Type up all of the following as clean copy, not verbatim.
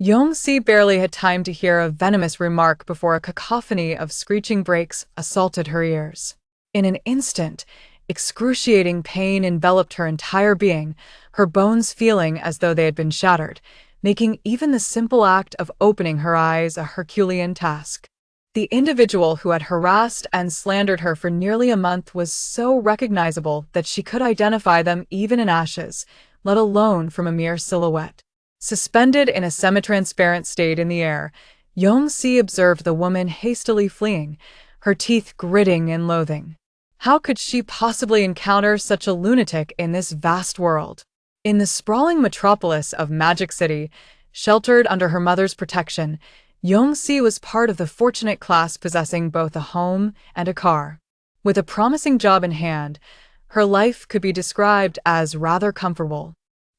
Rong Shi barely had time to hear a venomous remark before a cacophony of screeching brakes assaulted her ears. In an instant, excruciating pain enveloped her entire being, her bones feeling as though they had been shattered, making even the simple act of opening her eyes a Herculean task. The individual who had harassed and slandered her for nearly a month was so recognizable that she could identify them even in ashes, let alone from a mere silhouette. Suspended in a semi-transparent state in the air, Rong Shi observed the woman hastily fleeing, her teeth gritting in loathing. How could she possibly encounter such a lunatic in this vast world? In the sprawling metropolis of Magic City, sheltered under her mother's protection, Rong Shi was part of the fortunate class possessing both a home and a car. With a promising job in hand, her life could be described as rather comfortable.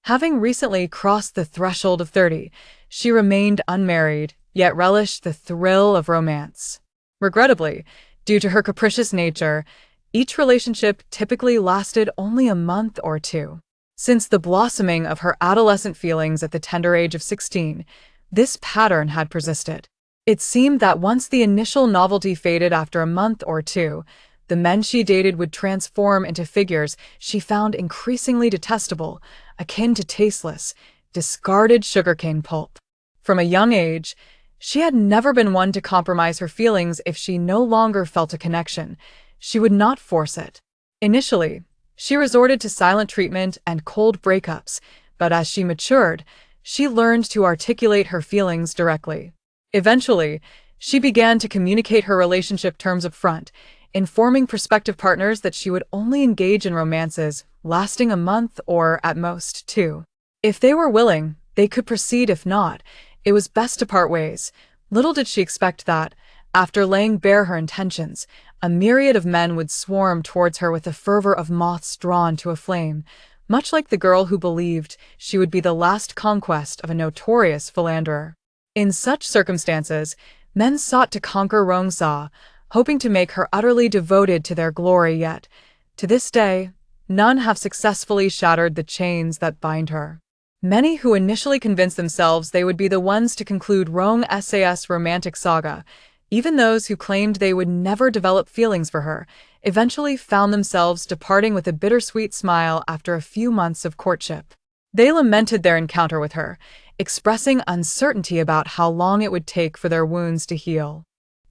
Having recently crossed the threshold of 30, she remained unmarried, yet relished the thrill of romance. Regrettably, due to her capricious nature, each relationship typically lasted only a month or two. Since the blossoming of her adolescent feelings at the tender age of 16, this pattern had persisted. It seemed that once the initial novelty faded after a month or two, the men she dated would transform into figures she found increasingly detestable, akin to tasteless, discarded sugarcane pulp. From a young age, she had never been one to compromise her feelings. If she no longer felt a connection, she would not force it. Initially, she resorted to silent treatment and cold breakups, but as she matured, she learned to articulate her feelings directly. Eventually, she began to communicate her relationship terms up front, informing prospective partners that she would only engage in romances lasting a month or, at most, 2. If they were willing, they could proceed. If not, it was best to part ways. Little did she expect that, after laying bare her intentions, a myriad of men would swarm towards her with the fervor of moths drawn to a flame, much like the girl who believed she would be the last conquest of a notorious philanderer. In such circumstances, men sought to conquer Rong Shi, hoping to make her utterly devoted to their glory, yet, to this day, none have successfully shattered the chains that bind her. Many who initially convinced themselves they would be the ones to conclude Rong Shi's romantic saga, even those who claimed they would never develop feelings for her, eventually found themselves departing with a bittersweet smile after a few months of courtship. They lamented their encounter with her, expressing uncertainty about how long it would take for their wounds to heal.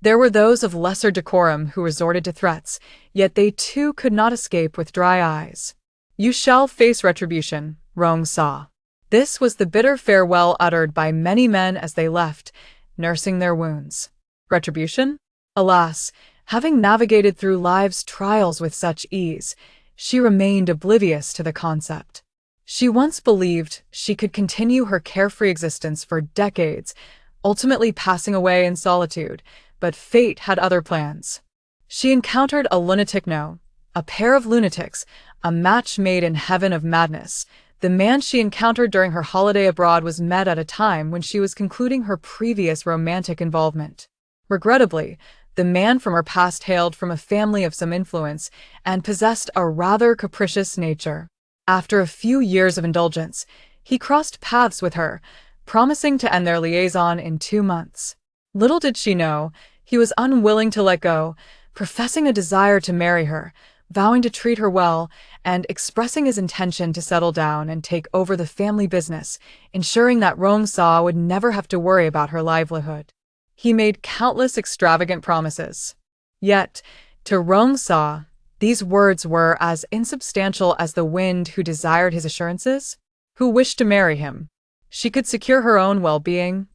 There were those of lesser decorum who resorted to threats, yet they too could not escape with dry eyes. "You shall face retribution," Rong Shi. This was the bitter farewell uttered by many men as they left, nursing their wounds. Retribution? Alas, having navigated through life's trials with such ease, she remained oblivious to the concept. She once believed she could continue her carefree existence for decades, ultimately passing away in solitude, but fate had other plans. She encountered a lunatic, no, a pair of lunatics, a match made in heaven of madness. The man she encountered during her holiday abroad was met at a time when she was concluding her previous romantic involvement. Regrettably, the man from her past hailed from a family of some influence and possessed a rather capricious nature. After a few years of indulgence, he crossed paths with her, promising to end their liaison in 2 months. Little did she know, he was unwilling to let go, professing a desire to marry her, vowing to treat her well, and expressing his intention to settle down and take over the family business, ensuring that Rong Shi would never have to worry about her livelihood. He made countless extravagant promises. Yet, to Rong Shi, these words were as insubstantial as the wind. Who desired his assurances? Who wished to marry him? She could secure her own well-being.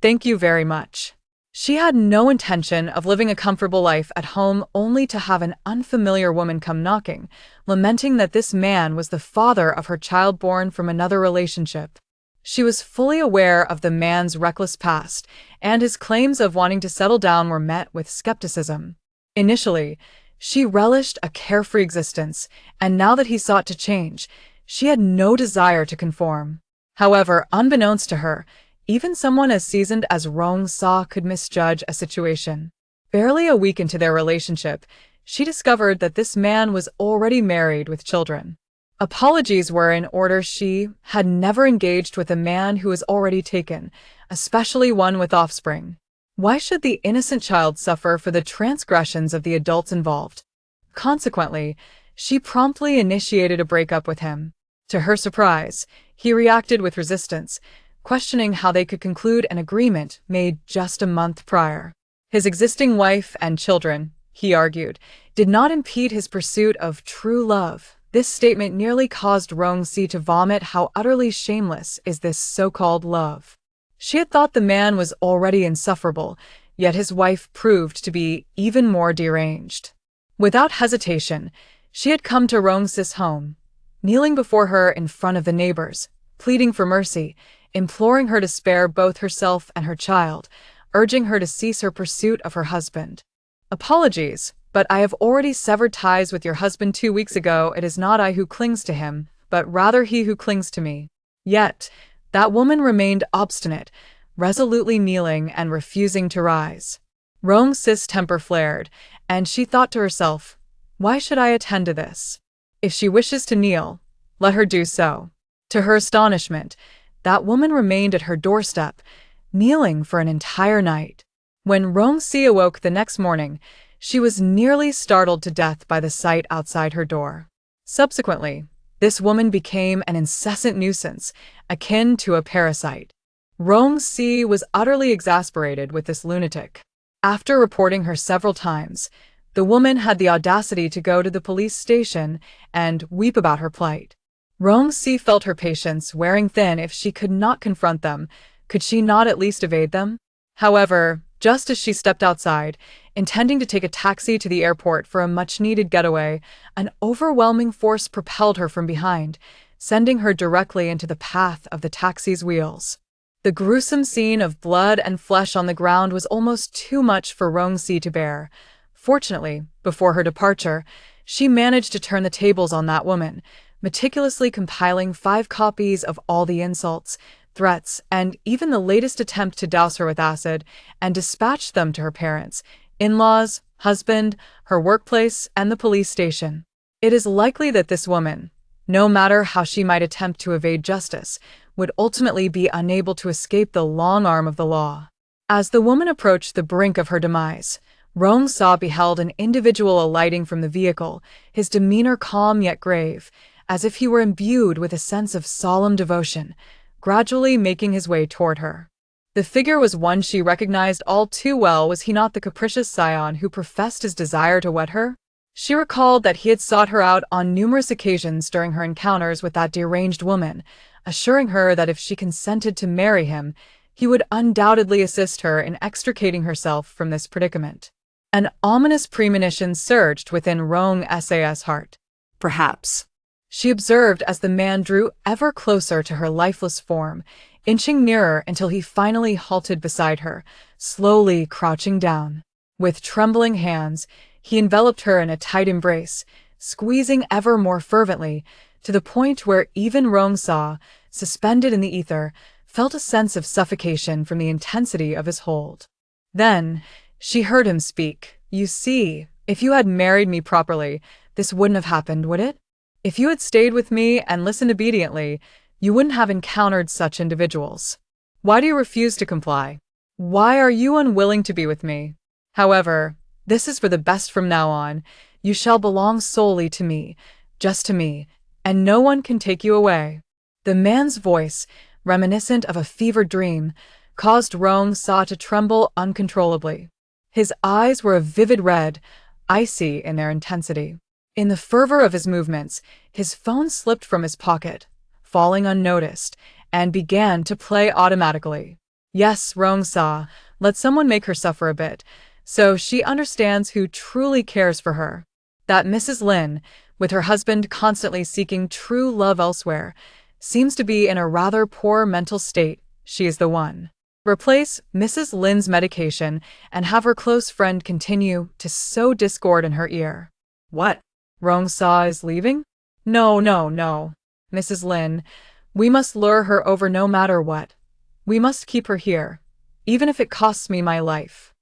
Thank you very much. She had no intention of living a comfortable life at home only to have an unfamiliar woman come knocking, lamenting that this man was the father of her child born from another relationship. She was fully aware of the man's reckless past, and his claims of wanting to settle down were met with skepticism. Initially, she relished a carefree existence, and now that he sought to change, she had no desire to conform. However, unbeknownst to her, even someone as seasoned as Rong Shi could misjudge a situation. Barely a week into their relationship, she discovered that this man was already married with children. Apologies were in order. She had never engaged with a man who was already taken, especially one with offspring. Why should the innocent child suffer for the transgressions of the adults involved? Consequently, she promptly initiated a breakup with him. To her surprise, he reacted with resistance, questioning how they could conclude an agreement made just a month prior. His existing wife and children, he argued, did not impede his pursuit of true love. This statement nearly caused Rong Shi to vomit how utterly shameless is this so-called love. She had thought the man was already insufferable, yet his wife proved to be even more deranged. Without hesitation, she had come to Rong Shi's home, kneeling before her in front of the neighbors, pleading for mercy, imploring her to spare both herself and her child, urging her to cease her pursuit of her husband. "Apologies, but I have already severed ties with your husband 2 weeks ago. It is not I who clings to him, but rather he who clings to me." Yet, that woman remained obstinate, resolutely kneeling and refusing to rise. Rong Shi's temper flared, and she thought to herself, "Why should I attend to this? If she wishes to kneel, let her do so." To her astonishment, that woman remained at her doorstep, kneeling for an entire night. When Rong Shi awoke the next morning, she was nearly startled to death by the sight outside her door. Subsequently, this woman became an incessant nuisance, akin to a parasite. Rong Shi was utterly exasperated with this lunatic. After reporting her several times, the woman had the audacity to go to the police station and weep about her plight. Rong Shi felt her patience wearing thin. If she could not confront them, could she not at least evade them? However, just as she stepped outside, intending to take a taxi to the airport for a much-needed getaway, an overwhelming force propelled her from behind, sending her directly into the path of the taxi's wheels. The gruesome scene of blood and flesh on the ground was almost too much for Rong Shi to bear. Fortunately, before her departure, she managed to turn the tables on that woman, meticulously compiling 5 copies of all the insults, threats, and even the latest attempt to douse her with acid, and dispatched them to her parents, in-laws, husband, her workplace, and the police station. It is likely that this woman, no matter how she might attempt to evade justice, would ultimately be unable to escape the long arm of the law. As the woman approached the brink of her demise, Rong Shi beheld an individual alighting from the vehicle, his demeanor calm yet grave, as if he were imbued with a sense of solemn devotion, gradually making his way toward her. The figure was one she recognized all too well. Was he not the capricious scion who professed his desire to wed her? She recalled that he had sought her out on numerous occasions during her encounters with that deranged woman, assuring her that if she consented to marry him, he would undoubtedly assist her in extricating herself from this predicament. An ominous premonition surged within Rong Shi's heart. "Perhaps," she observed as the man drew ever closer to her lifeless form, inching nearer until he finally halted beside her, slowly crouching down. With trembling hands, he enveloped her in a tight embrace, squeezing ever more fervently, to the point where even Rong Shi, suspended in the ether, felt a sense of suffocation from the intensity of his hold. Then, she heard him speak. "You see, if you had married me properly, this wouldn't have happened, would it? If you had stayed with me and listened obediently, you wouldn't have encountered such individuals. Why do you refuse to comply? Why are you unwilling to be with me? However, this is for the best from now on. You shall belong solely to me, just to me, and no one can take you away." The man's voice, reminiscent of a fevered dream, caused Rong Shi to tremble uncontrollably. His eyes were a vivid red, icy in their intensity. In the fervor of his movements, his phone slipped from his pocket, falling unnoticed, and began to play automatically. "Yes, Rong Shi, let someone make her suffer a bit, so she understands who truly cares for her. That Mrs. Lin, with her husband constantly seeking true love elsewhere, seems to be in a rather poor mental state. She is the one. Replace Mrs. Lin's medication and have her close friend continue to sow discord in her ear." "What? Rong Shi is leaving?" No, Mrs. Lin. We must lure her over no matter what. We must keep her here, even if it costs me my life."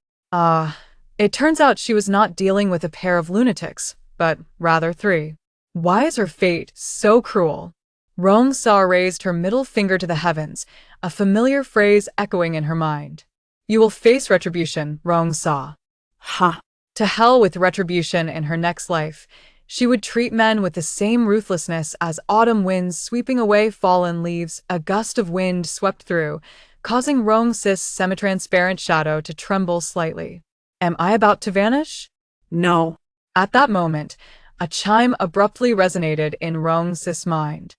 It turns out she was not dealing with a pair of lunatics, but rather 3. Why is her fate so cruel? Rong Shi raised her middle finger to the heavens, a familiar phrase echoing in her mind. You will face retribution, Rong Shi. Ha! To hell with retribution in her next life. She would treat men with the same ruthlessness as autumn winds sweeping away fallen leaves. A gust of wind swept through, causing Rong Shi's semi-transparent shadow to tremble slightly. Am I about to vanish? No. At that moment, a chime abruptly resonated in Rong Shi's mind.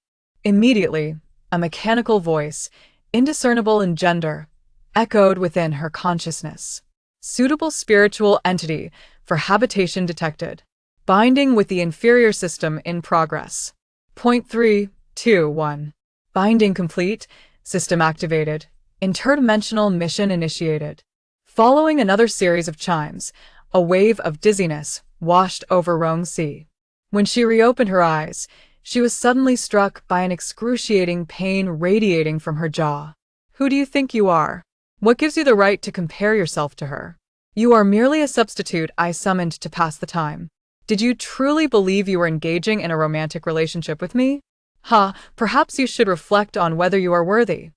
Immediately, a mechanical voice, indiscernible in gender, echoed within her consciousness. Suitable spiritual entity for habitation detected. Binding with the inferior system in progress. Point 321. Binding complete. System activated. Interdimensional mission initiated. Following another series of chimes, a wave of dizziness washed over Rong Shi. When she reopened her eyes, she was suddenly struck by an excruciating pain radiating from her jaw. Who do you think you are? What gives you the right to compare yourself to her? You are merely a substitute I summoned to pass the time. Did you truly believe you were engaging in a romantic relationship with me? Perhaps you should reflect on whether you are worthy.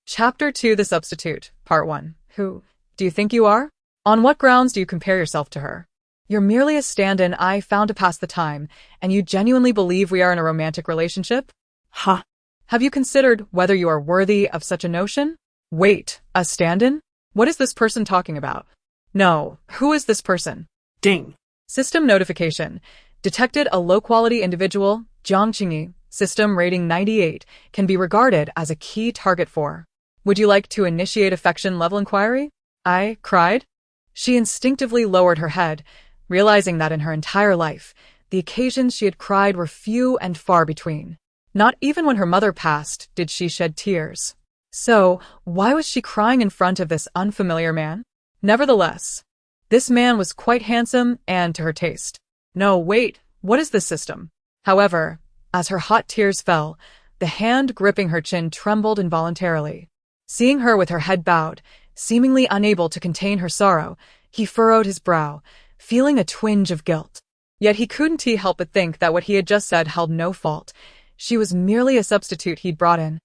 Chapter 2: The Substitute, Part 1. Who do you think you are? On what grounds do you compare yourself to her? You're merely a stand-in I found to pass the time, and you genuinely believe we are in a romantic relationship? Ha! Have you considered whether you are worthy of such a notion? Wait, a stand-in? What is this person talking about? No, who is this person? Ding! System notification. Detected a low-quality individual, Jiang Qingyi, system rating 98, can be regarded as a key target for. Would you like to initiate affection level inquiry? I cried. She instinctively lowered her head, realizing that in her entire life, the occasions she had cried were few and far between. Not even when her mother passed did she shed tears. So, why was she crying in front of this unfamiliar man? Nevertheless, this man was quite handsome and to her taste. No, wait, what is this system? However, as her hot tears fell, the hand gripping her chin trembled involuntarily. Seeing her with her head bowed, seemingly unable to contain her sorrow, he furrowed his brow, feeling a twinge of guilt. Yet he couldn't help but think that what he had just said held no fault. She was merely a substitute he'd brought in.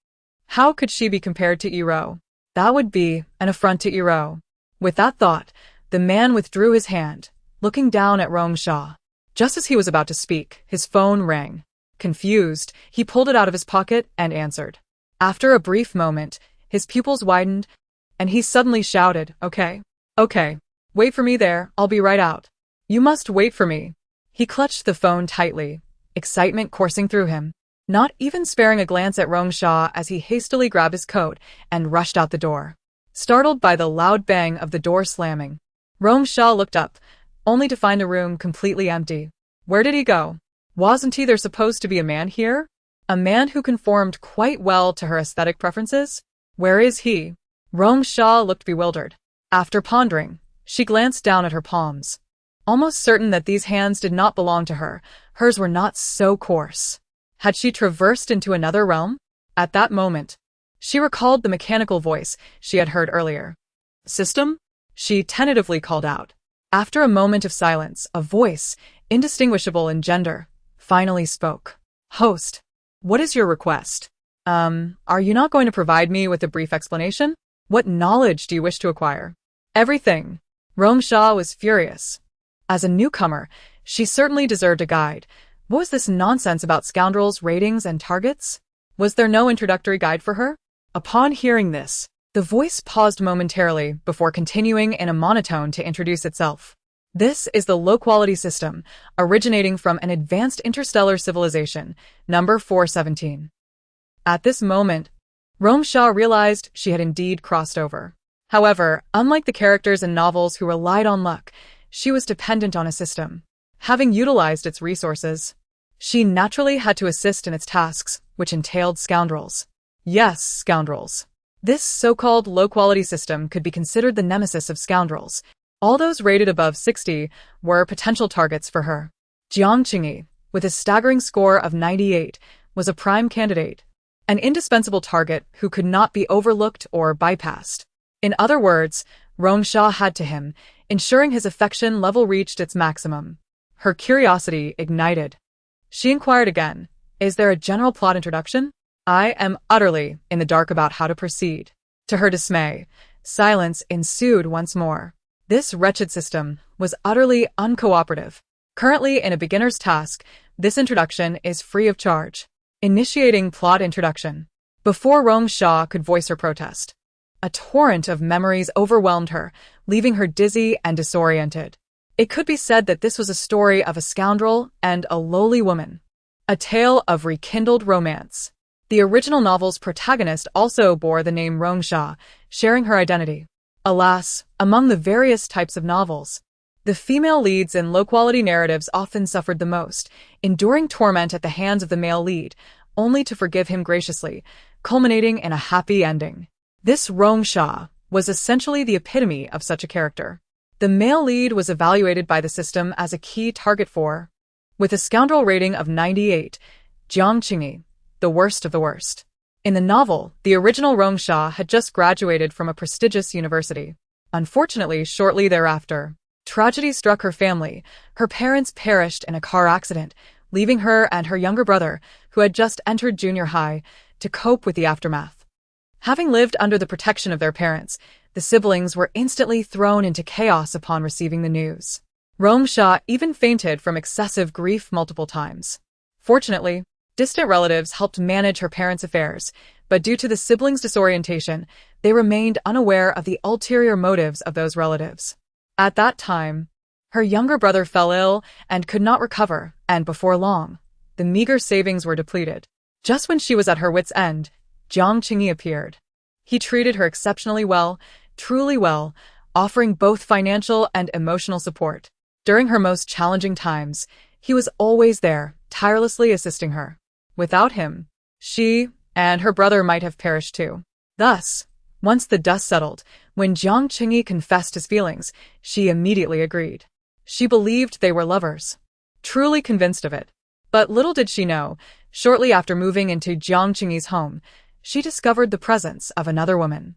How could she be compared to Iro? That would be an affront to Iro. With that thought, the man withdrew his hand, looking down at Rong Shi. Just as he was about to speak, his phone rang. Confused, he pulled it out of his pocket and answered. After a brief moment, his pupils widened, and he suddenly shouted, Okay, wait for me there, I'll be right out. You must wait for me. He clutched the phone tightly, excitement coursing through him, not even sparing a glance at Rong Shi as he hastily grabbed his coat and rushed out the door. Startled by the loud bang of the door slamming, Rong Shi looked up, only to find the room completely empty. Where did he go? Wasn't there supposed to be a man here? A man who conformed quite well to her aesthetic preferences? Where is he? Rong Shi looked bewildered. After pondering, she glanced down at her palms. Almost certain that these hands did not belong to her, hers were not so coarse. Had she traversed into another realm? At that moment, she recalled the mechanical voice she had heard earlier. System? She tentatively called out. After a moment of silence, a voice, indistinguishable in gender, finally spoke. Host, what is your request? Are you not going to provide me with a brief explanation? What knowledge do you wish to acquire? Everything. Rong Shi was furious. As a newcomer, she certainly deserved a guide. What was this nonsense about scoundrels, ratings, and targets? Was there no introductory guide for her? Upon hearing this, the voice paused momentarily before continuing in a monotone to introduce itself. This is the low-quality system, originating from an advanced interstellar civilization, number 417. At this moment, Rong Shi realized she had indeed crossed over. However, unlike the characters in novels who relied on luck, she was dependent on a system. Having utilized its resources, she naturally had to assist in its tasks, which entailed scoundrels. Yes, scoundrels. This so-called low-quality system could be considered the nemesis of scoundrels. All those rated above 60 were potential targets for her. Jiang Qingyi, with a staggering score of 98, was a prime candidate, an indispensable target who could not be overlooked or bypassed. In other words, Rong Shi had to him, ensuring his affection level reached its maximum. Her curiosity ignited. She inquired again, is there a general plot introduction? I am utterly in the dark about how to proceed. To her dismay, silence ensued once more. This wretched system was utterly uncooperative. Currently in a beginner's task, this introduction is free of charge. Initiating plot introduction. Before Rong Shi could voice her protest, a torrent of memories overwhelmed her, leaving her dizzy and disoriented. It could be said that this was a story of a scoundrel and a lowly woman. A tale of rekindled romance. The original novel's protagonist also bore the name Rong Shi, sharing her identity. Alas, among the various types of novels, the female leads in low-quality narratives often suffered the most, enduring torment at the hands of the male lead, only to forgive him graciously, culminating in a happy ending. This Rong Shi was essentially the epitome of such a character. The male lead was evaluated by the system as a key target for, with a scoundrel rating of 98, Jiang Qingyi, the worst of the worst. In the novel, the original Rong Shi had just graduated from a prestigious university. Unfortunately, shortly thereafter, tragedy struck her family. Her parents perished in a car accident, leaving her and her younger brother, who had just entered junior high, to cope with the aftermath. Having lived under the protection of their parents, the siblings were instantly thrown into chaos upon receiving the news. Rong Shi even fainted from excessive grief multiple times. Fortunately, distant relatives helped manage her parents' affairs, but due to the siblings' disorientation, they remained unaware of the ulterior motives of those relatives. At that time, her younger brother fell ill and could not recover, and before long, the meager savings were depleted. Just when she was at her wit's end, Jiang Qingyi appeared. He treated her exceptionally well, truly well, offering both financial and emotional support. During her most challenging times, he was always there, tirelessly assisting her. Without him, she and her brother might have perished too. Thus, once the dust settled, when Jiang Qingyi confessed his feelings, she immediately agreed. She believed they were lovers, truly convinced of it. But little did she know, shortly after moving into Jiang Qingyi's home, she discovered the presence of another woman.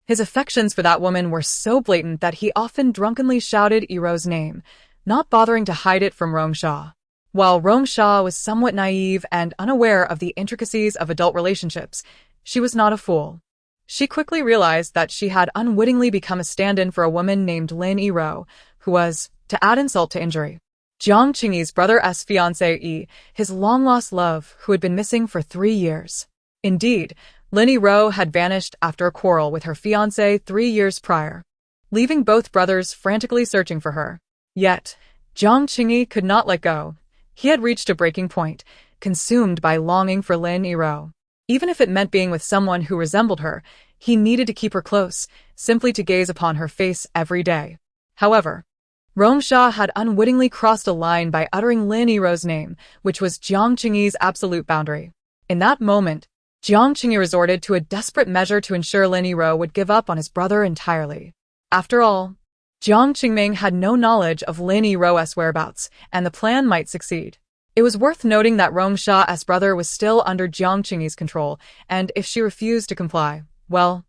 His affections for that woman were so blatant that he often drunkenly shouted Iroh's name, not bothering to hide it from Rong Shi. While Rong Shi was somewhat naive and unaware of the intricacies of adult relationships, she was not a fool. She quickly realized that she had unwittingly become a stand-in for a woman named Lin Iroh, who was, to add insult to injury, Jiang Qingyi's brother's fiancée, his long-lost love, who had been missing for 3 years. Indeed, Lin Iroh had vanished after a quarrel with her fiancé 3 years prior, leaving both brothers frantically searching for her. Yet, Jiang Qingyi could not let go. He had reached a breaking point, consumed by longing for Lin Iroh. Even if it meant being with someone who resembled her, he needed to keep her close, simply to gaze upon her face every day. However, Rong Shi had unwittingly crossed a line by uttering Lin Iroh's name, which was Jiang Qingyi's absolute boundary. In that moment, Jiang Qingyi resorted to a desperate measure to ensure Lin Iroh would give up on his brother entirely. After all, Jiang Qingming had no knowledge of Lin Iroh's whereabouts, and the plan might succeed. It was worth noting that Rong Shi's brother was still under Jiang Qingyi's control, and if she refused to comply, well,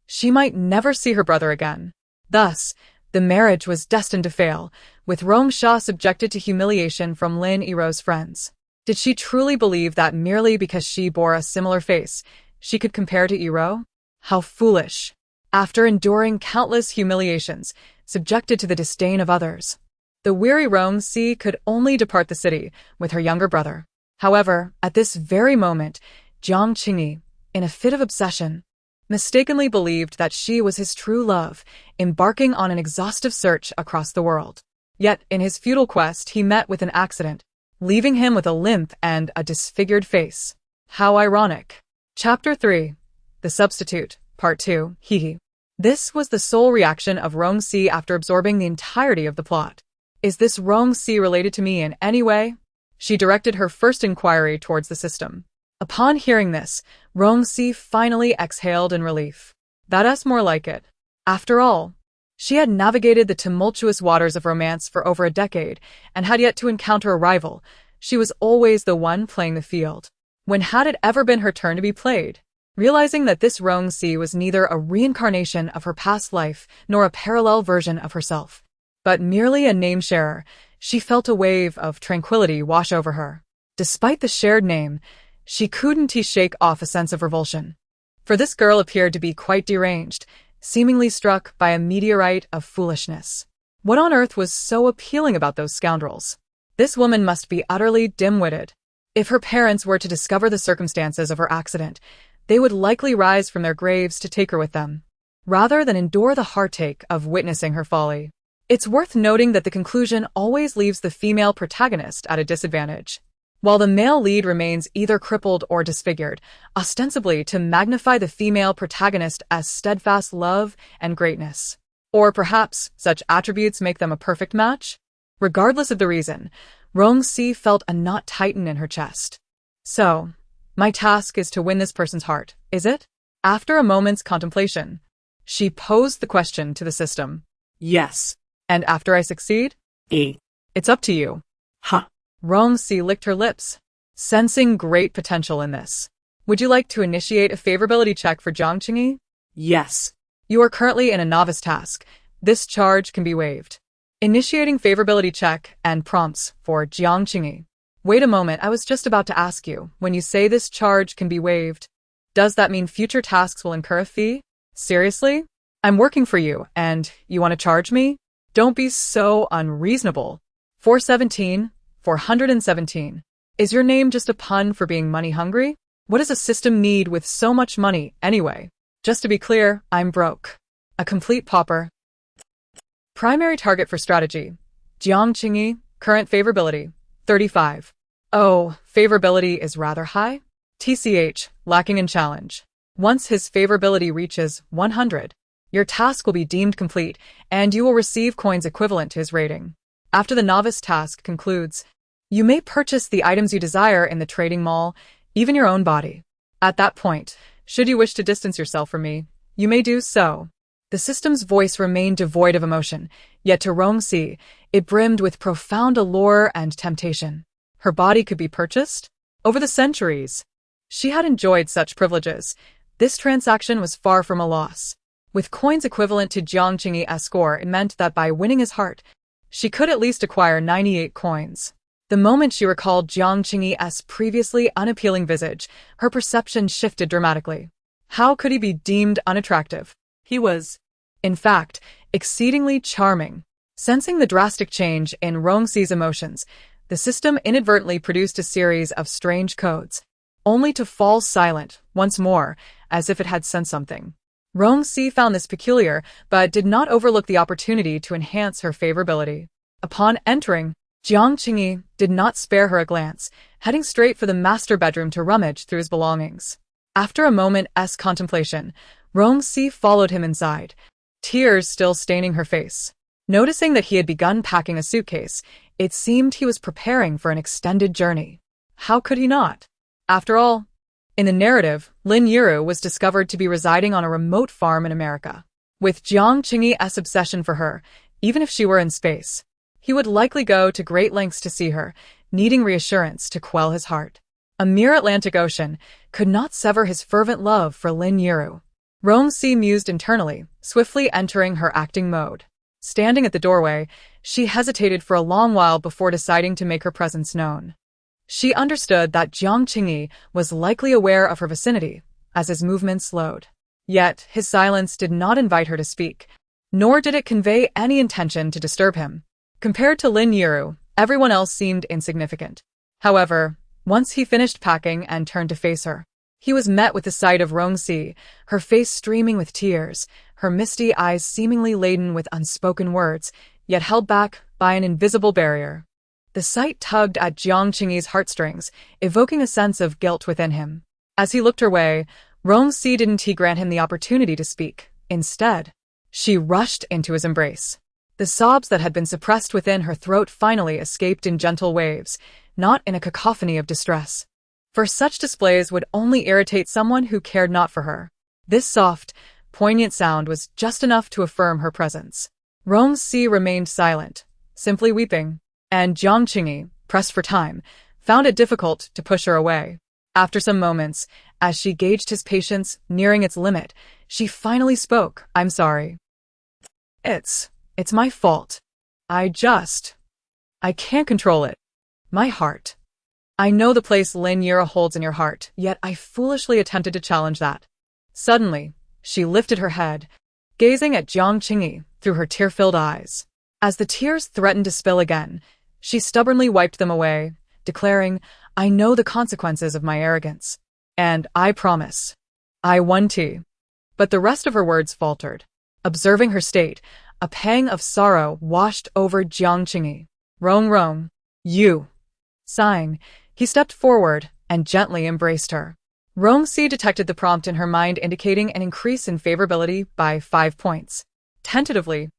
she might never see her brother again. Thus, the marriage was destined to fail, with Rong Shi subjected to humiliation from Lin Iroh's friends. Did she truly believe that merely because she bore a similar face, she could compare to Iroh? How foolish! After enduring countless humiliations, subjected to the disdain of others, the weary Rong Shi could only depart the city with her younger brother. However, at this very moment, Jiang Qingyi, in a fit of obsession, mistakenly believed that she was his true love, embarking on an exhaustive search across the world. Yet, in his futile quest, he met with an accident, leaving him with a limp and a disfigured face. How ironic. Chapter 3. The Substitute, Part 2, Hee. This was the sole reaction of Rong Shi after absorbing the entirety of the plot. Is this Rong Shi related to me in any way? She directed her first inquiry towards the system. Upon hearing this, Rong Shi finally exhaled in relief. That's more like it. After all, she had navigated the tumultuous waters of romance for over a decade and had yet to encounter a rival. She was always the one playing the field. When had it ever been her turn to be played? Realizing that this Rong Shi was neither a reincarnation of her past life nor a parallel version of herself, but merely a name-sharer, she felt a wave of tranquility wash over her. Despite the shared name, She couldn't shake off a sense of revulsion. For this girl appeared to be quite deranged, seemingly struck by a meteorite of foolishness. What on earth was so appealing about those scoundrels? This woman must be utterly dim-witted. If her parents were to discover the circumstances of her accident, they would likely rise from their graves to take her with them, rather than endure the heartache of witnessing her folly. It's worth noting that the conclusion always leaves the female protagonist at a disadvantage, while the male lead remains either crippled or disfigured, ostensibly to magnify the female protagonist as steadfast love and greatness. Or perhaps such attributes make them a perfect match? Regardless of the reason, Rong Shi felt a knot tighten in her chest. So, my task is to win this person's heart, is it? After a moment's contemplation, she posed the question to the system. Yes. And after I succeed? It's up to you. Huh. Rong Shi licked her lips, sensing great potential in this. Would you like to initiate a favorability check for Jiang Qingyi? Yes. You are currently in a novice task. This charge can be waived. Initiating favorability check and prompts for Jiang Qingyi. Wait a moment, I was just about to ask you, when you say this charge can be waived, does that mean future tasks will incur a fee? Seriously? I'm working for you, and you want to charge me? Don't be so unreasonable. 417. Is your name just a pun for being money hungry? What does a system need with so much money, anyway? Just to be clear, I'm broke. A complete pauper. Primary target for strategy. Jiang Qingyi, current favorability, 35. Oh, favorability is rather high? TCH, lacking in challenge. Once his favorability reaches 100, your task will be deemed complete, and you will receive coins equivalent to his rating. After the novice task concludes, you may purchase the items you desire in the trading mall, even your own body. At that point, should you wish to distance yourself from me, you may do so. The system's voice remained devoid of emotion, yet to Rong Shi, it brimmed with profound allure and temptation. Her body could be purchased? Over the centuries, she had enjoyed such privileges. This transaction was far from a loss. With coins equivalent to Jiang Qingyi's score, it meant that by winning his heart, she could at least acquire 98 coins. The moment she recalled Jiang Qingyi's previously unappealing visage, her perception shifted dramatically. How could he be deemed unattractive? He was, in fact, exceedingly charming. Sensing the drastic change in Rong Shi's emotions, the system inadvertently produced a series of strange codes, only to fall silent once more, as if it had sensed something. Rong Shi found this peculiar, but did not overlook the opportunity to enhance her favorability. Upon entering, Jiang Qingyi did not spare her a glance, heading straight for the master bedroom to rummage through his belongings. After a moment's contemplation, Rong Shi followed him inside, tears still staining her face. Noticing that he had begun packing a suitcase, it seemed he was preparing for an extended journey. How could he not? After all, in the narrative, Lin Yiru was discovered to be residing on a remote farm in America. With Jiang Qingyi's obsession for her, even if she were in space, he would likely go to great lengths to see her, needing reassurance to quell his heart. A mere Atlantic Ocean could not sever his fervent love for Lin Yiru. Rong Shi mused internally, swiftly entering her acting mode. Standing at the doorway, she hesitated for a long while before deciding to make her presence known. She understood that Jiang Qingyi was likely aware of her vicinity, as his movements slowed. Yet, his silence did not invite her to speak, nor did it convey any intention to disturb him. Compared to Lin Yiru, everyone else seemed insignificant. However, once he finished packing and turned to face her, he was met with the sight of Rong Shi, her face streaming with tears, her misty eyes seemingly laden with unspoken words, yet held back by an invisible barrier. The sight tugged at Jiang Qingyi's heartstrings, evoking a sense of guilt within him. As he looked her way, Rong Shi didn't grant him the opportunity to speak. Instead, she rushed into his embrace. The sobs that had been suppressed within her throat finally escaped in gentle waves, not in a cacophony of distress. For such displays would only irritate someone who cared not for her. This soft, poignant sound was just enough to affirm her presence. Rong Shi remained silent, simply weeping, and Jiang Qingyi, pressed for time, found it difficult to push her away. After some moments, as she gauged his patience nearing its limit, she finally spoke. "I'm sorry. It's my fault. I can't control it. My heart. I know the place Lin Yura holds in your heart, yet I foolishly attempted to challenge that. Suddenly, she lifted her head, gazing at Jiang Qingyi through her tear-filled eyes. As the tears threatened to spill again, she stubbornly wiped them away, declaring, I know the consequences of my arrogance. And I promise. I won tea. But the rest of her words faltered. Observing her state, a pang of sorrow washed over Jiang Qingyi. Rong, you. Sighing, he stepped forward and gently embraced her. Rong Shi detected the prompt in her mind indicating an increase in favorability by 5 points. Tentatively,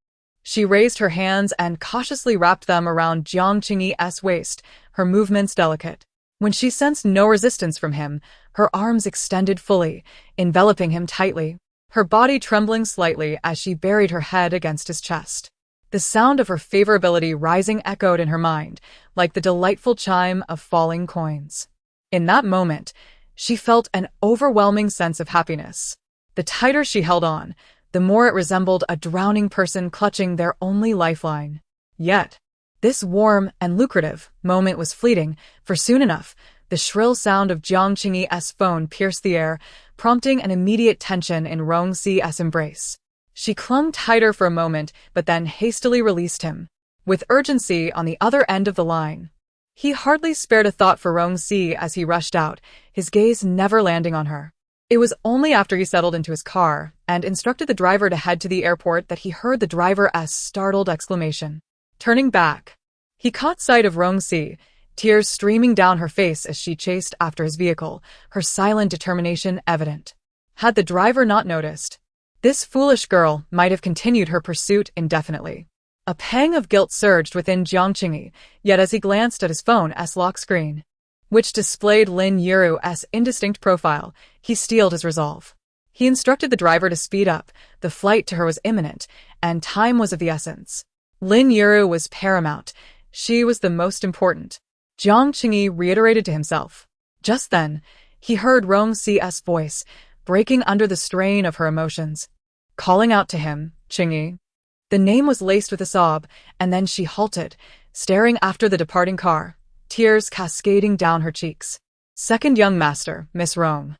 she raised her hands and cautiously wrapped them around Jiang Qingyi's waist, her movements delicate. When she sensed no resistance from him, her arms extended fully, enveloping him tightly, her body trembling slightly as she buried her head against his chest. The sound of her favorability rising echoed in her mind, like the delightful chime of falling coins. In that moment, she felt an overwhelming sense of happiness. The tighter she held on, the more it resembled a drowning person clutching their only lifeline. Yet, this warm and lucrative moment was fleeting, for soon enough, the shrill sound of Jiang Qingyi's phone pierced the air, prompting an immediate tension in Rong Shi's embrace. She clung tighter for a moment, but then hastily released him. With urgency on the other end of the line, he hardly spared a thought for Rong Shi as he rushed out, his gaze never landing on her. It was only after he settled into his car and instructed the driver to head to the airport that he heard the driver's startled exclamation. Turning back, he caught sight of Rong Shi, tears streaming down her face as she chased after his vehicle, her silent determination evident. Had the driver not noticed, this foolish girl might have continued her pursuit indefinitely. A pang of guilt surged within Jiang Qingyi, yet as he glanced at his phone's lock screen, which displayed Lin Yuru's indistinct profile, he steeled his resolve. He instructed the driver to speed up, the flight to her was imminent, and time was of the essence. Lin Yuru was paramount, she was the most important. Jiang Qingyi reiterated to himself. Just then, he heard Rong Shi's voice, breaking under the strain of her emotions, calling out to him, Qingyi. The name was laced with a sob, and then she halted, staring after the departing car, tears cascading down her cheeks. Second young master, Miss Rong.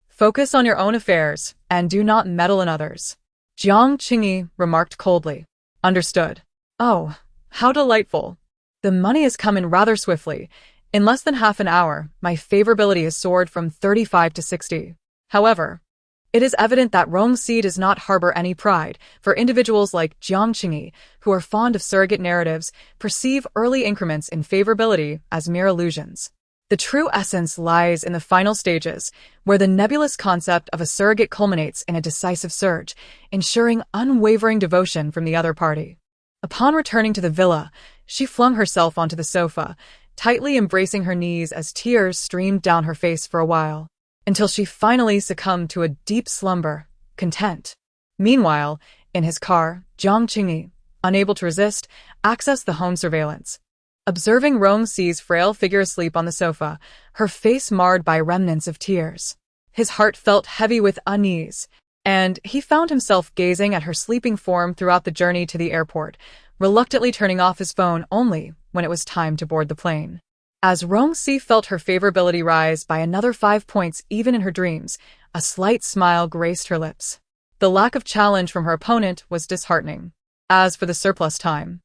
Focus on your own affairs, and do not meddle in others. Jiang Qingyi remarked coldly. Understood. Oh, how delightful. The money has come in rather swiftly. In less than half an hour, my favorability has soared from 35 to 60. However, it is evident that Rong Shi does not harbor any pride, for individuals like Jiang Qingyi, who are fond of surrogate narratives, perceive early increments in favorability as mere illusions. The true essence lies in the final stages, where the nebulous concept of a surrogate culminates in a decisive surge, ensuring unwavering devotion from the other party. Upon returning to the villa, she flung herself onto the sofa, tightly embracing her knees as tears streamed down her face for a while, until she finally succumbed to a deep slumber, content. Meanwhile, in his car, Jiang Qingyi, unable to resist, accessed the home surveillance. Observing Rong Shi's frail figure asleep on the sofa, her face marred by remnants of tears, his heart felt heavy with unease, and he found himself gazing at her sleeping form throughout the journey to the airport, reluctantly turning off his phone only when it was time to board the plane. As Rong Shi felt her favorability rise by another 5 points even in her dreams, a slight smile graced her lips. The lack of challenge from her opponent was disheartening. As for the surplus time,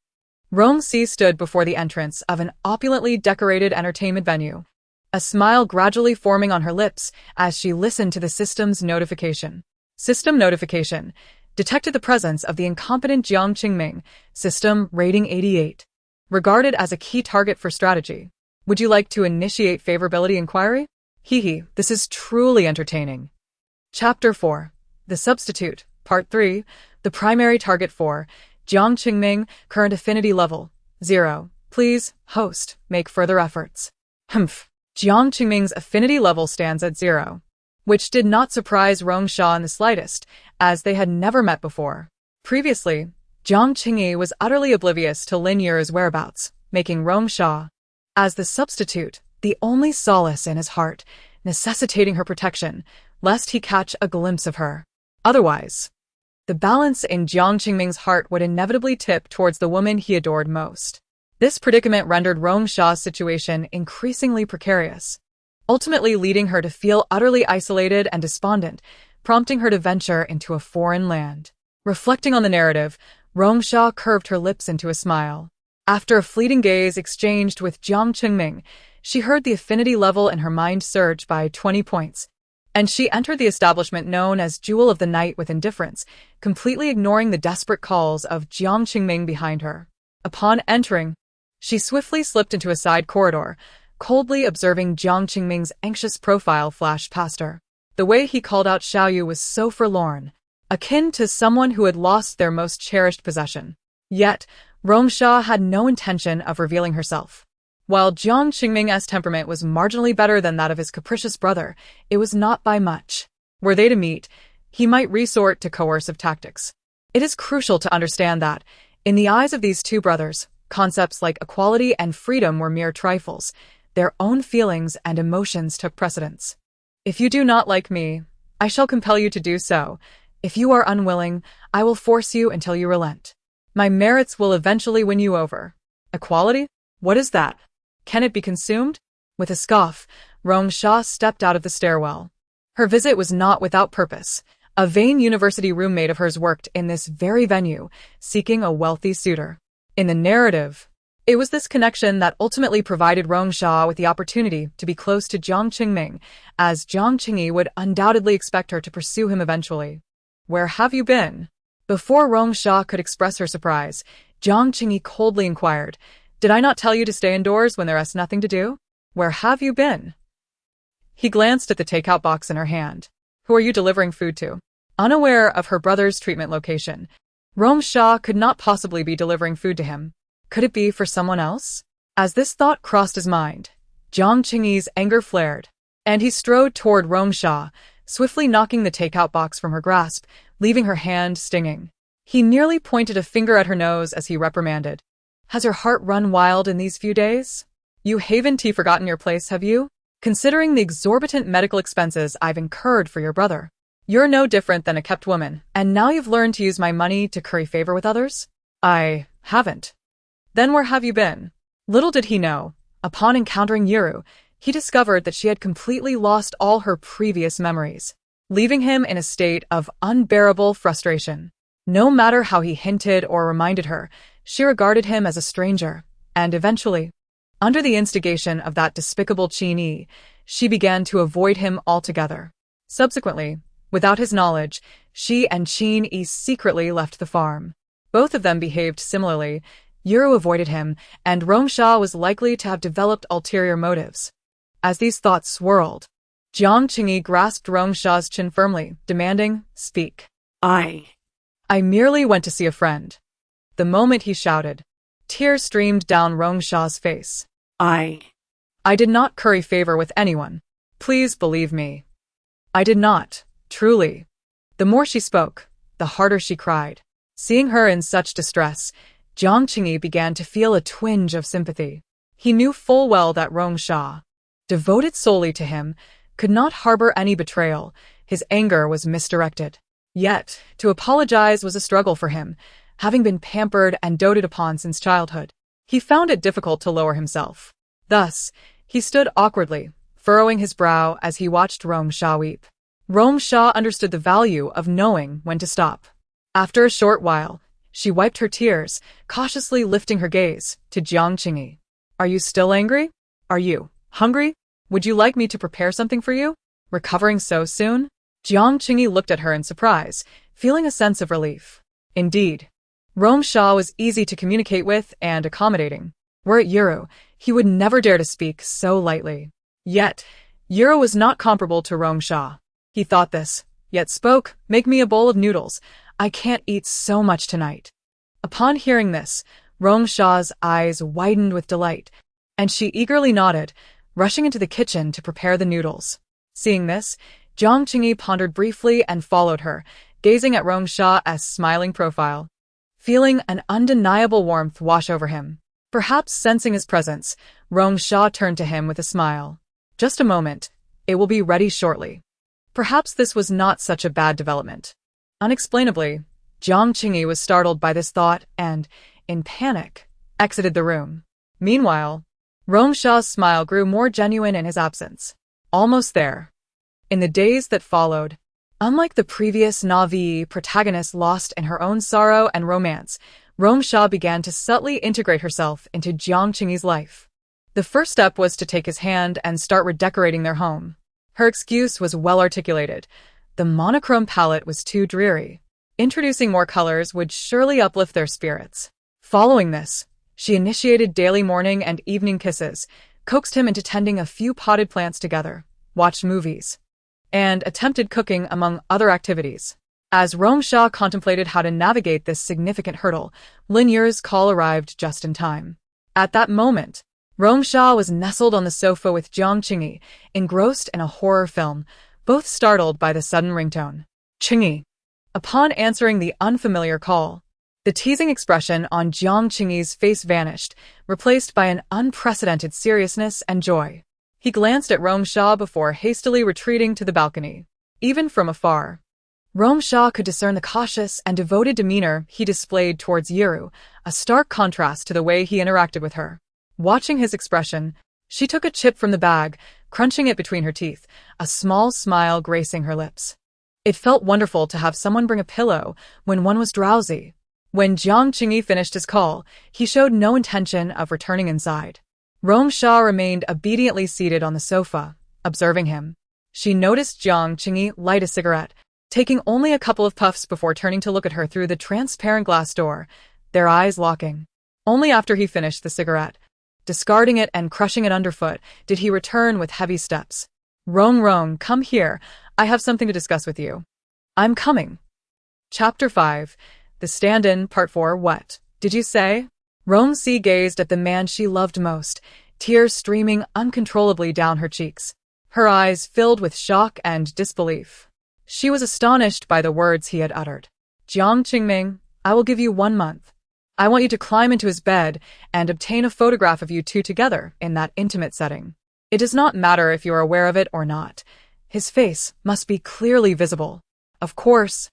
Rong Shi stood before the entrance of an opulently decorated entertainment venue, a smile gradually forming on her lips as she listened to the system's notification. System notification detected the presence of the incompetent Jiang Qingming, system rating 88. Regarded as a key target for strategy. Would you like to initiate favorability inquiry? This is truly entertaining. Chapter 4. The Substitute, Part 3. The primary target for Jiang Qingming, current affinity level 0. Please, host, make further efforts. Jiang Qingming's affinity level stands at 0, which did not surprise Rong Shi in the slightest, as they had never met before. Previously, Jiang Qingyi was utterly oblivious to Lin Yuru's whereabouts, making Rong Shi, as the substitute, the only solace in his heart, necessitating her protection, lest he catch a glimpse of her. Otherwise, the balance in Jiang Qingming's heart would inevitably tip towards the woman he adored most. This predicament rendered Rong Shi's situation increasingly precarious, ultimately leading her to feel utterly isolated and despondent, prompting her to venture into a foreign land. Reflecting on the narrative, Rong Shi curved her lips into a smile. After a fleeting gaze exchanged with Jiang Qingming, she heard the affinity level in her mind surge by 20 points, and she entered the establishment known as Jewel of the Night with indifference, completely ignoring the desperate calls of Jiang Qingming behind her. Upon entering, she swiftly slipped into a side corridor, coldly observing Jiang Qingming's anxious profile flash past her. The way he called out Xiaoyu was so forlorn, akin to someone who had lost their most cherished possession. Yet, Rong Shi had no intention of revealing herself. While Jiang Qingming's temperament was marginally better than that of his capricious brother, it was not by much. Were they to meet, he might resort to coercive tactics. It is crucial to understand that, in the eyes of these two brothers, concepts like equality and freedom were mere trifles. Their own feelings and emotions took precedence. If you do not like me, I shall compel you to do so. If you are unwilling, I will force you until you relent. My merits will eventually win you over. Equality? What is that? Can it be consumed? With a scoff, Rong Shi stepped out of the stairwell. Her visit was not without purpose. A vain university roommate of hers worked in this very venue, seeking a wealthy suitor. In the narrative, it was this connection that ultimately provided Rong Shi with the opportunity to be close to Jiang Qingming, as Jiang Qingyi would undoubtedly expect her to pursue him eventually. Where have you been? Before Rong Shi could express her surprise, Jiang Qingyi coldly inquired, Did I not tell you to stay indoors when there is nothing to do? Where have you been? He glanced at the takeout box in her hand. Who are you delivering food to? Unaware of her brother's treatment location, Rong Shi could not possibly be delivering food to him. Could it be for someone else? As this thought crossed his mind, Jiang Qingyi's anger flared, and he strode toward Rong Shi, swiftly knocking the takeout box from her grasp, leaving her hand stinging. He nearly pointed a finger at her nose as he reprimanded. Has your heart run wild in these few days? You haven't forgotten your place, have you? Considering the exorbitant medical expenses I've incurred for your brother. You're no different than a kept woman, and now you've learned to use my money to curry favor with others? I haven't. Then where have you been? Little did he know, upon encountering Yuru, he discovered that she had completely lost all her previous memories, leaving him in a state of unbearable frustration. No matter how he hinted or reminded her, she regarded him as a stranger, and eventually, under the instigation of that despicable Qin Yi, she began to avoid him altogether. Subsequently, without his knowledge, she and Qin Yi secretly left the farm. Both of them behaved similarly. Yuru avoided him, and Rong Shi was likely to have developed ulterior motives. As these thoughts swirled, Jiang Qingyi grasped Rong Shi's chin firmly, demanding, Speak. I merely went to see a friend. The moment he shouted, tears streamed down Rong Shi's face. I did not curry favor with anyone. Please believe me. I did not, truly. The more she spoke, the harder she cried. Seeing her in such distress, Jiang Qingyi began to feel a twinge of sympathy. He knew full well that Rong Shi, devoted solely to him, could not harbor any betrayal. His anger was misdirected. Yet, to apologize was a struggle for him, having been pampered and doted upon since childhood. He found it difficult to lower himself. Thus, he stood awkwardly, furrowing his brow as he watched Rong Shi weep. Rong Shi understood the value of knowing when to stop. After a short while, she wiped her tears, cautiously lifting her gaze to Jiang Qingyi. Are you still angry? Are you hungry? Would you like me to prepare something for you? Recovering so soon? Jiang Qingyi looked at her in surprise, feeling a sense of relief. Indeed, Rong Shi was easy to communicate with and accommodating. Were it Yuru, he would never dare to speak so lightly. Yet, Yuru was not comparable to Rong Shi. He thought this, yet spoke, Make me a bowl of noodles. I can't eat so much tonight. Upon hearing this, Rong Shi's eyes widened with delight, and she eagerly nodded, rushing into the kitchen to prepare the noodles. Seeing this, Jiang Qingyi pondered briefly and followed her, gazing at Rong Shi's smiling profile. Feeling an undeniable warmth wash over him. Perhaps sensing his presence, Rong Shi turned to him with a smile. Just a moment. It will be ready shortly. Perhaps this was not such a bad development. Unexplainably, Jiang Qingyi was startled by this thought and, in panic, exited the room. Meanwhile, Rong Shi's smile grew more genuine in his absence. Almost there. In the days that followed, unlike the previous Na'vi protagonist lost in her own sorrow and romance, Rong Shi began to subtly integrate herself into Jiang Qingyi's life. The first step was to take his hand and start redecorating their home. Her excuse was well articulated. The monochrome palette was too dreary. Introducing more colors would surely uplift their spirits. Following this, she initiated daily morning and evening kisses, coaxed him into tending a few potted plants together, watched movies, and attempted cooking among other activities. As Rong Shi contemplated how to navigate this significant hurdle, Lin Yu's call arrived just in time. At that moment, Rong Shi was nestled on the sofa with Jiang Qingyi, engrossed in a horror film, both startled by the sudden ringtone. Qingyi. Upon answering the unfamiliar call, the teasing expression on Jiang Qingyi's face vanished, replaced by an unprecedented seriousness and joy. He glanced at Rong Shi before hastily retreating to the balcony. Even from afar, Rong Shi could discern the cautious and devoted demeanor he displayed towards Yiru, a stark contrast to the way he interacted with her. Watching his expression, she took a chip from the bag, crunching it between her teeth, a small smile gracing her lips. It felt wonderful to have someone bring a pillow when one was drowsy. When Jiang Qingyi finished his call, he showed no intention of returning inside. Rong Shi remained obediently seated on the sofa, observing him. She noticed Jiang Qingyi light a cigarette, taking only a couple of puffs before turning to look at her through the transparent glass door, their eyes locking. Only after he finished the cigarette, discarding it and crushing it underfoot, did he return with heavy steps. Rong, come here. I have something to discuss with you. I'm coming. Chapter 5. The Stand-In, Part 4. What did you say? Rong Shi gazed at the man she loved most, tears streaming uncontrollably down her cheeks. Her eyes filled with shock and disbelief. She was astonished by the words he had uttered. Jiang Qingming, I will give you 1 month. I want you to climb into his bed and obtain a photograph of you two together in that intimate setting. It does not matter if you are aware of it or not. His face must be clearly visible. Of course,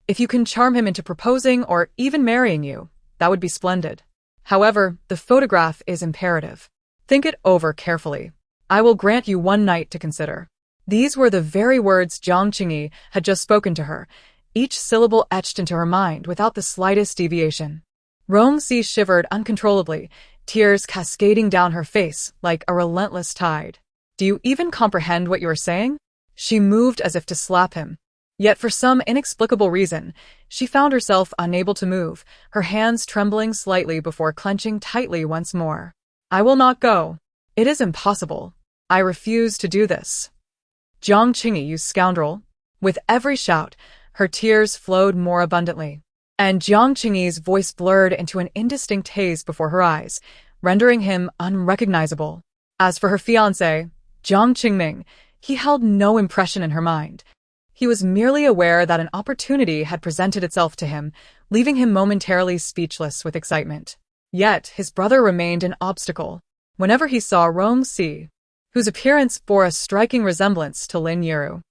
if you can charm him into proposing or even marrying you, that would be splendid. However, the photograph is imperative. Think it over carefully. I will grant you 1 night to consider. These were the very words Jiang Qingyi had just spoken to her, each syllable etched into her mind without the slightest deviation. Rong Shi shivered uncontrollably, tears cascading down her face like a relentless tide. Do you even comprehend what you are saying? She moved as if to slap him. Yet for some inexplicable reason, she found herself unable to move, her hands trembling slightly before clenching tightly once more. I will not go. It is impossible. I refuse to do this. Jiang Qingyi, you scoundrel. With every shout, her tears flowed more abundantly, and Jiang Qingyi's voice blurred into an indistinct haze before her eyes, rendering him unrecognizable. As for her fiancé, Jiang Qingming, he held no impression in her mind. He was merely aware that an opportunity had presented itself to him, leaving him momentarily speechless with excitement. Yet his brother remained an obstacle. Whenever he saw Rong Shi, whose appearance bore a striking resemblance to Lin Yu,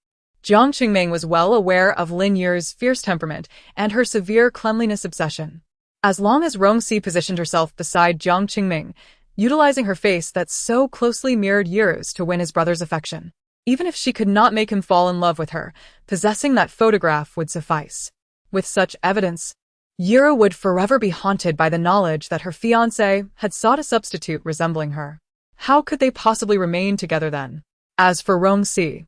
Jiang Qingming was well aware of Lin Yu's fierce temperament and her severe cleanliness obsession. As long as Rong Shi positioned herself beside Jiang Qingming, utilizing her face that so closely mirrored Yu's to win his brother's affection, even if she could not make him fall in love with her, possessing that photograph would suffice. With such evidence, Yiru would forever be haunted by the knowledge that her fiancé had sought a substitute resembling her. How could they possibly remain together then? As for Rong Shi,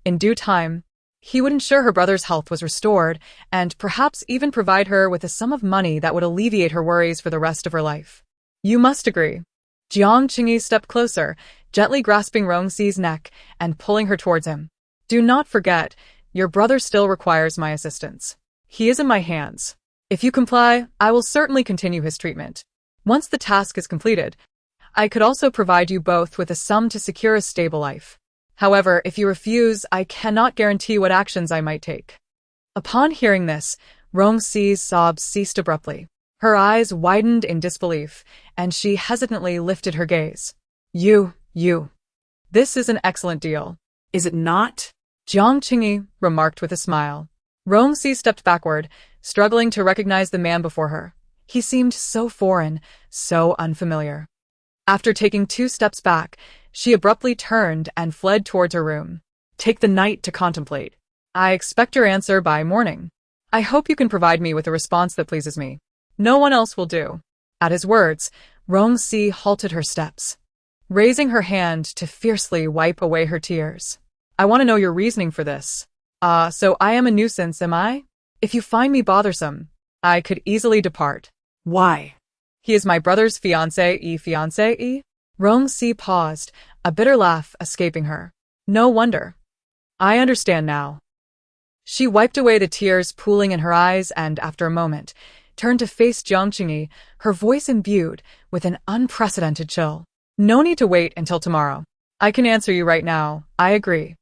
in due time, he would ensure her brother's health was restored and perhaps even provide her with a sum of money that would alleviate her worries for the rest of her life. You must agree. Jiang Qingyi stepped closer, gently grasping Rong Shi's neck and pulling her towards him. Do not forget, your brother still requires my assistance. He is in my hands. If you comply, I will certainly continue his treatment. Once the task is completed, I could also provide you both with a sum to secure a stable life. However, if you refuse, I cannot guarantee what actions I might take. Upon hearing this, Rong Shi's sobs ceased abruptly. Her eyes widened in disbelief, and she hesitantly lifted her gaze. You. This is an excellent deal. Is it not? Jiang Qingyi remarked with a smile. Rong Shi stepped backward, struggling to recognize the man before her. He seemed so foreign, so unfamiliar. After taking 2 steps back, she abruptly turned and fled towards her room. Take the night to contemplate. I expect your answer by morning. I hope you can provide me with a response that pleases me. No one else will do. At his words, Rong Shi halted her steps, raising her hand to fiercely wipe away her tears. I want to know your reasoning for this. So I am a nuisance, am I? If you find me bothersome, I could easily depart. Why? He is my brother's fiancé. Rong Shi paused, a bitter laugh escaping her. No wonder. I understand now. She wiped away the tears pooling in her eyes and, after a moment, turned to face Jiang Qingyi, her voice imbued with an unprecedented chill. No need to wait until tomorrow. I can answer you right now. I agree.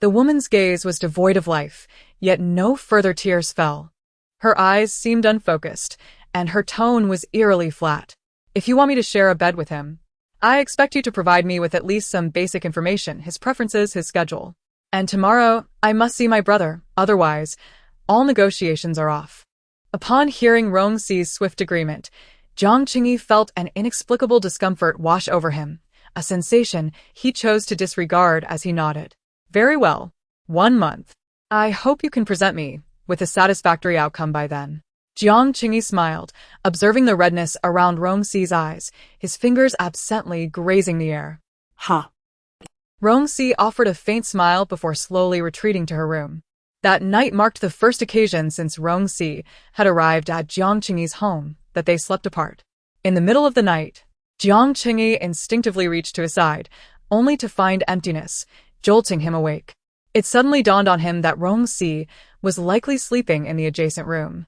The woman's gaze was devoid of life, yet no further tears fell. Her eyes seemed unfocused, and her tone was eerily flat. If you want me to share a bed with him, I expect you to provide me with at least some basic information, his preferences, his schedule. And tomorrow, I must see my brother, otherwise, all negotiations are off. Upon hearing Rong Shi's swift agreement, Jiang Qingyi felt an inexplicable discomfort wash over him, a sensation he chose to disregard as he nodded. Very well. 1 month. I hope you can present me with a satisfactory outcome by then. Jiang Qingyi smiled, observing the redness around Rong Shi's eyes, his fingers absently grazing the air. Ha! Rong Shi offered a faint smile before slowly retreating to her room. That night marked the first occasion since Rong Shi had arrived at Jiang Qingyi's home that they slept apart. In the middle of the night, Jiang Qingyi instinctively reached to his side, only to find emptiness, jolting him awake. It suddenly dawned on him that Rong Shi was likely sleeping in the adjacent room.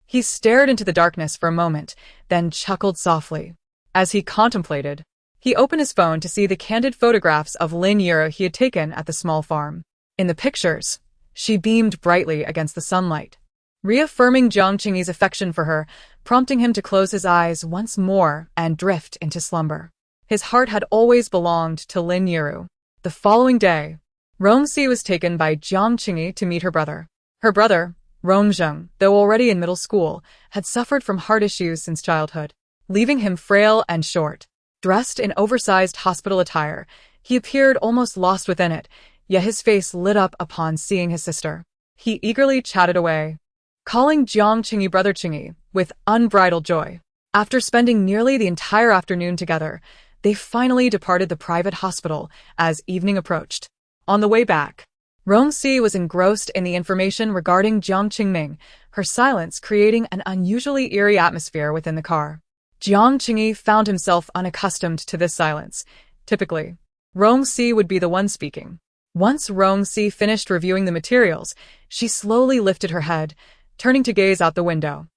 He stared into the darkness for a moment, then chuckled softly. As he contemplated, he opened his phone to see the candid photographs of Lin Yuru he had taken at the small farm. In the pictures, she beamed brightly against the sunlight, reaffirming Jiang Qingyi's affection for her, prompting him to close his eyes once more and drift into slumber. His heart had always belonged to Lin Yuru. The following day, Rong Shi was taken by Jiang Qingyi to meet her brother. Her brother, Rong Zheng, though already in middle school, had suffered from heart issues since childhood, leaving him frail and short. Dressed in oversized hospital attire, he appeared almost lost within it, yet his face lit up upon seeing his sister. He eagerly chatted away, calling Jiang Qingyi brother Qingyi with unbridled joy. After spending nearly the entire afternoon together, they finally departed the private hospital as evening approached. On the way back, Rong Shi was engrossed in the information regarding Jiang Qingming, her silence creating an unusually eerie atmosphere within the car. Jiang Qingyi found himself unaccustomed to this silence. Typically, Rong Shi would be the one speaking. Once Rong Shi finished reviewing the materials, she slowly lifted her head, turning to gaze out the window.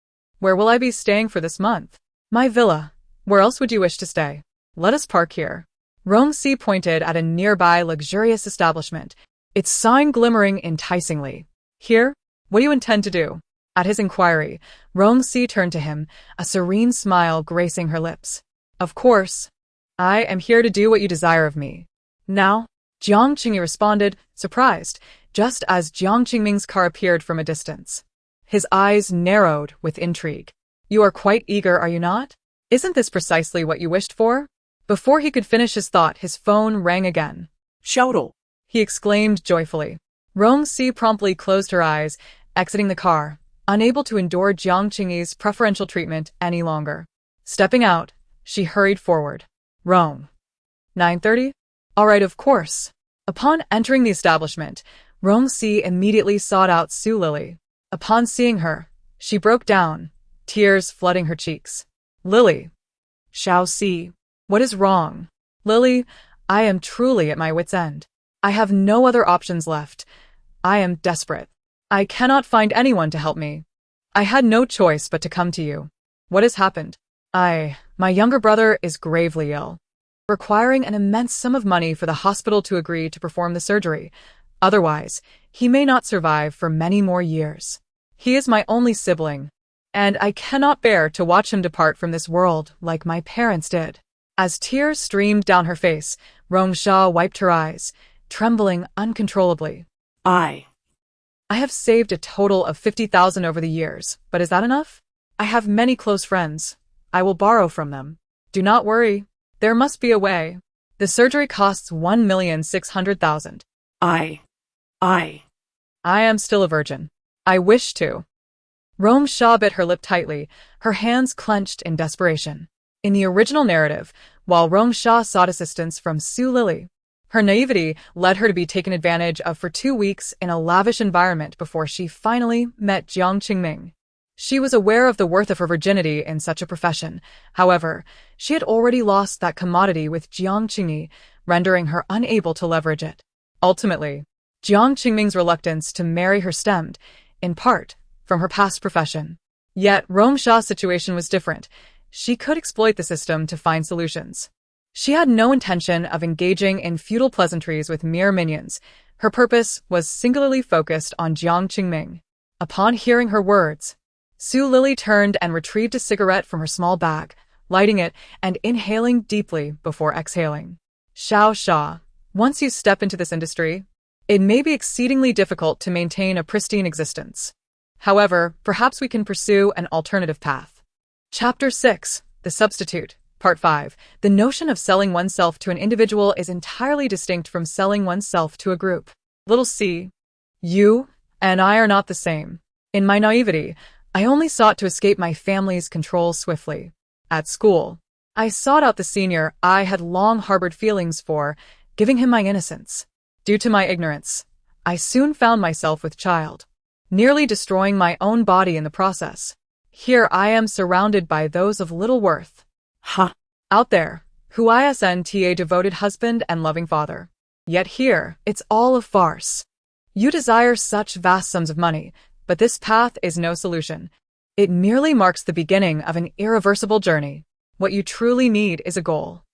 Where will I be staying for this month? My villa. Where else would you wish to stay? Let us park here. Rong Shi pointed at a nearby luxurious establishment, its sign glimmering enticingly. Here? What do you intend to do? At his inquiry, Rong Shi turned to him, a serene smile gracing her lips. Of course. I am here to do what you desire of me. Now? Jiang Qingyi responded, surprised, just as Jiang Qingming's car appeared from a distance. His eyes narrowed with intrigue. You are quite eager, are you not? Isn't this precisely what you wished for? Before he could finish his thought, his phone rang again. Shoudle! He exclaimed joyfully. Rong Shi promptly closed her eyes, exiting the car, unable to endure Jiang Qingyi's preferential treatment any longer. Stepping out, she hurried forward. Rong. 9:30? All right, of course. Upon entering the establishment, Rong Shi immediately sought out Su Lily. Upon seeing her, she broke down, tears flooding her cheeks. Lily. Xiao Si. What is wrong? Lily, I am truly at my wit's end. I have no other options left. I am desperate. I cannot find anyone to help me. I had no choice but to come to you. What has happened? My younger brother is gravely ill, requiring an immense sum of money for the hospital to agree to perform the surgery. Otherwise, he may not survive for many more years. He is my only sibling, and I cannot bear to watch him depart from this world like my parents did. As tears streamed down her face, Rong Shi wiped her eyes, trembling uncontrollably. I have saved a total of 50,000 over the years, but is that enough? I have many close friends. I will borrow from them. Do not worry. There must be a way. The surgery costs 1,600,000. I am still a virgin. I wish to. Rong Shi bit her lip tightly, her hands clenched in desperation. In the original narrative, while Rong Shi sought assistance from Su Lily, her naivety led her to be taken advantage of for 2 weeks in a lavish environment before she finally met Jiang Qingming. She was aware of the worth of her virginity in such a profession. However, she had already lost that commodity with Jiang Qingming, rendering her unable to leverage it. Ultimately, Jiang Qingming's reluctance to marry her stemmed, in part, from her past profession. Yet, Rong Shi's situation was different. She could exploit the system to find solutions. She had no intention of engaging in futile pleasantries with mere minions. Her purpose was singularly focused on Jiang Qingming. Upon hearing her words, Su Lily turned and retrieved a cigarette from her small bag, lighting it and inhaling deeply before exhaling. Xiao Xia, once you step into this industry, it may be exceedingly difficult to maintain a pristine existence. However, perhaps we can pursue an alternative path. Chapter 6, The Substitute, Part 5. The notion of selling oneself to an individual is entirely distinct from selling oneself to a group. Little c. You and I are not the same. In my naivety, I only sought to escape my family's control swiftly. At school, I sought out the senior I had long harbored feelings for, giving him my innocence. Due to my ignorance, I soon found myself with child, nearly destroying my own body in the process. Here I am surrounded by those of little worth. Out there, who isn't a devoted husband and loving father. Yet here, it's all a farce. You desire such vast sums of money, but this path is no solution. It merely marks the beginning of an irreversible journey. What you truly need is a goal.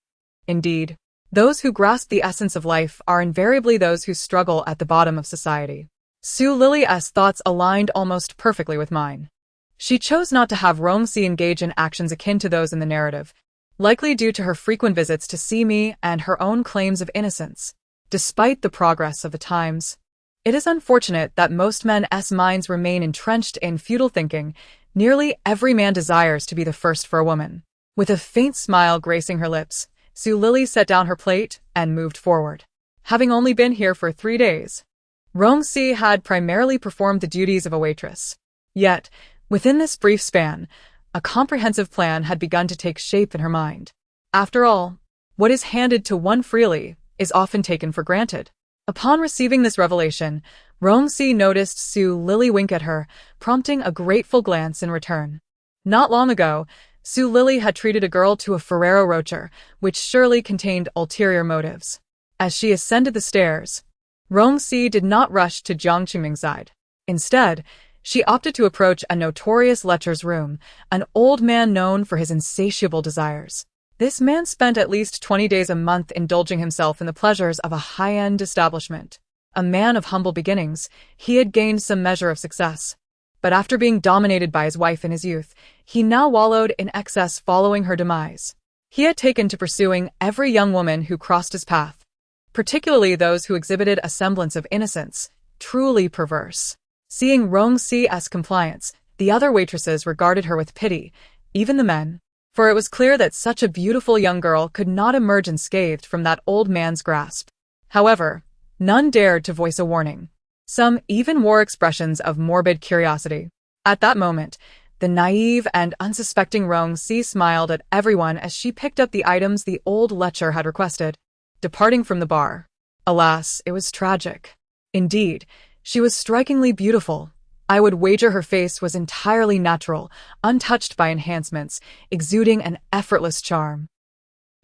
Indeed, those who grasp the essence of life are invariably those who struggle at the bottom of society. Su Lily's thoughts aligned almost perfectly with mine. She chose not to have Rong Shi engage in actions akin to those in the narrative, likely due to her frequent visits to see me and her own claims of innocence. Despite the progress of the times, it is unfortunate that most men's minds remain entrenched in futile thinking. Nearly every man desires to be the first for a woman. With a faint smile gracing her lips, Su Lily set down her plate and moved forward. Having only been here for 3 days, Rong Shi had primarily performed the duties of a waitress. Yet, within this brief span, a comprehensive plan had begun to take shape in her mind. After all, what is handed to one freely is often taken for granted. Upon receiving this revelation, Rong Shi noticed Su Lily wink at her, prompting a grateful glance in return. Not long ago, Su Lily had treated a girl to a Ferrero Rocher, which surely contained ulterior motives. As she ascended the stairs, Rong Shi did not rush to Jiang Qingming's side. Instead, she opted to approach a notorious lecher's room, an old man known for his insatiable desires. This man spent at least 20 days a month indulging himself in the pleasures of a high-end establishment. A man of humble beginnings, he had gained some measure of success. But after being dominated by his wife in his youth, he now wallowed in excess following her demise. He had taken to pursuing every young woman who crossed his path, particularly those who exhibited a semblance of innocence, truly perverse. Seeing Rong Shi's compliance, the other waitresses regarded her with pity, even the men, for it was clear that such a beautiful young girl could not emerge unscathed from that old man's grasp. However, none dared to voice a warning. Some even wore expressions of morbid curiosity. At that moment, the naive and unsuspecting Rong Shi smiled at everyone as she picked up the items the old lecher had requested, departing from the bar. Alas, it was tragic. Indeed, she was strikingly beautiful. I would wager her face was entirely natural, untouched by enhancements, exuding an effortless charm.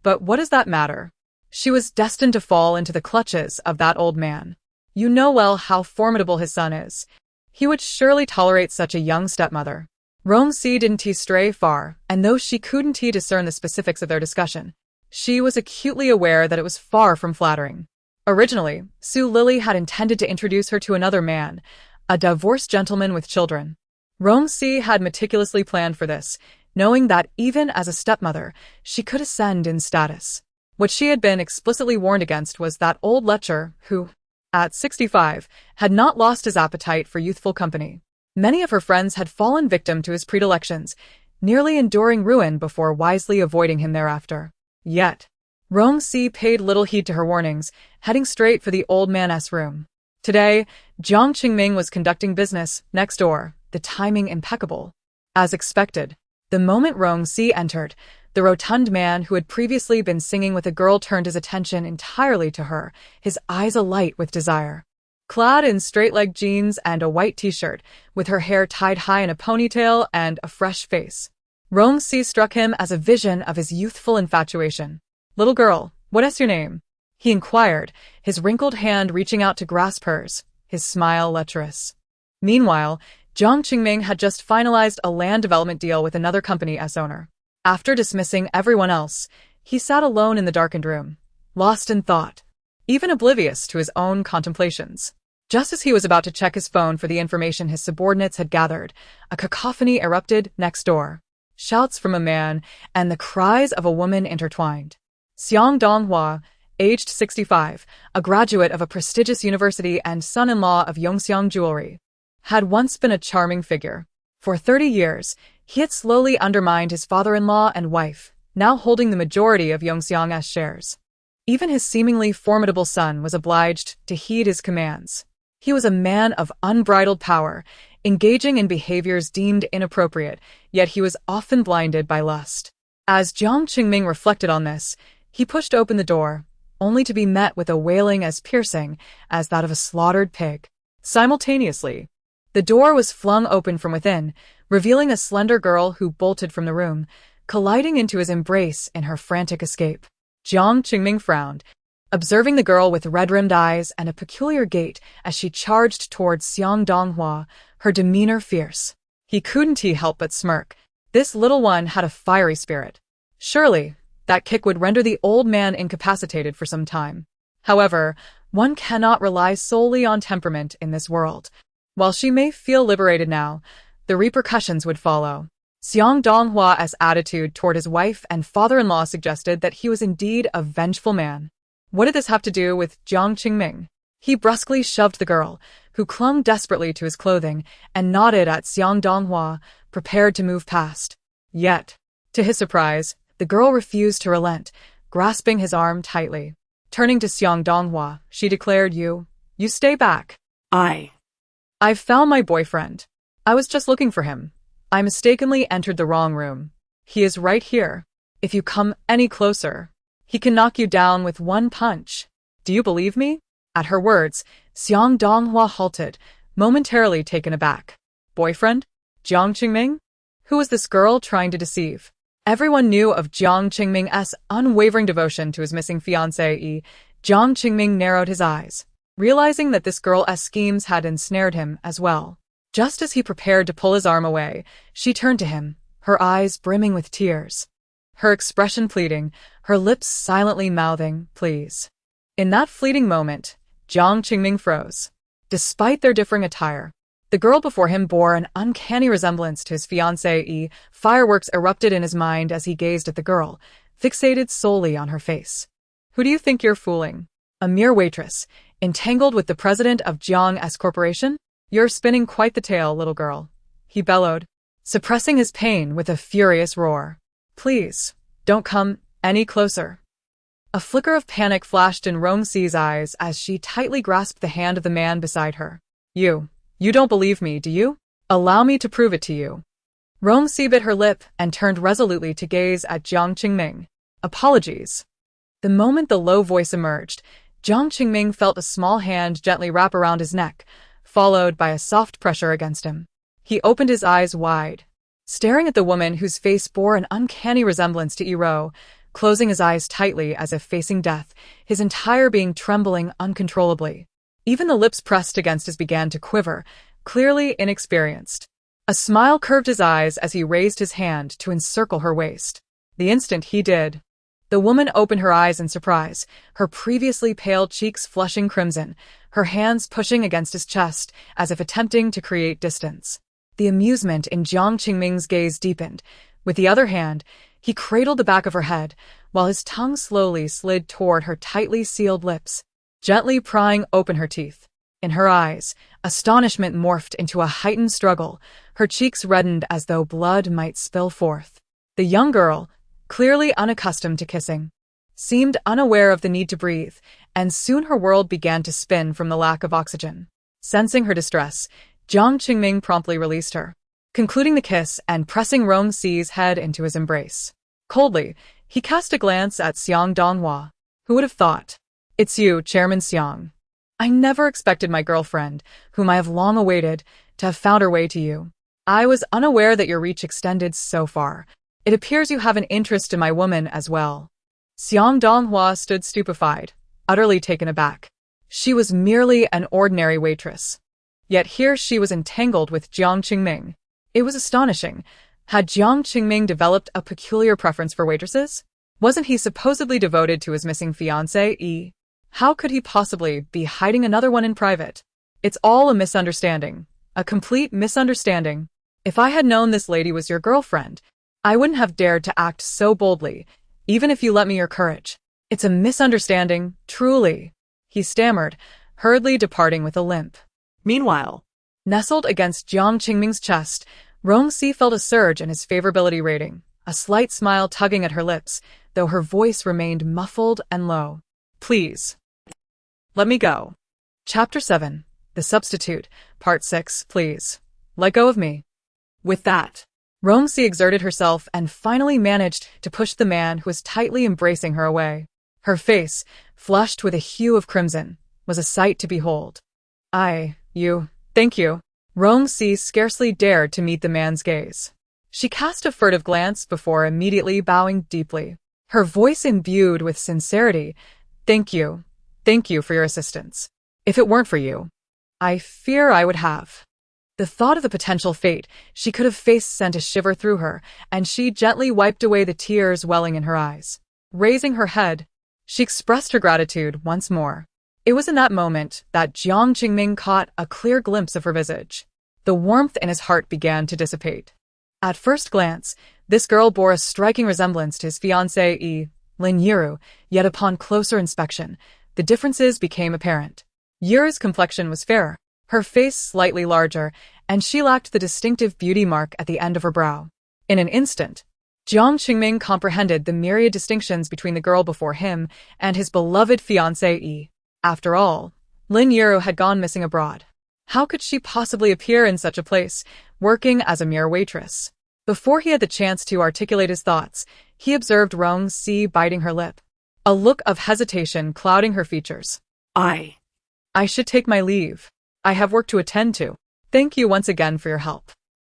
But what does that matter? She was destined to fall into the clutches of that old man. You know well how formidable his son is. He would surely tolerate such a young stepmother. Rong Shi didn't stray far, and though she couldn't discern the specifics of their discussion, she was acutely aware that it was far from flattering. Originally, Su Lily had intended to introduce her to another man, a divorced gentleman with children. Rong Shi had meticulously planned for this, knowing that even as a stepmother, she could ascend in status. What she had been explicitly warned against was that old lecher who, at 65, had not lost his appetite for youthful company. Many of her friends had fallen victim to his predilections, nearly enduring ruin before wisely avoiding him thereafter. Yet, Rong Shi paid little heed to her warnings, heading straight for the old man's room. Today, Jiang Qingming was conducting business next door, the timing impeccable. As expected, the moment Rong Shi entered, the rotund man who had previously been singing with a girl turned his attention entirely to her, his eyes alight with desire. Clad in straight-leg jeans and a white t-shirt, with her hair tied high in a ponytail and a fresh face, Rong Shi struck him as a vision of his youthful infatuation. "Little girl, what is your name?" he inquired, his wrinkled hand reaching out to grasp hers, his smile lecherous. Meanwhile, Jiang Qingming had just finalized a land development deal with another company's owner. After dismissing everyone else, he sat alone in the darkened room, lost in thought, even oblivious to his own contemplations. Just as he was about to check his phone for the information his subordinates had gathered, a cacophony erupted next door. Shouts from a man and the cries of a woman intertwined. Xiang Donghua, aged 65, a graduate of a prestigious university and son-in-law of Yongxiang Jewelry, had once been a charming figure. For 30 years, he had slowly undermined his father-in-law and wife, now holding the majority of Yongxiang's shares. Even his seemingly formidable son was obliged to heed his commands. He was a man of unbridled power, engaging in behaviors deemed inappropriate, yet he was often blinded by lust. As Jiang Qingming reflected on this, he pushed open the door, only to be met with a wailing as piercing as that of a slaughtered pig. Simultaneously, the door was flung open from within, revealing a slender girl who bolted from the room, colliding into his embrace in her frantic escape. Jiang Qingming frowned, observing the girl with red-rimmed eyes and a peculiar gait as she charged towards Xiang Donghua, her demeanor fierce. He couldn't help but smirk. This little one had a fiery spirit. Surely, that kick would render the old man incapacitated for some time. However, one cannot rely solely on temperament in this world. While she may feel liberated now, the repercussions would follow. Xiang Donghua's attitude toward his wife and father-in-law suggested that he was indeed a vengeful man. What did this have to do with Jiang Qingming? He brusquely shoved the girl, who clung desperately to his clothing, and nodded at Xiang Donghua, prepared to move past. Yet, to his surprise, the girl refused to relent, grasping his arm tightly. Turning to Xiang Donghua, she declared, You stay back. I've found my boyfriend. I was just looking for him. I mistakenly entered the wrong room. He is right here. If you come any closer, he can knock you down with one punch. Do you believe me?" At her words, Xiang Donghua halted, momentarily taken aback. Boyfriend? Jiang Qingming? Who was this girl trying to deceive? Everyone knew of Jiang Qingming's unwavering devotion to his missing fiancée. Jiang Qingming narrowed his eyes, realizing that this girl's schemes had ensnared him as well. Just as he prepared to pull his arm away, she turned to him, her eyes brimming with tears. Her expression pleading, her lips silently mouthing, "Please." In that fleeting moment, Jiang Qingming froze. Despite their differing attire, the girl before him bore an uncanny resemblance to his fiancée. Fireworks erupted in his mind as he gazed at the girl, fixated solely on her face. "Who do you think you're fooling? A mere waitress, entangled with the president of Jiang's corporation? You're spinning quite the tale, little girl," he bellowed, suppressing his pain with a furious roar. "Please, don't come any closer." A flicker of panic flashed in Rong Shi's eyes as she tightly grasped the hand of the man beside her. You don't believe me, do you? Allow me to prove it to you." Rong Shi bit her lip and turned resolutely to gaze at Jiang Qingming. "Apologies." The moment the low voice emerged, Jiang Qingming felt a small hand gently wrap around his neck, followed by a soft pressure against him. He opened his eyes wide, staring at the woman whose face bore an uncanny resemblance to Ero, closing his eyes tightly as if facing death, his entire being trembling uncontrollably. Even the lips pressed against his began to quiver, clearly inexperienced. A smile curved his eyes as he raised his hand to encircle her waist. The instant he did, the woman opened her eyes in surprise, her previously pale cheeks flushing crimson, her hands pushing against his chest as if attempting to create distance. The amusement in Jiang Qingming's gaze deepened. With the other hand, he cradled the back of her head, while his tongue slowly slid toward her tightly sealed lips, gently prying open her teeth. In her eyes, astonishment morphed into a heightened struggle, her cheeks reddened as though blood might spill forth. The young girl, clearly unaccustomed to kissing, seemed unaware of the need to breathe, and soon her world began to spin from the lack of oxygen. Sensing her distress, Jiang Qingming promptly released her, concluding the kiss and pressing Rong Shi's head into his embrace. Coldly, he cast a glance at Xiang Donghua. Who would have thought? It's you, Chairman Xiang. I never expected my girlfriend, whom I have long awaited, to have found her way to you. I was unaware that your reach extended so far. It appears you have an interest in my woman as well. Xiang Donghua stood stupefied, utterly taken aback. She was merely an ordinary waitress. Yet here she was entangled with Jiang Qingming. It was astonishing. Had Jiang Qingming developed a peculiar preference for waitresses? Wasn't he supposedly devoted to his missing fiancée? How could he possibly be hiding another one in private? It's all a misunderstanding. A complete misunderstanding. If I had known this lady was your girlfriend, I wouldn't have dared to act so boldly, even if you let me your courage. It's a misunderstanding, truly, he stammered, hurriedly departing with a limp. Meanwhile, nestled against Jiang Qingming's chest, Rong Shi felt a surge in his favorability rating, a slight smile tugging at her lips, though her voice remained muffled and low. Please. Let me go. Chapter 7. The Substitute, Part 6, please. Let go of me. With that, Rong Shi exerted herself and finally managed to push the man who was tightly embracing her away. Her face, flushed with a hue of crimson, was a sight to behold. Thank you. Rong Shi scarcely dared to meet the man's gaze. She cast a furtive glance before immediately bowing deeply, her voice imbued with sincerity. Thank you for your assistance. If it weren't for you, I fear I would have. The thought of the potential fate she could have faced sent a shiver through her, and she gently wiped away the tears welling in her eyes. Raising her head, she expressed her gratitude once more. It was in that moment that Jiang Qingming caught a clear glimpse of her visage. The warmth in his heart began to dissipate. At first glance, this girl bore a striking resemblance to his fiancée, Lin Yiru, yet upon closer inspection, the differences became apparent. Yiru's complexion was fairer, her face slightly larger, and she lacked the distinctive beauty mark at the end of her brow. In an instant, Jiang Qingming comprehended the myriad distinctions between the girl before him and his beloved fiancée. After all, Lin Yiru had gone missing abroad. How could she possibly appear in such a place, working as a mere waitress? Before he had the chance to articulate his thoughts, he observed Rong Shi biting her lip, a look of hesitation clouding her features. I should take my leave. I have work to attend to. Thank you once again for your help.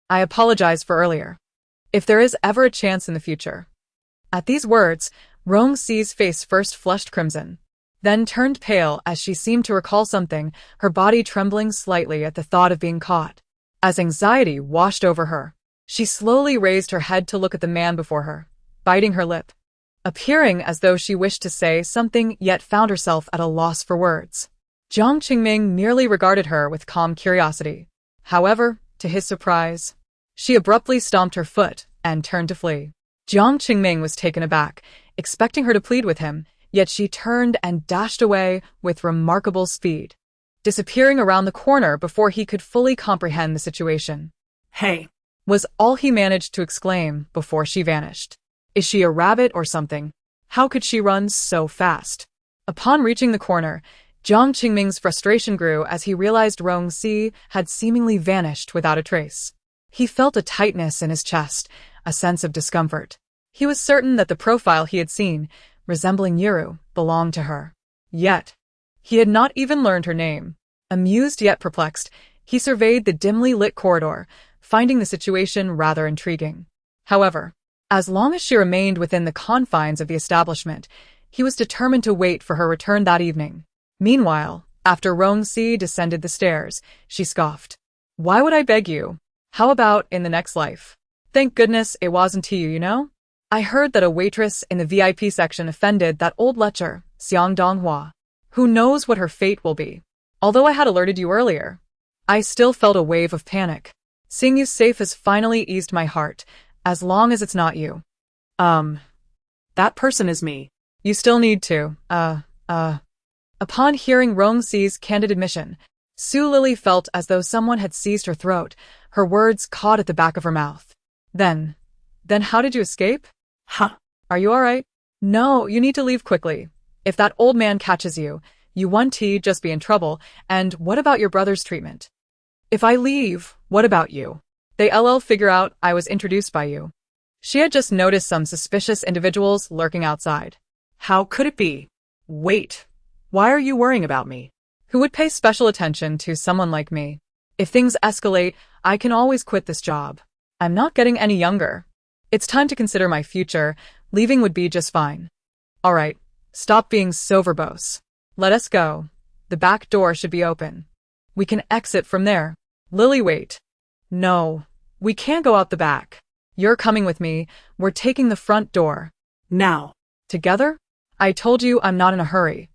I apologize for earlier. If there is ever a chance in the future. At these words, Rong Shi's face first flushed crimson, then turned pale as she seemed to recall something, her body trembling slightly at the thought of being caught. As anxiety washed over her, she slowly raised her head to look at the man before her, biting her lip, appearing as though she wished to say something yet found herself at a loss for words. Jiang Qingming merely regarded her with calm curiosity. However, to his surprise, she abruptly stomped her foot and turned to flee. Jiang Qingming was taken aback, expecting her to plead with him, yet she turned and dashed away with remarkable speed, disappearing around the corner before he could fully comprehend the situation. Hey, was all he managed to exclaim before she vanished. Is she a rabbit or something? How could she run so fast? Upon reaching the corner, Jiang Qingming's frustration grew as he realized Rong Shi had seemingly vanished without a trace. He felt a tightness in his chest, a sense of discomfort. He was certain that the profile he had seen, resembling Yiru, belonged to her. Yet, he had not even learned her name. Amused yet perplexed, he surveyed the dimly lit corridor, finding the situation rather intriguing. However, as long as she remained within the confines of the establishment, he was determined to wait for her return that evening. Meanwhile, after Rong Shi descended the stairs, she scoffed. Why would I beg you? How about in the next life? Thank goodness it wasn't to you, you know? I heard that a waitress in the VIP section offended that old lecher, Xiang Donghua. Who knows what her fate will be? Although I had alerted you earlier, I still felt a wave of panic. Seeing you safe has finally eased my heart, as long as it's not you. That person is me. You still need to, Upon hearing Rong Shi's candid admission, Su Lily felt as though someone had seized her throat, her words caught at the back of her mouth. Then how did you escape? Huh. Are you alright? No, you need to leave quickly. If that old man catches you, you won't just be in trouble, and what about your brother's treatment? If I leave, what about you? They figure out I was introduced by you. She had just noticed some suspicious individuals lurking outside. How could it be? Wait. Why are you worrying about me? Who would pay special attention to someone like me? If things escalate, I can always quit this job. I'm not getting any younger. It's time to consider my future. Leaving would be just fine. All right, stop being so verbose. Let us go. The back door should be open. We can exit from there. Lily, wait. No, we can't go out the back. You're coming with me. We're taking the front door. Now. Together? I told you I'm not in a hurry.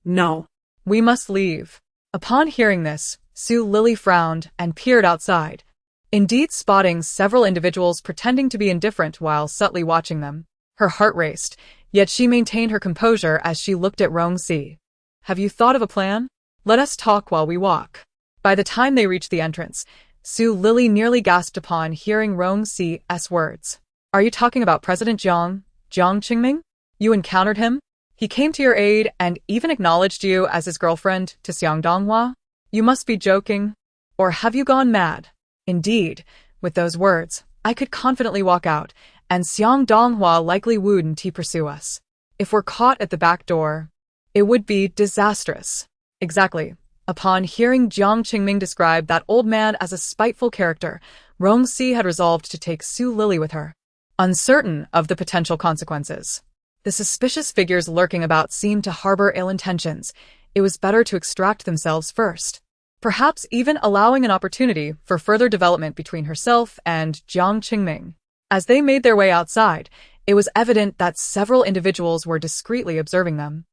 No. We must leave. Upon hearing this, Sue Lily frowned and peered outside, indeed spotting several individuals pretending to be indifferent while subtly watching them. Her heart raced, yet she maintained her composure as she looked at Rong Shi. Have you thought of a plan? Let us talk while we walk. By the time they reached the entrance, Sue Lily nearly gasped upon hearing Rong Shi's words. Are you talking about President Jiang Qingming? You encountered him? He came to your aid and even acknowledged you as his girlfriend to Xiang Donghua? You must be joking. Or have you gone mad? Indeed, with those words, I could confidently walk out, and Xiang Donghua likely wouldn't pursue us. If we're caught at the back door, it would be disastrous. Exactly. Upon hearing Jiang Qingming describe that old man as a spiteful character, Rong Shi had resolved to take Sue Lily with her, uncertain of the potential consequences. The suspicious figures lurking about seemed to harbor ill intentions. It was better to extract themselves first, perhaps even allowing an opportunity for further development between herself and Jiang Qingming. As they made their way outside, it was evident that several individuals were discreetly observing them.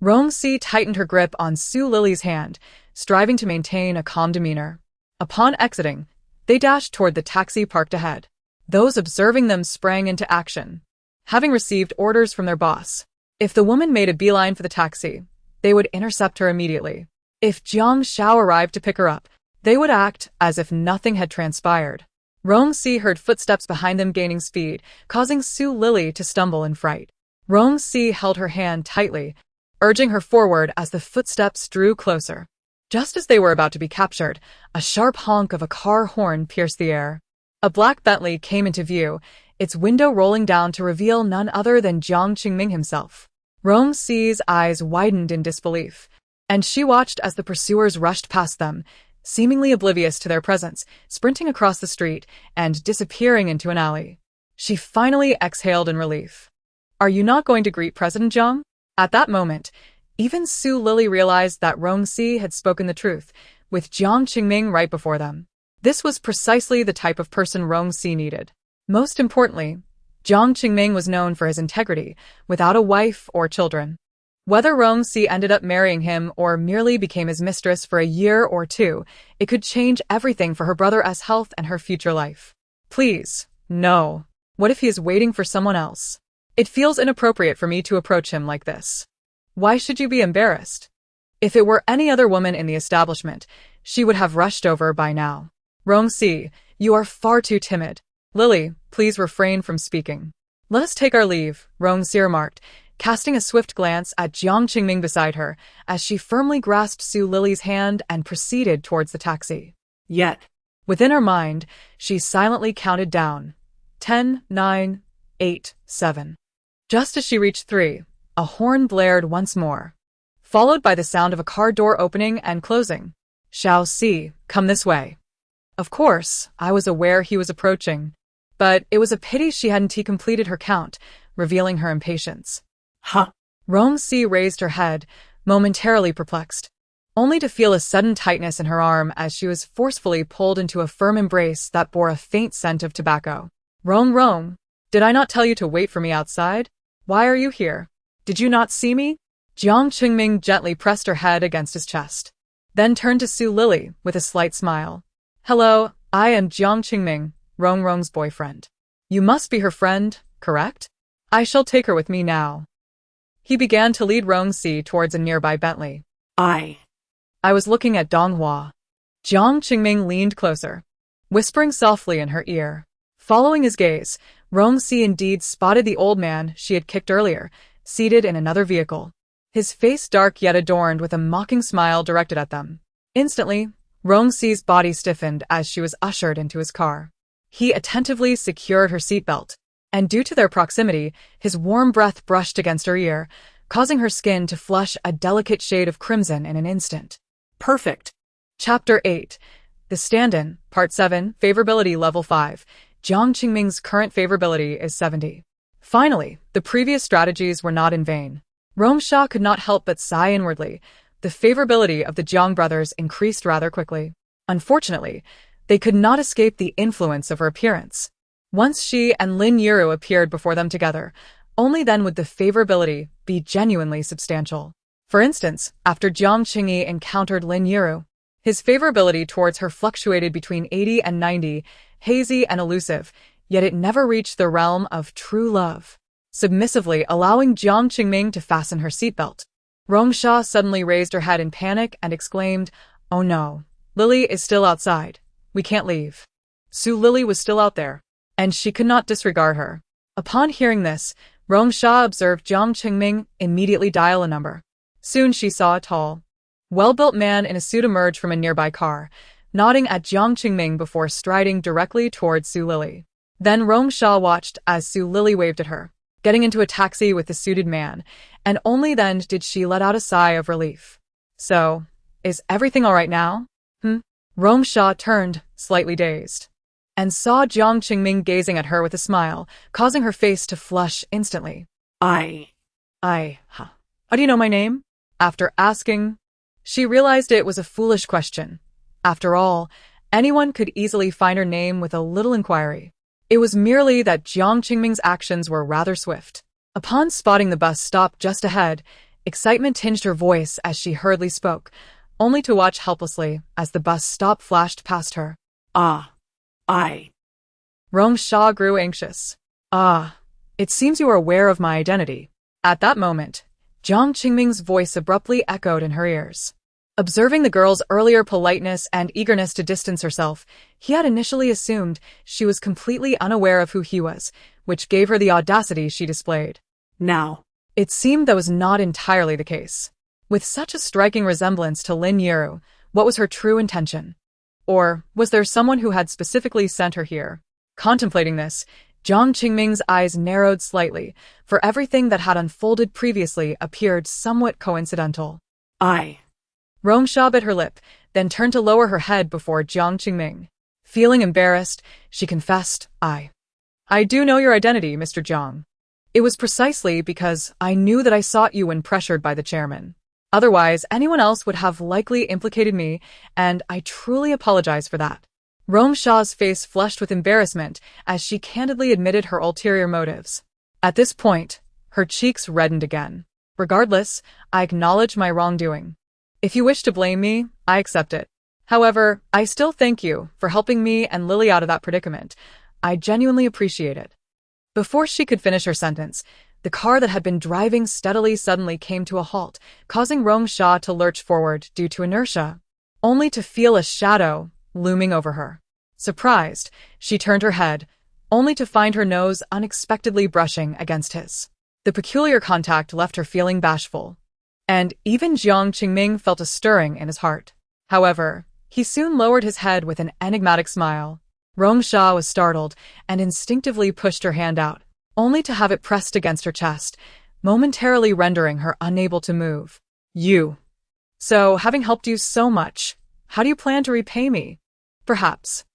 Rong Shi tightened her grip on Sue Lily's hand, striving to maintain a calm demeanor. Upon exiting, they dashed toward the taxi parked ahead. Those observing them sprang into action, having received orders from their boss. If the woman made a beeline for the taxi, they would intercept her immediately. If Jiang Xiao arrived to pick her up, they would act as if nothing had transpired. Rong Shi heard footsteps behind them gaining speed, causing Sue Lily to stumble in fright. Rong Shi held her hand tightly, urging her forward as the footsteps drew closer. Just as they were about to be captured, a sharp honk of a car horn pierced the air. A black Bentley came into view, its window rolling down to reveal none other than Jiang Qingming himself. Rong Shi's eyes widened in disbelief, and she watched as the pursuers rushed past them, seemingly oblivious to their presence, sprinting across the street and disappearing into an alley. She finally exhaled in relief. Are you not going to greet President Jiang? At that moment, even Sue Lily realized that Rong Shi had spoken the truth, with Jiang Qingming right before them. This was precisely the type of person Rong Shi needed. Most importantly, Jiang Qingming was known for his integrity, without a wife or children. Whether Rong Shi ended up marrying him or merely became his mistress for a year or two, it could change everything for her brother's health and her future life. Please, no. What if he is waiting for someone else? It feels inappropriate for me to approach him like this. Why should you be embarrassed? If it were any other woman in the establishment, she would have rushed over by now. Rong Shi, you are far too timid. Lily, please refrain from speaking. Let us take our leave, Rong Shi remarked, casting a swift glance at Jiang Qingming beside her, as she firmly grasped Sue Lily's hand and proceeded towards the taxi. Yet. Within her mind, she silently counted down. 10, 9, 8, 7. Just as she reached 3, a horn blared once more, followed by the sound of a car door opening and closing. Xiao Si, come this way. Of course, I was aware he was approaching, but it was a pity she hadn't completed her count, revealing her impatience. Huh? Rong Shi raised her head, momentarily perplexed, only to feel a sudden tightness in her arm as she was forcefully pulled into a firm embrace that bore a faint scent of tobacco. Rong, did I not tell you to wait for me outside? Why are you here? Did you not see me? Jiang Qingming gently pressed her head against his chest, then turned to Sue Lily with a slight smile. Hello, I am Jiang Qingming, Rong's boyfriend. You must be her friend, correct? I shall take her with me now. He began to lead Rong Shi towards a nearby Bentley. I was looking at Donghua. Jiang Qingming leaned closer, whispering softly in her ear. Following his gaze, Rong Shi indeed spotted the old man she had kicked earlier, seated in another vehicle. His face dark yet adorned with a mocking smile directed at them. Instantly, Rong Shi's body stiffened as she was ushered into his car. He attentively secured her seatbelt, and due to their proximity, his warm breath brushed against her ear, causing her skin to flush a delicate shade of crimson in an instant. Perfect. Chapter 8. The Stand-In, Part 7, Favorability Level 5. Jiang Qingming's current favorability is 70. Finally, the previous strategies were not in vain. Rong Shi could not help but sigh inwardly. The favorability of the Jiang brothers increased rather quickly. Unfortunately, they could not escape the influence of her appearance. Once she and Lin Yiru appeared before them together, only then would the favorability be genuinely substantial. For instance, after Jiang Qingyi encountered Lin Yiru, his favorability towards her fluctuated between 80 and 90, hazy and elusive, yet it never reached the realm of true love. Submissively allowing Jiang Qingming to fasten her seatbelt, Rong Shi suddenly raised her head in panic and exclaimed, "Oh no, Lily is still outside. We can't leave." Su Lily was still out there, and she could not disregard her. Upon hearing this, Rong Shi observed Jiang Qingming immediately dial a number. Soon she saw a tall, well-built man in a suit emerge from a nearby car, nodding at Jiang Qingming before striding directly towards Su Lily. Then Rong Shi watched as Su Lily waved at her, getting into a taxi with the suited man, and only then did she let out a sigh of relief. "So, is everything all right now?" Rong Shi turned, slightly dazed, and saw Jiang Qingming gazing at her with a smile, causing her face to flush instantly. How do you know my name?" After asking, she realized it was a foolish question. After all, anyone could easily find her name with a little inquiry. It was merely that Jiang Qingming's actions were rather swift. Upon spotting the bus stop just ahead, excitement tinged her voice as she hurriedly spoke, only to watch helplessly as the bus stop flashed past her. Rong Shi grew anxious. It seems you are aware of my identity." At that moment, Jiang Qingming's voice abruptly echoed in her ears. Observing the girl's earlier politeness and eagerness to distance herself, he had initially assumed she was completely unaware of who he was, which gave her the audacity she displayed. Now, it seemed that was not entirely the case. With such a striking resemblance to Lin Yiru, what was her true intention? Or was there someone who had specifically sent her here? Contemplating this, Jiang Qingming's eyes narrowed slightly, for everything that had unfolded previously appeared somewhat coincidental. Rong Shi bit her lip, then turned to lower her head before Jiang Qingming. Feeling embarrassed, she confessed, I do know your identity, Mr. Jiang. It was precisely because I knew that I sought you when pressured by the chairman. Otherwise, anyone else would have likely implicated me, and I truly apologize for that." Rong Shi's face flushed with embarrassment as she candidly admitted her ulterior motives. At this point, her cheeks reddened again. "Regardless, I acknowledge my wrongdoing. If you wish to blame me, I accept it. However, I still thank you for helping me and Lily out of that predicament. I genuinely appreciate it." Before she could finish her sentence, the car that had been driving steadily suddenly came to a halt, causing Rong Shi to lurch forward due to inertia, only to feel a shadow looming over her. Surprised, she turned her head, only to find her nose unexpectedly brushing against his. The peculiar contact left her feeling bashful, and even Jiang Qingming felt a stirring in his heart. However, he soon lowered his head with an enigmatic smile. Rong Shi was startled and instinctively pushed her hand out, only to have it pressed against her chest, momentarily rendering her unable to move. "You. So, having helped you so much, how do you plan to repay me?" "Perhaps."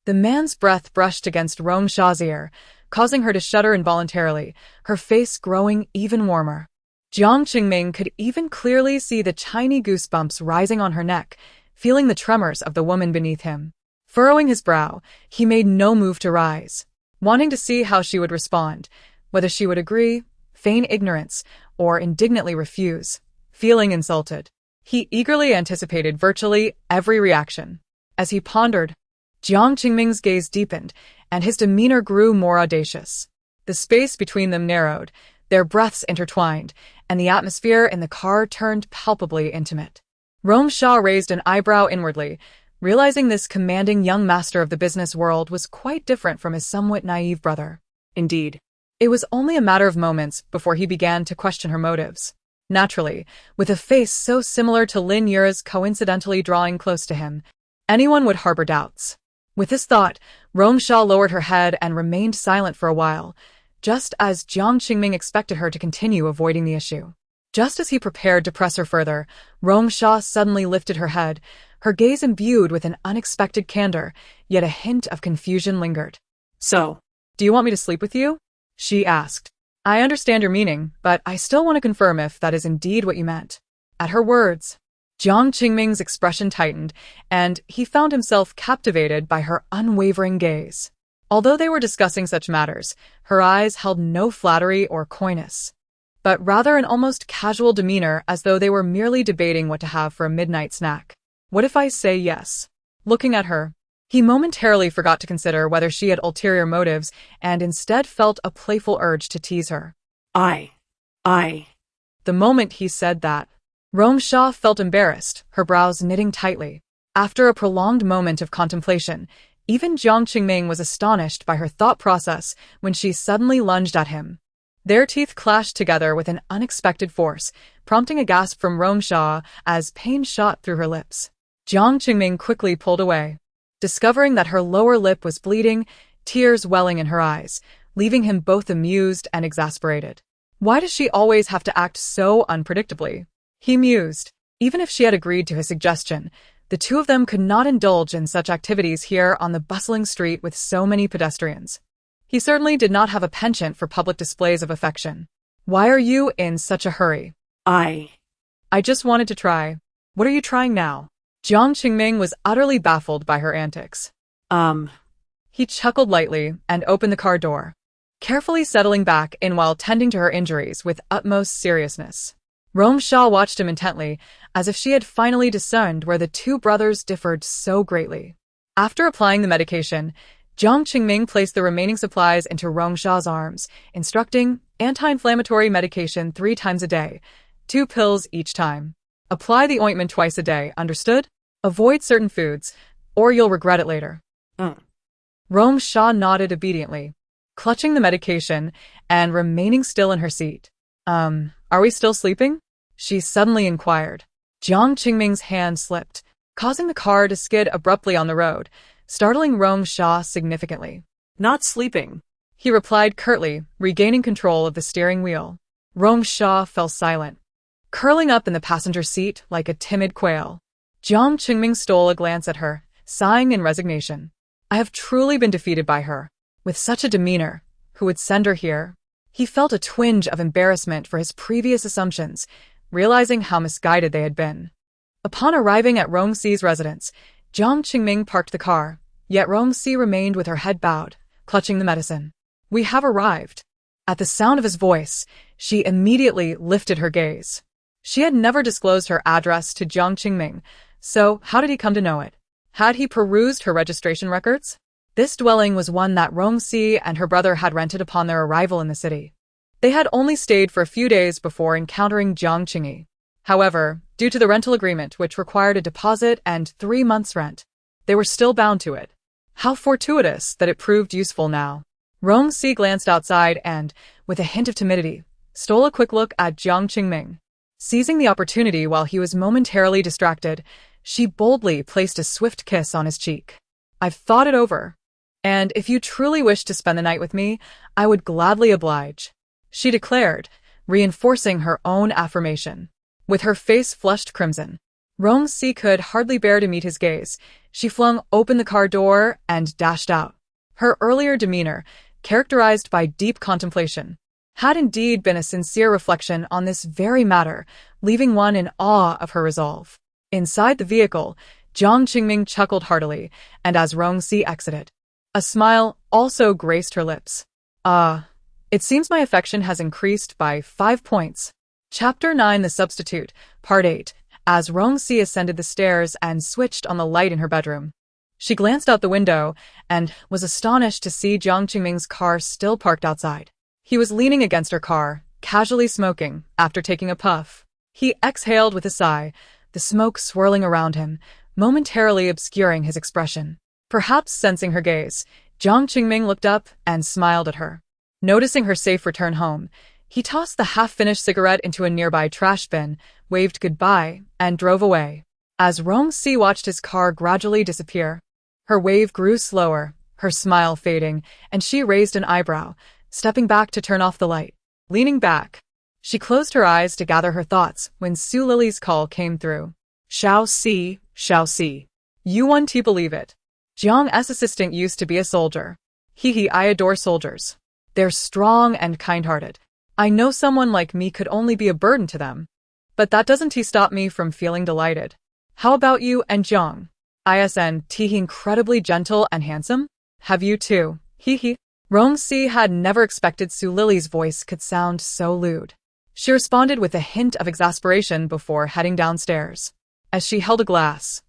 The man's breath brushed against Rong Shi's ear, causing her to shudder involuntarily, her face growing even warmer. Jiang Qingming could even clearly see the tiny goosebumps rising on her neck, feeling the tremors of the woman beneath him. Furrowing his brow, he made no move to rise, wanting to see how she would respond, whether she would agree, feign ignorance, or indignantly refuse. Feeling insulted, he eagerly anticipated virtually every reaction. As he pondered, Jiang Qingming's gaze deepened, and his demeanor grew more audacious. The space between them narrowed, their breaths intertwined, and the atmosphere in the car turned palpably intimate. Rong Shi raised an eyebrow inwardly, realizing this commanding young master of the business world was quite different from his somewhat naive brother. Indeed. It was only a matter of moments before he began to question her motives. Naturally, with a face so similar to Lin Yura's coincidentally drawing close to him, anyone would harbor doubts. With this thought, Rong Shi lowered her head and remained silent for a while, just as Jiang Qingming expected her to continue avoiding the issue. Just as he prepared to press her further, Rong Shi suddenly lifted her head, her gaze imbued with an unexpected candor, yet a hint of confusion lingered. So, "Do you want me to sleep with you?" she asked. "I understand your meaning, but I still want to confirm if that is indeed what you meant." At her words, Jiang Qingming's expression tightened, and he found himself captivated by her unwavering gaze. Although they were discussing such matters, her eyes held no flattery or coyness, but rather an almost casual demeanor, as though they were merely debating what to have for a midnight snack. "What if I say yes?" Looking at her, he momentarily forgot to consider whether she had ulterior motives and instead felt a playful urge to tease her. I. The moment he said that, Rong Shi felt embarrassed, her brows knitting tightly. After a prolonged moment of contemplation, even Jiang Qingming was astonished by her thought process when she suddenly lunged at him. Their teeth clashed together with an unexpected force, prompting a gasp from Rong Shi as pain shot through her lips. Jiang Qingming quickly pulled away, discovering that her lower lip was bleeding, tears welling in her eyes, leaving him both amused and exasperated. Why does she always have to act so unpredictably? He mused. Even if she had agreed to his suggestion, the two of them could not indulge in such activities here on the bustling street with so many pedestrians. He certainly did not have a penchant for public displays of affection. "Why are you in such a hurry?" I just wanted to try." "What are you trying now?" Jiang Qingming was utterly baffled by her antics. He chuckled lightly and opened the car door, carefully settling back in while tending to her injuries with utmost seriousness. Rong Shi watched him intently, as if she had finally discerned where the two brothers differed so greatly. After applying the medication, Jiang Qingming placed the remaining supplies into Rong Shi's arms, instructing anti-inflammatory medication 3 times a day, 2 pills each time. Apply the ointment twice a day, understood? Avoid certain foods, or you'll regret it later. Rong Shi nodded obediently, clutching the medication and remaining still in her seat. Are we still sleeping?" she suddenly inquired. Jiang Qingming's hand slipped, causing the car to skid abruptly on the road, startling Rong Shi significantly. Not sleeping, he replied curtly, regaining control of the steering wheel. Rong Shi fell silent, curling up in the passenger seat like a timid quail. Jiang Qingming stole a glance at her, sighing in resignation. I have truly been defeated by her. With such a demeanor, who would send her here? He felt a twinge of embarrassment for his previous assumptions, realizing how misguided they had been. Upon arriving at Rong Shi's residence, Jiang Qingming parked the car, yet Rong Shi remained with her head bowed, clutching the medicine. "We have arrived." At the sound of his voice, she immediately lifted her gaze. She had never disclosed her address to Jiang Qingming, so how did he come to know it? Had he perused her registration records? This dwelling was one that Rong Shi and her brother had rented upon their arrival in the city. They had only stayed for a few days before encountering Jiang Qingyi. However, due to the rental agreement, which required a deposit and 3 months' rent, they were still bound to it. How fortuitous that it proved useful now. Rong Shi glanced outside and, with a hint of timidity, stole a quick look at Jiang Qingming. Seizing the opportunity while he was momentarily distracted, she boldly placed a swift kiss on his cheek. "I've thought it over, and if you truly wish to spend the night with me, I would gladly oblige," she declared, reinforcing her own affirmation. With her face flushed crimson, Rong Shi could hardly bear to meet his gaze. She flung open the car door and dashed out. Her earlier demeanor, characterized by deep contemplation, had indeed been a sincere reflection on this very matter, leaving one in awe of her resolve. Inside the vehicle, Jiang Qingming chuckled heartily, and as Rong Shi exited, a smile also graced her lips. It seems my affection has increased by 5 points. Chapter 9 The Substitute, Part 8. As Rong Shi ascended the stairs and switched on the light in her bedroom, she glanced out the window and was astonished to see Jiang Qingming's car still parked outside. He was leaning against her car, casually smoking, after taking a puff. He exhaled with a sigh, the smoke swirling around him, momentarily obscuring his expression. Perhaps sensing her gaze, Jiang Qingming looked up and smiled at her. Noticing her safe return home, he tossed the half-finished cigarette into a nearby trash bin, waved goodbye, and drove away. As Rong Shi watched his car gradually disappear, her wave grew slower, her smile fading, and she raised an eyebrow, stepping back to turn off the light. Leaning back, she closed her eyes to gather her thoughts when Su Lily's call came through. Xiao Si. You want to believe it. Jiang's assistant used to be a soldier. I adore soldiers. They're strong and kind-hearted. I know someone like me could only be a burden to them. But that doesn't stop me from feeling delighted. How about you and Jiang? He incredibly gentle and handsome? Have you too? Rong Shi had never expected Su Lily's voice could sound so lewd. She responded with a hint of exasperation before heading downstairs. As she held a glass,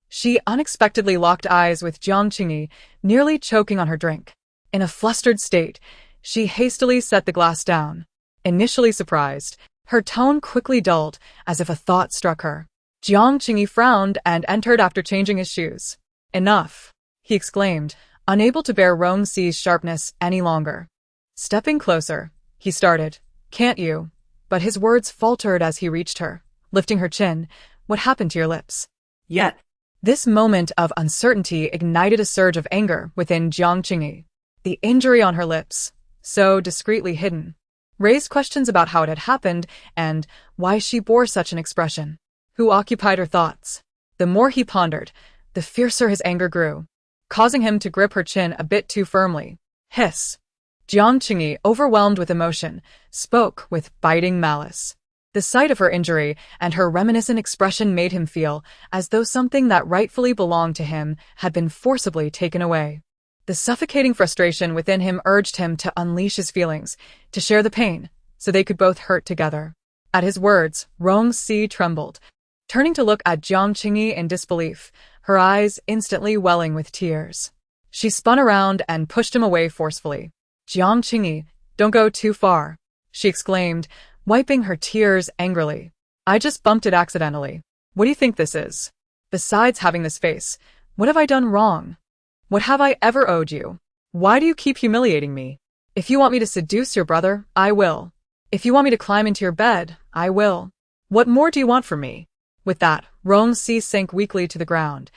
she unexpectedly locked eyes with Jiang Qingyi, nearly choking on her drink. In a flustered state, she hastily set the glass down. Initially surprised, her tone quickly dulled, as if a thought struck her. Jiang Qingyi frowned and entered after changing his shoes. Enough, he exclaimed, unable to bear Rong Shi's sharpness any longer. Stepping closer, he started, "Can't you?" But his words faltered as he reached her, lifting her chin. "What happened to your lips?" Yet. This moment of uncertainty ignited a surge of anger within Jiang Qingyi. The injury on her lips, so discreetly hidden, raised questions about how it had happened and why she bore such an expression. Who occupied her thoughts? The more he pondered, the fiercer his anger grew, causing him to grip her chin a bit too firmly. Hiss. Jiang Qingyi, overwhelmed with emotion, spoke with biting malice. The sight of her injury and her reminiscent expression made him feel as though something that rightfully belonged to him had been forcibly taken away. The suffocating frustration within him urged him to unleash his feelings, to share the pain, so they could both hurt together. At his words, Rong Shi trembled, turning to look at Jiang Qingyi in disbelief, her eyes instantly welling with tears. She spun around and pushed him away forcefully. "Jiang Qingyi, don't go too far," she exclaimed, wiping her tears angrily. "I just bumped it accidentally. What do you think this is? Besides having this face, what have I done wrong? What have I ever owed you? Why do you keep humiliating me? If you want me to seduce your brother, I will. If you want me to climb into your bed, I will. What more do you want from me?" With that, Rong Shi sank weakly to the ground,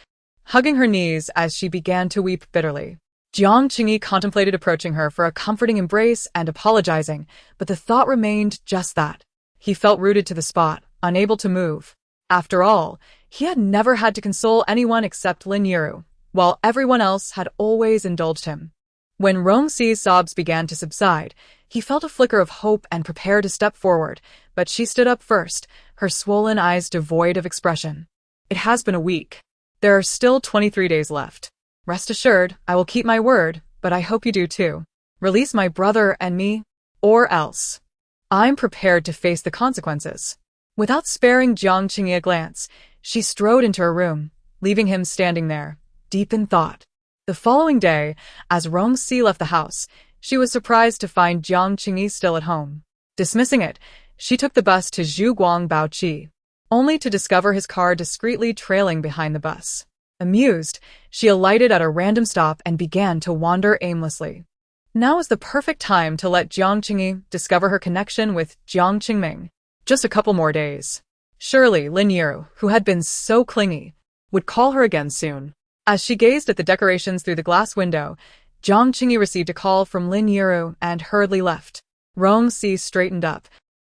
hugging her knees as she began to weep bitterly. Jiang Qingyi contemplated approaching her for a comforting embrace and apologizing, but the thought remained just that. He felt rooted to the spot, unable to move. After all, he had never had to console anyone except Lin Yiru, while everyone else had always indulged him. When Rong Shi's sobs began to subside, he felt a flicker of hope and prepared to step forward, but she stood up first, her swollen eyes devoid of expression. "It has been a week. There are still 23 days left. Rest assured, I will keep my word, but I hope you do too. Release my brother and me, or else. I'm prepared to face the consequences." Without sparing Jiang Qingyi a glance, she strode into her room, leaving him standing there, deep in thought. The following day, as Rong Shi left the house, she was surprised to find Jiang Qingyi still at home. Dismissing it, she took the bus to Zhuguang Baoqi, only to discover his car discreetly trailing behind the bus. Amused, she alighted at a random stop and began to wander aimlessly. Now was the perfect time to let Jiang Qingyi discover her connection with Jiang Qingming. Just a couple more days. Surely Lin Yiru, who had been so clingy, would call her again soon. As she gazed at the decorations through the glass window, Jiang Qingyi received a call from Lin Yiru and hurriedly left. Rong Shi straightened up,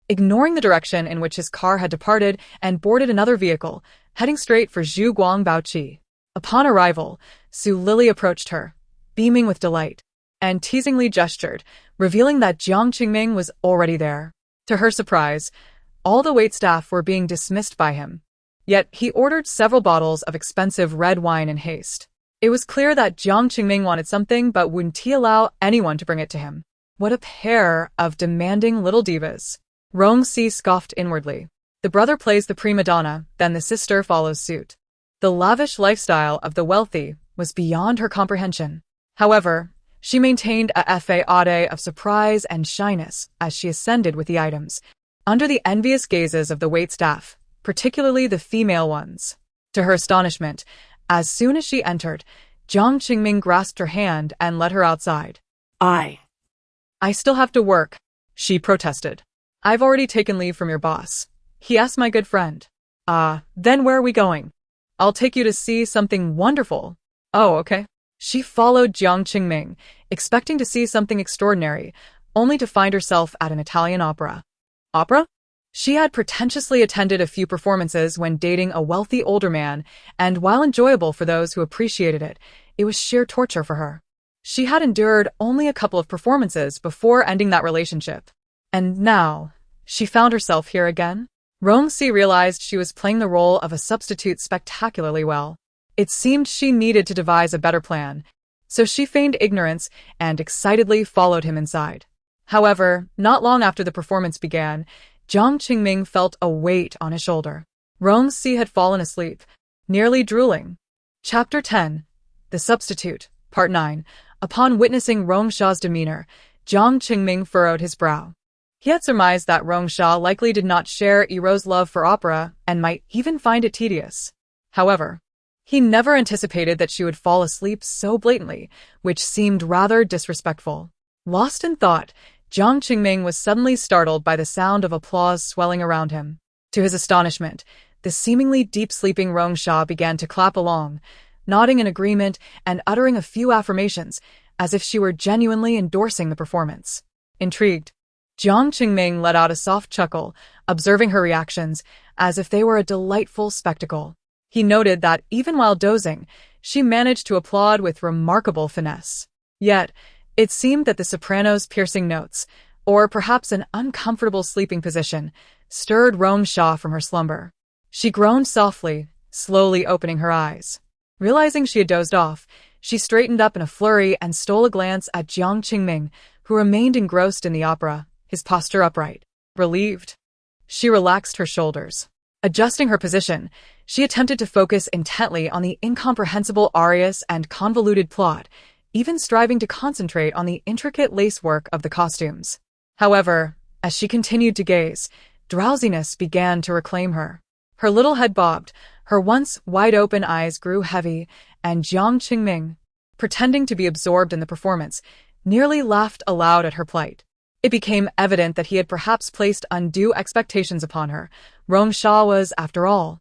ignoring the direction in which his car had departed, and boarded another vehicle, heading straight for Zhuguang Baoqi. Upon arrival, Su Lily approached her, beaming with delight, and teasingly gestured, revealing that Jiang Qingming was already there. To her surprise, all the waitstaff were being dismissed by him. Yet he ordered several bottles of expensive red wine in haste. It was clear that Jiang Qingming wanted something but wouldn't he allow anyone to bring it to him. What a pair of demanding little divas. Rong Shi scoffed inwardly. The brother plays the prima donna, then the sister follows suit. The lavish lifestyle of the wealthy was beyond her comprehension. However, she maintained a facade of surprise and shyness as she ascended with the items, under the envious gazes of the waitstaff, particularly the female ones. To her astonishment, as soon as she entered, Jiang Qingming grasped her hand and led her outside. I still have to work, she protested. I've already taken leave from your boss. He asked my good friend. Then where are we going? I'll take you to see something wonderful. Oh, okay. She followed Jiang Qingming, expecting to see something extraordinary, only to find herself at an Italian opera. Opera? She had pretentiously attended a few performances when dating a wealthy older man, and while enjoyable for those who appreciated it, it was sheer torture for her. She had endured only a couple of performances before ending that relationship. And now, she found herself here again? Rong Shi realized she was playing the role of a substitute spectacularly well. It seemed she needed to devise a better plan, so she feigned ignorance and excitedly followed him inside. However, not long after the performance began, Jiang Qingming felt a weight on his shoulder. Rong Shi had fallen asleep, nearly drooling. Chapter 10. The Substitute, Part 9. Upon witnessing Rong Shi's demeanor, Jiang Qingming furrowed his brow. He had surmised that Rong Shi likely did not share Iroh's love for opera and might even find it tedious. However, he never anticipated that she would fall asleep so blatantly, which seemed rather disrespectful. Lost in thought, Jiang Qingming was suddenly startled by the sound of applause swelling around him. To his astonishment, the seemingly deep-sleeping Rong Shi began to clap along, nodding in agreement and uttering a few affirmations, as if she were genuinely endorsing the performance. Intrigued, Jiang Qingming let out a soft chuckle, observing her reactions as if they were a delightful spectacle. He noted that even while dozing, she managed to applaud with remarkable finesse. Yet, it seemed that the soprano's piercing notes, or perhaps an uncomfortable sleeping position, stirred Rong Shi from her slumber. She groaned softly, slowly opening her eyes. Realizing she had dozed off, she straightened up in a flurry and stole a glance at Jiang Qingming, who remained engrossed in the opera, his posture upright. Relieved, she relaxed her shoulders. Adjusting her position, she attempted to focus intently on the incomprehensible arias and convoluted plot, even striving to concentrate on the intricate lacework of the costumes. However, as she continued to gaze, drowsiness began to reclaim her. Her little head bobbed, her once wide-open eyes grew heavy, and Jiang Qingming, pretending to be absorbed in the performance, nearly laughed aloud at her plight. It became evident that he had perhaps placed undue expectations upon her. Rong Shi was, after all,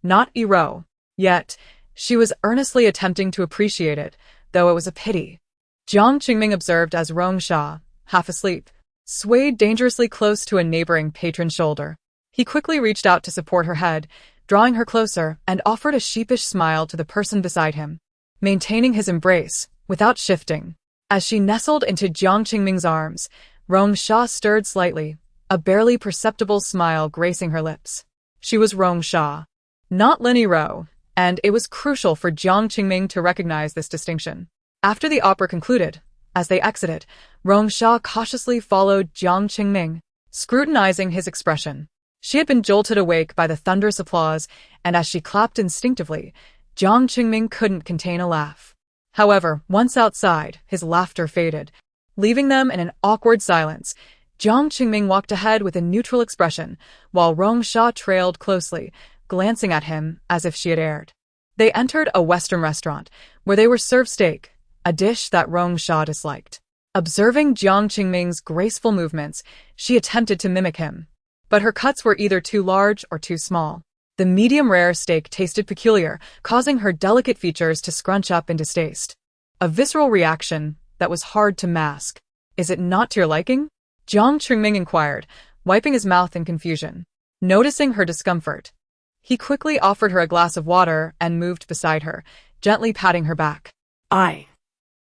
not Iroh. Yet, she was earnestly attempting to appreciate it, though it was a pity. Jiang Qingming observed as Rong Shi, half asleep, swayed dangerously close to a neighboring patron's shoulder. He quickly reached out to support her head, drawing her closer, and offered a sheepish smile to the person beside him, maintaining his embrace, without shifting. As she nestled into Jiang Qingming's arms, Rong Shi stirred slightly, a barely perceptible smile gracing her lips. She was Rong Shi, not Lin Iroh, and it was crucial for Jiang Qingming to recognize this distinction. After the opera concluded, as they exited, Rong Shi cautiously followed Jiang Qingming, scrutinizing his expression. She had been jolted awake by the thunderous applause, and as she clapped instinctively, Jiang Qingming couldn't contain a laugh. However, once outside, his laughter faded. Leaving them in an awkward silence, Jiang Qingming walked ahead with a neutral expression, while Rong Shi trailed closely, glancing at him as if she had erred. They entered a Western restaurant, where they were served steak, a dish that Rong Shi disliked. Observing Jiang Qingming's graceful movements, she attempted to mimic him. But her cuts were either too large or too small. The medium-rare steak tasted peculiar, causing her delicate features to scrunch up in distaste. A visceral reaction that was hard to mask. Is it not to your liking? Jiang Qingming inquired, wiping his mouth in confusion. Noticing her discomfort, he quickly offered her a glass of water and moved beside her, gently patting her back.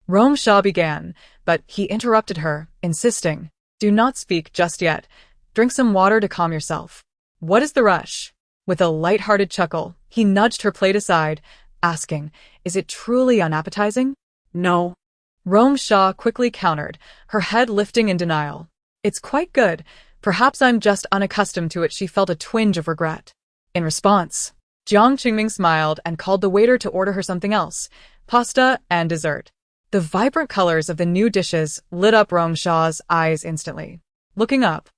Rong Shi began, but he interrupted her, insisting, "Do not speak just yet. Drink some water to calm yourself. What is the rush?" With a light-hearted chuckle, he nudged her plate aside, asking, "Is it truly unappetizing?" "No." Rong Shi quickly countered, her head lifting in denial. "It's quite good. Perhaps I'm just unaccustomed to it." She felt a twinge of regret. In response, Jiang Qingming smiled and called the waiter to order her something else, pasta and dessert. The vibrant colors of the new dishes lit up Rong Shi's eyes instantly. Looking up,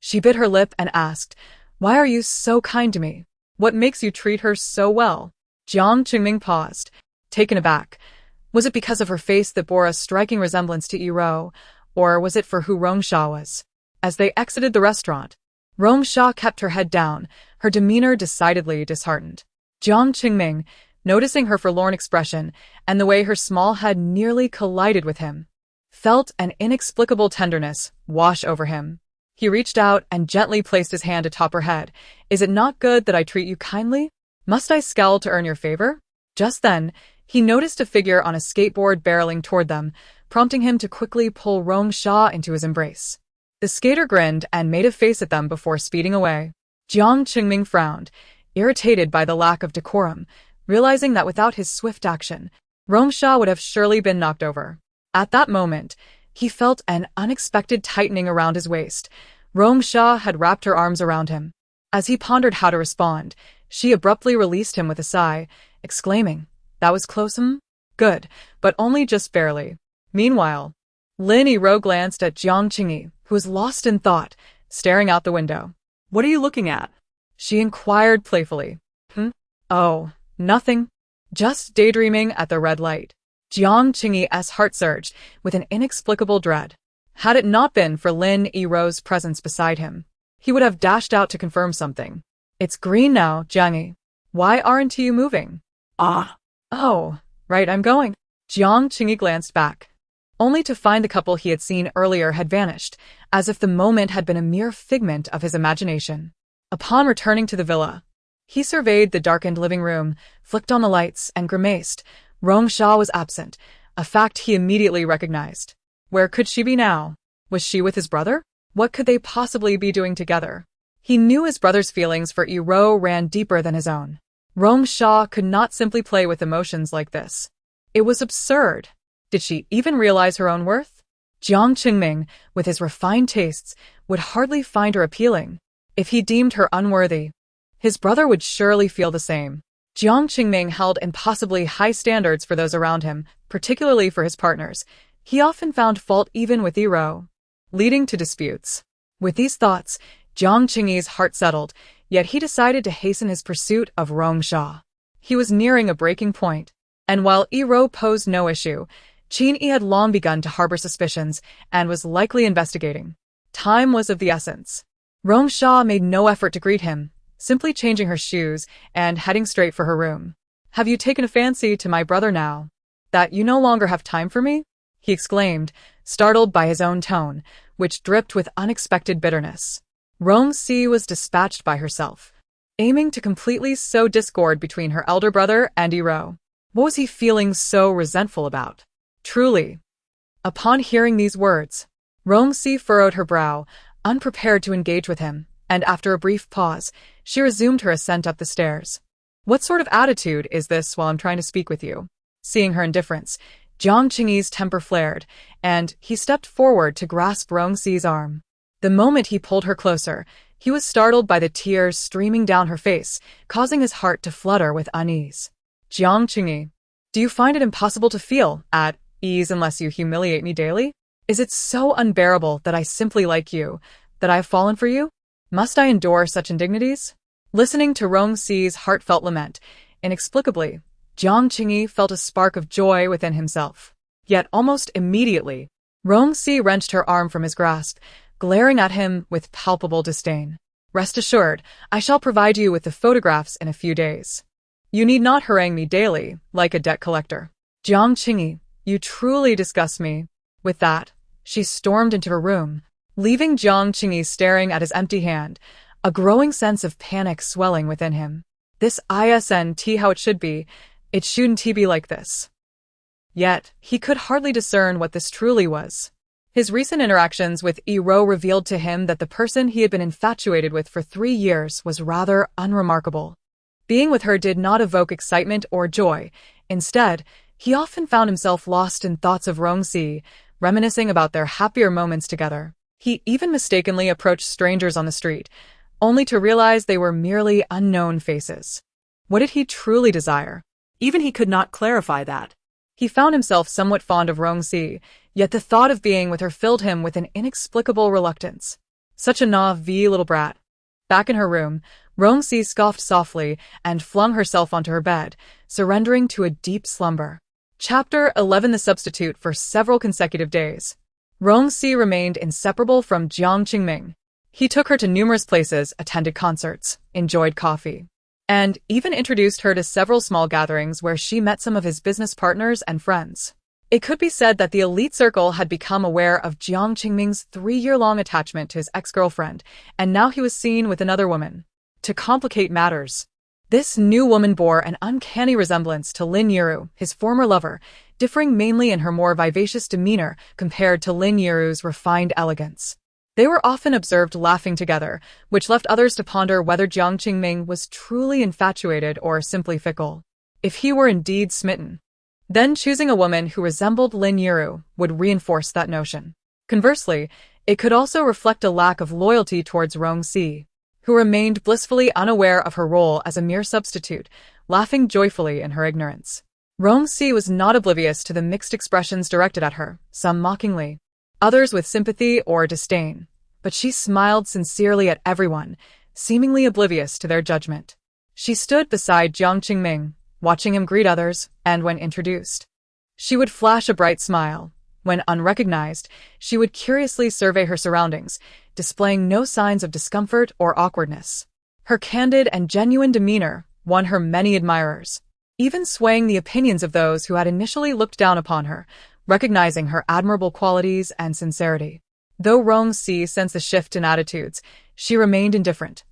she bit her lip and asked, "Why are you so kind to me? What makes you treat her so well?" Jiang Qingming paused, taken aback. Was it because of her face that bore a striking resemblance to Yi-Ro, or was it for who Rong Shi was? As they exited the restaurant, Rong Shi kept her head down, her demeanor decidedly disheartened. Jiang Qingming, noticing her forlorn expression and the way her small head nearly collided with him, felt an inexplicable tenderness wash over him. He reached out and gently placed his hand atop her head. Is it not good that I treat you kindly? Must I scowl to earn your favor? Just then, he noticed a figure on a skateboard barreling toward them, prompting him to quickly pull Rong Shi into his embrace. The skater grinned and made a face at them before speeding away. Jiang Qingming frowned, irritated by the lack of decorum, realizing that without his swift action, Rong Shi would have surely been knocked over. At that moment, he felt an unexpected tightening around his waist. Rong Shi had wrapped her arms around him. As he pondered how to respond, she abruptly released him with a sigh, exclaiming, "That was close, Good, but only just barely." Meanwhile, Lin Yi-Ro glanced at Jiang Qingyi, who was lost in thought, staring out the window. What are you looking at? She inquired playfully. Oh, nothing. Just daydreaming at the red light. Jiang Qingyi's heart surged with an inexplicable dread. Had it not been for Lin Yi-Ro's presence beside him, he would have dashed out to confirm something. It's green now, Jiangyi. Why aren't you moving? Ah. Oh, right, I'm going. Jiang Qingyi glanced back, only to find the couple he had seen earlier had vanished, as if the moment had been a mere figment of his imagination. Upon returning to the villa, he surveyed the darkened living room, flicked on the lights, and grimaced. Rong Shi was absent, a fact he immediately recognized. Where could she be now? Was she with his brother? What could they possibly be doing together? He knew his brother's feelings for Yi-Ro ran deeper than his own. Rong Shi could not simply play with emotions like this. It was absurd. Did she even realize her own worth? Jiang Qingming, with his refined tastes, would hardly find her appealing. If he deemed her unworthy, his brother would surely feel the same. Jiang Qingming held impossibly high standards for those around him, particularly for his partners. He often found fault even with Yi-Ro, leading to disputes. With these thoughts, Jiang Qingyi's heart settled, yet he decided to hasten his pursuit of Rong Shi. He was nearing a breaking point, and while Yi-Ro posed no issue, Qingyi had long begun to harbor suspicions and was likely investigating. Time was of the essence. Rong Shi made no effort to greet him, simply changing her shoes and heading straight for her room. Have you taken a fancy to my brother now, that you no longer have time for me? He exclaimed, startled by his own tone, which dripped with unexpected bitterness. Rong Shi was dispatched by herself, aiming to completely sow discord between her elder brother and Yi-Ro. What was he feeling so resentful about? Truly. Upon hearing these words, Rong Shi furrowed her brow, unprepared to engage with him, and after a brief pause, she resumed her ascent up the stairs. What sort of attitude is this while I'm trying to speak with you? Seeing her indifference, Jiang Qingyi's temper flared, and he stepped forward to grasp Rong Shi's arm. The moment he pulled her closer, he was startled by the tears streaming down her face, causing his heart to flutter with unease. Jiang Qingyi, do you find it impossible to feel at ease unless you humiliate me daily? Is it so unbearable that I simply like you, that I have fallen for you? Must I endure such indignities? Listening to Rong Shi's heartfelt lament, inexplicably, Jiang Qingyi felt a spark of joy within himself. Yet almost immediately, Rong Shi wrenched her arm from his grasp, glaring at him with palpable disdain. Rest assured, I shall provide you with the photographs in a few days. You need not harangue me daily, like a debt collector. Jiang Qingyi, you truly disgust me. With that, she stormed into her room, leaving Jiang Qingyi staring at his empty hand, a growing sense of panic swelling within him. This isn't how it should be. It shouldn't be like this. Yet, he could hardly discern what this truly was. His recent interactions with Yi-Ro revealed to him that the person he had been infatuated with for 3 years was rather unremarkable. Being with her did not evoke excitement or joy. Instead, he often found himself lost in thoughts of Rong Shi, reminiscing about their happier moments together. He even mistakenly approached strangers on the street, only to realize they were merely unknown faces. What did he truly desire? Even he could not clarify that. He found himself somewhat fond of Rong Shi, yet the thought of being with her filled him with an inexplicable reluctance. Such a naïve little brat. Back in her room, Rong Shi scoffed softly and flung herself onto her bed, surrendering to a deep slumber. Chapter 11. The Substitute. For several consecutive days, Rong Shi remained inseparable from Jiang Qingming. He took her to numerous places, attended concerts, enjoyed coffee, and even introduced her to several small gatherings where she met some of his business partners and friends. It could be said that the elite circle had become aware of Jiang Qingming's 3-year-long attachment to his ex-girlfriend, and now he was seen with another woman. To complicate matters, this new woman bore an uncanny resemblance to Lin Yiru, his former lover, differing mainly in her more vivacious demeanor compared to Lin Yiru's refined elegance. They were often observed laughing together, which left others to ponder whether Jiang Qingming was truly infatuated or simply fickle. If he were indeed smitten, then choosing a woman who resembled Lin Yiru would reinforce that notion. Conversely, it could also reflect a lack of loyalty towards Rong Shi, who remained blissfully unaware of her role as a mere substitute, laughing joyfully in her ignorance. Rong Shi was not oblivious to the mixed expressions directed at her, some mockingly, others with sympathy or disdain, but she smiled sincerely at everyone, seemingly oblivious to their judgment. She stood beside Jiang Qingming, watching him greet others, and when introduced, she would flash a bright smile. When unrecognized, she would curiously survey her surroundings, displaying no signs of discomfort or awkwardness. Her candid and genuine demeanor won her many admirers, even swaying the opinions of those who had initially looked down upon her, recognizing her admirable qualities and sincerity. Though Rong Shi sensed the shift in attitudes, she remained indifferent,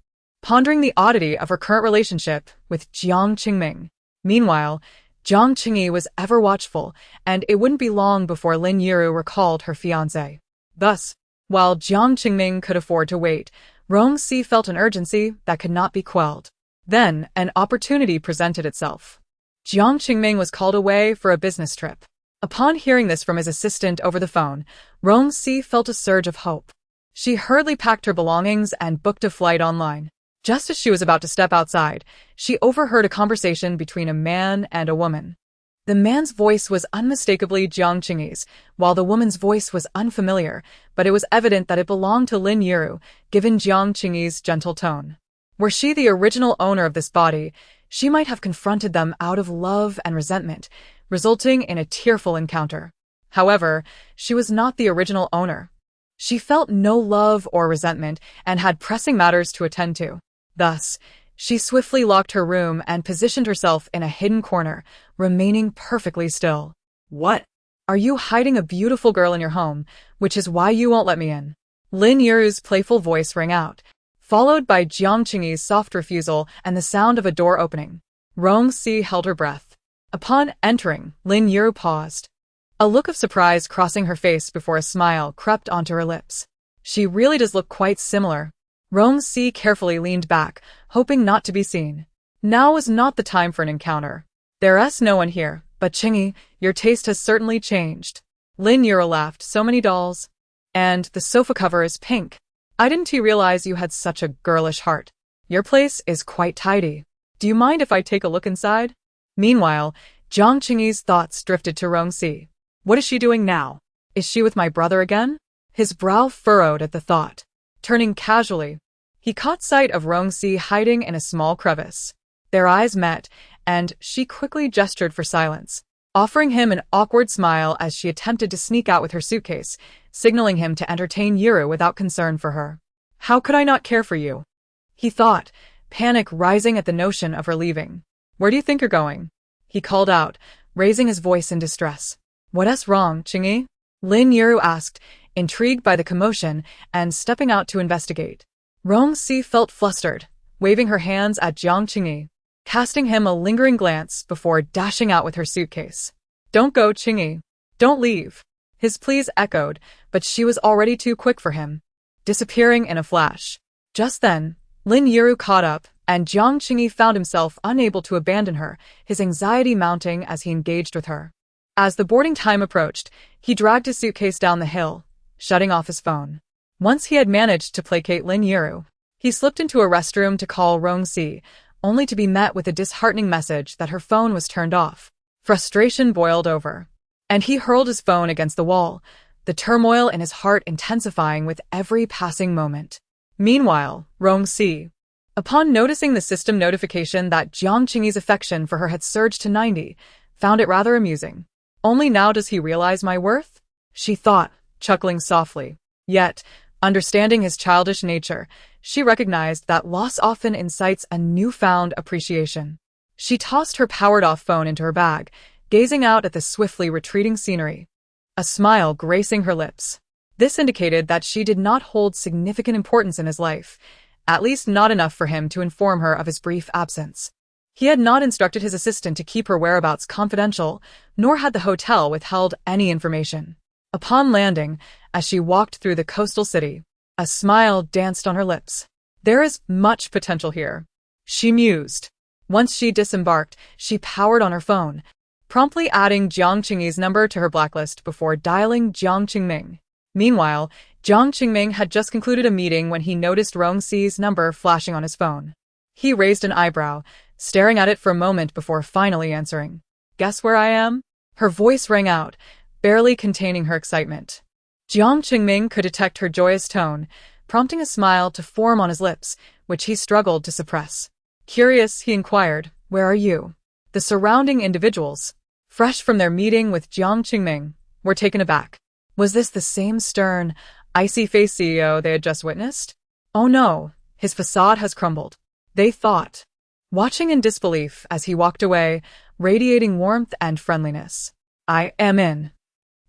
pondering the oddity of her current relationship with Jiang Qingming. Meanwhile, Jiang Qingyi was ever watchful, and it wouldn't be long before Lin Yiru recalled her fiancé. Thus, while Jiang Qingming could afford to wait, Rong Shi felt an urgency that could not be quelled. Then, an opportunity presented itself. Jiang Qingming was called away for a business trip. Upon hearing this from his assistant over the phone, Rong Shi felt a surge of hope. She hurriedly packed her belongings and booked a flight online. Just as she was about to step outside, she overheard a conversation between a man and a woman. The man's voice was unmistakably Jiang Qingyi's, while the woman's voice was unfamiliar, but it was evident that it belonged to Lin Yiru, given Jiang Qingyi's gentle tone. Were she the original owner of this body, she might have confronted them out of love and resentment, resulting in a tearful encounter. However, she was not the original owner. She felt no love or resentment and had pressing matters to attend to. Thus, she swiftly locked her room and positioned herself in a hidden corner, remaining perfectly still. "What? Are you hiding a beautiful girl in your home, which is why you won't let me in?" Lin Yiru's playful voice rang out, followed by Jiang Qingyi's soft refusal and the sound of a door opening. Rong Shi held her breath. Upon entering, Lin Yiru paused, a look of surprise crossing her face before a smile crept onto her lips. "She really does look quite similar." Rong Shi carefully leaned back, hoping not to be seen. Now was not the time for an encounter. "There's no one here, but Qingyi, your taste has certainly changed." Lin Yiru laughed. "So many dolls. And the sofa cover is pink. I didn't realize you had such a girlish heart. Your place is quite tidy. Do you mind if I take a look inside?" Meanwhile, Jiang Qingyi's thoughts drifted to Rong Shi. What is she doing now? Is she with my brother again? His brow furrowed at the thought. Turning casually, he caught sight of Rong Shi hiding in a small crevice. Their eyes met, and she quickly gestured for silence, offering him an awkward smile as she attempted to sneak out with her suitcase, signaling him to entertain Yiru without concern for her. "How could I not care for you?" he thought, panic rising at the notion of her leaving. "Where do you think you're going?" he called out, raising his voice in distress. "What's wrong, Qingyi?" Lin Yiru asked, intrigued by the commotion and stepping out to investigate. Rong Shi felt flustered, waving her hands at Jiang Qingyi, casting him a lingering glance before dashing out with her suitcase. "Don't go, Qingyi. Don't leave." His pleas echoed, but she was already too quick for him, disappearing in a flash. Just then, Lin Yiru caught up, and Jiang Qingyi found himself unable to abandon her, his anxiety mounting as he engaged with her. As the boarding time approached, he dragged his suitcase down the hill, shutting off his phone. Once he had managed to placate Lin Yiru, he slipped into a restroom to call Rong Shi, only to be met with a disheartening message that her phone was turned off. Frustration boiled over, and he hurled his phone against the wall, the turmoil in his heart intensifying with every passing moment. Meanwhile, Rong Shi, upon noticing the system notification that Jiang Qingyi's affection for her had surged to 90, found it rather amusing. Only now does he realize my worth? She thought, chuckling softly. Yet, understanding his childish nature, she recognized that loss often incites a newfound appreciation. She tossed her powered-off phone into her bag, gazing out at the swiftly retreating scenery, a smile gracing her lips. This indicated that she did not hold significant importance in his life, at least not enough for him to inform her of his brief absence. He had not instructed his assistant to keep her whereabouts confidential, nor had the hotel withheld any information. Upon landing, as she walked through the coastal city, a smile danced on her lips. There is much potential here, she mused. Once she disembarked, she powered on her phone, promptly adding Jiang Qingyi's number to her blacklist before dialing Jiang Qingming. Meanwhile, Jiang Qingming had just concluded a meeting when he noticed Rong Shi's number flashing on his phone. He raised an eyebrow, staring at it for a moment before finally answering. "Guess where I am?" Her voice rang out, barely containing her excitement. Jiang Qingming could detect her joyous tone, prompting a smile to form on his lips, which he struggled to suppress. Curious, he inquired, "Where are you?" The surrounding individuals, fresh from their meeting with Jiang Qingming, were taken aback. Was this the same stern, icy-faced CEO they had just witnessed? Oh no, his facade has crumbled, they thought, watching in disbelief as he walked away, radiating warmth and friendliness. "I am in."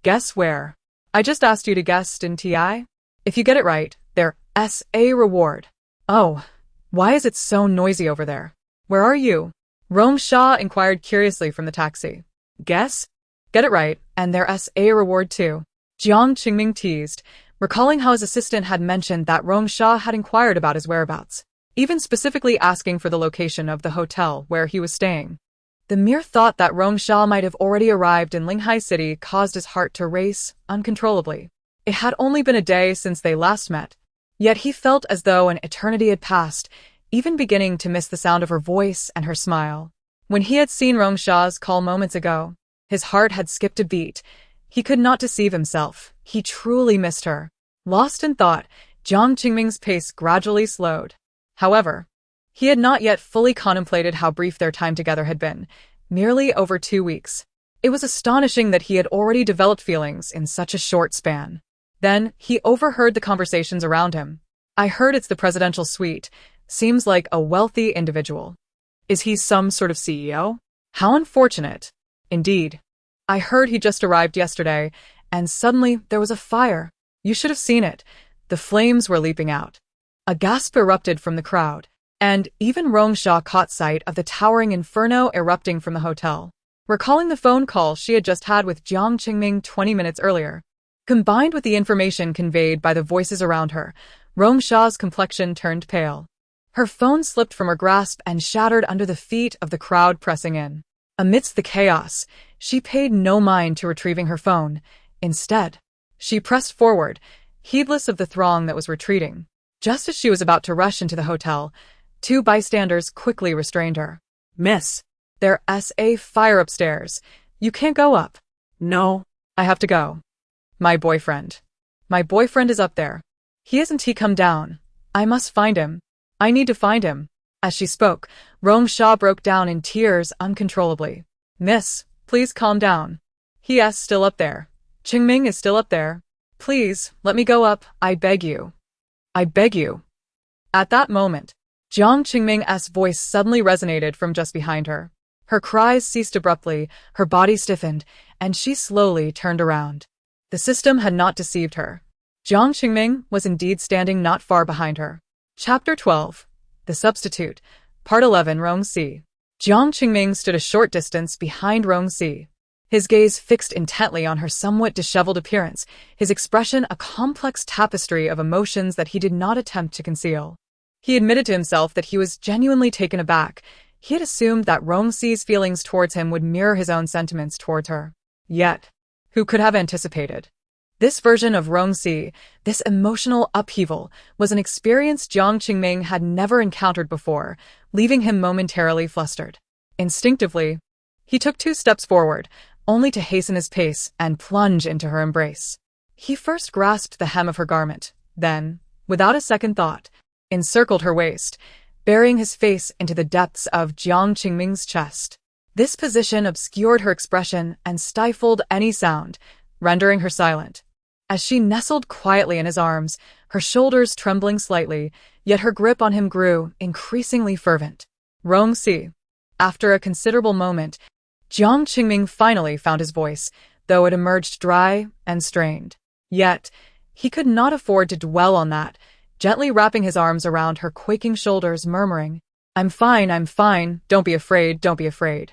"Guess where?" "I just asked you to guess, didn't I? If you get it right, there's a reward." "Oh, why is it so noisy over there?" "Where are you?" Rong Shi inquired curiously from the taxi. "Guess?" "Get it right, and there's a reward too," Jiang Qingming teased, recalling how his assistant had mentioned that Rong Shi had inquired about his whereabouts, even specifically asking for the location of the hotel where he was staying. The mere thought that Rong Shi might have already arrived in Linghai City caused his heart to race uncontrollably. It had only been a day since they last met, yet he felt as though an eternity had passed, even beginning to miss the sound of her voice and her smile. When he had seen Rong Shi's call moments ago, his heart had skipped a beat. He could not deceive himself. He truly missed her. Lost in thought, Jiang Qingming's pace gradually slowed. However, he had not yet fully contemplated how brief their time together had been, merely over 2 weeks. It was astonishing that he had already developed feelings in such a short span. Then, he overheard the conversations around him. "I heard it's the presidential suite. Seems like a wealthy individual. Is he some sort of CEO? How unfortunate." "Indeed. I heard he just arrived yesterday, and suddenly there was a fire. You should have seen it. The flames were leaping out." A gasp erupted from the crowd, and even Rong Shi caught sight of the towering inferno erupting from the hotel, recalling the phone call she had just had with Jiang Qingming 20 minutes earlier. Combined with the information conveyed by the voices around her, Rong Shi's complexion turned pale. Her phone slipped from her grasp and shattered under the feet of the crowd pressing in. Amidst the chaos, she paid no mind to retrieving her phone. Instead, she pressed forward, heedless of the throng that was retreating. Just as she was about to rush into the hotel, 2 bystanders quickly restrained her. "Miss, there's a fire upstairs. You can't go up." "No, I have to go. My boyfriend is up there. He come down. I must find him. I need to find him." As she spoke, Rong Shi broke down in tears uncontrollably. "Miss, please calm down. He's still up there. Qingming is still up there. Please, let me go up, I beg you. I beg you." At that moment, Jiang Qingming's voice suddenly resonated from just behind her. Her cries ceased abruptly, her body stiffened, and she slowly turned around. The system had not deceived her. Jiang Qingming was indeed standing not far behind her. Chapter 12. The Substitute. Part 11. Rong Shi. Jiang Qingming stood a short distance behind Rong Shi, his gaze fixed intently on her somewhat disheveled appearance, his expression a complex tapestry of emotions that he did not attempt to conceal. He admitted to himself that he was genuinely taken aback. He had assumed that Rong Shi's feelings towards him would mirror his own sentiments towards her. Yet, who could have anticipated? This version of Rong Shi, this emotional upheaval, was an experience Jiang Qingming had never encountered before, leaving him momentarily flustered. Instinctively, he took 2 steps forward, only to hasten his pace and plunge into her embrace. He first grasped the hem of her garment, then, without a second thought, encircled her waist, burying his face into the depths of Jiang Qingming's chest. This position obscured her expression and stifled any sound, rendering her silent. As she nestled quietly in his arms, her shoulders trembling slightly, yet her grip on him grew increasingly fervent. Rong Shi. After a considerable moment, Jiang Qingming finally found his voice, though it emerged dry and strained. Yet, he could not afford to dwell on that, gently wrapping his arms around her quaking shoulders, murmuring, I'm fine, don't be afraid, don't be afraid.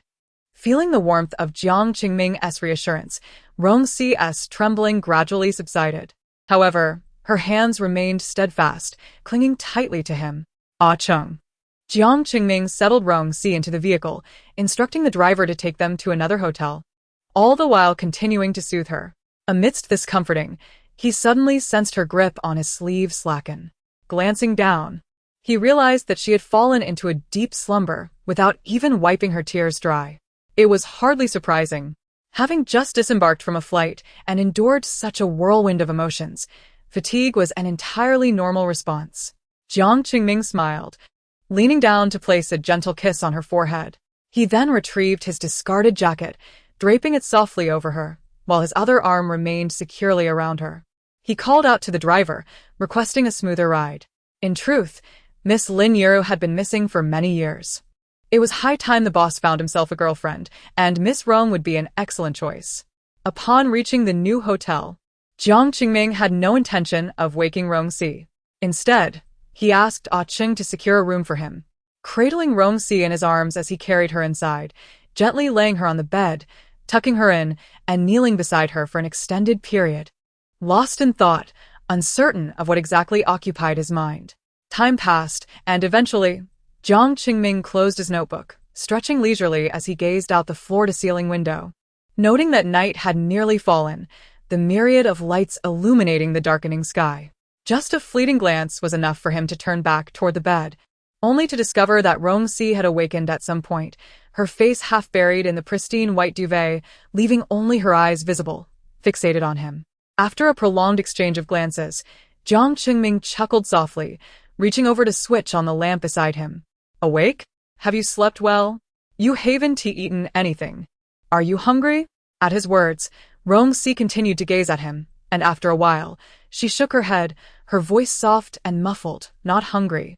Feeling the warmth of Jiang Qingming's reassurance, Rong Shi's trembling gradually subsided. However, her hands remained steadfast, clinging tightly to him. Ah Chung. Jiang Qingming settled Rong Shi into the vehicle, instructing the driver to take them to another hotel, all the while continuing to soothe her. Amidst this comforting, he suddenly sensed her grip on his sleeve slacken. Glancing down, he realized that she had fallen into a deep slumber without even wiping her tears dry. It was hardly surprising. Having just disembarked from a flight and endured such a whirlwind of emotions, fatigue was an entirely normal response. Jiang Qingming smiled, leaning down to place a gentle kiss on her forehead. He then retrieved his discarded jacket, draping it softly over her, while his other arm remained securely around her. He called out to the driver, requesting a smoother ride. In truth, Miss Lin Yuru had been missing for many years. It was high time the boss found himself a girlfriend, and Miss Rong would be an excellent choice. Upon reaching the new hotel, Jiang Qingming had no intention of waking Rong Shi. Instead, he asked Ah Ching to secure a room for him. Cradling Rong Shi in his arms as he carried her inside, gently laying her on the bed, tucking her in, and kneeling beside her for an extended period. Lost in thought, uncertain of what exactly occupied his mind. Time passed, and eventually, Jiang Qingming closed his notebook, stretching leisurely as he gazed out the floor-to-ceiling window. Noting that night had nearly fallen, the myriad of lights illuminating the darkening sky. Just a fleeting glance was enough for him to turn back toward the bed, only to discover that Rong Shi had awakened at some point, her face half buried in the pristine white duvet, leaving only her eyes visible, fixated on him. After a prolonged exchange of glances, Jiang Qingming chuckled softly, reaching over to switch on the lamp beside him. Awake? Have you slept well? You haven't eaten anything. Are you hungry? At his words, Rong Shi continued to gaze at him, and after a while, she shook her head, her voice soft and muffled, not hungry.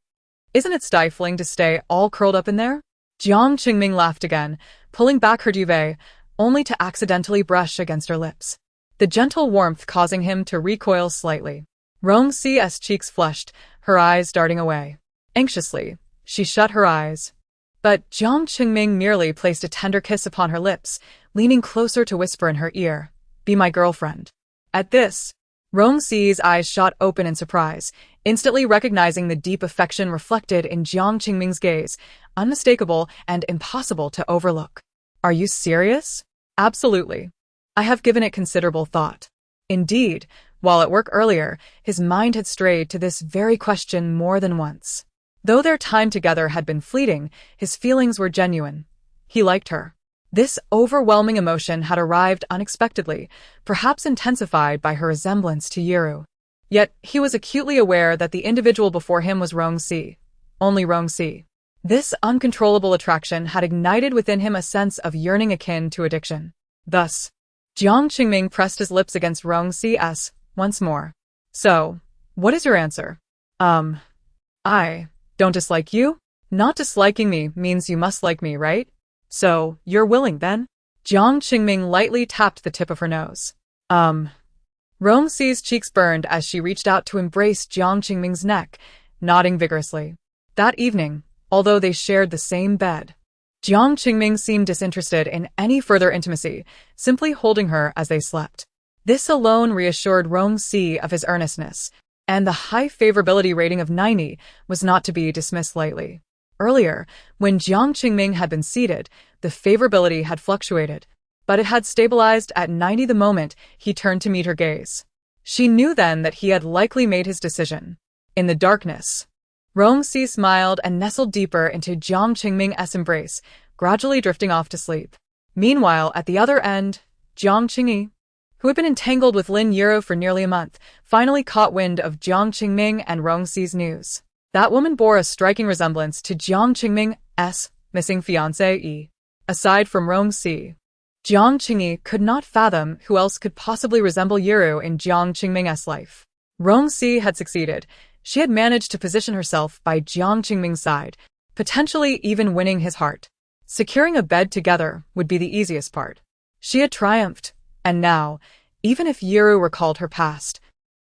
Isn't it stifling to stay all curled up in there? Jiang Qingming laughed again, pulling back her duvet, only to accidentally brush against her lips, the gentle warmth causing him to recoil slightly. Rong Shi's cheeks flushed, her eyes darting away. Anxiously, she shut her eyes. But Jiang Qingming merely placed a tender kiss upon her lips, leaning closer to whisper in her ear, Be my girlfriend. At this, Rong Shi's eyes shot open in surprise, instantly recognizing the deep affection reflected in Jiang Qingming's gaze, unmistakable and impossible to overlook. Are you serious? Absolutely. I have given it considerable thought. Indeed, while at work earlier, his mind had strayed to this very question more than once. Though their time together had been fleeting, his feelings were genuine. He liked her. This overwhelming emotion had arrived unexpectedly, perhaps intensified by her resemblance to Yuru. Yet he was acutely aware that the individual before him was Rong Shi. Only Rong Shi. This uncontrollable attraction had ignited within him a sense of yearning akin to addiction. Thus, Jiang Qingming pressed his lips against Rong Shi's once more. So, what is your answer? I don't dislike you? Not disliking me means you must like me, right? So, you're willing then? Jiang Qingming lightly tapped the tip of her nose. Rong Shi's cheeks burned as she reached out to embrace Jiang Qingming's neck, nodding vigorously. That evening, although they shared the same bed, Jiang Qingming seemed disinterested in any further intimacy, simply holding her as they slept. This alone reassured Rong Shi of his earnestness, and the high favorability rating of 90 was not to be dismissed lightly. Earlier, when Jiang Qingming had been seated, the favorability had fluctuated, but it had stabilized at 90 the moment he turned to meet her gaze. She knew then that he had likely made his decision. In the darkness, Rong Shi smiled and nestled deeper into Jiang Qingming's embrace, gradually drifting off to sleep. Meanwhile, at the other end, Jiang Qingyi, who had been entangled with Lin Yuru for nearly a month, finally caught wind of Jiang Qingming and Rong Shi's news. That woman bore a striking resemblance to Jiang Qingming's missing fiancé. Aside from Rong Shi, Jiang Qingyi could not fathom who else could possibly resemble Yiru in Jiang Qingming's life. Rong Shi had succeeded. She had managed to position herself by Jiang Qingming's side, potentially even winning his heart. Securing a bed together would be the easiest part. She had triumphed, and now, even if Yiru recalled her past,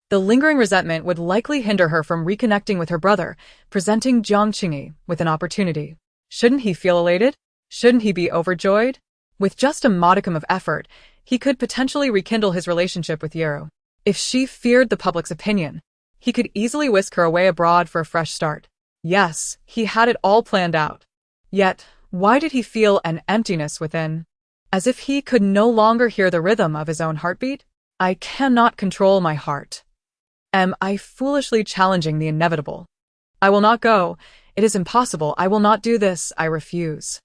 the lingering resentment would likely hinder her from reconnecting with her brother, presenting Jiang Qingyi with an opportunity. Shouldn't he feel elated? Shouldn't he be overjoyed? With just a modicum of effort, he could potentially rekindle his relationship with Yiru. If she feared the public's opinion, he could easily whisk her away abroad for a fresh start. Yes, he had it all planned out. Yet, why did he feel an emptiness within? As if he could no longer hear the rhythm of his own heartbeat? I cannot control my heart. Am I foolishly challenging the inevitable? I will not go. It is impossible. I will not do this. I refuse.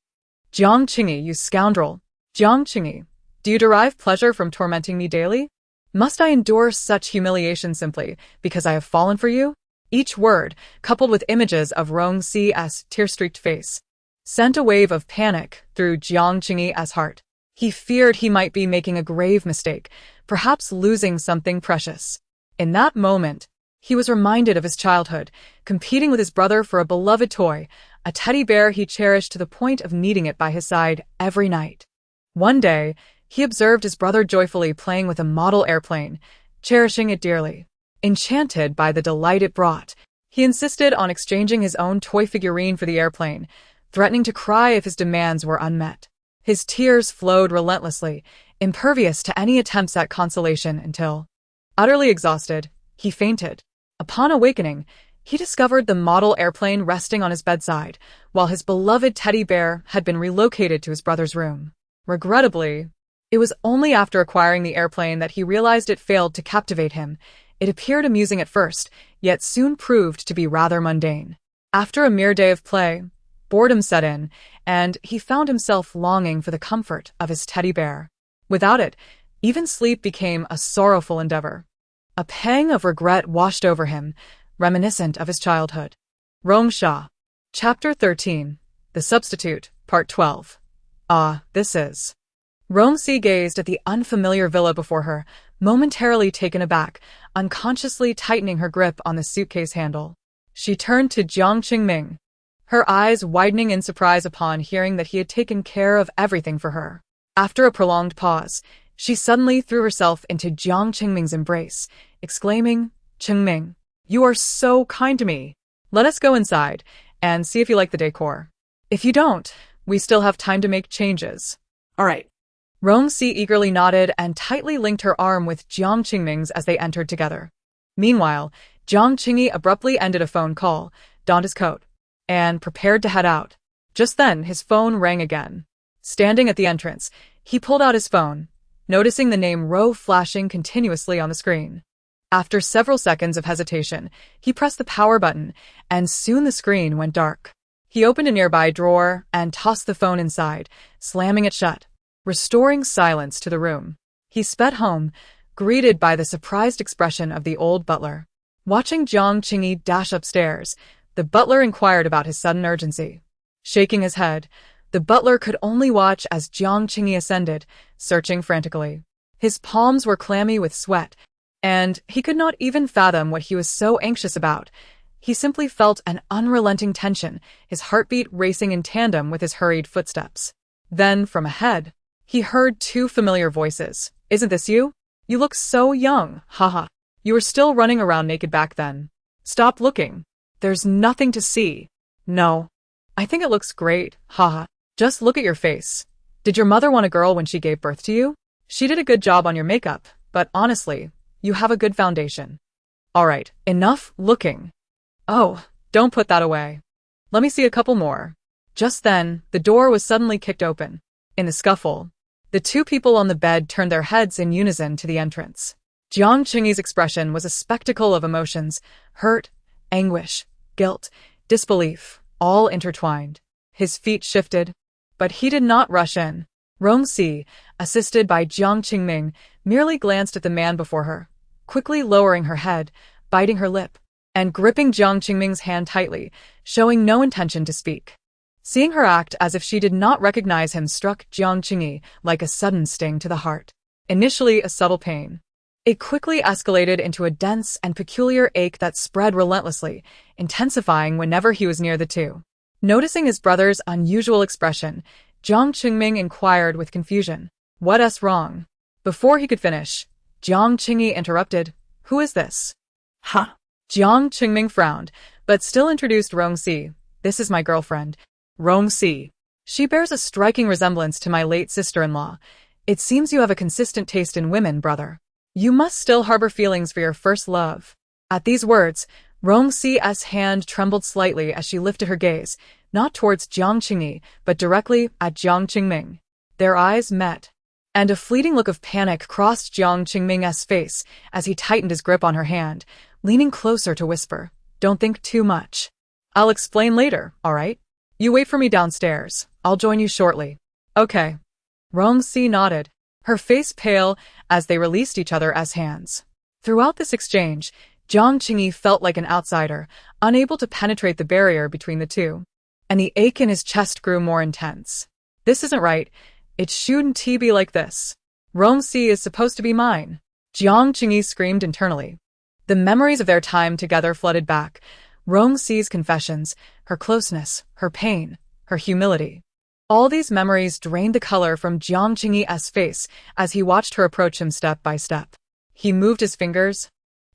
Jiang Qingyi, you scoundrel. Jiang Qingyi, do you derive pleasure from tormenting me daily? Must I endure such humiliation simply because I have fallen for you? Each word, coupled with images of Rong Shi's tear-streaked face, sent a wave of panic through Jiang Qingyi's heart. He feared he might be making a grave mistake, perhaps losing something precious. In that moment, he was reminded of his childhood, competing with his brother for a beloved toy, a teddy bear he cherished to the point of needing it by his side every night. One day, he observed his brother joyfully playing with a model airplane, cherishing it dearly. Enchanted by the delight it brought, he insisted on exchanging his own toy figurine for the airplane, threatening to cry if his demands were unmet. His tears flowed relentlessly, impervious to any attempts at consolation until, utterly exhausted, he fainted. Upon awakening, he discovered the model airplane resting on his bedside, while his beloved teddy bear had been relocated to his brother's room. Regrettably, it was only after acquiring the airplane that he realized it failed to captivate him. It appeared amusing at first, yet soon proved to be rather mundane. After a mere day of play, boredom set in, and he found himself longing for the comfort of his teddy bear. Without it, even sleep became a sorrowful endeavor. A pang of regret washed over him, reminiscent of his childhood. Rong Shi. Chapter 13. The Substitute, Part 12. This is. Rong Shi gazed at the unfamiliar villa before her, momentarily taken aback, unconsciously tightening her grip on the suitcase handle. She turned to Jiang Qingming, her eyes widening in surprise upon hearing that he had taken care of everything for her. After a prolonged pause, she suddenly threw herself into Jiang Qingming's embrace, exclaiming, "Qingming, you are so kind to me. Let us go inside and see if you like the decor. If you don't, we still have time to make changes." All right. Rong Shi eagerly nodded and tightly linked her arm with Jiang Qingming's as they entered together. Meanwhile, Jiang Qingyi abruptly ended a phone call, donned his coat, and prepared to head out. Just then, his phone rang again. Standing at the entrance, he pulled out his phone, noticing the name Ro flashing continuously on the screen. After several seconds of hesitation, he pressed the power button, and soon the screen went dark. He opened a nearby drawer and tossed the phone inside, slamming it shut, restoring silence to the room. He sped home, greeted by the surprised expression of the old butler. Watching Jiang Qingyi dash upstairs, the butler inquired about his sudden urgency. Shaking his head, the butler could only watch as Jiang Qingyi ascended, searching frantically. His palms were clammy with sweat, and he could not even fathom what he was so anxious about. He simply felt an unrelenting tension, his heartbeat racing in tandem with his hurried footsteps. Then, from ahead, he heard two familiar voices. "Isn't this you? You look so young, haha. You were still running around naked back then. Stop looking. There's nothing to see." "No. I think it looks great, haha. Just look at your face. Did your mother want a girl when she gave birth to you? She did a good job on your makeup, but honestly, you have a good foundation. All right, enough looking. Oh, don't put that away. Let me see a couple more." Just then, the door was suddenly kicked open. In the scuffle, the two people on the bed turned their heads in unison to the entrance. Jiang Qingyi's expression was a spectacle of emotions: hurt, anguish, guilt, disbelief, all intertwined. His feet shifted, but he did not rush in. Rong Shi, assisted by Jiang Qingming, merely glanced at the man before her, quickly lowering her head, biting her lip, and gripping Jiang Qingming's hand tightly, showing no intention to speak. Seeing her act as if she did not recognize him struck Jiang Qingyi like a sudden sting to the heart. Initially a subtle pain, it quickly escalated into a dense and peculiar ache that spread relentlessly, intensifying whenever he was near the two. Noticing his brother's unusual expression, Jiang Qingming inquired with confusion, "What's wrong?" Before he could finish, Jiang Qingyi interrupted, "Who is this?" Huh? Jiang Qingming frowned, but still introduced Rong Shi. "This is my girlfriend, Rong Shi. She bears a striking resemblance to my late sister-in-law. It seems you have a consistent taste in women, brother. You must still harbor feelings for your first love." At these words, Rong Shi's hand trembled slightly as she lifted her gaze, not towards Jiang Qingyi, but directly at Jiang Qingming. Their eyes met, and a fleeting look of panic crossed Jiang Qingming's face as he tightened his grip on her hand, leaning closer to whisper, "Don't think too much. I'll explain later, all right? You wait for me downstairs. I'll join you shortly." "Okay." Rong Shi nodded, her face pale as they released each other as hands. Throughout this exchange, Jiang Qingyi felt like an outsider, unable to penetrate the barrier between the two. And the ache in his chest grew more intense. "This isn't right. It shouldn't be like this. Rong Shi is supposed to be mine." Jiang Qingyi screamed internally. The memories of their time together flooded back. Rong Shi's confessions, her closeness, her pain, her humility. All these memories drained the color from Jiang Qingyi's face as he watched her approach him step by step. He moved his fingers,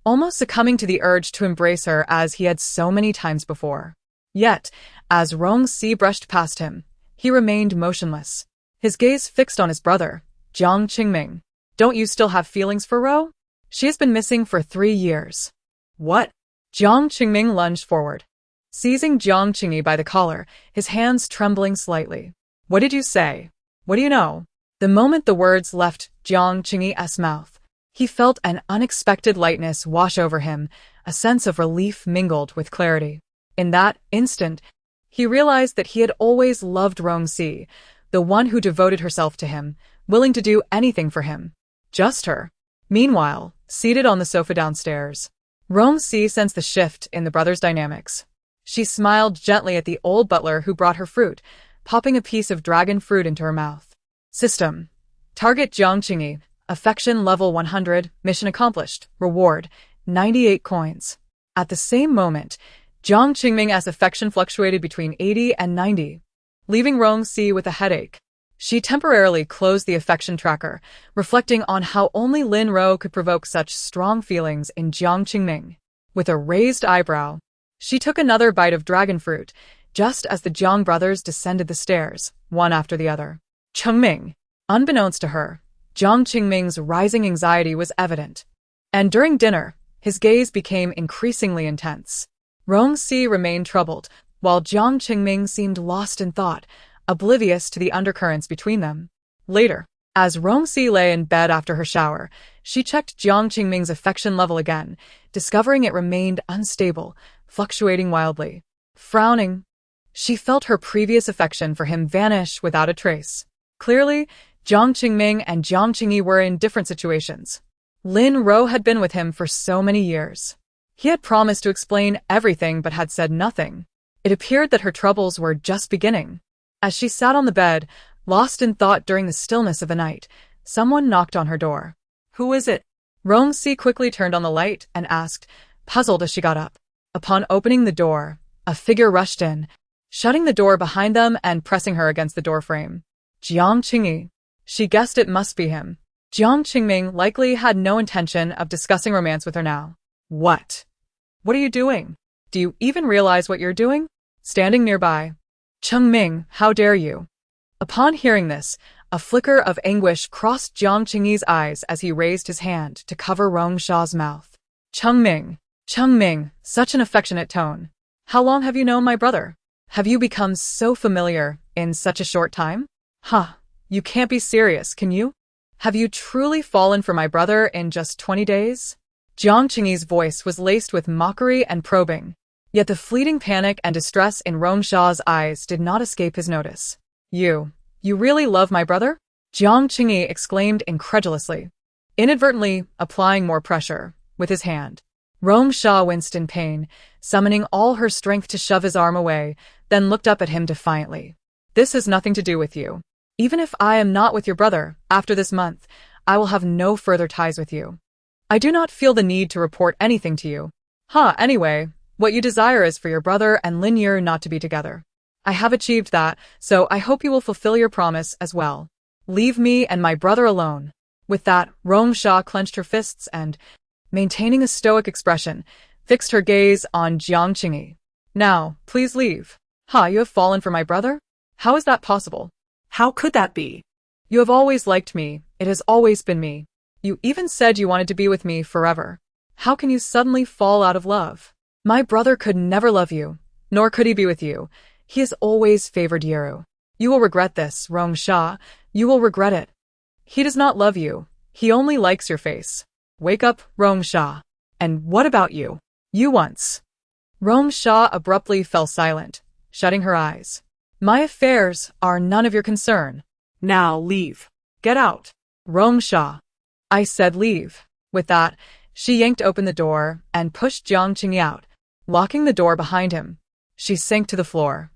almost succumbing to the urge to embrace her as he had so many times before. Yet, as Rong Shi brushed past him, he remained motionless, his gaze fixed on his brother, Jiang Qingming. "Don't you still have feelings for Ro? She has been missing for 3 years. "What?" Jiang Qingming lunged forward, seizing Jiang Qingyi by the collar, his hands trembling slightly. "What did you say? What do you know?" The moment the words left Jiang Qingyi's mouth, he felt an unexpected lightness wash over him, a sense of relief mingled with clarity. In that instant, he realized that he had always loved Rong Shi, the one who devoted herself to him, willing to do anything for him. Just her. Meanwhile, seated on the sofa downstairs, Rong Shi sensed the shift in the brothers' dynamics. She smiled gently at the old butler who brought her fruit, popping a piece of dragon fruit into her mouth. System. Target Jiang Qingyi. Affection level 100. Mission accomplished. Reward. 98 coins. At the same moment, Jiang Qingming's affection fluctuated between 80 and 90, leaving Rong Shi with a headache. She temporarily closed the affection tracker, reflecting on how only Lin Ro could provoke such strong feelings in Jiang Qingming. With a raised eyebrow, she took another bite of dragon fruit, just as the Jiang brothers descended the stairs, one after the other. Qingming. Unbeknownst to her, Jiang Qingming's rising anxiety was evident, and during dinner, his gaze became increasingly intense. Rong Shi remained troubled, while Jiang Qingming seemed lost in thought, oblivious to the undercurrents between them. Later, as Rong Shi lay in bed after her shower, she checked Jiang Qingming's affection level again, discovering it remained unstable, fluctuating wildly. Frowning, she felt her previous affection for him vanish without a trace. Clearly, Jiang Qingming and Jiang Qingyi were in different situations. Lin Ro had been with him for so many years. He had promised to explain everything but had said nothing. It appeared that her troubles were just beginning. As she sat on the bed, lost in thought during the stillness of the night, someone knocked on her door. "Who is it?" Rong Shi quickly turned on the light and asked, puzzled as she got up. Upon opening the door, a figure rushed in, shutting the door behind them and pressing her against the doorframe. Jiang Qingyi. She guessed it must be him. Jiang Qingming likely had no intention of discussing romance with her now. "What? What are you doing? Do you even realize what you're doing?" Standing nearby. "Qingming, how dare you?" Upon hearing this, a flicker of anguish crossed Jiang Qingyi's eyes as he raised his hand to cover Rong Shi's mouth. "Qingming, Qingming," such an affectionate tone. "How long have you known my brother? Have you become so familiar in such a short time? Huh, you can't be serious, can you? Have you truly fallen for my brother in just 20 days? Jiang Qingyi's voice was laced with mockery and probing. Yet the fleeting panic and distress in Rong Shi's eyes did not escape his notice. You really love my brother?" Jiang Qingyi exclaimed incredulously, inadvertently applying more pressure with his hand. Rong Shi winced in pain, summoning all her strength to shove his arm away, then looked up at him defiantly. This has nothing to do with you. Even if I am not with your brother, after this month, I will have no further ties with you. I do not feel the need to report anything to you. Anyway, what you desire is for your brother and Lin Yu not to be together. I have achieved that, so I hope you will fulfill your promise as well. Leave me and my brother alone. With that, Rong Shi clenched her fists and, maintaining a stoic expression, fixed her gaze on Jiang Qingyi. Now, please leave. You have fallen for my brother? How is that possible? How could that be? You have always liked me. It has always been me. You even said you wanted to be with me forever. How can you suddenly fall out of love? My brother could never love you, nor could he be with you. He has always favored you. You will regret this, Rong Shi. You will regret it. He does not love you. He only likes your face. Wake up, Rong Shi. And what about you? You once. Rong Shi abruptly fell silent, shutting her eyes. My affairs are none of your concern. Now leave. Get out. Rong Shi. I said leave. With that, she yanked open the door and pushed Jiang Qingyi out, locking the door behind him. She sank to the floor.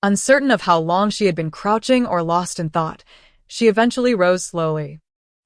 Uncertain of how long she had been crouching or lost in thought, she eventually rose slowly.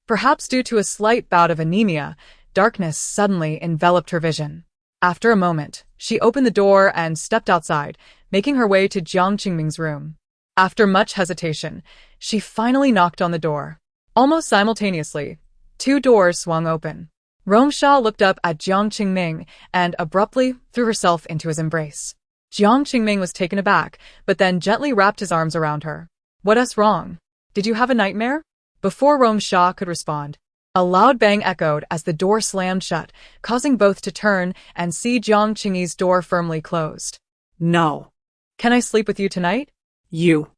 Perhaps due to a slight bout of anemia, darkness suddenly enveloped her vision. After a moment, she opened the door and stepped outside, making her way to Jiang Qingming's room. After much hesitation, she finally knocked on the door. Almost simultaneously, 2 doors swung open. Rong Shi looked up at Jiang Qingming and abruptly threw herself into his embrace. Jiang Qingming was taken aback, but then gently wrapped his arms around her. What's wrong? Did you have a nightmare? Before Rong Shi could respond, a loud bang echoed as the door slammed shut, causing both to turn and see Jiang Qingyi's door firmly closed. No. Can I sleep with you tonight? You.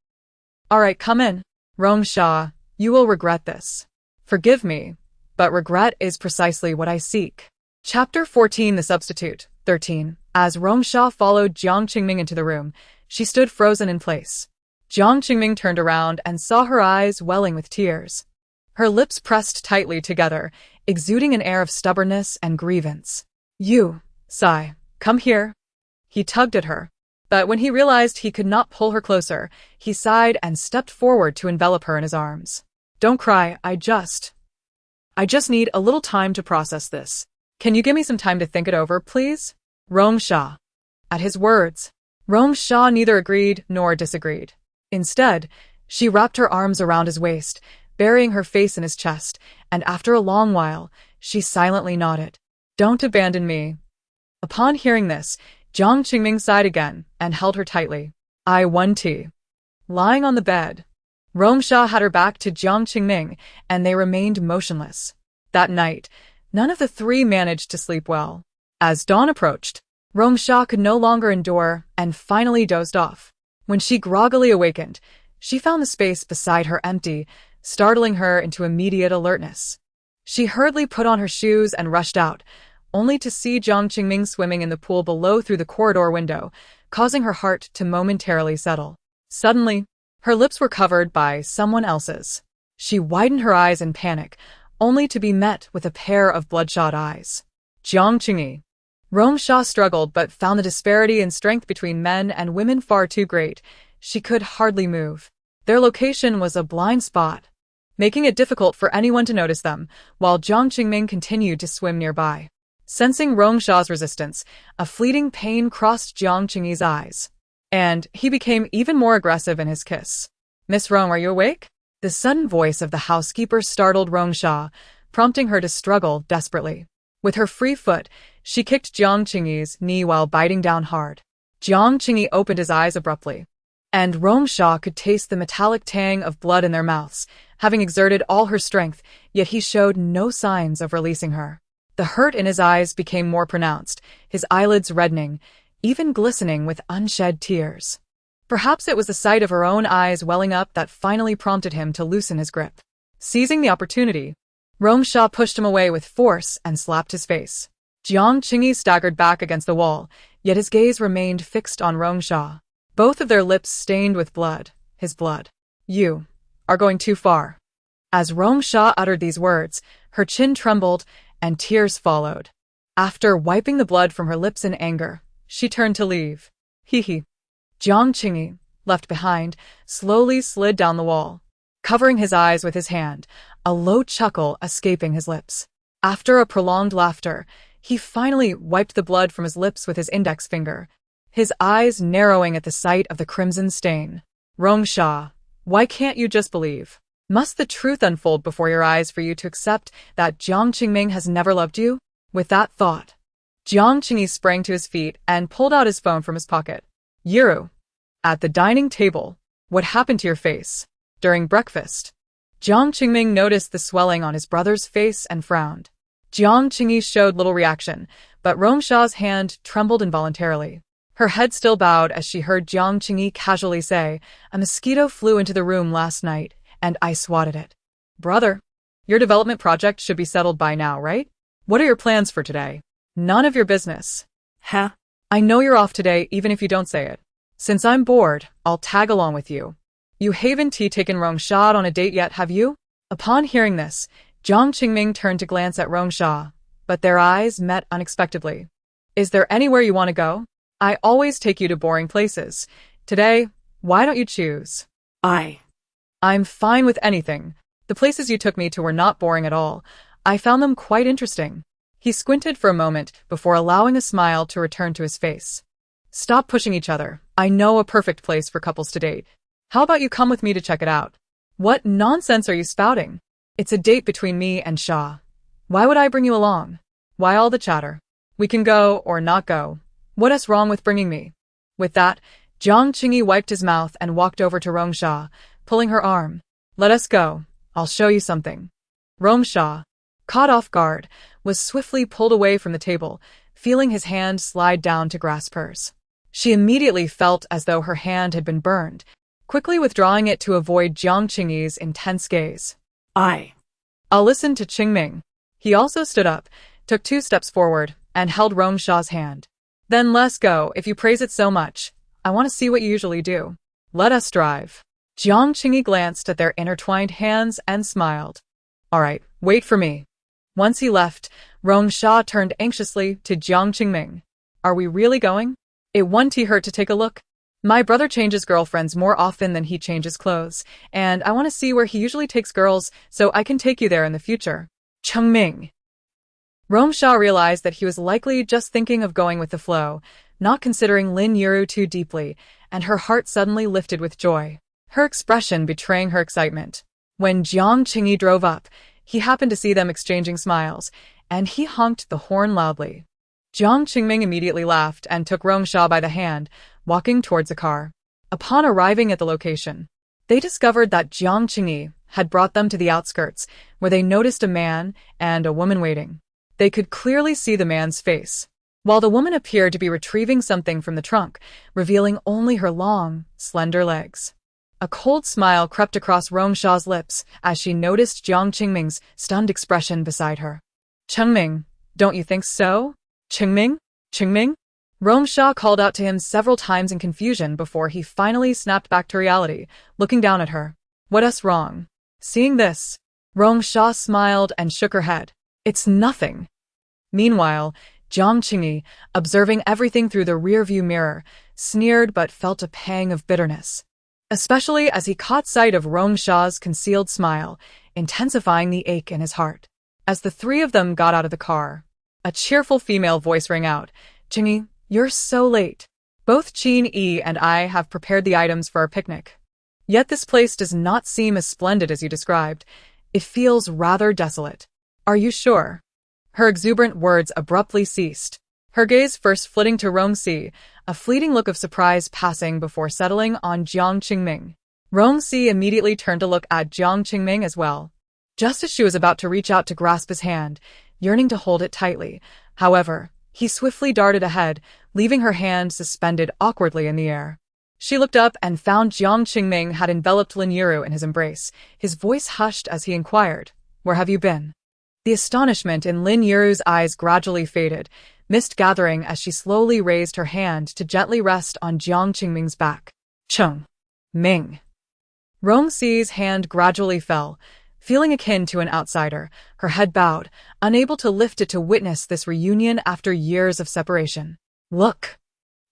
All right, come in. Rong Shi, you will regret this. Forgive me, but regret is precisely what I seek. Chapter 14 The Substitute, 13. As Rong Shi followed Jiang Qingming into the room, she stood frozen in place. Jiang Qingming turned around and saw her eyes welling with tears. Her lips pressed tightly together, exuding an air of stubbornness and grievance. You, Sai, come here. He tugged at her. But when he realized he could not pull her closer, he sighed and stepped forward to envelop her in his arms. Don't cry, I just need a little time to process this. Can you give me some time to think it over, please? Rong Shi. At his words, Rong Shi neither agreed nor disagreed. Instead, she wrapped her arms around his waist, burying her face in his chest, and after a long while, she silently nodded. Don't abandon me. Upon hearing this, Jiang Qingming sighed again and held her tightly. I want tea. Lying on the bed, Rong Shi had her back to Jiang Qingming, and they remained motionless. That night, none of the 3 managed to sleep well. As dawn approached, Rong Shi could no longer endure and finally dozed off. When she groggily awakened, she found the space beside her empty, startling her into immediate alertness. She hurriedly put on her shoes and rushed out, only to see Jiang Qingming swimming in the pool below through the corridor window, causing her heart to momentarily settle. Suddenly, her lips were covered by someone else's. She widened her eyes in panic, only to be met with a pair of bloodshot eyes. Jiang Qingyi. Rong Shi struggled but found the disparity in strength between men and women far too great. She could hardly move. Their location was a blind spot, making it difficult for anyone to notice them, while Jiang Qingming continued to swim nearby. Sensing Rong Shi's resistance, a fleeting pain crossed Jiang Qingyi's eyes, and he became even more aggressive in his kiss. Miss Rong, are you awake? The sudden voice of the housekeeper startled Rong Shi, prompting her to struggle desperately. With her free foot, she kicked Jiang Qingyi's knee while biting down hard. Jiang Qingyi opened his eyes abruptly, and Rong Shi could taste the metallic tang of blood in their mouths, having exerted all her strength, yet he showed no signs of releasing her. The hurt in his eyes became more pronounced, his eyelids reddening, even glistening with unshed tears. Perhaps it was the sight of her own eyes welling up that finally prompted him to loosen his grip. Seizing the opportunity, Rong Shi pushed him away with force and slapped his face. Jiang Qingyi staggered back against the wall, yet his gaze remained fixed on Rong Shi. Both of their lips stained with blood, his blood. You are going too far. As Rong Shi uttered these words, her chin trembled and tears followed. After wiping the blood from her lips in anger, she turned to leave. Hee. Jiang Qingyi, left behind, slowly slid down the wall, covering his eyes with his hand, a low chuckle escaping his lips. After a prolonged laughter, he finally wiped the blood from his lips with his index finger, his eyes narrowing at the sight of the crimson stain. Rong Shi, why can't you just believe? Must the truth unfold before your eyes for you to accept that Jiang Qingming has never loved you? With that thought, Jiang Qingyi sprang to his feet and pulled out his phone from his pocket. Yiru. At the dining table, what happened to your face? During breakfast, Jiang Qingming noticed the swelling on his brother's face and frowned. Jiang Qingyi showed little reaction, but Rong Shi's hand trembled involuntarily. Her head still bowed as she heard Jiang Qingyi casually say, "A mosquito flew into the room last night, and I swatted it." Brother, your development project should be settled by now, right? What are your plans for today? None of your business. Huh? I know you're off today even if you don't say it. Since I'm bored, I'll tag along with you. You haven't taken Rong Shi on a date yet, have you? Upon hearing this, Jiang Qingming turned to glance at Rong Shi, but their eyes met unexpectedly. Is there anywhere you want to go? I always take you to boring places. Today, why don't you choose? I'm fine with anything. The places you took me to were not boring at all. I found them quite interesting. He squinted for a moment before allowing a smile to return to his face. Stop pushing each other. I know a perfect place for couples to date. How about you come with me to check it out? What nonsense are you spouting? It's a date between me and Sha. Why would I bring you along? Why all the chatter? We can go or not go. What is wrong with bringing me? With that, Jiang Qingyi wiped his mouth and walked over to Rong Shi, pulling her arm. Let us go. I'll show you something. Rong Shi, caught off guard, was swiftly pulled away from the table, feeling his hand slide down to grasp hers. She immediately felt as though her hand had been burned, quickly withdrawing it to avoid Jiang Qingyi's intense gaze. I'll listen to Qingming. He also stood up, took 2 steps forward, and held Rong Shi's hand. Then let's go. If you praise it so much, I want to see what you usually do. Let us drive. Jiang Qingyi glanced at their intertwined hands and smiled. All right, wait for me. Once he left, Rong Shi turned anxiously to Jiang Qingming. Are we really going? It won't hurt to take a look. My brother changes girlfriends more often than he changes clothes, and I want to see where he usually takes girls so I can take you there in the future. Qingming. Rong Shi realized that he was likely just thinking of going with the flow, not considering Lin Yiru too deeply, and her heart suddenly lifted with joy, her expression betraying her excitement. When Jiang Qingyi drove up, he happened to see them exchanging smiles, and he honked the horn loudly. Jiang Qingming immediately laughed and took Rong Shi by the hand, walking towards a car. Upon arriving at the location, they discovered that Jiang Qingyi had brought them to the outskirts, where they noticed a man and a woman waiting. They could clearly see the man's face, while the woman appeared to be retrieving something from the trunk, revealing only her long, slender legs. A cold smile crept across Rong Shi's lips as she noticed Jiang Qingming's stunned expression beside her. Qingming, don't you think so? Qingming? Qingming? Rong Shi called out to him several times in confusion before he finally snapped back to reality, looking down at her. What's wrong? Seeing this, Rong Shi smiled and shook her head. It's nothing. Meanwhile, Jiang Qingyi, observing everything through the rearview mirror, sneered but felt a pang of bitterness, especially as he caught sight of Rong Shi's concealed smile, intensifying the ache in his heart. As the 3 of them got out of the car, a cheerful female voice rang out, Qingyi, you're so late. Both Qin Yi and I have prepared the items for our picnic. Yet this place does not seem as splendid as you described. It feels rather desolate. Are you sure? Her exuberant words abruptly ceased, her gaze first flitting to Rong Shi, a fleeting look of surprise passing before settling on Jiang Qingming. Rong Shi immediately turned to look at Jiang Qingming as well. Just as she was about to reach out to grasp his hand, yearning to hold it tightly, however, he swiftly darted ahead, leaving her hand suspended awkwardly in the air. She looked up and found Jiang Qingming had enveloped Lin Yiru in his embrace, his voice hushed as he inquired, "Where have you been?" The astonishment in Lin Yiru's eyes gradually faded, mist gathering as she slowly raised her hand to gently rest on Jiang Qingming's back. Ming. Rong Shi's hand gradually fell, feeling akin to an outsider, her head bowed, unable to lift it to witness this reunion after years of separation. Look.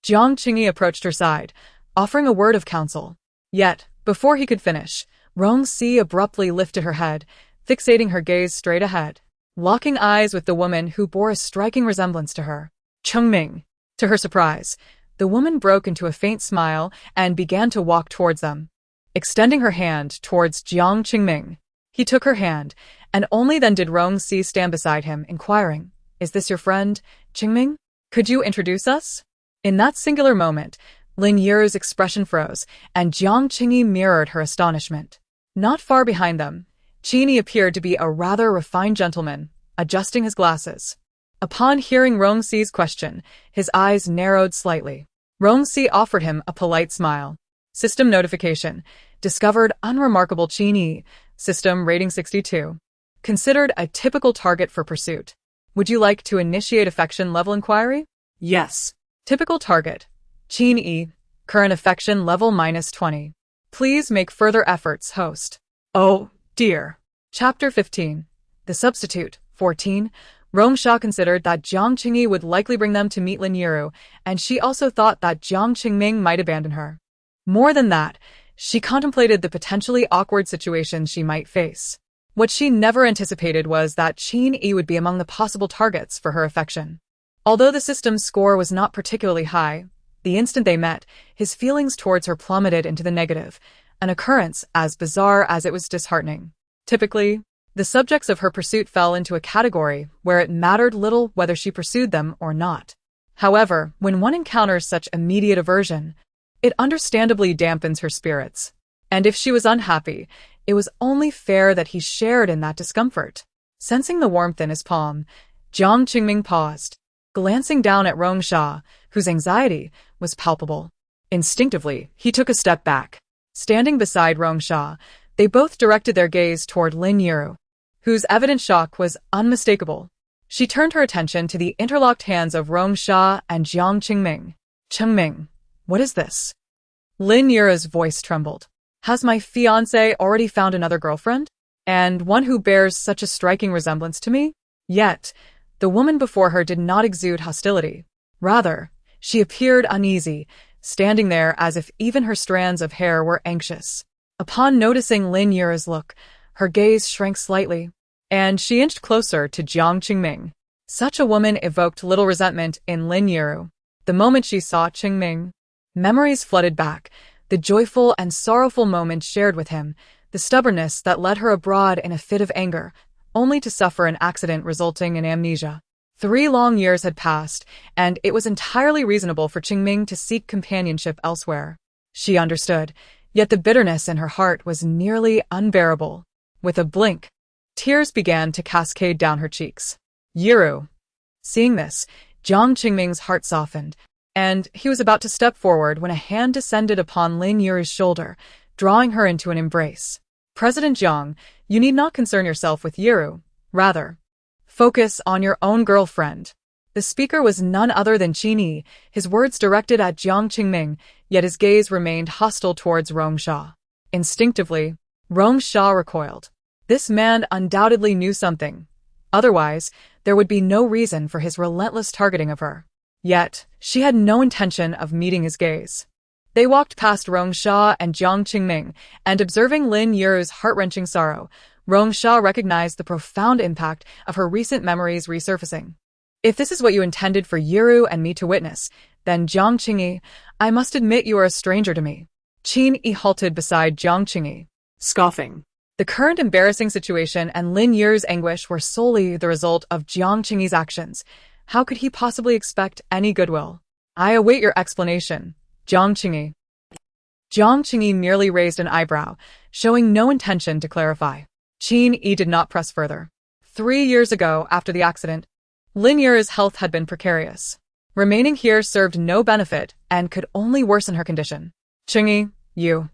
Jiang Qingyi approached her side, offering a word of counsel. Yet, before he could finish, Rong Shi abruptly lifted her head, fixating her gaze straight ahead, locking eyes with the woman who bore a striking resemblance to her. Chengming. To her surprise, the woman broke into a faint smile and began to walk towards them, extending her hand towards Jiang Qingming. He took her hand, and only then did Rong Shi stand beside him, inquiring, "Is this your friend, Qingming? Could you introduce us?" In that singular moment, Lin Yiru's expression froze, and Jiang Qingyi mirrored her astonishment. Not far behind them, Qingyi appeared to be a rather refined gentleman, adjusting his glasses. Upon hearing Rong Shi's question, his eyes narrowed slightly. Rong Shi offered him a polite smile. System notification. Discovered unremarkable Qingyi. System rating 62. Considered a typical target for pursuit. Would you like to initiate affection level inquiry? Yes. Typical target. Qingyi. Current affection level -20. Please make further efforts, host. Oh, dear. Chapter 15. The Substitute. 14. Rong Shi considered that Jiang Qingyi would likely bring them to meet Lin Yiru, and she also thought that Jiang Qingming might abandon her. More than that, she contemplated the potentially awkward situation she might face. What she never anticipated was that Qingyi would be among the possible targets for her affection. Although the system's score was not particularly high, the instant they met, his feelings towards her plummeted into the negative, an occurrence as bizarre as it was disheartening. Typically, the subjects of her pursuit fell into a category where it mattered little whether she pursued them or not. However, when one encounters such immediate aversion, it understandably dampens her spirits. And if she was unhappy, it was only fair that he shared in that discomfort. Sensing the warmth in his palm, Jiang Qingming paused, glancing down at Rong Shi, whose anxiety was palpable. Instinctively, he took a step back. Standing beside Rong Shi, they both directed their gaze toward Lin Yiru, whose evident shock was unmistakable. She turned her attention to the interlocked hands of Rong Shi and Jiang Qingming. "Qingming, what is this?" Lin Yiru's voice trembled. "Has my fiancé already found another girlfriend? And one who bears such a striking resemblance to me?" Yet, the woman before her did not exude hostility. Rather, she appeared uneasy, standing there as if even her strands of hair were anxious. Upon noticing Lin Yiru's look, her gaze shrank slightly, and she inched closer to Jiang Qingming. Such a woman evoked little resentment in Lin Yiru. The moment she saw Qingming, memories flooded back, the joyful and sorrowful moments shared with him, the stubbornness that led her abroad in a fit of anger, only to suffer an accident resulting in amnesia. 3 long years had passed, and it was entirely reasonable for Qingming to seek companionship elsewhere. She understood, yet the bitterness in her heart was nearly unbearable. With a blink, tears began to cascade down her cheeks. Yiru. Seeing this, Jiang Qingming's heart softened, and he was about to step forward when a hand descended upon Lin Yiru's shoulder, drawing her into an embrace. "President Jiang, you need not concern yourself with Yiru. Rather, focus on your own girlfriend." The speaker was none other than Qingyi, his words directed at Jiang Qingming, yet his gaze remained hostile towards Rong Shi. Instinctively, Rong Shi recoiled. This man undoubtedly knew something. Otherwise, there would be no reason for his relentless targeting of her. Yet, she had no intention of meeting his gaze. They walked past Rong Shi and Jiang Qingming, and observing Lin Yiru's heart-wrenching sorrow, Rong Shi recognized the profound impact of her recent memories resurfacing. "If this is what you intended for Yiru and me to witness, then Jiang Qingyi, I must admit you are a stranger to me." Qingyi halted beside Jiang Qingyi, Scoffing. The current embarrassing situation and Lin Yiru's anguish were solely the result of Jiang Qingyi's actions. How could he possibly expect any goodwill? "I await your explanation, Jiang Qingyi." Jiang Qingyi merely raised an eyebrow, showing no intention to clarify. Qingyi did not press further. 3 years ago, after the accident, Lin Yiru's health had been precarious. Remaining here served no benefit and could only worsen her condition. "Qingyi, you."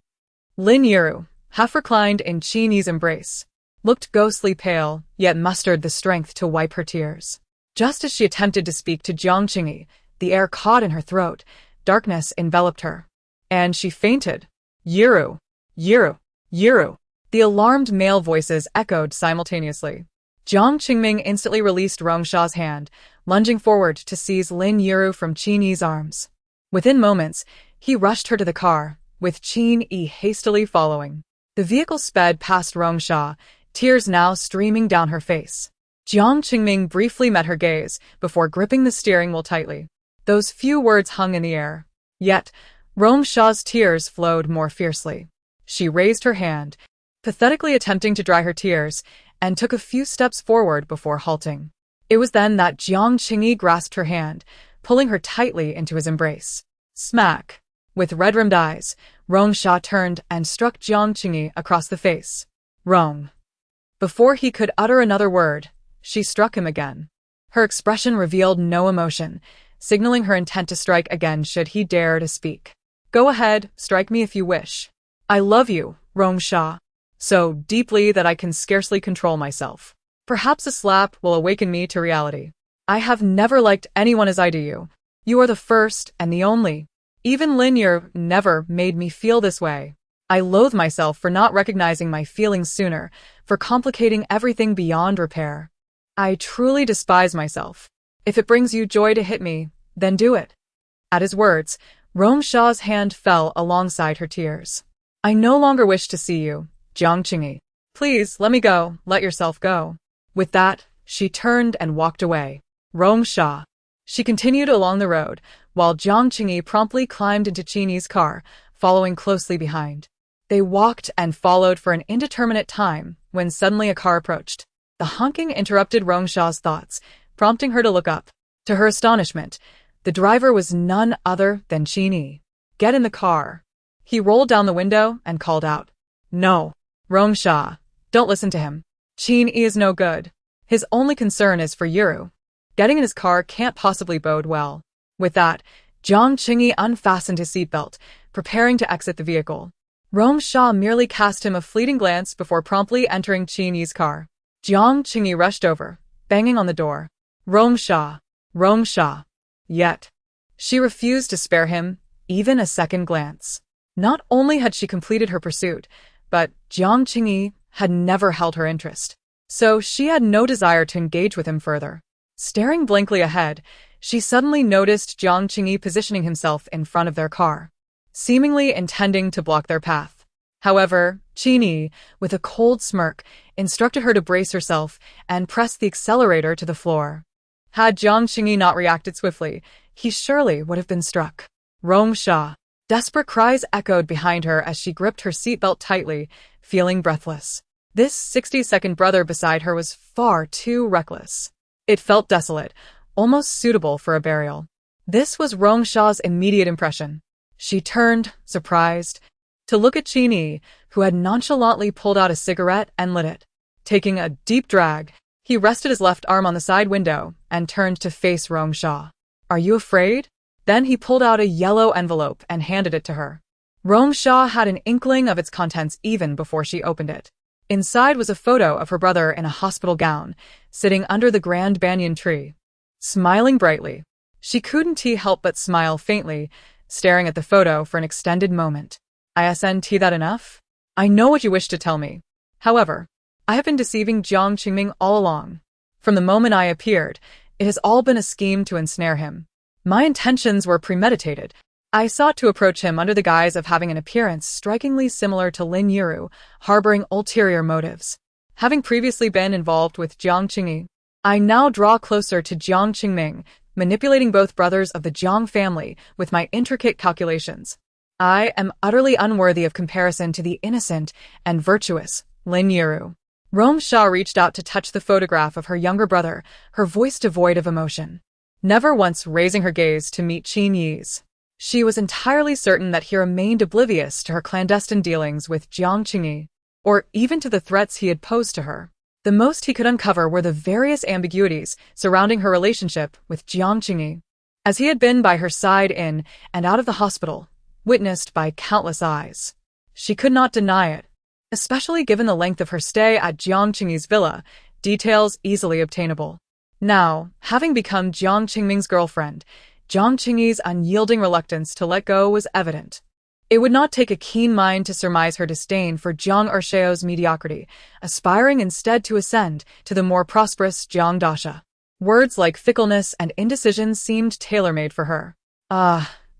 Lin Yiru, half reclined in Qingyi's embrace, looked ghostly pale, yet mustered the strength to wipe her tears. Just as she attempted to speak to Jiang Qingyi, the air caught in her throat, darkness enveloped her, and she fainted. "Yiru, Yiru, Yiru." The alarmed male voices echoed simultaneously. Jiang Qingming instantly released Rong Shi's hand, lunging forward to seize Lin Yiru from Qin Yi's arms. Within moments, he rushed her to the car, with Qin Yi hastily following. The vehicle sped past Rong Shi, tears now streaming down her face. Jiang Qingming briefly met her gaze before gripping the steering wheel tightly. Those few words hung in the air. Yet, Rong Shi's tears flowed more fiercely. She raised her hand, pathetically attempting to dry her tears, and took a few steps forward before halting. It was then that Jiang Qingyi grasped her hand, pulling her tightly into his embrace. Smack! With red-rimmed eyes, Rong Shi turned and struck Jiang Qingyi across the face. Rong. Before he could utter another word, she struck him again. Her expression revealed no emotion, signaling her intent to strike again should he dare to speak. Go ahead, strike me if you wish. I love you, Rong Shi. So deeply that I can scarcely control myself. Perhaps a slap will awaken me to reality. I have never liked anyone as I do you. You are the first and the only. Even Lin Yiru never made me feel this way. I loathe myself for not recognizing my feelings sooner, for complicating everything beyond repair. I truly despise myself. If it brings you joy to hit me, then do it. At his words, Rong Shi's hand fell alongside her tears. I no longer wish to see you, Jiang Qingyi. Please, let me go, let yourself go. With that, she turned and walked away. Rong Shi. She continued along the road, while Jiang Qingyi promptly climbed into Qin Yi's car, following closely behind. They walked and followed for an indeterminate time, when suddenly a car approached. The honking interrupted Rong Shi's thoughts, prompting her to look up. To her astonishment, the driver was none other than Qin Yi. Get in the car. He rolled down the window and called out. No. Rong Shi, don't listen to him. Qin Yi is no good. His only concern is for Yiru. Getting in his car can't possibly bode well. With that, Jiang Qingyi unfastened his seatbelt, preparing to exit the vehicle. Rong Shi merely cast him a fleeting glance before promptly entering Qin Yi's car. Jiang Qingyi rushed over, banging on the door. Rong Shi. Rong Shi. Yet, she refused to spare him even a second glance. Not only had she completed her pursuit, but Jiang Qingyi had never held her interest. So she had no desire to engage with him further. Staring blankly ahead, she suddenly noticed Jiang Qingyi positioning himself in front of their car, seemingly intending to block their path. However, Qin Yi, with a cold smirk, instructed her to brace herself and press the accelerator to the floor. Had Jiang Qingyi not reacted swiftly, he surely would have been struck. Rong Shi. Desperate cries echoed behind her as she gripped her seatbelt tightly, feeling breathless. This 60-second brother beside her was far too reckless. It felt desolate, almost suitable for a burial. This was Rong Shi's immediate impression. She turned, surprised, to look at Qin Yi, who had nonchalantly pulled out a cigarette and lit it. Taking a deep drag, he rested his left arm on the side window and turned to face Rong Shi. Are you afraid? Then he pulled out a yellow envelope and handed it to her. Rong Shi had an inkling of its contents even before she opened it. Inside was a photo of her brother in a hospital gown, sitting under the grand banyan tree. Smiling brightly. She couldn't help but smile faintly, staring at the photo for an extended moment. Isn't that enough? I know what you wish to tell me. However, I have been deceiving Jiang Qingming all along. From the moment I appeared, it has all been a scheme to ensnare him. My intentions were premeditated. I sought to approach him under the guise of having an appearance strikingly similar to Lin Yiru, harboring ulterior motives. Having previously been involved with Jiang Qingyi, I now draw closer to Jiang Qingming, manipulating both brothers of the Jiang family with my intricate calculations. I am utterly unworthy of comparison to the innocent and virtuous Lin Yiru. Rong Shi reached out to touch the photograph of her younger brother, her voice devoid of emotion. Never once raising her gaze to meet Qin Yi's. She was entirely certain that he remained oblivious to her clandestine dealings with Jiang Qingyi, or even to the threats he had posed to her. The most he could uncover were the various ambiguities surrounding her relationship with Jiang Qingyi, as he had been by her side in and out of the hospital, witnessed by countless eyes. She could not deny it, especially given the length of her stay at Jiang Qingyi's villa, details easily obtainable. Now, having become Jiang Qingming's girlfriend, Jiang Qingyi's unyielding reluctance to let go was evident. It would not take a keen mind to surmise her disdain for Jiang Ershio's mediocrity, aspiring instead to ascend to the more prosperous Jiang Dasha. Words like fickleness and indecision seemed tailor-made for her.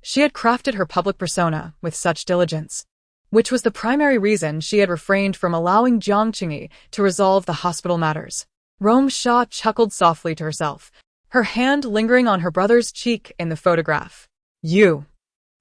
She had crafted her public persona with such diligence, which was the primary reason she had refrained from allowing Jiang Qingyi to resolve the hospital matters. Rong Shi chuckled softly to herself, her hand lingering on her brother's cheek in the photograph. You.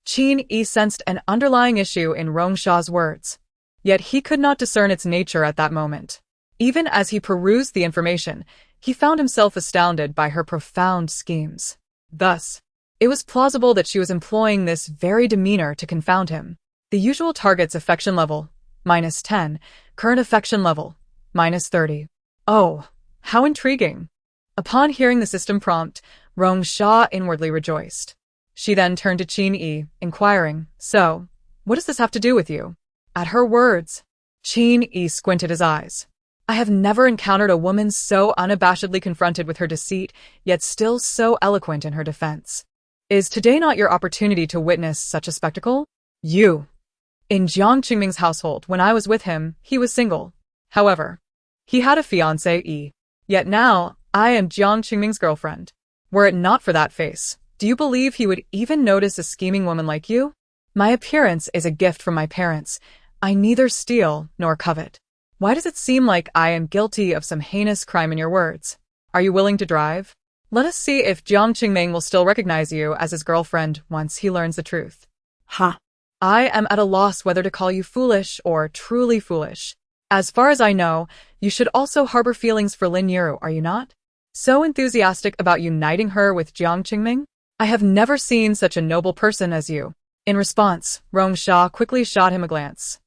Qingyi sensed an underlying issue in Rong Shi's words, yet he could not discern its nature at that moment. Even as he perused the information, he found himself astounded by her profound schemes. Thus, it was plausible that she was employing this very demeanor to confound him. The usual target's affection level, -10, current affection level, -30. Oh, how intriguing. Upon hearing the system prompt, Rong Shi inwardly rejoiced. She then turned to Qingyi, inquiring, "So, what does this have to do with you?" At her words, Qingyi squinted his eyes. I have never encountered a woman so unabashedly confronted with her deceit, yet still so eloquent in her defense. Is today not your opportunity to witness such a spectacle? You. In Jiang Qingming's household, when I was with him, he was single. However, he had a fiancée. Yet now, I am Jiang Qingming's girlfriend. Were it not for that face, do you believe he would even notice a scheming woman like you? My appearance is a gift from my parents. I neither steal nor covet. Why does it seem like I am guilty of some heinous crime in your words? Are you willing to drive? Let us see if Jiang Qingming will still recognize you as his girlfriend once he learns the truth. Ha! I am at a loss whether to call you foolish or truly foolish. As far as I know, you should also harbor feelings for Lin Yuru, are you not? So enthusiastic about uniting her with Jiang Qingming? I have never seen such a noble person as you. In response, Rong Shi quickly shot him a glance.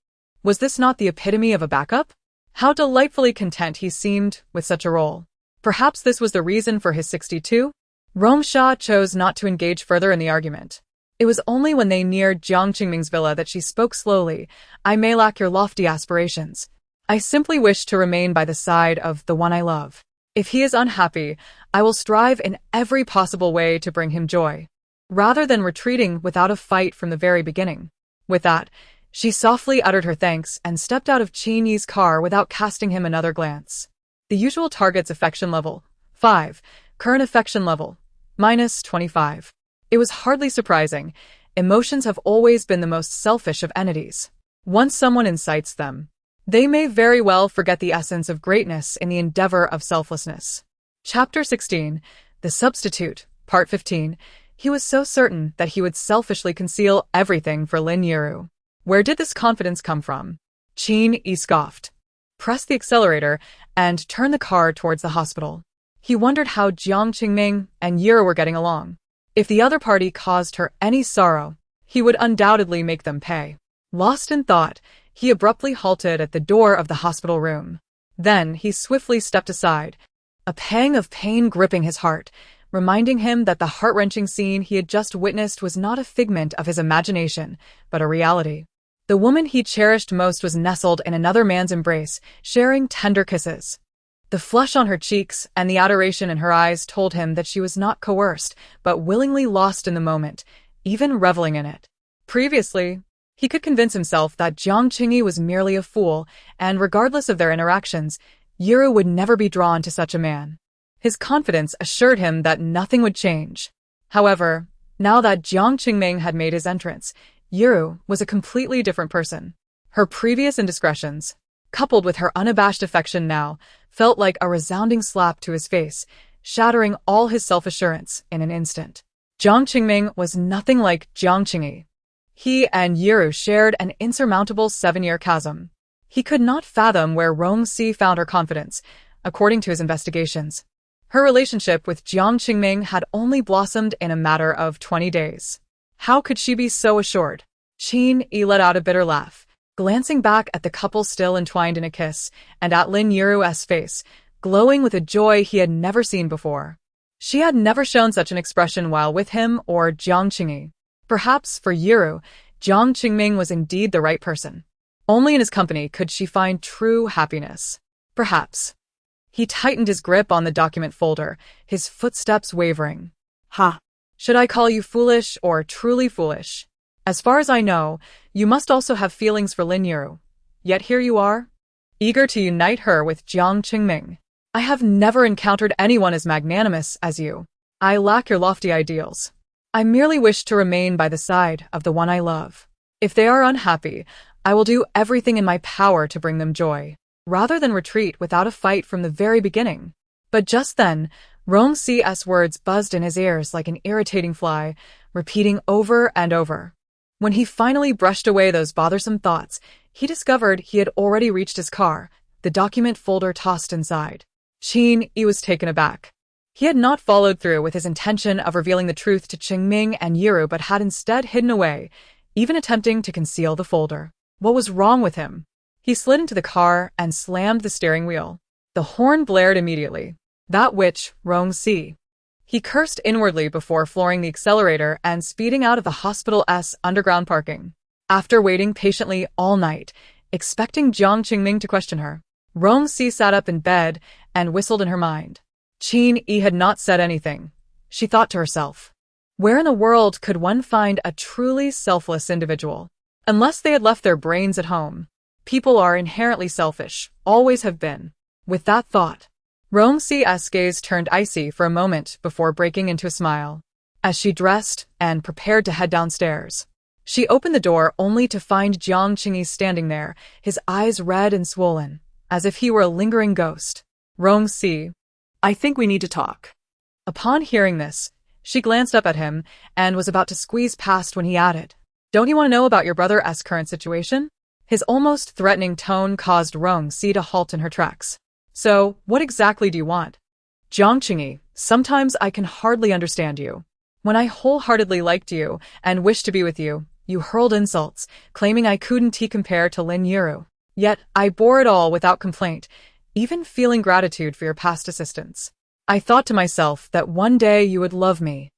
Was this not the epitome of a backup? How delightfully content he seemed with such a role. Perhaps this was the reason for his 62? Rong Shi chose not to engage further in the argument. It was only when they neared Jiang Qingming's villa that she spoke slowly. I may lack your lofty aspirations. I simply wish to remain by the side of the one I love. If he is unhappy, I will strive in every possible way to bring him joy, rather than retreating without a fight from the very beginning. With that, she softly uttered her thanks and stepped out of Qingyi's car without casting him another glance. The usual target's affection level, 5, current affection level, -25. It was hardly surprising. Emotions have always been the most selfish of entities. Once someone incites them, they may very well forget the essence of greatness in the endeavor of selflessness. Chapter 16, The Substitute, Part 15. He was so certain that he would selfishly conceal everything for Lin Yuru. Where did this confidence come from? Qingyi scoffed, pressed the accelerator, and turned the car towards the hospital. He wondered how Jiang Qingming and Yuru were getting along. If the other party caused her any sorrow, he would undoubtedly make them pay. Lost in thought, he abruptly halted at the door of the hospital room. Then he swiftly stepped aside, a pang of pain gripping his heart, reminding him that the heart-wrenching scene he had just witnessed was not a figment of his imagination, but a reality. The woman he cherished most was nestled in another man's embrace, sharing tender kisses. The flush on her cheeks and the adoration in her eyes told him that she was not coerced, but willingly lost in the moment, even reveling in it. Previously, he could convince himself that Jiang Qingyi was merely a fool, and regardless of their interactions, Yuru would never be drawn to such a man. His confidence assured him that nothing would change. However, now that Jiang Qingming had made his entrance, Yuru was a completely different person. Her previous indiscretions, coupled with her unabashed affection now, felt like a resounding slap to his face, shattering all his self-assurance in an instant. Jiang Qingming was nothing like Jiang Qingyi. He and Yuru shared an insurmountable 7-year chasm. He could not fathom where Rong Shi found her confidence, according to his investigations. Her relationship with Jiang Qingming had only blossomed in a matter of 20 days. How could she be so assured? Qingyi let out a bitter laugh, glancing back at the couple still entwined in a kiss, and at Lin Yuru's face, glowing with a joy he had never seen before. She had never shown such an expression while with him or Jiang Qingyi. Perhaps, for Yuru, Jiang Qingming was indeed the right person. Only in his company could she find true happiness. Perhaps. He tightened his grip on the document folder, his footsteps wavering. Ha! Should I call you foolish or truly foolish? As far as I know, you must also have feelings for Lin Yiru. Yet here you are, eager to unite her with Jiang Qingming. I have never encountered anyone as magnanimous as you. I lack your lofty ideals. I merely wish to remain by the side of the one I love. If they are unhappy, I will do everything in my power to bring them joy, rather than retreat without a fight from the very beginning. But just then, Rong Shi's words buzzed in his ears like an irritating fly, repeating over and over. When he finally brushed away those bothersome thoughts, he discovered he had already reached his car, the document folder tossed inside. Qin Yi was taken aback. He had not followed through with his intention of revealing the truth to Qingming and Yiru but had instead hidden away, even attempting to conceal the folder. What was wrong with him? He slid into the car and slammed the steering wheel. The horn blared immediately. That witch, Rong Shi. He cursed inwardly before flooring the accelerator and speeding out of the hospital's underground parking. After waiting patiently all night, expecting Jiang Qingming to question her, Rong Shi sat up in bed and whistled in her mind. Qin Yi had not said anything. She thought to herself. Where in the world could one find a truly selfless individual? Unless they had left their brains at home. People are inherently selfish, always have been. With that thought, Rong Shi's gaze turned icy for a moment before breaking into a smile. As she dressed and prepared to head downstairs, she opened the door only to find Jiang Qingyi standing there, his eyes red and swollen, as if he were a lingering ghost. Rong Shi, I think we need to talk. Upon hearing this, she glanced up at him and was about to squeeze past when he added, Don't you want to know about your brother's current situation? His almost threatening tone caused Rong Shi to halt in her tracks. So, what exactly do you want? Jiang Qingyi, sometimes I can hardly understand you. When I wholeheartedly liked you and wished to be with you, you hurled insults, claiming I couldn't compare to Lin Yiru. Yet, I bore it all without complaint, even feeling gratitude for your past assistance. I thought to myself that one day you would love me.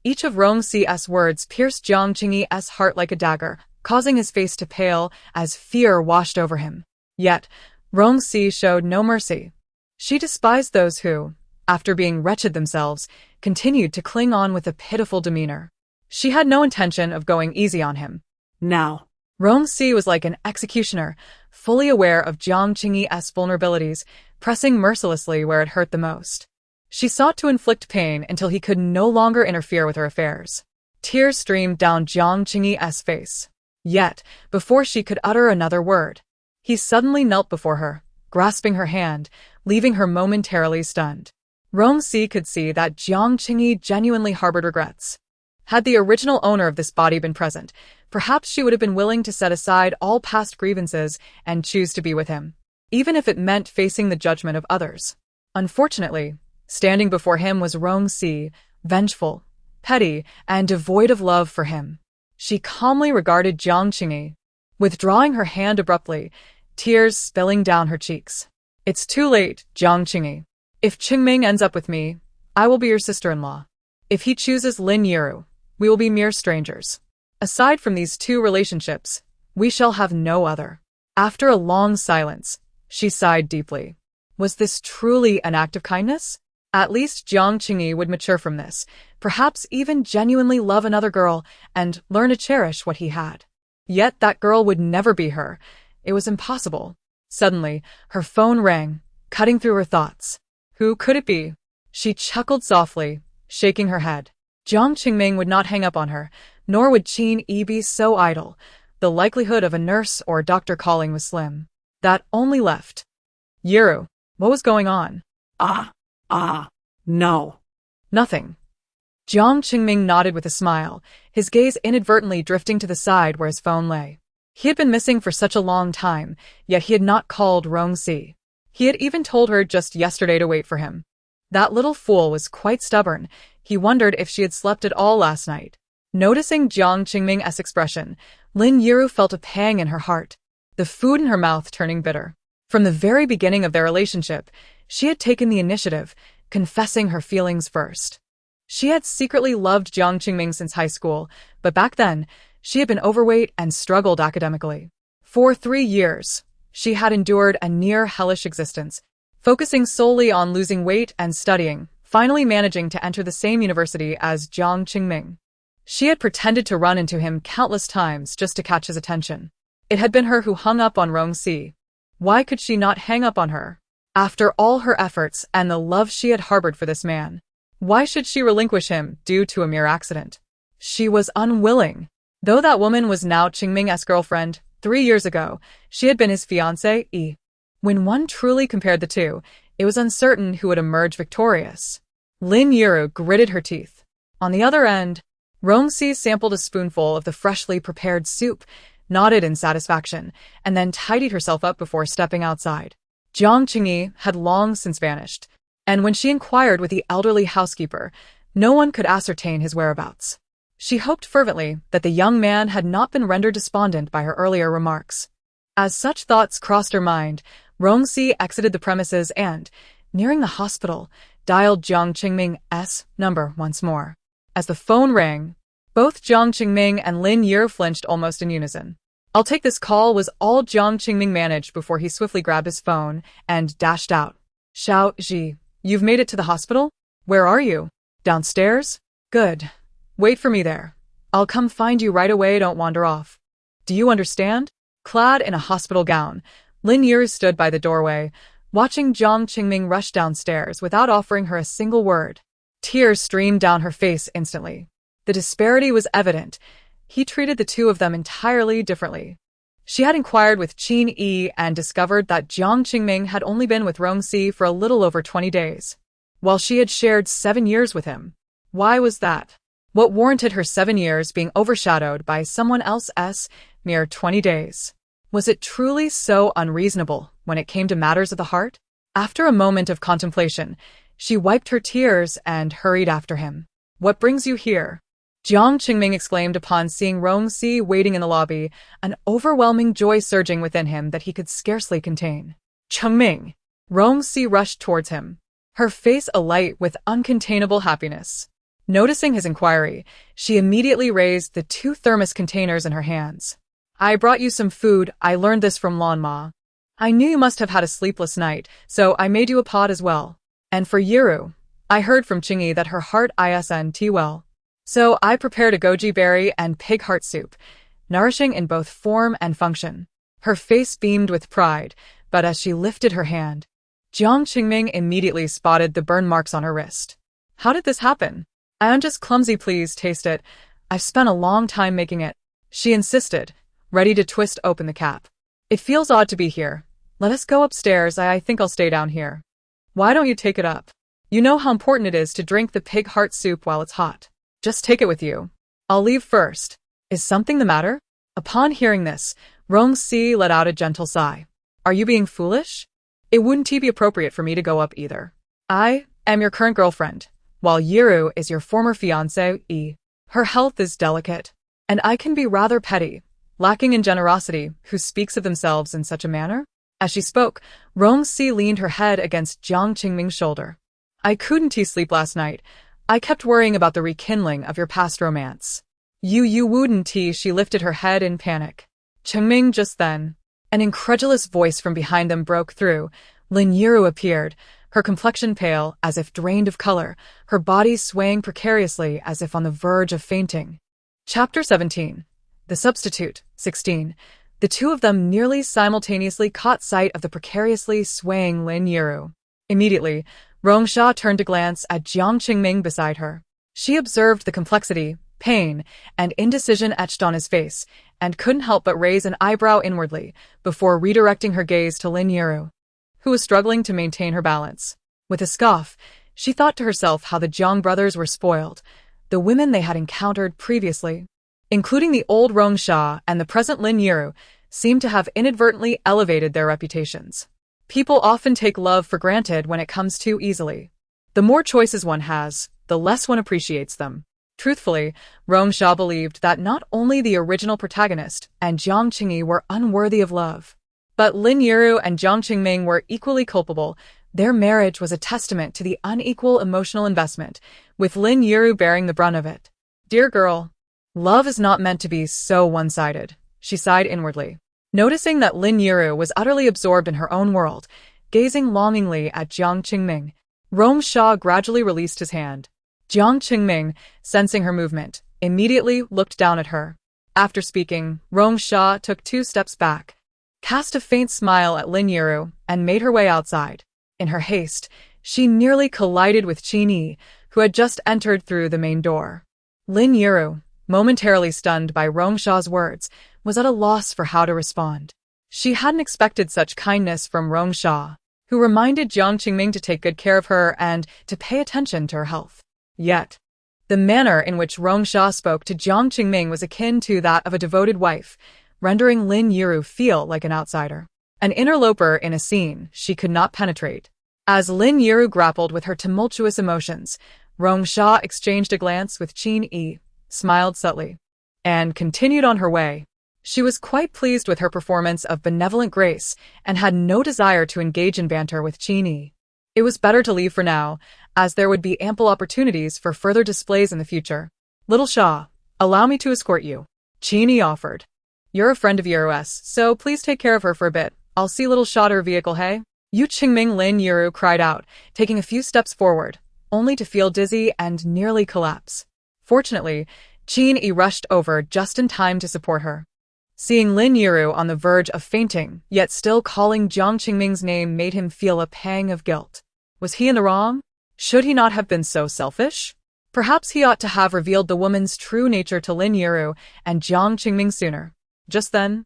Each of Rong Shi's words pierced Jiang Qingyi's heart like a dagger, causing his face to pale as fear washed over him. Yet, Rong Shi showed no mercy. She despised those who, after being wretched themselves, continued to cling on with a pitiful demeanor. She had no intention of going easy on him. Now, Rong Shi was like an executioner, fully aware of Jiang Qingyi's vulnerabilities, pressing mercilessly where it hurt the most. She sought to inflict pain until he could no longer interfere with her affairs. Tears streamed down Jiang Qingyi's face. Yet, before she could utter another word, he suddenly knelt before her, grasping her hand, leaving her momentarily stunned. Rong Shi could see that Jiang Qingyi genuinely harbored regrets. Had the original owner of this body been present, perhaps she would have been willing to set aside all past grievances and choose to be with him, even if it meant facing the judgment of others. Unfortunately, standing before him was Rong Shi, vengeful, petty, and devoid of love for him. She calmly regarded Jiang Qingyi, withdrawing her hand abruptly, tears spilling down her cheeks. It's too late, Jiang Qingyi. If Qingming ends up with me, I will be your sister-in-law. If he chooses Lin Yiru, we will be mere strangers. Aside from these two relationships, we shall have no other. After a long silence, she sighed deeply. Was this truly an act of kindness? At least Jiang Qingyi would mature from this, perhaps even genuinely love another girl and learn to cherish what he had. Yet that girl would never be her. It was impossible. Suddenly, her phone rang, cutting through her thoughts. Who could it be? She chuckled softly, shaking her head. Jiang Qingming would not hang up on her, nor would Qin Yi be so idle. The likelihood of a nurse or doctor calling was slim. That only left Yiru. What was going on? No. Nothing. Jiang Qingming nodded with a smile, his gaze inadvertently drifting to the side where his phone lay. He had been missing for such a long time, yet he had not called Rong Shi. He had even told her just yesterday to wait for him. That little fool was quite stubborn. He wondered if she had slept at all last night. Noticing Jiang Qingming's expression, Lin Yiru felt a pang in her heart, the food in her mouth turning bitter. From the very beginning of their relationship, she had taken the initiative, confessing her feelings first. She had secretly loved Jiang Qingming since high school, but back then, she had been overweight and struggled academically. For 3 years, she had endured a near hellish existence, focusing solely on losing weight and studying, finally managing to enter the same university as Jiang Qingming. She had pretended to run into him countless times just to catch his attention. It had been her who hung up on Rong Shi. Why could she not hang up on her? After all her efforts and the love she had harbored for this man, why should she relinquish him due to a mere accident? She was unwilling. Though that woman was now Qingming's girlfriend, 3 years ago, she had been his fiancée. When one truly compared the two, it was uncertain who would emerge victorious. Lin Yuru gritted her teeth. On the other end, Rong Shi sampled a spoonful of the freshly prepared soup, nodded in satisfaction, and then tidied herself up before stepping outside. Jiang Qingyi had long since vanished, and when she inquired with the elderly housekeeper, no one could ascertain his whereabouts. She hoped fervently that the young man had not been rendered despondent by her earlier remarks. As such thoughts crossed her mind, Rong Shi exited the premises and, nearing the hospital, dialed Jiang Qingming's number once more. As the phone rang, both Jiang Qingming and Lin Yuru flinched almost in unison. "I'll take this call," was all Jiang Qingming managed before he swiftly grabbed his phone and dashed out. "Xiao Ji, you've made it to the hospital? Where are you? Downstairs? Good. Wait for me there. I'll come find you right away, don't wander off. Do you understand?" Clad in a hospital gown, Lin Yuru stood by the doorway, watching Jiang Qingming rush downstairs without offering her a single word. Tears streamed down her face instantly. The disparity was evident. He treated the two of them entirely differently. She had inquired with Qin Yi and discovered that Jiang Qingming had only been with Rong Shi for a little over 20 days, while she had shared 7 years with him. Why was that? What warranted her 7 years being overshadowed by someone else's mere 20 days? Was it truly so unreasonable when it came to matters of the heart? After a moment of contemplation, she wiped her tears and hurried after him. "What brings you here?" Jiang Qingming exclaimed upon seeing Rong Shi waiting in the lobby, an overwhelming joy surging within him that he could scarcely contain. "Qingming!" Rong Shi rushed towards him, her face alight with uncontainable happiness. Noticing his inquiry, she immediately raised the 2 thermos containers in her hands. "I brought you some food. I learned this from Lan Ma. I knew you must have had a sleepless night, so I made you a pot as well. And for Yuru, I heard from Qingyi that her heart isn't well. So I prepared a goji berry and pig heart soup, nourishing in both form and function." Her face beamed with pride, but as she lifted her hand, Jiang Qingming immediately spotted the burn marks on her wrist. "How did this happen?" "I'm just clumsy, please taste it. I've spent a long time making it," she insisted, ready to twist open the cap. "It feels odd to be here. Let us go upstairs. I think I'll stay down here." "Why don't you take it up? You know how important it is to drink the pig heart soup while it's hot. Just take it with you. I'll leave first." "Is something the matter?" Upon hearing this, Rong Shi let out a gentle sigh. "Are you being foolish? It wouldn't be appropriate for me to go up either. I am your current girlfriend, while Yuru is your former fiancé. Her health is delicate, and I can be rather petty, lacking in generosity, who speaks of themselves in such a manner?" As she spoke, Rong Shi leaned her head against Jiang Qingming's shoulder. "I couldn't sleep last night. I kept worrying about the rekindling of your past romance." You wouldn't." She lifted her head in panic. "Qingming," just then, an incredulous voice from behind them broke through. Lin Yuru appeared, her complexion pale as if drained of color, her body swaying precariously as if on the verge of fainting. Chapter 17. The Substitute, 16. The two of them nearly simultaneously caught sight of the precariously swaying Lin Yuru. Immediately, Rong Shi turned to glance at Jiang Qingming beside her. She observed the complexity, pain, and indecision etched on his face, and couldn't help but raise an eyebrow inwardly before redirecting her gaze to Lin Yuru, who was struggling to maintain her balance. With a scoff, she thought to herself how the Jiang brothers were spoiled, the women they had encountered previously, including the old Rong Shi and the present Lin Yuru, seemed to have inadvertently elevated their reputations. People often take love for granted when it comes too easily. The more choices one has, the less one appreciates them. Truthfully, Rong Shi believed that not only the original protagonist and Jiang Qingyi were unworthy of love, but Lin Yuru and Jiang Qingming were equally culpable. Their marriage was a testament to the unequal emotional investment, with Lin Yuru bearing the brunt of it. "Dear girl, love is not meant to be so one-sided," she sighed inwardly. Noticing that Lin Yuru was utterly absorbed in her own world, gazing longingly at Jiang Qingming, Rong Shi gradually released his hand. Jiang Qingming, sensing her movement, immediately looked down at her. After speaking, Rong Shi took 2 steps back, cast a faint smile at Lin Yiru, and made her way outside. In her haste, she nearly collided with Qin Yi, who had just entered through the main door. Lin Yiru, momentarily stunned by Rong Shi's words, was at a loss for how to respond. She hadn't expected such kindness from Rong Shi, who reminded Jiang Qingming to take good care of her and to pay attention to her health. Yet, the manner in which Rong Shi spoke to Jiang Qingming was akin to that of a devoted wife, rendering Lin Yiru feel like an outsider, an interloper in a scene she could not penetrate. As Lin Yiru grappled with her tumultuous emotions, Rong Shi exchanged a glance with Qin Yi, smiled subtly, and continued on her way. She was quite pleased with her performance of benevolent grace and had no desire to engage in banter with Qin Yi. It was better to leave for now, as there would be ample opportunities for further displays in the future. Little Sha, allow me to escort you, Qin Yi offered. You're a friend of Yiru's, so please take care of her for a bit. I'll see little Sha to her vehicle, hey? Yu Qingming Lin Yiru cried out, taking a few steps forward, only to feel dizzy and nearly collapse. Fortunately, Qin Yi rushed over just in time to support her. Seeing Lin Yiru on the verge of fainting, yet still calling Jiang Qingming's name made him feel a pang of guilt. Was he in the wrong? Should he not have been so selfish? Perhaps he ought to have revealed the woman's true nature to Lin Yiru and Jiang Qingming sooner. Just then,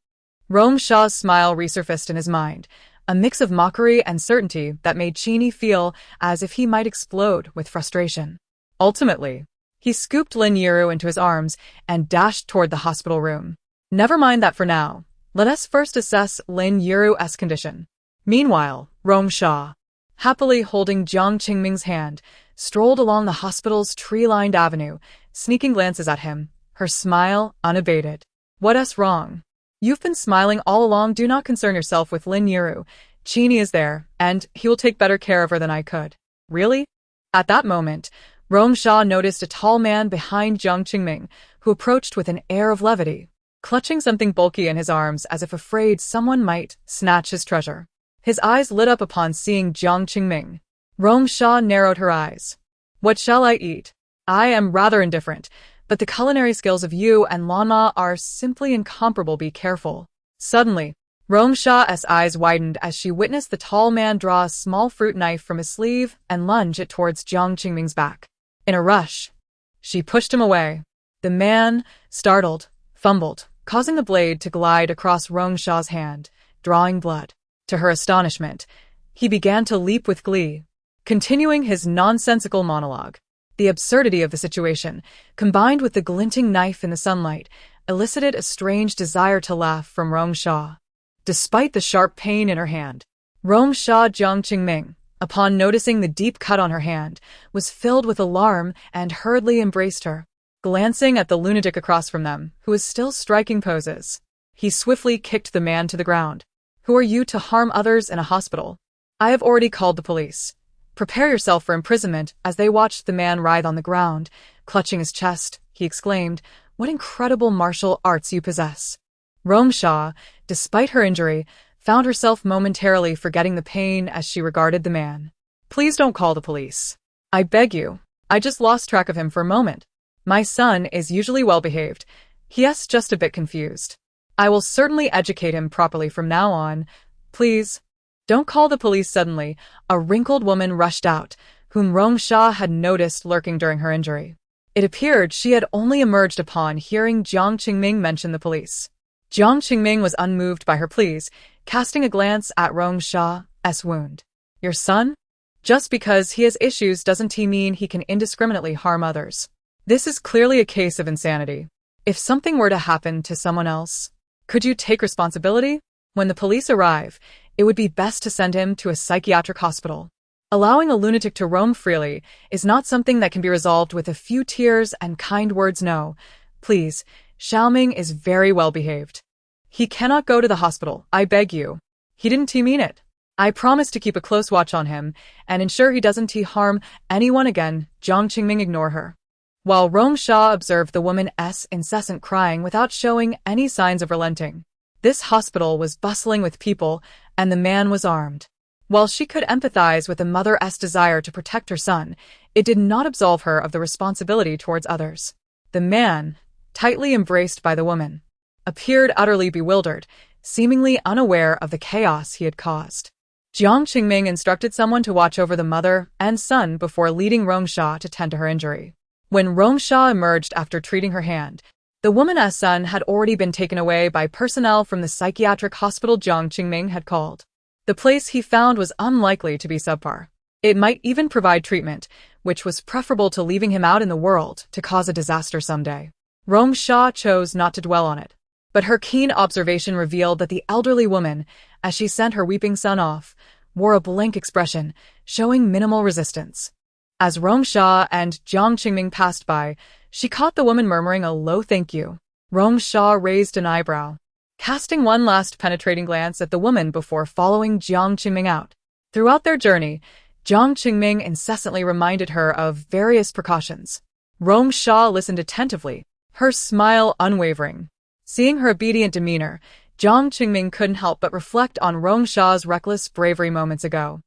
Rong Shi's smile resurfaced in his mind, a mix of mockery and certainty that made Qin Yi feel as if he might explode with frustration. Ultimately, he scooped Lin Yiru into his arms and dashed toward the hospital room. Never mind that for now. Let us first assess Lin Yiru's condition. Meanwhile, Rong Shi, happily holding Jiang Qingming's hand, strolled along the hospital's tree-lined avenue, sneaking glances at him, her smile unabated. What's wrong? You've been smiling all along. Do not concern yourself with Lin Yiru. Qin Yi is there, and he will take better care of her than I could. Really? At that moment, Rong Shi noticed a tall man behind Jiang Qingming, who approached with an air of levity, clutching something bulky in his arms as if afraid someone might snatch his treasure. His eyes lit up upon seeing Jiang Qingming. Rong Shi narrowed her eyes. What shall I eat? I am rather indifferent, but the culinary skills of you and Lanma are simply incomparable. Be careful. Suddenly, Rong Shi's eyes widened as she witnessed the tall man draw a small fruit knife from his sleeve and lunge it towards Jiang Qingming's back. In a rush, she pushed him away. The man, startled, fumbled, causing the blade to glide across Rong Shi's hand, drawing blood. To her astonishment, he began to leap with glee, continuing his nonsensical monologue. The absurdity of the situation, combined with the glinting knife in the sunlight, elicited a strange desire to laugh from Rong Shi. Despite the sharp pain in her hand, Rong Shi Jiang Qingming, upon noticing the deep cut on her hand, was filled with alarm and hurriedly embraced her. Glancing at the lunatic across from them, who was still striking poses, he swiftly kicked the man to the ground. Who are you to harm others in a hospital? I have already called the police. Prepare yourself for imprisonment. As they watched the man writhe on the ground, clutching his chest, he exclaimed, What incredible martial arts you possess. Rong Shi, despite her injury, found herself momentarily forgetting the pain as she regarded the man. Please don't call the police. I beg you. I just lost track of him for a moment. My son is usually well behaved. He's just a bit confused. I will certainly educate him properly from now on. Please. Don't call the police. Suddenly, a wrinkled woman rushed out, whom Rong Shi had noticed lurking during her injury. It appeared she had only emerged upon hearing Jiang Qingming mention the police. Jiang Qingming was unmoved by her pleas, casting a glance at Rong Shi's wound. Your son? Just because he has issues doesn't he mean he can indiscriminately harm others. This is clearly a case of insanity. If something were to happen to someone else, could you take responsibility? When the police arrive, it would be best to send him to a psychiatric hospital. Allowing a lunatic to roam freely is not something that can be resolved with a few tears and kind words. No, please, Xiaoming is very well behaved. He cannot go to the hospital, I beg you. He didn't mean it. I promise to keep a close watch on him and ensure he doesn't harm anyone again. Jiang Qingming ignored her, while Rong Shi observed the woman's incessant crying without showing any signs of relenting. This hospital was bustling with people, and the man was armed. While she could empathize with a mother's desire to protect her son, it did not absolve her of the responsibility towards others. The man, tightly embraced by the woman, appeared utterly bewildered, seemingly unaware of the chaos he had caused. Jiang Qingming instructed someone to watch over the mother and son before leading Rong Shi to tend to her injury. When Rong Shi emerged after treating her hand, the woman's son had already been taken away by personnel from the psychiatric hospital Jiang Qingming had called. The place he found was unlikely to be subpar. It might even provide treatment, which was preferable to leaving him out in the world to cause a disaster someday. Rong Shi chose not to dwell on it, but her keen observation revealed that the elderly woman, as she sent her weeping son off, wore a blank expression, showing minimal resistance. As Rong Shi and Jiang Qingming passed by, she caught the woman murmuring a low thank you. Rong Shi raised an eyebrow, casting one last penetrating glance at the woman before following Jiang Qingming out. Throughout their journey, Jiang Qingming incessantly reminded her of various precautions. Rong Shi listened attentively, her smile unwavering. Seeing her obedient demeanor, Jiang Qingming couldn't help but reflect on Rong Shi's reckless bravery moments ago,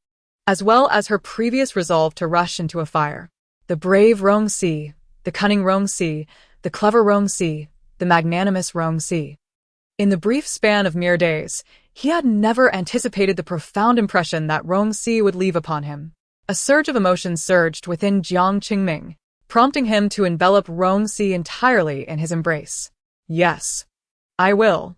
as well as her previous resolve to rush into a fire. The brave Rong Shi, the cunning Rong Shi, the clever Rong Shi, the magnanimous Rong Shi. In the brief span of mere days, he had never anticipated the profound impression that Rong Shi would leave upon him. A surge of emotion surged within Jiang Qingming, prompting him to envelop Rong Shi entirely in his embrace. Yes, I will.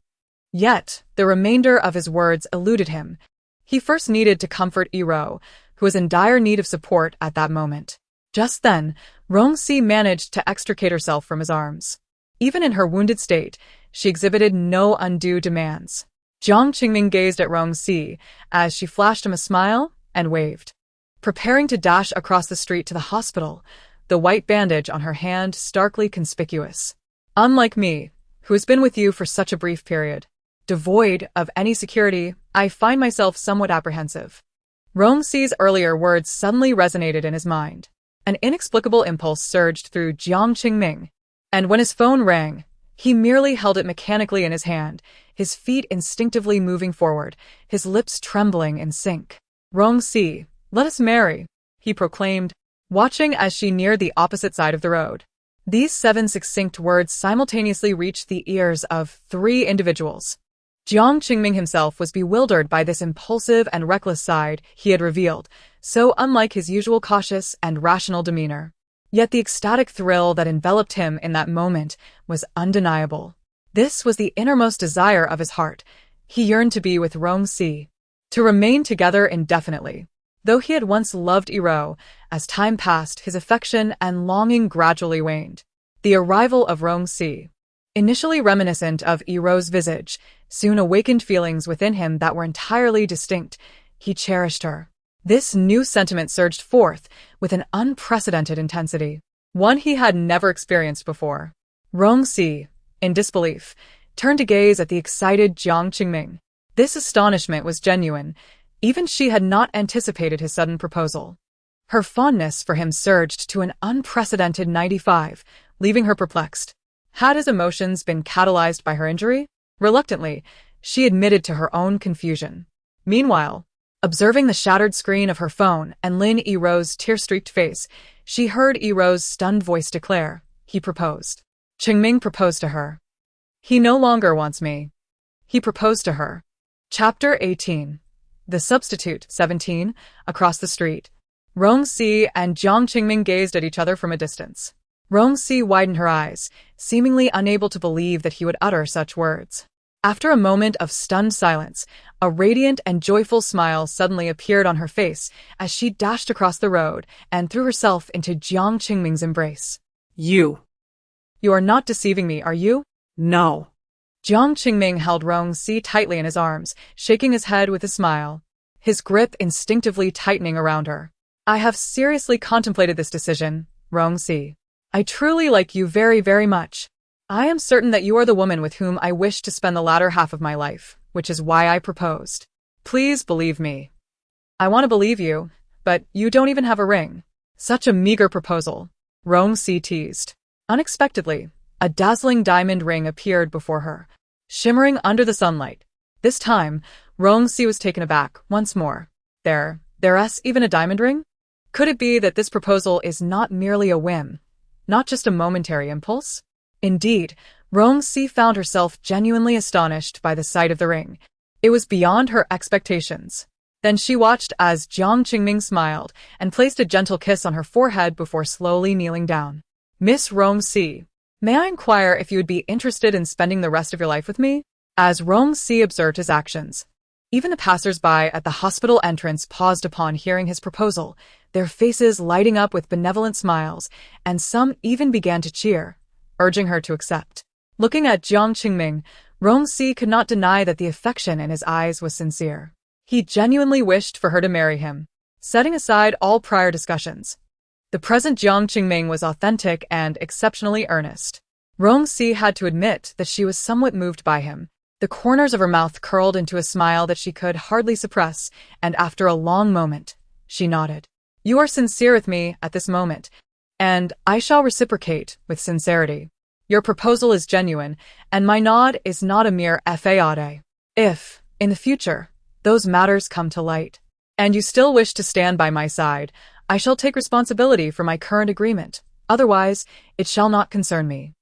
Yet, the remainder of his words eluded him. He first needed to comfort Iro, who was in dire need of support at that moment. Just then, Rong Shi managed to extricate herself from his arms. Even in her wounded state, she exhibited no undue demands. Jiang Qingming gazed at Rong Shi as she flashed him a smile and waved. Preparing to dash across the street to the hospital, the white bandage on her hand starkly conspicuous. Unlike me, who has been with you for such a brief period, devoid of any security, I find myself somewhat apprehensive. Rong Shi's earlier words suddenly resonated in his mind. An inexplicable impulse surged through Jiang Qingming, and when his phone rang, he merely held it mechanically in his hand, his feet instinctively moving forward, his lips trembling in sync. Rong Shi, let us marry, he proclaimed, watching as she neared the opposite side of the road. These 7 succinct words simultaneously reached the ears of 3 individuals. Jiang Qingming himself was bewildered by this impulsive and reckless side he had revealed, so unlike his usual cautious and rational demeanor. Yet the ecstatic thrill that enveloped him in that moment was undeniable. This was the innermost desire of his heart. He yearned to be with Rong Shi, to remain together indefinitely. Though he had once loved Iro, as time passed, his affection and longing gradually waned. The arrival of Rong Shi, initially reminiscent of Iro's visage, soon awakened feelings within him that were entirely distinct. He cherished her. This new sentiment surged forth with an unprecedented intensity, one he had never experienced before. Rong Shi, in disbelief, turned to gaze at the excited Jiang Qingming. This astonishment was genuine. Even she had not anticipated his sudden proposal. Her fondness for him surged to an unprecedented 95, leaving her perplexed. Had his emotions been catalyzed by her injury? Reluctantly, she admitted to her own confusion. Meanwhile, observing the shattered screen of her phone and Lin Yiro's tear-streaked face, she heard Yiro's stunned voice declare, he proposed. Qingming proposed to her. He no longer wants me. He proposed to her. Chapter 18. The Substitute, 17, across the street. Rong Shi and Jiang Qingming gazed at each other from a distance. Rong Shi widened her eyes, seemingly unable to believe that he would utter such words. After a moment of stunned silence, a radiant and joyful smile suddenly appeared on her face as she dashed across the road and threw herself into Jiang Qingming's embrace. You are not deceiving me, are you? No. Jiang Qingming held Rong Shi tightly in his arms, shaking his head with a smile, his grip instinctively tightening around her. I have seriously contemplated this decision, Rong Shi. I truly like you very, very much. I am certain that you are the woman with whom I wish to spend the latter half of my life, which is why I proposed. Please believe me. I want to believe you, but you don't even have a ring. Such a meager proposal, Rong Shi teased. Unexpectedly, a dazzling diamond ring appeared before her, shimmering under the sunlight. This time, Rong Shi was taken aback once more. There's even a diamond ring? Could it be that this proposal is not merely a whim, not just a momentary impulse? Indeed, Rong Shi found herself genuinely astonished by the sight of the ring. It was beyond her expectations. Then she watched as Jiang Qingming smiled and placed a gentle kiss on her forehead before slowly kneeling down. Miss Rong Shi, may I inquire if you would be interested in spending the rest of your life with me? As Rong Shi observed his actions, even the passers-by at the hospital entrance paused upon hearing his proposal, their faces lighting up with benevolent smiles, and some even began to cheer, urging her to accept. Looking at Jiang Qingming, Rong Shi could not deny that the affection in his eyes was sincere. He genuinely wished for her to marry him. Setting aside all prior discussions, the present Jiang Qingming was authentic and exceptionally earnest. Rong Shi had to admit that she was somewhat moved by him. The corners of her mouth curled into a smile that she could hardly suppress, and after a long moment, she nodded. You are sincere with me at this moment, and I shall reciprocate with sincerity. Your proposal is genuine, and my nod is not a mere faade. If, in the future, those matters come to light, and you still wish to stand by my side, I shall take responsibility for my current agreement. Otherwise, it shall not concern me.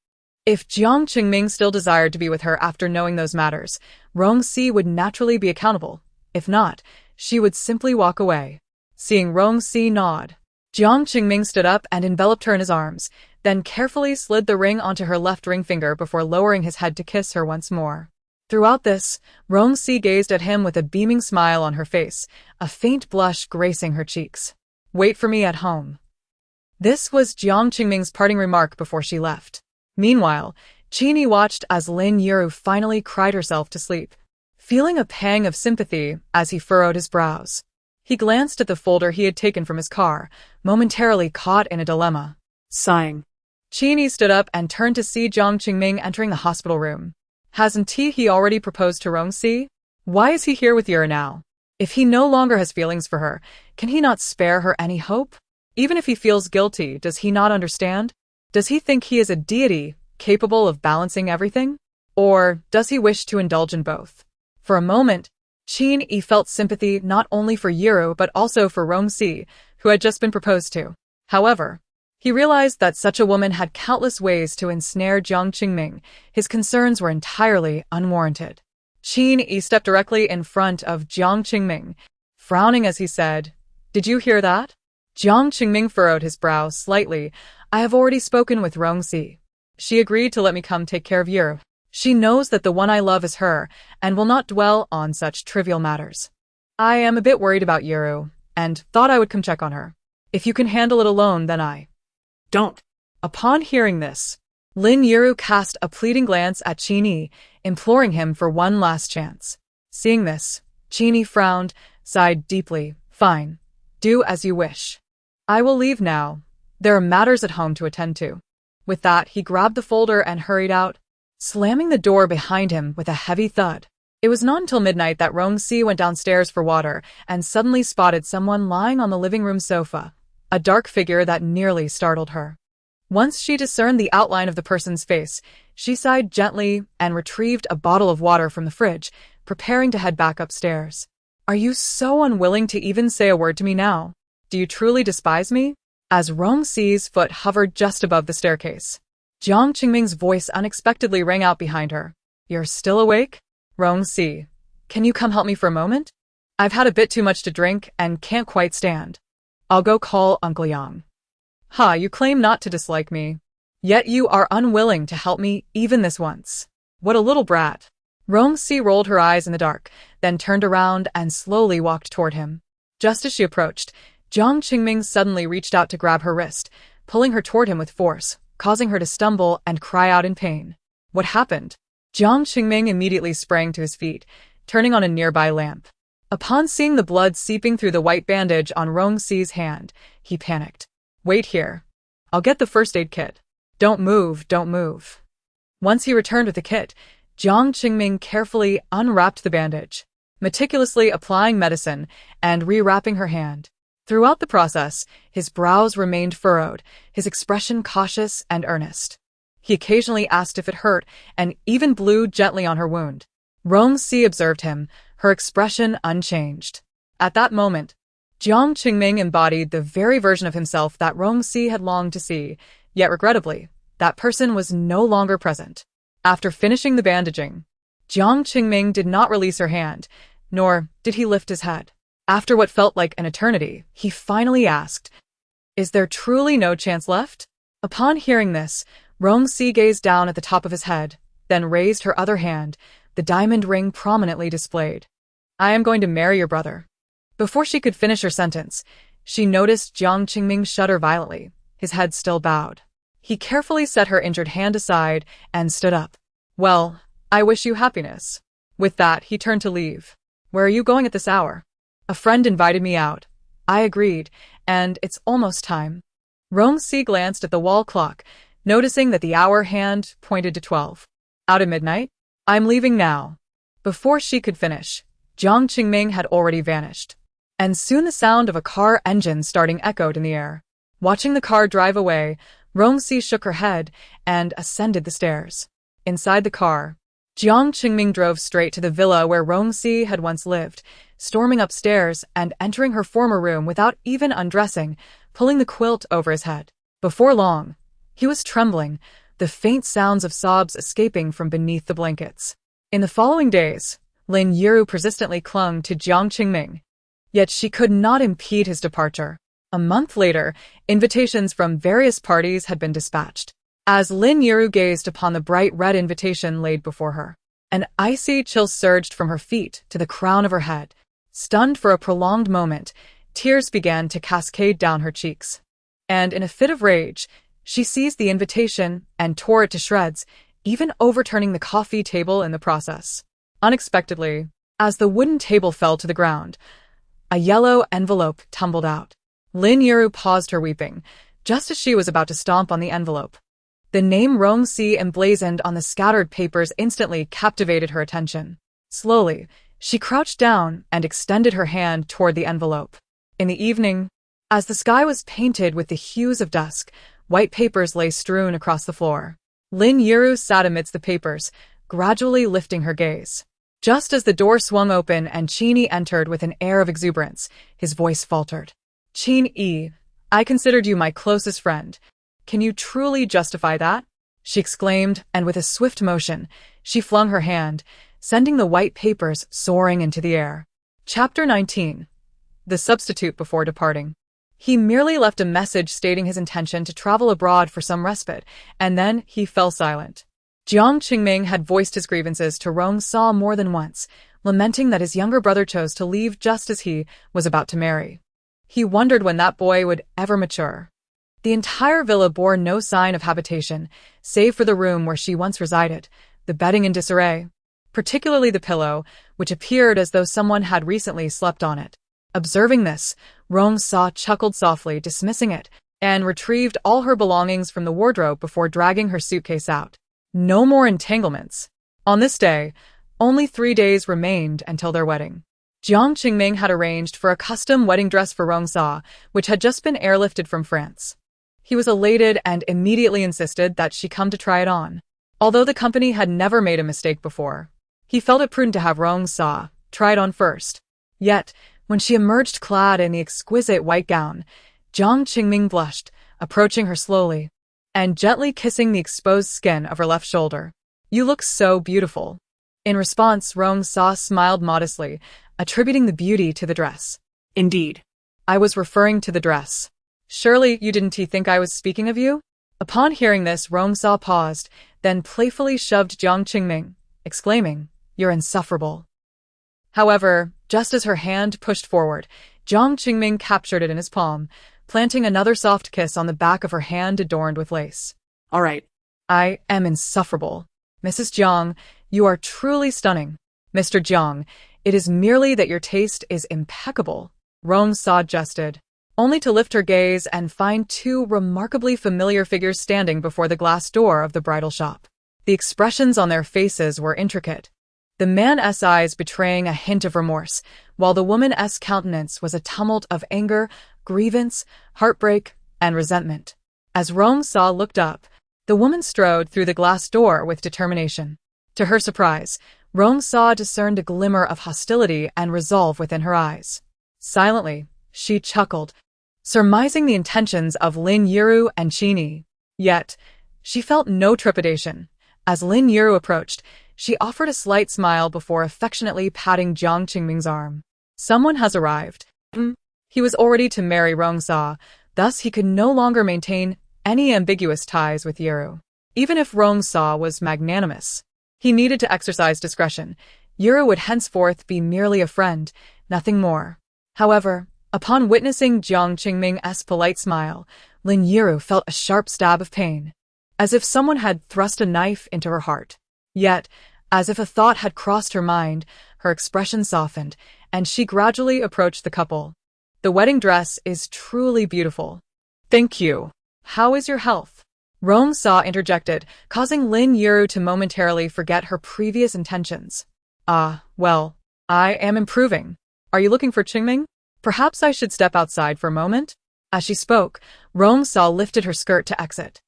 If Jiang Qingming still desired to be with her after knowing those matters, Rong Shi would naturally be accountable. If not, she would simply walk away. Seeing Rong Shi nod, Jiang Qingming stood up and enveloped her in his arms, then carefully slid the ring onto her left ring finger before lowering his head to kiss her once more. Throughout this, Rong Shi gazed at him with a beaming smile on her face, a faint blush gracing her cheeks. Wait for me at home. This was Jiang Qingming's parting remark before she left. Meanwhile, Qini watched as Lin Yuru finally cried herself to sleep, feeling a pang of sympathy as he furrowed his brows. He glanced at the folder he had taken from his car, momentarily caught in a dilemma. Sighing, Qini stood up and turned to see Jiang Qingming entering the hospital room. Hasn't he already proposed to Rong Shi? Why is he here with Yura now? If he no longer has feelings for her, can he not spare her any hope? Even if he feels guilty, does he not understand? Does he think he is a deity, capable of balancing everything? Or does he wish to indulge in both? For a moment, Qin felt sympathy not only for Yuru but also for Rong Shi, who had just been proposed to. However, he realized that such a woman had countless ways to ensnare Jiang Qingming. His concerns were entirely unwarranted. Qin stepped directly in front of Jiang Qingming, frowning as he said, "Did you hear that?" Jiang Qingming furrowed his brow slightly. I have already spoken with Rong Shi. She agreed to let me come take care of Yuru. She knows that the one I love is her, and will not dwell on such trivial matters. I am a bit worried about Yuru, and thought I would come check on her. If you can handle it alone, then I don't. Upon hearing this, Lin Yuru cast a pleading glance at Qini, imploring him for one last chance. Seeing this, Qini frowned, sighed deeply. Fine. Do as you wish. I will leave now. There are matters at home to attend to. With that, he grabbed the folder and hurried out, slamming the door behind him with a heavy thud. It was not until midnight that Rong Shi went downstairs for water and suddenly spotted someone lying on the living room sofa, a dark figure that nearly startled her. Once she discerned the outline of the person's face, she sighed gently and retrieved a bottle of water from the fridge, preparing to head back upstairs. Are you so unwilling to even say a word to me now? Do you truly despise me? As Rong Shi's foot hovered just above the staircase, Jiang Qingming's voice unexpectedly rang out behind her. You're still awake? Rong Shi, can you come help me for a moment? I've had a bit too much to drink and can't quite stand. I'll go call Uncle Yang. Ha, you claim not to dislike me, yet you are unwilling to help me even this once. What a little brat. Rong Shi rolled her eyes in the dark, then turned around and slowly walked toward him. Just as she approached, Jiang Qingming suddenly reached out to grab her wrist, pulling her toward him with force, causing her to stumble and cry out in pain. What happened? Jiang Qingming immediately sprang to his feet, turning on a nearby lamp. Upon seeing the blood seeping through the white bandage on Rong Shi's hand, he panicked. Wait here. I'll get the first aid kit. Don't move, don't move. Once he returned with the kit, Jiang Qingming carefully unwrapped the bandage, meticulously applying medicine and rewrapping her hand. Throughout the process, his brows remained furrowed, his expression cautious and earnest. He occasionally asked if it hurt and even blew gently on her wound. Rong Shi observed him, her expression unchanged. At that moment, Jiang Qingming embodied the very version of himself that Rong Shi had longed to see, Yet regrettably, that person was no longer present. After finishing the bandaging, Jiang Qingming did not release her hand, nor did he lift his head. After what felt like an eternity, he finally asked, "Is there truly no chance left?" Upon hearing this, Rong Shi gazed down at the top of his head, then raised her other hand, the diamond ring prominently displayed. "I am going to marry your brother." Before she could finish her sentence, she noticed Jiang Qingming shudder violently, his head still bowed. He carefully set her injured hand aside and stood up. "Well, I wish you happiness." With that, he turned to leave. "Where are you going at this hour?" "A friend invited me out." I agreed, and it's almost time. Rong Shi glanced at the wall clock, noticing that the hour hand pointed to 12. "Out at midnight? I'm leaving now." Before she could finish, Jiang Qingming had already vanished. And soon the sound of a car engine starting echoed in the air. Watching the car drive away, Rong Shi shook her head and ascended the stairs. Inside the car, Jiang Qingming drove straight to the villa where Rong Shi had once lived, storming upstairs and entering her former room without even undressing, pulling the quilt over his head. Before long, he was trembling, the faint sounds of sobs escaping from beneath the blankets. In the following days, Lin Yiru persistently clung to Jiang Qingming, yet she could not impede his departure. A month later, invitations from various parties had been dispatched. As Lin Yiru gazed upon the bright red invitation laid before her, an icy chill surged from her feet to the crown of her head. Stunned for a prolonged moment, tears began to cascade down her cheeks. And in a fit of rage, she seized the invitation and tore it to shreds, even overturning the coffee table in the process. Unexpectedly, as the wooden table fell to the ground, a yellow envelope tumbled out. Lin Yiru paused her weeping, just as she was about to stomp on the envelope. The name Rong Shi emblazoned on the scattered papers instantly captivated her attention. Slowly, she crouched down and extended her hand toward the envelope. In the evening, as the sky was painted with the hues of dusk, white papers lay strewn across the floor. Lin Yiru sat amidst the papers, gradually lifting her gaze. Just as the door swung open and Qin entered with an air of exuberance, his voice faltered. "Qin, I considered you my closest friend. Can you truly justify that?" she exclaimed, and with a swift motion, she flung her hand, sending the white papers soaring into the air. Chapter 19. The Substitute Before Departing. He merely left a message stating his intention to travel abroad for some respite, and then he fell silent. Jiang Qingming had voiced his grievances to Rong Shi more than once, lamenting that his younger brother chose to leave just as he was about to marry. He wondered when that boy would ever mature. The entire villa bore no sign of habitation, save for the room where she once resided, the bedding in disarray, particularly the pillow, which appeared as though someone had recently slept on it. Observing this, Rong Shi chuckled softly, dismissing it, and retrieved all her belongings from the wardrobe before dragging her suitcase out. No more entanglements. On this day, only 3 days remained until their wedding. Jiang Qingming had arranged for a custom wedding dress for Rong Shi, which had just been airlifted from France. He was elated and immediately insisted that she come to try it on. Although the company had never made a mistake before, he felt it prudent to have Rong Shi try it on first. Yet, when she emerged clad in the exquisite white gown, Jiang Qingming blushed, approaching her slowly and gently kissing the exposed skin of her left shoulder. "You look so beautiful." In response, Rong Shi smiled modestly, attributing the beauty to the dress. Indeed. "I was referring to the dress. Surely you didn't think I was speaking of you?" Upon hearing this, Rong Shi paused, then playfully shoved Jiang Qingming, exclaiming, "You're insufferable." However, just as her hand pushed forward, Jiang Qingming captured it in his palm, planting another soft kiss on the back of her hand adorned with lace. All right. "I am insufferable. Mrs. Jiang, you are truly stunning." "Mr. Jiang, it is merely that your taste is impeccable," Rong Shi jested, only to lift her gaze and find 2 remarkably familiar figures standing before the glass door of the bridal shop. The expressions on their faces were intricate, the man's eyes betraying a hint of remorse, while the woman's countenance was a tumult of anger, grievance, heartbreak, and resentment. As Rong Shi looked up, the woman strode through the glass door with determination. To her surprise, Rong Shi discerned a glimmer of hostility and resolve within her eyes. Silently, she chuckled, surmising the intentions of Lin Yiru and Qin. Yet, she felt no trepidation. As Lin Yiru approached, she offered a slight smile before affectionately patting Jiang Qingming's arm. Someone has arrived. He was already to marry Rong Shi, thus he could no longer maintain any ambiguous ties with Yiru. Even if Rong Shi was magnanimous, he needed to exercise discretion. Yiru would henceforth be merely a friend, nothing more. However, upon witnessing Jiang Qingming's polite smile, Lin Yiru felt a sharp stab of pain, as if someone had thrust a knife into her heart. Yet, as if a thought had crossed her mind, her expression softened, and she gradually approached the couple. The wedding dress is truly beautiful. Thank you. How is your health? Rong Shi interjected, causing Lin Yiru to momentarily forget her previous intentions. Well, I am improving. Are you looking for Qingming? Perhaps I should step outside for a moment? As she spoke, Rong Shi lifted her skirt to exit.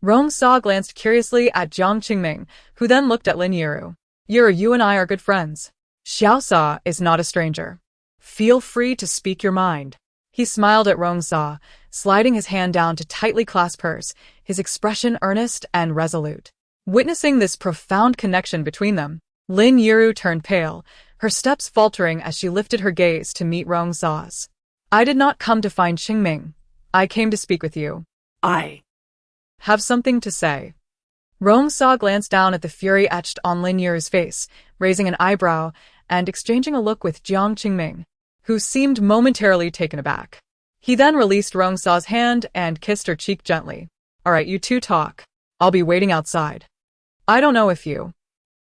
Rong Shi glanced curiously at Jiang Qingming, who then looked at Lin Yiru. Yiru, you and I are good friends. Xiao Sa is not a stranger. Feel free to speak your mind. He smiled at Rong Shi, sliding his hand down to tightly clasp hers, his expression earnest and resolute. Witnessing this profound connection between them, Lin Yiru turned pale, her steps faltering as she lifted her gaze to meet Rong Shi's. I did not come to find Qingming. I came to speak with you. I have something to say. Rong Shi glanced down at the fury etched on Lin Yiru's face, raising an eyebrow and exchanging a look with Jiang Qingming, who seemed momentarily taken aback. He then released Rong Shi's hand and kissed her cheek gently. All right, you two talk. I'll be waiting outside. I don't know if you.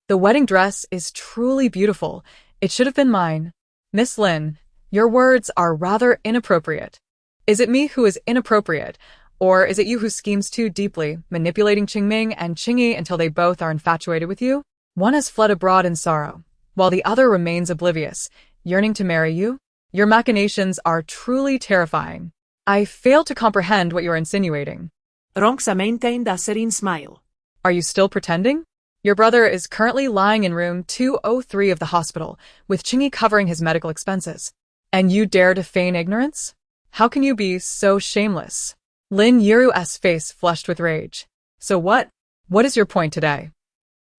The wedding dress is truly beautiful. It should have been mine. Miss Lin, your words are rather inappropriate. Is it me who is inappropriate, or is it you who schemes too deeply, manipulating Qingming and Qingyi until they both are infatuated with you? One has fled abroad in sorrow, while the other remains oblivious, yearning to marry you? Your machinations are truly terrifying. I fail to comprehend what you're insinuating. Rong Shi maintained a serene smile. Are you still pretending? Your brother is currently lying in room 203 of the hospital, with Qingyi covering his medical expenses. And you dare to feign ignorance? How can you be so shameless? Lin Yiru's face flushed with rage. So what? What is your point today?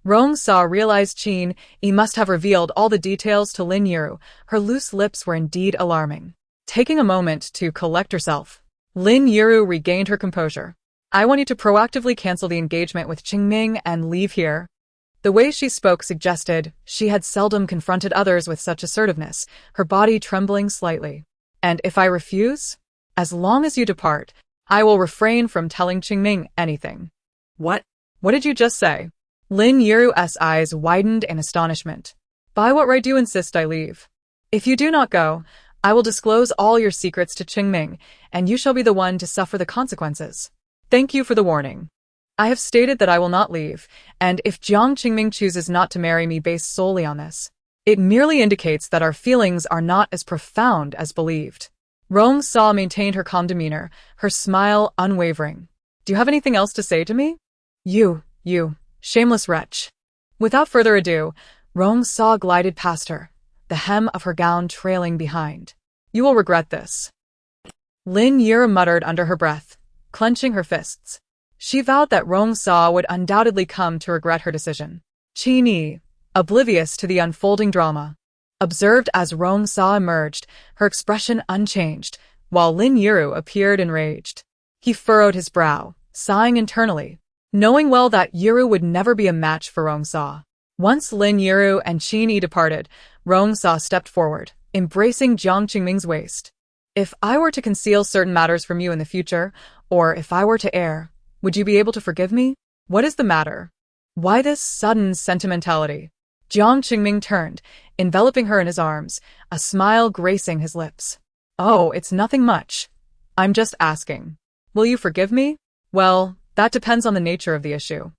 Rong Shi realized Qingyi must have revealed all the details to Lin Yiru. Her loose lips were indeed alarming. Taking a moment to collect herself, Lin Yiru regained her composure. I want you to proactively cancel the engagement with Qingming and leave here. The way she spoke suggested she had seldom confronted others with such assertiveness, her body trembling slightly. And if I refuse? As long as you depart, I will refrain from telling Qingming anything. What? What did you just say? Lin Yiru's eyes widened in astonishment. By what right do you insist I leave? If you do not go, I will disclose all your secrets to Qingming, and you shall be the one to suffer the consequences. Thank you for the warning. I have stated that I will not leave, and if Jiang Qingming chooses not to marry me based solely on this, it merely indicates that our feelings are not as profound as believed. Rong Shi maintained her calm demeanor, her smile unwavering. Do you have anything else to say to me? You, shameless wretch. Without further ado, Rong Shi glided past her, the hem of her gown trailing behind. You will regret this. Lin Yiru muttered under her breath, clenching her fists. She vowed that Rong Shi would undoubtedly come to regret her decision. Qingyi, oblivious to the unfolding drama, observed as Rong Shi emerged, her expression unchanged, while Lin Yiru appeared enraged. He furrowed his brow, sighing internally, knowing well that Yiru would never be a match for Rong Shi. Once Lin Yiru and Qingyi departed, Rong Shi stepped forward, embracing Jiang Qingming's waist. If I were to conceal certain matters from you in the future, or if I were to err, would you be able to forgive me? What is the matter? Why this sudden sentimentality? Jiang Qingming turned, enveloping her in his arms, a smile gracing his lips. Oh, it's nothing much. I'm just asking. Will you forgive me? Well, that depends on the nature of the issue.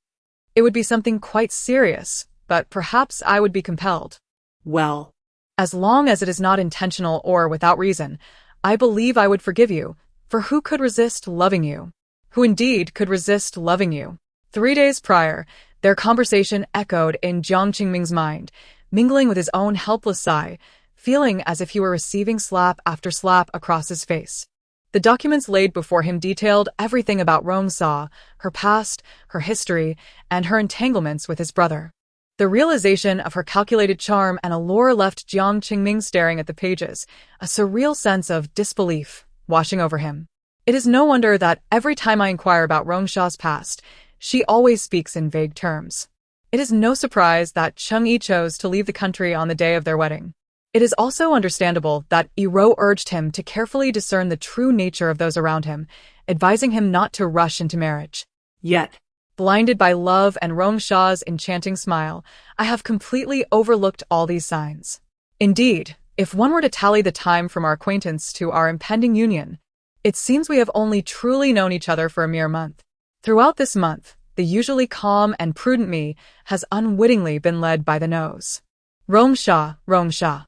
It would be something quite serious, but perhaps I would be compelled. Well, as long as it is not intentional or without reason, I believe I would forgive you, for who could resist loving you? Who indeed could resist loving you? 3 days prior, their conversation echoed in Jiang Qingming's mind, mingling with his own helpless sigh, feeling as if he were receiving slap after slap across his face. The documents laid before him detailed everything about Rong Shi, her past, her history, and her entanglements with his brother. The realization of her calculated charm and allure left Jiang Qingming staring at the pages, a surreal sense of disbelief washing over him. It is no wonder that every time I inquire about Rong Shi's past, she always speaks in vague terms. It is no surprise that Cheng Yi chose to leave the country on the day of their wedding. It is also understandable that Iro urged him to carefully discern the true nature of those around him, advising him not to rush into marriage. Yet, blinded by love and Rong Shi's enchanting smile, I have completely overlooked all these signs. Indeed, if one were to tally the time from our acquaintance to our impending union, it seems we have only truly known each other for a mere month. Throughout this month, the usually calm and prudent me has unwittingly been led by the nose. Rong Shi, Rong Shi.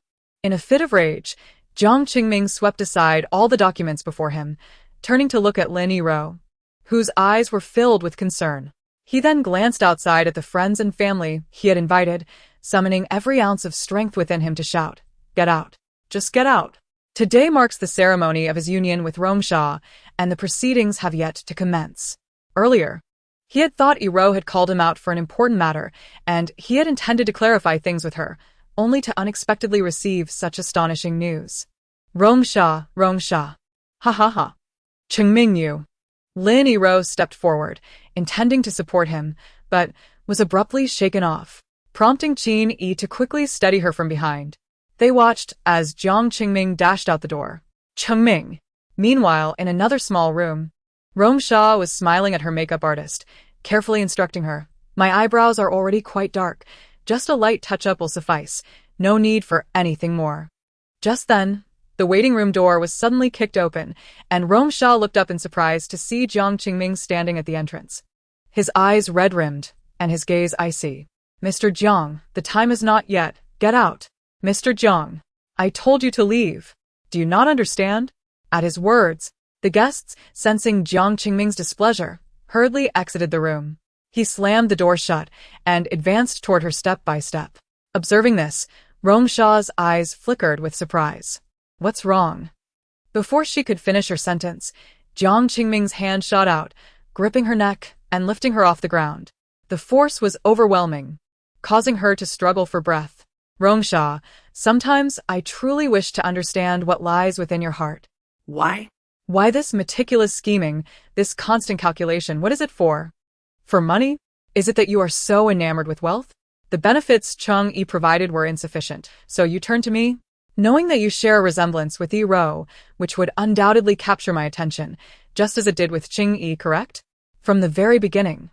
In a fit of rage, Jiang Qingming swept aside all the documents before him, turning to look at Lin Yiro, whose eyes were filled with concern. He then glanced outside at the friends and family he had invited, summoning every ounce of strength within him to shout, "Get out! Just get out!" Today marks the ceremony of his union with Rong Shi, and the proceedings have yet to commence. Earlier, he had thought Iro had called him out for an important matter, and he had intended to clarify things with her, only to unexpectedly receive such astonishing news. Rong Shi, Rong Shi. Ha ha ha. Qingming you. Lin Iro stepped forward, intending to support him, but was abruptly shaken off, prompting Qin Yi to quickly steady her from behind. They watched as Jiang Qingming dashed out the door. Qingming. Meanwhile, in another small room, Rong Shi was smiling at her makeup artist, carefully instructing her, "My eyebrows are already quite dark. Just a light touch-up will suffice. No need for anything more." Just then, the waiting room door was suddenly kicked open, and Rong Shi looked up in surprise to see Jiang Qingming standing at the entrance. His eyes red-rimmed, and his gaze icy. "Mr. Jiang, the time is not yet. Get out. Mr. Jiang, I told you to leave. Do you not understand?" At his words, the guests, sensing Jiang Qingming's displeasure, hurriedly exited the room. He slammed the door shut and advanced toward her step by step. Observing this, Rong Shi's eyes flickered with surprise. "What's wrong?" Before she could finish her sentence, Jiang Qingming's hand shot out, gripping her neck and lifting her off the ground. The force was overwhelming, causing her to struggle for breath. "Rong Shi, sometimes I truly wish to understand what lies within your heart." Why? "Why this meticulous scheming, this constant calculation? What is it for? For money? Is it that you are so enamored with wealth? The benefits Cheng Yi provided were insufficient, so you turn to me? Knowing that you share a resemblance with Iro, which would undoubtedly capture my attention, just as it did with Cheng Yi, correct? From the very beginning.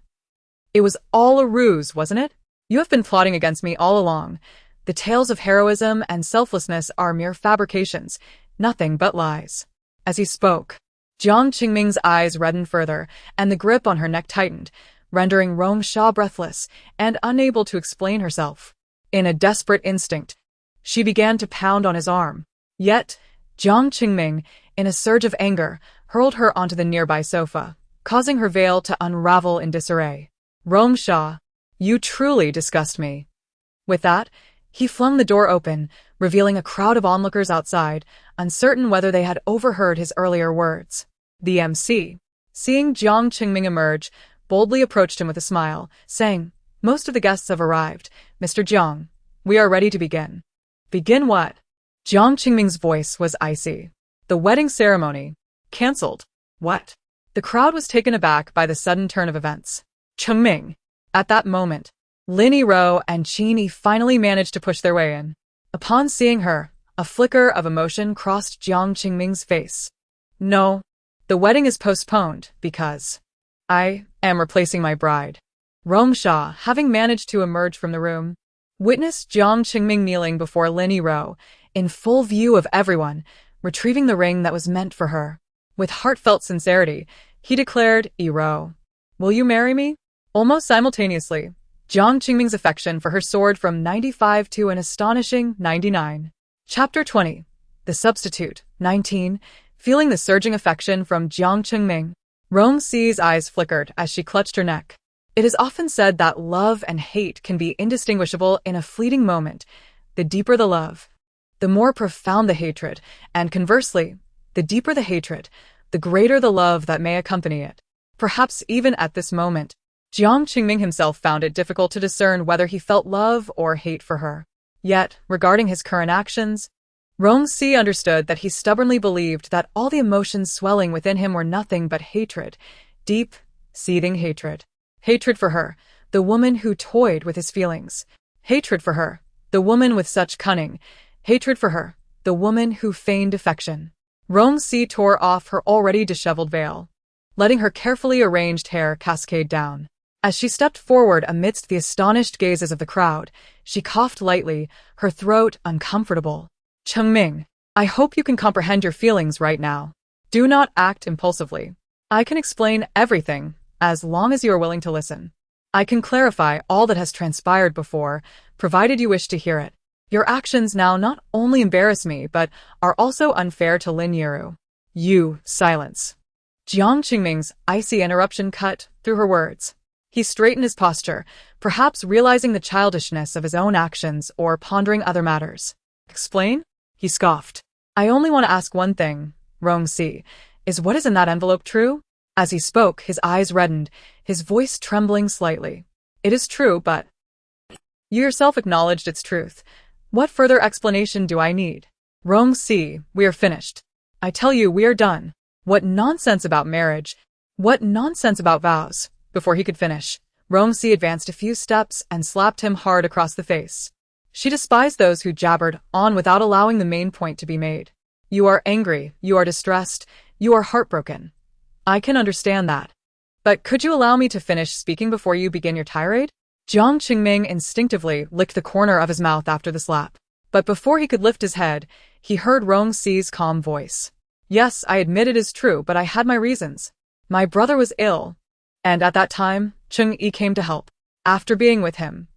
It was all a ruse, wasn't it? You have been plotting against me all along. The tales of heroism and selflessness are mere fabrications, nothing but lies." As he spoke, Jiang Qingming's eyes reddened further, and the grip on her neck tightened, rendering Rong Shi breathless and unable to explain herself. In a desperate instinct, she began to pound on his arm. Yet, Jiang Qingming, in a surge of anger, hurled her onto the nearby sofa, causing her veil to unravel in disarray. "Rong Shi, you truly disgust me." With that, he flung the door open, revealing a crowd of onlookers outside, uncertain whether they had overheard his earlier words. The MC, seeing Jiang Qingming emerge, boldly approached him with a smile, saying, "Most of the guests have arrived. Mr. Jiang, we are ready to begin." "Begin what?" Jiang Qingming's voice was icy. "The wedding ceremony. Cancelled." "What?" The crowd was taken aback by the sudden turn of events. Qingming. At that moment, Lin Yiro and Qin Yi finally managed to push their way in. Upon seeing her, a flicker of emotion crossed Jiang Qingming's face. "No, the wedding is postponed because I am replacing my bride." Rong Shi, having managed to emerge from the room, witnessed Jiang Qingming kneeling before Lin Yiro, in full view of everyone, retrieving the ring that was meant for her. With heartfelt sincerity, he declared, "Yiro, will you marry me?" Almost simultaneously, Jiang Qingming's affection for her soared from 95 to an astonishing 99. Chapter 20. The Substitute. 19. Feeling the surging affection from Jiang Qingming, Rong Shi's eyes flickered as she clutched her neck. It is often said that love and hate can be indistinguishable in a fleeting moment. The deeper the love, the more profound the hatred, and conversely, the deeper the hatred, the greater the love that may accompany it. Perhaps even at this moment, Jiang Qingming himself found it difficult to discern whether he felt love or hate for her. Yet, regarding his current actions, Rong Shi understood that he stubbornly believed that all the emotions swelling within him were nothing but hatred, deep, seething hatred. Hatred for her, the woman who toyed with his feelings. Hatred for her, the woman with such cunning. Hatred for her, the woman who feigned affection. Rong Shi tore off her already disheveled veil, letting her carefully arranged hair cascade down. As she stepped forward amidst the astonished gazes of the crowd, she coughed lightly, her throat uncomfortable. Chengming, I hope you can comprehend your feelings right now. Do not act impulsively. I can explain everything, as long as you are willing to listen. I can clarify all that has transpired before, provided you wish to hear it. Your actions now not only embarrass me, but are also unfair to Lin Yiru. You, silence. Jiang Qingming's icy interruption cut through her words. He straightened his posture, perhaps realizing the childishness of his own actions or pondering other matters. Explain? He scoffed. I only want to ask one thing, Rong Shi. Is what is in that envelope true? As he spoke, his eyes reddened, his voice trembling slightly. It is true, but you yourself acknowledged its truth. What further explanation do I need? Rong Shi, we are finished. I tell you, we are done. What nonsense about marriage? What nonsense about vows? Before he could finish, Rong Shi advanced a few steps and slapped him hard across the face. She despised those who jabbered on without allowing the main point to be made. You are angry, you are distressed, you are heartbroken. I can understand that. But could you allow me to finish speaking before you begin your tirade? Jiang Qingming instinctively licked the corner of his mouth after the slap. But before he could lift his head, he heard Rong Shi's calm voice. Yes, I admit it is true, but I had my reasons. My brother was ill, and at that time, Cheng-Yi came to help. After being with him,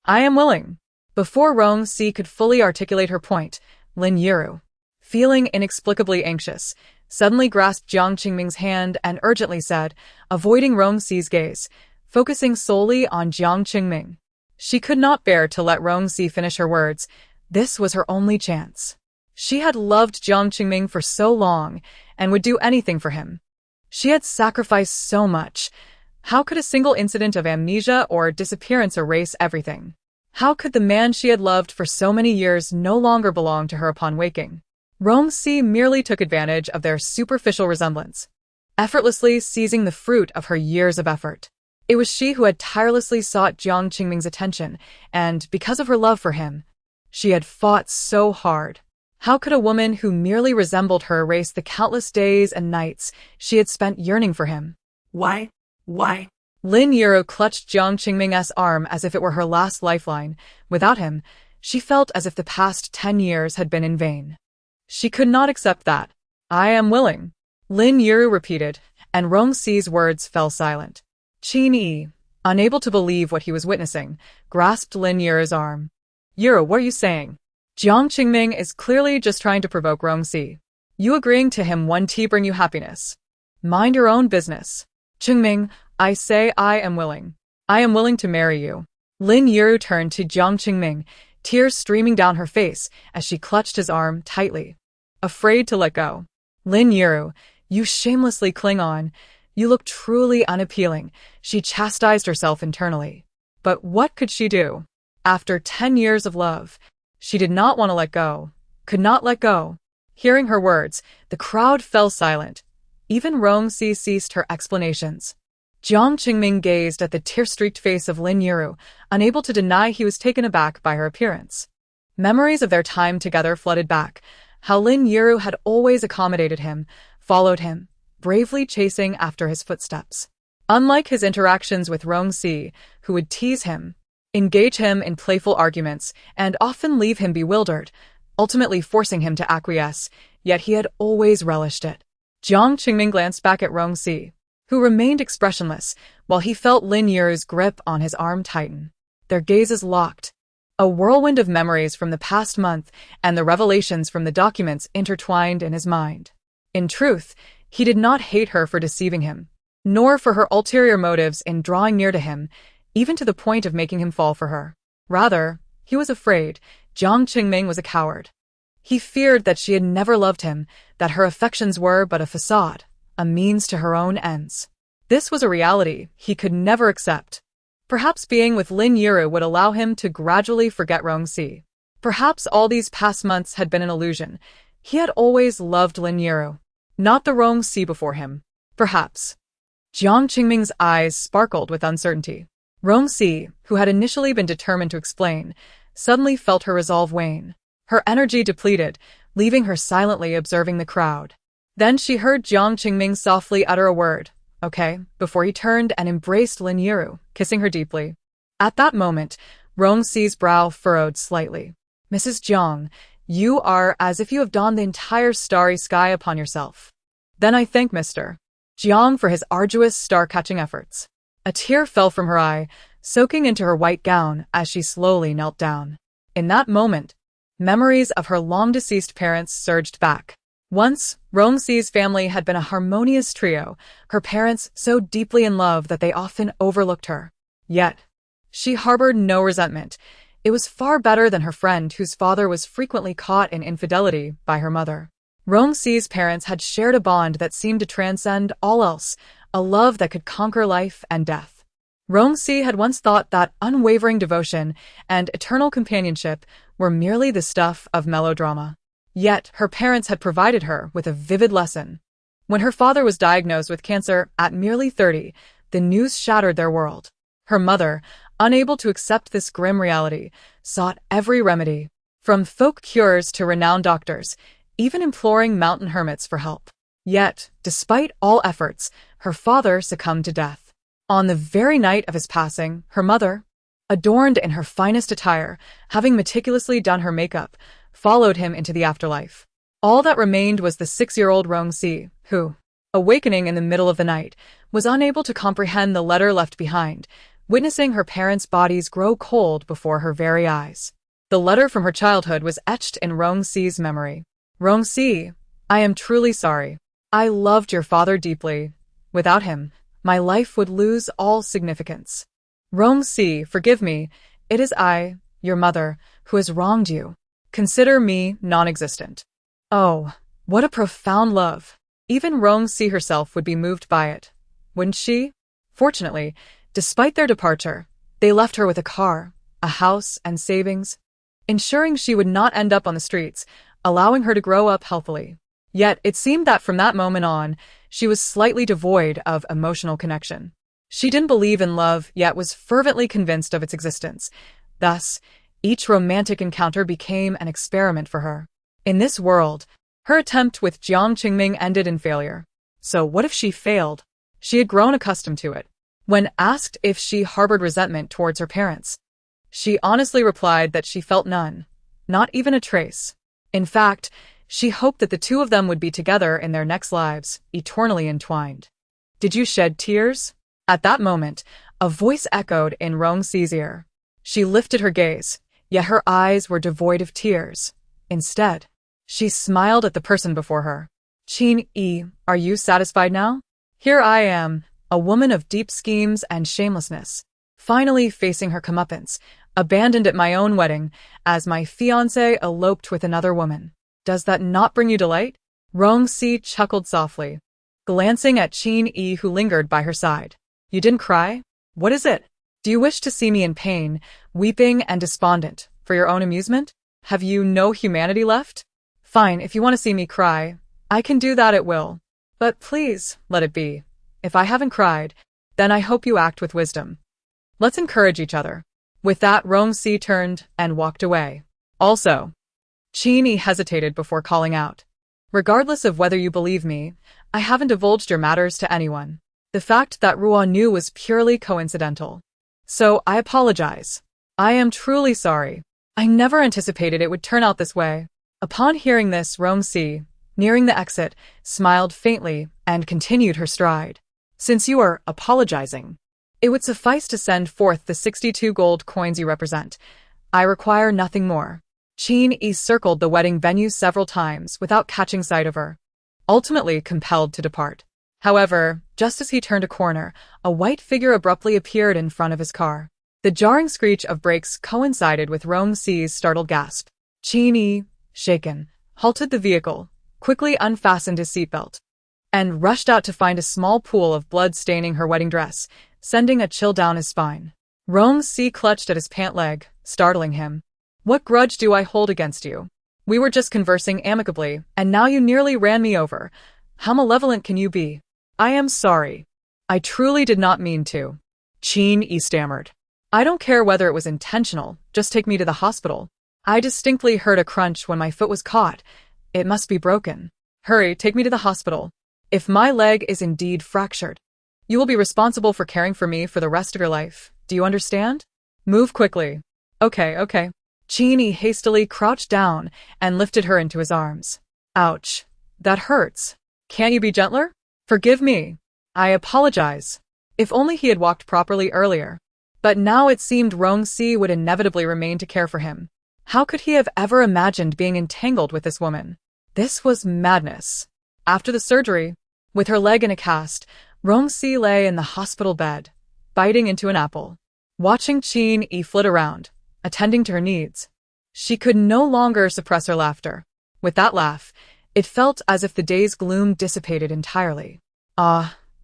I am willing. Before Rong Shi could fully articulate her point, Lin Yiru, feeling inexplicably anxious, suddenly grasped Jiang Qingming's hand and urgently said, avoiding Rong Shi's gaze, focusing solely on Jiang Qingming. She could not bear to let Rong Shi finish her words. This was her only chance. She had loved Jiang Qingming for so long and would do anything for him. She had sacrificed so much. How could a single incident of amnesia or disappearance erase everything? How could the man she had loved for so many years no longer belong to her upon waking? Rong Shi merely took advantage of their superficial resemblance, effortlessly seizing the fruit of her years of effort. It was she who had tirelessly sought Jiang Qingming's attention, and because of her love for him, she had fought so hard. How could a woman who merely resembled her erase the countless days and nights she had spent yearning for him? Why? Lin Yiru clutched Jiang Qingming's arm as if it were her last lifeline. Without him, she felt as if the past 10 years had been in vain. She could not accept that. I am willing, Lin Yiru repeated, and Rong Shi's words fell silent. Qin-Yi, unable to believe what he was witnessing, grasped Lin Yiru's arm. Yiru, what are you saying? Jiang Qingming is clearly just trying to provoke Rong Shi. You agreeing to him won't bring you happiness. Mind your own business. Qingming, I say I am willing. I am willing to marry you. Lin Yiru turned to Jiang Qingming, tears streaming down her face as she clutched his arm tightly, afraid to let go. Lin Yiru, you shamelessly cling on. You look truly unappealing, she chastised herself internally. But what could she do? After 10 years of love, she did not want to let go, could not let go. Hearing her words, the crowd fell silent. Even Rong Shi ceased her explanations. Jiang Qingming gazed at the tear-streaked face of Lin Yiru, unable to deny he was taken aback by her appearance. Memories of their time together flooded back, how Lin Yiru had always accommodated him, followed him, bravely chasing after his footsteps. Unlike his interactions with Rong Shi, who would tease him, engage him in playful arguments, and often leave him bewildered, ultimately forcing him to acquiesce, yet he had always relished it. Jiang Qingming glanced back at Rong Shi, who remained expressionless, while he felt Lin Yiru's grip on his arm tighten. Their gazes locked. A whirlwind of memories from the past month and the revelations from the documents intertwined in his mind. In truth, he did not hate her for deceiving him, nor for her ulterior motives in drawing near to him, even to the point of making him fall for her. Rather, he was afraid. Jiang Qingming was a coward. He feared that she had never loved him, that her affections were but a facade, a means to her own ends. This was a reality he could never accept. Perhaps being with Lin Yiru would allow him to gradually forget Rong Shi. Perhaps all these past months had been an illusion. He had always loved Lin Yiru, not the Rong Shi before him. Perhaps. Jiang Qingming's eyes sparkled with uncertainty. Rong Shi, who had initially been determined to explain, suddenly felt her resolve wane. Her energy depleted, leaving her silently observing the crowd. Then she heard Jiang Qingming softly utter a word, "Okay," before he turned and embraced Lin Yiru, kissing her deeply. At that moment, Rong Shi's brow furrowed slightly. "Mrs. Jiang, you are as if you have donned the entire starry sky upon yourself." "Then I thank Mr. Jiang for his arduous star-catching efforts." A tear fell from her eye, soaking into her white gown as she slowly knelt down. In that moment, memories of her long-deceased parents surged back. Once, Rong Shi's family had been a harmonious trio, her parents so deeply in love that they often overlooked her. Yet, she harbored no resentment. It was far better than her friend whose father was frequently caught in infidelity by her mother. Rong Shi's parents had shared a bond that seemed to transcend all else, a love that could conquer life and death. Rong Shi had once thought that unwavering devotion and eternal companionship were merely the stuff of melodrama. Yet her parents had provided her with a vivid lesson. When her father was diagnosed with cancer at merely 30, the news shattered their world. Her mother, unable to accept this grim reality, sought every remedy, from folk cures to renowned doctors, even imploring mountain hermits for help. Yet, despite all efforts, her father succumbed to death. On the very night of his passing, her mother, adorned in her finest attire, having meticulously done her makeup, followed him into the afterlife. All that remained was the 6-year-old Rong Shi, who, awakening in the middle of the night, was unable to comprehend the letter left behind, witnessing her parents' bodies grow cold before her very eyes. The letter from her childhood was etched in Rong Shi's memory. "Rong Shi, I am truly sorry. I loved your father deeply. Without him, my life would lose all significance. Rong Shi, forgive me. It is I, your mother, who has wronged you. Consider me non-existent." Oh, what a profound love. Even Rong Shi herself would be moved by it, wouldn't she? Fortunately, despite their departure, they left her with a car, a house, and savings, ensuring she would not end up on the streets, allowing her to grow up healthily. Yet it seemed that from that moment on, she was slightly devoid of emotional connection. She didn't believe in love, yet was fervently convinced of its existence. Thus, each romantic encounter became an experiment for her. In this world, her attempt with Jiang Qingming ended in failure. So what if she failed? She had grown accustomed to it. When asked if she harbored resentment towards her parents, she honestly replied that she felt none, not even a trace. In fact, she hoped that the two of them would be together in their next lives, eternally entwined. "Did you shed tears?" At that moment, a voice echoed in Rong Shi's ear. She lifted her gaze, yet her eyes were devoid of tears. Instead, she smiled at the person before her. "Qin Yi, are you satisfied now? Here I am, a woman of deep schemes and shamelessness, finally facing her comeuppance, abandoned at my own wedding, as my fiancé eloped with another woman. Does that not bring you delight?" Rong Shi chuckled softly, glancing at Qin Yi who lingered by her side. "You didn't cry? What is it? Do you wish to see me in pain, weeping and despondent, for your own amusement? Have you no humanity left? Fine, if you want to see me cry, I can do that at will. But please, let it be. If I haven't cried, then I hope you act with wisdom. Let's encourage each other." With that, Rong Shi turned and walked away. Also, Qin Yi hesitated before calling out, "Regardless of whether you believe me, I haven't divulged your matters to anyone. The fact that Ruo knew was purely coincidental. So I apologize. I am truly sorry. I never anticipated it would turn out this way." Upon hearing this, Rong Shi, nearing the exit, smiled faintly and continued her stride. "Since you are apologizing, it would suffice to send forth the 62 gold coins you represent. I require nothing more." Qin Yi circled the wedding venue several times without catching sight of her, ultimately compelled to depart. However, just as he turned a corner, a white figure abruptly appeared in front of his car. The jarring screech of brakes coincided with Rong Shi's startled gasp. Qin Yi, shaken, halted the vehicle, quickly unfastened his seatbelt, and rushed out to find a small pool of blood staining her wedding dress, sending a chill down his spine. Rong Shi clutched at his pant leg, startling him. What grudge do I hold against you? We were just conversing amicably, and now you nearly ran me over. How malevolent can you be? I am sorry. I truly did not mean to. Qin stammered. I don't care whether it was intentional, just take me to the hospital. I distinctly heard a crunch when my foot was caught. It must be broken. Hurry, take me to the hospital. If my leg is indeed fractured, you will be responsible for caring for me for the rest of your life. Do you understand? Move quickly. Okay. Qin hastily crouched down and lifted her into his arms. Ouch. That hurts. Can't you be gentler? Forgive me. I apologize. If only he had walked properly earlier. But now it seemed Rong Shi would inevitably remain to care for him. How could he have ever imagined being entangled with this woman? This was madness. After the surgery, with her leg in a cast, Rong Shi lay in the hospital bed, biting into an apple, watching Qin flit around, attending to her needs. She could no longer suppress her laughter. With that laugh, it felt as if the day's gloom dissipated entirely.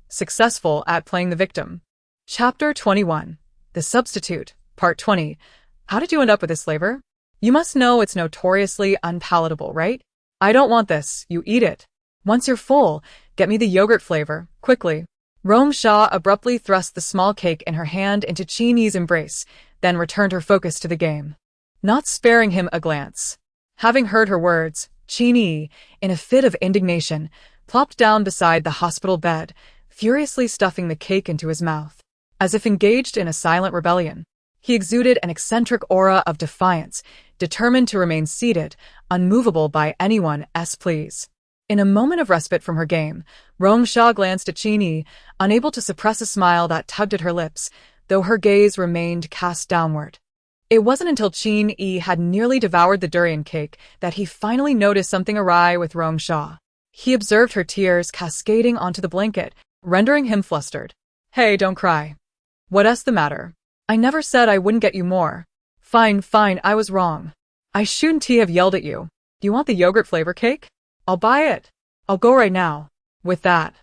Successful at playing the victim. Chapter 21. The Substitute, Part 20. How did you end up with this flavor? You must know it's notoriously unpalatable, right? I don't want this, you eat it. Once you're full, get me the yogurt flavor, quickly. Rong Shi abruptly thrust the small cake in her hand into Qin's embrace, then returned her focus to the game, not sparing him a glance. Having heard her words, Qin, in a fit of indignation, plopped down beside the hospital bed, furiously stuffing the cake into his mouth. As if engaged in a silent rebellion, he exuded an eccentric aura of defiance, determined to remain seated, unmovable by anyone's pleas. In a moment of respite from her game, Rong Shi glanced at Qin, unable to suppress a smile that tugged at her lips, though her gaze remained cast downward. It wasn't until Qin had nearly devoured the durian cake that he finally noticed something awry with Rong Shi. He observed her tears cascading onto the blanket, rendering him flustered. Hey, don't cry. What's the matter? I never said I wouldn't get you more. Fine, I was wrong. I shouldn't have yelled at you. Do you want the yogurt flavor cake? I'll buy it. I'll go right now. With that,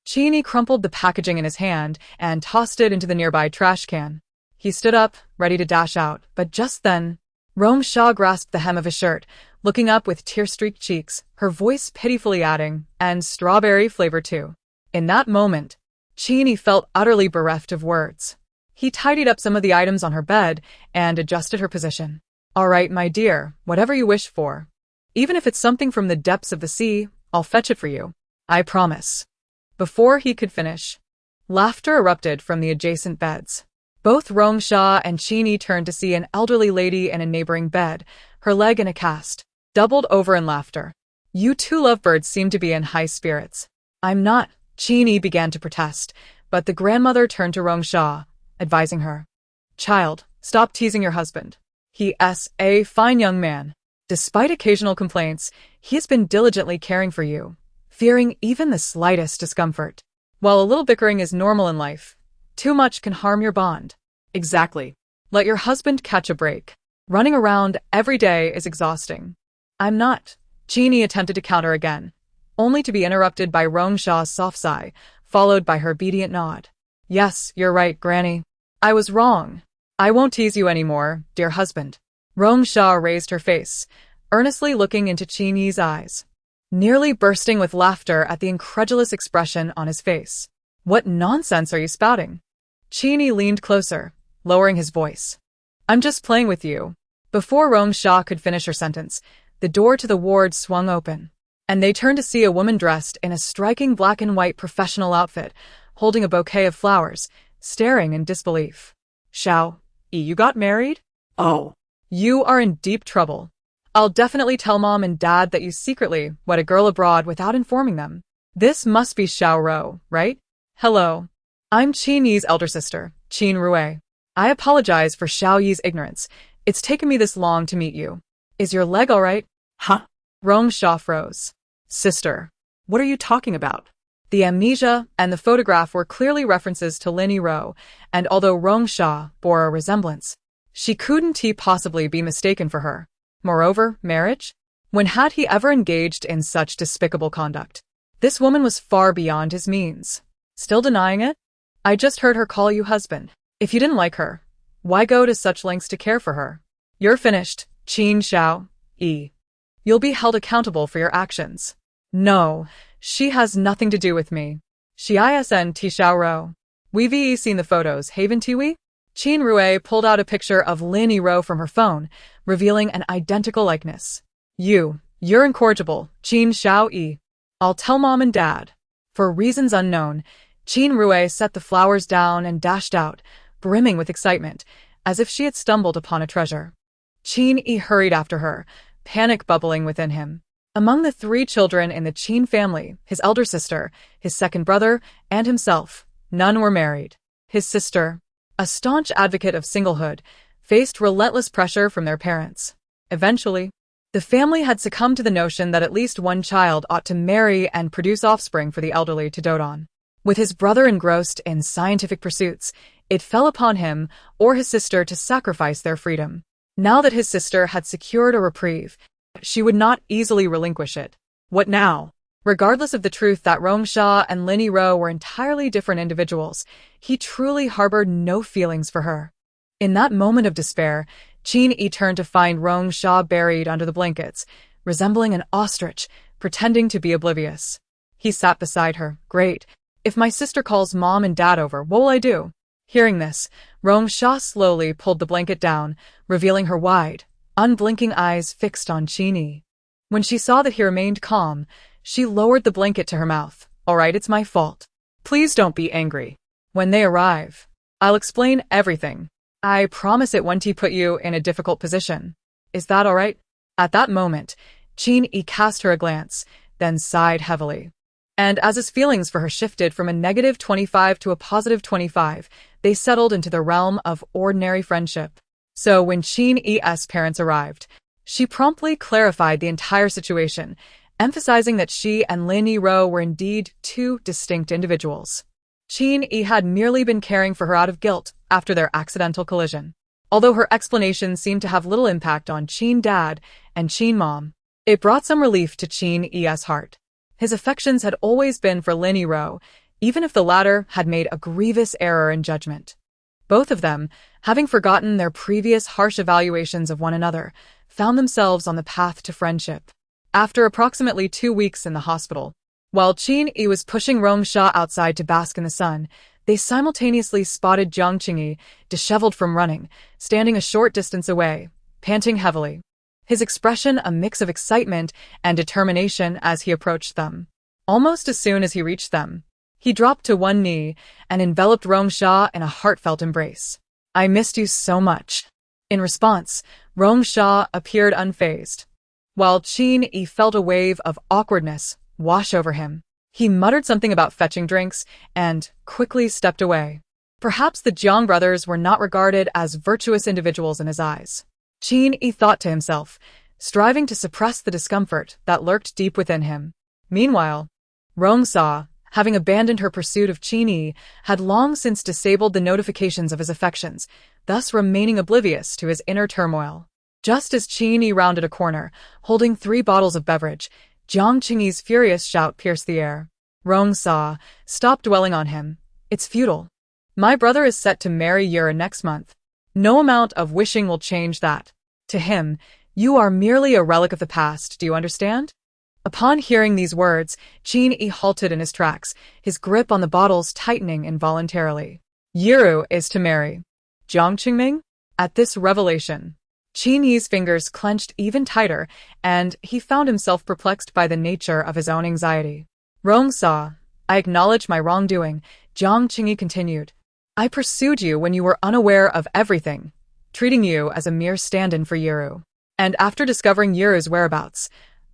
Qin crumpled the packaging in his hand and tossed it into the nearby trash can. He stood up, ready to dash out, but just then, Rong Shi grasped the hem of his shirt, looking up with tear-streaked cheeks, her voice pitifully adding, and strawberry flavor too. In that moment, Qin felt utterly bereft of words. He tidied up some of the items on her bed and adjusted her position. All right, my dear, whatever you wish for. Even if it's something from the depths of the sea, I'll fetch it for you. I promise. Before he could finish, laughter erupted from the adjacent beds. Both Rong Shi and Qin turned to see an elderly lady in a neighboring bed, her leg in a cast, doubled over in laughter. You two lovebirds seem to be in high spirits. I'm not, Qin began to protest, but the grandmother turned to Rong Shi, advising her. Child, stop teasing your husband. He's a fine young man. Despite occasional complaints, he has been diligently caring for you, fearing even the slightest discomfort. While a little bickering is normal in life, too much can harm your bond. Exactly. Let your husband catch a break. Running around every day is exhausting. I'm not. Qin attempted to counter again, only to be interrupted by Rong Shi's soft sigh, followed by her obedient nod. Yes, you're right, Granny. I was wrong. I won't tease you anymore, dear husband. Rong Shi raised her face, earnestly looking into Qin's eyes, nearly bursting with laughter at the incredulous expression on his face. What nonsense are you spouting? Qin leaned closer, lowering his voice. I'm just playing with you. Before Rong Shi could finish her sentence, the door to the ward swung open, and they turned to see a woman dressed in a striking black and white professional outfit, holding a bouquet of flowers, staring in disbelief. Xiao, you got married? Oh. You are in deep trouble. I'll definitely tell Mom and Dad that you secretly wed a girl abroad without informing them. This must be Xiao Rou, right? Hello. I'm Qin's elder sister, Qin Rui. I apologize for Xiao Yi's ignorance. It's taken me this long to meet you. Is your leg all right? Huh? Rong Shi froze. Sister, what are you talking about? The amnesia and the photograph were clearly references to Lin Rou, and although Rong Shi bore a resemblance, she couldn't possibly be mistaken for her. Moreover, marriage? When had he ever engaged in such despicable conduct? This woman was far beyond his means. Still denying it? I just heard her call you husband. If you didn't like her, why go to such lengths to care for her? You're finished, Qin Xiao Yi. You'll be held accountable for your actions. No, she has nothing to do with me. She isn't Xiao. We've seen the photos, haven't we? Qin Rue pulled out a picture of Lin Yi from her phone, revealing an identical likeness. You're incorrigible, Qin Xiao Yi. I'll tell mom and dad. For reasons unknown, Qin Rue set the flowers down and dashed out, brimming with excitement, as if she had stumbled upon a treasure. Qin Yi hurried after her, panic bubbling within him. Among the 3 children in the Qin family, his elder sister, his second brother, and himself, none were married. His sister, a staunch advocate of singlehood, faced relentless pressure from their parents. Eventually, the family had succumbed to the notion that at least one child ought to marry and produce offspring for the elderly to dote on. With his brother engrossed in scientific pursuits, it fell upon him or his sister to sacrifice their freedom. Now that his sister had secured a reprieve, she would not easily relinquish it. What now? Regardless of the truth that Rong Shi and Lin Yi were entirely different individuals, he truly harbored no feelings for her. In that moment of despair, Qin Yi turned to find Rong Shi buried under the blankets, resembling an ostrich, pretending to be oblivious. He sat beside her. Great. If my sister calls mom and dad over, what will I do? Hearing this, Rong Shi slowly pulled the blanket down, revealing her wide, unblinking eyes fixed on Qin Yi. When she saw that he remained calm, she lowered the blanket to her mouth. All right, it's my fault. Please don't be angry. When they arrive, I'll explain everything. I promise it won't put you in a difficult position. Is that all right? At that moment, Qin Yi cast her a glance, then sighed heavily. And as his feelings for her shifted from a -25 to a +25, they settled into the realm of ordinary friendship. So when Qin Yi's parents arrived, she promptly clarified the entire situation, emphasizing that she and Lin Yi were indeed 2 distinct individuals. Qin Yi had merely been caring for her out of guilt after their accidental collision. Although her explanation seemed to have little impact on Qin dad and Qin mom, it brought some relief to Qin Yi's heart. His affections had always been for Lin Yi, even if the latter had made a grievous error in judgment. Both of them, having forgotten their previous harsh evaluations of one another, found themselves on the path to friendship. After approximately 2 weeks in the hospital, while Qin Yi was pushing Rong Shi outside to bask in the sun, they simultaneously spotted Jiang Qingyi, disheveled from running, standing a short distance away, panting heavily. His expression a mix of excitement and determination as he approached them. Almost as soon as he reached them, he dropped to one knee and enveloped Rong Shi in a heartfelt embrace. I missed you so much. In response, Rong Shi appeared unfazed. While Qin Yi felt a wave of awkwardness wash over him, he muttered something about fetching drinks and quickly stepped away. Perhaps the Jiang brothers were not regarded as virtuous individuals in his eyes. Qin Yi thought to himself, striving to suppress the discomfort that lurked deep within him. Meanwhile, Rong Shi, having abandoned her pursuit of Qin Yi, had long since disabled the notifications of his affections, thus remaining oblivious to his inner turmoil. Just as Qin Yi rounded a corner, holding 3 bottles of beverage, Jiang Qingyi's furious shout pierced the air. Rong Shi, stop dwelling on him. It's futile. My brother is set to marry Yura next month. No amount of wishing will change that. To him, you are merely a relic of the past, do you understand? Upon hearing these words, Qin Yi halted in his tracks, his grip on the bottles tightening involuntarily. Yuru is to marry Jiang Qingming? At this revelation, Qin Yi's fingers clenched even tighter, and he found himself perplexed by the nature of his own anxiety. Rong Shi, I acknowledge my wrongdoing, Jiang Qingyi continued. I pursued you when you were unaware of everything, treating you as a mere stand-in for Yuru. And after discovering Yuru's whereabouts,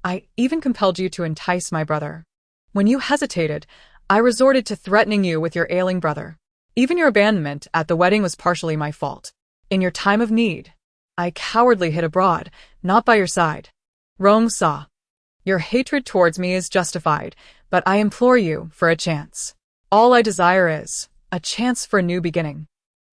I even compelled you to entice my brother. When you hesitated, I resorted to threatening you with your ailing brother. Even your abandonment at the wedding was partially my fault. In your time of need, I cowardly hid abroad, not by your side. Rong Shi, your hatred towards me is justified, but I implore you for a chance. All I desire is a chance for a new beginning.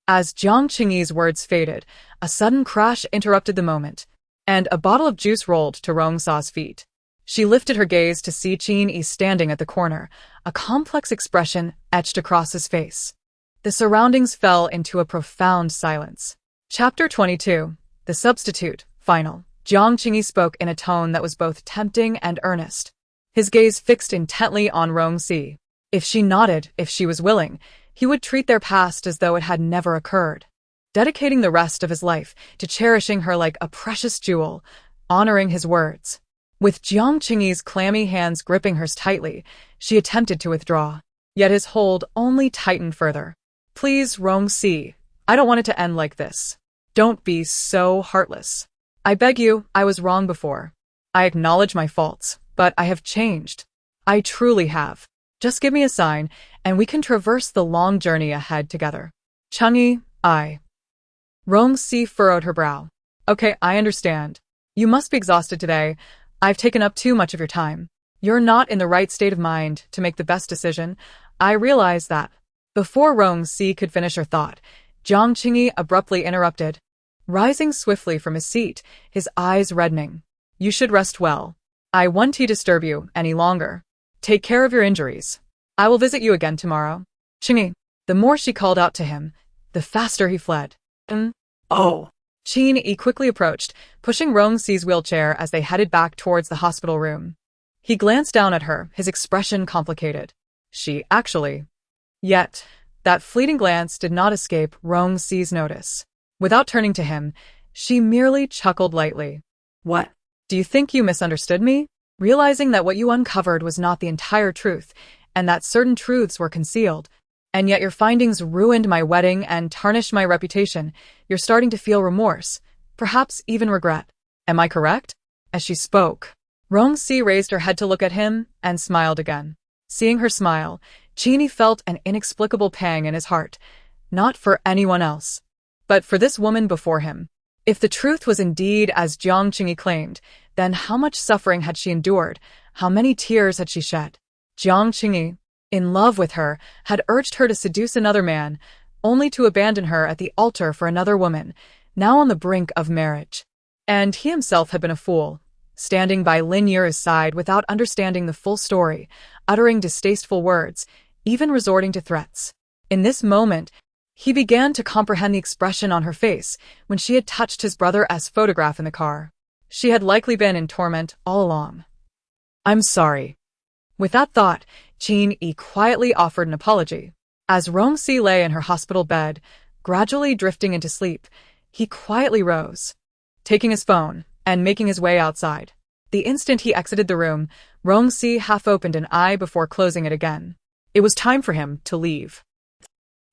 As Jiang Qingyi's words faded, a sudden crash interrupted the moment, and a bottle of juice rolled to Rong Shi's feet. She lifted her gaze to see Qin standing at the corner, a complex expression etched across his face. The surroundings fell into a profound silence. Chapter 22. The Substitute. Final. Jiang Qingyi spoke in a tone that was both tempting and earnest. His gaze fixed intently on Rong Shi. If she nodded, if she was willing, he would treat their past as though it had never occurred, dedicating the rest of his life to cherishing her like a precious jewel, honoring his words. With Jiang Qingyi's clammy hands gripping hers tightly, she attempted to withdraw, yet his hold only tightened further. Please, Rong Shi, I don't want it to end like this. Don't be so heartless. I beg you, I was wrong before. I acknowledge my faults, but I have changed. I truly have. Just give me a sign, and we can traverse the long journey ahead together. Changyi, Rong Shi furrowed her brow. Okay, I understand. You must be exhausted today. I've taken up too much of your time. You're not in the right state of mind to make the best decision. I realize that. Before Rong Shi could finish her thought, Jiang Qingyi abruptly interrupted. Rising swiftly from his seat, his eyes reddening. You should rest well. I won't disturb you any longer. Take care of your injuries. I will visit you again tomorrow. Qingyi. The more she called out to him, the faster he fled. Oh. Qingyi quickly approached, pushing Rong Shi's wheelchair as they headed back towards the hospital room. He glanced down at her, his expression complicated. She actually. Yet, that fleeting glance did not escape Rong Shi's notice. Without turning to him, she merely chuckled lightly. What? Do you think you misunderstood me? Realizing that what you uncovered was not the entire truth, and that certain truths were concealed, and yet your findings ruined my wedding and tarnished my reputation, you're starting to feel remorse, perhaps even regret. Am I correct? As she spoke, Rong Shi raised her head to look at him and smiled again. Seeing her smile, Qingyi felt an inexplicable pang in his heart, not for anyone else, but for this woman before him. If the truth was indeed as Jiang Qingyi claimed, then how much suffering had she endured, how many tears had she shed? Jiang Qingyi, in love with her, had urged her to seduce another man, only to abandon her at the altar for another woman, now on the brink of marriage. And he himself had been a fool, standing by Lin Yu's side without understanding the full story, uttering distasteful words, even resorting to threats. In this moment, he began to comprehend the expression on her face when she had touched his brother's photograph in the car. She had likely been in torment all along. I'm sorry. With that thought, Qingyi quietly offered an apology. As Rong Shi lay in her hospital bed, gradually drifting into sleep, he quietly rose, taking his phone and making his way outside. The instant he exited the room, Rong Shi half opened an eye before closing it again. It was time for him to leave.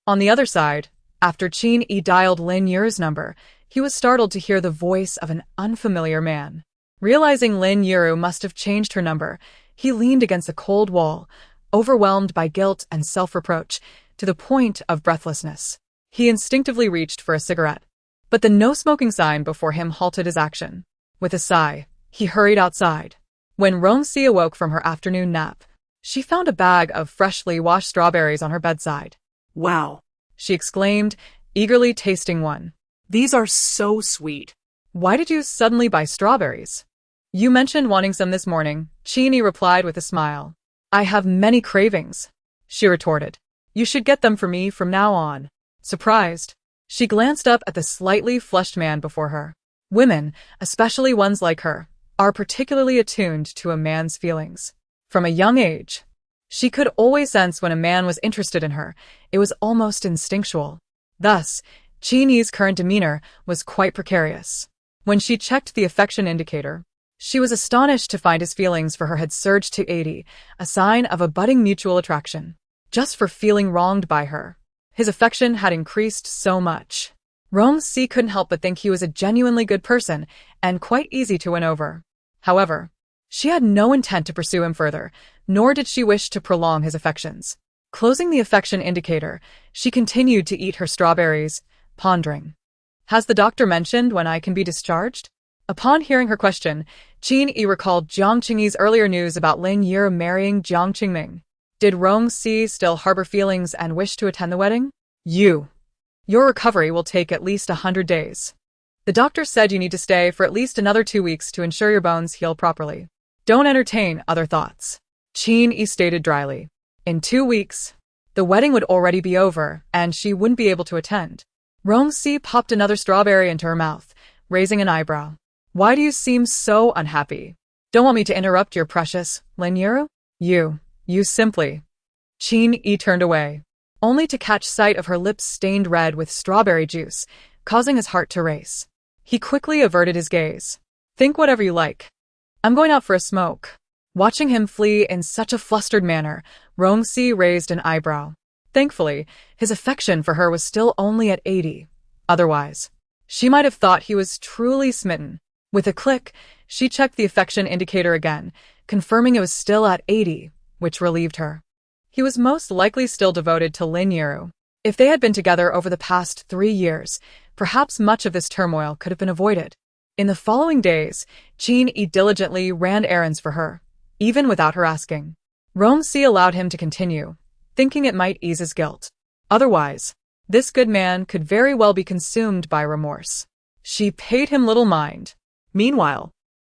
On the other side, after Qingyi dialed Lin Yu's number, he was startled to hear the voice of an unfamiliar man. Realizing Lin Yu must have changed her number, he leaned against a cold wall, overwhelmed by guilt and self-reproach, to the point of breathlessness. He instinctively reached for a cigarette, but the no-smoking sign before him halted his action. With a sigh, he hurried outside. When Rong Shi awoke from her afternoon nap, she found a bag of freshly washed strawberries on her bedside. Wow, she exclaimed, eagerly tasting one. These are so sweet. Why did you suddenly buy strawberries? You mentioned wanting some this morning, Qingyi replied with a smile. I have many cravings, she retorted. You should get them for me from now on. Surprised, she glanced up at the slightly flushed man before her. Women, especially ones like her, are particularly attuned to a man's feelings. From a young age, she could always sense when a man was interested in her. It was almost instinctual. Thus, Qingyi's current demeanor was quite precarious. When she checked the affection indicator, she was astonished to find his feelings for her had surged to 80, a sign of a budding mutual attraction. Just for feeling wronged by her, his affection had increased so much. Rong Shi couldn't help but think he was a genuinely good person and quite easy to win over. However, she had no intent to pursue him further, nor did she wish to prolong his affections. Closing the affection indicator, she continued to eat her strawberries, pondering. Has the doctor mentioned when I can be discharged? Upon hearing her question, Qingyi recalled Jiang Qingyi's earlier news about Lin Yu marrying Jiang Qingming. Did Rong Shi still harbor feelings and wish to attend the wedding? Your recovery will take at least 100 days. The doctor said you need to stay for at least another 2 weeks to ensure your bones heal properly. Don't entertain other thoughts. Qin Yi stated dryly. In 2 weeks, the wedding would already be over, and she wouldn't be able to attend. Rong Shi popped another strawberry into her mouth, raising an eyebrow. Why do you seem so unhappy? Don't want me to interrupt your precious Lin Yuru? You simply. Qin Yi turned away, only to catch sight of her lips stained red with strawberry juice, causing his heart to race. He quickly averted his gaze. Think whatever you like. I'm going out for a smoke. Watching him flee in such a flustered manner, Rong Shi raised an eyebrow. Thankfully, his affection for her was still only at 80. Otherwise, she might have thought he was truly smitten. With a click, she checked the affection indicator again, confirming it was still at 80, which relieved her. He was most likely still devoted to Lin Yuru. If they had been together over the past 3 years, perhaps much of this turmoil could have been avoided. In the following days, Qin Yi diligently ran errands for her, even without her asking. Rong Shi allowed him to continue, thinking it might ease his guilt. Otherwise, this good man could very well be consumed by remorse. She paid him little mind. Meanwhile,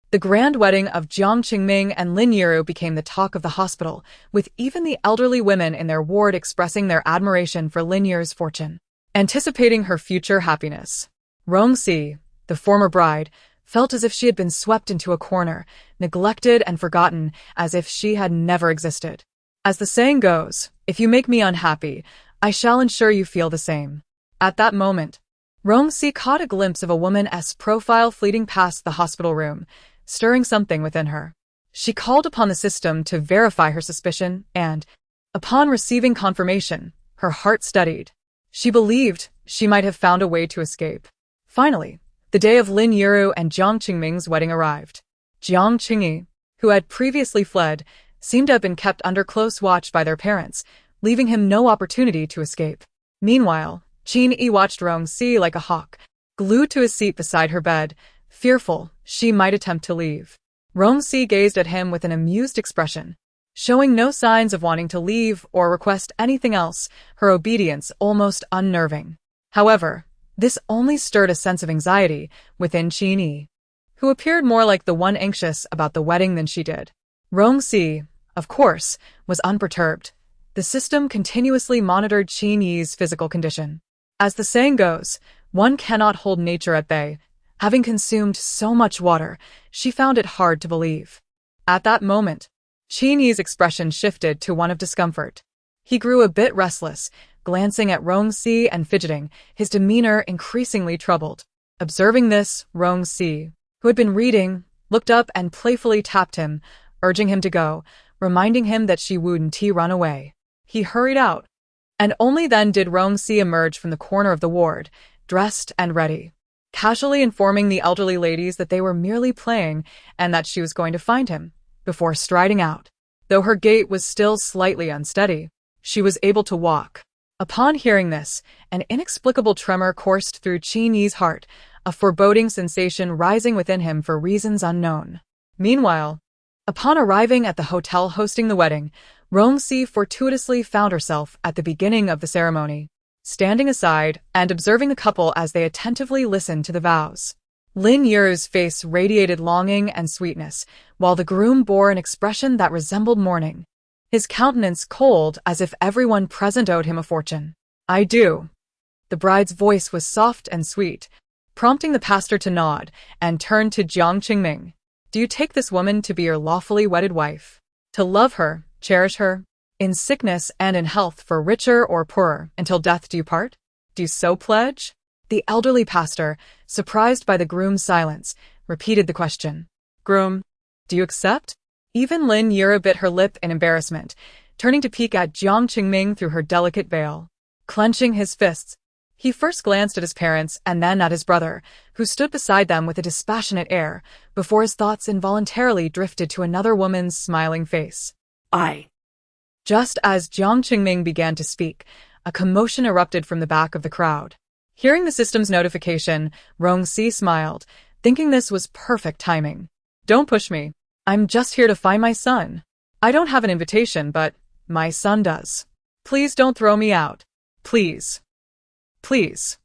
the grand wedding of Jiang Qingming and Lin Yuru became the talk of the hospital, with even the elderly women in their ward expressing their admiration for Lin Yuru's fortune. Anticipating her future happiness, Rong Shi, the former bride, felt as if she had been swept into a corner, neglected and forgotten, as if she had never existed. As the saying goes, if you make me unhappy, I shall ensure you feel the same. At that moment, Rong Shi caught a glimpse of a woman's profile fleeting past the hospital room, stirring something within her. She called upon the system to verify her suspicion and, upon receiving confirmation, her heart steadied. She believed she might have found a way to escape. Finally, the day of Lin Yuru and Jiang Qingming's wedding arrived. Jiang Qingyi, who had previously fled, seemed to have been kept under close watch by their parents, leaving him no opportunity to escape. Meanwhile, Qin Yi watched Rong Shi like a hawk, glued to his seat beside her bed, fearful she might attempt to leave. Rong Shi gazed at him with an amused expression, showing no signs of wanting to leave or request anything else, her obedience almost unnerving. However, this only stirred a sense of anxiety within Qin Yi, who appeared more like the one anxious about the wedding than she did. Rong Shi, of course, was unperturbed. The system continuously monitored Qin Yi's physical condition. As the saying goes, one cannot hold nature at bay. Having consumed so much water, she found it hard to believe. At that moment, Qin Yi's expression shifted to one of discomfort. He grew a bit restless, glancing at Rong Shi and fidgeting, his demeanor increasingly troubled. Observing this, Rong Shi, who had been reading, looked up and playfully tapped him, urging him to go, reminding him that she wouldn't run away. He hurried out, and only then did Rong Shi emerge from the corner of the ward, dressed and ready, casually informing the elderly ladies that they were merely playing and that she was going to find him, before striding out. Though her gait was still slightly unsteady, she was able to walk. Upon hearing this, an inexplicable tremor coursed through Qin Yi's heart, a foreboding sensation rising within him for reasons unknown. Meanwhile, upon arriving at the hotel hosting the wedding, Rong Shi fortuitously found herself at the beginning of the ceremony, standing aside and observing the couple as they attentively listened to the vows. Lin Yuru's face radiated longing and sweetness, while the groom bore an expression that resembled mourning, his countenance cold as if everyone present owed him a fortune. I do. The bride's voice was soft and sweet, prompting the pastor to nod and turn to Jiang Qingming. Do you take this woman to be your lawfully wedded wife? To love her, cherish her, in sickness and in health, for richer or poorer, until death do you part? Do you so pledge? The elderly pastor, surprised by the groom's silence, repeated the question. Groom, do you accept? Even Lin Yuru bit her lip in embarrassment, turning to peek at Jiang Qingming through her delicate veil. Clenching his fists, he first glanced at his parents and then at his brother, who stood beside them with a dispassionate air, before his thoughts involuntarily drifted to another woman's smiling face. Just as Jiang Qingming began to speak, a commotion erupted from the back of the crowd. Hearing the system's notification, Rong Shi smiled, thinking this was perfect timing. Don't push me. I'm just here to find my son. I don't have an invitation, but my son does. Please don't throw me out. Please. Please.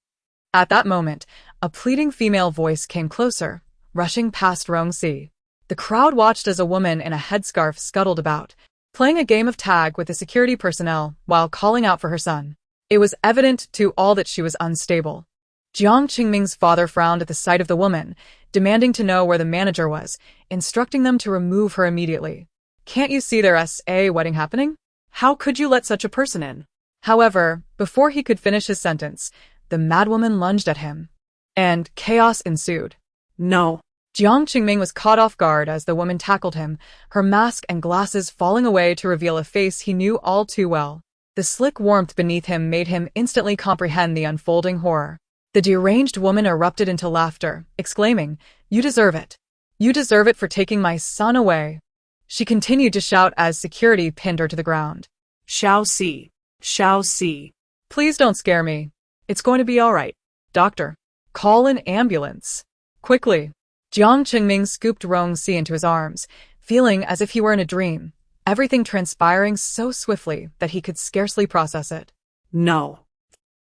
At that moment, a pleading female voice came closer, rushing past Rong Shi. The crowd watched as a woman in a headscarf scuttled about, playing a game of tag with the security personnel while calling out for her son. It was evident to all that she was unstable. Jiang Qingming's father frowned at the sight of the woman, demanding to know where the manager was, instructing them to remove her immediately. Can't you see there's a wedding happening? How could you let such a person in? However, before he could finish his sentence, the madwoman lunged at him, and chaos ensued. No. Jiang Qingming was caught off guard as the woman tackled him, her mask and glasses falling away to reveal a face he knew all too well. The slick warmth beneath him made him instantly comprehend the unfolding horror. The deranged woman erupted into laughter, exclaiming, "You deserve it. You deserve it for taking my son away." She continued to shout as security pinned her to the ground. Shall see. Shall see. Please don't scare me. It's going to be all right. Doctor, call an ambulance. Quickly. Jiang Qingming scooped Rong Shi into his arms, feeling as if he were in a dream, everything transpiring so swiftly that he could scarcely process it. No.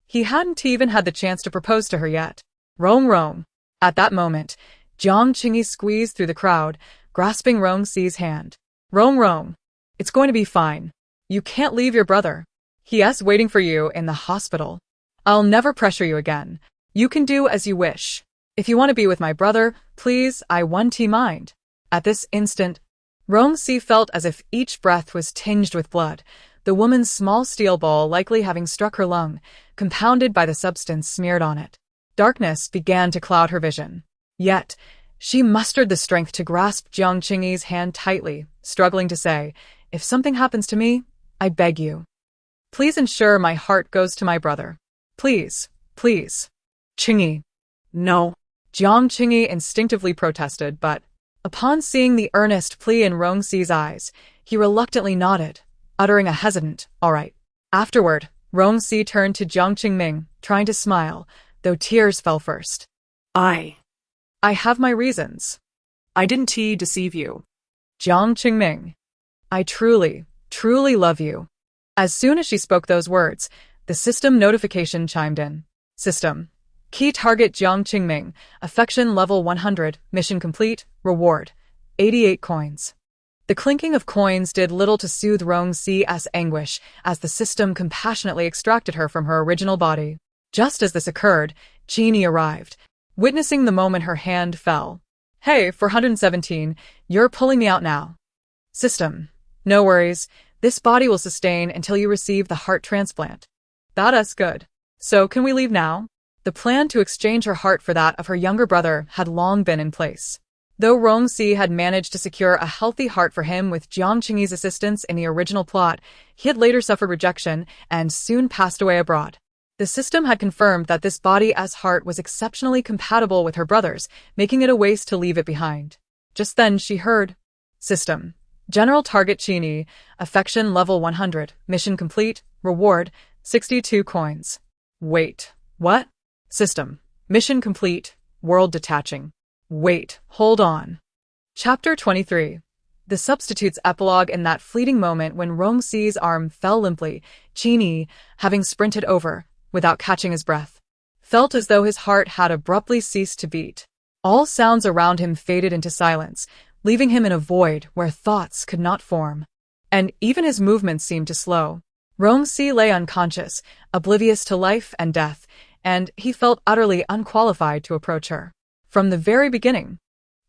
He hadn't even had the chance to propose to her yet. Rong. At that moment, Jiang Qingyi squeezed through the crowd, grasping Rong Shi's hand. Rong. It's going to be fine. You can't leave your brother. He's waiting for you in the hospital. I'll never pressure you again. You can do as you wish. If you want to be with my brother, please, I want mind. At this instant, Rong Shi felt as if each breath was tinged with blood, the woman's small steel ball likely having struck her lung, compounded by the substance smeared on it. Darkness began to cloud her vision. Yet, she mustered the strength to grasp Jiang Qingyi's hand tightly, struggling to say, "If something happens to me, I beg you. Please ensure my heart goes to my brother. Please. Qingyi." No. Jiang Qingyi instinctively protested, but, upon seeing the earnest plea in Rong Shi's eyes, he reluctantly nodded, uttering a hesitant, "All right." Afterward, Rong Shi turned to Jiang Qingming, trying to smile, though tears fell first. I have my reasons. I didn't deceive you. Jiang Qingming, I truly love you. As soon as she spoke those words, the system notification chimed in. System. Key target Jiang Qingming, affection level 100, mission complete, reward, 88 coins. The clinking of coins did little to soothe Rong Shi's anguish as the system compassionately extracted her from her original body. Just as this occurred, Jeannie arrived, witnessing the moment her hand fell. Hey, 417, you're pulling me out now. System. No worries, this body will sustain until you receive the heart transplant. That's good. So can we leave now? The plan to exchange her heart for that of her younger brother had long been in place. Though Rong Shi had managed to secure a healthy heart for him with Jiang Qingyi's assistance in the original plot, he had later suffered rejection and soon passed away abroad. The system had confirmed that this body as heart was exceptionally compatible with her brother's, making it a waste to leave it behind. Just then she heard, System. General target Jeannie, affection level 100, mission complete, reward, 62 coins. Wait, what? System. Mission complete. World detaching. Wait, hold on. Chapter 23. The substitute's epilogue. In that fleeting moment when Rong Shi's arm fell limply, Jeannie, having sprinted over, without catching his breath, felt as though his heart had abruptly ceased to beat. All sounds around him faded into silence, leaving him in a void where thoughts could not form. And even his movements seemed to slow. Rong Shi lay unconscious, oblivious to life and death, and he felt utterly unqualified to approach her. From the very beginning,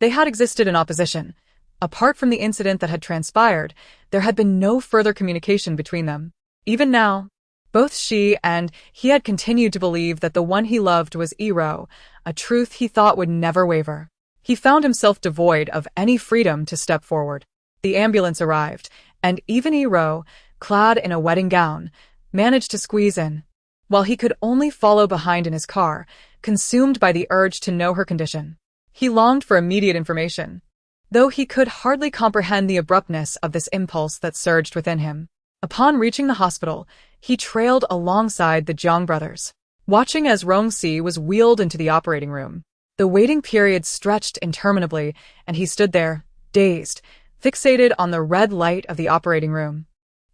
they had existed in opposition. Apart from the incident that had transpired, there had been no further communication between them. Even now, both she and he had continued to believe that the one he loved was Iro, a truth he thought would never waver. He found himself devoid of any freedom to step forward. The ambulance arrived, and even Iro, clad in a wedding gown, managed to squeeze in, while he could only follow behind in his car, consumed by the urge to know her condition. He longed for immediate information, though he could hardly comprehend the abruptness of this impulse that surged within him. Upon reaching the hospital, he trailed alongside the Jiang brothers, watching as Rong Shi was wheeled into the operating room. The waiting period stretched interminably, and he stood there, dazed, fixated on the red light of the operating room.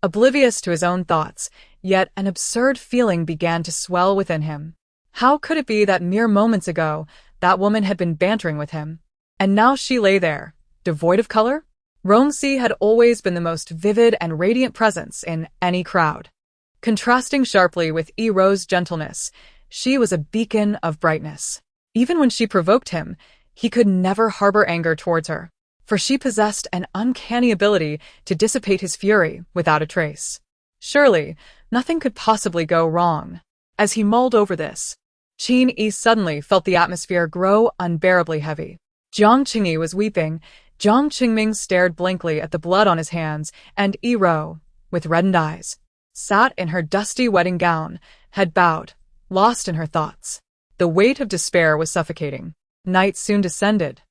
Oblivious to his own thoughts, yet an absurd feeling began to swell within him. How could it be that mere moments ago, that woman had been bantering with him? And now she lay there, devoid of color? Rong Shi had always been the most vivid and radiant presence in any crowd. Contrasting sharply with Yi-Ro's gentleness, she was a beacon of brightness. Even when she provoked him, he could never harbor anger towards her, for she possessed an uncanny ability to dissipate his fury without a trace. Surely, nothing could possibly go wrong. As he mulled over this, Qin suddenly felt the atmosphere grow unbearably heavy. Jiang Qingyi was weeping. Jiang Qingming stared blankly at the blood on his hands, and Yi-Ro, with reddened eyes, sat in her dusty wedding gown, head bowed, lost in her thoughts. The weight of despair was suffocating. Night soon descended,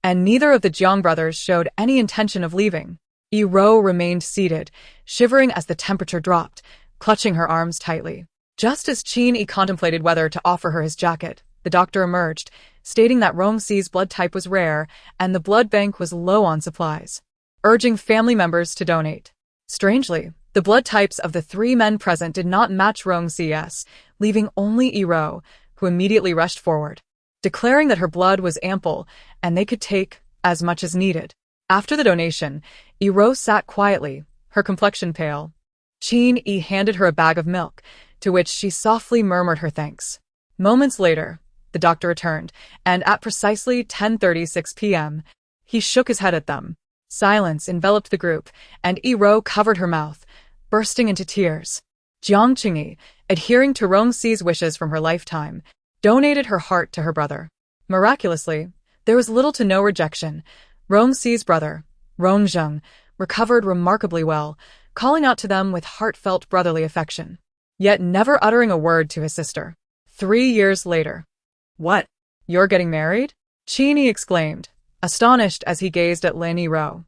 and neither of the Jiang brothers showed any intention of leaving. Yi-Ro remained seated, shivering as the temperature dropped, clutching her arms tightly. Just as Qin contemplated whether to offer her his jacket, the doctor emerged, stating that Rong Shi's blood type was rare and the blood bank was low on supplies, urging family members to donate. Strangely, the blood types of the 3 men present did not match Rong Shi's, leaving only Yi-Ro, who immediately rushed forward, declaring that her blood was ample and they could take as much as needed. After the donation, Yi-Ro sat quietly, her complexion pale. Qin handed her a bag of milk, to which she softly murmured her thanks. Moments later, the doctor returned, and at precisely 10:36 p.m., he shook his head at them. Silence enveloped the group, and Yi-Ro covered her mouth, bursting into tears. Jiang Qingyi, adhering to Rong Shi's wishes from her lifetime, donated her heart to her brother. Miraculously, there was little to no rejection. Rong Shi's brother, Rong Zheng, recovered remarkably well, calling out to them with heartfelt brotherly affection, yet never uttering a word to his sister. 3 years later. "What? You're getting married?" Qin exclaimed, astonished as he gazed at Lin Yi-Ro.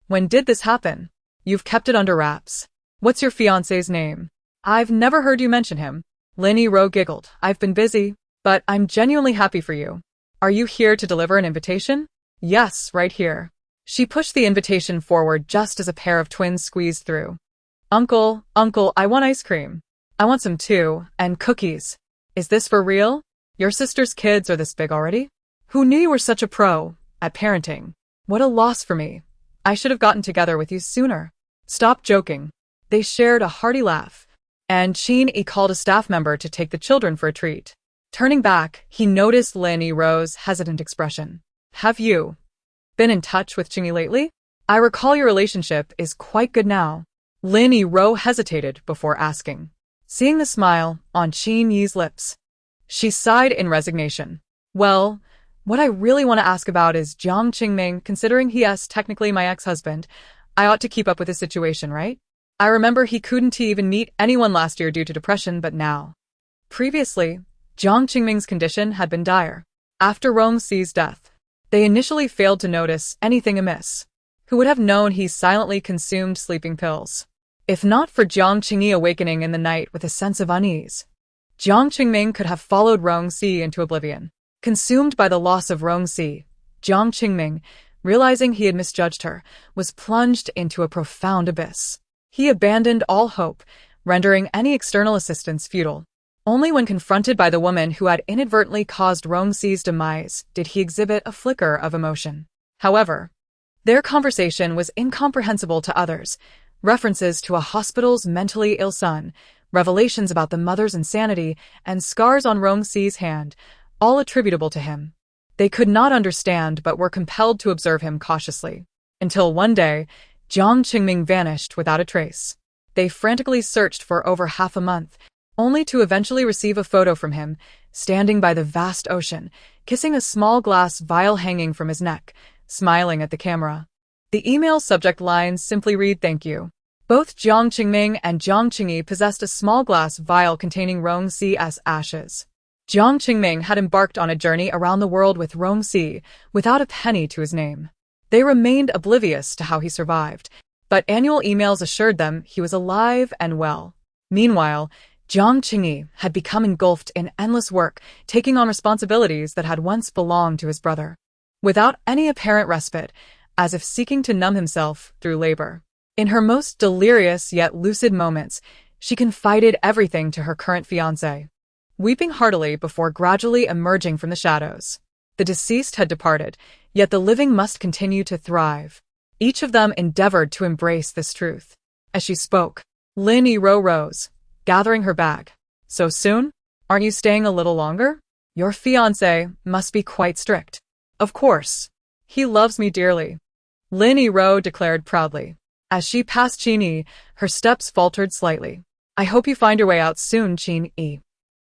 "When did this happen? You've kept it under wraps. What's your fiancé's name? I've never heard you mention him." Lin Yi-Ro giggled. "I've been busy, but I'm genuinely happy for you. Are you here to deliver an invitation?" "Yes, right here." She pushed the invitation forward just as a pair of twins squeezed through. Uncle, I want ice cream. I want some too, and cookies. Is this for real? Your sister's kids are this big already? Who knew you were such a pro at parenting? What a loss for me. I should have gotten together with you sooner." "Stop joking." They shared a hearty laugh, and Qin called a staff member to take the children for a treat. Turning back, he noticed Lin Yi-Ro's hesitant expression. "Have you been in touch with Qingyi lately? I recall your relationship is quite good now." Lin Yi-Ro hesitated before asking. Seeing the smile on Qinyi's lips, she sighed in resignation. "Well, what I really want to ask about is Jiang Qingming. Considering he is technically my ex-husband, I ought to keep up with his situation, right? I remember he couldn't even meet anyone last year due to depression, but now." Previously, Jiang Qingming's condition had been dire. After Rong Shi's death, they initially failed to notice anything amiss. Who would have known he silently consumed sleeping pills? If not for Jiang Qingyi awakening in the night with a sense of unease, Jiang Qingming could have followed Rong Shi into oblivion. Consumed by the loss of Rong Shi, Jiang Qingming, realizing he had misjudged her, was plunged into a profound abyss. He abandoned all hope, rendering any external assistance futile. Only when confronted by the woman who had inadvertently caused Rong Shi's demise did he exhibit a flicker of emotion. However, their conversation was incomprehensible to others. References to a hospital's mentally ill son, revelations about the mother's insanity, and scars on Rong Shi's hand, all attributable to him. They could not understand but were compelled to observe him cautiously. Until one day, Jiang Qingming vanished without a trace. They frantically searched for over half a month, only to eventually receive a photo from him, standing by the vast ocean, kissing a small glass vial hanging from his neck, smiling at the camera. The email subject lines simply read, "Thank you." Both Jiang Qingming and Jiang Qingyi possessed a small glass vial containing Rong Shi's ashes. Jiang Qingming had embarked on a journey around the world with Rong Shi, without a penny to his name. They remained oblivious to how he survived, but annual emails assured them he was alive and well. Meanwhile, Jiang Qingyi had become engulfed in endless work, taking on responsibilities that had once belonged to his brother, without any apparent respite, as if seeking to numb himself through labor. In her most delirious yet lucid moments, she confided everything to her current fiancé, weeping heartily before gradually emerging from the shadows. The deceased had departed, yet the living must continue to thrive. Each of them endeavored to embrace this truth. As she spoke, Lin Yiro rose, gathering her bag. So soon? Aren't you staying a little longer? Your fiancé must be quite strict. Of course. He loves me dearly, Lin Yiro declared proudly. As she passed Qin-Yi, her steps faltered slightly. I hope you find your way out soon, Qin-Yi.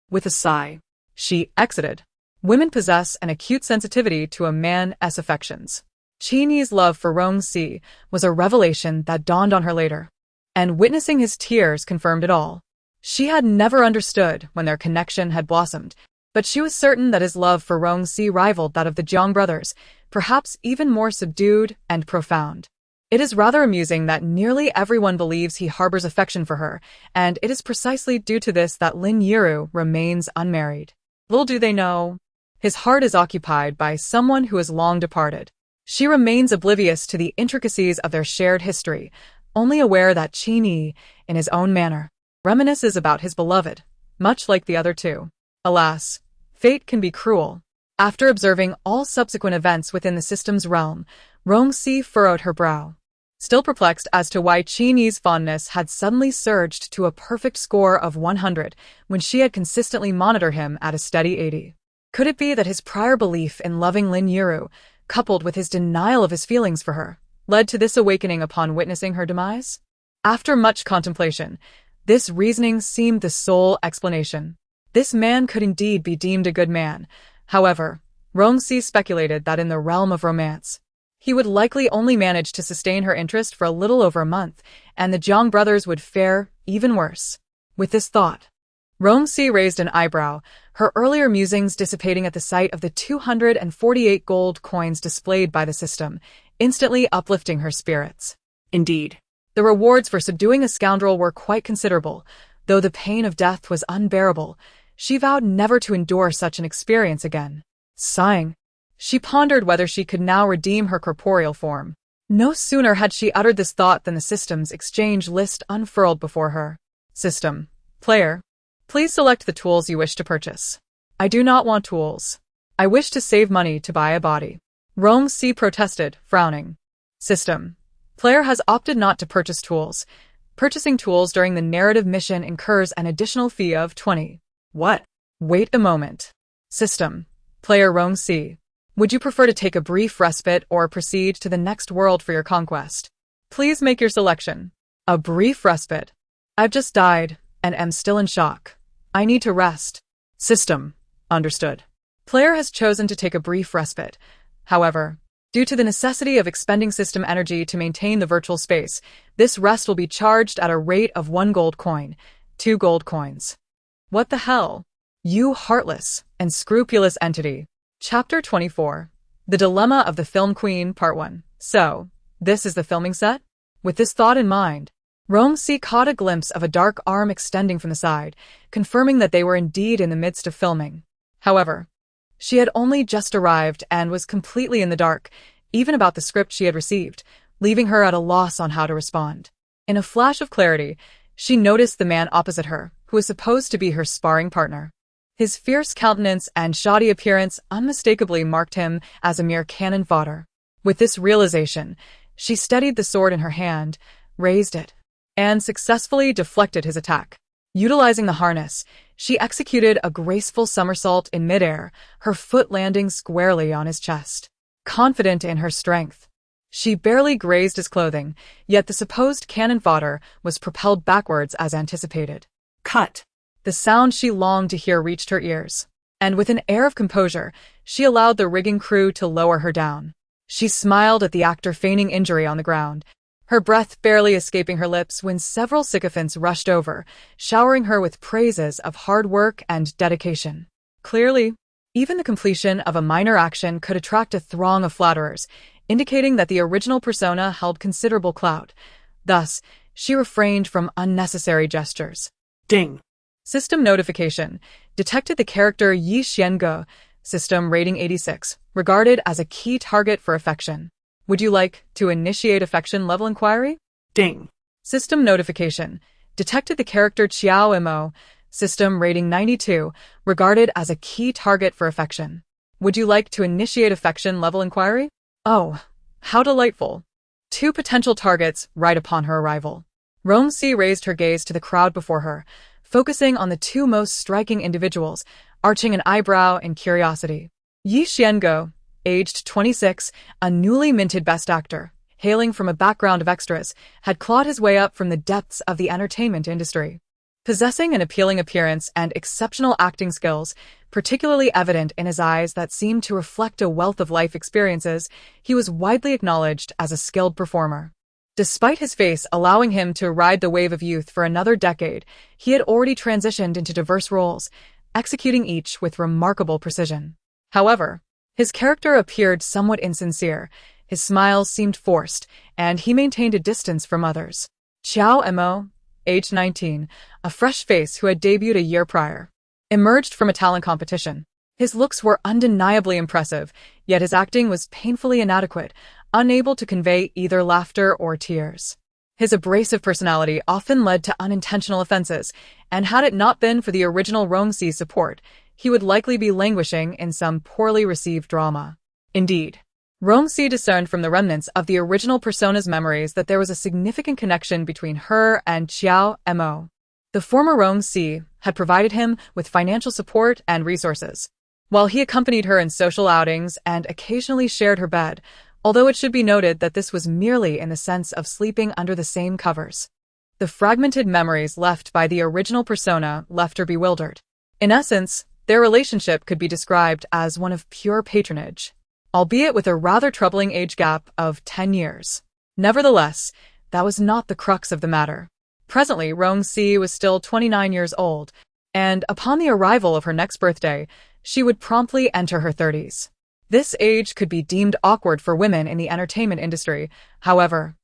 With a sigh, She exited. Women possess an acute sensitivity to a man's affections. Qin-Yi's love for Rong Shi was a revelation that dawned on her later. And witnessing his tears confirmed it all. She had never understood when their connection had blossomed, but she was certain that his love for Rong Shi rivaled that of the Jiang brothers, perhaps even more subdued and profound. It is rather amusing that nearly everyone believes he harbors affection for her, and it is precisely due to this that Lin Yiru remains unmarried. Little do they know, his heart is occupied by someone who is long departed. She remains oblivious to the intricacies of their shared history, only aware that Qin-Yi, in his own manner, reminisces about his beloved, much like the other two. Alas, fate can be cruel. After observing all subsequent events within the system's realm, Rong Shi furrowed her brow. Still perplexed as to why Qin-Yi's fondness had suddenly surged to a perfect score of 100 when she had consistently monitored him at a steady 80. Could it be that his prior belief in loving Lin Yiru, coupled with his denial of his feelings for her, led to this awakening upon witnessing her demise? After much contemplation, this reasoning seemed the sole explanation. This man could indeed be deemed a good man. However, Rong Shi speculated that in the realm of romance, he would likely only manage to sustain her interest for a little over a month, and the Jiang brothers would fare even worse. With this thought, Rong Shi raised an eyebrow, her earlier musings dissipating at the sight of the 248 gold coins displayed by the system, instantly uplifting her spirits. indeed. The rewards for subduing a scoundrel were quite considerable. Though the pain of death was unbearable, she vowed never to endure such an experience again. Sighing, she pondered whether she could now redeem her corporeal form. No sooner had she uttered this thought than the system's exchange list unfurled before her. System. Player. Please select the tools you wish to purchase. I do not want tools. I wish to save money to buy a body. Rong Shi protested, frowning. System. Player has opted not to purchase tools. Purchasing tools during the narrative mission incurs an additional fee of 20. What? Wait a moment. System. Player Rong Shi. Would you prefer to take a brief respite or proceed to the next world for your conquest? Please make your selection. A brief respite. I've just died and am still in shock. I need to rest. System. Understood. Player has chosen to take a brief respite. However, due to the necessity of expending system energy to maintain the virtual space, this rest will be charged at a rate of 1 gold coin, 2 gold coins. What the hell? You heartless and scrupulous entity. Chapter 24. The Dilemma of the Film Queen, Part 1. So, this is the filming set? With this thought in mind, Rong Shi caught a glimpse of a dark arm extending from the side, confirming that they were indeed in the midst of filming. However, she had only just arrived and was completely in the dark, even about the script she had received, leaving her at a loss on how to respond. In a flash of clarity, she noticed the man opposite her, who was supposed to be her sparring partner. His fierce countenance and shoddy appearance unmistakably marked him as a mere cannon fodder. With this realization, she steadied the sword in her hand, raised it, and successfully deflected his attack. Utilizing the harness, she executed a graceful somersault in midair, her foot landing squarely on his chest. Confident in her strength, she barely grazed his clothing, yet the supposed cannon fodder was propelled backwards as anticipated. Cut. The sound she longed to hear reached her ears, and with an air of composure, she allowed the rigging crew to lower her down. She smiled at the actor feigning injury on the ground, her breath barely escaping her lips when several sycophants rushed over, showering her with praises of hard work and dedication. Clearly, even the completion of a minor action could attract a throng of flatterers, indicating that the original persona held considerable clout. Thus, she refrained from unnecessary gestures. Ding. System notification. Detected the character Yi Xiange, system rating 86, regarded as a key target for affection. Would you like to initiate affection level inquiry? Ding. System notification. Detected the character Qiao Imo, system rating 92, regarded as a key target for affection. Would you like to initiate affection level inquiry? Oh, how delightful. Two potential targets right upon her arrival. Rong Shi raised her gaze to the crowd before her, focusing on the two most striking individuals, arching an eyebrow in curiosity. Yi Xiango, aged 26, a newly minted Best Actor, hailing from a background of extras, had clawed his way up from the depths of the entertainment industry. Possessing an appealing appearance and exceptional acting skills, particularly evident in his eyes that seemed to reflect a wealth of life experiences, he was widely acknowledged as a skilled performer. Despite his face allowing him to ride the wave of youth for another decade, he had already transitioned into diverse roles, executing each with remarkable precision. However, his character appeared somewhat insincere, his smiles seemed forced, and he maintained a distance from others. Xiao Mo, aged 19, a fresh face who had debuted a year prior, emerged from a talent competition. His looks were undeniably impressive, yet his acting was painfully inadequate, unable to convey either laughter or tears. His abrasive personality often led to unintentional offenses, and had it not been for the original Rong Shi's support, he would likely be languishing in some poorly received drama. Indeed, Rong Shi discerned from the remnants of the original persona's memories that there was a significant connection between her and Xiao Mo. The former Rong Shi had provided him with financial support and resources, while he accompanied her in social outings and occasionally shared her bed, although it should be noted that this was merely in the sense of sleeping under the same covers. The fragmented memories left by the original persona left her bewildered. In essence, their relationship could be described as one of pure patronage, albeit with a rather troubling age gap of 10 years. Nevertheless, that was not the crux of the matter. Presently, Rong Shi was still 29 years old, and upon the arrival of her next birthday, she would promptly enter her 30s. This age could be deemed awkward for women in the entertainment industry. However,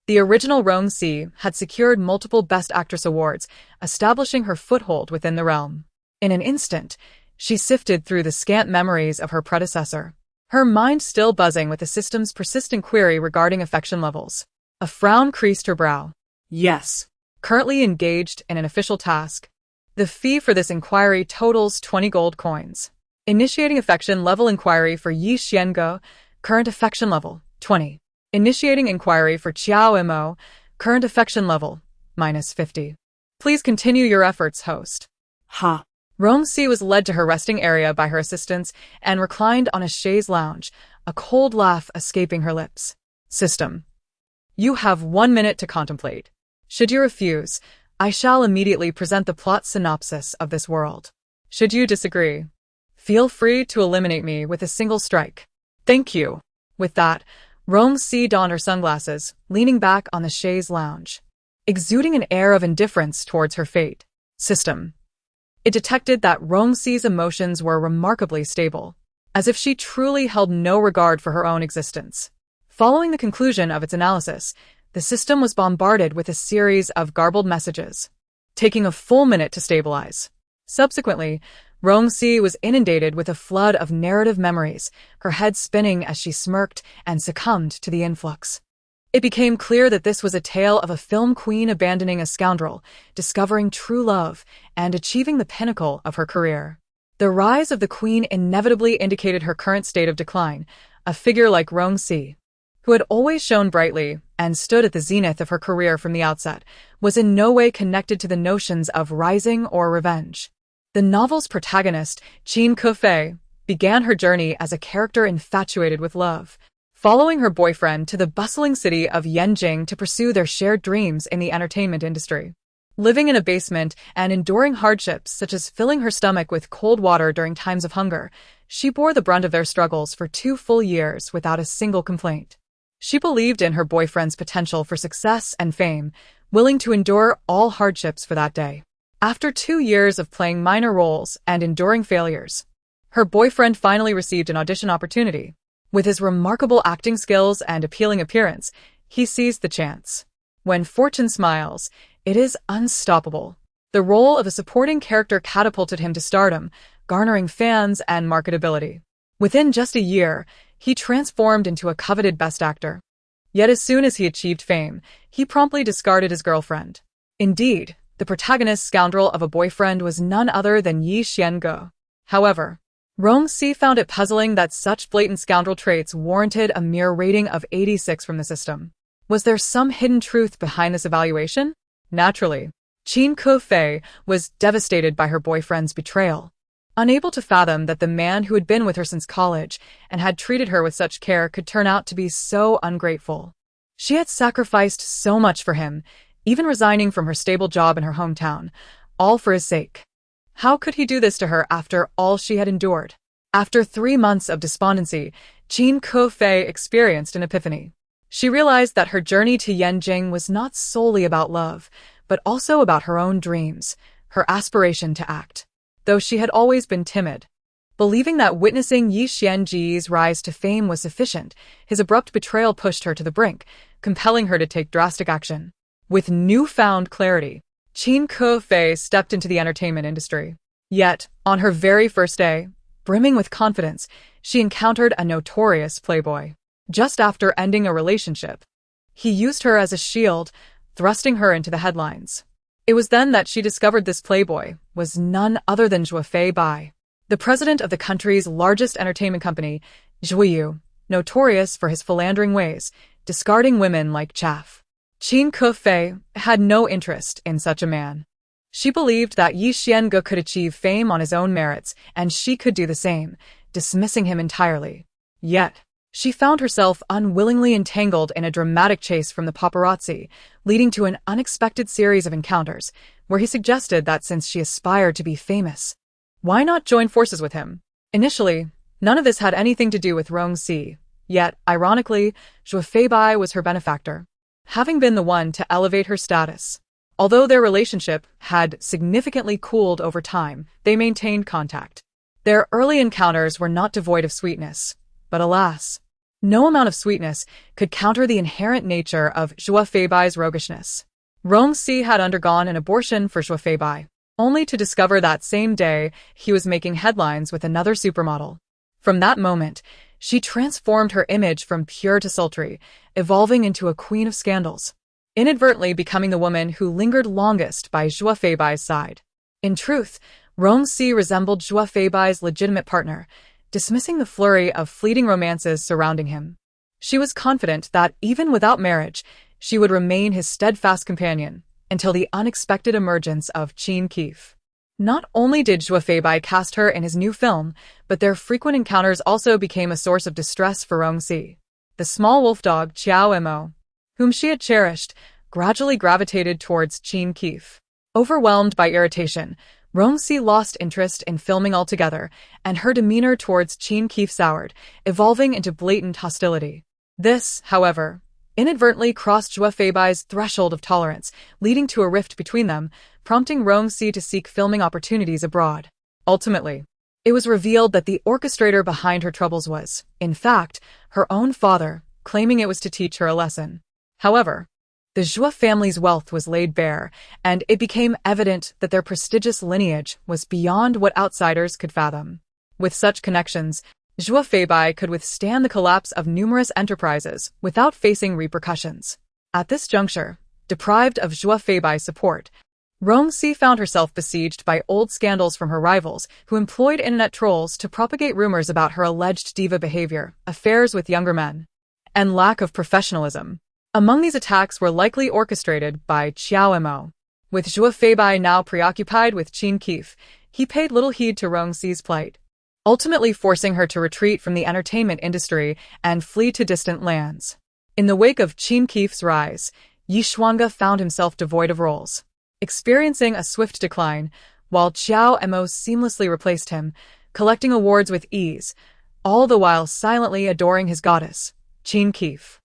the original Rong Shi had secured multiple Best Actress awards, establishing her foothold within the realm. In an instant, she sifted through the scant memories of her predecessor, her mind still buzzing with the system's persistent query regarding affection levels. A frown creased her brow. Yes. Currently engaged in an official task. The fee for this inquiry totals 20 gold coins. Initiating affection level inquiry for Yi Xiango, current affection level, 20. Initiating inquiry for Xiao Mo, current affection level, -50. Please continue your efforts, host. Ha. Rong Shi was led to her resting area by her assistants and reclined on a chaise lounge, a cold laugh escaping her lips. System. You have 1 minute to contemplate. Should you refuse, I shall immediately present the plot synopsis of this world. Should you disagree, feel free to eliminate me with a single strike. Thank you. With that, Rong Shi donned her sunglasses, leaning back on the chaise lounge, exuding an air of indifference towards her fate. System. It detected that Rong Shi's emotions were remarkably stable, as if she truly held no regard for her own existence. Following the conclusion of its analysis, the system was bombarded with a series of garbled messages, taking a full minute to stabilize. Subsequently, Rong Shi was inundated with a flood of narrative memories, her head spinning as she smirked and succumbed to the influx. It became clear that this was a tale of a film queen abandoning a scoundrel, discovering true love, and achieving the pinnacle of her career. The rise of the queen inevitably indicated her current state of decline. A figure like Rong Shi, who had always shone brightly and stood at the zenith of her career from the outset, was in no way connected to the notions of rising or revenge. The novel's protagonist, Qin Kefei, began her journey as a character infatuated with love, following her boyfriend to the bustling city of Yanjing to pursue their shared dreams in the entertainment industry. Living in a basement and enduring hardships such as filling her stomach with cold water during times of hunger, she bore the brunt of their struggles for 2 full years without a single complaint. She believed in her boyfriend's potential for success and fame, willing to endure all hardships for that day. After 2 years of playing minor roles and enduring failures, her boyfriend finally received an audition opportunity. With his remarkable acting skills and appealing appearance, he seized the chance. When fortune smiles, it is unstoppable. The role of a supporting character catapulted him to stardom, garnering fans and marketability. Within just a year, he transformed into a coveted Best Actor. Yet as soon as he achieved fame, he promptly discarded his girlfriend. Indeed, the protagonist's scoundrel of a boyfriend was none other than Yi Xiango. However, Rong Shi found it puzzling that such blatant scoundrel traits warranted a mere rating of 86 from the system. Was there some hidden truth behind this evaluation? Naturally. Qin Ke-fei was devastated by her boyfriend's betrayal. Unable to fathom that the man who had been with her since college and had treated her with such care could turn out to be so ungrateful. She had sacrificed so much for him, even resigning from her stable job in her hometown, all for his sake. How could he do this to her after all she had endured? After 3 months of despondency, Qin Ke-fei experienced an epiphany. She realized that her journey to Yanjing was not solely about love, but also about her own dreams, her aspiration to act. Though she had always been timid. Believing that witnessing Yi Xianji's rise to fame was sufficient, his abrupt betrayal pushed her to the brink, compelling her to take drastic action. With newfound clarity, Qin Ke-fei stepped into the entertainment industry. Yet, on her very first day, brimming with confidence, she encountered a notorious playboy. Just after ending a relationship, he used her as a shield, thrusting her into the headlines. It was then that she discovered this playboy was none other than Zhuo Feibai, the president of the country's largest entertainment company, Zhuoyu, notorious for his philandering ways, discarding women like chaff. Qin Ke-fei had no interest in such a man. She believed that Yi Xiange could achieve fame on his own merits, and she could do the same, dismissing him entirely. Yet, she found herself unwillingly entangled in a dramatic chase from the paparazzi, leading to an unexpected series of encounters, where he suggested that since she aspired to be famous, why not join forces with him? Initially, none of this had anything to do with Rong Shi, yet, ironically, Zhuo Feibai was her benefactor, having been the one to elevate her status. Although their relationship had significantly cooled over time, they maintained contact. Their early encounters were not devoid of sweetness, but alas, no amount of sweetness could counter the inherent nature of Zhuo Feibai's roguishness. Rong Shi had undergone an abortion for Zhuo Feibai, only to discover that same day he was making headlines with another supermodel. From that moment, she transformed her image from pure to sultry, evolving into a queen of scandals, inadvertently becoming the woman who lingered longest by Zhuo Feibai's side. In truth, Rong Shi resembled Zhuo Feibai's legitimate partner, dismissing the flurry of fleeting romances surrounding him. She was confident that even without marriage, she would remain his steadfast companion until the unexpected emergence of Qin Keef. Not only did Zhuo Feibai cast her in his new film, but their frequent encounters also became a source of distress for Rong Shi. The small wolf dog Qiao Mo, whom she had cherished, gradually gravitated towards Qin Keef. Overwhelmed by irritation, Rong Shi lost interest in filming altogether, and her demeanor towards Qin Keef soured, evolving into blatant hostility. This, however, inadvertently crossed Zhuo Feibai's threshold of tolerance, leading to a rift between them, prompting Rong Shi to seek filming opportunities abroad. Ultimately, it was revealed that the orchestrator behind her troubles was, in fact, her own father, claiming it was to teach her a lesson. However, the Zhuo family's wealth was laid bare, and it became evident that their prestigious lineage was beyond what outsiders could fathom. With such connections, Zhuo Feibai could withstand the collapse of numerous enterprises without facing repercussions. At this juncture, deprived of Zhuo Feibai's support, Rong Shi found herself besieged by old scandals from her rivals who employed internet trolls to propagate rumors about her alleged diva behavior, affairs with younger men, and lack of professionalism. Among these attacks were likely orchestrated by Qiao Mo. With Zhuo Feibai now preoccupied with Qin Keef, he paid little heed to Rong Shi's plight, ultimately forcing her to retreat from the entertainment industry and flee to distant lands. In the wake of Qin Keef's rise, Yi Xiange found himself devoid of roles, experiencing a swift decline, while Qiao Mo seamlessly replaced him, collecting awards with ease, all the while silently adoring his goddess, Qin Keef.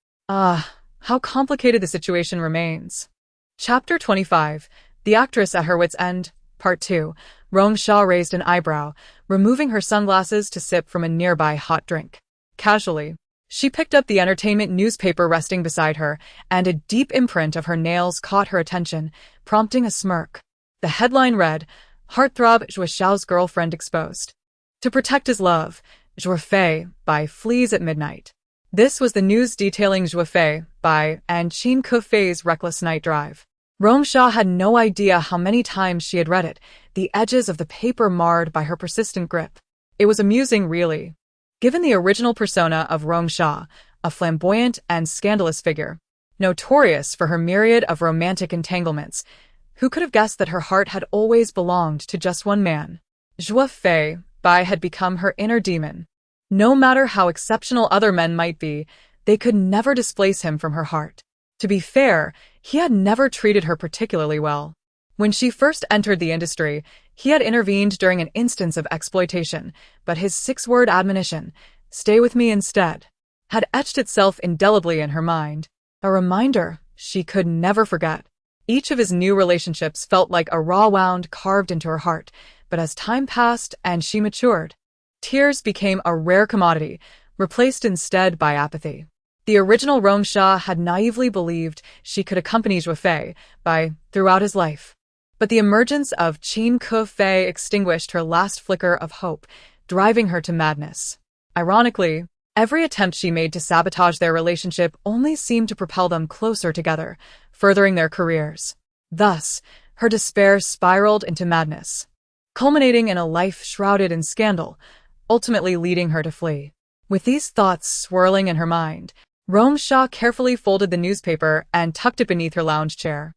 How complicated the situation remains. Chapter 25, The Actress at Her Wit's End, Part 2. Rong Shi raised an eyebrow, removing her sunglasses to sip from a nearby hot drink. Casually, she picked up the entertainment newspaper resting beside her, and a deep imprint of her nails caught her attention, prompting a smirk. The headline read, Heartthrob Zhuo Xiao's girlfriend exposed. To protect his love, Zhuo Feibai flees at midnight. This was the news detailing Zhuo Feibai and Qin Ke-fei's reckless night drive. Rong Shi had no idea how many times she had read it, the edges of the paper marred by her persistent grip. It was amusing, really. Given the original persona of Rong Shi, a flamboyant and scandalous figure, notorious for her myriad of romantic entanglements, who could have guessed that her heart had always belonged to just one man? Zhuo Fei Bai had become her inner demon. No matter how exceptional other men might be, they could never displace him from her heart. To be fair, he had never treated her particularly well. When she first entered the industry, he had intervened during an instance of exploitation, but his six-word admonition, "Stay with me instead," had etched itself indelibly in her mind, a reminder she could never forget. Each of his new relationships felt like a raw wound carved into her heart, but as time passed and she matured, tears became a rare commodity, replaced instead by apathy. The original Rong Shi had naively believed she could accompany Zhuo Fei Bai throughout his life. But the emergence of Qin Ke Fei extinguished her last flicker of hope, driving her to madness. Ironically, every attempt she made to sabotage their relationship only seemed to propel them closer together, furthering their careers. Thus, her despair spiraled into madness, culminating in a life shrouded in scandal, ultimately leading her to flee. With these thoughts swirling in her mind, Rong Shi carefully folded the newspaper and tucked it beneath her lounge chair.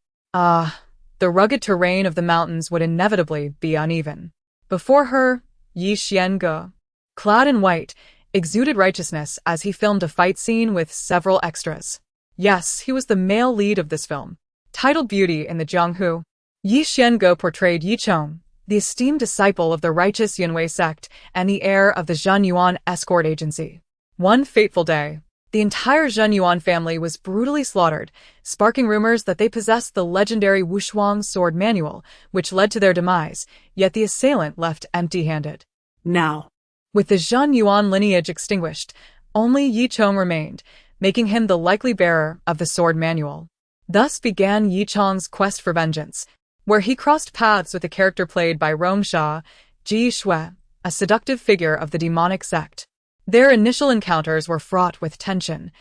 The rugged terrain of the mountains would inevitably be uneven. Before her, Yi Xiange, clad in white, exuded righteousness as he filmed a fight scene with several extras. Yes, he was the male lead of this film. Titled Beauty in the Jianghu, Yi Xiange portrayed Yi Chong, the esteemed disciple of the righteous Yunwei sect and the heir of the Zhen Yuan escort agency. One fateful day, the entire Zhen Yuan family was brutally slaughtered, sparking rumors that they possessed the legendary Wushuang sword manual, which led to their demise, yet the assailant left empty-handed. Now, with the Zhen Yuan lineage extinguished, only Yi Chong remained, making him the likely bearer of the sword manual. Thus began Yi Chong's quest for vengeance, where he crossed paths with a character played by Rong Shi, Ji Shui, a seductive figure of the demonic sect. Their initial encounters were fraught with tension,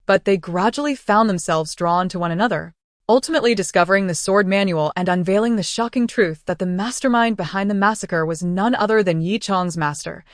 but they gradually found themselves drawn to one another, ultimately discovering the sword manual and unveiling the shocking truth that the mastermind behind the massacre was none other than Yi Chong's master,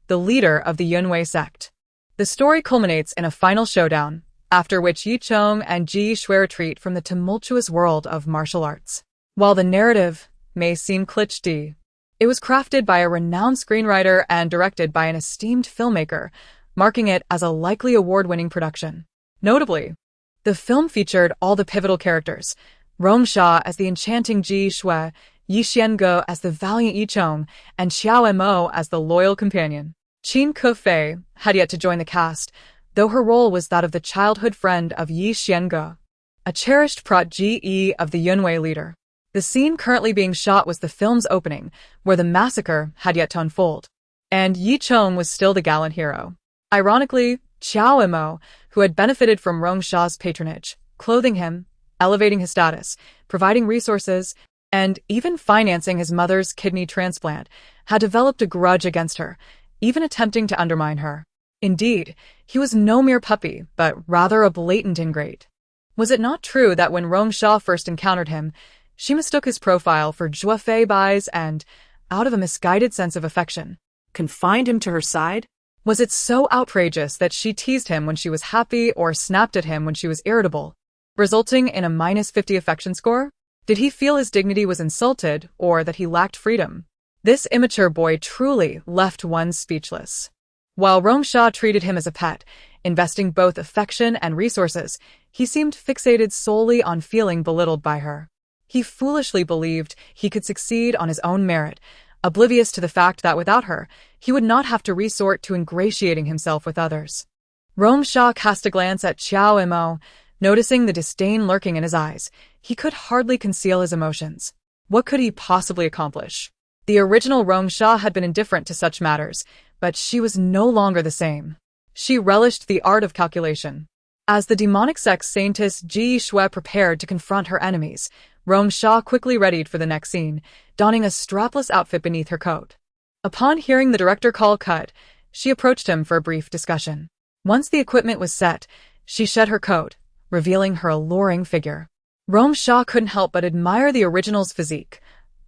the leader of the Yunwei sect. The story culminates in a final showdown, after which Yi Chong and Ji Shui retreat from the tumultuous world of martial arts. While the narrative may seem cliché, it was crafted by a renowned screenwriter and directed by an esteemed filmmaker, marking it as a likely award-winning production. Notably, the film featured all the pivotal characters: Rong Shi as the enchanting Ji Shui, Yi Xiange as the valiant Yi Chong, and Xiao Mo as the loyal companion. Qin Ke Fei had yet to join the cast, though her role was that of the childhood friend of Yi Xiange, a cherished protégé of the Yunwei leader. The scene currently being shot was the film's opening, where the massacre had yet to unfold, and Yi Chong was still the gallant hero. Ironically, Xiao Mo, who had benefited from Rong Shi's patronage, clothing him, elevating his status, providing resources, and even financing his mother's kidney transplant, had developed a grudge against her, even attempting to undermine her. Indeed, he was no mere puppy, but rather a blatant ingrate. Was it not true that when Rong Shi first encountered him, she mistook his profile for Zhuo Fei Bai's and, out of a misguided sense of affection, confined him to her side? Was it so outrageous that she teased him when she was happy or snapped at him when she was irritable, resulting in a -50 affection score? Did he feel his dignity was insulted or that he lacked freedom? This immature boy truly left one speechless. While Rong Shi treated him as a pet, investing both affection and resources, he seemed fixated solely on feeling belittled by her. He foolishly believed he could succeed on his own merit, oblivious to the fact that without her, he would not have to resort to ingratiating himself with others. Rong Shi cast a glance at Xiao Mo, noticing the disdain lurking in his eyes. He could hardly conceal his emotions. What could he possibly accomplish? The original Rong Shi had been indifferent to such matters, but she was no longer the same. She relished the art of calculation. As the demonic sex saintess Ji Shui prepared to confront her enemies, Rong Shi quickly readied for the next scene, donning a strapless outfit beneath her coat. Upon hearing the director call cut, she approached him for a brief discussion. Once the equipment was set, she shed her coat, revealing her alluring figure. Rong Shi couldn't help but admire the original's physique.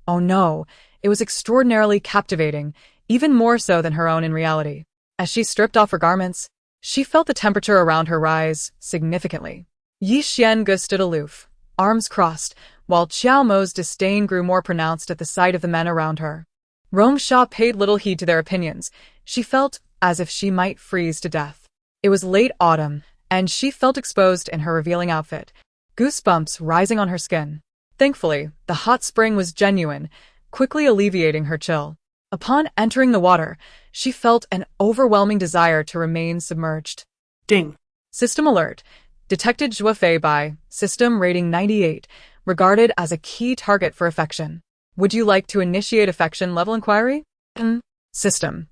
Oh no, it was extraordinarily captivating, even more so than her own in reality. As she stripped off her garments, she felt the temperature around her rise significantly. Yi Xiange stood aloof, arms crossed, while Qiao Mo's disdain grew more pronounced at the sight of the men around her. Rong Shi paid little heed to their opinions. She felt as if she might freeze to death. It was late autumn, and she felt exposed in her revealing outfit, goosebumps rising on her skin. Thankfully, the hot spring was genuine, quickly alleviating her chill. Upon entering the water, she felt an overwhelming desire to remain submerged. Ding. System alert. Detected Zhuo Fei by System Rating 98, regarded as a key target for affection. Would you like to initiate affection level inquiry? System.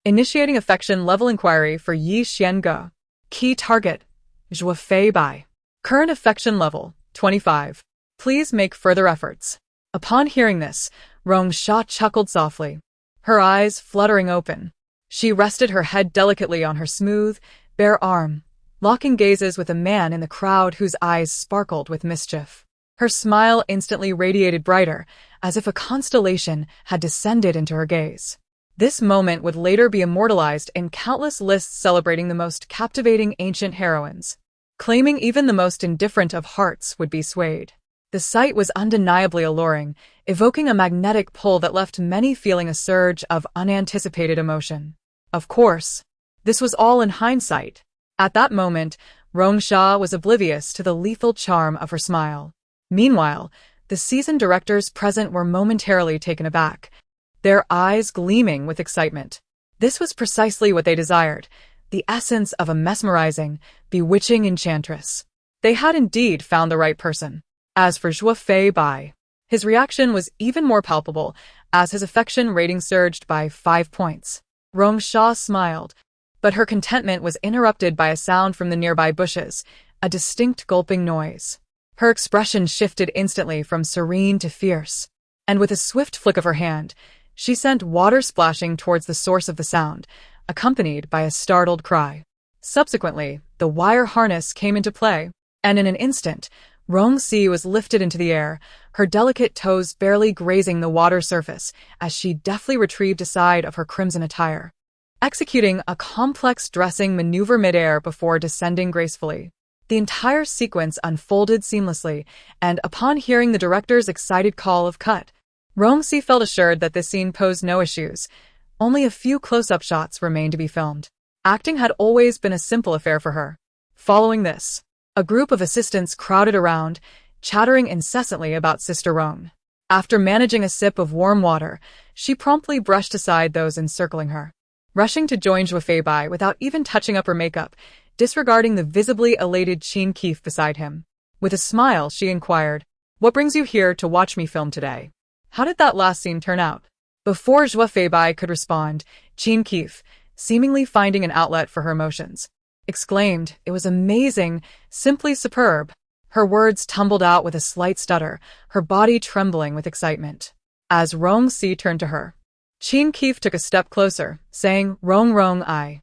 Initiating affection level inquiry for Yi Xiange. Key target. Zhuo Fei by. Current affection level, 25. Please make further efforts. Upon hearing this, Rong Shi chuckled softly, her eyes fluttering open. She rested her head delicately on her smooth, bare arm, locking gazes with a man in the crowd whose eyes sparkled with mischief. Her smile instantly radiated brighter, as if a constellation had descended into her gaze. This moment would later be immortalized in countless lists celebrating the most captivating ancient heroines, claiming even the most indifferent of hearts would be swayed. The sight was undeniably alluring, evoking a magnetic pull that left many feeling a surge of unanticipated emotion. Of course, this was all in hindsight. At that moment, Rong Shi was oblivious to the lethal charm of her smile. Meanwhile, the season directors present were momentarily taken aback, their eyes gleaming with excitement. This was precisely what they desired, the essence of a mesmerizing, bewitching enchantress. They had indeed found the right person. As for Zhuo Fei Bai, his reaction was even more palpable as his affection rating surged by 5 points. Rong Shi smiled, but her contentment was interrupted by a sound from the nearby bushes, a distinct gulping noise. Her expression shifted instantly from serene to fierce, and with a swift flick of her hand, she sent water splashing towards the source of the sound, accompanied by a startled cry. Subsequently, the wire harness came into play, and in an instant, Rong Shi was lifted into the air, her delicate toes barely grazing the water surface as she deftly retrieved a side of her crimson attire, executing a complex dressing maneuver midair before descending gracefully. The entire sequence unfolded seamlessly, and upon hearing the director's excited call of cut, Rong Shi felt assured that this scene posed no issues. Only a few close-up shots remained to be filmed. Acting had always been a simple affair for her. Following this, a group of assistants crowded around, chattering incessantly about Sister Rong. After managing a sip of warm water, she promptly brushed aside those encircling her, rushing to join Zhuo Fei Bai without even touching up her makeup, disregarding the visibly elated Qin Keef beside him. With a smile, she inquired, "What brings you here to watch me film today? How did that last scene turn out?" Before Zhuo Fei Bai could respond, Qin Keef, seemingly finding an outlet for her emotions, exclaimed, "It was amazing, simply superb." Her words tumbled out with a slight stutter, her body trembling with excitement. As Rong Shi turned to her, Qin Keef took a step closer, saying, Rong, I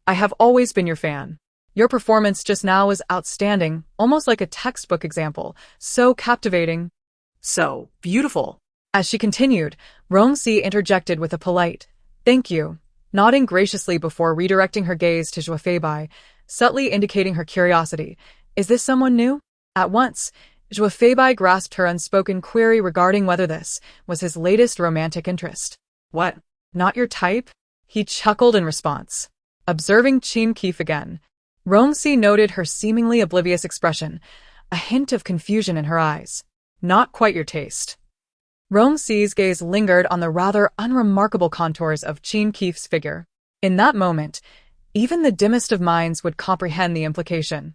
have always been your fan. Your performance just now was outstanding, almost like a textbook example, so captivating, So beautiful." As she continued, Rong Shi interjected with a polite, "Thank you," nodding graciously before redirecting her gaze to Zhuo Fei Bai, subtly indicating her curiosity. "Is this someone new?" At once, Zhuo Fei Bai grasped her unspoken query regarding whether this was his latest romantic interest. "What? Not your type?" He chuckled in response. Observing Qin Keef again, Rong Shi noted her seemingly oblivious expression, a hint of confusion in her eyes. "Not quite your taste." Rong Shi's gaze lingered on the rather unremarkable contours of Qin Keef's figure. In that moment, even the dimmest of minds would comprehend the implication.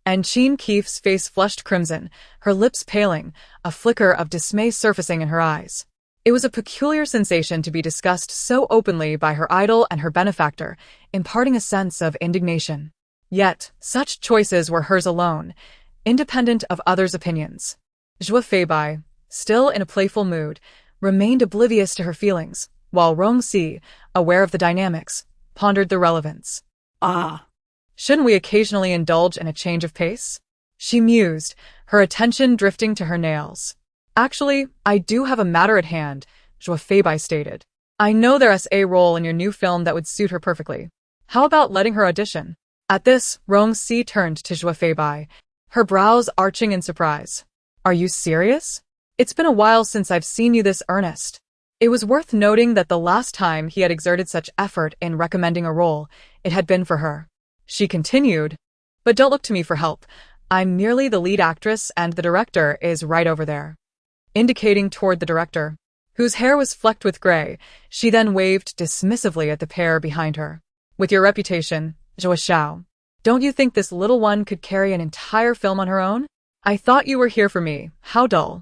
And Qin Keef's face flushed crimson, her lips paling, a flicker of dismay surfacing in her eyes. It was a peculiar sensation to be discussed so openly by her idol and her benefactor, imparting a sense of indignation. Yet, such choices were hers alone, independent of others' opinions. Zhuo Fei Bai, still in a playful mood, remained oblivious to her feelings, while Rong Shi, aware of the dynamics, pondered the relevance. Shouldn't we occasionally indulge in a change of pace? She mused, her attention drifting to her nails. "Actually, I do have a matter at hand," Zhuo Fei Bai stated. I know there's a role in your new film that would suit her perfectly. How about letting her audition? At this, Rong Shi turned to Zhuo Feibai, her brows arching in surprise. Are you serious? It's been a while since I've seen you this earnest. It was worth noting that the last time he had exerted such effort in recommending a role, it had been for her. She continued, but don't look to me for help. I'm merely the lead actress and the director is right over there. Indicating toward the director, whose hair was flecked with gray, she then waved dismissively at the pair behind her. With your reputation, Zhuo Xiao, don't you think this little one could carry an entire film on her own? I thought you were here for me. How dull.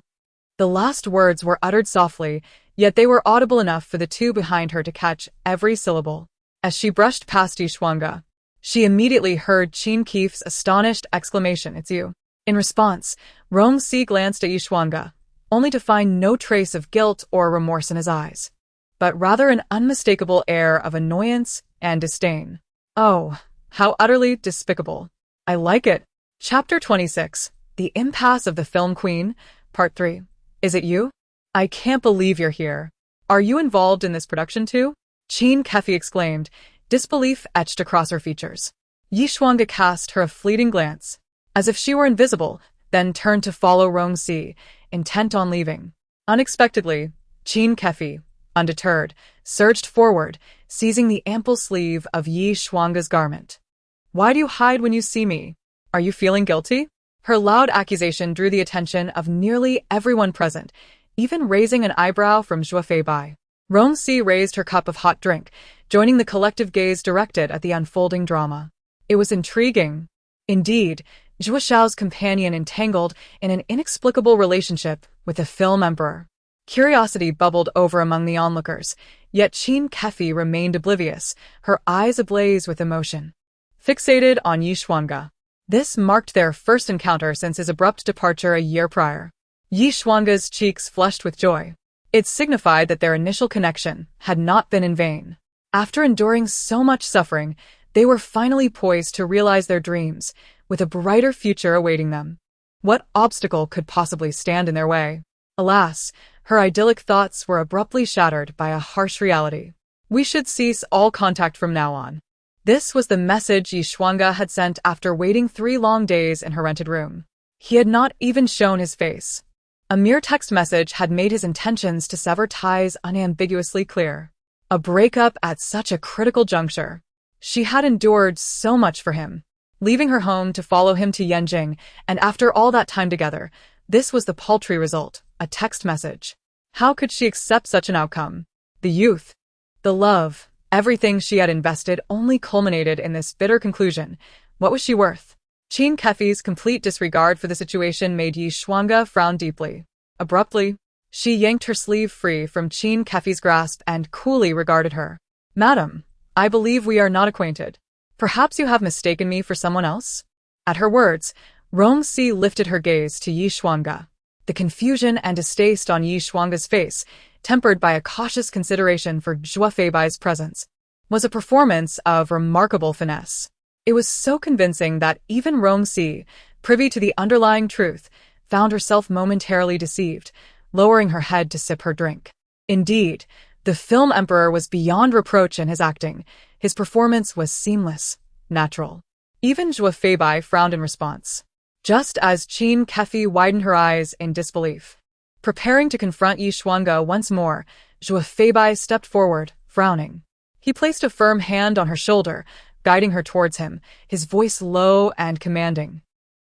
The last words were uttered softly, yet they were audible enough for the two behind her to catch every syllable. As she brushed past Yishuanga, she immediately heard Qin Keefe's astonished exclamation, "It's you." In response, Rong Shi glanced at Yishuanga, only to find no trace of guilt or remorse in his eyes, but rather an unmistakable air of annoyance and disdain. Oh, how utterly despicable. I like it. Chapter 26, The Impasse of the Film Queen, Part 3. Is it you? I can't believe you're here. Are you involved in this production too? Qin Kefi exclaimed, disbelief etched across her features. Yishuanga cast her a fleeting glance, as if she were invisible, then turned to follow Rong Shi, intent on leaving. Unexpectedly, Qin Kefi, undeterred, surged forward, seizing the ample sleeve of Yishuanga's garment. Why do you hide when you see me? Are you feeling guilty? Her loud accusation drew the attention of nearly everyone present, even raising an eyebrow from Zhuo Feibai. Rong Shi raised her cup of hot drink, joining the collective gaze directed at the unfolding drama. It was intriguing. Indeed, Zhuo Xiao's companion entangled in an inexplicable relationship with the film emperor. Curiosity bubbled over among the onlookers, yet Qin Kefi remained oblivious, her eyes ablaze with emotion. Fixated on Yishuanga. This marked their first encounter since his abrupt departure a year prior. Yishuanga's cheeks flushed with joy. It signified that their initial connection had not been in vain. After enduring so much suffering, they were finally poised to realize their dreams, with a brighter future awaiting them. What obstacle could possibly stand in their way? Alas, her idyllic thoughts were abruptly shattered by a harsh reality. We should cease all contact from now on. This was the message Yishuanga had sent after waiting 3 long days in her rented room. He had not even shown his face. A mere text message had made his intentions to sever ties unambiguously clear. A breakup at such a critical juncture. She had endured so much for him, leaving her home to follow him to Yanjing, and after all that time together, this was the paltry result, a text message. How could she accept such an outcome? The youth, the love, everything she had invested only culminated in this bitter conclusion. What was she worth? Qin Kefi's complete disregard for the situation made Yishuanga frown deeply. Abruptly, she yanked her sleeve free from Qin Kefi's grasp and coolly regarded her. Madam, I believe we are not acquainted. Perhaps you have mistaken me for someone else? At her words, Rong Shi lifted her gaze to Yishuanga. The confusion and distaste on Yishuanga's face, tempered by a cautious consideration for Zhuo Feibai's presence, was a performance of remarkable finesse. It was so convincing that even Rong Shi, privy to the underlying truth, found herself momentarily deceived, lowering her head to sip her drink. Indeed, the film emperor was beyond reproach in his acting. His performance was seamless, natural. Even Zhuo Feibai frowned in response, just as Qin Kefi widened her eyes in disbelief. Preparing to confront Yishuanga once more, Zhuo Feibai stepped forward, frowning. He placed a firm hand on her shoulder, guiding her towards him, his voice low and commanding.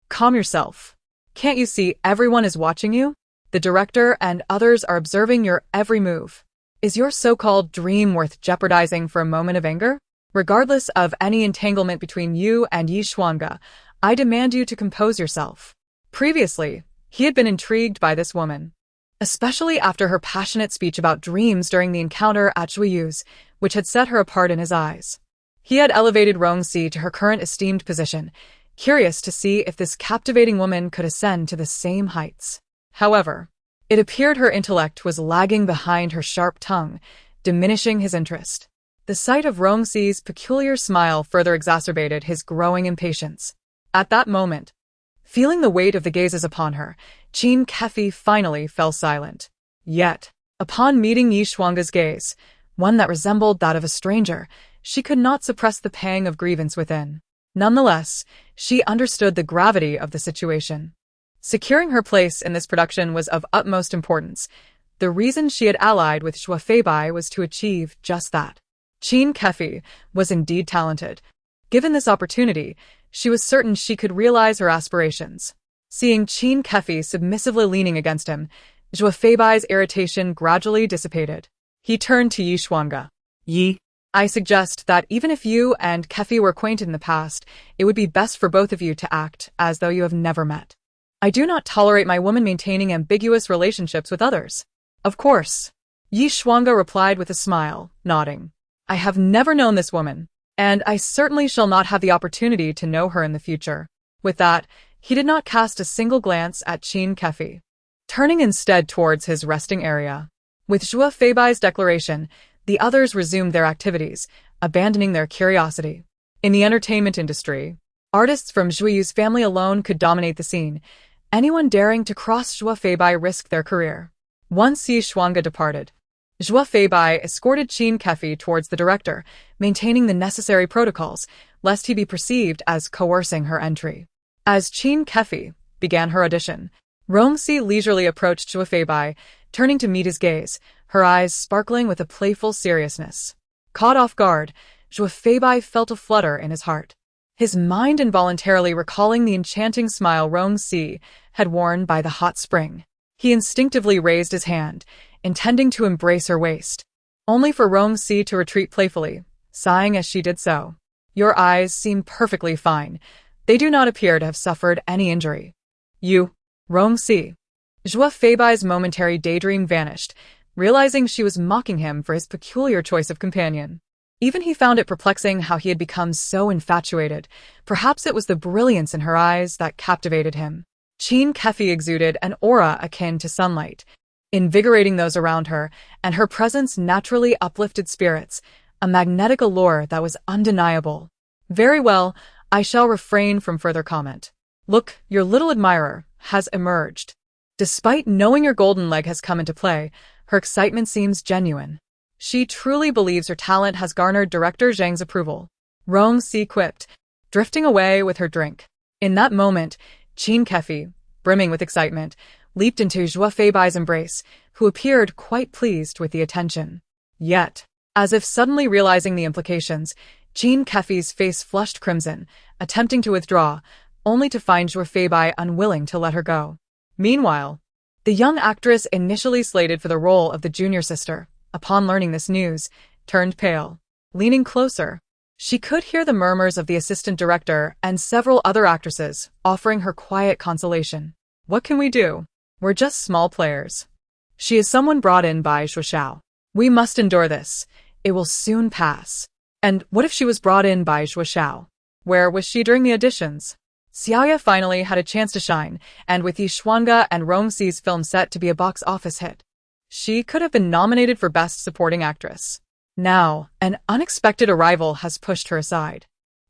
Calm yourself. Can't you see everyone is watching you? The director and others are observing your every move. Is your so-called dream worth jeopardizing for a moment of anger? Regardless of any entanglement between you and Yishuanga, I demand you to compose yourself. Previously, he had been intrigued by this woman, especially after her passionate speech about dreams during the encounter at Zhuiyu's, which had set her apart in his eyes. He had elevated Rong Shi to her current esteemed position, curious to see if this captivating woman could ascend to the same heights. However, it appeared her intellect was lagging behind her sharp tongue, diminishing his interest. The sight of Rong Shi's peculiar smile further exacerbated his growing impatience. At that moment, feeling the weight of the gazes upon her, Qin Kefi finally fell silent. Yet, upon meeting Yishuanga's gaze, one that resembled that of a stranger. She could not suppress the pang of grievance within. Nonetheless, she understood the gravity of the situation. Securing her place in this production was of utmost importance. The reason she had allied with Zhuo Feibai was to achieve just that. Qin Kefi was indeed talented. Given this opportunity, she was certain she could realize her aspirations. Seeing Qin Kefi submissively leaning against him, Zhuo Feibai's irritation gradually dissipated. He turned to Yi Xuanga. Yi, I suggest that even if you and Kefi were acquainted in the past, it would be best for both of you to act as though you have never met. I do not tolerate my woman maintaining ambiguous relationships with others. Of course. Yi Xuanga replied with a smile, nodding. I have never known this woman, and I certainly shall not have the opportunity to know her in the future. With that, he did not cast a single glance at Qin Kefi, turning instead towards his resting area. With Zhuo Feibai's declaration, the others resumed their activities, abandoning their curiosity. In the entertainment industry, artists from Zhuo Yu's family alone could dominate the scene. Anyone daring to cross Zhuo Feibai risked their career. Once Yi Xuanga departed, Zhuo Feibai escorted Qin Kefi towards the director, maintaining the necessary protocols, lest he be perceived as coercing her entry. As Qin Kefi began her audition, Rong Shi leisurely approached Zhuo Feibai, turning to meet his gaze, her eyes sparkling with a playful seriousness. Caught off guard, Zhuo Feibai felt a flutter in his heart, his mind involuntarily recalling the enchanting smile Rong Shi had worn by the hot spring. He instinctively raised his hand, intending to embrace her waist, only for Rong Shi to retreat playfully, sighing as she did so. Your eyes seem perfectly fine. They do not appear to have suffered any injury. You, Rong Shi. Zhuo Feibai's momentary daydream vanished, realizing she was mocking him for his peculiar choice of companion. Even he found it perplexing how he had become so infatuated. Perhaps it was the brilliance in her eyes that captivated him. Qin Kefi exuded an aura akin to sunlight, invigorating those around her, and her presence naturally uplifted spirits, a magnetic allure that was undeniable. Very well, I shall refrain from further comment. Look, your little admirer has emerged. Despite knowing your golden leg has come into play, her excitement seems genuine. She truly believes her talent has garnered Director Zhang's approval. Rong Shi quipped, drifting away with her drink. In that moment, Qin Kefi, brimming with excitement, leaped into Zhuo Feibai's embrace, who appeared quite pleased with the attention. Yet, as if suddenly realizing the implications, Qin Kefi's face flushed crimson, attempting to withdraw, only to find Zhuo Feibai unwilling to let her go. Meanwhile, the young actress initially slated for the role of the junior sister, upon learning this news, turned pale. Leaning closer, she could hear the murmurs of the assistant director and several other actresses offering her quiet consolation. What can we do? We're just small players. She is someone brought in by Zhuo Xiao. We must endure this. It will soon pass. And what if she was brought in by Zhuo Xiao? Where was she during the auditions? Xiaoya finally had a chance to shine, and with Yi Xuanga and Rong Shi's film set to be a box office hit, she could have been nominated for Best Supporting Actress. Now, an unexpected arrival has pushed her aside.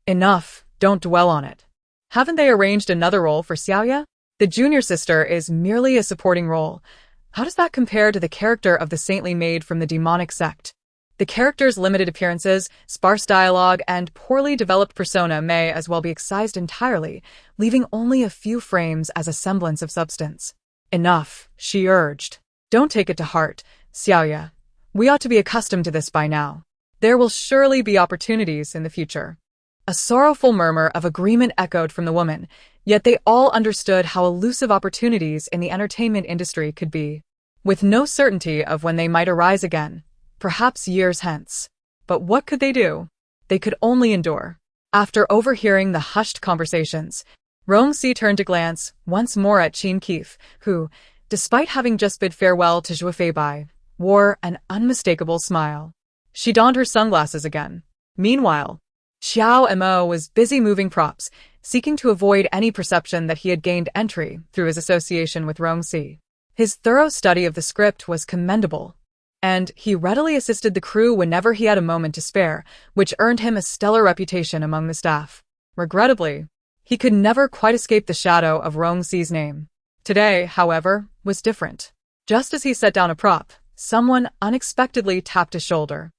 Enough, don't dwell on it. Haven't they arranged another role for Xiaoya? The junior sister is merely a supporting role. How does that compare to the character of the saintly maid from the demonic sect? The character's limited appearances, sparse dialogue, and poorly developed persona may as well be excised entirely, leaving only a few frames as a semblance of substance. Enough, she urged. Don't take it to heart, Xiaoya. We ought to be accustomed to this by now. There will surely be opportunities in the future. A sorrowful murmur of agreement echoed from the woman, yet they all understood how elusive opportunities in the entertainment industry could be, with no certainty of when they might arise again, perhaps years hence. But what could they do? They could only endure. After overhearing the hushed conversations, Rong Shi turned to glance once more at Qin Kefi, who, despite having just bid farewell to Zhuo Feibai, wore an unmistakable smile. She donned her sunglasses again. Meanwhile, Xiao Mo was busy moving props, seeking to avoid any perception that he had gained entry through his association with Rong Shi. His thorough study of the script was commendable, and he readily assisted the crew whenever he had a moment to spare, which earned him a stellar reputation among the staff. Regrettably, he could never quite escape the shadow of Rong Shi's name. Today, however, was different. Just as he set down a prop, someone unexpectedly tapped his shoulder.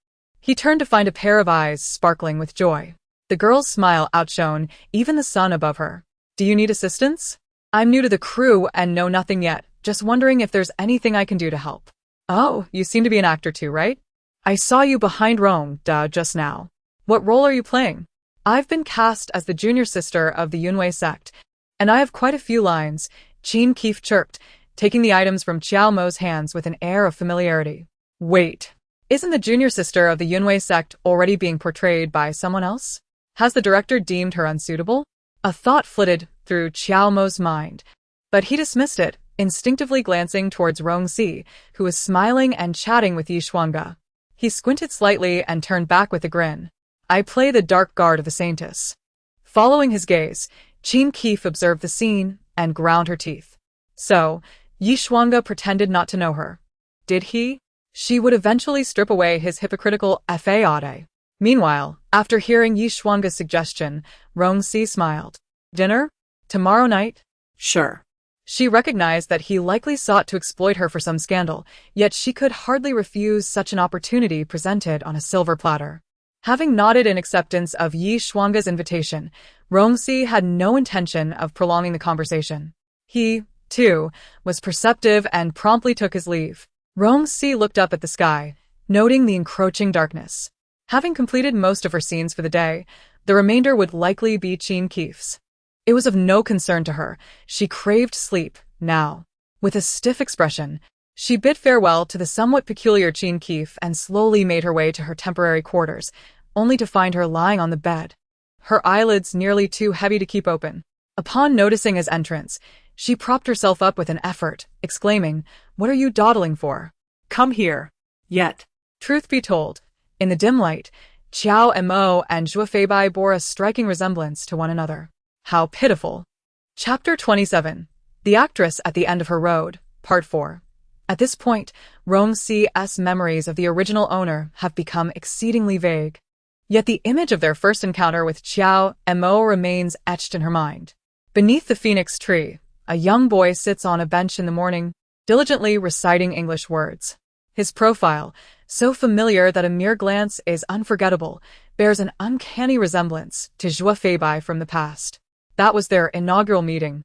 He turned to find a pair of eyes sparkling with joy. The girl's smile outshone even the sun above her. Do you need assistance? I'm new to the crew and know nothing yet, just wondering if there's anything I can do to help. Oh, you seem to be an actor too, right? I saw you behind Rong, just now. What role are you playing? I've been cast as the junior sister of the Yunwei sect, and I have quite a few lines, Chin Keef chirped, taking the items from Qiao Mo's hands with an air of familiarity. Wait, isn't the junior sister of the Yunwei sect already being portrayed by someone else? Has the director deemed her unsuitable? A thought flitted through Qiao Mo's mind, but he dismissed it, instinctively glancing towards Rong Shi, who was smiling and chatting with Yi Shuangge. He squinted slightly and turned back with a grin. I play the dark guard of the Saintess. Following his gaze, Chin Keef observed the scene and ground her teeth. So, Yi Shuangge pretended not to know her. Did he? She would eventually strip away his hypocritical faade. Meanwhile, after hearing Yi Shuangge's suggestion, Rong Shi smiled. Dinner? Tomorrow night? Sure. She recognized that he likely sought to exploit her for some scandal, yet she could hardly refuse such an opportunity presented on a silver platter. Having nodded in acceptance of Yi Shuangge's invitation, Rong Shi had no intention of prolonging the conversation. He, too, was perceptive and promptly took his leave. Rong Shi looked up at the sky, noting the encroaching darkness. Having completed most of her scenes for the day, the remainder would likely be Chin Keef's. It was of no concern to her. She craved sleep, now. With a stiff expression, she bid farewell to the somewhat peculiar Chin Keef and slowly made her way to her temporary quarters, only to find her lying on the bed, her eyelids nearly too heavy to keep open. Upon noticing his entrance, she propped herself up with an effort, exclaiming, "What are you dawdling for? Come here." Yet, truth be told, in the dim light, Qiao Mo and Zhuo Feibai bore a striking resemblance to one another. How pitiful. Chapter 27. The Actress at the End of Her Road, Part 4. At this point, Rong Shi's memories of the original owner have become exceedingly vague. Yet the image of their first encounter with Qiao Mo remains etched in her mind. Beneath the phoenix tree, a young boy sits on a bench in the morning, diligently reciting English words. His profile, so familiar that a mere glance is unforgettable, bears an uncanny resemblance to Zhuo Feibai from the past. That was their inaugural meeting,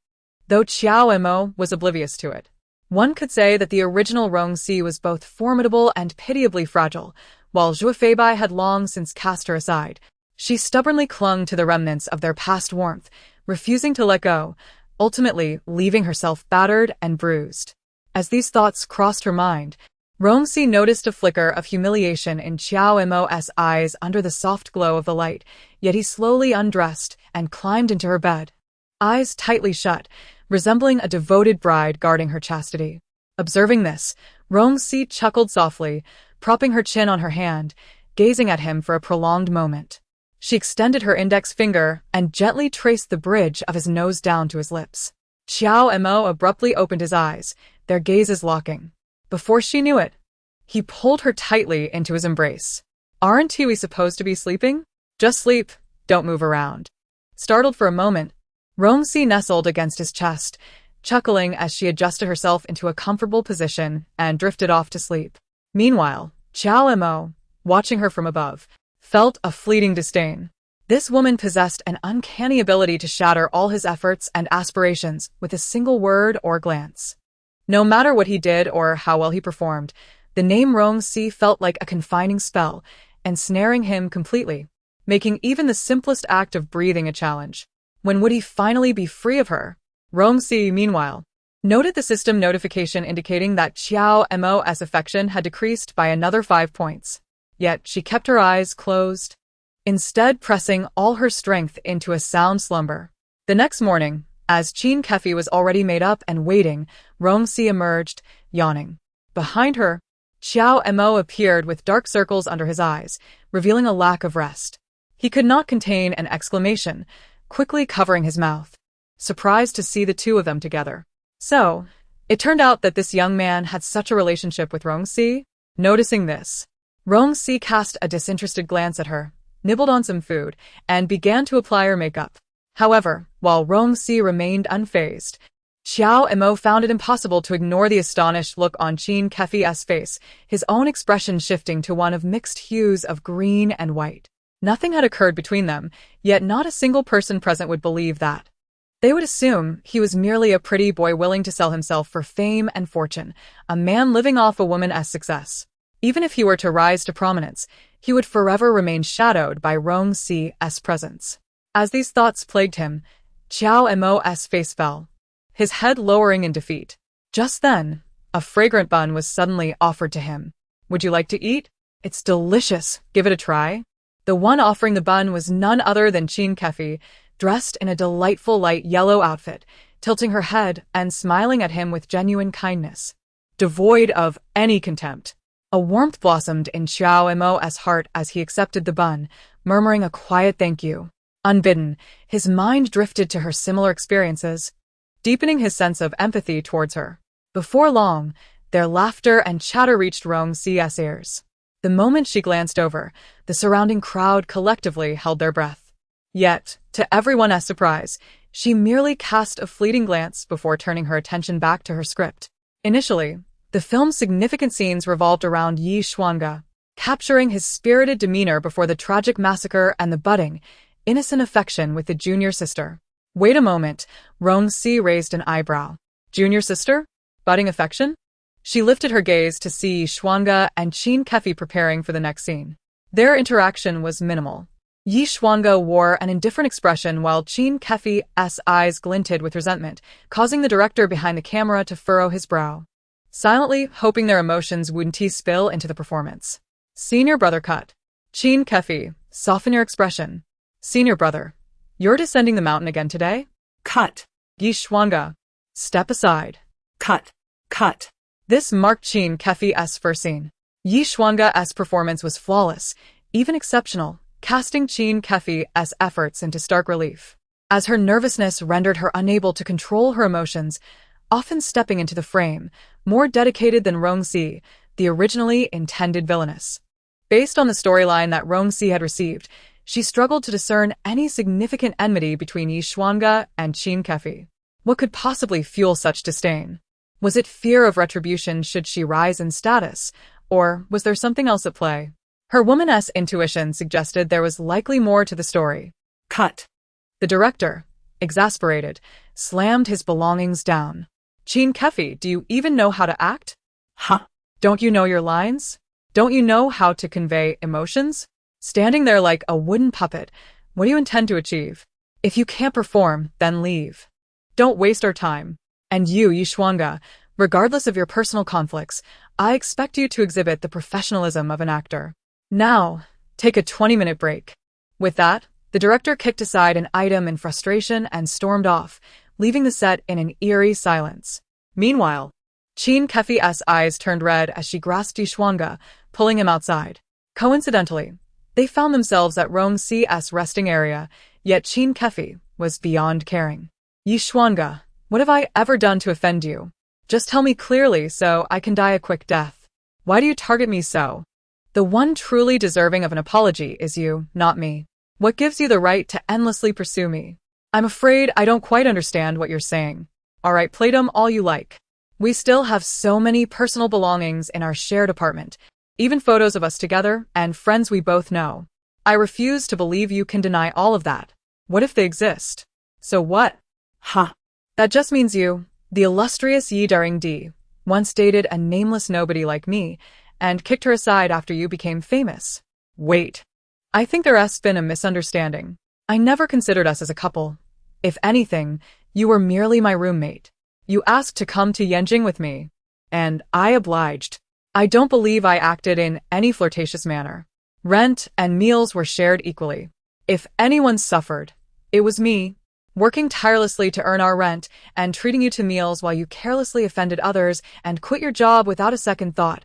though Qiao Mo was oblivious to it. One could say that the original Rong Shi was both formidable and pitiably fragile. While Zhuo Feibai had long since cast her aside, she stubbornly clung to the remnants of their past warmth, refusing to let go, ultimately leaving herself battered and bruised. As these thoughts crossed her mind, Rong Shi noticed a flicker of humiliation in Qiao Mo's eyes under the soft glow of the light, yet he slowly undressed and climbed into her bed, eyes tightly shut, resembling a devoted bride guarding her chastity. Observing this, Rong Shi chuckled softly, propping her chin on her hand, gazing at him for a prolonged moment. She extended her index finger and gently traced the bridge of his nose down to his lips. Qiao Mo abruptly opened his eyes, their gazes locking. Before she knew it, he pulled her tightly into his embrace. Aren't we supposed to be sleeping? Just sleep, don't move around. Startled for a moment, Rong Shi nestled against his chest, chuckling as she adjusted herself into a comfortable position and drifted off to sleep. Meanwhile, Qiao Mo, watching her from above, felt a fleeting disdain. This woman possessed an uncanny ability to shatter all his efforts and aspirations with a single word or glance. No matter what he did or how well he performed, the name Rong Shi felt like a confining spell, ensnaring him completely, making even the simplest act of breathing a challenge. When would he finally be free of her? Rong Shi, meanwhile, noted the system notification indicating that Qiao Mo's affection had decreased by another 5 points. Yet she kept her eyes closed, instead pressing all her strength into a sound slumber. The next morning, as Chin Kefi was already made up and waiting, Rong Shi emerged, yawning. Behind her, Qiao Mo appeared with dark circles under his eyes, revealing a lack of rest. He could not contain an exclamation, quickly covering his mouth, surprised to see the two of them together. So, it turned out that this young man had such a relationship with Rong Shi. Noticing this, Rong Shi cast a disinterested glance at her, nibbled on some food, and began to apply her makeup. However, while Rong Shi remained unfazed, Xiao Mo found it impossible to ignore the astonished look on Qin Kefi's face, his own expression shifting to one of mixed hues of green and white. Nothing had occurred between them, yet not a single person present would believe that. They would assume he was merely a pretty boy willing to sell himself for fame and fortune, a man living off a woman's success. Even if he were to rise to prominence, he would forever remain shadowed by Rong Shi's presence. As these thoughts plagued him, Xiao Mo's face fell, his head lowering in defeat. Just then, a fragrant bun was suddenly offered to him. Would you like to eat? It's delicious. Give it a try. The one offering the bun was none other than Qin Kefi, dressed in a delightful light yellow outfit, tilting her head and smiling at him with genuine kindness, devoid of any contempt. A warmth blossomed in Xiao Mo's heart as he accepted the bun, murmuring a quiet thank you. Unbidden, his mind drifted to her similar experiences, deepening his sense of empathy towards her. Before long, their laughter and chatter reached Rong Shi's ears. The moment she glanced over, the surrounding crowd collectively held their breath. Yet, to everyone's surprise, she merely cast a fleeting glance before turning her attention back to her script. Initially, the film's significant scenes revolved around Yi Xuanga, capturing his spirited demeanor before the tragic massacre and the budding, innocent affection with the junior sister. Wait a moment, Rong Shi raised an eyebrow. Junior sister? Budding affection? She lifted her gaze to see Yi Xuanga and Qin Kefi preparing for the next scene. Their interaction was minimal. Yi Xuanga wore an indifferent expression while Qin Kefi's eyes glinted with resentment, causing the director behind the camera to furrow his brow, silently hoping their emotions wouldn't spill into the performance. Senior brother cut. Qin Kefi, soften your expression. Senior brother, you're descending the mountain again today? Cut. Yi Xuanga, step aside. Cut. Cut. This marked Qin Kefi's first scene. Yi Xuanga's performance was flawless, even exceptional, casting Qin Kefi's efforts into stark relief. As her nervousness rendered her unable to control her emotions, often stepping into the frame, more dedicated than Rong Shi, the originally intended villainess. Based on the storyline that Rong Shi had received, she struggled to discern any significant enmity between Yi Xuanga and Qin Kefi. What could possibly fuel such disdain? Was it fear of retribution should she rise in status, or was there something else at play? Her woman's intuition suggested there was likely more to the story. Cut. The director, exasperated, slammed his belongings down. Qin Kefi, do you even know how to act? Huh? Don't you know your lines? Don't you know how to convey emotions? Standing there like a wooden puppet, what do you intend to achieve? If you can't perform, then leave. Don't waste our time. And you, Yi Xuanga, regardless of your personal conflicts, I expect you to exhibit the professionalism of an actor. Now, take a 20-minute break. With that, the director kicked aside an item in frustration and stormed off, leaving the set in an eerie silence. Meanwhile, Qin Kefi's eyes turned red as she grasped Yi Xuanga, pulling him outside. Coincidentally, they found themselves at Rong Shi's resting area, yet Qin Kefi was beyond caring. Yi Xuanga, what have I ever done to offend you? Just tell me clearly so I can die a quick death. Why do you target me so? The one truly deserving of an apology is you, not me. What gives you the right to endlessly pursue me? I'm afraid I don't quite understand what you're saying. Alright, play dumb all you like. We still have so many personal belongings in our shared apartment, even photos of us together and friends we both know. I refuse to believe you can deny all of that. What if they exist? So what? Huh? That just means you, the illustrious Yi Daringdi, once dated a nameless nobody like me, and kicked her aside after you became famous. Wait. I think there's been a misunderstanding. I never considered us as a couple. If anything, you were merely my roommate. You asked to come to Yanjing with me, and I obliged. I don't believe I acted in any flirtatious manner. Rent and meals were shared equally. If anyone suffered, it was me, working tirelessly to earn our rent and treating you to meals while you carelessly offended others and quit your job without a second thought,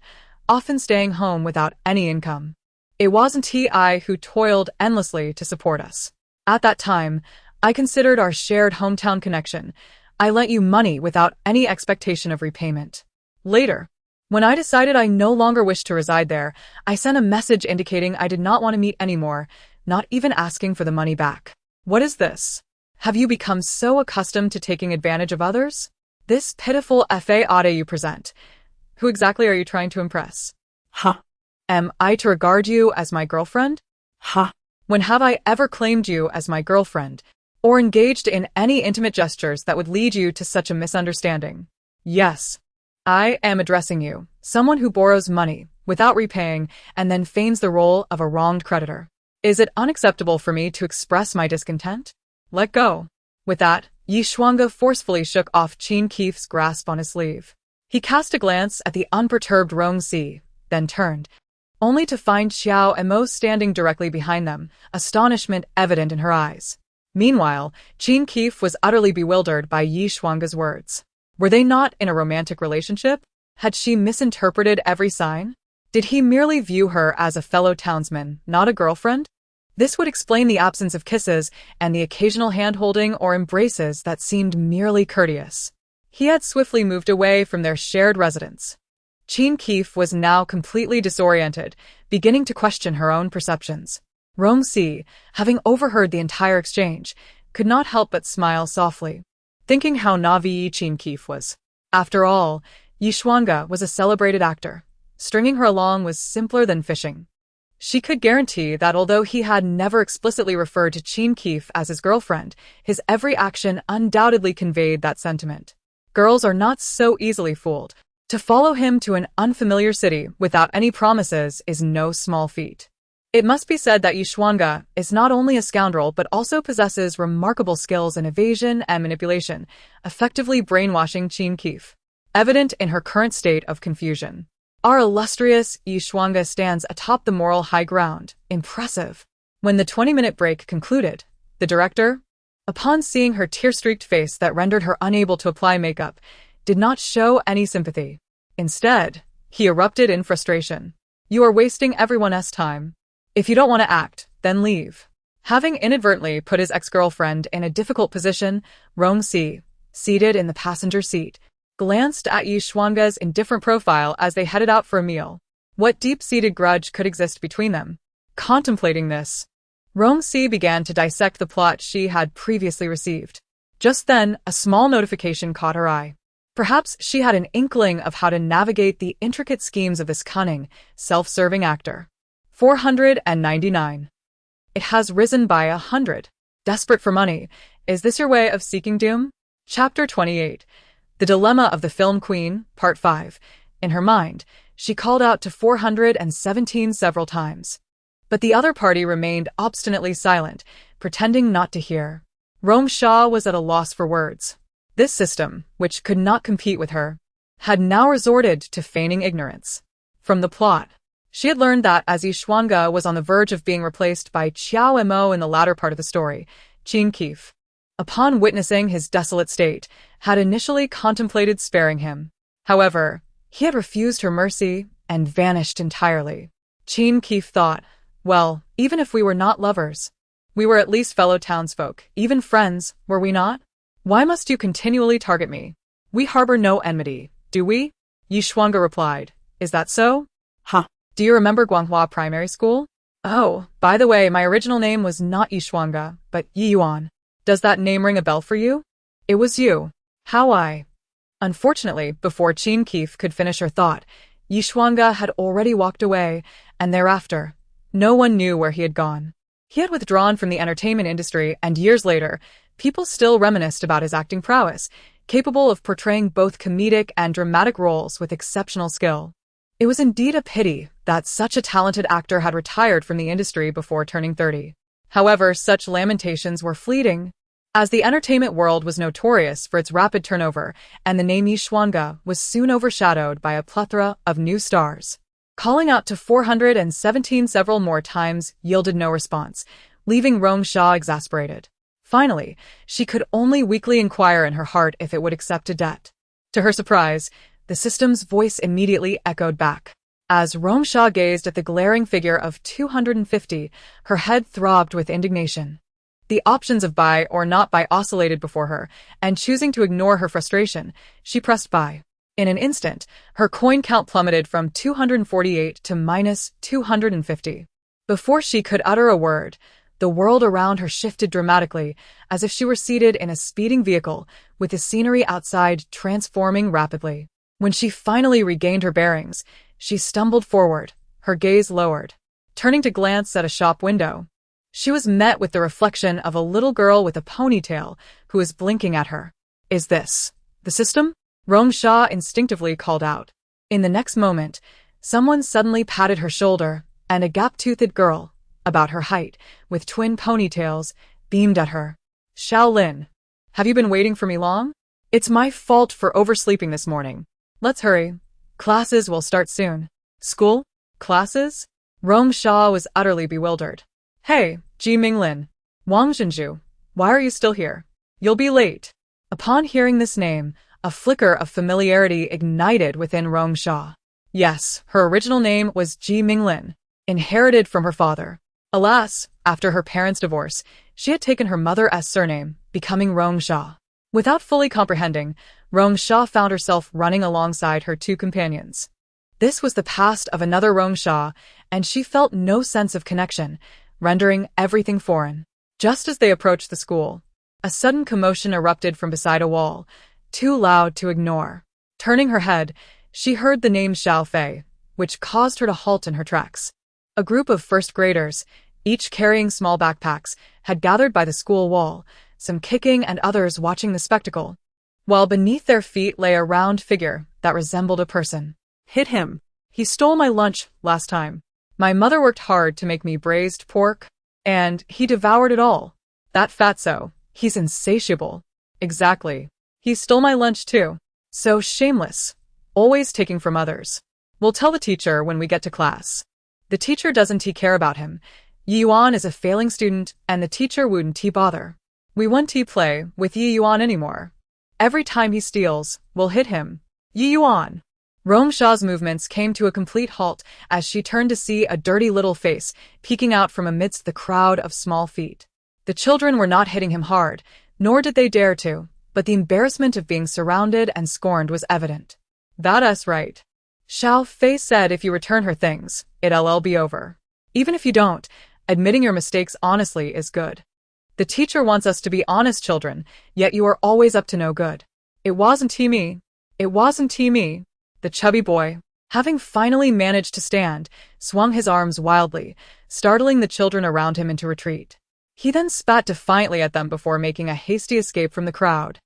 often staying home without any income. It wasn't I who toiled endlessly to support us. At that time, I considered our shared hometown connection. I lent you money without any expectation of repayment. Later, when I decided I no longer wished to reside there, I sent a message indicating I did not want to meet anymore, not even asking for the money back. What is this? Have you become so accustomed to taking advantage of others? This pitiful FAAD you present. Who exactly are you trying to impress? Ha. Am I to regard you as my girlfriend? Ha. When have I ever claimed you as my girlfriend, or engaged in any intimate gestures that would lead you to such a misunderstanding? Yes, I am addressing you, someone who borrows money without repaying and then feigns the role of a wronged creditor. Is it unacceptable for me to express my discontent? Let go. With that, Yi Shuanga forcefully shook off Qin Keefe's grasp on his sleeve. He cast a glance at the unperturbed Rong Shi, then turned, only to find Xiao and Mo standing directly behind them, astonishment evident in her eyes. Meanwhile, Qin Keefe was utterly bewildered by Yi Shuanga's words. Were they not in a romantic relationship? Had she misinterpreted every sign? Did he merely view her as a fellow townsman, not a girlfriend? This would explain the absence of kisses and the occasional hand-holding or embraces that seemed merely courteous. He had swiftly moved away from their shared residence. Qin Keefe was now completely disoriented, beginning to question her own perceptions. Rong Shi, having overheard the entire exchange, could not help but smile softly, thinking how naive Qin Keefe was. After all, Yi Shuanga was a celebrated actor. Stringing her along was simpler than fishing. She could guarantee that although he had never explicitly referred to Qin Keefe as his girlfriend, his every action undoubtedly conveyed that sentiment. Girls are not so easily fooled. To follow him to an unfamiliar city without any promises is no small feat. It must be said that Yi Shuanga is not only a scoundrel but also possesses remarkable skills in evasion and manipulation, effectively brainwashing Qin Keefe, evident in her current state of confusion. Our illustrious Yi Shuanga stands atop the moral high ground. Impressive. When the 20-minute break concluded, the director, upon seeing her tear-streaked face that rendered her unable to apply makeup, did not show any sympathy. Instead, he erupted in frustration. You are wasting everyone's time. If you don't want to act, then leave. Having inadvertently put his ex-girlfriend in a difficult position, Rong Shi, seated in the passenger seat, glanced at Yi Shuanga's indifferent profile as they headed out for a meal. What deep-seated grudge could exist between them? Contemplating this, Rong Shi began to dissect the plot she had previously received. Just then, a small notification caught her eye. Perhaps she had an inkling of how to navigate the intricate schemes of this cunning, self-serving actor. 499. It has risen by 100. Desperate for money, is this your way of seeking doom? Chapter 28. The Dilemma of the Film Queen, Part 5. In her mind, she called out to 417 several times. But the other party remained obstinately silent, pretending not to hear. Rong Shi was at a loss for words. This system, which could not compete with her, had now resorted to feigning ignorance. From the plot, she had learned that as Yi Shuanga was on the verge of being replaced by Qiao Mo in the latter part of the story, Qin Keefe, upon witnessing his desolate state, had initially contemplated sparing him. However, he had refused her mercy and vanished entirely. Qin Keefe thought, well, even if we were not lovers, we were at least fellow townsfolk, even friends, were we not? Why must you continually target me? We harbor no enmity, do we? Yi Shuanga replied, is that so? Ha. Do you remember Guanghua Primary School? Oh, by the way, my original name was not Yi Shuanga, but Yi Yuan. Does that name ring a bell for you? It was you. How I... Unfortunately, before Qin Keefe could finish her thought, Yi Shuanga had already walked away, and thereafter, no one knew where he had gone. He had withdrawn from the entertainment industry, and years later, people still reminisced about his acting prowess, capable of portraying both comedic and dramatic roles with exceptional skill. It was indeed a pity that such a talented actor had retired from the industry before turning 30. However, such lamentations were fleeting, as the entertainment world was notorious for its rapid turnover, and the name Yi Shuanga was soon overshadowed by a plethora of new stars. Calling out to 417 several more times yielded no response, leaving Rong Shi exasperated. Finally, she could only weakly inquire in her heart if it would accept a debt. To her surprise, the system's voice immediately echoed back. As Rong Shi gazed at the glaring figure of 250, her head throbbed with indignation. The options of buy or not buy oscillated before her, and choosing to ignore her frustration, she pressed buy. In an instant, her coin count plummeted from 248 to minus 250. Before she could utter a word, The world around her shifted dramatically, as if she were seated in a speeding vehicle, with the scenery outside transforming rapidly. When she finally regained her bearings, she stumbled forward, her gaze lowered. Turning to glance at a shop window, she was met with the reflection of a little girl with a ponytail who was blinking at her. "Is this the system?" Rong Shi instinctively called out. In the next moment, someone suddenly patted her shoulder, and a gap-toothed girl, about her height, with twin ponytails, beamed at her. "Shaolin, have you been waiting for me long? It's my fault for oversleeping this morning. Let's hurry. Classes will start soon." "School? Classes?" Rong Shi was utterly bewildered. "Hey, Ji Minglin, Wang Zhenju, why are you still here? You'll be late." Upon hearing this name, a flicker of familiarity ignited within Rong Shi. Yes, her original name was Ji Minglin, inherited from her father. Alas, after her parents' divorce, she had taken her mother's surname, becoming Rong Shi. Without fully comprehending, Rong Shi found herself running alongside her two companions. This was the past of another Rong Shi, and she felt no sense of connection, rendering everything foreign. Just as they approached the school, a sudden commotion erupted from beside a wall, too loud to ignore. Turning her head, she heard the name Xiao Fei, which caused her to halt in her tracks. A group of first graders, each carrying small backpacks, had gathered by the school wall, some kicking and others watching the spectacle, while beneath their feet lay a round figure that resembled a person. Hit him. "He stole my lunch last time. My mother worked hard to make me braised pork, and he devoured it all. That fatso, he's insatiable." "Exactly. He stole my lunch too. So shameless. Always taking from others. We'll tell the teacher when we get to class." The teacher doesn't care about him. Yi Yuan is a failing student, and the teacher wouldn't bother. "We won't play with Yi Yuan anymore. Every time he steals, we'll hit him. Yi Yuan." Rong Shi's movements came to a complete halt as she turned to see a dirty little face peeking out from amidst the crowd of small feet. The children were not hitting him hard, nor did they dare to, but the embarrassment of being surrounded and scorned was evident. "That's right. Xiao Fei said if you return her things, it'll be over. Even if you don't, admitting your mistakes honestly is good. The teacher wants us to be honest children, yet you are always up to no good." "It wasn't me. It wasn't me." The chubby boy, having finally managed to stand, swung his arms wildly, startling the children around him into retreat. He then spat defiantly at them before making a hasty escape from the crowd.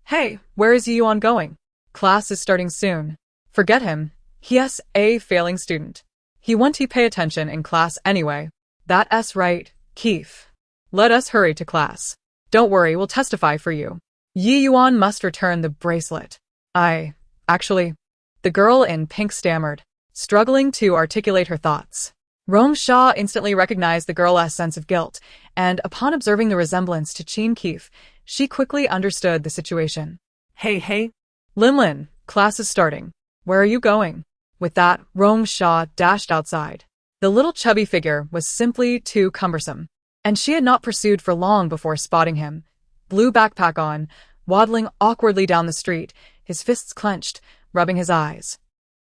"Hey, where is Yi Yuan going? Class is starting soon." "Forget him. He's a failing student. He won't pay attention in class anyway." "That's right, Keith. Let us hurry to class. Don't worry, we'll testify for you. Yi Yuan must return the bracelet." Actually," the girl in pink stammered, struggling to articulate her thoughts. Rong Shi instantly recognized the girl's sense of guilt, and upon observing the resemblance to Qin Keith, she quickly understood the situation. Hey. "Linlin, class is starting. Where are you going?" With that, Rong Shi dashed outside. The little chubby figure was simply too cumbersome, and she had not pursued for long before spotting him, blue backpack on, waddling awkwardly down the street, his fists clenched, rubbing his eyes.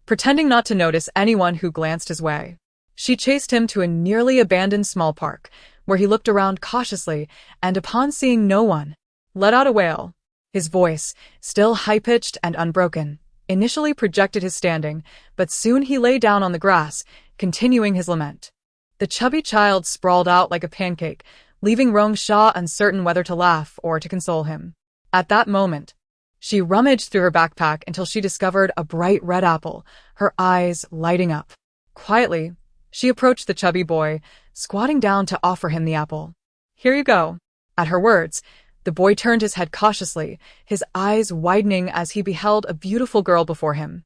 Pretending not to notice anyone who glanced his way, she chased him to a nearly abandoned small park, where he looked around cautiously and, upon seeing no one, let out a wail. His voice, still high-pitched and unbroken, initially projected his standing, but soon he lay down on the grass, continuing his lament. The chubby child sprawled out like a pancake, leaving Rong Shi uncertain whether to laugh or to console him. At that moment, she rummaged through her backpack until she discovered a bright red apple, her eyes lighting up. Quietly, she approached the chubby boy, squatting down to offer him the apple. "Here you go." At her words, the boy turned his head cautiously, his eyes widening as he beheld a beautiful girl before him.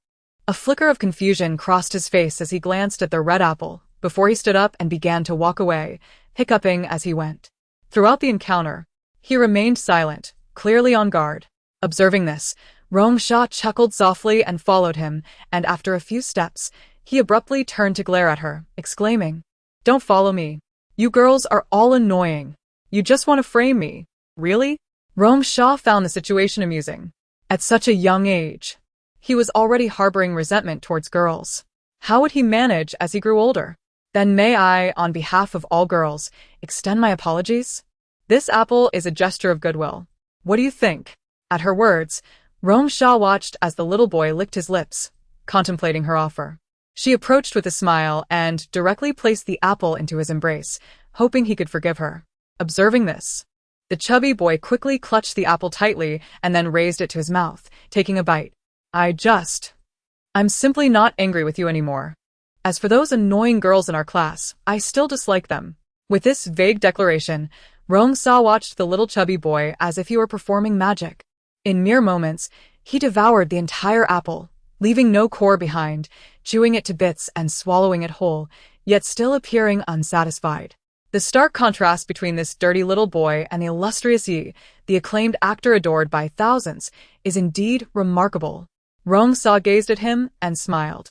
A flicker of confusion crossed his face as he glanced at the red apple, before he stood up and began to walk away, hiccuping as he went. Throughout the encounter, he remained silent, clearly on guard. Observing this, Rong Shi chuckled softly and followed him, and after a few steps, he abruptly turned to glare at her, exclaiming, "Don't follow me. You girls are all annoying. You just want to frame me." "Really?" Rong Shi found the situation amusing. At such a young age, he was already harboring resentment towards girls. How would he manage as he grew older? Then may I, on behalf of all girls, extend my apologies? This apple is a gesture of goodwill. What do you think? At her words, Rong Shi watched as the little boy licked his lips, contemplating her offer. She approached with a smile and directly placed the apple into his embrace, hoping he could forgive her. Observing this, the chubby boy quickly clutched the apple tightly and then raised it to his mouth, taking a bite. I'm simply not angry with you anymore. As for those annoying girls in our class, I still dislike them. With this vague declaration, Rong Shi watched the little chubby boy as if he were performing magic. In mere moments, he devoured the entire apple, leaving no core behind, chewing it to bits and swallowing it whole, yet still appearing unsatisfied. The stark contrast between this dirty little boy and the illustrious Yi, the acclaimed actor adored by thousands, is indeed remarkable. Rong Shi gazed at him and smiled.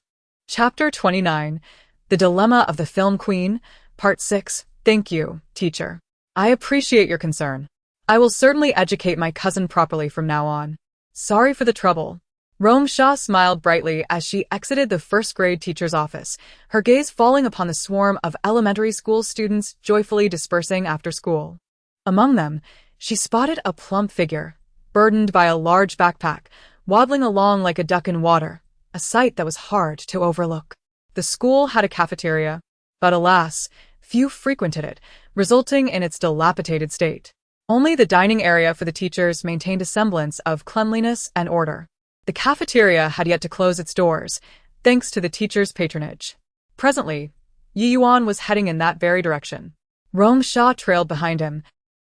Chapter 29, The Dilemma of the Film Queen, Part 6. Thank you, teacher. I appreciate your concern. I will certainly educate my cousin properly from now on. Sorry for the trouble. Rong Shi smiled brightly as she exited the first-grade teacher's office, her gaze falling upon the swarm of elementary school students joyfully dispersing after school. Among them, she spotted a plump figure, burdened by a large backpack, waddling along like a duck in water, a sight that was hard to overlook. The school had a cafeteria, but alas, few frequented it, resulting in its dilapidated state. Only the dining area for the teachers maintained a semblance of cleanliness and order. The cafeteria had yet to close its doors, thanks to the teacher's patronage. Presently, Yi Yuan was heading in that very direction. Rong Shi trailed behind him,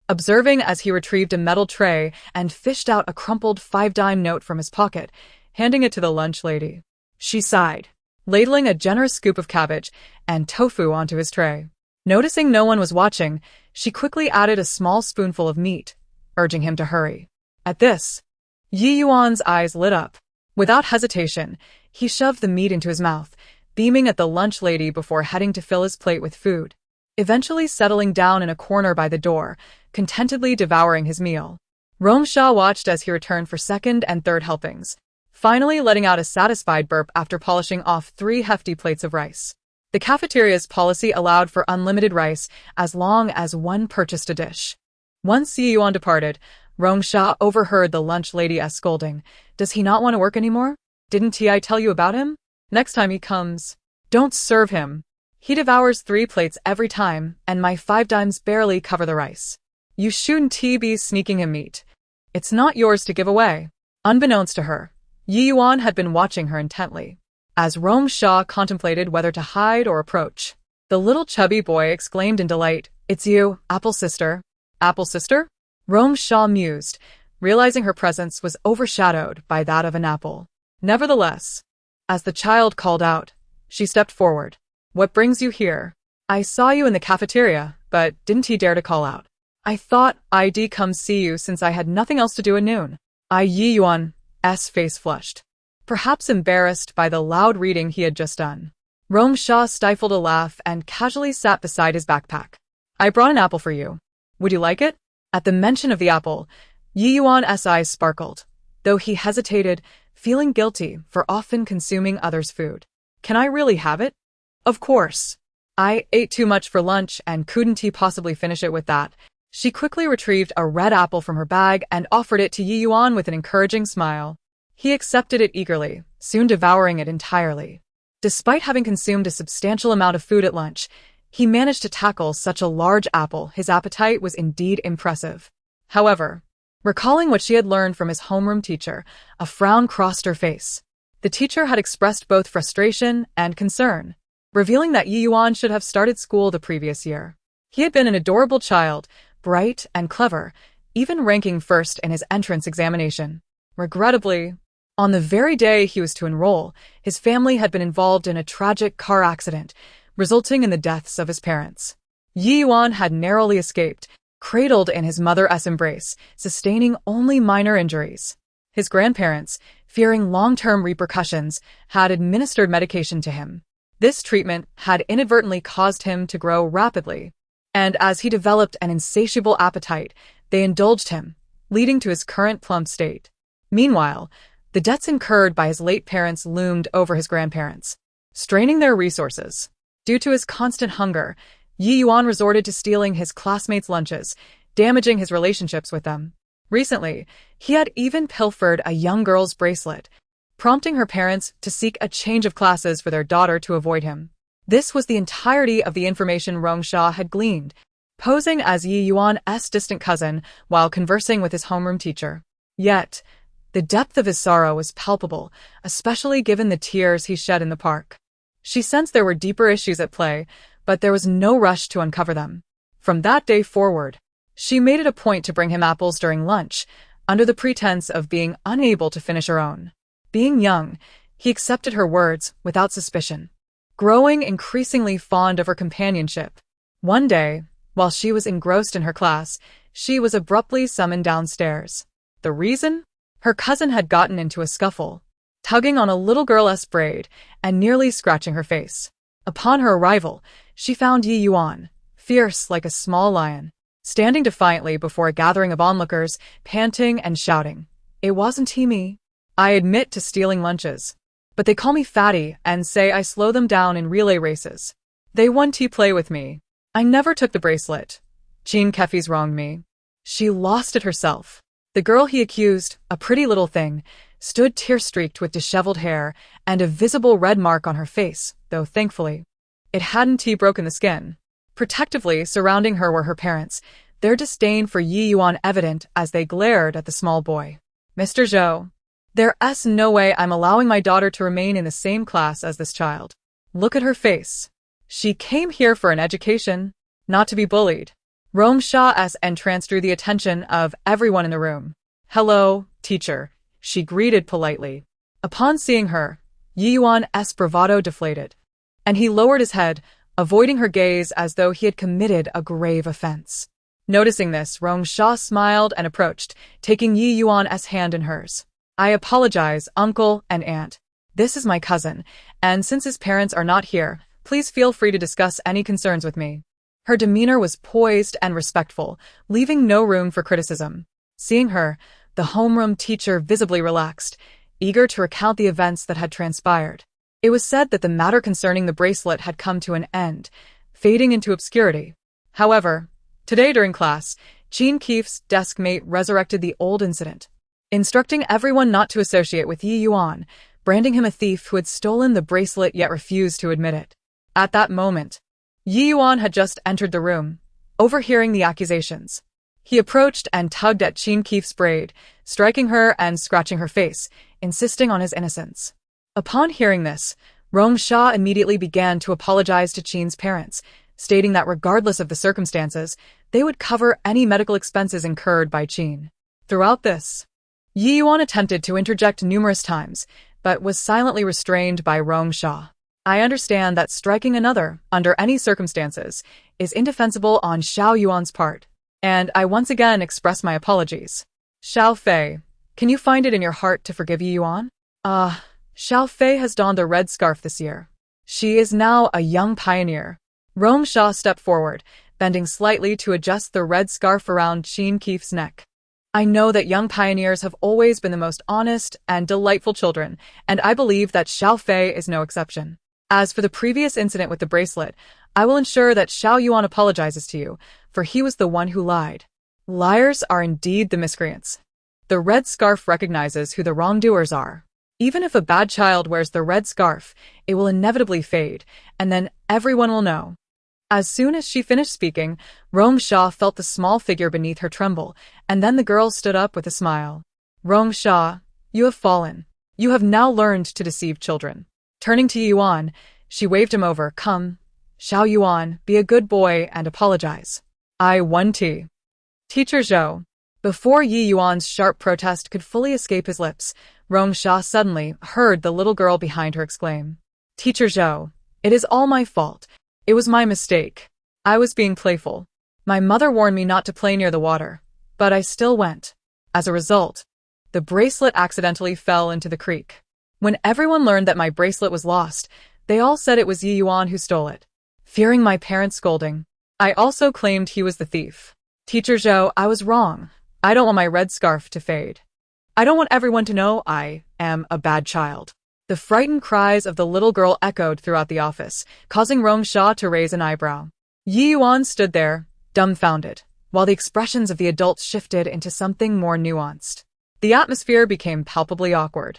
observing as he retrieved a metal tray and fished out a crumpled 5-dime note from his pocket, handing it to the lunch lady. She sighed, ladling a generous scoop of cabbage and tofu onto his tray. Noticing no one was watching, she quickly added a small spoonful of meat, urging him to hurry. At this, Yi Yuan's eyes lit up. Without hesitation, he shoved the meat into his mouth, beaming at the lunch lady before heading to fill his plate with food. Eventually settling down in a corner by the door, contentedly devouring his meal. Rong Shi watched as he returned for second and third helpings, finally letting out a satisfied burp after polishing off 3 hefty plates of rice. The cafeteria's policy allowed for unlimited rice as long as one purchased a dish. Once Yi Yuan departed, Rong Shi overheard the lunch lady scolding. Does he not want to work anymore? Didn't I tell you about him? Next time he comes, don't serve him. He devours 3 plates every time, and my 5 dimes barely cover the rice. You shouldn't be sneaking him meat. It's not yours to give away. Unbeknownst to her, Yi Yuan had been watching her intently. As Rong Shi contemplated whether to hide or approach, the little chubby boy exclaimed in delight, It's you, Apple Sister. Apple Sister? Rong Shi mused, realizing her presence was overshadowed by that of an apple. Nevertheless, as the child called out, she stepped forward. What brings you here? I saw you in the cafeteria, but didn't he dare to call out? I thought I'd come see you since I had nothing else to do at noon. Yi Yuan's face flushed, perhaps embarrassed by the loud reading he had just done. Rong Shi stifled a laugh and casually sat beside his backpack. I brought an apple for you. Would you like it? At the mention of the apple, Yi Yuan's eyes sparkled, though he hesitated, feeling guilty for often consuming others' food. Can I really have it? Of course. I ate too much for lunch and couldn't possibly finish it with that. She quickly retrieved a red apple from her bag and offered it to Yi Yuan with an encouraging smile. He accepted it eagerly, soon devouring it entirely. Despite having consumed a substantial amount of food at lunch, he managed to tackle such a large apple. His appetite was indeed impressive. However, recalling what she had learned from his homeroom teacher, a frown crossed her face. The teacher had expressed both frustration and concern, revealing that Yi Yuan should have started school the previous year. He had been an adorable child, bright and clever, even ranking first in his entrance examination. Regrettably, on the very day he was to enroll, his family had been involved in a tragic car accident, resulting in the deaths of his parents. Yi Yuan had narrowly escaped, cradled in his mother's embrace, sustaining only minor injuries. His grandparents, fearing long-term repercussions, had administered medication to him. This treatment had inadvertently caused him to grow rapidly, and as he developed an insatiable appetite, they indulged him, leading to his current plump state. Meanwhile, the debts incurred by his late parents loomed over his grandparents, straining their resources. Due to his constant hunger, Yi Yuan resorted to stealing his classmates' lunches, damaging his relationships with them. Recently, he had even pilfered a young girl's bracelet, prompting her parents to seek a change of classes for their daughter to avoid him. This was the entirety of the information Rong Shi had gleaned, posing as Yi Yuan's distant cousin while conversing with his homeroom teacher. Yet, the depth of his sorrow was palpable, especially given the tears he shed in the park. She sensed there were deeper issues at play, but there was no rush to uncover them. From that day forward, she made it a point to bring him apples during lunch, under the pretense of being unable to finish her own. Being young, he accepted her words without suspicion, growing increasingly fond of her companionship. One day, while she was engrossed in her class, she was abruptly summoned downstairs. The reason? Her cousin had gotten into a scuffle, tugging on a little girl's braid and nearly scratching her face. Upon her arrival, she found Yi Yuan, fierce like a small lion, standing defiantly before a gathering of onlookers, panting and shouting. "It wasn't me. I admit to stealing lunches, but they call me fatty and say I slow them down in relay races. They want to play with me. I never took the bracelet. Jean Keffy's wronged me." She lost it herself. The girl he accused, a pretty little thing, stood tear-streaked with disheveled hair and a visible red mark on her face, though thankfully, it hadn't broken the skin. Protectively surrounding her were her parents, their disdain for Yi Yuan evident as they glared at the small boy. "Mr. Zhou, there's no way I'm allowing my daughter to remain in the same class as this child. Look at her face. She came here for an education, not to be bullied." Rong Shi's entrance drew the attention of everyone in the room. "Hello, teacher," she greeted politely. Upon seeing her, Yi Yuan's bravado deflated, and he lowered his head, avoiding her gaze as though he had committed a grave offense. Noticing this, Rong Shi smiled and approached, taking Yi Yuan's hand in hers. "I apologize, uncle and aunt. This is my cousin, and since his parents are not here, please feel free to discuss any concerns with me." Her demeanor was poised and respectful, leaving no room for criticism. Seeing her, the homeroom teacher visibly relaxed, eager to recount the events that had transpired. It was said that the matter concerning the bracelet had come to an end, fading into obscurity. However, today during class, Jean Keefe's desk mate resurrected the old incident, instructing everyone not to associate with Yi Yuan, branding him a thief who had stolen the bracelet yet refused to admit it. At that moment, Yi Yuan had just entered the room, overhearing the accusations. He approached and tugged at Jean Keefe's braid, striking her and scratching her face, insisting on his innocence. Upon hearing this, Rong Shi immediately began to apologize to Jean's parents, stating that regardless of the circumstances, they would cover any medical expenses incurred by Jean. Throughout this, Yi Yuan attempted to interject numerous times, but was silently restrained by Rong Shi. "I understand that striking another, under any circumstances, is indefensible on Xiao Yuan's part, and I once again express my apologies. Xiao Fei, can you find it in your heart to forgive Yi Yuan?" Xiao Fei has donned the red scarf this year. She is now a young pioneer." Rong Shi stepped forward, bending slightly to adjust the red scarf around Jean Keefe's neck. "I know that young pioneers have always been the most honest and delightful children, and I believe that Xiao Fei is no exception. As for the previous incident with the bracelet, I will ensure that Xiao Yuan apologizes to you, for he was the one who lied. Liars are indeed the miscreants. The red scarf recognizes who the wrongdoers are. Even if a bad child wears the red scarf, it will inevitably fade, and then everyone will know." As soon as she finished speaking, Rong Shi felt the small figure beneath her tremble, and then the girl stood up with a smile. "Rong Shi, you have fallen. You have now learned to deceive children." Turning to Yuan, she waved him over. "Come, Xiao Yuan, be a good boy and apologize." "I won tea." "Teacher Zhou." Before Yi Yuan's sharp protest could fully escape his lips, Rong Shi suddenly heard the little girl behind her exclaim, "Teacher Zhou, it is all my fault. It was my mistake. I was being playful. My mother warned me not to play near the water, but I still went. As a result, the bracelet accidentally fell into the creek. When everyone learned that my bracelet was lost, they all said it was Yi Yuan who stole it. Fearing my parents' scolding, I also claimed he was the thief. Teacher Zhou, I was wrong. I don't want my red scarf to fade. I don't want everyone to know I am a bad child." The frightened cries of the little girl echoed throughout the office, causing Rong Shi to raise an eyebrow. Yi Yuan stood there, dumbfounded, while the expressions of the adults shifted into something more nuanced. The atmosphere became palpably awkward.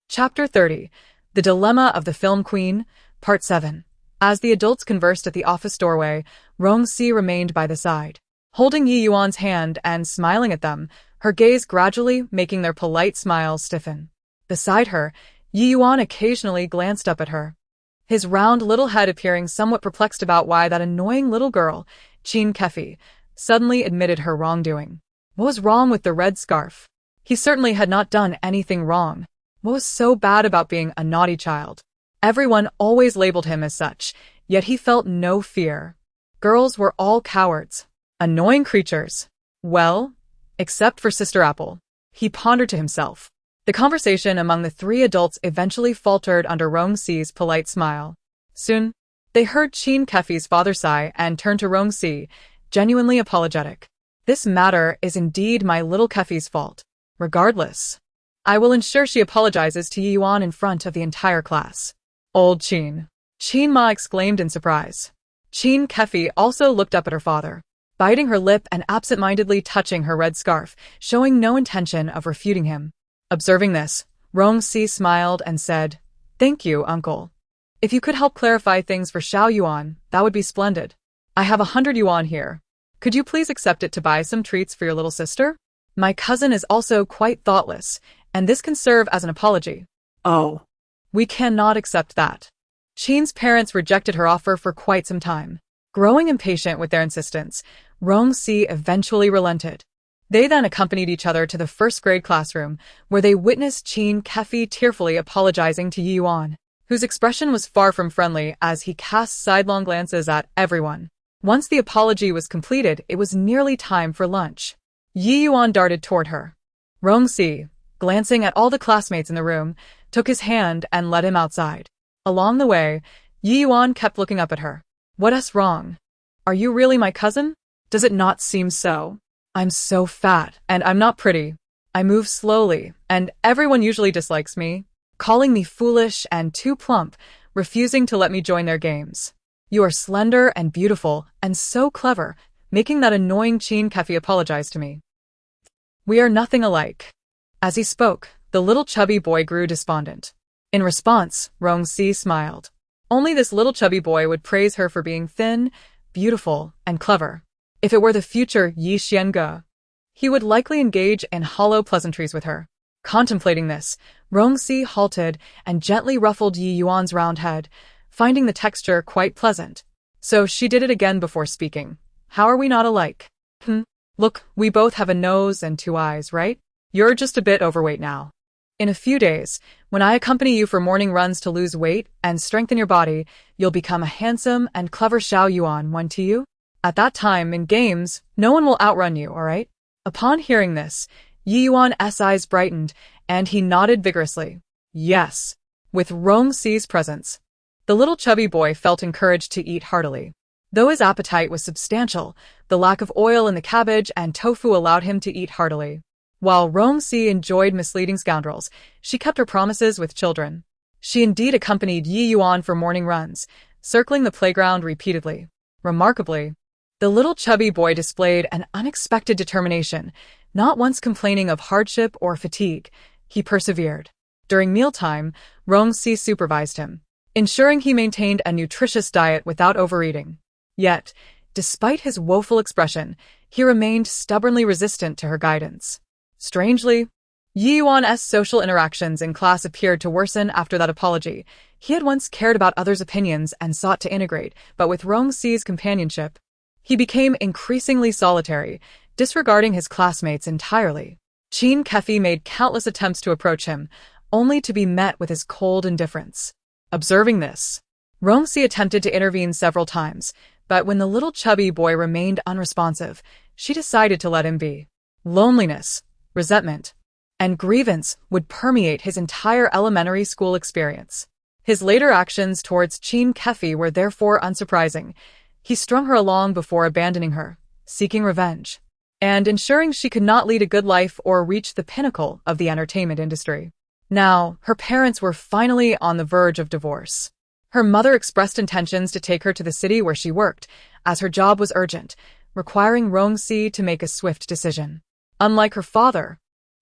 Chapter 30. The Dilemma of the Film Queen, Part 7. As the adults conversed at the office doorway, Rong Shi remained by the side, holding Yi Yuan's hand and smiling at them, her gaze gradually making their polite smiles stiffen. Beside her, Yi Yuan occasionally glanced up at her, his round little head appearing somewhat perplexed about why that annoying little girl, Qin Kefi, suddenly admitted her wrongdoing. What was wrong with the red scarf? He certainly had not done anything wrong. What was so bad about being a naughty child? Everyone always labeled him as such, yet he felt no fear. Girls were all cowards. Annoying creatures. Well, except for Sister Apple. He pondered to himself. The conversation among the three adults eventually faltered under Rong Shi's polite smile. Soon, they heard Qin Kefi's father sigh and turned to Rong Shi, genuinely apologetic. This matter is indeed my little Kefi's fault. Regardless, I will ensure she apologizes to Yi Yuan in front of the entire class. Old Qin. Qin Ma exclaimed in surprise. Qin Kefi also looked up at her father, biting her lip and absent-mindedly touching her red scarf, showing no intention of refuting him. Observing this, Rong Shi smiled and said, "Thank you, uncle. If you could help clarify things for Xiao Yuan, that would be splendid. I have 100 yuan here. Could you please accept it to buy some treats for your little sister? My cousin is also quite thoughtless, and this can serve as an apology." Oh. We cannot accept that. Qin's parents rejected her offer for quite some time. Growing impatient with their insistence, Rong Shi eventually relented. They then accompanied each other to the first-grade classroom, where they witnessed Qin Kefi tearfully apologizing to Yi Yuan, whose expression was far from friendly as he cast sidelong glances at everyone. Once the apology was completed, it was nearly time for lunch. Yi Yuan darted toward her. Rong Shi, glancing at all the classmates in the room, took his hand and led him outside. Along the way, Yi Yuan kept looking up at her. What's wrong? Are you really my cousin? Does it not seem so? I'm so fat, and I'm not pretty. I move slowly, and everyone usually dislikes me, calling me foolish and too plump, refusing to let me join their games. You are slender and beautiful, and so clever, making that annoying Qin Kefi apologize to me. We are nothing alike. As he spoke, the little chubby boy grew despondent. In response, Rong Shi smiled. Only this little chubby boy would praise her for being thin, beautiful, and clever. If it were the future Yi Xianga, he would likely engage in hollow pleasantries with her. Contemplating this, Rong Shi halted and gently ruffled Yi Yuan's round head, finding the texture quite pleasant. So she did it again before speaking. How are we not alike? Look, we both have a nose and 2 eyes, right? You're just a bit overweight now. In a few days, when I accompany you for morning runs to lose weight and strengthen your body, you'll become a handsome and clever Xiao Yuan, won't you? At that time, in games, no one will outrun you, all right? Upon hearing this, Yi Yuan's eyes brightened, and he nodded vigorously. Yes. With Rong Shi's presence, the little chubby boy felt encouraged to eat heartily. Though his appetite was substantial, the lack of oil in the cabbage and tofu allowed him to eat heartily. While Rong Shi enjoyed misleading scoundrels, she kept her promises with children. She indeed accompanied Yi Yuan for morning runs, circling the playground repeatedly. Remarkably, the little chubby boy displayed an unexpected determination, not once complaining of hardship or fatigue. He persevered. During mealtime, Rong Shi supervised him, ensuring he maintained a nutritious diet without overeating. Yet, despite his woeful expression, he remained stubbornly resistant to her guidance. Strangely, Yi Yuan's social interactions in class appeared to worsen after that apology. He had once cared about others' opinions and sought to integrate, but with Rong Shi's companionship, he became increasingly solitary, disregarding his classmates entirely. Qin Kefi made countless attempts to approach him, only to be met with his cold indifference. Observing this, Rong Shi attempted to intervene several times, but when the little chubby boy remained unresponsive, she decided to let him be. Loneliness, resentment, and grievance would permeate his entire elementary school experience. His later actions towards Qin Kefi were therefore unsurprising. He strung her along before abandoning her, seeking revenge, and ensuring she could not lead a good life or reach the pinnacle of the entertainment industry. Now, her parents were finally on the verge of divorce. Her mother expressed intentions to take her to the city where she worked, as her job was urgent, requiring Rong Shi to make a swift decision. Unlike her father,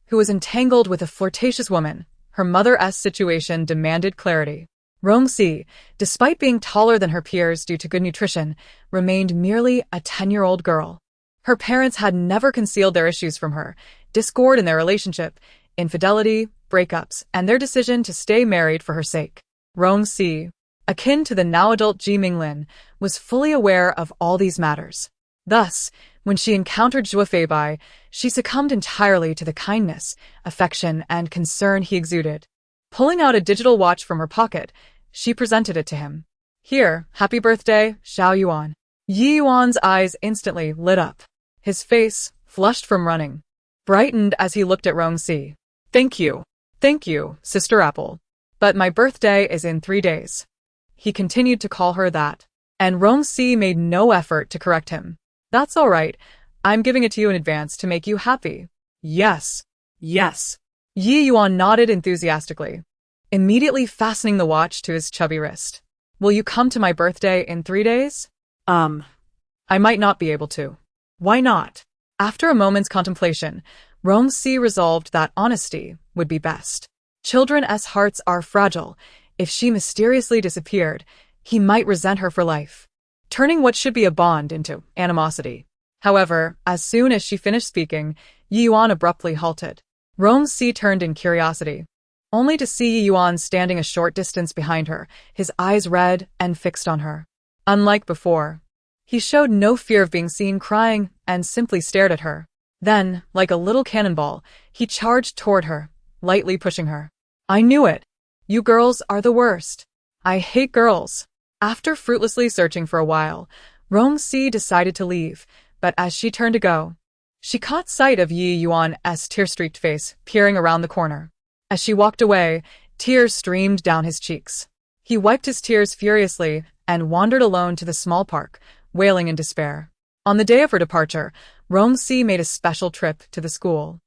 who was entangled with a flirtatious woman, her mother's situation demanded clarity. Rong Shi, despite being taller than her peers due to good nutrition, remained merely a 10-year-old girl. Her parents had never concealed their issues from her: discord in their relationship, infidelity, breakups, and their decision to stay married for her sake. Rong Shi, akin to the now-adult Ji Minglin, was fully aware of all these matters. Thus, when she encountered Zhuo Feibai, she succumbed entirely to the kindness, affection, and concern he exuded. Pulling out a digital watch from her pocket, she presented it to him. "Here, happy birthday, Xiao Yuan." Yi Yuan's eyes instantly lit up. His face, flushed from running, brightened as he looked at Rong Shi. Thank you, Sister Apple. But my birthday is in 3 days." He continued to call her that, and Rong Shi made no effort to correct him. "That's all right. I'm giving it to you in advance to make you happy." Yes. Yi Yuan nodded enthusiastically, immediately fastening the watch to his chubby wrist. "Will you come to my birthday in 3 days? I might not be able to." "Why not?" After a moment's contemplation, Rong Shi resolved that honesty would be best. Children's hearts are fragile. If she mysteriously disappeared, he might resent her for life, turning what should be a bond into animosity. However, as soon as she finished speaking, Yi Yuan abruptly halted. Rong Shi turned in curiosity, only to see Yi Yuan standing a short distance behind her, his eyes red and fixed on her. Unlike before, he showed no fear of being seen crying and simply stared at her. Then, like a little cannonball, he charged toward her, lightly pushing her. "I knew it. You girls are the worst. I hate girls." After fruitlessly searching for a while, Rong Shi decided to leave, but as she turned to go, she caught sight of Yi Yuan's tear-streaked face peering around the corner. As she walked away, tears streamed down his cheeks. He wiped his tears furiously and wandered alone to the small park, wailing in despair. On the day of her departure, Rong Shi made a special trip to the school,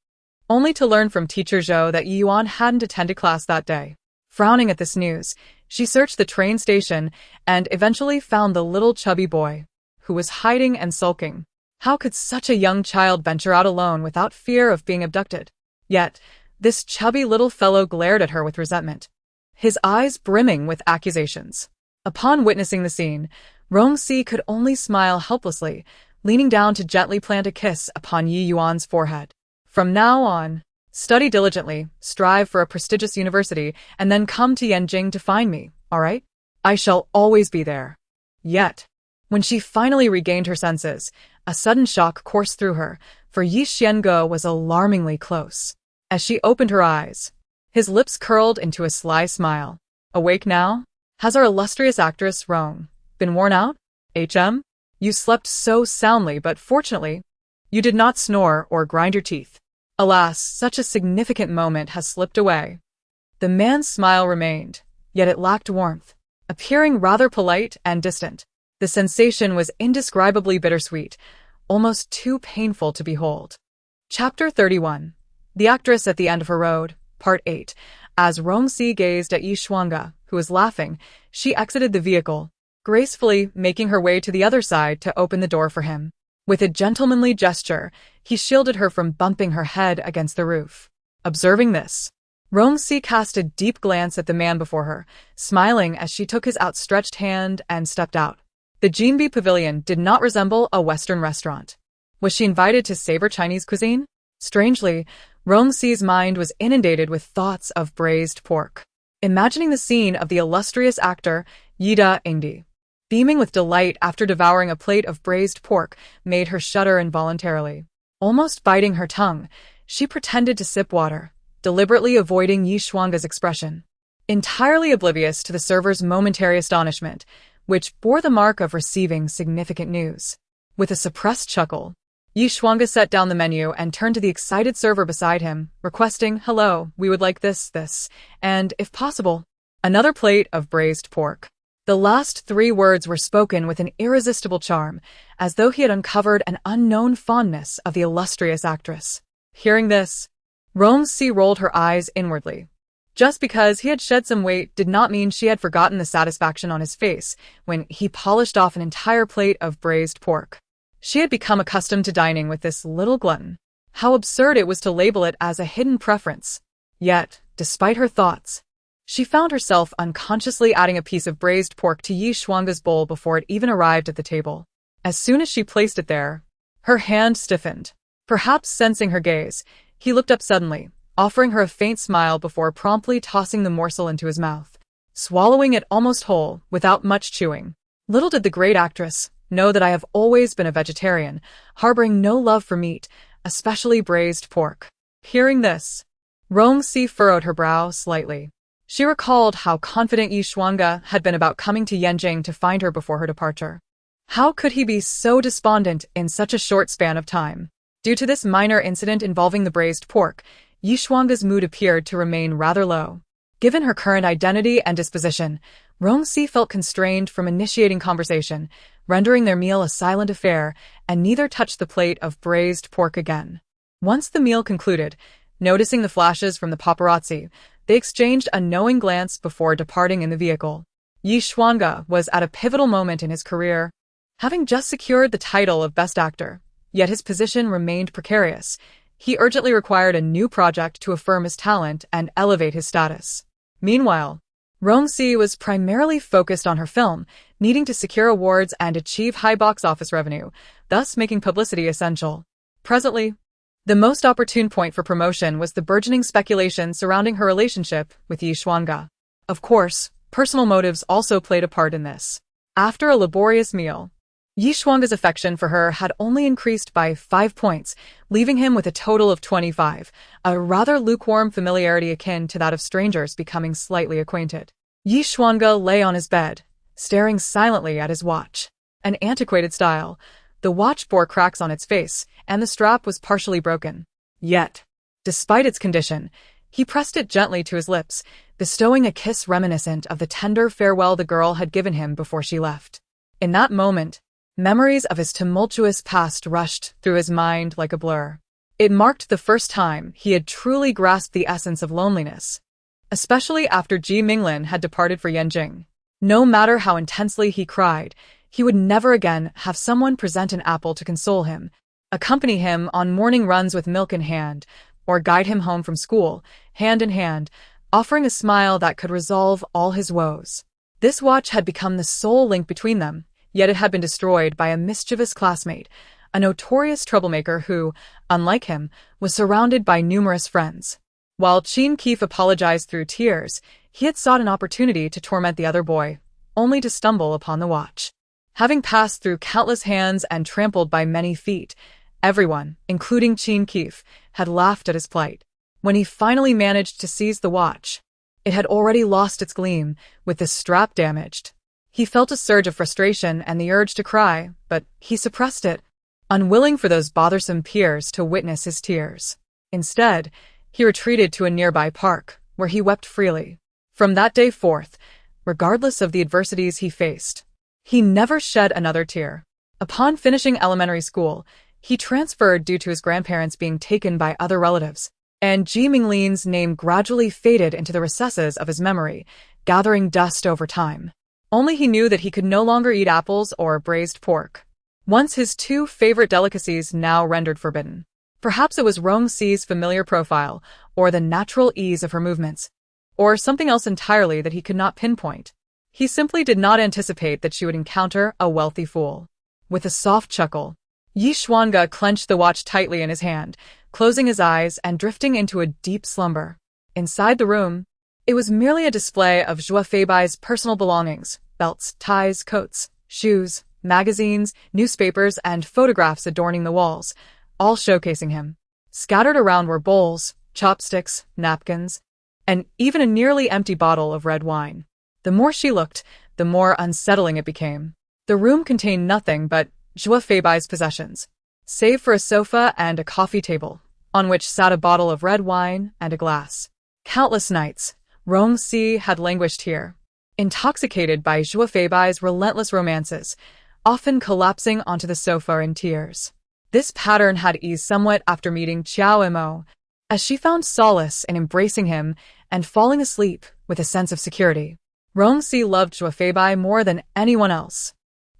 only to learn from teacher Zhou that Yi Yuan hadn't attended class that day. Frowning at this news, she searched the train station and eventually found the little chubby boy, who was hiding and sulking. How could such a young child venture out alone without fear of being abducted? Yet, this chubby little fellow glared at her with resentment, his eyes brimming with accusations. Upon witnessing the scene, Rong Shi could only smile helplessly, leaning down to gently plant a kiss upon Yi Yuan's forehead. "From now on, study diligently, strive for a prestigious university, and then come to Yanjing to find me, all right? I shall always be there." Yet, when she finally regained her senses, a sudden shock coursed through her, for Yi Xiange was alarmingly close. As she opened her eyes, his lips curled into a sly smile. "Awake now? Has our illustrious actress, Rong, been worn out? You slept so soundly, but fortunately, you did not snore or grind your teeth." Alas, such a significant moment has slipped away. The man's smile remained, yet it lacked warmth, appearing rather polite and distant. The sensation was indescribably bittersweet, almost too painful to behold. Chapter 31. The Actress at the End of Her Road, Part 8. As Rong Shi gazed at Yi Xuange, who was laughing, she exited the vehicle, gracefully making her way to the other side to open the door for him. With a gentlemanly gesture, he shielded her from bumping her head against the roof. Observing this, Rong Shi cast a deep glance at the man before her, smiling as she took his outstretched hand and stepped out. The Jinbi Pavilion did not resemble a Western restaurant. Was she invited to savor Chinese cuisine? Strangely, Rong Shi's mind was inundated with thoughts of braised pork. Imagining the scene of the illustrious actor Yida Ingdi, beaming with delight after devouring a plate of braised pork, made her shudder involuntarily. Almost biting her tongue, she pretended to sip water, deliberately avoiding Yi Xuange's expression, entirely oblivious to the server's momentary astonishment, which bore the mark of receiving significant news. With a suppressed chuckle, Yi Xuange set down the menu and turned to the excited server beside him, requesting, "Hello, we would like this, and, if possible, another plate of braised pork." The last 3 words were spoken with an irresistible charm, as though he had uncovered an unknown fondness of the illustrious actress. Hearing this, Rong Shi rolled her eyes inwardly, Just because he had shed some weight did not mean she had forgotten the satisfaction on his face when he polished off an entire plate of braised pork. She had become accustomed to dining with this little glutton. How absurd it was to label it as a hidden preference. Yet, despite her thoughts, she found herself unconsciously adding a piece of braised pork to Yi Shuangge's bowl before it even arrived at the table. As soon as she placed it there, her hand stiffened. Perhaps sensing her gaze, he looked up suddenly, offering her a faint smile before promptly tossing the morsel into his mouth, swallowing it almost whole, without much chewing. Little did the great actress know that I have always been a vegetarian, harboring no love for meat, especially braised pork. Hearing this, Rong Shi furrowed her brow slightly. She recalled how confident Yi Shuangge had been about coming to Yanjing to find her before her departure. How could he be so despondent in such a short span of time? Due to this minor incident involving the braised pork, Yi Shuangge's mood appeared to remain rather low. Given her current identity and disposition, Rong Shi felt constrained from initiating conversation, rendering their meal a silent affair, and neither touched the plate of braised pork again. Once the meal concluded, noticing the flashes from the paparazzi, they exchanged a knowing glance before departing in the vehicle. Yi Shuangge was at a pivotal moment in his career, having just secured the title of Best Actor, yet his position remained precarious. He urgently required a new project to affirm his talent and elevate his status. Meanwhile, Rong Shi was primarily focused on her film, needing to secure awards and achieve high box office revenue, thus making publicity essential. Presently, the most opportune point for promotion was the burgeoning speculation surrounding her relationship with Yi Shuangge. Of course, personal motives also played a part in this. After a laborious meal, Yi Shuangge's affection for her had only increased by 5 points, leaving him with a total of 25, a rather lukewarm familiarity akin to that of strangers becoming slightly acquainted. Yi Shuangge lay on his bed, staring silently at his watch. An antiquated style, the watch bore cracks on its face, and the strap was partially broken. Yet, despite its condition, he pressed it gently to his lips, bestowing a kiss reminiscent of the tender farewell the girl had given him before she left. In that moment, memories of his tumultuous past rushed through his mind like a blur. It marked the first time he had truly grasped the essence of loneliness, especially after Ji Minglin had departed for Yanjing. No matter how intensely he cried, he would never again have someone present an apple to console him, accompany him on morning runs with milk in hand, or guide him home from school, hand in hand, offering a smile that could resolve all his woes. This watch had become the sole link between them, yet it had been destroyed by a mischievous classmate, a notorious troublemaker who, unlike him, was surrounded by numerous friends. While Qin Keef apologized through tears, he had sought an opportunity to torment the other boy, only to stumble upon the watch. Having passed through countless hands and trampled by many feet, everyone, including Qin Keef, had laughed at his plight. When he finally managed to seize the watch, it had already lost its gleam, with the strap damaged. He felt a surge of frustration and the urge to cry, but he suppressed it, unwilling for those bothersome peers to witness his tears. Instead, he retreated to a nearby park, where he wept freely. From that day forth, regardless of the adversities he faced, he never shed another tear. Upon finishing elementary school, he transferred due to his grandparents being taken by other relatives, and Ji Minglin's name gradually faded into the recesses of his memory, gathering dust over time. Only he knew that he could no longer eat apples or braised pork, once his two favorite delicacies now rendered forbidden. Perhaps it was Rong Shi's familiar profile, or the natural ease of her movements, or something else entirely that he could not pinpoint. He simply did not anticipate that she would encounter a wealthy fool. With a soft chuckle, Yi Shuangge clenched the watch tightly in his hand, closing his eyes and drifting into a deep slumber. Inside the room, it was merely a display of Zhua Feibai's personal belongings: belts, ties, coats, shoes, magazines, newspapers, and photographs adorning the walls, all showcasing him. Scattered around were bowls, chopsticks, napkins, and even a nearly empty bottle of red wine. The more she looked, the more unsettling it became. The room contained nothing but Zhua Feibai's possessions, save for a sofa and a coffee table, on which sat a bottle of red wine and a glass. Countless nights, Rong Shi had languished here, intoxicated by Zhua Feibai's relentless romances, often collapsing onto the sofa in tears. This pattern had eased somewhat after meeting Qiao Mo, as she found solace in embracing him and falling asleep with a sense of security. Rong Shi loved Zhuo Feibai more than anyone else.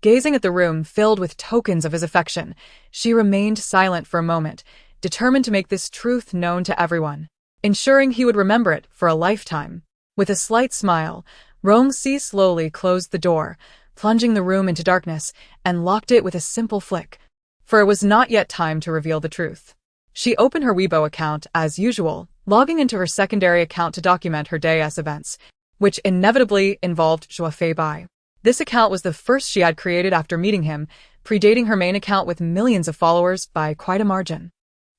Gazing at the room filled with tokens of his affection, she remained silent for a moment, determined to make this truth known to everyone, ensuring he would remember it for a lifetime. With a slight smile, Rong Shi slowly closed the door, plunging the room into darkness, and locked it with a simple flick, for it was not yet time to reveal the truth. She opened her Weibo account as usual, logging into her secondary account to document her day's events, which inevitably involved Zhuo Feibai. This account was the first she had created after meeting him, predating her main account with millions of followers by quite a margin.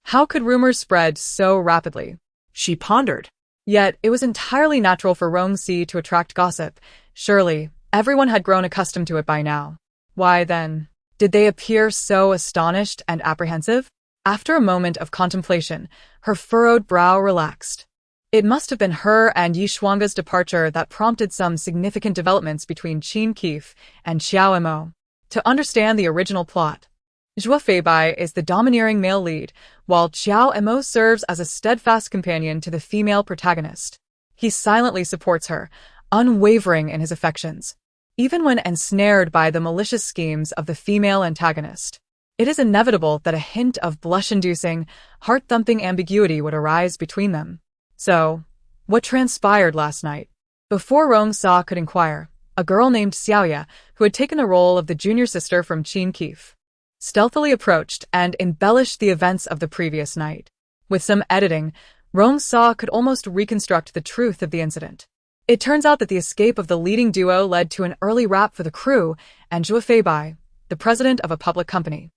How could rumors spread so rapidly? She pondered. Yet, it was entirely natural for Rong Shi to attract gossip. Surely, everyone had grown accustomed to it by now. Why, then, did they appear so astonished and apprehensive? After a moment of contemplation, her furrowed brow relaxed. It must have been her and Yi Shuangge's departure that prompted some significant developments between Qin Keef and Xiao Mo. To understand the original plot, Zhuo Feibai is the domineering male lead, while Xiao Mo serves as a steadfast companion to the female protagonist. He silently supports her, unwavering in his affections, even when ensnared by the malicious schemes of the female antagonist. It is inevitable that a hint of blush-inducing, heart-thumping ambiguity would arise between them. So, what transpired last night? Before Rong Shi could inquire, a girl named Xiaoya, who had taken the role of the junior sister from Qin Keef, stealthily approached and embellished the events of the previous night. With some editing, Rong Shi could almost reconstruct the truth of the incident. It turns out that the escape of the leading duo led to an early wrap for the crew, and Zhuo Feibai, the president of a public company,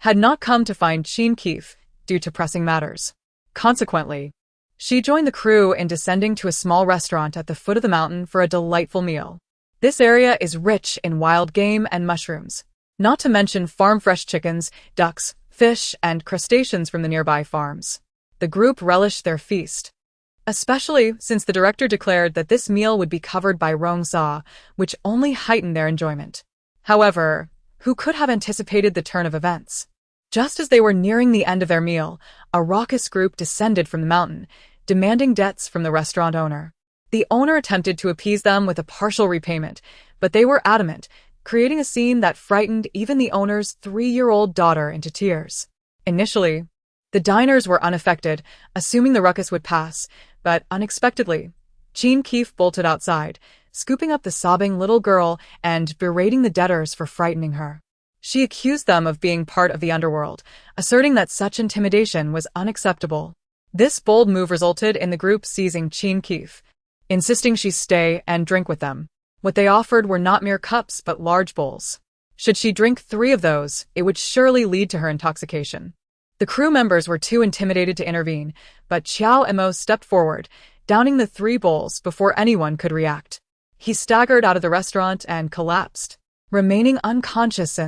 had not come to find Qin Keef due to pressing matters. Consequently, she joined the crew in descending to a small restaurant at the foot of the mountain for a delightful meal. This area is rich in wild game and mushrooms, not to mention farm-fresh chickens, ducks, fish, and crustaceans from the nearby farms. The group relished their feast, especially since the director declared that this meal would be covered by Rong Shi, which only heightened their enjoyment. However, who could have anticipated the turn of events? Just as they were nearing the end of their meal, a raucous group descended from the mountain, demanding debts from the restaurant owner. The owner attempted to appease them with a partial repayment, but they were adamant, creating a scene that frightened even the owner's 3-year-old daughter into tears. Initially, the diners were unaffected, assuming the ruckus would pass, but unexpectedly, Qin Keef bolted outside, scooping up the sobbing little girl and berating the debtors for frightening her. She accused them of being part of the underworld, asserting that such intimidation was unacceptable. This bold move resulted in the group seizing Qin Keef, insisting she stay and drink with them. What they offered were not mere cups but large bowls. Should she drink 3 of those, it would surely lead to her intoxication. The crew members were too intimidated to intervene, but Xiao Mo stepped forward, downing the 3 bowls before anyone could react. He staggered out of the restaurant and collapsed, remaining unconscious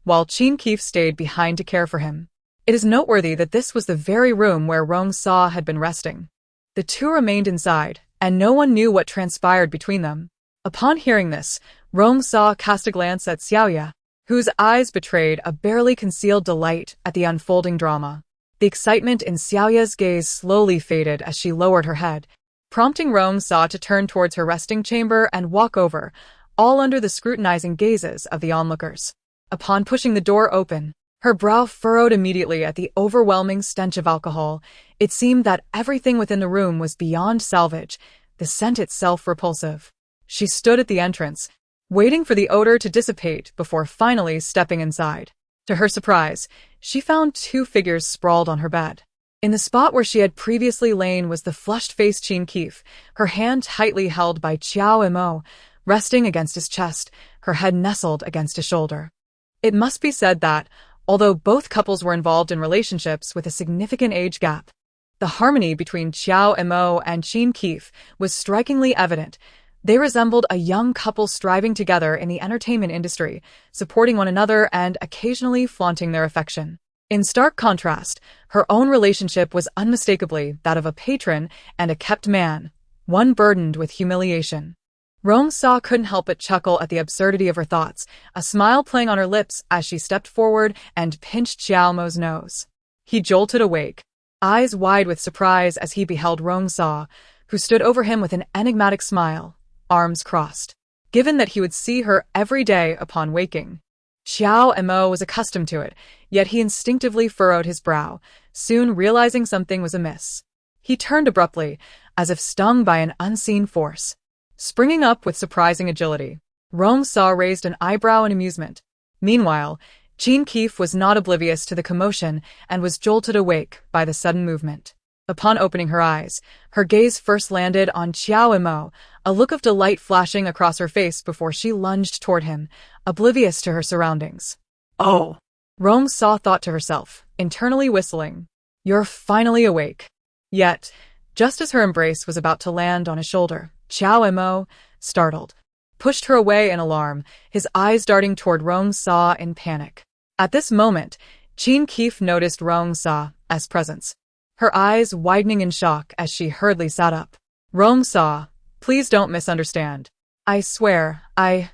while Qin Keef stayed behind to care for him. It is noteworthy that this was the very room where Rong Shi had been resting. The two remained inside, and no one knew what transpired between them. Upon hearing this, Rong Shi cast a glance at Xiaoya, whose eyes betrayed a barely concealed delight at the unfolding drama. The excitement in Xiaoya's gaze slowly faded as she lowered her head, prompting Rong Shi to turn towards her resting chamber and walk over, all under the scrutinizing gazes of the onlookers. Upon pushing the door open, her brow furrowed immediately at the overwhelming stench of alcohol. It seemed that everything within the room was beyond salvage, the scent itself repulsive. She stood at the entrance, waiting for the odor to dissipate before finally stepping inside. To her surprise, she found 2 figures sprawled on her bed. In the spot where she had previously lain was the flushed-faced Qin Keef, her hand tightly held by Xiao Mo, resting against his chest, her head nestled against his shoulder. It must be said that, although both couples were involved in relationships with a significant age gap, the harmony between Xiao Mo and Qin Keef was strikingly evident. They resembled a young couple striving together in the entertainment industry, supporting one another and occasionally flaunting their affection. In stark contrast, her own relationship was unmistakably that of a patron and a kept man, one burdened with humiliation. Rong Shi couldn't help but chuckle at the absurdity of her thoughts, a smile playing on her lips as she stepped forward and pinched Xiao Mo's nose. He jolted awake, eyes wide with surprise as he beheld Rong Shi, who stood over him with an enigmatic smile, arms crossed. Given that he would see her every day upon waking, Xiao Mo was accustomed to it, yet he instinctively furrowed his brow, soon realizing something was amiss. He turned abruptly, as if stung by an unseen force. Springing up with surprising agility, Rong Shi raised an eyebrow in amusement. Meanwhile, Jean Keefe was not oblivious to the commotion and was jolted awake by the sudden movement. Upon opening her eyes, her gaze first landed on Xiao Mo, a look of delight flashing across her face before she lunged toward him, oblivious to her surroundings. Oh, Rong Shi thought to herself, internally whistling. You're finally awake. Yet, just as her embrace was about to land on his shoulder, Xiao Mo, startled, pushed her away in alarm, his eyes darting toward Rong Shi in panic. At this moment, Jean Keefe noticed Rong Shi's presence, her eyes widening in shock as she hurriedly sat up. Rong Shi, please don't misunderstand. I swear,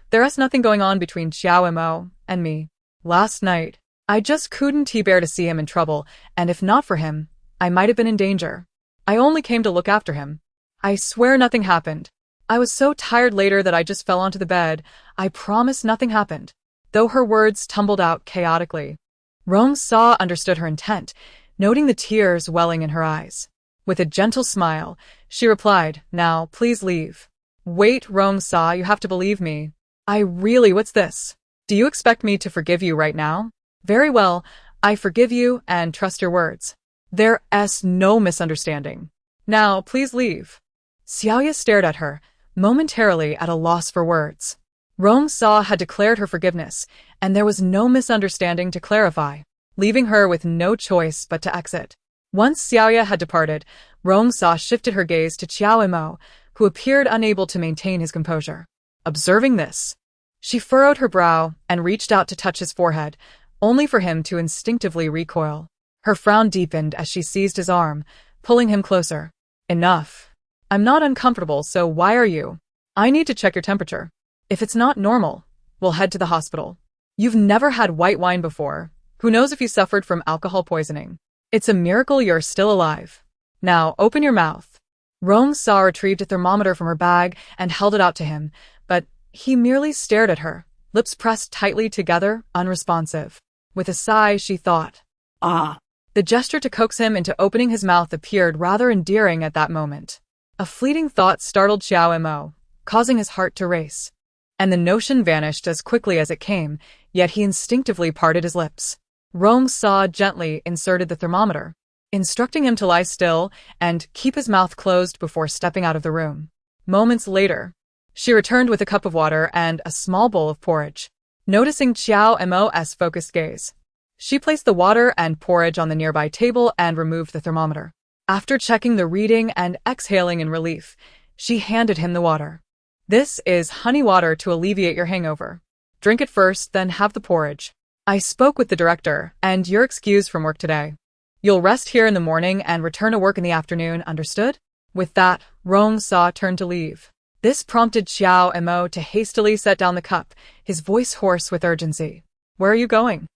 there's nothing going on between Xiao Mo and me. Last night, I just couldn't bear to see him in trouble, and if not for him, I might have been in danger. I only came to look after him. I swear nothing happened. I was so tired later that I just fell onto the bed. I promise nothing happened. Though her words tumbled out chaotically, Rong Shi understood her intent, noting the tears welling in her eyes. With a gentle smile, she replied, now, please leave. Wait, Rong Shi, you have to believe me. What's this? Do you expect me to forgive you right now? Very well, I forgive you and trust your words. There's no misunderstanding. Now, please leave. Xiaoya stared at her, momentarily at a loss for words. Rong Shi had declared her forgiveness, and there was no misunderstanding to clarify, leaving her with no choice but to exit. Once Xiaoya had departed, Rong Shi shifted her gaze to Xiao Mo, who appeared unable to maintain his composure. Observing this, she furrowed her brow and reached out to touch his forehead, only for him to instinctively recoil. Her frown deepened as she seized his arm, pulling him closer. Enough. I'm not uncomfortable, so why are you? I need to check your temperature. If it's not normal, we'll head to the hospital. You've never had white wine before. Who knows if you suffered from alcohol poisoning? It's a miracle you're still alive. Now, open your mouth. Rong Shi retrieved a thermometer from her bag and held it out to him, but he merely stared at her, lips pressed tightly together, unresponsive. With a sigh, she thought, ah. The gesture to coax him into opening his mouth appeared rather endearing at that moment. A fleeting thought startled Xiao Mo, causing his heart to race. And the notion vanished as quickly as it came, yet he instinctively parted his lips. Rong Shi gently inserted the thermometer, instructing him to lie still and keep his mouth closed before stepping out of the room. Moments later, she returned with a cup of water and a small bowl of porridge. Noticing Xiao Mo's focused gaze, she placed the water and porridge on the nearby table and removed the thermometer. After checking the reading and exhaling in relief, she handed him the water. This is honey water to alleviate your hangover. Drink it first, then have the porridge. I spoke with the director, and you're excused from work today. You'll rest here in the morning and return to work in the afternoon, understood? With that, Rong Shi turned to leave. This prompted Xiao Mo to hastily set down the cup, his voice hoarse with urgency. Where are you going?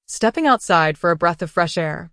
Stepping outside for a breath of fresh air.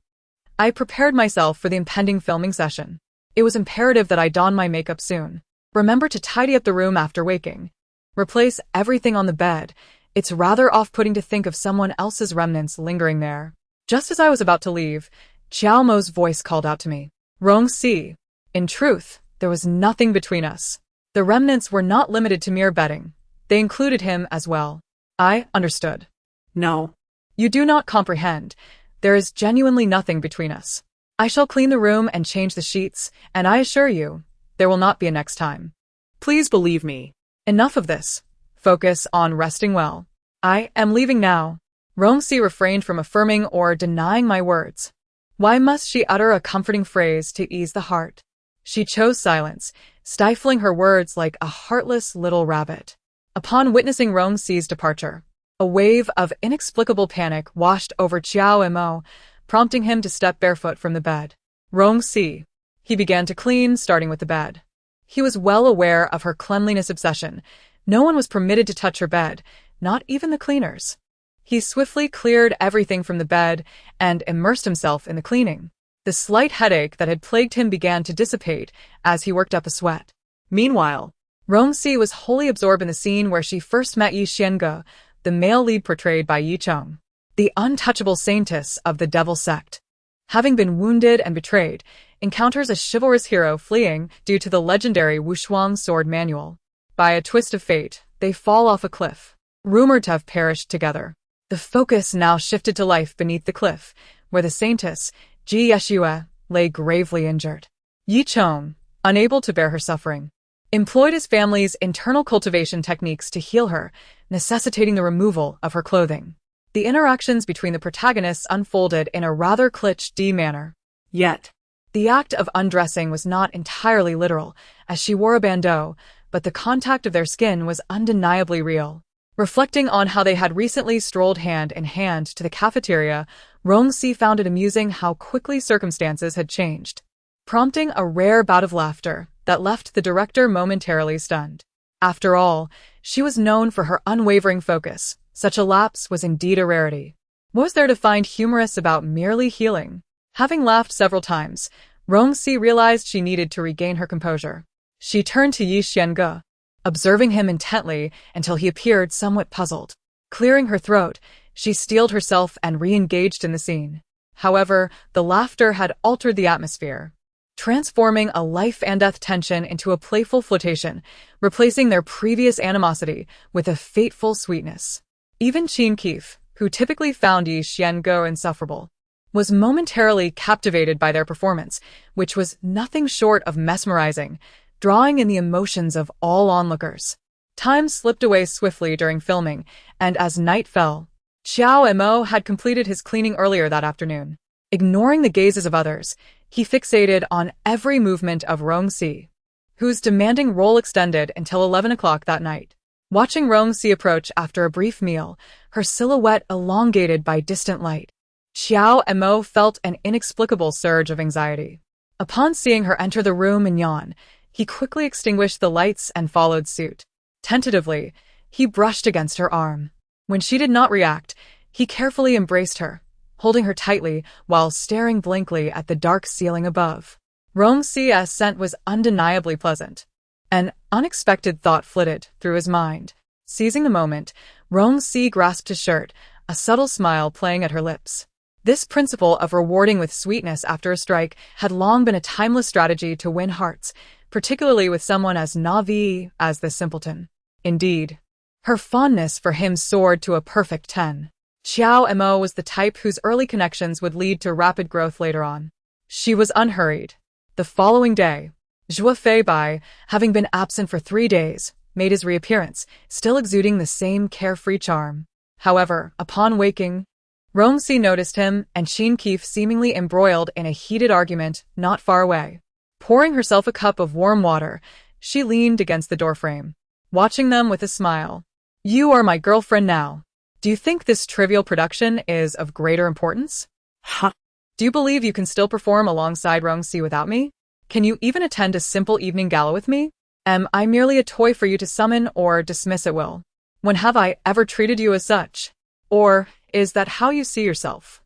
I prepared myself for the impending filming session. It was imperative that I don my makeup soon. Remember to tidy up the room after waking. Replace everything on the bed. It's rather off-putting to think of someone else's remnants lingering there. Just as I was about to leave, Xiao Mo's voice called out to me. Rong Shi. In truth, there was nothing between us. The remnants were not limited to mere bedding. They included him as well. I understood. No. You do not comprehend. There is genuinely nothing between us. I shall clean the room and change the sheets, and I assure you, there will not be a next time. Please believe me. Enough of this. Focus on resting well. I am leaving now. Rong Shi refrained from affirming or denying my words. Why must she utter a comforting phrase to ease the heart? She chose silence, stifling her words like a heartless little rabbit. Upon witnessing Rong Shi's departure, a wave of inexplicable panic washed over Xiao Mo, prompting him to step barefoot from the bed. Rong Shi. He began to clean, starting with the bed. He was well aware of her cleanliness obsession. No one was permitted to touch her bed, not even the cleaners. He swiftly cleared everything from the bed and immersed himself in the cleaning. The slight headache that had plagued him began to dissipate as he worked up a sweat. Meanwhile, Rong Shi was wholly absorbed in the scene where she first met Yi Xianga, the male lead portrayed by Yi Cheng, the untouchable saintess of the devil sect. Having been wounded and betrayed, encounters a chivalrous hero fleeing due to the legendary Wushuang sword manual. By a twist of fate, they fall off a cliff, rumored to have perished together. The focus now shifted to life beneath the cliff, where the saintess, Ji Yeshua, lay gravely injured. Yi Cheng, unable to bear her suffering, employed his family's internal cultivation techniques to heal her, necessitating the removal of her clothing. The interactions between the protagonists unfolded in a rather cliché manner. yet, The act of undressing was not entirely literal, as she wore a bandeau, but the contact of their skin was undeniably real. Reflecting on how they had recently strolled hand in hand to the cafeteria, Rong Shi found it amusing how quickly circumstances had changed, prompting a rare bout of laughter that left the director momentarily stunned. After all, she was known for her unwavering focus. Such a lapse was indeed a rarity. What was there to find humorous about merely healing? Having laughed several times, Rong Shi realized she needed to regain her composure. She turned to Yi Xianga, observing him intently until he appeared somewhat puzzled. Clearing her throat, she steeled herself and re-engaged in the scene. However, the laughter had altered the atmosphere, transforming a life-and-death tension into a playful flirtation, replacing their previous animosity with a fateful sweetness. Even Qin Keef, who typically found Yi Xiango insufferable, was momentarily captivated by their performance, which was nothing short of mesmerizing, drawing in the emotions of all onlookers. Time slipped away swiftly during filming, and as night fell, Xiao Mo had completed his cleaning earlier that afternoon. Ignoring the gazes of others, he fixated on every movement of Rong Shi, whose demanding role extended until 11 o'clock that night. Watching Rong Shi approach after a brief meal, her silhouette elongated by distant light, Xiao Mo felt an inexplicable surge of anxiety. Upon seeing her enter the room and yawn, he quickly extinguished the lights and followed suit. Tentatively, he brushed against her arm. When she did not react, he carefully embraced her, holding her tightly while staring blankly at the dark ceiling above. Rong Shi's scent was undeniably pleasant. An unexpected thought flitted through his mind. Seizing the moment, Rong Shi grasped his shirt, a subtle smile playing at her lips. This principle of rewarding with sweetness after a strike had long been a timeless strategy to win hearts, particularly with someone as naive as the simpleton. Indeed, her fondness for him soared to a perfect 10. Xiao Mo was the type whose early connections would lead to rapid growth later on. She was unhurried. The following day, Zhou Feibai, having been absent for 3 days, made his reappearance, still exuding the same carefree charm. However, upon waking, Rong Shi noticed him and Qin Keef seemingly embroiled in a heated argument not far away. Pouring herself a cup of warm water, she leaned against the doorframe, watching them with a smile. "You are my girlfriend now. Do you think this trivial production is of greater importance? ha, Do you believe you can still perform alongside Rong Shi without me? Can you even attend a simple evening gala with me? Am I merely a toy for you to summon or dismiss at will? When have I ever treated you as such? Or is that how you see yourself?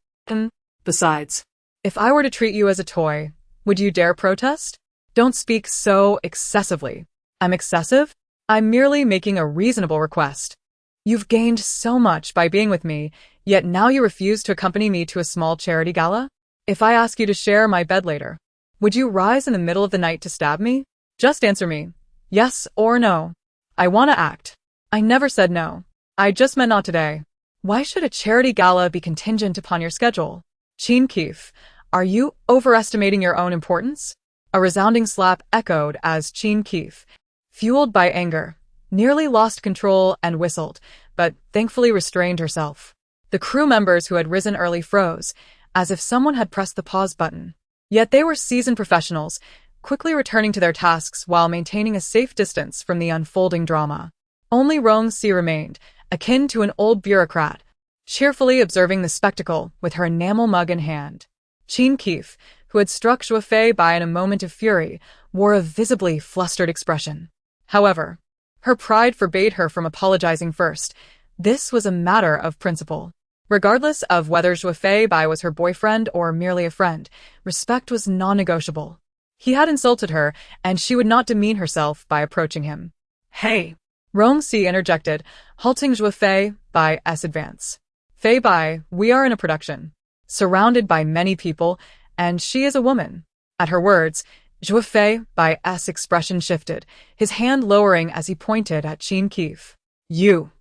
besides, If I were to treat you as a toy, would you dare protest? Don't speak so excessively. I'm excessive? I'm merely making a reasonable request. You've gained so much by being with me, yet now you refuse to accompany me to a small charity gala? If I ask you to share my bed later, would you rise in the middle of the night to stab me? Just answer me, yes or no. I want to act. I never said no. I just meant not today. Why should a charity gala be contingent upon your schedule? Qin Keef, are you overestimating your own importance? A resounding slap echoed as Qin Keef, fueled by anger, nearly lost control and whistled, but thankfully restrained herself. The crew members who had risen early froze, as if someone had pressed the pause button. Yet they were seasoned professionals, quickly returning to their tasks while maintaining a safe distance from the unfolding drama. Only Rong Shi remained, akin to an old bureaucrat, cheerfully observing the spectacle with her enamel mug in hand. Qin Keef, who had struck Zhou Feibai in a moment of fury, wore a visibly flustered expression. However, her pride forbade her from apologizing first. This was a matter of principle. Regardless of whether Zhuo Bai was her boyfriend or merely a friend, respect was non-negotiable. He had insulted her, and she would not demean herself by approaching him. Hey, Rong Shi interjected, halting Zhuo Bai's advance. Fei Bai, we are in a production, surrounded by many people, and she is a woman. At her words, Zhuo Bai's expression shifted, his hand lowering as he pointed at Qin Keef. You.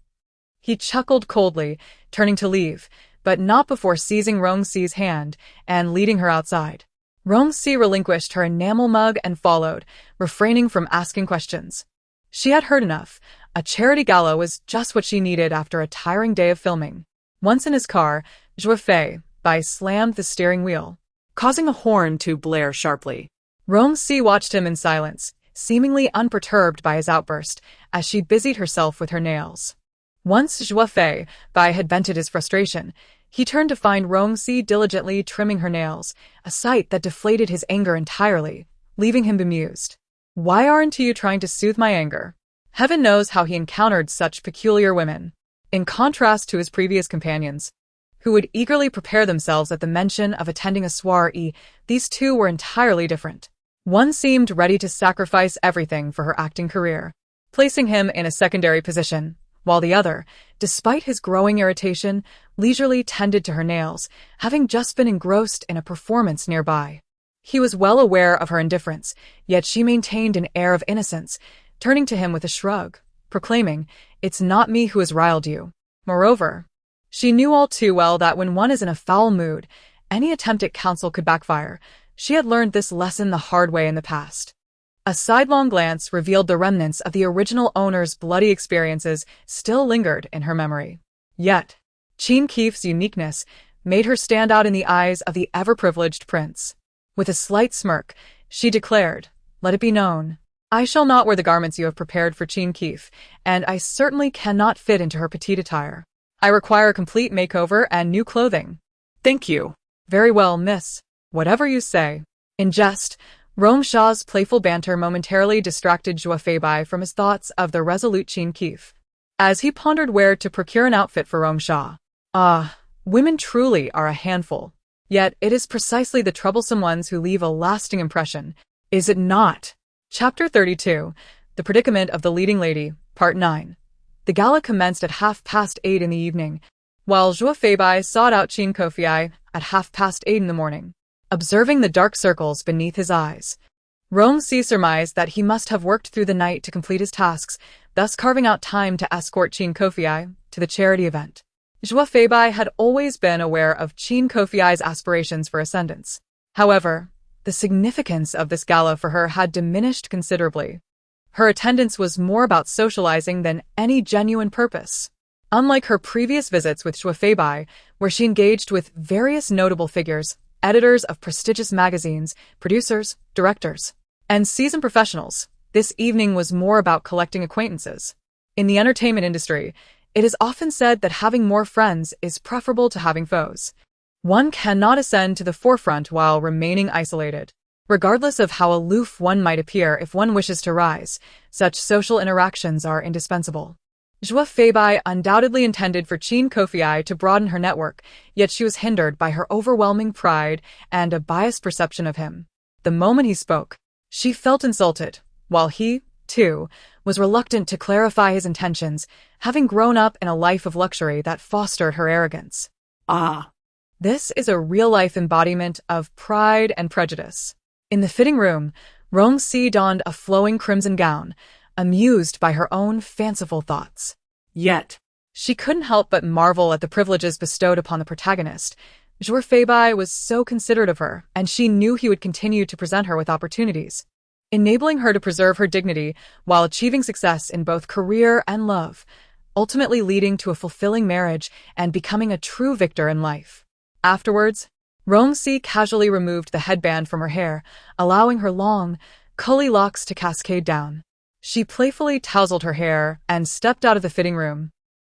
He chuckled coldly, turning to leave, but not before seizing Rong Xi's hand and leading her outside. Rong Shi relinquished her enamel mug and followed, refraining from asking questions. She had heard enough. A charity gala was just what she needed after a tiring day of filming. Once in his car, Zhuo Bai slammed the steering wheel, causing a horn to blare sharply. Rong Shi watched him in silence, seemingly unperturbed by his outburst, as she busied herself with her nails. Once Zhuo Bai had vented his frustration, he turned to find Rong Shi diligently trimming her nails, a sight that deflated his anger entirely, leaving him bemused. Why aren't you trying to soothe my anger? Heaven knows how he encountered such peculiar women. In contrast to his previous companions, who would eagerly prepare themselves at the mention of attending a soiree, these two were entirely different. One seemed ready to sacrifice everything for her acting career, placing him in a secondary position, while the other, despite his growing irritation, leisurely tended to her nails, having just been engrossed in a performance nearby. He was well aware of her indifference, yet she maintained an air of innocence, turning to him with a shrug, proclaiming, "It's not me who has riled you." Moreover, she knew all too well that when one is in a foul mood, any attempt at counsel could backfire. She had learned this lesson the hard way in the past. A sidelong glance revealed the remnants of the original owner's bloody experiences still lingered in her memory. Yet, Qin Keef's uniqueness made her stand out in the eyes of the ever-privileged prince. With a slight smirk, she declared, "Let it be known, I shall not wear the garments you have prepared for Qin Keef, and I certainly cannot fit into her petite attire. I require a complete makeover and new clothing." Thank you. Very well, miss. Whatever you say. In jest, Rong Shi's playful banter momentarily distracted Zhuo Bai from his thoughts of the resolute Qin Keef, as he pondered where to procure an outfit for Rong Shi. Women truly are a handful. Yet it is precisely the troublesome ones who leave a lasting impression, is it not? Chapter 32, The Predicament of the Leading Lady, Part 9. The gala commenced at 8:30 in the evening, while Zhuo Bai sought out Qin Keef at 8:30 in the morning. Observing the dark circles beneath his eyes, Rong Shi surmised that he must have worked through the night to complete his tasks, thus carving out time to escort Qin Keef to the charity event. Zhuo Bai had always been aware of Qin Keef's aspirations for ascendance. However, the significance of this gala for her had diminished considerably. Her attendance was more about socializing than any genuine purpose. Unlike her previous visits with Zhuo Bai, where she engaged with various notable figures, editors of prestigious magazines, producers, directors, and seasoned professionals, this evening was more about collecting acquaintances. In the entertainment industry, it is often said that having more friends is preferable to having foes. One cannot ascend to the forefront while remaining isolated. Regardless of how aloof one might appear if one wishes to rise, such social interactions are indispensable. Zhuo Bai undoubtedly intended for Qin Keef to broaden her network, yet she was hindered by her overwhelming pride and a biased perception of him. The moment he spoke, she felt insulted, while he, too, was reluctant to clarify his intentions, having grown up in a life of luxury that fostered her arrogance. This is a real-life embodiment of pride and prejudice. In the fitting room, Rong Shi donned a flowing crimson gown, amused by her own fanciful thoughts. Yet, she couldn't help but marvel at the privileges bestowed upon the protagonist. Zhuo Bai was so considerate of her, and she knew he would continue to present her with opportunities, enabling her to preserve her dignity while achieving success in both career and love, ultimately leading to a fulfilling marriage and becoming a true victor in life. Afterwards, Rong Shi casually removed the headband from her hair, allowing her long, curly locks to cascade down. She playfully tousled her hair and stepped out of the fitting room,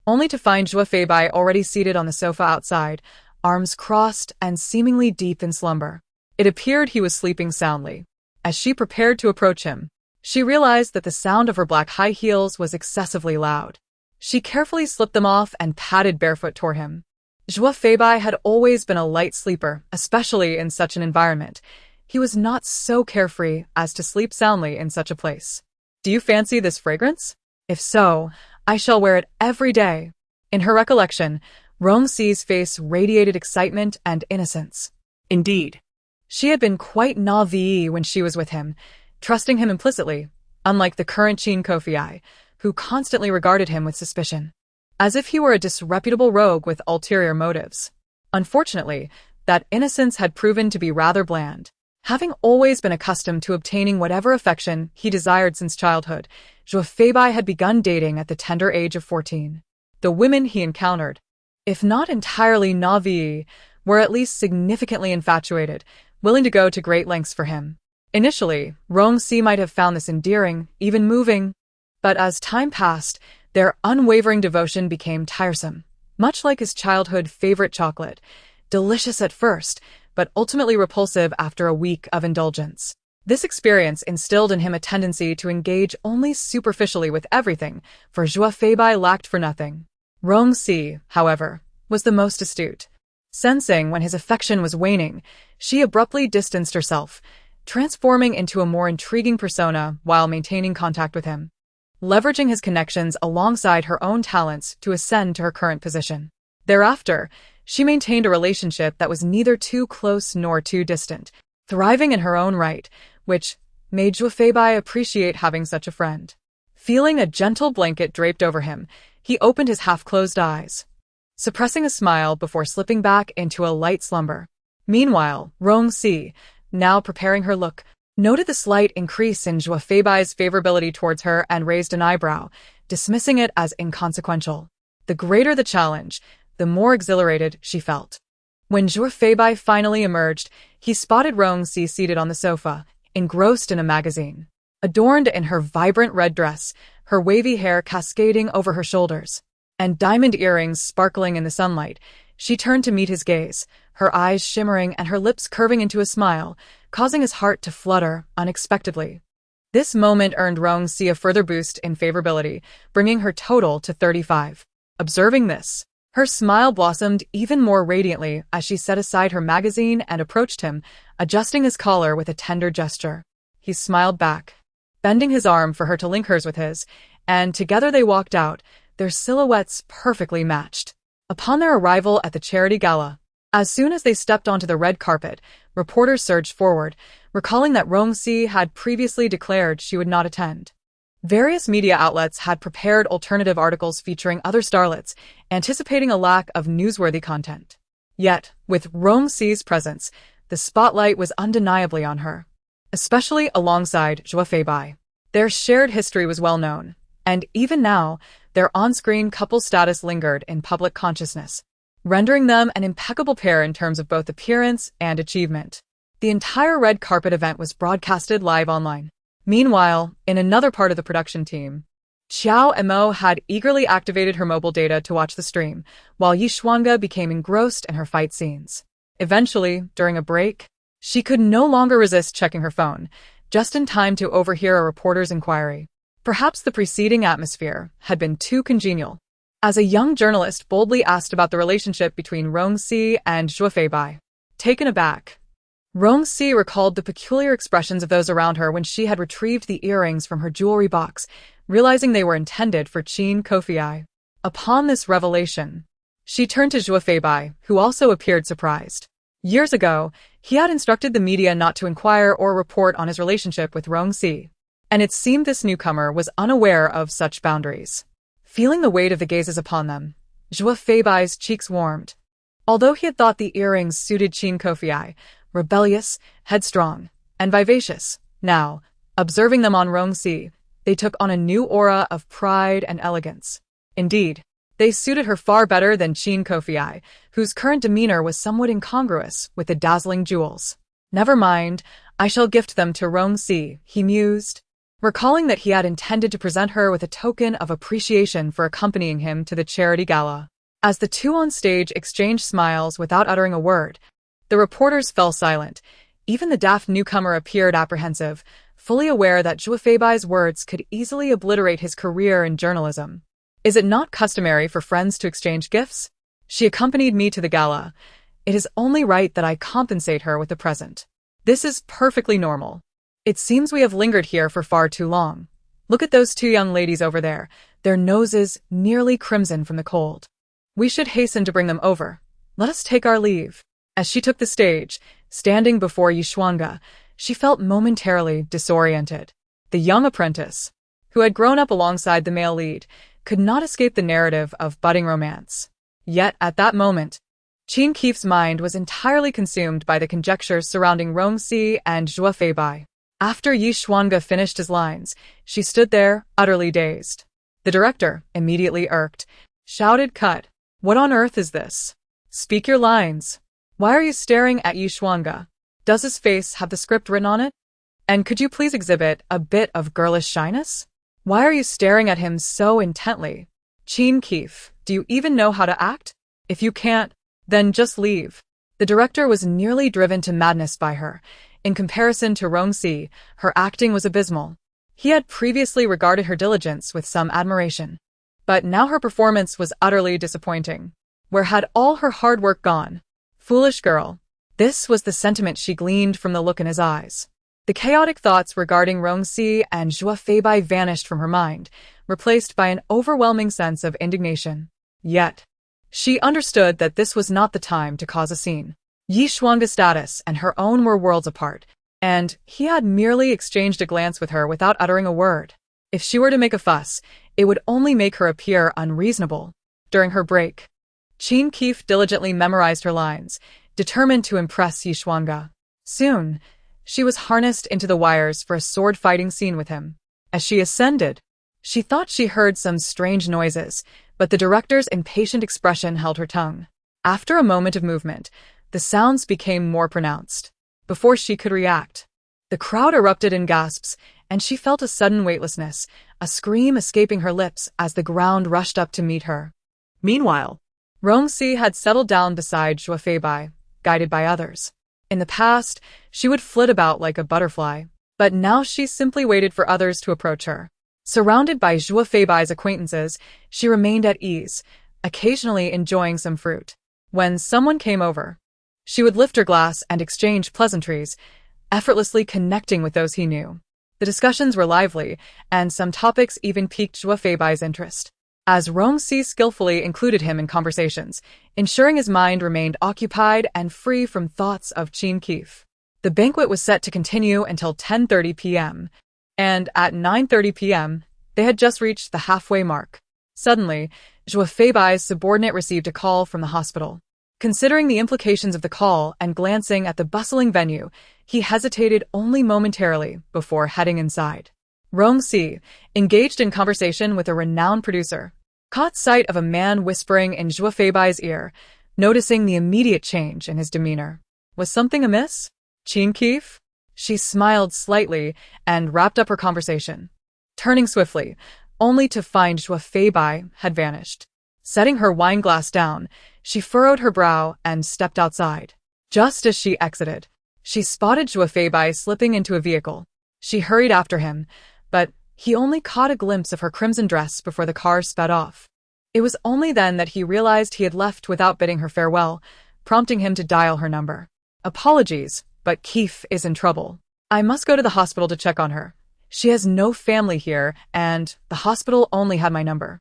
only to find Zhuo Bai already seated on the sofa outside, arms crossed and seemingly deep in slumber. It appeared he was sleeping soundly. As she prepared to approach him, she realized that the sound of her black high heels was excessively loud. She carefully slipped them off and padded barefoot toward him. Joie Feibai had always been a light sleeper, especially in such an environment. He was not so carefree as to sleep soundly in such a place. Do you fancy this fragrance? If so, I shall wear it every day. In her recollection, Rong Shi's face radiated excitement and innocence. Indeed. She had been quite naive when she was with him, trusting him implicitly, unlike the current Qin Kofei, who constantly regarded him with suspicion, as if he were a disreputable rogue with ulterior motives. Unfortunately, that innocence had proven to be rather bland. Having always been accustomed to obtaining whatever affection he desired since childhood, Joie Feibai had begun dating at the tender age of 14. The women he encountered, if not entirely naive, were at least significantly infatuated, willing to go to great lengths for him. Initially, Rong Shi might have found this endearing, even moving, but as time passed, their unwavering devotion became tiresome, much like his childhood favorite chocolate, delicious at first, but ultimately repulsive after a week of indulgence. This experience instilled in him a tendency to engage only superficially with everything, for Joie Feibai lacked for nothing. Rong Shi, however, was the most astute. Sensing when his affection was waning, she abruptly distanced herself, transforming into a more intriguing persona while maintaining contact with him, leveraging his connections alongside her own talents to ascend to her current position. Thereafter, she maintained a relationship that was neither too close nor too distant, thriving in her own right, which made Joie Feibai appreciate having such a friend. Feeling a gentle blanket draped over him, he opened his half-closed eyes, suppressing a smile before slipping back into a light slumber. Meanwhile, Rong Shi, now preparing her look, noted the slight increase in Joie Feibai's favorability towards her and raised an eyebrow, dismissing it as inconsequential. The greater the challenge, the more exhilarated she felt. When Joie Feibai finally emerged, he spotted Rong Shi seated on the sofa, engrossed in a magazine. Adorned in her vibrant red dress, her wavy hair cascading over her shoulders, and diamond earrings sparkling in the sunlight, she turned to meet his gaze, her eyes shimmering and her lips curving into a smile, causing his heart to flutter unexpectedly. This moment earned Rong Shi a further boost in favorability, bringing her total to 35. Observing this, her smile blossomed even more radiantly as she set aside her magazine and approached him, adjusting his collar with a tender gesture. He smiled back, bending his arm for her to link hers with his, and together they walked out, their silhouettes perfectly matched. Upon their arrival at the charity gala, as soon as they stepped onto the red carpet, reporters surged forward, recalling that Rong Shi had previously declared she would not attend. Various media outlets had prepared alternative articles featuring other starlets, anticipating a lack of newsworthy content. Yet, with Rong Shi's presence, the spotlight was undeniably on her, especially alongside Joie Feibai. Their shared history was well known, and even now, their on-screen couple status lingered in public consciousness, rendering them an impeccable pair in terms of both appearance and achievement. The entire red carpet event was broadcasted live online. Meanwhile, in another part of the production team, Xiao Mo had eagerly activated her mobile data to watch the stream, while Yi Shuanga became engrossed in her fight scenes. Eventually, during a break, she could no longer resist checking her phone, just in time to overhear a reporter's inquiry. Perhaps the preceding atmosphere had been too congenial, as a young journalist boldly asked about the relationship between Rong Shi and Joie Feibai. Taken aback, Rong Shi recalled the peculiar expressions of those around her when she had retrieved the earrings from her jewelry box, realizing they were intended for Qin Kofei. Upon this revelation, she turned to Joie Feibai, who also appeared surprised. Years ago, he had instructed the media not to inquire or report on his relationship with Rong Shi, and it seemed this newcomer was unaware of such boundaries. Feeling the weight of the gazes upon them, Joie Feibai's cheeks warmed. Although he had thought the earrings suited Qin Kofei, rebellious, headstrong, and vivacious, now, observing them on Rong Shi, they took on a new aura of pride and elegance. Indeed, they suited her far better than Qin Kofei, whose current demeanor was somewhat incongruous with the dazzling jewels. Never mind, I shall gift them to Rong Shi, he mused, recalling that he had intended to present her with a token of appreciation for accompanying him to the charity gala. As the two on stage exchanged smiles without uttering a word, the reporters fell silent. Even the daft newcomer appeared apprehensive, fully aware that Joie Feibai's words could easily obliterate his career in journalism. Is it not customary for friends to exchange gifts? She accompanied me to the gala. It is only right that I compensate her with a present. This is perfectly normal. It seems we have lingered here for far too long. Look at those two young ladies over there, their noses nearly crimson from the cold. We should hasten to bring them over. Let us take our leave. As she took the stage, standing before Yishuanga, she felt momentarily disoriented. The young apprentice, who had grown up alongside the male lead, could not escape the narrative of budding romance. Yet, at that moment, Qin Keef's mind was entirely consumed by the conjectures surrounding Rong Shi and Zhuo Feibai. After Yishuanga finished his lines, she stood there, utterly dazed. The director, immediately irked, shouted, "Cut! What on earth is this? Speak your lines. Why are you staring at Yishuanga? Does his face have the script written on it? And could you please exhibit a bit of girlish shyness? Why are you staring at him so intently? Qin Keef, do you even know how to act? If you can't, then just leave." The director was nearly driven to madness by her. In comparison to Rong Shi, her acting was abysmal. He had previously regarded her diligence with some admiration. But now her performance was utterly disappointing. Where had all her hard work gone? Foolish girl. This was the sentiment she gleaned from the look in his eyes. The chaotic thoughts regarding Rong Shi and Zhuo Feibai vanished from her mind, replaced by an overwhelming sense of indignation. Yet, she understood that this was not the time to cause a scene. Yishuanga's status and her own were worlds apart, and he had merely exchanged a glance with her without uttering a word. If she were to make a fuss, it would only make her appear unreasonable. During her break, Qin Keef diligently memorized her lines, determined to impress Yishuanga. Soon, she was harnessed into the wires for a sword-fighting scene with him. As she ascended, she thought she heard some strange noises, but the director's impatient expression held her tongue. After a moment of movement, the sounds became more pronounced. Before she could react, the crowd erupted in gasps, and she felt a sudden weightlessness, a scream escaping her lips as the ground rushed up to meet her. Meanwhile, Rong Shi had settled down beside Zhuo Feibai, guided by others. In the past, she would flit about like a butterfly, but now she simply waited for others to approach her. Surrounded by Zhuo Feibai's acquaintances, she remained at ease, occasionally enjoying some fruit. When someone came over, she would lift her glass and exchange pleasantries, effortlessly connecting with those he knew. The discussions were lively, and some topics even piqued Zhuo Feibai's interest, as Rong Shi skillfully included him in conversations, ensuring his mind remained occupied and free from thoughts of Qin Keef. The banquet was set to continue until 10:30 p.m., and at 9:30 p.m., they had just reached the halfway mark. Suddenly, Zhuo Feibai's subordinate received a call from the hospital. Considering the implications of the call and glancing at the bustling venue, he hesitated only momentarily before heading inside. Rong Shi, engaged in conversation with a renowned producer, caught sight of a man whispering in Zhuo Feibai's ear, noticing the immediate change in his demeanor. Was something amiss? Qin Keef? She smiled slightly and wrapped up her conversation, turning swiftly, only to find Zhuo Feibai had vanished. Setting her wine glass down, she furrowed her brow and stepped outside. Just as she exited, she spotted Zhuo Feibai slipping into a vehicle. She hurried after him, but he only caught a glimpse of her crimson dress before the car sped off. It was only then that he realized he had left without bidding her farewell, prompting him to dial her number. "Apologies, but Keef is in trouble. I must go to the hospital to check on her. She has no family here, and the hospital only had my number."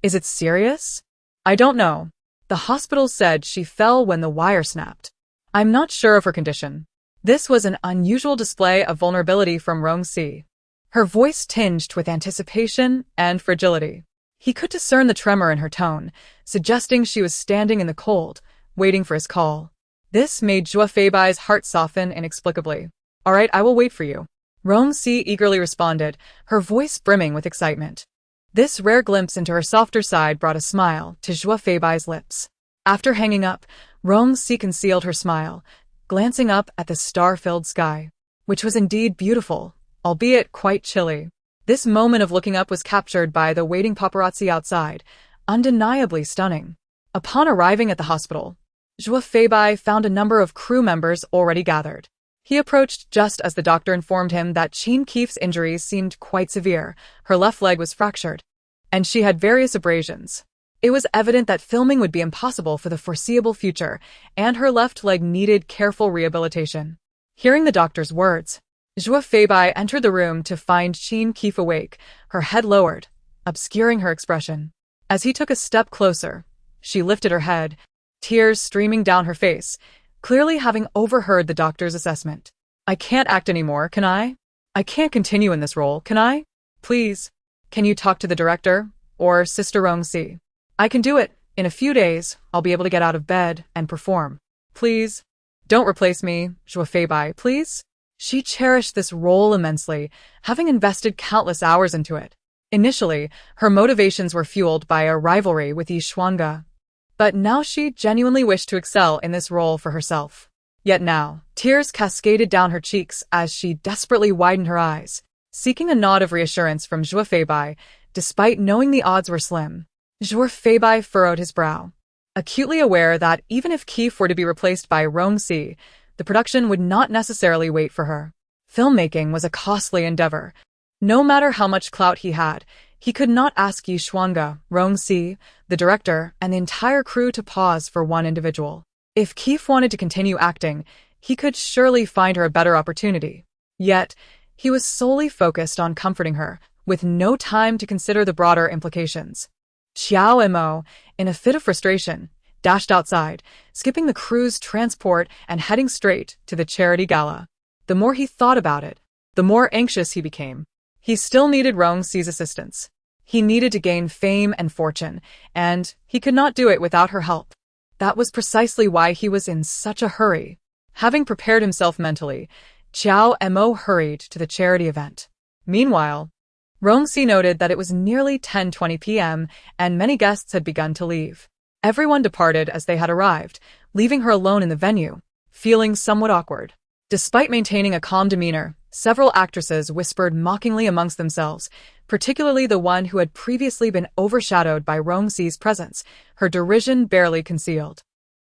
"Is it serious?" "I don't know. The hospital said she fell when the wire snapped. I'm not sure of her condition." This was an unusual display of vulnerability from Rong Shi. Her voice tinged with anticipation and fragility. He could discern the tremor in her tone, suggesting she was standing in the cold, waiting for his call. This made Zhuo Feibai's heart soften inexplicably. "All right, I will wait for you," Rong Shi eagerly responded, her voice brimming with excitement. This rare glimpse into her softer side brought a smile to Zhuo Feibai's lips. After hanging up, Rong Shi concealed her smile, glancing up at the star-filled sky, which was indeed beautiful, albeit quite chilly. This moment of looking up was captured by the waiting paparazzi outside, undeniably stunning. Upon arriving at the hospital, Zhuo Feibai found a number of crew members already gathered. He approached just as the doctor informed him that Qin Keef's injuries seemed quite severe. Her left leg was fractured, and she had various abrasions. It was evident that filming would be impossible for the foreseeable future, and her left leg needed careful rehabilitation. Hearing the doctor's words, Zhua Feibai entered the room to find Qin Keef awake, her head lowered, obscuring her expression. As he took a step closer, she lifted her head, tears streaming down her face, clearly having overheard the doctor's assessment. I can't act anymore, can I? I can't continue in this role, can I? Please, can you talk to the director, or Sister Rong Shi? I can do it. In a few days, I'll be able to get out of bed and perform. Please, don't replace me, Zhua Feibai, please? She cherished this role immensely, having invested countless hours into it. Initially, her motivations were fueled by a rivalry with Yi Xuanga. But now she genuinely wished to excel in this role for herself. Yet now, tears cascaded down her cheeks as she desperately widened her eyes, seeking a nod of reassurance from Zhua Feibai, despite knowing the odds were slim. Zhua Feibai furrowed his brow, acutely aware that even if Keef were to be replaced by Rong Shi, the production would not necessarily wait for her. Filmmaking was a costly endeavor. No matter how much clout he had, he could not ask Yi Xuanga, Rong Shi, the director, and the entire crew to pause for one individual. If Keef wanted to continue acting, he could surely find her a better opportunity. Yet, he was solely focused on comforting her, with no time to consider the broader implications. Xiao Mo, in a fit of frustration, dashed outside, skipping the crew's transport and heading straight to the charity gala. The more he thought about it, the more anxious he became. He still needed Rong Shi's assistance. He needed to gain fame and fortune, and he could not do it without her help. That was precisely why he was in such a hurry. Having prepared himself mentally, Xiao Mo hurried to the charity event. Meanwhile, Rong Shi noted that it was nearly 10:20 p.m. and many guests had begun to leave. Everyone departed as they had arrived, leaving her alone in the venue, feeling somewhat awkward. Despite maintaining a calm demeanor, several actresses whispered mockingly amongst themselves, particularly the one who had previously been overshadowed by Rong Shi's presence, her derision barely concealed.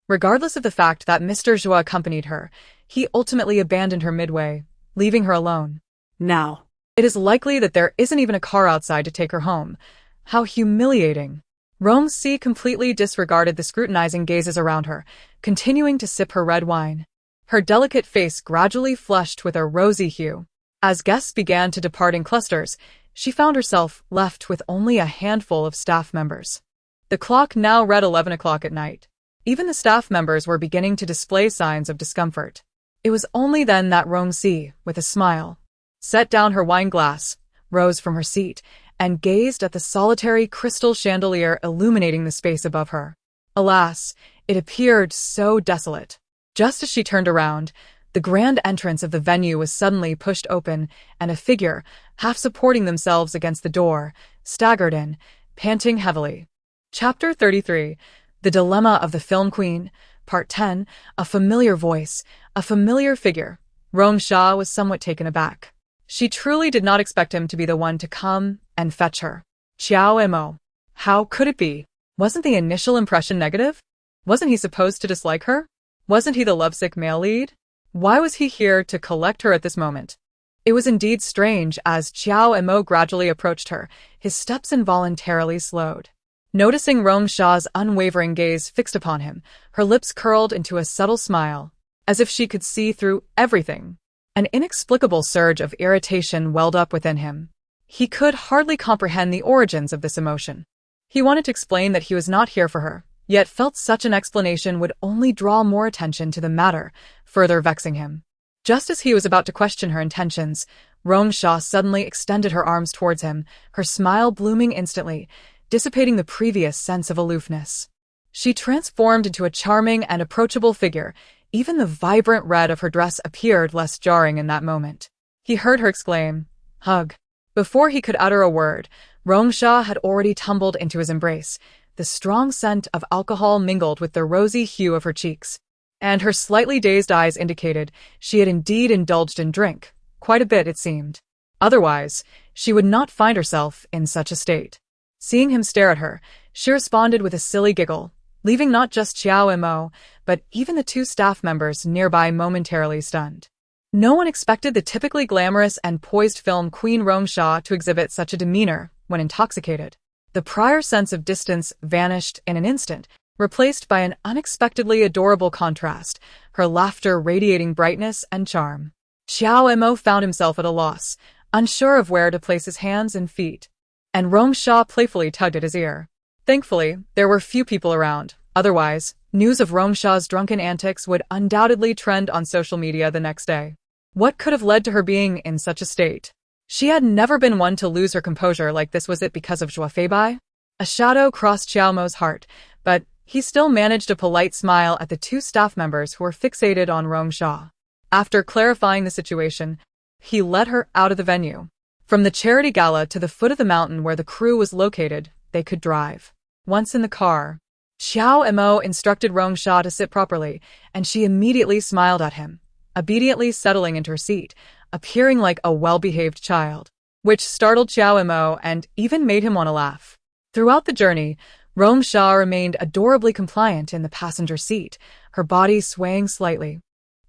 Regardless of the fact that Mr. Zhua accompanied her, he ultimately abandoned her midway, leaving her alone. Now, it is likely that there isn't even a car outside to take her home. How humiliating. Rong Shi completely disregarded the scrutinizing gazes around her, continuing to sip her red wine. Her delicate face gradually flushed with a rosy hue. As guests began to depart in clusters, she found herself left with only a handful of staff members. The clock now read 11 o'clock at night. Even the staff members were beginning to display signs of discomfort. It was only then that Rong Shi, with a smile, set down her wine glass, rose from her seat, and gazed at the solitary crystal chandelier illuminating the space above her. Alas, it appeared so desolate. Just as she turned around, the grand entrance of the venue was suddenly pushed open, and a figure, half supporting themselves against the door, staggered in, panting heavily. Chapter 33. The Dilemma of the Film Queen. Part 10. A familiar voice, a familiar figure. Rong Shi was somewhat taken aback. She truly did not expect him to be the one to come and fetch her. Xiao Mo. How could it be? Wasn't the initial impression negative? Wasn't he supposed to dislike her? Wasn't he the lovesick male lead? Why was he here to collect her at this moment? It was indeed strange as Xiao Mo gradually approached her, his steps involuntarily slowed. Noticing Rong Shi's unwavering gaze fixed upon him, her lips curled into a subtle smile, as if she could see through everything. An inexplicable surge of irritation welled up within him. He could hardly comprehend the origins of this emotion. He wanted to explain that he was not here for her, yet felt such an explanation would only draw more attention to the matter, further vexing him. Just as he was about to question her intentions, Rong Shi suddenly extended her arms towards him, her smile blooming instantly, dissipating the previous sense of aloofness. She transformed into a charming and approachable figure. Even the vibrant red of her dress appeared less jarring in that moment. He heard her exclaim, "Hug." Before he could utter a word, Rong Shi had already tumbled into his embrace, the strong scent of alcohol mingled with the rosy hue of her cheeks. And her slightly dazed eyes indicated she had indeed indulged in drink, quite a bit it seemed. Otherwise, she would not find herself in such a state. Seeing him stare at her, she responded with a silly giggle, leaving not just Xiao Mo, but even the two staff members nearby momentarily stunned. No one expected the typically glamorous and poised film queen Rong Shi to exhibit such a demeanor when intoxicated. The prior sense of distance vanished in an instant, replaced by an unexpectedly adorable contrast, her laughter radiating brightness and charm. Xiao Mo found himself at a loss, unsure of where to place his hands and feet, and Rong Shi playfully tugged at his ear. Thankfully, there were few people around. Otherwise, news of Rong Shi's drunken antics would undoubtedly trend on social media the next day. What could have led to her being in such a state? She had never been one to lose her composure like this. Was it because of Zhua Feibai? A shadow crossed Xiao Mo's heart, but he still managed a polite smile at the two staff members who were fixated on Rong Shi. After clarifying the situation, he led her out of the venue. From the charity gala to the foot of the mountain where the crew was located, they could drive. Once in the car, Xiao Mo instructed Rong Shi to sit properly, and she immediately smiled at him, obediently settling into her seat, appearing like a well-behaved child, which startled Xiao Mo and even made him want to laugh. Throughout the journey, Rong Shi remained adorably compliant in the passenger seat, her body swaying slightly.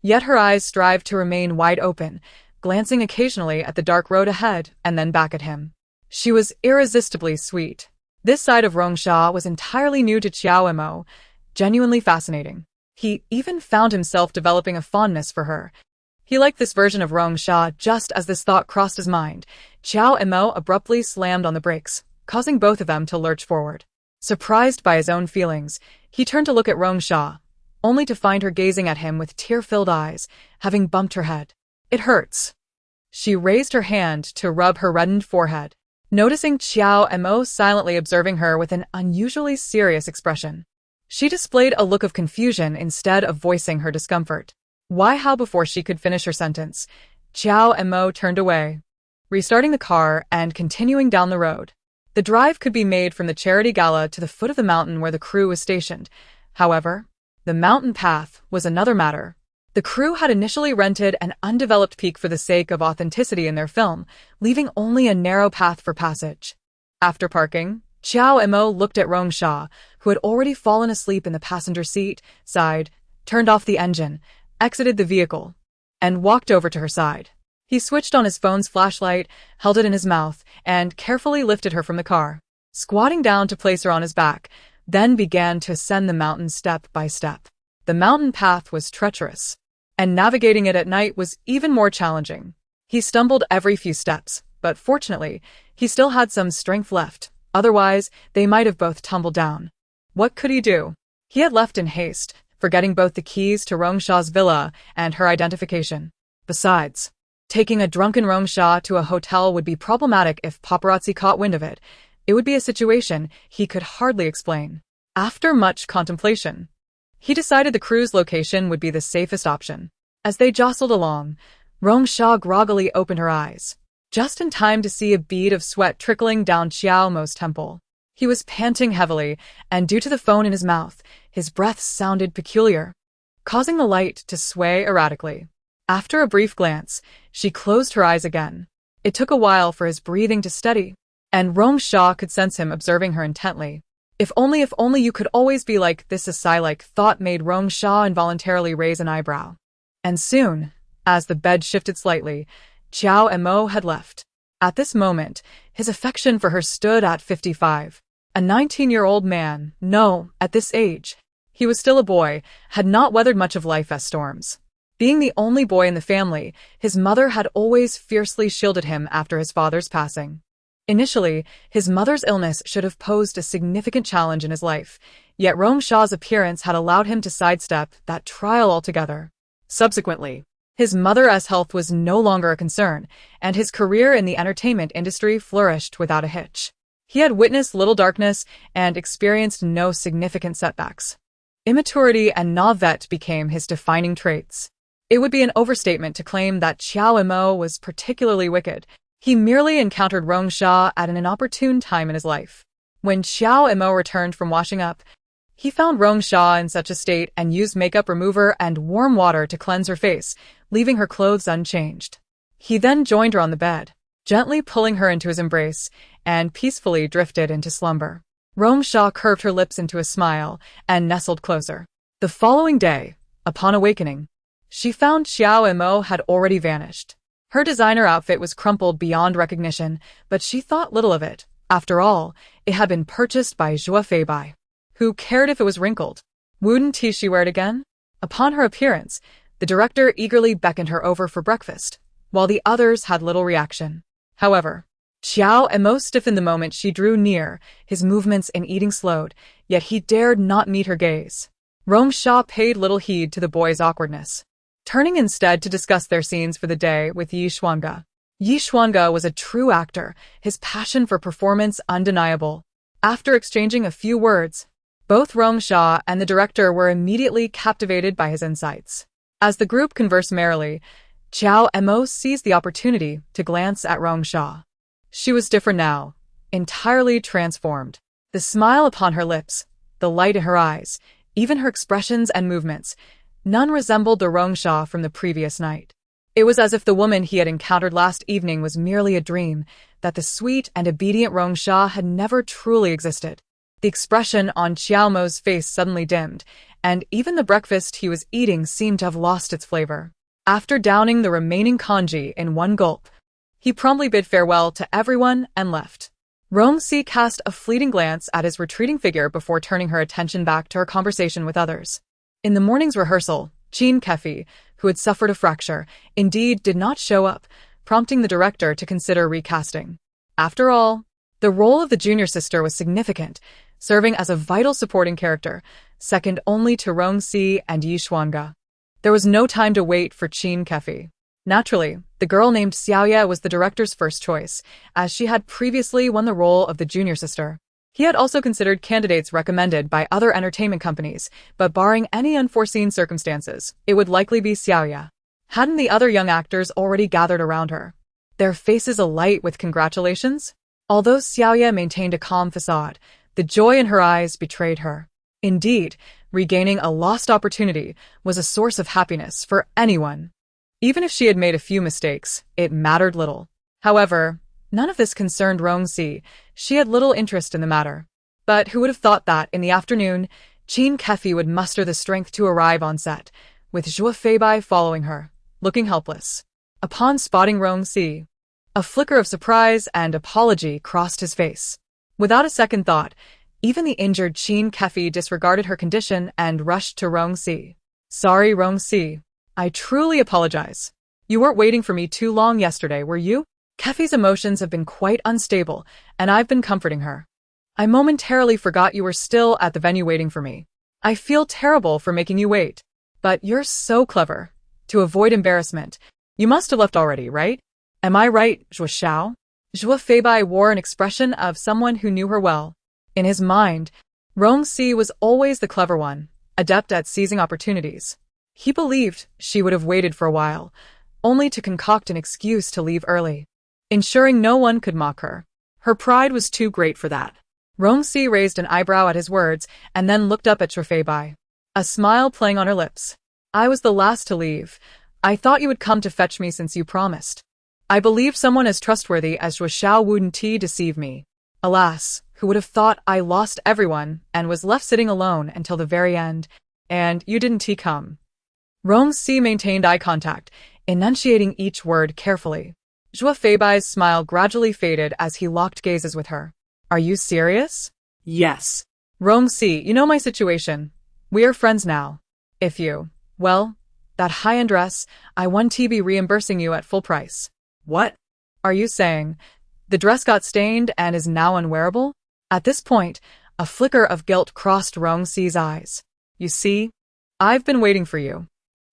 Yet her eyes strived to remain wide open, glancing occasionally at the dark road ahead and then back at him. She was irresistibly sweet. This side of Rong Shi was entirely new to Xiao Mo, genuinely fascinating. He even found himself developing a fondness for her. He liked this version of Rong Shi. Just as this thought crossed his mind, Xiao Mo abruptly slammed on the brakes, causing both of them to lurch forward. Surprised by his own feelings, he turned to look at Rong Shi, only to find her gazing at him with tear-filled eyes, having bumped her head. "It hurts." She raised her hand to rub her reddened forehead, noticing Xiao Mo silently observing her with an unusually serious expression. She displayed a look of confusion instead of voicing her discomfort. How before she could finish her sentence, Xiao Mo turned away, restarting the car and continuing down the road. The drive could be made from the charity gala to the foot of the mountain where the crew was stationed. However, the mountain path was another matter. The crew had initially rented an undeveloped peak for the sake of authenticity in their film, leaving only a narrow path for passage. After parking, Xiao Mo looked at Rong Shi, who had already fallen asleep in the passenger seat, sighed, turned off the engine, exited the vehicle, and walked over to her side. He switched on his phone's flashlight, held it in his mouth, and carefully lifted her from the car, squatting down to place her on his back, then began to ascend the mountain step by step. The mountain path was treacherous, and navigating it at night was even more challenging. He stumbled every few steps, but fortunately, he still had some strength left. Otherwise, they might have both tumbled down. What could he do? He had left in haste, forgetting both the keys to Rong Shi's villa and her identification. Besides, taking a drunken Rong Shi to a hotel would be problematic if paparazzi caught wind of it. It would be a situation he could hardly explain. After much contemplation, he decided the crew's location would be the safest option. As they jostled along, Rong Shi groggily opened her eyes, just in time to see a bead of sweat trickling down Xiao Mo's temple. He was panting heavily, and due to the phone in his mouth, his breath sounded peculiar, causing the light to sway erratically. After a brief glance, she closed her eyes again. It took a while for his breathing to steady, and Rong Shi could sense him observing her intently. If only you could always be like this. A sigh-like thought made Rong Shi involuntarily raise an eyebrow. And soon, as the bed shifted slightly, Xiao Mo had left. At this moment, his affection for her stood at 55. A 19-year-old man, no, at this age, he was still a boy, had not weathered much of life's storms. Being the only boy in the family, his mother had always fiercely shielded him after his father's passing. Initially, his mother's illness should have posed a significant challenge in his life, yet Rong Shi's appearance had allowed him to sidestep that trial altogether. Subsequently, his mother's health was no longer a concern, and his career in the entertainment industry flourished without a hitch. He had witnessed little darkness and experienced no significant setbacks. Immaturity and naivete became his defining traits. It would be an overstatement to claim that Xiao Mo was particularly wicked. He merely encountered Rong Shi at an inopportune time in his life. When Xiao Mo returned from washing up, he found Rong Shi in such a state and used makeup remover and warm water to cleanse her face, leaving her clothes unchanged. He then joined her on the bed, gently pulling her into his embrace, and peacefully drifted into slumber. Rong Shi curved her lips into a smile and nestled closer. The following day, upon awakening, she found Xiao Mo had already vanished. Her designer outfit was crumpled beyond recognition, but she thought little of it. After all, it had been purchased by Zhuo Feibai. Who cared if it was wrinkled? Wouldn't she wear it again? Upon her appearance, the director eagerly beckoned her over for breakfast, while the others had little reaction. However, Xiao Emo stiffened the moment she drew near, his movements and eating slowed, yet he dared not meet her gaze. Rong Shi paid little heed to the boy's awkwardness, turning instead to discuss their scenes for the day with Yi Xuanga. Yi Xuanga was a true actor, his passion for performance undeniable. After exchanging a few words, both Rong Shi and the director were immediately captivated by his insights. As the group conversed merrily, Xiao Emo seized the opportunity to glance at Rong Shi. She was different now, entirely transformed. The smile upon her lips, the light in her eyes, even her expressions and movements, none resembled the Rong Shi from the previous night. It was as if the woman he had encountered last evening was merely a dream, that the sweet and obedient Rong Shi had never truly existed. The expression on Xiao Mo's face suddenly dimmed, and even the breakfast he was eating seemed to have lost its flavor. After downing the remaining congee in one gulp, he promptly bid farewell to everyone and left. Rong Shi cast a fleeting glance at his retreating figure before turning her attention back to her conversation with others. In the morning's rehearsal, Qin Kefi, who had suffered a fracture, indeed did not show up, prompting the director to consider recasting. After all, the role of the junior sister was significant, serving as a vital supporting character, second only to Rong Shi and Yi Xuanga. There was no time to wait for Qin Kefi. Naturally, the girl named Xiaoye was the director's first choice, as she had previously won the role of the junior sister. He had also considered candidates recommended by other entertainment companies, but barring any unforeseen circumstances, it would likely be Xiaoye. Hadn't the other young actors already gathered around her, their faces alight with congratulations? Although Xiaoye maintained a calm facade, the joy in her eyes betrayed her. Indeed, regaining a lost opportunity was a source of happiness for anyone. Even if she had made a few mistakes, it mattered little. However, none of this concerned Rong Shi. She had little interest in the matter. But who would have thought that, in the afternoon, Qin Kefi would muster the strength to arrive on set, with Zhuo Feibai following her, looking helpless. Upon spotting Rong Shi, a flicker of surprise and apology crossed his face. Without a second thought, even the injured Qin Kefi disregarded her condition and rushed to Rong Shi. "Sorry, Rong Shi. I truly apologize. You weren't waiting for me too long yesterday, were you?" Kefi's emotions have been quite unstable, and I've been comforting her. "I momentarily forgot you were still at the venue waiting for me. I feel terrible for making you wait. But you're so clever. To avoid embarrassment, you must have left already, right? Am I right, Zhuo Xiao?" Zhuo Feibai wore an expression of someone who knew her well. In his mind, Rong Shi was always the clever one, adept at seizing opportunities. He believed she would have waited for a while, only to concoct an excuse to leave early, ensuring no one could mock her. Her pride was too great for that. Rong Shi raised an eyebrow at his words and then looked up at Zhuo Feibai, a smile playing on her lips. "I was the last to leave. I thought you would come to fetch me since you promised. I believed someone as trustworthy as Zhuo Xiao wouldn't deceive me. Alas, who would have thought I lost everyone and was left sitting alone until the very end, and you didn't come." Rong Shi maintained eye contact, enunciating each word carefully. Zhuo Feibai's smile gradually faded as he locked gazes with her. "Are you serious?" Yes. "Rong Shi, you know my situation. We are friends now. If you, well, that high-end dress, I want to be reimbursing you at full price." What? "Are you saying the dress got stained and is now unwearable?" At this point, a flicker of guilt crossed Rong Shi's eyes. "You see, I've been waiting for you."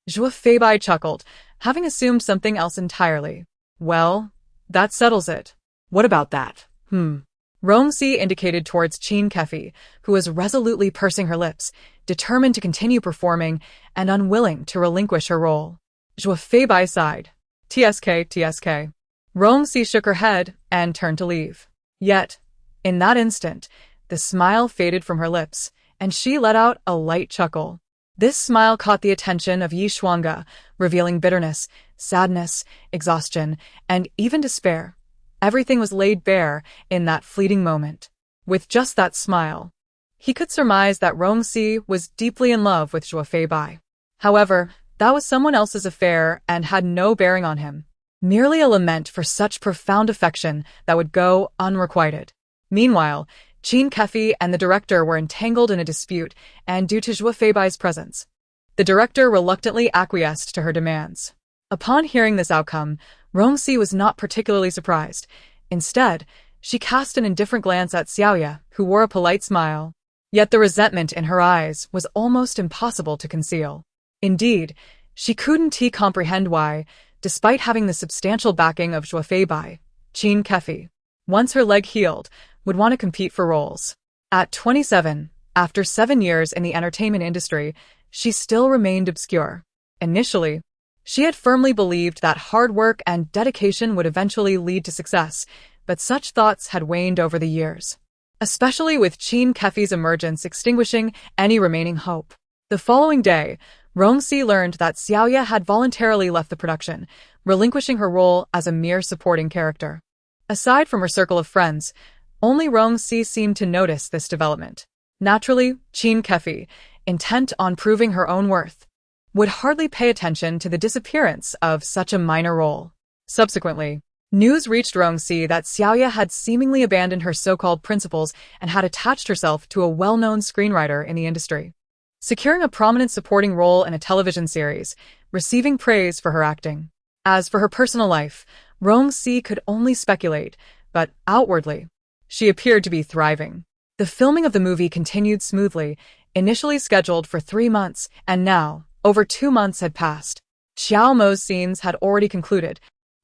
Zhuo Feibai chuckled, having assumed something else entirely. "Well, that settles it." What about that? Rong Shi indicated towards Qin Kefi, who was resolutely pursing her lips, determined to continue performing and unwilling to relinquish her role. Zhuo Feibai sighed. TSK. Rong Shi shook her head and turned to leave. Yet, in that instant, the smile faded from her lips, and she let out a light chuckle. This smile caught the attention of Yi Xuanga, revealing bitterness, sadness, exhaustion, and even despair. Everything was laid bare in that fleeting moment. With just that smile, he could surmise that Rong Shi was deeply in love with Zhuo Feibai. However, that was someone else's affair and had no bearing on him. Merely a lament for such profound affection that would go unrequited. Meanwhile, Qin Kefi and the director were entangled in a dispute, and due to Zhou Feibai's presence, the director reluctantly acquiesced to her demands. Upon hearing this outcome, Rong Shi was not particularly surprised. Instead, she cast an indifferent glance at Xiaoya, who wore a polite smile. Yet the resentment in her eyes was almost impossible to conceal. Indeed, she couldn't comprehend why, despite having the substantial backing of Zhou Feibai, Qin Kefi, once her leg healed, would want to compete for roles. At 27, after 7 years in the entertainment industry, she still remained obscure. Initially, she had firmly believed that hard work and dedication would eventually lead to success, but such thoughts had waned over the years, especially with Qin Kefi's emergence extinguishing any remaining hope. The following day, Rong Shi learned that Xiaoya had voluntarily left the production, relinquishing her role as a mere supporting character. Aside from her circle of friends, only Rong Shi seemed to notice this development. Naturally, Qin Kefi, intent on proving her own worth, would hardly pay attention to the disappearance of such a minor role. Subsequently, news reached Rong Shi that Xiaoya had seemingly abandoned her so-called principles and had attached herself to a well-known screenwriter in the industry, securing a prominent supporting role in a television series, receiving praise for her acting. As for her personal life, Rong Shi could only speculate, but outwardly, she appeared to be thriving. The filming of the movie continued smoothly, initially scheduled for 3 months, and now, over 2 months had passed. Xiao Mo's scenes had already concluded,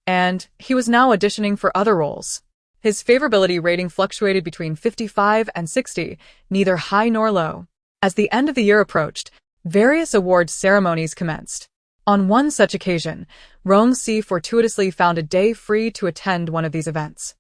and he was now auditioning for other roles. His favorability rating fluctuated between 55 and 60, neither high nor low. As the end of the year approached, various award ceremonies commenced. On one such occasion, Rong Shi fortuitously found a day free to attend one of these events.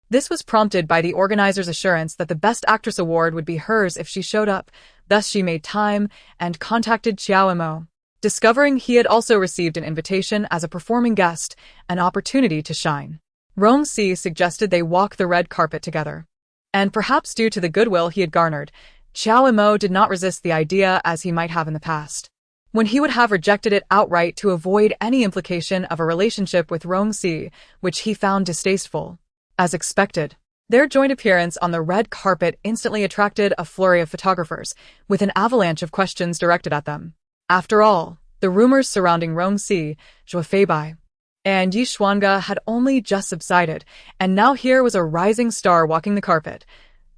This was prompted by the organizer's assurance that the Best Actress award would be hers if she showed up. Thus she made time and contacted Xiao Mo, discovering he had also received an invitation as a performing guest, an opportunity to shine. Rong Shi suggested they walk the red carpet together. And perhaps due to the goodwill he had garnered, Xiao Mo did not resist the idea as he might have in the past, when he would have rejected it outright to avoid any implication of a relationship with Rong Shi, which he found distasteful. As expected, their joint appearance on the red carpet instantly attracted a flurry of photographers, with an avalanche of questions directed at them. After all, the rumors surrounding Rong Shi, Zhou Feibai, and Yi Xuanga had only just subsided, and now here was a rising star walking the carpet.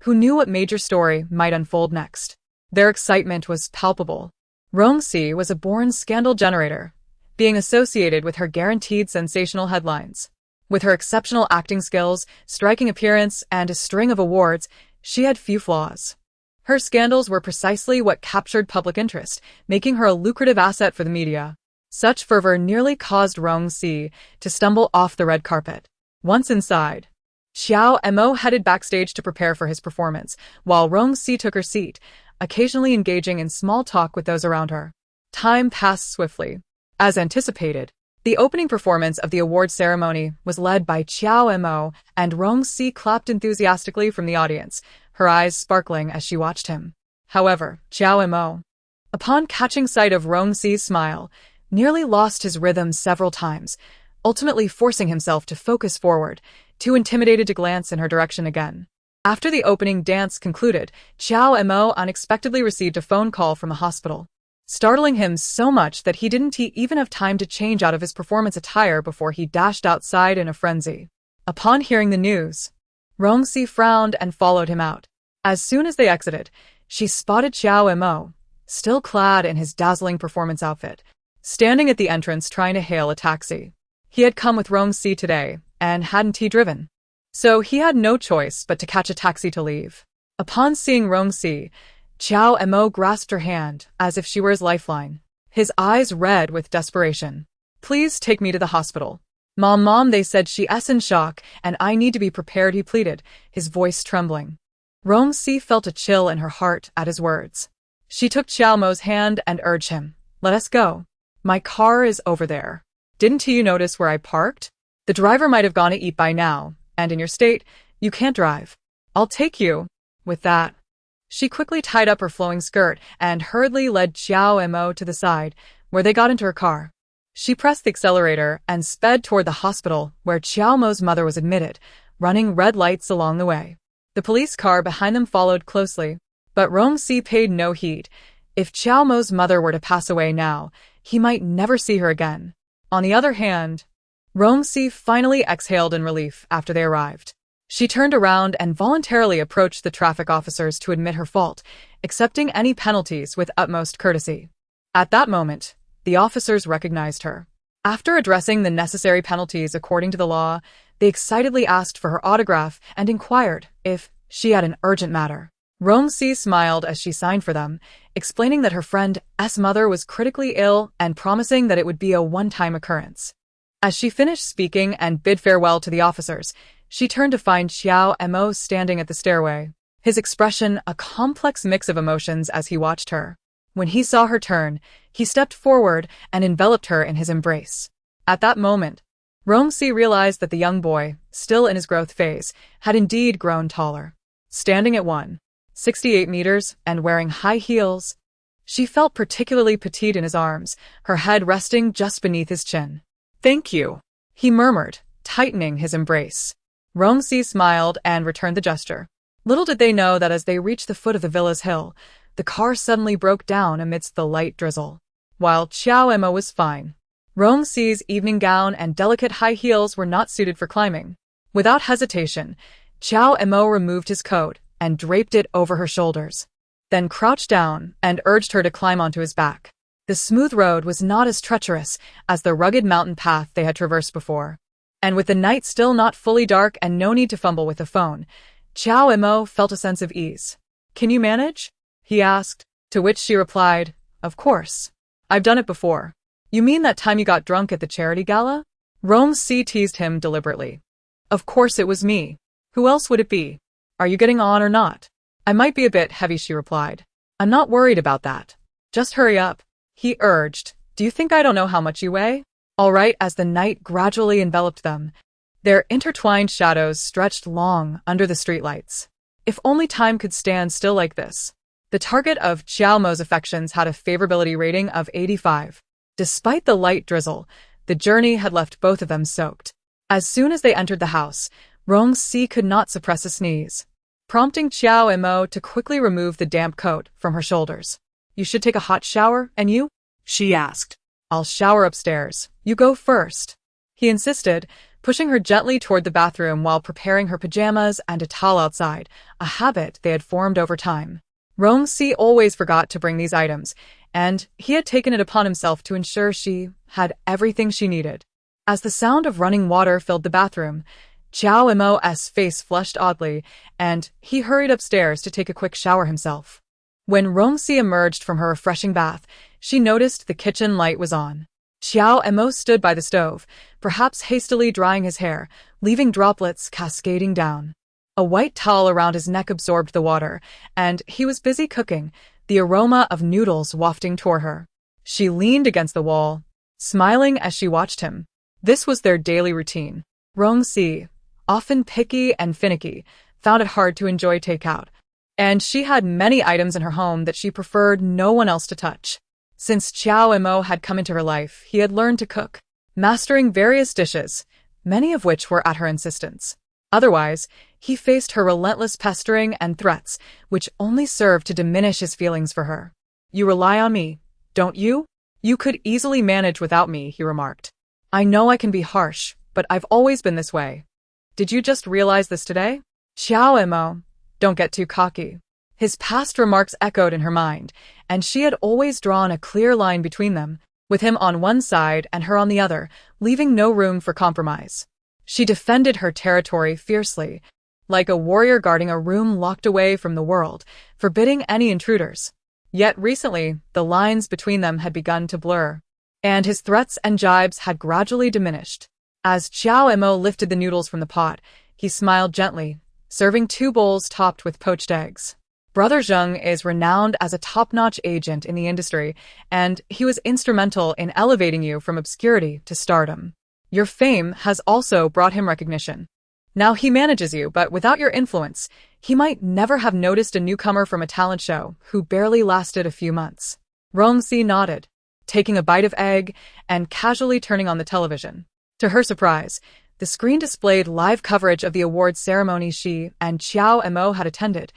Who knew what major story might unfold next? Their excitement was palpable. Rong Shi was a born scandal generator, being associated with her guaranteed sensational headlines. With her exceptional acting skills, striking appearance, and a string of awards, she had few flaws. Her scandals were precisely what captured public interest, making her a lucrative asset for the media. Such fervor nearly caused Rong Shi to stumble off the red carpet. Once inside, Xiao Mo headed backstage to prepare for his performance, while Rong Shi took her seat, occasionally engaging in small talk with those around her. Time passed swiftly. As anticipated, the opening performance of the award ceremony was led by Xiao Mo, and Rong Shi clapped enthusiastically from the audience, her eyes sparkling as she watched him. However, Xiao Mo, upon catching sight of Rong Shi's smile, nearly lost his rhythm several times, ultimately forcing himself to focus forward, too intimidated to glance in her direction again. After the opening dance concluded, Xiao Mo unexpectedly received a phone call from a hospital, startling him so much that he didn't even have time to change out of his performance attire before he dashed outside in a frenzy. Upon hearing the news, Rong Shi frowned and followed him out. As soon as they exited, she spotted Xiao Mo, still clad in his dazzling performance outfit, standing at the entrance trying to hail a taxi. He had come with Rong Shi today, and hadn't he driven? So he had no choice but to catch a taxi to leave. Upon seeing Rong Shi, Xiao Mo grasped her hand as if she were his lifeline, his eyes red with desperation. "Please take me to the hospital. Mom, they said she's in shock, and I need to be prepared," he pleaded, his voice trembling. Rong Shi felt a chill in her heart at his words. She took Xiao Mo's hand and urged him, "Let us go. My car is over there. Didn't you notice where I parked? The driver might have gone to eat by now, and in your state, you can't drive. I'll take you." With that, she quickly tied up her flowing skirt and hurriedly led Xiao Mo to the side, where they got into her car. She pressed the accelerator and sped toward the hospital where Xiao Mo's mother was admitted, running red lights along the way. The police car behind them followed closely, but Rong Shi paid no heed. If Qiao Mo's mother were to pass away now, he might never see her again. On the other hand, Rong Shi finally exhaled in relief after they arrived. She turned around and voluntarily approached the traffic officers to admit her fault, accepting any penalties with utmost courtesy. At that moment, the officers recognized her. After addressing the necessary penalties according to the law, they excitedly asked for her autograph and inquired if she had an urgent matter. Rong Shi smiled as she signed for them, explaining that her friend's mother was critically ill and promising that it would be a one-time occurrence. As she finished speaking and bid farewell to the officers, she turned to find Qiao Mo standing at the stairway, his expression a complex mix of emotions as he watched her. When he saw her turn, he stepped forward and enveloped her in his embrace. At that moment, Rong Shi realized that the young boy, still in his growth phase, had indeed grown taller. Standing at 1.68 meters and wearing high heels, she felt particularly petite in his arms, her head resting just beneath his chin. Thank you, he murmured, tightening his embrace. Rong Shi smiled and returned the gesture. Little did they know that as they reached the foot of the villa's hill, the car suddenly broke down amidst the light drizzle. While Qiao Mo was fine, Rong Shi's evening gown and delicate high heels were not suited for climbing. Without hesitation, Qiao Mo removed his coat and draped it over her shoulders, then crouched down and urged her to climb onto his back. The smooth road was not as treacherous as the rugged mountain path they had traversed before. And with the night still not fully dark and no need to fumble with the phone, Qiao Mo felt a sense of ease. "Can you manage?" he asked, to which she replied, "Of course. I've done it before." "You mean that time you got drunk at the charity gala?" Rong Shi teased him deliberately. "Of course it was me. Who else would it be? Are you getting on or not?" "I might be a bit heavy," she replied. "I'm not worried about that. Just hurry up," he urged. "Do you think I don't know how much you weigh?" All right. As the night gradually enveloped them, their intertwined shadows stretched long under the streetlights. If only time could stand still like this. The target of Qiao Mo's affections had a favorability rating of 85. Despite the light drizzle, the journey had left both of them soaked. As soon as they entered the house, Rong Shi could not suppress a sneeze, prompting Qiao Mo to quickly remove the damp coat from her shoulders. "You should take a hot shower, and you?" she asked. "I'll shower upstairs. You go first," he insisted, pushing her gently toward the bathroom while preparing her pajamas and a towel outside, a habit they had formed over time. Rong Shi always forgot to bring these items, and he had taken it upon himself to ensure she had everything she needed. As the sound of running water filled the bathroom, Qiao Mo's face flushed oddly, and he hurried upstairs to take a quick shower himself. When Rong Shi emerged from her refreshing bath, she noticed the kitchen light was on. Qiao Mo stood by the stove, perhaps hastily drying his hair, leaving droplets cascading down. A white towel around his neck absorbed the water, and he was busy cooking, the aroma of noodles wafting toward her. She leaned against the wall, smiling as she watched him. This was their daily routine. Rong Shi, often picky and finicky, found it hard to enjoy takeout, and she had many items in her home that she preferred no one else to touch. Since Qiao Mo had come into her life, he had learned to cook, mastering various dishes, many of which were at her insistence. Otherwise, he faced her relentless pestering and threats, which only served to diminish his feelings for her. "You rely on me, don't you?" "You could easily manage without me," he remarked. "I know I can be harsh, but I've always been this way. Did you just realize this today?" "Qiao Mo, don't get too cocky." His past remarks echoed in her mind, and she had always drawn a clear line between them, with him on one side and her on the other, leaving no room for compromise. She defended her territory fiercely, like a warrior guarding a room locked away from the world, forbidding any intruders. Yet recently, the lines between them had begun to blur, and his threats and jibes had gradually diminished. As Qiao Mo lifted the noodles from the pot, he smiled gently, serving 2 bowls topped with poached eggs. Brother Zheng is renowned as a top-notch agent in the industry, and he was instrumental in elevating you from obscurity to stardom. Your fame has also brought him recognition. Now he manages you, but without your influence, he might never have noticed a newcomer from a talent show who barely lasted a few months. Rong Shi nodded, taking a bite of egg and casually turning on the television. To her surprise, The screen displayed live coverage of the awards ceremony she and Xiao Mo had attended,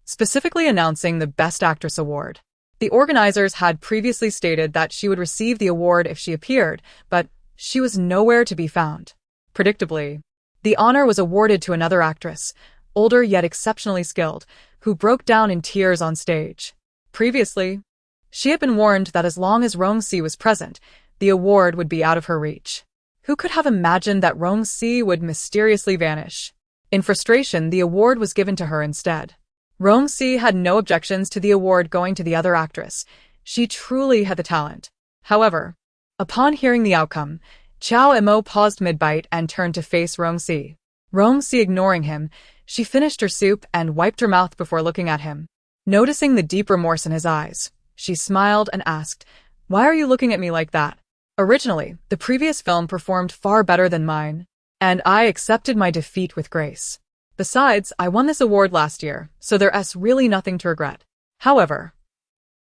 specifically announcing the Best Actress award. The organizers had previously stated that she would receive the award if she appeared, but she was nowhere to be found. Predictably, the honor was awarded to another actress, older yet exceptionally skilled, who broke down in tears on stage. Previously, she had been warned that as long as Rong Shi was present, the award would be out of her reach. Who could have imagined that Rong Shi would mysteriously vanish? In frustration, the award was given to her instead. Rong Shi had no objections to the award going to the other actress. She truly had the talent. However, upon hearing the outcome, Xiao Mo paused mid-bite and turned to face Rong Shi. Rong Shi ignoring him, she finished her soup and wiped her mouth before looking at him. Noticing the deep remorse in his eyes, she smiled and asked, "Why are you looking at me like that? Originally, the previous film performed far better than mine, and I accepted my defeat with grace. Besides, I won this award last year, so there's really nothing to regret." However,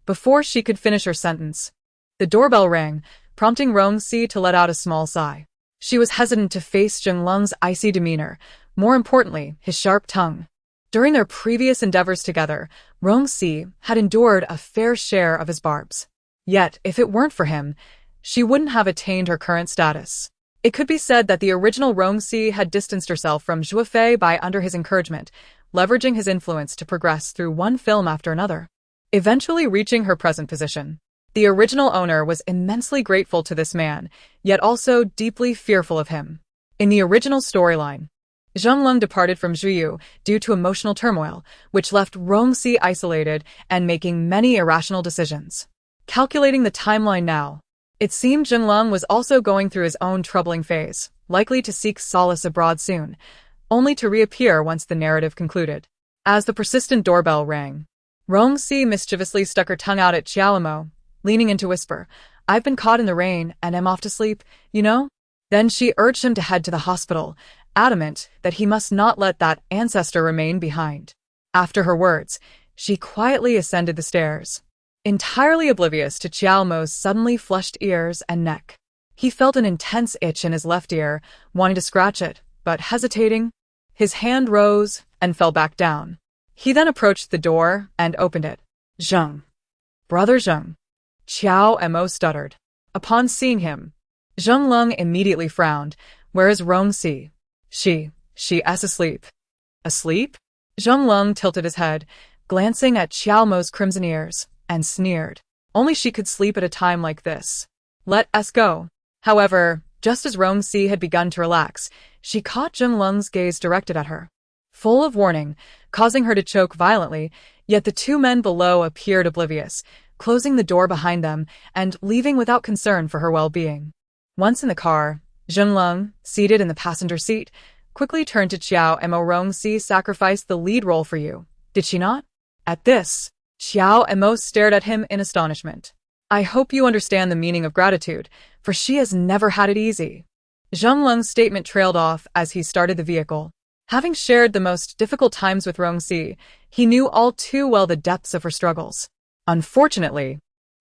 before she could finish her sentence, the doorbell rang, prompting Rong Shi to let out a small sigh. She was hesitant to face Zhenglong's icy demeanor, more importantly, his sharp tongue. During their previous endeavors together, Rong Shi had endured a fair share of his barbs. Yet, if it weren't for him, she wouldn't have attained her current status. It could be said that the original Rong Shi had distanced herself from Zhuo Fei by under his encouragement, leveraging his influence to progress through one film after another, eventually reaching her present position. The original owner was immensely grateful to this man, yet also deeply fearful of him. In the original storyline, Zhenglong departed from Zhuyu due to emotional turmoil, which left Rong Shi isolated and making many irrational decisions. Calculating the timeline now, it seemed Zhenglong was also going through his own troubling phase, likely to seek solace abroad soon, only to reappear once the narrative concluded. As the persistent doorbell rang, Rong Shi mischievously stuck her tongue out at Xiao Mo, leaning in to whisper, "I've been caught in the rain and am off to sleep, you know?" Then she urged him to head to the hospital, adamant that he must not let that ancestor remain behind. After her words, she quietly ascended the stairs, entirely oblivious to Xiao Mo's suddenly flushed ears and neck. He felt an intense itch in his left ear, wanting to scratch it, but hesitating, his hand rose and fell back down. He then approached the door and opened it. "Zheng. Brother Zheng." Xiao Mo stuttered. Upon seeing him, Zhenglong immediately frowned. "Where is Rong Shi?" She's asleep." "Asleep?" Zhenglong tilted his head, glancing at Xiao Mo's crimson ears, and sneered. Only she could sleep at a time like this. "Let us go." However, just as Rong Shi had begun to relax, she caught Zhenglong's gaze directed at her, full of warning, causing her to choke violently, yet the two men below appeared oblivious, closing the door behind them and leaving without concern for her well-being. Once in the car, Zhenglong, seated in the passenger seat, quickly turned to Xiao Mo. "Rong Shi sacrificed the lead role for you, did she not?" At this, Xiao Mo stared at him in astonishment. "I hope you understand the meaning of gratitude, for she has never had it easy." Zhenglong's statement trailed off as he started the vehicle. Having shared the most difficult times with Rong Shi, he knew all too well the depths of her struggles. Unfortunately,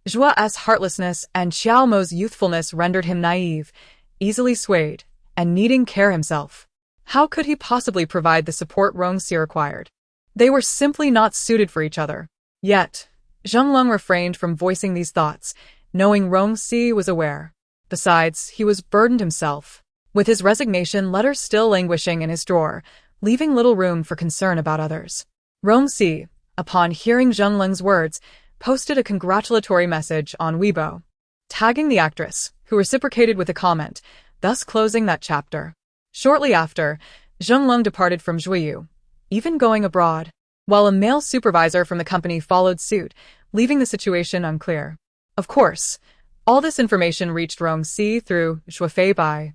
Zhuo's heartlessness and Xiao Mo's youthfulness rendered him naive, easily swayed, and needing care himself. How could he possibly provide the support Rong Shi required? They were simply not suited for each other. Yet, Zhenglong refrained from voicing these thoughts, knowing Rong Shi was aware. Besides, he was burdened himself, with his resignation letter still languishing in his drawer, leaving little room for concern about others. Rong Shi, upon hearing Zhenglong's words, posted a congratulatory message on Weibo, tagging the actress, who reciprocated with a comment, thus closing that chapter. Shortly after, Zhenglong departed from Zhuyu, even going abroad, while a male supervisor from the company followed suit, leaving the situation unclear. Of course, all this information reached Rong Shi through Zhuo Fei,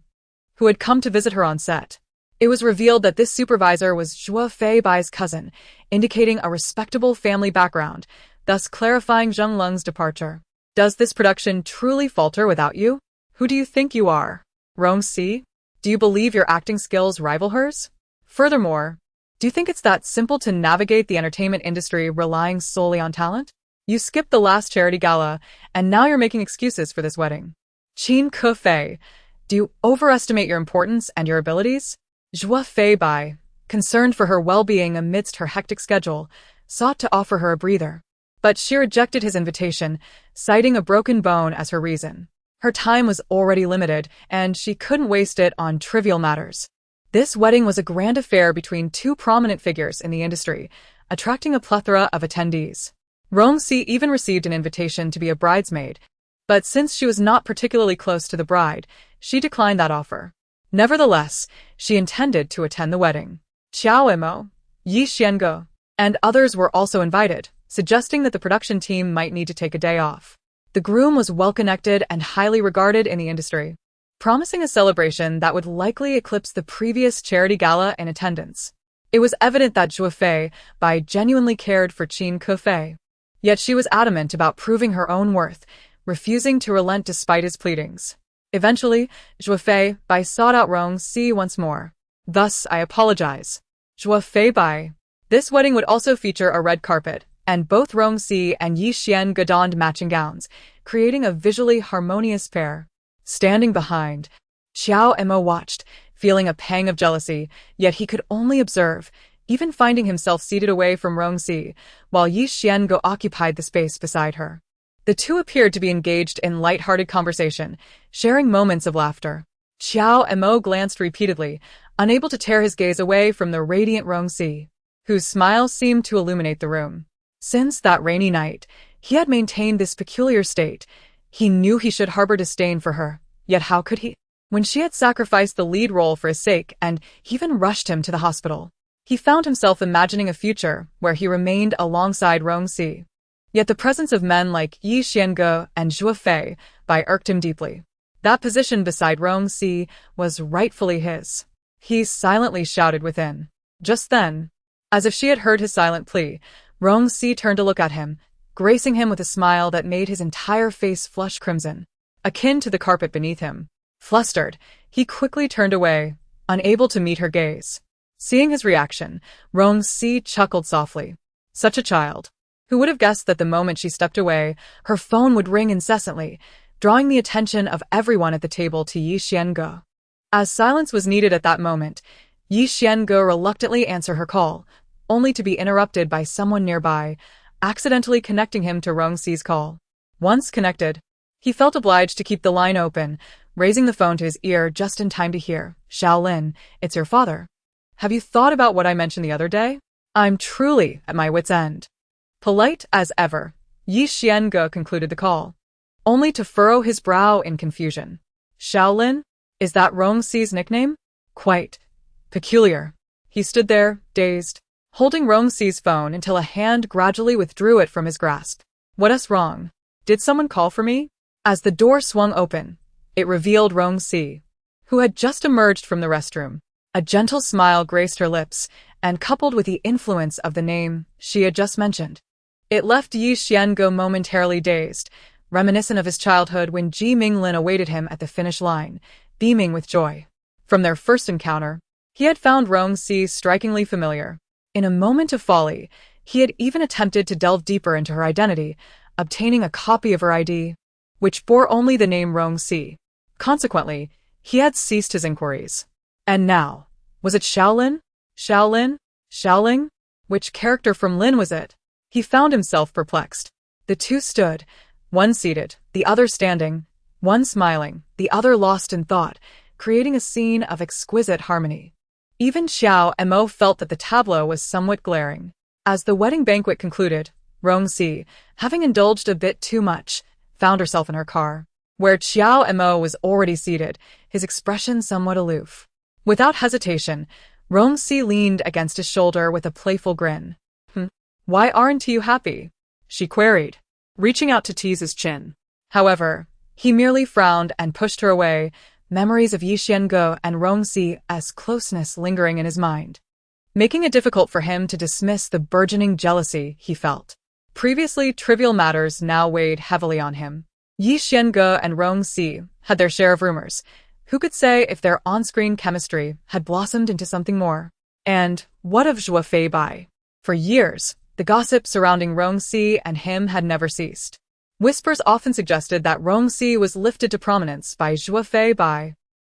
who had come to visit her on set. It was revealed that this supervisor was Zhuo Fei's cousin, indicating a respectable family background, thus clarifying Zhenglong's departure. Does this production truly falter without you? Who do you think you are? Rong Shi? Do you believe your acting skills rival hers? Furthermore, do you think it's that simple to navigate the entertainment industry relying solely on talent? You skipped the last charity gala, and now you're making excuses for this wedding. Qin Ke Fei, Do you overestimate your importance and your abilities? Zhua Fei Bai, concerned for her well-being amidst her hectic schedule, sought to offer her a breather. But she rejected his invitation, citing a broken bone as her reason. Her time was already limited, and she couldn't waste it on trivial matters. This wedding was a grand affair between two prominent figures in the industry, attracting a plethora of attendees. Rong Shi even received an invitation to be a bridesmaid, but since she was not particularly close to the bride, she declined that offer. Nevertheless, she intended to attend the wedding. Qiao Emo, Yi Xiange, and others were also invited, suggesting that the production team might need to take a day off. The groom was well-connected and highly regarded in the industry, promising a celebration that would likely eclipse the previous charity gala in attendance. It was evident that Zhua Fei Bai genuinely cared for Qin Kefei. Yet she was adamant about proving her own worth, refusing to relent despite his pleadings. Eventually, Zhua Fei Bai sought out Rong Shi once more. Thus, I apologize. Zhua Fei Bai. This wedding would also feature a red carpet, and both Rong Shi and Yi Xiange donned matching gowns, creating a visually harmonious pair. Standing behind, Qiao Emo watched, feeling a pang of jealousy, yet he could only observe, even finding himself seated away from Rong Shi, while Yi Xiange occupied the space beside her. The two appeared to be engaged in light-hearted conversation, sharing moments of laughter. Qiao Emo glanced repeatedly, unable to tear his gaze away from the radiant Rong Shi, whose smile seemed to illuminate the room. Since that rainy night, he had maintained this peculiar state. He knew he should harbor disdain for her, yet how could he? When she had sacrificed the lead role for his sake and even rushed him to the hospital, he found himself imagining a future where he remained alongside Rong Shi. Yet the presence of men like Yi Xiange and Zhua Fei Bai irked him deeply. That position beside Rong Shi was rightfully his. He silently shouted within. Just then, as if she had heard his silent plea, Rong Shi turned to look at him, gracing him with a smile that made his entire face flush crimson, akin to the carpet beneath him. Flustered, he quickly turned away, unable to meet her gaze. Seeing his reaction, Rong Shi chuckled softly. Such a child. Who would have guessed that the moment she stepped away, her phone would ring incessantly, drawing the attention of everyone at the table to Yi Xiange. As silence was needed at that moment, Yi Xiange reluctantly answered her call, only to be interrupted by someone nearby, accidentally connecting him to Rong Shi's call. Once connected, he felt obliged to keep the line open, raising the phone to his ear just in time to hear, "Shaolin, it's your father. Have you thought about what I mentioned the other day? I'm truly at my wit's end." Polite as ever, Yi Xiange concluded the call, only to furrow his brow in confusion. Shaolin? Is that Rong Shi's nickname? Quite peculiar. He stood there, dazed, holding Rong Shi's phone until a hand gradually withdrew it from his grasp. What's wrong? Did someone call for me? As the door swung open, it revealed Rong Shi, who had just emerged from the restroom. A gentle smile graced her lips, and coupled with the influence of the name she had just mentioned, it left Yi Xiange momentarily dazed, reminiscent of his childhood when Ji Minglin awaited him at the finish line, beaming with joy. From their first encounter, he had found Rong Shi strikingly familiar. In a moment of folly, he had even attempted to delve deeper into her identity, obtaining a copy of her ID, which bore only the name Rong Shi. Consequently, he had ceased his inquiries. And now, was it Shaolin? Shaolin? Shaoling? Which character from Lin was it? He found himself perplexed. The two stood, one seated, the other standing, one smiling, the other lost in thought, creating a scene of exquisite harmony. Even Qiao Emo felt that the tableau was somewhat glaring. As the wedding banquet concluded, Rong Shi, having indulged a bit too much, found herself in her car, where Qiao Emo was already seated, his expression somewhat aloof. Without hesitation, Rong Shi leaned against his shoulder with a playful grin. Why aren't you happy? She queried, reaching out to tease his chin. However, he merely frowned and pushed her away, memories of Yi Xiange and Rong Shi's closeness lingering in his mind, making it difficult for him to dismiss the burgeoning jealousy he felt. Previously trivial matters now weighed heavily on him. Yi Xiange and Rong Shi had their share of rumors. Who could say if their on-screen chemistry had blossomed into something more? And what of Zhua Fei Bai? For years, the gossip surrounding Rong Shi and him had never ceased. Whispers often suggested that Rong Shi was lifted to prominence by Zhua Fei Bai.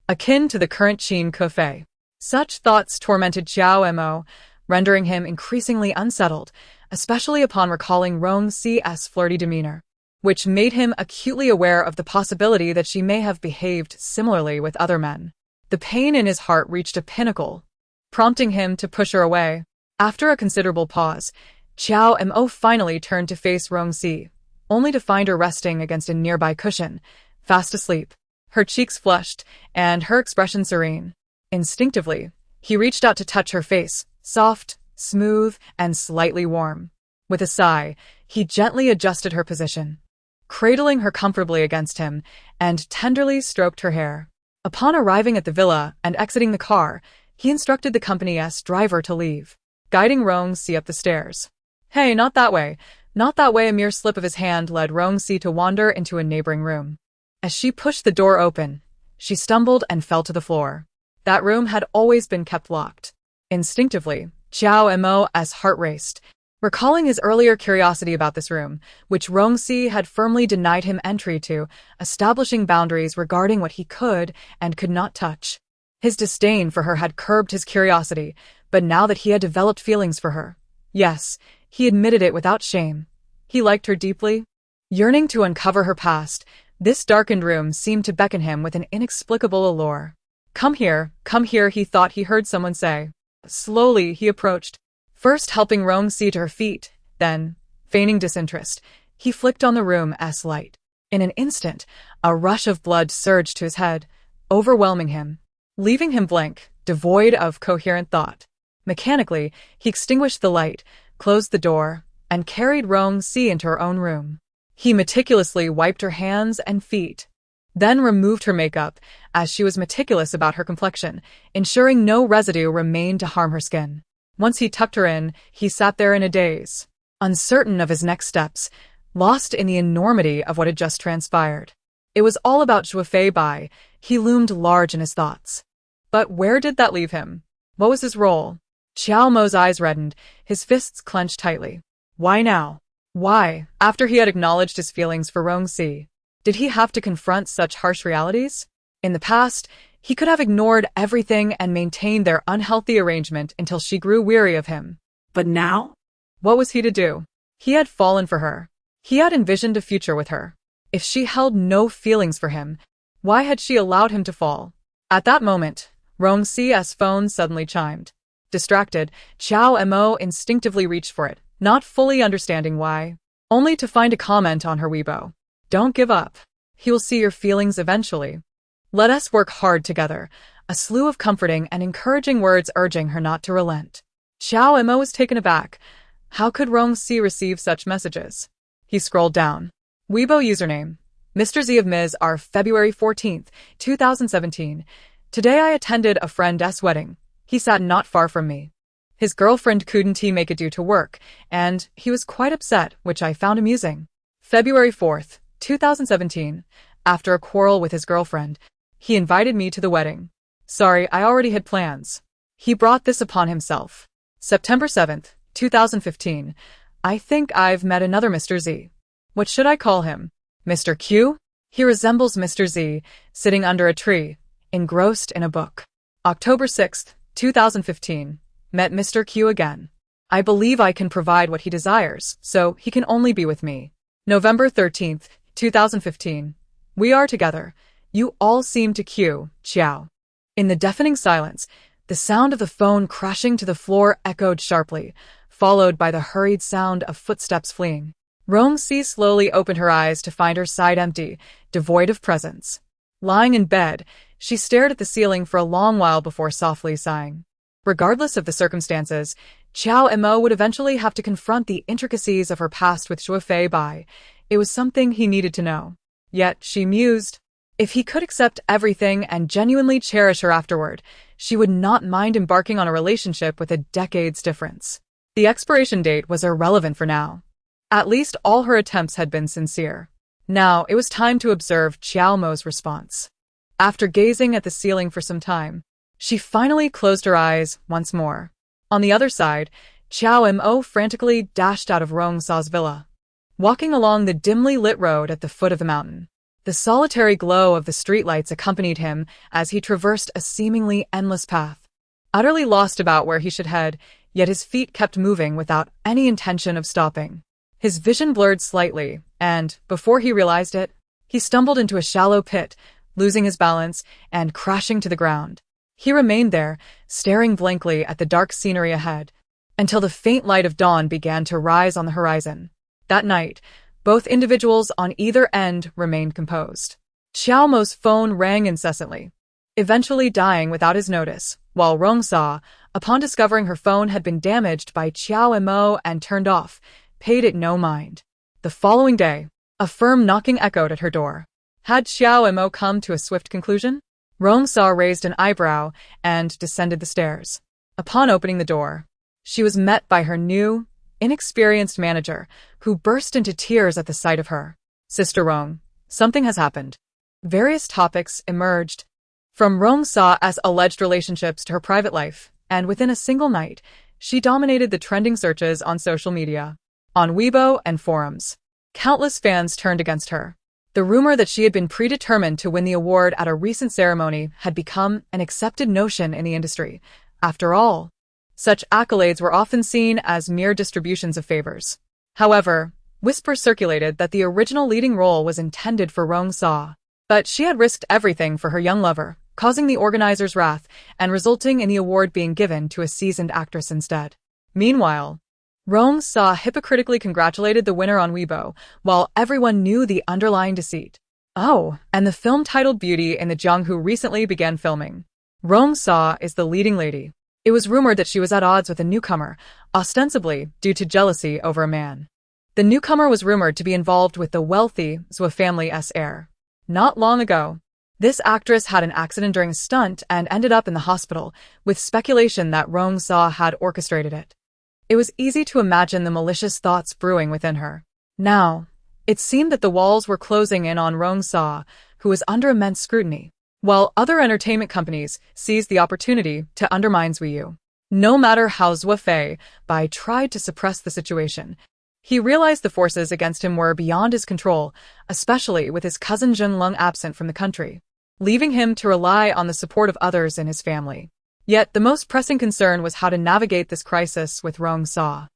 akin to the current Qin Cafe. Such thoughts tormented Xiao Mo, rendering him increasingly unsettled, especially upon recalling Rong Shi's flirty demeanor, which made him acutely aware of the possibility that she may have behaved similarly with other men. The pain in his heart reached a pinnacle, prompting him to push her away. After a considerable pause, Xiao Mo finally turned to face Rong Shi, only to find her resting against a nearby cushion, fast asleep, her cheeks flushed and her expression serene. Instinctively, he reached out to touch her face, soft, smooth, and slightly warm. With a sigh, he gently adjusted her position, cradling her comfortably against him, and tenderly stroked her hair. Upon arriving at the villa and exiting the car, he instructed the company's driver to leave, guiding Rong Shi up the stairs. "Hey, not that way, not that way." A mere slip of his hand led Rong Shi to wander into a neighboring room. As she pushed the door open, she stumbled and fell to the floor. That room had always been kept locked. Instinctively, Xiao Mo's heart raced, recalling his earlier curiosity about this room, which Rong Shi had firmly denied him entry to, establishing boundaries regarding what he could and could not touch. His disdain for her had curbed his curiosity, but now that he had developed feelings for her, yes, he admitted it without shame, he liked her deeply. Yearning to uncover her past, this darkened room seemed to beckon him with an inexplicable allure. Come here, he thought he heard someone say. Slowly, he approached, first helping Rong Shi to her feet, then, feigning disinterest, he flicked on the room's light. In an instant, a rush of blood surged to his head, overwhelming him, leaving him blank, devoid of coherent thought. Mechanically, he extinguished the light, closed the door, and carried Rong Shi into her own room. He meticulously wiped her hands and feet, then removed her makeup, as she was meticulous about her complexion, ensuring no residue remained to harm her skin. Once he tucked her in, he sat there in a daze, uncertain of his next steps, lost in the enormity of what had just transpired. It was all about Playboy. He loomed large in his thoughts. But where did that leave him? What was his role? Xiao Mo's eyes reddened, his fists clenched tightly. Why now? Why, after he had acknowledged his feelings for Rong Shi, did he have to confront such harsh realities? In the past, he could have ignored everything and maintained their unhealthy arrangement until she grew weary of him. But now? What was he to do? He had fallen for her. He had envisioned a future with her. If she held no feelings for him, why had she allowed him to fall? At that moment, Rong Shi's phone suddenly chimed. Distracted, Xiao Mo instinctively reached for it, not fully understanding why, only to find a comment on her Weibo. Don't give up. He will see your feelings eventually. Let us work hard together. A slew of comforting and encouraging words urging her not to relent. Xiao Mo was taken aback. How could Rong Shi receive such messages? He scrolled down. Weibo username. Mr. Z of Ms. R. February 14th, 2017. Today I attended a friend's wedding. He sat not far from me. His girlfriend couldn't make it due to work, and he was quite upset, which I found amusing. February 4th, 2017. After a quarrel with his girlfriend, he invited me to the wedding. Sorry, I already had plans. He brought this upon himself. September 7th, 2015. I think I've met another Mr. Z. What should I call him? Mr. Q? He resembles Mr. Z, sitting under a tree, engrossed in a book. October 6th, 2015. Met Mr. Q again. I believe I can provide what he desires, so he can only be with me. November 13th, 2015. We are together. You all seem to Q, Xiao. In the deafening silence, the sound of the phone crashing to the floor echoed sharply, followed by the hurried sound of footsteps fleeing. Rong Shi slowly opened her eyes to find her side empty, devoid of presence. Lying in bed, she stared at the ceiling for a long while before softly sighing. Regardless of the circumstances, Xiao Mo would eventually have to confront the intricacies of her past with Playboy. It was something he needed to know. Yet, she mused, if he could accept everything and genuinely cherish her afterward, she would not mind embarking on a relationship with a decade's difference. The expiration date was irrelevant for now. At least all her attempts had been sincere. Now, it was time to observe Xiao Mo's response. After gazing at the ceiling for some time, she finally closed her eyes once more. On the other side, Xiao Mo frantically dashed out of Rong Shi's villa, walking along the dimly lit road at the foot of the mountain. The solitary glow of the streetlights accompanied him as he traversed a seemingly endless path. Utterly lost about where he should head, yet his feet kept moving without any intention of stopping. His vision blurred slightly, and, before he realized it, he stumbled into a shallow pit, losing his balance and crashing to the ground. He remained there, staring blankly at the dark scenery ahead, until the faint light of dawn began to rise on the horizon. That night, both individuals on either end remained composed. Xiao Mo's phone rang incessantly, eventually dying without his notice, while Rong Shi, upon discovering her phone had been damaged by Xiao Mo and turned off, paid it no mind. The following day, a firm knocking echoed at her door. Had Xiao Mo come to a swift conclusion? Rong Shi raised an eyebrow and descended the stairs. Upon opening the door, she was met by her new, inexperienced manager, who burst into tears at the sight of her. Sister Rong, something has happened. Various topics emerged, from Rong Shi's alleged relationships to her private life, and within a single night, she dominated the trending searches on social media. On Weibo and forums, countless fans turned against her. The rumor that she had been predetermined to win the award at a recent ceremony had become an accepted notion in the industry. After all, such accolades were often seen as mere distributions of favors. However, whispers circulated that the original leading role was intended for Rong Shi, but she had risked everything for her young lover, causing the organizers' wrath and resulting in the award being given to a seasoned actress instead. Meanwhile, Rong Shi hypocritically congratulated the winner on Weibo, while everyone knew the underlying deceit. Oh, and the film titled Beauty in the Jianghu recently began filming. Rong Shi is the leading lady. It was rumored that she was at odds with a newcomer, ostensibly due to jealousy over a man. The newcomer was rumored to be involved with the wealthy Zhou family's heir. Not long ago, this actress had an accident during a stunt and ended up in the hospital, with speculation that Rong Shi had orchestrated it. It was easy to imagine the malicious thoughts brewing within her. Now, it seemed that the walls were closing in on Rong Shi, who was under immense scrutiny, while other entertainment companies seized the opportunity to undermine Zhu. No matter how Zhu Bai tried to suppress the situation, he realized the forces against him were beyond his control, especially with his cousin Zhenlong absent from the country, leaving him to rely on the support of others in his family. Yet the most pressing concern was how to navigate this crisis with Rong Shi.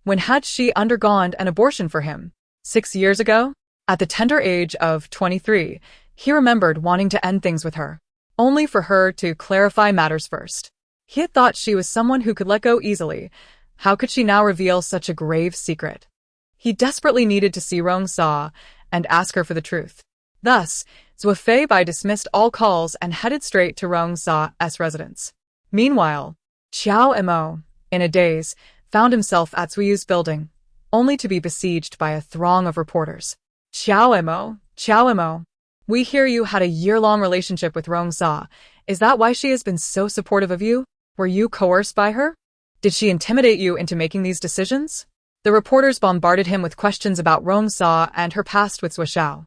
When had she undergone an abortion for him? 6 years ago? At the tender age of 23, he remembered wanting to end things with her, only for her to clarify matters first. He had thought she was someone who could let go easily. How could she now reveal such a grave secret? He desperately needed to see Rong Shi and ask her for the truth. Thus, Zhu Bai dismissed all calls and headed straight to Rong Shi's residence. Meanwhile, Xiao Mo, in a daze, found himself at Zuyu's building, only to be besieged by a throng of reporters. Xiao Mo, we hear you had a year-long relationship with Rong Shi. Is that why she has been so supportive of you? Were you coerced by her? Did she intimidate you into making these decisions? The reporters bombarded him with questions about Rong Shi and her past with Zhu,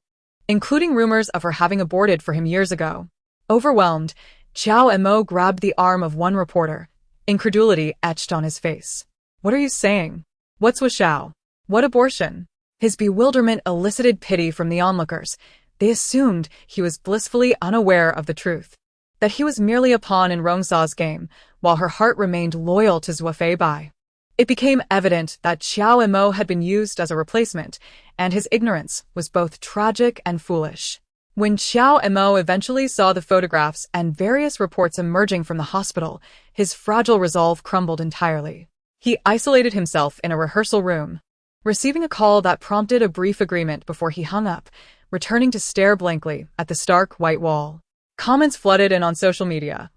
including rumors of her having aborted for him years ago. Overwhelmed, Xiao Mo grabbed the arm of one reporter, incredulity etched on his face. What are you saying? What's Zhu? What abortion? His bewilderment elicited pity from the onlookers. They assumed he was blissfully unaware of the truth, that he was merely a pawn in Rong Shi's game, while her heart remained loyal to Zhu Bai. It became evident that Xiao Mo had been used as a replacement, and his ignorance was both tragic and foolish. When Xiao Mo eventually saw the photographs and various reports emerging from the hospital, his fragile resolve crumbled entirely. He isolated himself in a rehearsal room, receiving a call that prompted a brief agreement before he hung up, returning to stare blankly at the stark white wall. Comments flooded in on social media.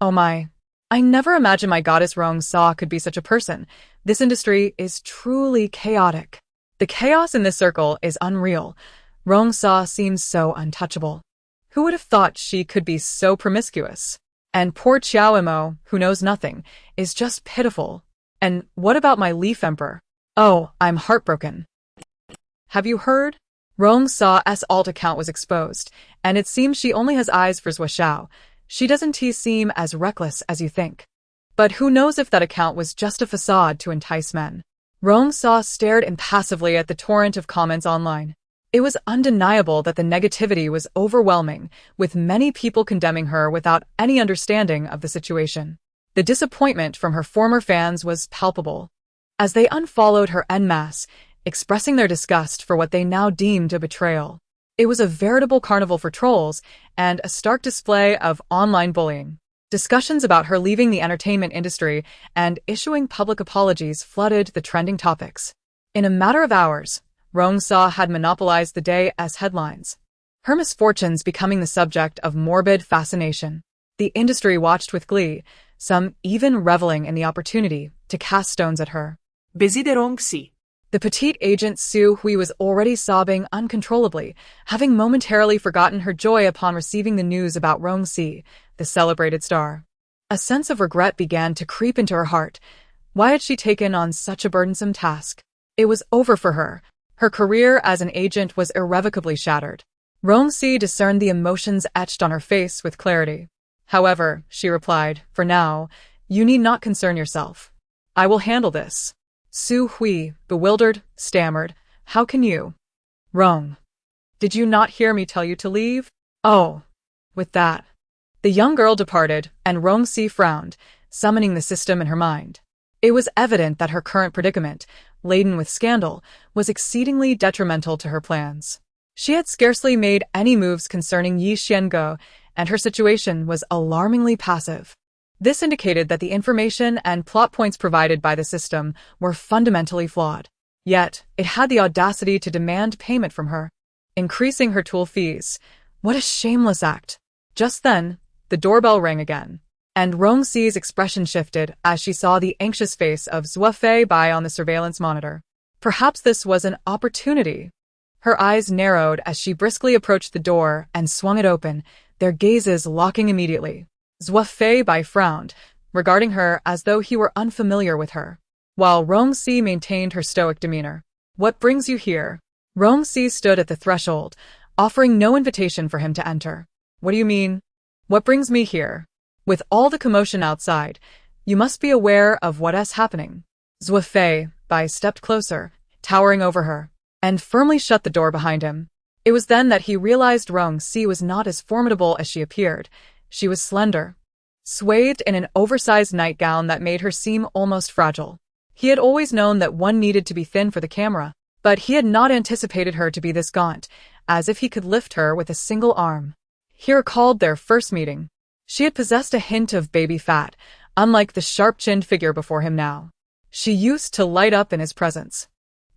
Oh my. I never imagined my goddess Rong Shi could be such a person. This industry is truly chaotic. The chaos in this circle is unreal. Rong Shi seems so untouchable. Who would have thought she could be so promiscuous? And poor Xiao Mo, who knows nothing, is just pitiful. And what about my Leaf Emperor? Oh, I'm heartbroken. Have you heard? Rong Shi's alt account was exposed, and it seems she only has eyes for Zhu. She doesn't seem as reckless as you think. But who knows if that account was just a facade to entice men? Rong Shi stared impassively at the torrent of comments online. It was undeniable that the negativity was overwhelming, with many people condemning her without any understanding of the situation. The disappointment from her former fans was palpable, as they unfollowed her en masse, expressing their disgust for what they now deemed a betrayal. It was a veritable carnival for trolls and a stark display of online bullying. Discussions about her leaving the entertainment industry and issuing public apologies flooded the trending topics. In a matter of hours, Rong Shi had monopolized the day as headlines, her misfortunes becoming the subject of morbid fascination. The industry watched with glee, some even reveling in the opportunity to cast stones at her. Busy de Rong Shi. The petite agent Su Hui was already sobbing uncontrollably, having momentarily forgotten her joy upon receiving the news about Rong Shi, the celebrated star. A sense of regret began to creep into her heart. Why had she taken on such a burdensome task? It was over for her. Her career as an agent was irrevocably shattered. Rong Shi discerned the emotions etched on her face with clarity. However, she replied, for now, you need not concern yourself. I will handle this. Su Hui, bewildered, stammered, how can you? Rong. Did you not hear me tell you to leave? Oh. With that, the young girl departed, and Rong Shi frowned, summoning the system in her mind. It was evident that her current predicament, laden with scandal, was exceedingly detrimental to her plans. She had scarcely made any moves concerning Yi Xiango, and her situation was alarmingly passive. This indicated that the information and plot points provided by the system were fundamentally flawed. Yet, it had the audacity to demand payment from her, increasing her tool fees. What a shameless act! Just then, the doorbell rang again, and Rong Shi's expression shifted as she saw the anxious face of Zhuo Feibai on the surveillance monitor. Perhaps this was an opportunity. Her eyes narrowed as she briskly approached the door and swung it open, their gazes locking immediately. Zhuo Feibai frowned, regarding her as though he were unfamiliar with her, while Rong Shi maintained her stoic demeanor. What brings you here? Rong Shi stood at the threshold, offering no invitation for him to enter. What do you mean? What brings me here? With all the commotion outside, you must be aware of what is happening. Zhuo Feibai stepped closer, towering over her, and firmly shut the door behind him. It was then that he realized Rong Shi was not as formidable as she appeared. She was slender, swathed in an oversized nightgown that made her seem almost fragile. He had always known that one needed to be thin for the camera, but he had not anticipated her to be this gaunt, as if he could lift her with a single arm. He recalled their first meeting. She had possessed a hint of baby fat, unlike the sharp-chinned figure before him now. She used to light up in his presence,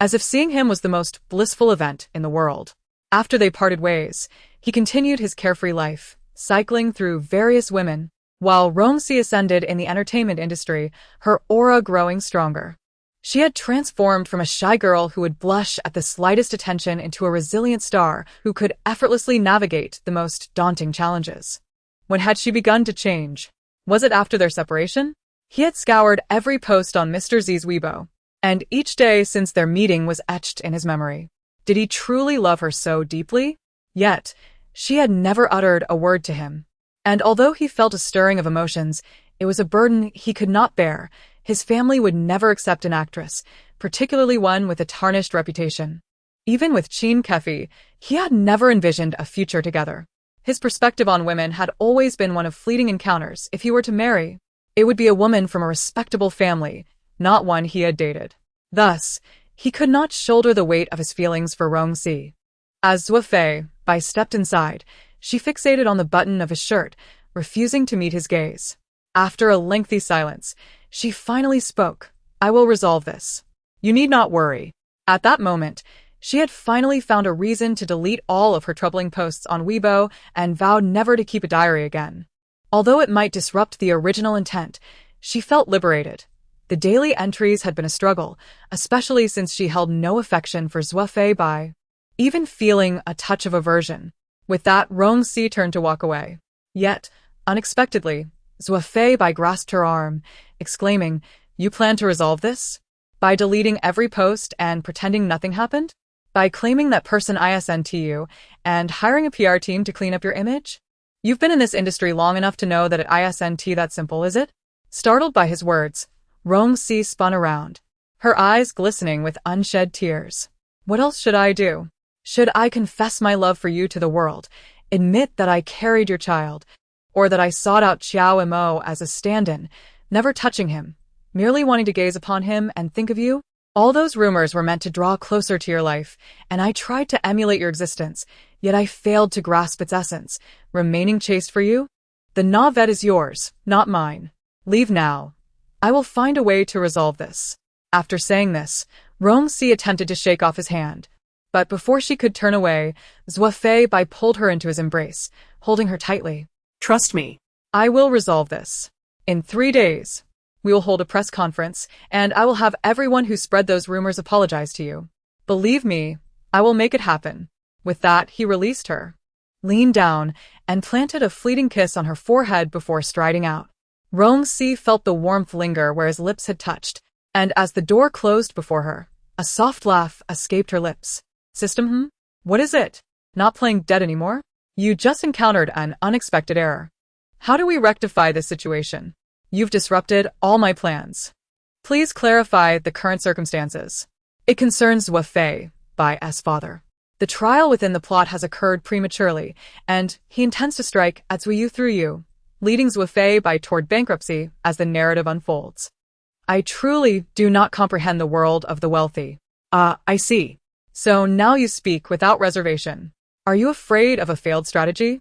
as if seeing him was the most blissful event in the world. After they parted ways, he continued his carefree life, cycling through various women, while Rong Shi ascended in the entertainment industry, her aura growing stronger. She had transformed from a shy girl who would blush at the slightest attention into a resilient star who could effortlessly navigate the most daunting challenges. When had she begun to change? Was it after their separation? He had scoured every post on Mr. Z's Weibo, and each day since their meeting was etched in his memory. Did he truly love her so deeply? Yet, she had never uttered a word to him. And although he felt a stirring of emotions, it was a burden he could not bear. His family would never accept an actress, particularly one with a tarnished reputation. Even with Qin Kefi, he had never envisioned a future together. His perspective on women had always been one of fleeting encounters. If he were to marry, it would be a woman from a respectable family, not one he had dated. Thus, he could not shoulder the weight of his feelings for Rong Shi. As Zhuo Feibai stepped inside, she fixated on the button of his shirt, refusing to meet his gaze. After a lengthy silence, she finally spoke. I will resolve this. You need not worry. At that moment, she had finally found a reason to delete all of her troubling posts on Weibo and vowed never to keep a diary again. Although it might disrupt the original intent, she felt liberated. The daily entries had been a struggle, especially since she held no affection for Zhuo Feibai, even feeling a touch of aversion. With that, Rong Shi turned to walk away. Yet, unexpectedly, Zhuo Feibai grasped her arm, exclaiming, You plan to resolve this? By deleting every post and pretending nothing happened? By claiming that person isn't you and hiring a PR team to clean up your image? You've been in this industry long enough to know that it isn't that simple, is it? Startled by his words, Rong Shi spun around, her eyes glistening with unshed tears. What else should I do? Should I confess my love for you to the world, admit that I carried your child, or that I sought out Xiao Mo as a stand-in, never touching him, merely wanting to gaze upon him and think of you? All those rumors were meant to draw closer to your life, and I tried to emulate your existence, yet I failed to grasp its essence, remaining chaste for you? The Navet is yours, not mine. Leave now. I will find a way to resolve this. After saying this, Rong Shi attempted to shake off his hand. But before she could turn away, Zhua Fei pulled her into his embrace, holding her tightly. Trust me. I will resolve this. In 3 days, we will hold a press conference, and I will have everyone who spread those rumors apologize to you. Believe me, I will make it happen. With that, he released her, leaned down, and planted a fleeting kiss on her forehead before striding out. Rong Shi felt the warmth linger where his lips had touched, and as the door closed before her, a soft laugh escaped her lips. System? What is it? Not playing dead anymore? You just encountered an unexpected error. How do we rectify this situation? You've disrupted all my plans. Please clarify the current circumstances. It concerns Zhua Fei, by S. father. The trial within the plot has occurred prematurely, and he intends to strike at Zhuyu through you, leading Zhua Fei toward bankruptcy as the narrative unfolds. I truly do not comprehend the world of the wealthy. I see. So now you speak without reservation. Are you afraid of a failed strategy?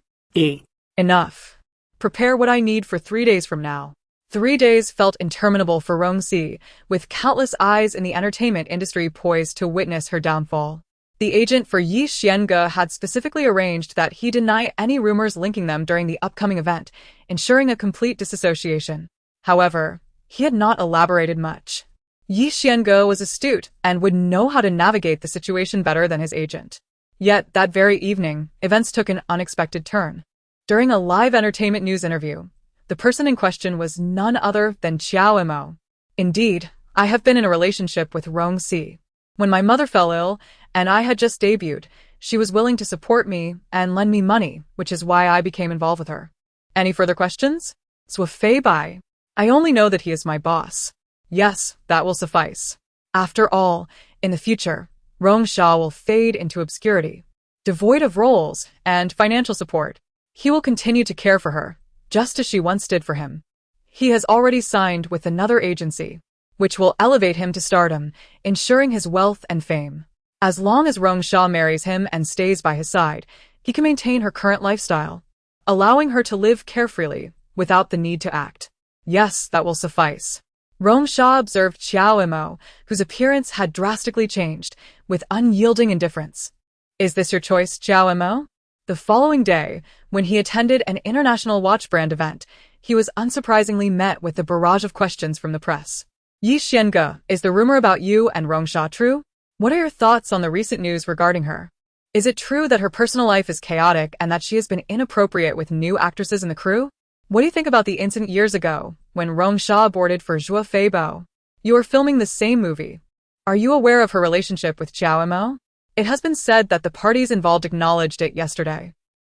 Enough. Prepare what I need for 3 days from now. 3 days felt interminable for Rong Shi, with countless eyes in the entertainment industry poised to witness her downfall. The agent for Yi Xienge had specifically arranged that he deny any rumors linking them during the upcoming event, ensuring a complete disassociation. However, he had not elaborated much. Yi Xienge was astute and would know how to navigate the situation better than his agent. Yet, that very evening, events took an unexpected turn. During a live entertainment news interview, the person in question was none other than Xiao Mo. Indeed, I have been in a relationship with Rong Shi. When my mother fell ill, and I had just debuted, she was willing to support me and lend me money, which is why I became involved with her. Any further questions? Zhua Fei. I only know that he is my boss. Yes, that will suffice. After all, in the future, Rong Shi will fade into obscurity. Devoid of roles and financial support, he will continue to care for her, just as she once did for him. He has already signed with another agency, which will elevate him to stardom, ensuring his wealth and fame. As long as Rong Shi marries him and stays by his side, he can maintain her current lifestyle, allowing her to live carefreely without the need to act. Yes, that will suffice. Rong Shi observed Xiao Mo, whose appearance had drastically changed, with unyielding indifference. Is this your choice, Xiao Mo? The following day, when he attended an international watch brand event, he was unsurprisingly met with a barrage of questions from the press. Yi Xienge, is the rumor about you and Rong Shi true? What are your thoughts on the recent news regarding her? Is it true that her personal life is chaotic and that she has been inappropriate with new actresses in the crew? What do you think about the incident years ago, when Rong Shi boarded for Zhua Fei? You are filming the same movie. Are you aware of her relationship with Xiao Mo? It has been said that the parties involved acknowledged it yesterday.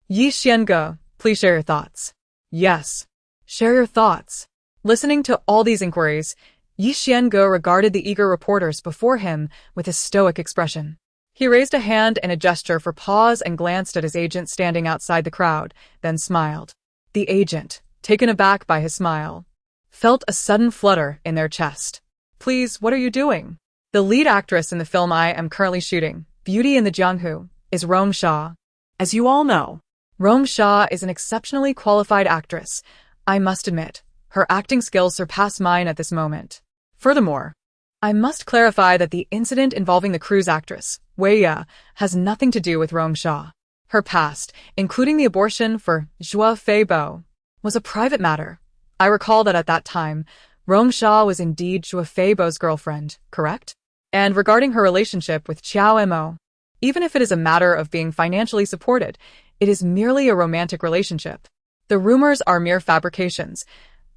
Yi Xienge, please share your thoughts. Yes. Share your thoughts. Listening to all these inquiries, Yi Xienge regarded the eager reporters before him with a stoic expression. He raised a hand in a gesture for pause and glanced at his agent standing outside the crowd, then smiled. The agent, taken aback by his smile, felt a sudden flutter in their chest. Please, what are you doing? The lead actress in the film I am currently shooting, Beauty and the Jianghu, is Rong Shi. As you all know, Rong Shi is an exceptionally qualified actress. I must admit, her acting skills surpass mine at this moment. Furthermore, I must clarify that the incident involving the cruise actress, Wei Ye, has nothing to do with Rong Shi. Her past, including the abortion for Zhua Fei, was a private matter. I recall that at that time, Rong Shi was indeed Zhua Fei's girlfriend, correct? And regarding her relationship with Xiao Mo, even if it is a matter of being financially supported, it is merely a romantic relationship. The rumors are mere fabrications.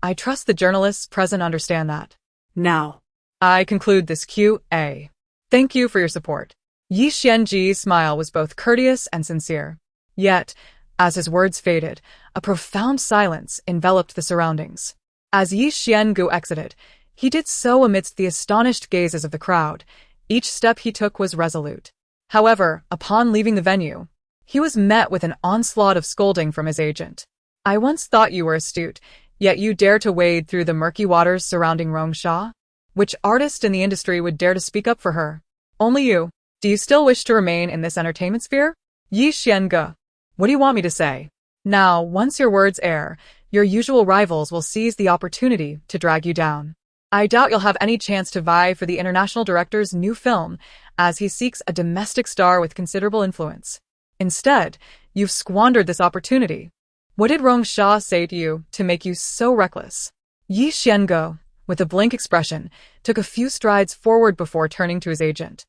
I trust the journalists present understand that. Now, I conclude this Q&A. Thank you for your support. Yi Xienge's smile was both courteous and sincere. Yet, as his words faded, a profound silence enveloped the surroundings. As Yi Xienge exited, he did so amidst the astonished gazes of the crowd. Each step he took was resolute. However, upon leaving the venue, he was met with an onslaught of scolding from his agent. I once thought you were astute, yet you dare to wade through the murky waters surrounding Rong Shi? Which artist in the industry would dare to speak up for her? Only you. Do you still wish to remain in this entertainment sphere? Yi Xianga. What do you want me to say? Now, once your words air, your usual rivals will seize the opportunity to drag you down. I doubt you'll have any chance to vie for the international director's new film, as he seeks a domestic star with considerable influence. Instead, you've squandered this opportunity. What did Rong Shi say to you to make you so reckless? Yi Xiango, with a blank expression, took a few strides forward before turning to his agent.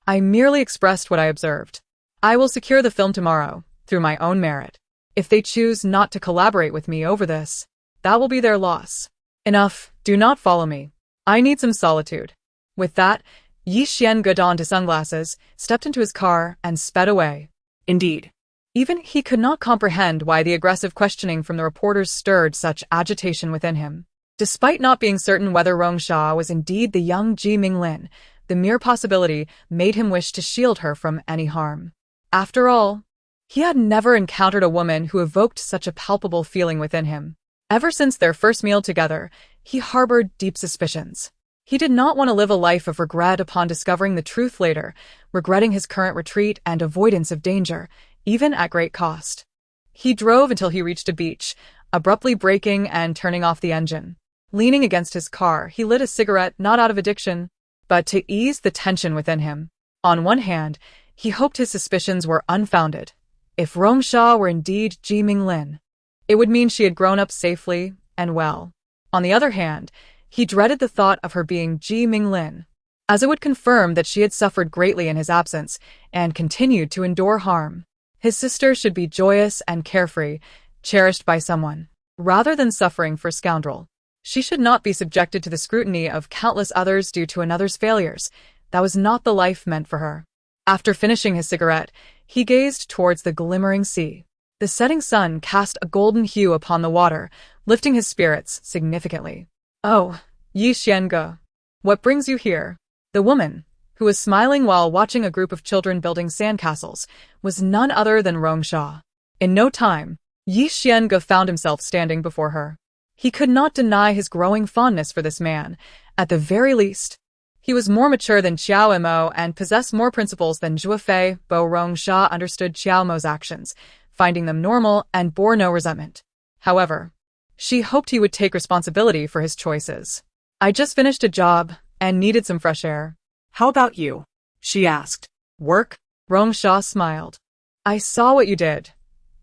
I merely expressed what I observed. I will secure the film tomorrow, through my own merit. If they choose not to collaborate with me over this, that will be their loss. Enough, do not follow me. I need some solitude. With that, Yi Xiange donned his sunglasses, stepped into his car, and sped away. Indeed. Even he could not comprehend why the aggressive questioning from the reporters stirred such agitation within him. Despite not being certain whether Rong Shi was indeed the young Ji Minglin, the mere possibility made him wish to shield her from any harm. After all, he had never encountered a woman who evoked such a palpable feeling within him. Ever since their first meal together, he harbored deep suspicions. He did not want to live a life of regret upon discovering the truth later, regretting his current retreat and avoidance of danger, even at great cost. He drove until he reached a beach, abruptly braking and turning off the engine. Leaning against his car, he lit a cigarette not out of addiction, but to ease the tension within him. On one hand, he hoped his suspicions were unfounded. If Rong Shi were indeed Ji Minglin, it would mean she had grown up safely and well. On the other hand, he dreaded the thought of her being Ji Minglin, as it would confirm that she had suffered greatly in his absence and continued to endure harm. His sister should be joyous and carefree, cherished by someone, rather than suffering for scoundrel. She should not be subjected to the scrutiny of countless others due to another's failures. That was not the life meant for her. After finishing his cigarette, he gazed towards the glimmering sea. The setting sun cast a golden hue upon the water, lifting his spirits significantly. Oh, Yi Xiange, what brings you here? The woman, who was smiling while watching a group of children building sandcastles, was none other than Rong Shi. In no time, Yi Xiange found himself standing before her. He could not deny his growing fondness for this man. At the very least, he was more mature than Qiao Mo and possessed more principles than Zhuo Fei. Bo Rong Shi understood Qiao Mo's actions, finding them normal and bore no resentment. However, she hoped he would take responsibility for his choices. I just finished a job and needed some fresh air. How about you? She asked. Work? Rong Shi smiled. I saw what you did.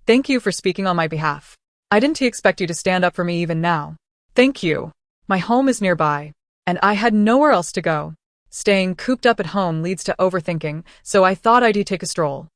Thank you for speaking on my behalf. I didn't expect you to stand up for me even now. Thank you. My home is nearby, and I had nowhere else to go. Staying cooped up at home leads to overthinking, so I thought I'd take a stroll.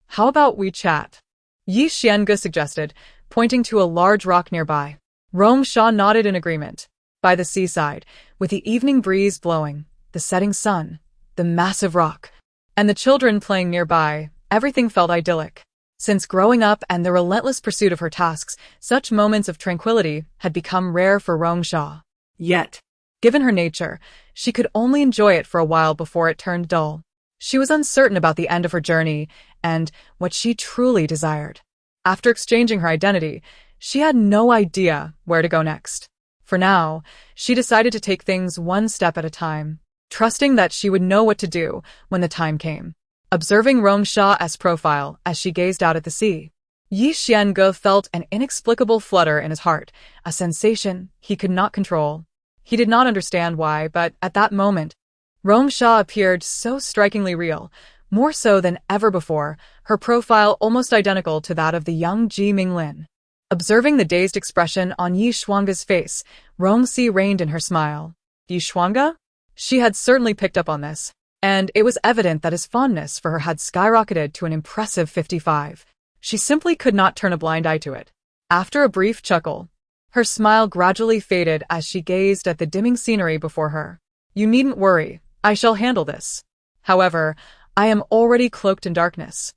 How about we chat? Yi Xiange suggested, pointing to a large rock nearby. Rong Shi nodded in agreement. By the seaside, with the evening breeze blowing, the setting sun, the massive rock, and the children playing nearby, everything felt idyllic. Since growing up and the relentless pursuit of her tasks, such moments of tranquility had become rare for Rong Shi. Yet, given her nature, she could only enjoy it for a while before it turned dull. She was uncertain about the end of her journey and what she truly desired. After exchanging her identity, she had no idea where to go next. For now, she decided to take things one step at a time, trusting that she would know what to do when the time came. Observing Rong Shi's profile as she gazed out at the sea, Yi Xiange felt an inexplicable flutter in his heart, a sensation he could not control. He did not understand why, but at that moment, Rong Shi appeared so strikingly real, more so than ever before, her profile almost identical to that of the young Ji Minglin. Observing the dazed expression on Yi Shuange's face, Rong Shi reined in her smile. Yi Shuange? She had certainly picked up on this, and it was evident that his fondness for her had skyrocketed to an impressive 55. She simply could not turn a blind eye to it. After a brief chuckle, her smile gradually faded as she gazed at the dimming scenery before her. You needn't worry, I shall handle this. However, I am already cloaked in darkness,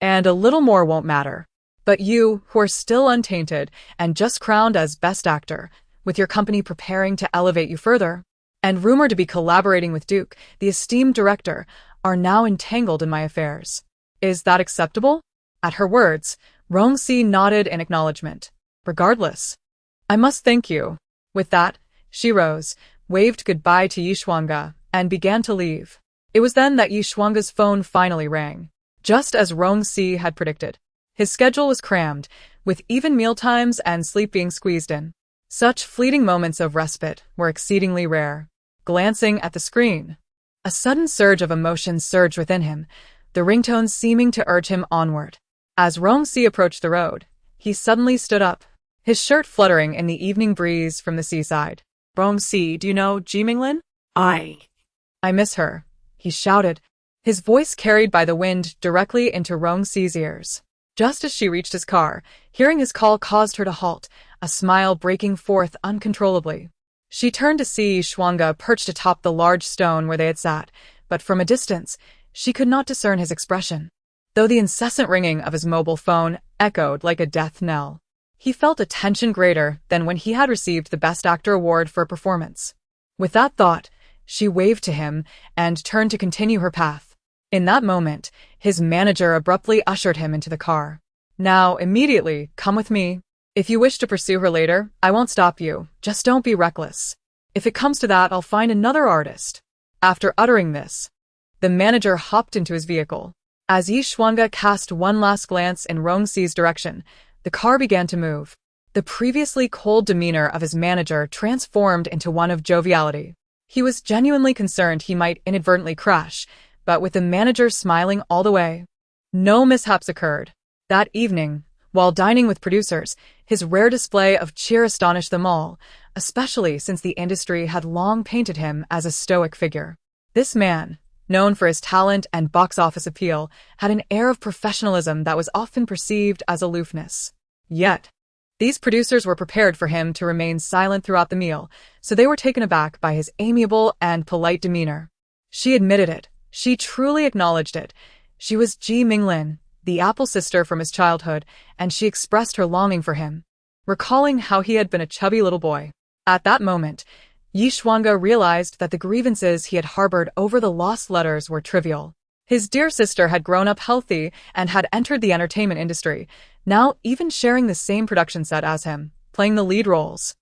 and a little more won't matter. But you, who are still untainted and just crowned as Best Actor, with your company preparing to elevate you further, and rumored to be collaborating with Duke, the esteemed director, are now entangled in my affairs. Is that acceptable? At her words, Rong Shi nodded in acknowledgement. Regardless, I must thank you. With that, she rose, waved goodbye to Yishuanga, and began to leave. It was then that Yishuanga's phone finally rang. Just as Rong Shi had predicted. His schedule was crammed, with even mealtimes and sleep being squeezed in. Such fleeting moments of respite were exceedingly rare. Glancing at the screen, a sudden surge of emotion surged within him, the ringtone seeming to urge him onward. As Rong Shi approached the road, he suddenly stood up, his shirt fluttering in the evening breeze from the seaside. Rong Shi, do you know Ji Minglin? I miss her, he shouted, his voice carried by the wind directly into Rong Shi's ears. Just as she reached his car, hearing his call caused her to halt, a smile breaking forth uncontrollably. She turned to see Yishuanga perched atop the large stone where they had sat, but from a distance, she could not discern his expression. Though the incessant ringing of his mobile phone echoed like a death knell, he felt a tension greater than when he had received the Best Actor award for a performance. With that thought, she waved to him and turned to continue her path. In that moment, his manager abruptly ushered him into the car. Now, immediately, come with me. If you wish to pursue her later, I won't stop you. Just don't be reckless. If it comes to that, I'll find another artist. After uttering this, the manager hopped into his vehicle. As Yishuanga cast one last glance in Rong Shi's direction, the car began to move. The previously cold demeanor of his manager transformed into one of joviality. He was genuinely concerned he might inadvertently crash, but with the manager smiling all the way, no mishaps occurred. That evening, while dining with producers, his rare display of cheer astonished them all, especially since the industry had long painted him as a stoic figure. This man, known for his talent and box office appeal, had an air of professionalism that was often perceived as aloofness. Yet, these producers were prepared for him to remain silent throughout the meal, so they were taken aback by his amiable and polite demeanor. She admitted it. She truly acknowledged it. She was Ji Minglin, the apple sister from his childhood, and she expressed her longing for him, recalling how he had been a chubby little boy. At that moment, Yishuanga realized that the grievances he had harbored over the lost letters were trivial. His dear sister had grown up healthy and had entered the entertainment industry, now even sharing the same production set as him, playing the lead roles.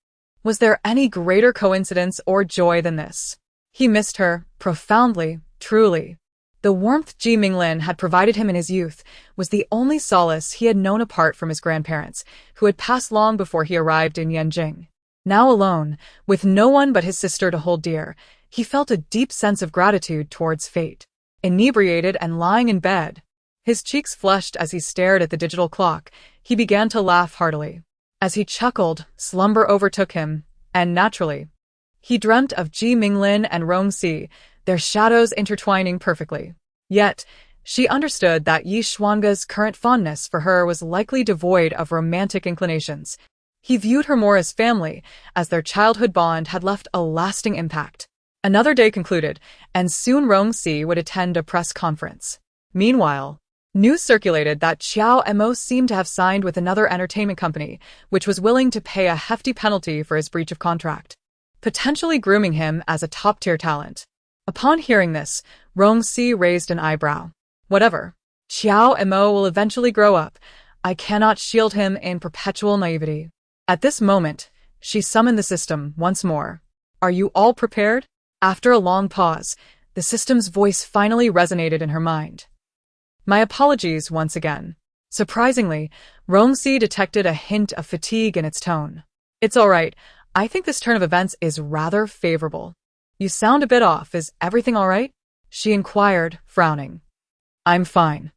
Was there any greater coincidence or joy than this? He missed her, profoundly, truly. The warmth Ji Minglin had provided him in his youth was the only solace he had known apart from his grandparents, who had passed long before he arrived in Yanjing. Now alone, with no one but his sister to hold dear, he felt a deep sense of gratitude towards fate. Inebriated and lying in bed, his cheeks flushed as he stared at the digital clock, he began to laugh heartily. As he chuckled, slumber overtook him, and naturally, he dreamt of Ji Minglin and Rong Shi, their shadows intertwining perfectly. Yet, she understood that Yishuanga's current fondness for her was likely devoid of romantic inclinations. He viewed her more as family, as their childhood bond had left a lasting impact. Another day concluded, and soon Rong Shi would attend a press conference. Meanwhile, news circulated that Qiao Mo seemed to have signed with another entertainment company, which was willing to pay a hefty penalty for his breach of contract, potentially grooming him as a top-tier talent. Upon hearing this, Rong Shi raised an eyebrow. Whatever. Qiao Mo will eventually grow up. I cannot shield him in perpetual naivety. At this moment, she summoned the system once more. Are you all prepared? After a long pause, the system's voice finally resonated in her mind. My apologies once again. Surprisingly, Rong Shi detected a hint of fatigue in its tone. It's all right. I think this turn of events is rather favorable. You sound a bit off. Is everything all right? She inquired, frowning. I'm fine.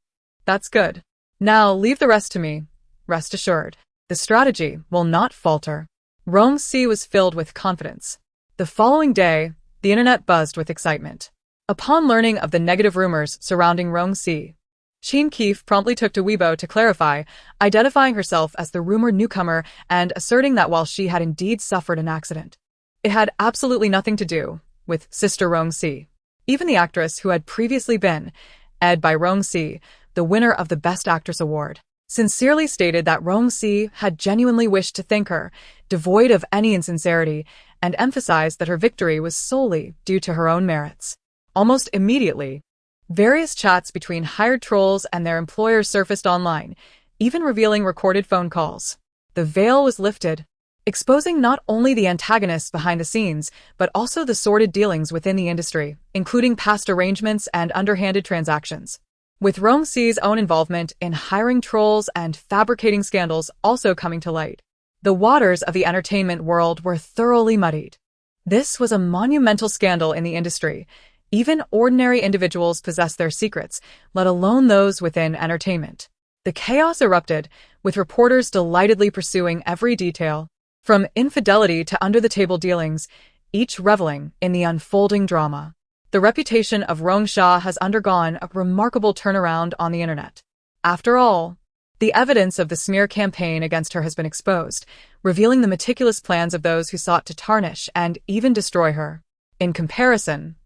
That's good. Now leave the rest to me. Rest assured, the strategy will not falter. Rong Shi was filled with confidence. The following day, the internet buzzed with excitement. Upon learning of the negative rumors surrounding Rong Shi, Qin Keefe promptly took to Weibo to clarify, identifying herself as the rumored newcomer and asserting that while she had indeed suffered an accident, it had absolutely nothing to do with Sister Rong Shi. Even the actress who had previously been ed by Rong Shi, the winner of the Best Actress award, sincerely stated that Rong Shi had genuinely wished to thank her, devoid of any insincerity, and emphasized that her victory was solely due to her own merits. Almost immediately, Various chats between hired trolls and their employers surfaced online, even revealing recorded phone calls. The veil was lifted, exposing not only the antagonists behind the scenes, but also the sordid dealings within the industry, including past arrangements and underhanded transactions. With Rong Shi's own involvement in hiring trolls and fabricating scandals also coming to light, the waters of the entertainment world were thoroughly muddied. This was a monumental scandal in the industry. Even ordinary individuals possess their secrets, let alone those within entertainment. The chaos erupted, with reporters delightedly pursuing every detail, from infidelity to under-the-table dealings, each reveling in the unfolding drama. The reputation of Rong Shi has undergone a remarkable turnaround on the internet. After all, the evidence of the smear campaign against her has been exposed, revealing the meticulous plans of those who sought to tarnish and even destroy her. In comparison,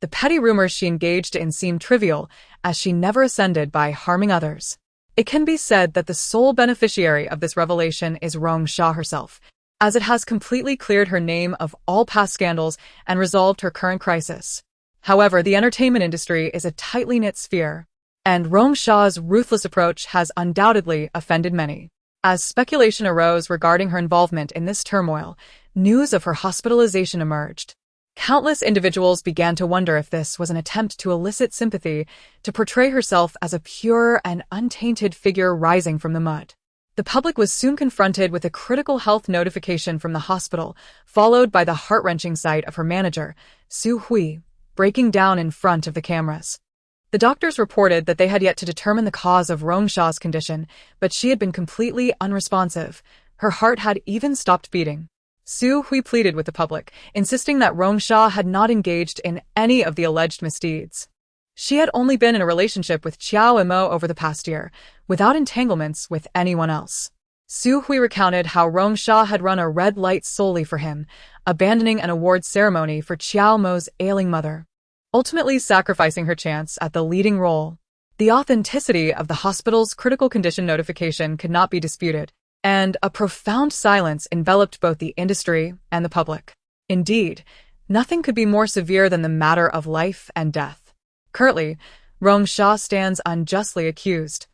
the petty rumors she engaged in seem trivial, as she never ascended by harming others. It can be said that the sole beneficiary of this revelation is Rong Shi herself, as it has completely cleared her name of all past scandals and resolved her current crisis. However, the entertainment industry is a tightly knit sphere, and Rong Shi's ruthless approach has undoubtedly offended many. As speculation arose regarding her involvement in this turmoil, news of her hospitalization emerged. Countless individuals began to wonder if this was an attempt to elicit sympathy, to portray herself as a pure and untainted figure rising from the mud. The public was soon confronted with a critical health notification from the hospital, followed by the heart-wrenching sight of her manager, Su Hui, breaking down in front of the cameras. The doctors reported that they had yet to determine the cause of Rong Shi's condition, but she had been completely unresponsive. Her heart had even stopped beating. Su Hui pleaded with the public, insisting that Rong Shi had not engaged in any of the alleged misdeeds. She had only been in a relationship with Qiao Mo over the past year, without entanglements with anyone else. Su Hui recounted how Rong Shi had run a red light solely for him, abandoning an awards ceremony for Qiao Mo's ailing mother, ultimately sacrificing her chance at the leading role. The authenticity of the hospital's critical condition notification could not be disputed, and a profound silence enveloped both the industry and the public. Indeed, nothing could be more severe than the matter of life and death. Currently, Rong Shi stands unjustly accused,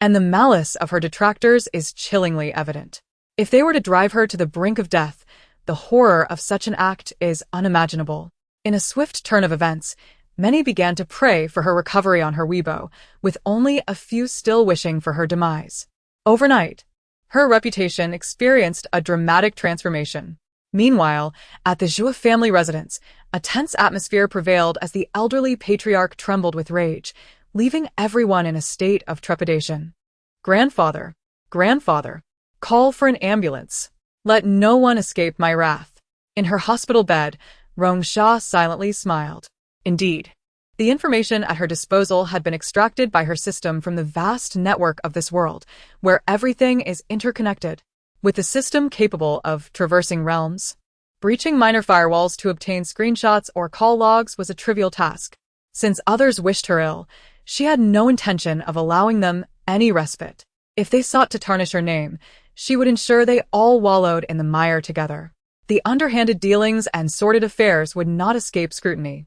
and the malice of her detractors is chillingly evident. If they were to drive her to the brink of death, the horror of such an act is unimaginable. In a swift turn of events, many began to pray for her recovery on her Weibo, with only a few still wishing for her demise. Overnight, her reputation experienced a dramatic transformation. Meanwhile, at the Zhou family residence, a tense atmosphere prevailed as the elderly patriarch trembled with rage, leaving everyone in a state of trepidation. Grandfather, call for an ambulance. Let no one escape my wrath. In her hospital bed, Rong Shi silently smiled. Indeed, the information at her disposal had been extracted by her system from the vast network of this world, where everything is interconnected. With the system capable of traversing realms, breaching minor firewalls to obtain screenshots or call logs was a trivial task. Since others wished her ill, she had no intention of allowing them any respite. If they sought to tarnish her name, she would ensure they all wallowed in the mire together. The underhanded dealings and sordid affairs would not escape scrutiny.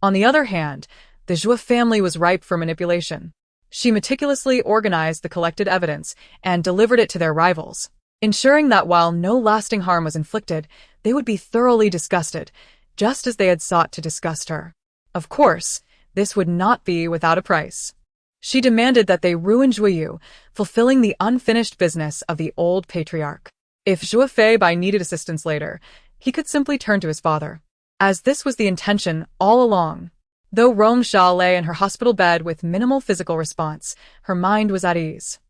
On the other hand, the Zhou family was ripe for manipulation. She meticulously organized the collected evidence and delivered it to their rivals, ensuring that while no lasting harm was inflicted, they would be thoroughly disgusted, just as they had sought to disgust her. Of course, this would not be without a price. She demanded that they ruin Zhuyu, fulfilling the unfinished business of the old patriarch. If Zhou Feibai needed assistance later, he could simply turn to his father, as this was the intention all along. Though Rong Shi lay in her hospital bed with minimal physical response, her mind was at ease.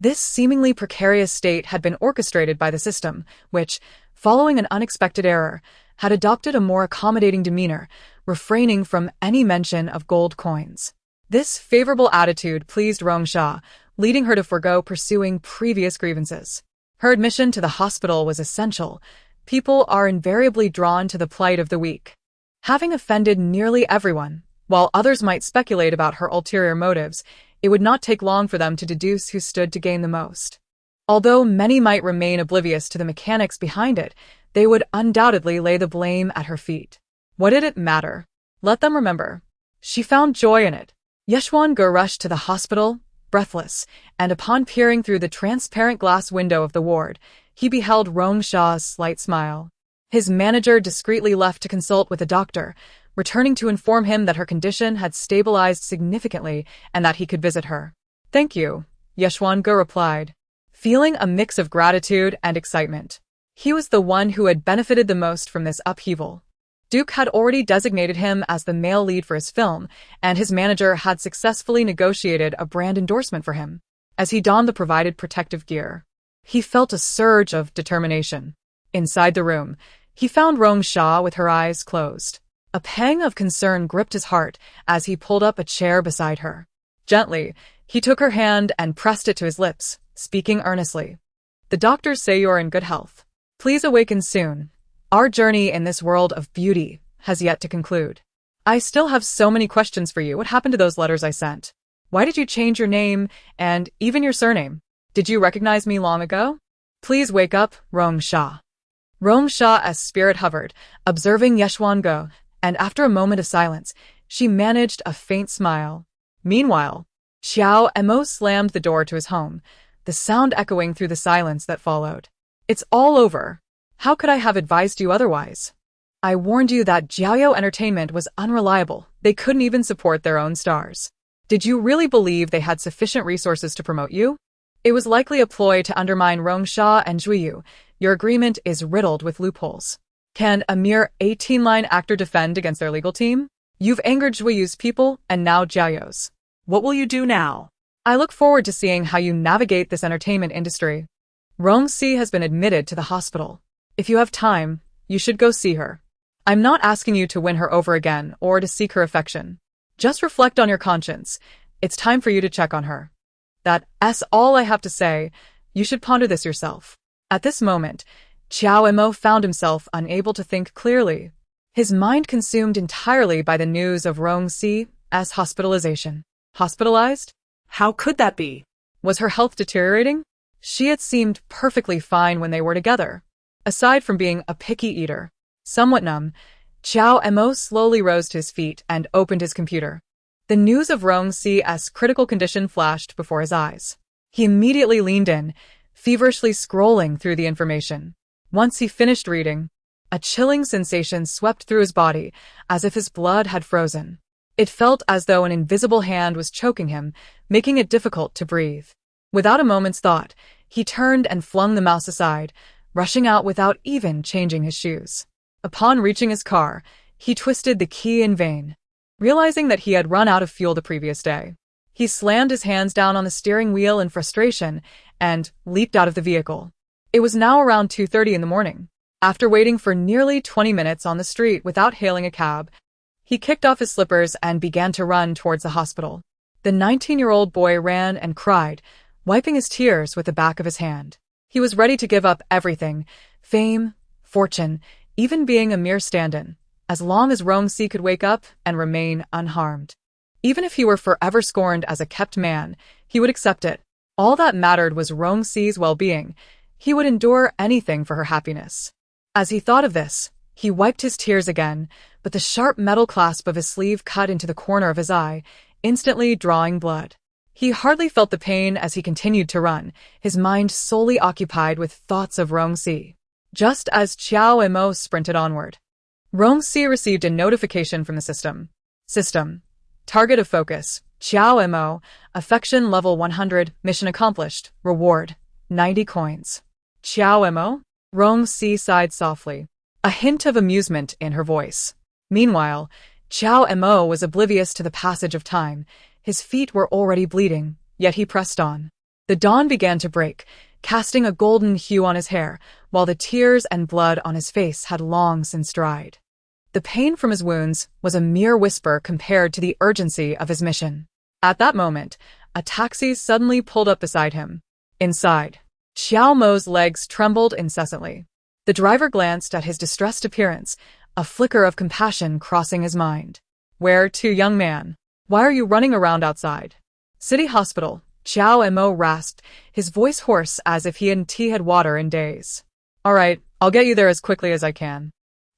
This seemingly precarious state had been orchestrated by the system, which, following an unexpected error, had adopted a more accommodating demeanor, refraining from any mention of gold coins. This favorable attitude pleased Rong Shi, leading her to forego pursuing previous grievances. Her admission to the hospital was essential. People are invariably drawn to the plight of the weak. Having offended nearly everyone, while others might speculate about her ulterior motives, it would not take long for them to deduce who stood to gain the most. Although many might remain oblivious to the mechanics behind it, they would undoubtedly lay the blame at her feet. What did it matter? Let them remember. She found joy in it. Yeshwan-ge rushed to the hospital, breathless, and upon peering through the transparent glass window of the ward, he beheld Rong Shi's slight smile. His manager discreetly left to consult with a doctor, returning to inform him that her condition had stabilized significantly and that he could visit her. "Thank you," Yeshwan-ge replied, feeling a mix of gratitude and excitement. He was the one who had benefited the most from this upheaval. Duke had already designated him as the male lead for his film, and his manager had successfully negotiated a brand endorsement for him. As he donned the provided protective gear, he felt a surge of determination. Inside the room, he found Rong Shi with her eyes closed. A pang of concern gripped his heart as he pulled up a chair beside her. Gently, he took her hand and pressed it to his lips, speaking earnestly. "The doctors say you are in good health. Please awaken soon. Our journey in this world of beauty has yet to conclude. I still have so many questions for you. What happened to those letters I sent? Why did you change your name and even your surname? Did you recognize me long ago? Please wake up, Rong Shi." Rong Shi's spirit hovered, observing Yeshwan-ge, and after a moment of silence, she managed a faint smile. Meanwhile, Xiao Emo slammed the door to his home, the sound echoing through the silence that followed. "It's all over. How could I have advised you otherwise? I warned you that Jiaoyou Entertainment was unreliable. They couldn't even support their own stars. Did you really believe they had sufficient resources to promote you? It was likely a ploy to undermine Rong Shi and Zhuyu. Your agreement is riddled with loopholes. Can a mere 18-line actor defend against their legal team? You've angered Zhuyu's people and now Jiaoyou's. What will you do now? I look forward to seeing how you navigate this entertainment industry. Rong Shi has been admitted to the hospital. If you have time, you should go see her. I'm not asking you to win her over again or to seek her affection. Just reflect on your conscience. It's time for you to check on her. That's all I have to say. You should ponder this yourself." At this moment, Xiao Emo found himself unable to think clearly. His mind consumed entirely by the news of Rong Shi's hospitalization. Hospitalized? How could that be? Was her health deteriorating? She had seemed perfectly fine when they were together. Aside from being a picky eater, somewhat numb, Xiao Emo slowly rose to his feet and opened his computer. The news of Rong Shi's critical condition flashed before his eyes. He immediately leaned in, feverishly scrolling through the information. Once he finished reading, a chilling sensation swept through his body, as if his blood had frozen. It felt as though an invisible hand was choking him, making it difficult to breathe. Without a moment's thought, he turned and flung the mouse aside, rushing out without even changing his shoes. Upon reaching his car, he twisted the key in vain, realizing that he had run out of fuel the previous day. He slammed his hands down on the steering wheel in frustration and leaped out of the vehicle. It was now around 2:30 in the morning. After waiting for nearly 20 minutes on the street without hailing a cab, he kicked off his slippers and began to run towards the hospital. The 19-year-old boy ran and cried, wiping his tears with the back of his hand. He was ready to give up everything, fame, fortune, even being a mere stand-in, as long as Rong Shi could wake up and remain unharmed. Even if he were forever scorned as a kept man, he would accept it. All that mattered was Rong Shi's well-being. He would endure anything for her happiness. As he thought of this, he wiped his tears again, but the sharp metal clasp of his sleeve cut into the corner of his eye, instantly drawing blood. He hardly felt the pain as he continued to run, his mind solely occupied with thoughts of Rong Shi. Just as Xiao Emo sprinted onward, Rong Shi received a notification from the system. Target of focus, Xiao Emo, affection level 100, mission accomplished, reward, 90 coins. Xiao Emo? Rong Shi sighed softly, a hint of amusement in her voice. Meanwhile, Xiao Emo was oblivious to the passage of time. His feet were already bleeding, yet he pressed on. The dawn began to break, casting a golden hue on his hair, while the tears and blood on his face had long since dried. The pain from his wounds was a mere whisper compared to the urgency of his mission. At that moment, a taxi suddenly pulled up beside him. Inside, Xiao Mo's legs trembled incessantly. The driver glanced at his distressed appearance, a flicker of compassion crossing his mind. "Where to, young man? Why are you running around outside?" "City hospital," Xiao Mo rasped, his voice hoarse as if he hadn't had water in days. "All right, I'll get you there as quickly as I can.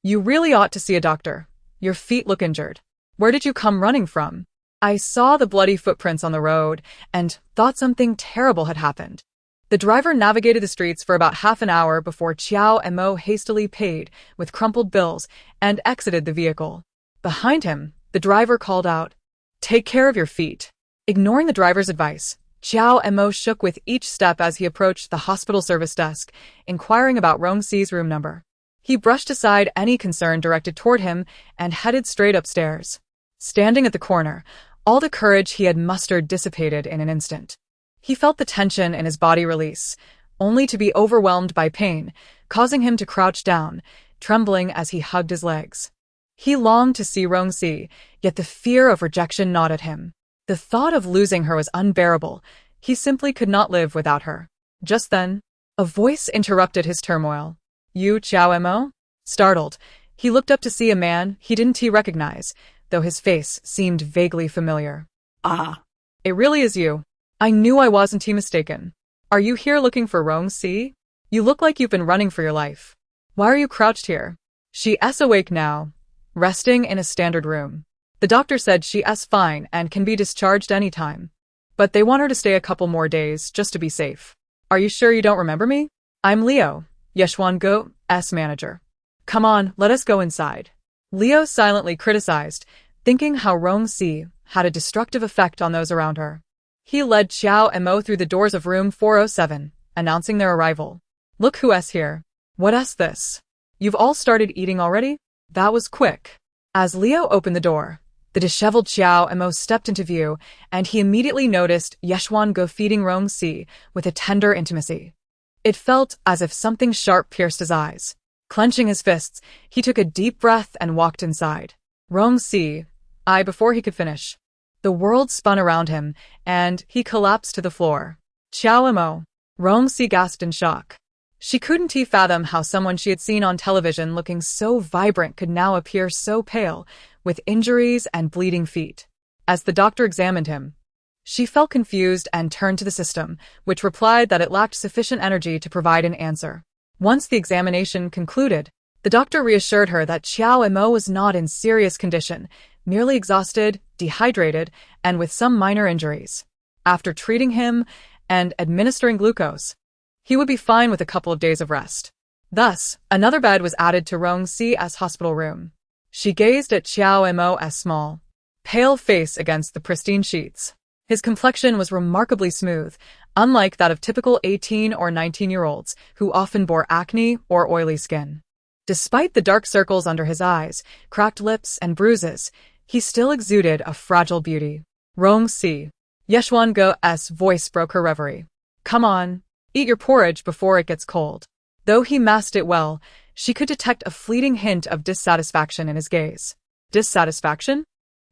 You really ought to see a doctor. Your feet look injured. Where did you come running from?" I saw the bloody footprints on the road and thought something terrible had happened. The driver navigated the streets for about half an hour before Chiao and Mo hastily paid with crumpled bills and exited the vehicle. Behind him, the driver called out, "Take care of your feet." Ignoring the driver's advice, Chiao and Mo shook with each step as he approached the hospital service desk, inquiring about Rong Shi's room number. He brushed aside any concern directed toward him and headed straight upstairs. Standing at the corner, all the courage he had mustered dissipated in an instant. He felt the tension in his body release, only to be overwhelmed by pain, causing him to crouch down, trembling as he hugged his legs. He longed to see Rong Shi, yet the fear of rejection gnawed at him. The thought of losing her was unbearable. He simply could not live without her. Just then, a voice interrupted his turmoil. "You, Chiao Mo?" Startled, he looked up to see a man he didn't recognize, though his face seemed vaguely familiar. Ah. "It really is you. I knew I wasn't mistaken. Are you here looking for Rong Shi? You look like you've been running for your life. Why are you crouched here?" "She is awake now, resting in a standard room. The doctor said she is fine and can be discharged anytime. But they want her to stay a couple more days just to be safe." "Are you sure you don't remember me? I'm Leo, Yeshwan-go's manager. Come on, let us go inside." Leo silently criticized, thinking how Rong Shi had a destructive effect on those around her. He led Chiao and Mo through the doors of room 407, announcing their arrival. "Look who is here. What is this? You've all started eating already? That was quick." As Leo opened the door, the disheveled Chiao and Mo stepped into view, and he immediately noticed Yeshwan-go feeding Rong Shi with a tender intimacy. It felt as if something sharp pierced his eyes. Clenching his fists, he took a deep breath and walked inside. Rong Shi, before he could finish. The world spun around him, and he collapsed to the floor. "Chiao Mo." Rong Shi gasped in shock. She couldn't fathom how someone she had seen on television looking so vibrant could now appear so pale, with injuries and bleeding feet. As the doctor examined him, she felt confused and turned to the system, which replied that it lacked sufficient energy to provide an answer. Once the examination concluded, the doctor reassured her that Chiao Mo was not in serious condition, merely exhausted, dehydrated, and with some minor injuries. After treating him and administering glucose, he would be fine with a couple of days of rest. Thus, another bed was added to Rong Shi's hospital room. She gazed at Chiao Mo's small, pale face against the pristine sheets. His complexion was remarkably smooth, unlike that of typical 18 or 19-year-olds who often bore acne or oily skin. Despite the dark circles under his eyes, cracked lips, and bruises, he still exuded a fragile beauty. "Rong Shi." Yeshwan-go's voice broke her reverie. "Come on, eat your porridge before it gets cold." Though he masked it well, she could detect a fleeting hint of dissatisfaction in his gaze. Dissatisfaction?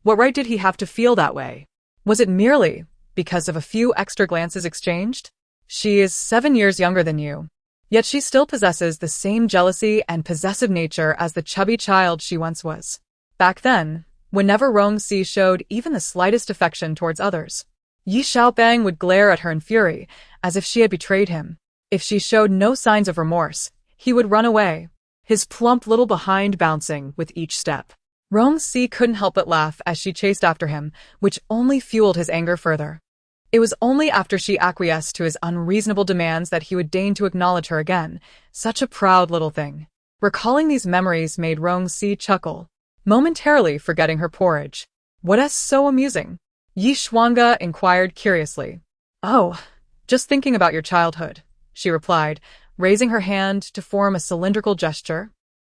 What right did he have to feel that way? Was it merely because of a few extra glances exchanged? She is 7 years younger than you, yet she still possesses the same jealousy and possessive nature as the chubby child she once was. Back then, whenever Rong Shi showed even the slightest affection towards others, Yi Xiaobang would glare at her in fury, as if she had betrayed him. If she showed no signs of remorse, he would run away, his plump little behind bouncing with each step. Rong Shi couldn't help but laugh as she chased after him, which only fueled his anger further. It was only after she acquiesced to his unreasonable demands that he would deign to acknowledge her again. Such a proud little thing. Recalling these memories made Rong Shi chuckle, momentarily forgetting her porridge. "What is so amusing?" Yi Shuanga inquired curiously. "Oh, just thinking about your childhood," she replied, raising her hand to form a cylindrical gesture.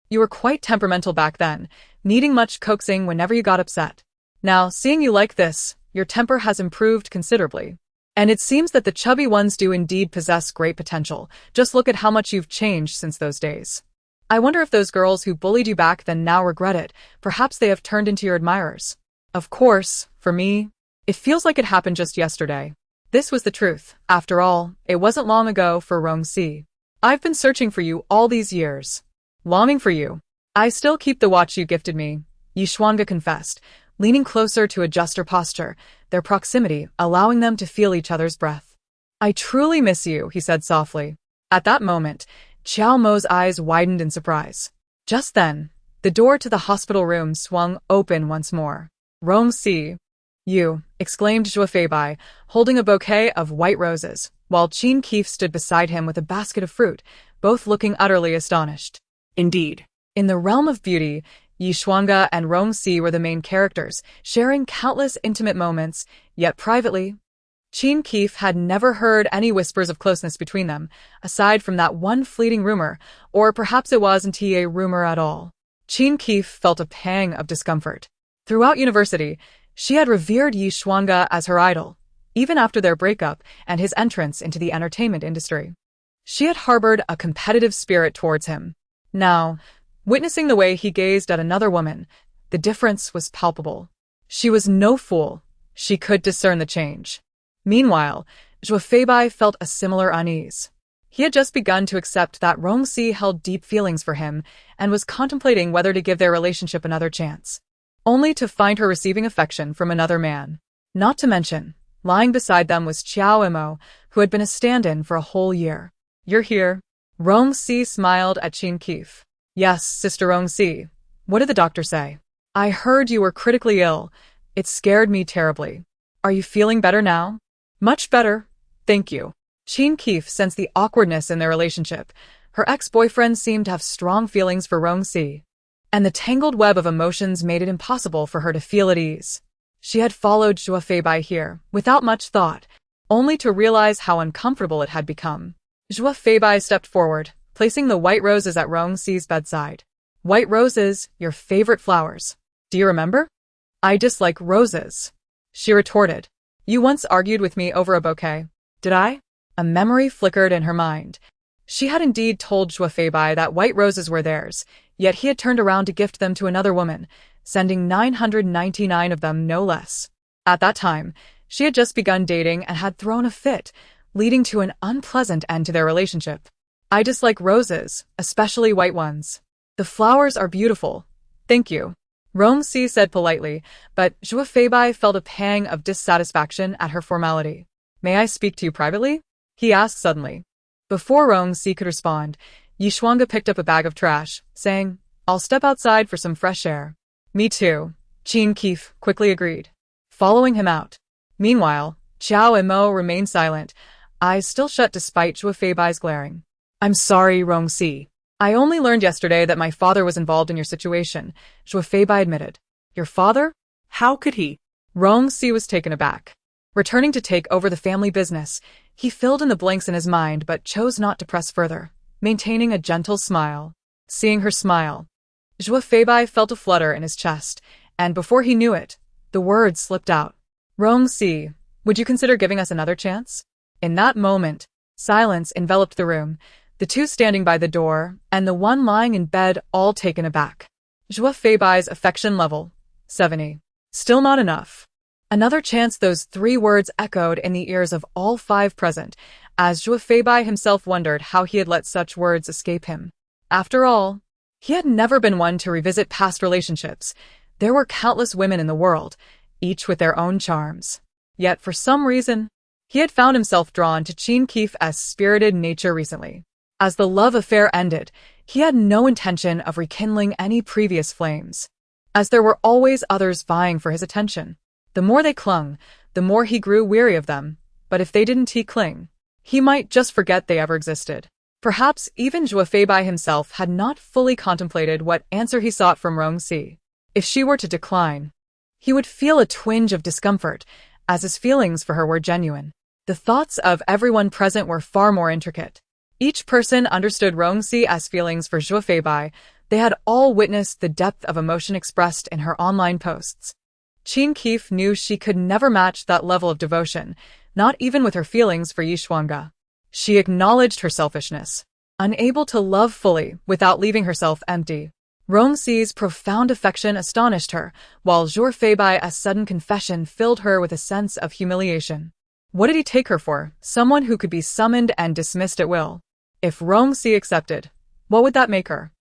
"You were quite temperamental back then, needing much coaxing whenever you got upset. Now, seeing you like this, your temper has improved considerably. And it seems that the chubby ones do indeed possess great potential. Just look at how much you've changed since those days. I wonder if those girls who bullied you back then now regret it. Perhaps they have turned into your admirers." Of course, for me, it feels like it happened just yesterday. This was the truth. After all, it wasn't long ago for Rong Shi. "I've been searching for you all these years. Longing for you. I still keep the watch you gifted me," Yishuanga confessed, leaning closer to adjust her posture, their proximity allowing them to feel each other's breath. "I truly miss you," he said softly. At that moment, Chiao Mo's eyes widened in surprise. Just then, the door to the hospital room swung open once more. "Rong Shi." You, exclaimed Zhou Feibai, holding a bouquet of white roses, while Qin Keef stood beside him with a basket of fruit, both looking utterly astonished. Indeed. In the realm of beauty, Yi Shuanga and Rong Shi were the main characters, sharing countless intimate moments, yet privately, Qin Keef had never heard any whispers of closeness between them, aside from that one fleeting rumor, or perhaps it wasn't a rumor at all. Qin Keef felt a pang of discomfort. Throughout university, she had revered Yi Shuanga as her idol, even after their breakup and his entrance into the entertainment industry. She had harbored a competitive spirit towards him. Now, witnessing the way he gazed at another woman, the difference was palpable. She was no fool. She could discern the change. Meanwhile, Zhou Feibai felt a similar unease. He had just begun to accept that Rong Shi held deep feelings for him and was contemplating whether to give their relationship another chance, only to find her receiving affection from another man. Not to mention, lying beside them was Qiao Imo, who had been a stand-in for a whole year. You're here? Rong Shi smiled at Qin Keef. Yes, Sister Rong Shi. What did the doctor say? I heard you were critically ill. It scared me terribly. Are you feeling better now? Much better, thank you. Qin Keef sensed the awkwardness in their relationship. Her ex-boyfriend seemed to have strong feelings for Rong Shi, and the tangled web of emotions made it impossible for her to feel at ease. She had followed Zhou Feibai here, without much thought, only to realize how uncomfortable it had become. Zhou Feibai stepped forward, placing the white roses at Rong Shi's bedside. White roses, your favorite flowers. Do you remember? I dislike roses, she retorted. You once argued with me over a bouquet. Did I? A memory flickered in her mind. She had indeed told Zhou Feibai that white roses were theirs, yet he had turned around to gift them to another woman, sending 999 of them no less. At that time, she had just begun dating and had thrown a fit, leading to an unpleasant end to their relationship. I dislike roses, especially white ones. The flowers are beautiful. Thank you. Rong Shi said politely, but Zhou Feibai felt a pang of dissatisfaction at her formality. May I speak to you privately? He asked suddenly. Before Rong Shi could respond, Yi Shuanga picked up a bag of trash, saying, I'll step outside for some fresh air. Me too, Qin Keef quickly agreed, following him out. Meanwhile, Qiao Imo remained silent, eyes still shut despite Zhou Feibai's glaring. I'm sorry, Rong Shi. I only learned yesterday that my father was involved in your situation, Zhou Feibai admitted. Your father? How could he? Rong Shi was taken aback. Returning to take over the family business, he filled in the blanks in his mind but chose not to press further, maintaining a gentle smile. Seeing her smile, Zhou Feibai felt a flutter in his chest, and before he knew it, the words slipped out. Rong Shi, would you consider giving us another chance? In that moment, silence enveloped the room, the two standing by the door, and the one lying in bed all taken aback. Zhou Feibai's affection level, 70. Still not enough. Another chance, those three words echoed in the ears of all five present, as Zhou Feibai himself wondered how he had let such words escape him. After all, he had never been one to revisit past relationships. There were countless women in the world, each with their own charms. Yet for some reason, he had found himself drawn to Qin Keef's spirited nature recently. As the love affair ended, he had no intention of rekindling any previous flames, as there were always others vying for his attention. The more they clung, the more he grew weary of them, but if they didn't cling, he might just forget they ever existed. Perhaps even Zhou Feibai himself had not fully contemplated what answer he sought from Rong Shi. If she were to decline, he would feel a twinge of discomfort, as his feelings for her were genuine. The thoughts of everyone present were far more intricate. Each person understood Rong Shi's feelings for Zhou Feibai. They had all witnessed the depth of emotion expressed in her online posts. Qin Keef knew she could never match that level of devotion, not even with her feelings for Yi Shuanga. She acknowledged her selfishness, unable to love fully without leaving herself empty. Rong Shi's profound affection astonished her, while Zhou Feibai's sudden confession filled her with a sense of humiliation. What did he take her for? Someone who could be summoned and dismissed at will. If Rong Shi accepted, what would that make her?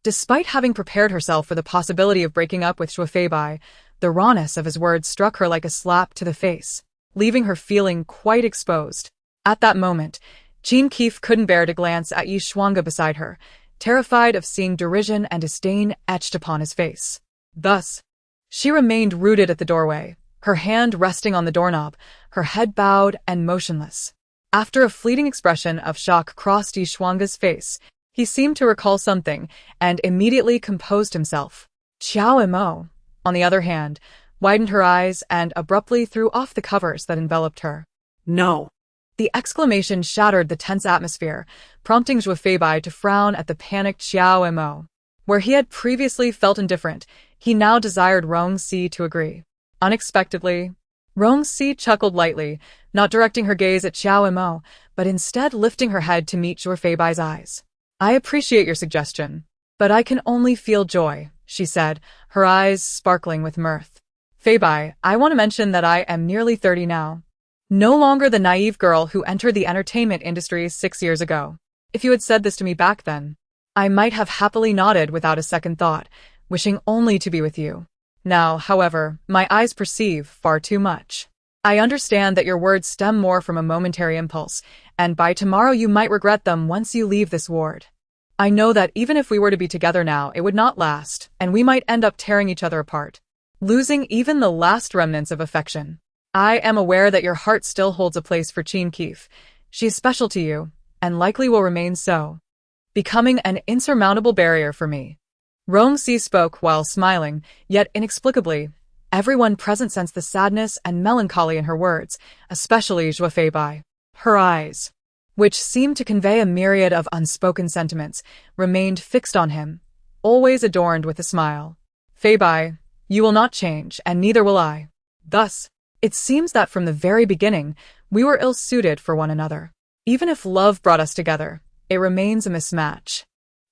Despite having prepared herself for the possibility of breaking up with Zhou Feibai, the rawness of his words struck her like a slap to the face, leaving her feeling quite exposed. At that moment, Qin Keef couldn't bear to glance at Yi Shuanga beside her, terrified of seeing derision and disdain etched upon his face. Thus, she remained rooted at the doorway, her hand resting on the doorknob, her head bowed and motionless. After a fleeting expression of shock crossed Yi Shuangge's face, he seemed to recall something and immediately composed himself. Qiao Mo, on the other hand, widened her eyes and abruptly threw off the covers that enveloped her. No. The exclamation shattered the tense atmosphere, prompting Zhuo Feibai to frown at the panicked Xiao Mo. Where he had previously felt indifferent, he now desired Rong Shi to agree. Unexpectedly, Rong Shi chuckled lightly, not directing her gaze at Xiao Mo, but instead lifting her head to meet Zhuo Feibai's eyes. I appreciate your suggestion, but I can only feel joy, she said, her eyes sparkling with mirth. Feibai, I want to mention that I am nearly 30 now. No longer the naive girl who entered the entertainment industry 6 years ago. If you had said this to me back then, I might have happily nodded without a second thought, wishing only to be with you. Now, however, my eyes perceive far too much. I understand that your words stem more from a momentary impulse, and by tomorrow you might regret them once you leave this ward. I know that even if we were to be together now, it would not last, and we might end up tearing each other apart, losing even the last remnants of affection. I am aware that your heart still holds a place for Qin Keef. She is special to you, and likely will remain so, becoming an insurmountable barrier for me. Rong Shi spoke while smiling, yet inexplicably, everyone present sensed the sadness and melancholy in her words, especially Zhuo Feibai. Her eyes, which seemed to convey a myriad of unspoken sentiments, remained fixed on him, always adorned with a smile. Feibai, you will not change, and neither will I. Thus, it seems that from the very beginning, we were ill-suited for one another. Even if love brought us together, it remains a mismatch.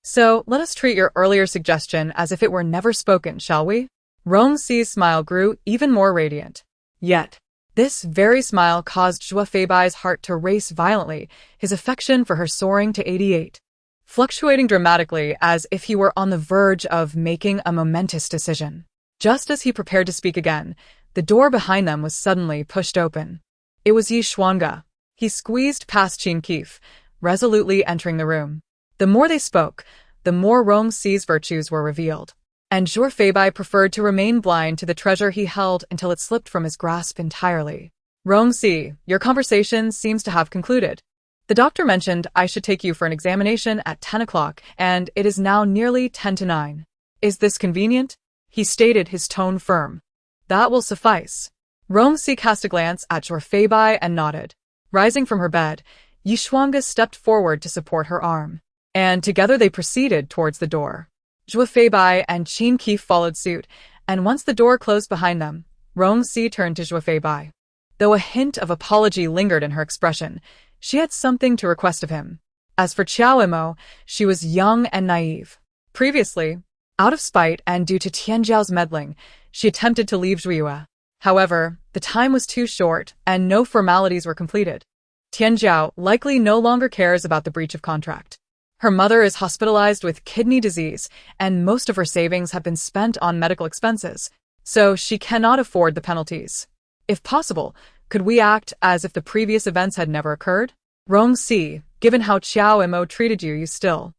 So, let us treat your earlier suggestion as if it were never spoken, shall we? Rong Shi's smile grew even more radiant. Yet, this very smile caused Zhuo Feibai's heart to race violently, his affection for her soaring to 88, fluctuating dramatically as if he were on the verge of making a momentous decision. Just as he prepared to speak again, the door behind them was suddenly pushed open. It was Yi Shuangge. He squeezed past Qin Keef, resolutely entering the room. The more they spoke, the more Rong Shi's virtues were revealed, and Zhuo Feibai preferred to remain blind to the treasure he held until it slipped from his grasp entirely. Rong Shi, your conversation seems to have concluded. The doctor mentioned I should take you for an examination at 10 o'clock, and it is now nearly 10 to 9. Is this convenient? He stated, his tone firm. That will suffice. Rong Shi cast a glance at Zhuo Feibai and nodded. Rising from her bed, Yi Shuangge stepped forward to support her arm, and together they proceeded towards the door. Zhuo Feibai and Qin Keef followed suit, and once the door closed behind them, Rong Shi turned to Zhuo Feibai. Though a hint of apology lingered in her expression, she had something to request of him. As for Qiao Mo, she was young and naive. Previously, out of spite and due to Tianjiao's meddling, she attempted to leave Zhuiyue. However, the time was too short, and no formalities were completed. Tianjiao likely no longer cares about the breach of contract. Her mother is hospitalized with kidney disease, and most of her savings have been spent on medical expenses, so she cannot afford the penalties. If possible, could we act as if the previous events had never occurred? Rong Shi, given how Qiao Mo treated you still.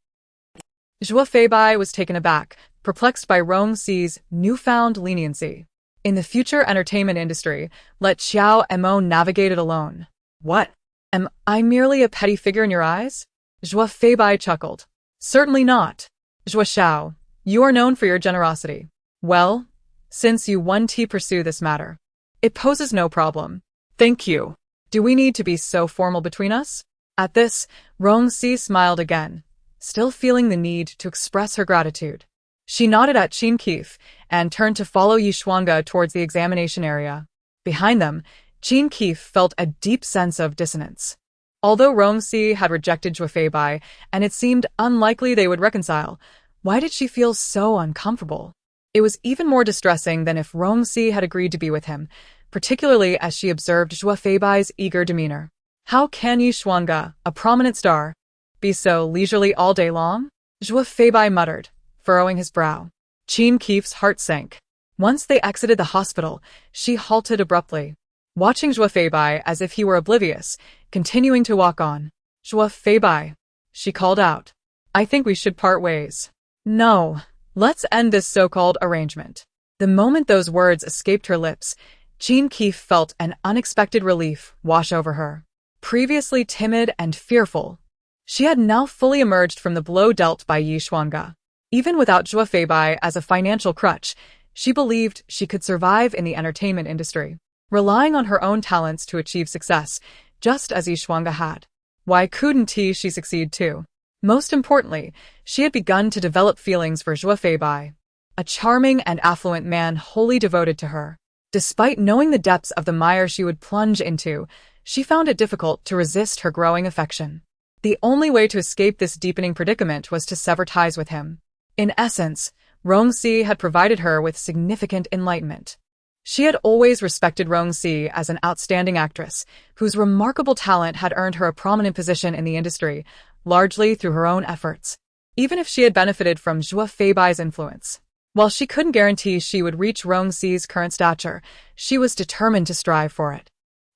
Zhuo Feibai was taken aback, perplexed by Rong Shi's newfound leniency. In the future entertainment industry, let Qiao Mo navigate it alone. What? Am I merely a petty figure in your eyes? Zhuo Feibai chuckled. Certainly not. Zhuo Xiao, you are known for your generosity. Well, since you want to pursue this matter, it poses no problem. Thank you. Do we need to be so formal between us? At this, Rong Shi smiled again, still feeling the need to express her gratitude. She nodded at Qin Keef and turned to follow Yi Shuangge towards the examination area. Behind them, Qin Keef felt a deep sense of dissonance. Although Rong Shi had rejected Zhuo Feibai, and it seemed unlikely they would reconcile, why did she feel so uncomfortable? It was even more distressing than if Rong Shi had agreed to be with him, particularly as she observed Zhuo Feibai's eager demeanor. How can Yi Shuangge, a prominent star, be so leisurely all day long? Zhuo Feibai muttered, furrowing his brow. Qin Keef's heart sank. Once they exited the hospital, she halted abruptly, watching Zhuo Feibai as if he were oblivious, continuing to walk on. Zhuo Feibai, she called out. I think we should part ways. No, let's end this so-called arrangement. The moment those words escaped her lips, Jean Keefe felt an unexpected relief wash over her. Previously timid and fearful, she had now fully emerged from the blow dealt by Yi Xuanga. Even without Zhuo Feibai as a financial crutch, she believed she could survive in the entertainment industry, relying on her own talents to achieve success, just as Yi Xuanga had. Why couldn't she succeed too? Most importantly, she had begun to develop feelings for Zhuo Feibai, a charming and affluent man wholly devoted to her. Despite knowing the depths of the mire she would plunge into, she found it difficult to resist her growing affection. The only way to escape this deepening predicament was to sever ties with him. In essence, Rong Shi had provided her with significant enlightenment. She had always respected Rong Shi as an outstanding actress, whose remarkable talent had earned her a prominent position in the industry, largely through her own efforts, even if she had benefited from Zhuo Feibai's influence. While she couldn't guarantee she would reach Rong Shi's current stature, she was determined to strive for it.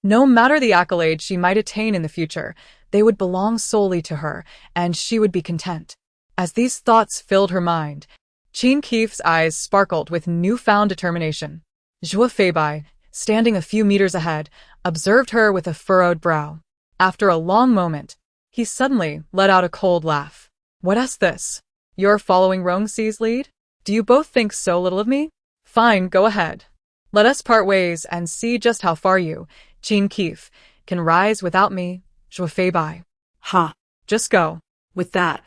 No matter the accolades she might attain in the future, they would belong solely to her, and she would be content. As these thoughts filled her mind, Jean Keefe's eyes sparkled with newfound determination. Zhuo Feibai, standing a few meters ahead, observed her with a furrowed brow. After a long moment, he suddenly let out a cold laugh. "What's this? You're following Rong Shi's lead? Do you both think so little of me? Fine, go ahead. Let us part ways and see just how far you, Jean Keefe, can rise without me, Zhuo Feibai." Ha! Just go. With that.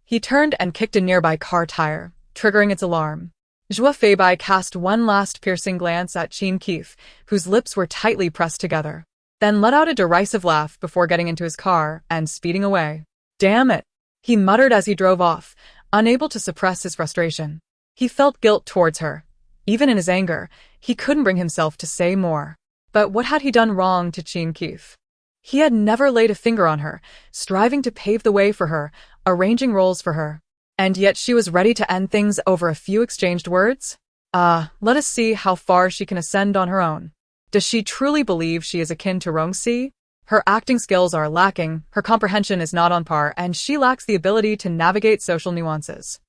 He turned and kicked a nearby car tire, triggering its alarm. Zhuo Feibai cast one last piercing glance at Jean Keefe, whose lips were tightly pressed together, then let out a derisive laugh before getting into his car and speeding away. "Damn it," he muttered as he drove off, unable to suppress his frustration. He felt guilt towards her. Even in his anger, he couldn't bring himself to say more. But what had he done wrong to Jean Keefe? He had never laid a finger on her, striving to pave the way for her, arranging roles for her. And yet she was ready to end things over a few exchanged words? Let us see how far she can ascend on her own. Does she truly believe she is akin to Rong Shi? Her acting skills are lacking, her comprehension is not on par, and she lacks the ability to navigate social nuances.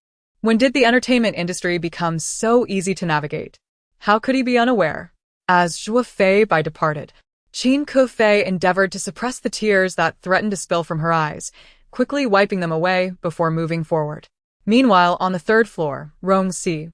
When did the entertainment industry become so easy to navigate? How could he be unaware? As Zhuo Feibai departed, Jean Keefe endeavored to suppress the tears that threatened to spill from her eyes, quickly wiping them away before moving forward. Meanwhile, on the third floor, Rong Shi,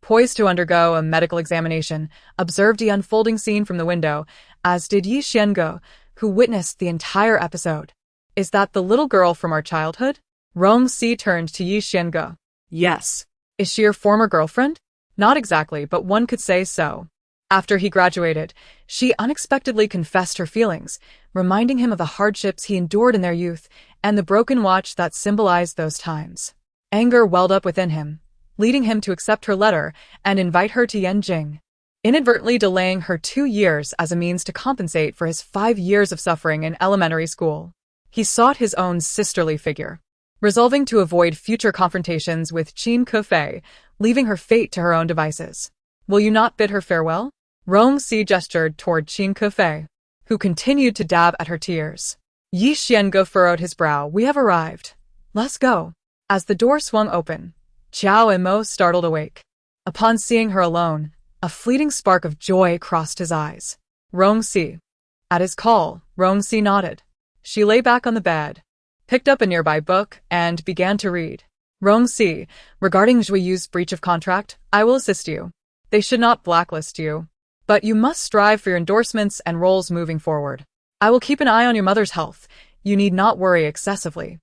poised to undergo a medical examination, observed the unfolding scene from the window, as did Yi Xiange, who witnessed the entire episode. "Is that the little girl from our childhood?" Rong Shi turned to Yi Xiange. "Yes." "Is she your former girlfriend?" "Not exactly, but one could say so." After he graduated, she unexpectedly confessed her feelings, reminding him of the hardships he endured in their youth and the broken watch that symbolized those times. Anger welled up within him, leading him to accept her letter and invite her to Yanjing, inadvertently delaying her 2 years as a means to compensate for his 5 years of suffering in elementary school. He sought his own sisterly figure, resolving to avoid future confrontations with Jean Keefe, leaving her fate to her own devices. "Will you not bid her farewell?" Rong Shi gestured toward Jean Keefe, who continued to dab at her tears. Yi Xiange furrowed his brow. "We have arrived. Let's go." As the door swung open, Zhao Emo startled awake. Upon seeing her alone, a fleeting spark of joy crossed his eyes. "Rong Shi." At his call, Rong Shi nodded. She lay back on the bed, picked up a nearby book, and began to read. "Rong Shi, regarding Zhuo Yu's breach of contract, I will assist you. They should not blacklist you, but you must strive for your endorsements and roles moving forward. I will keep an eye on your mother's health. You need not worry excessively."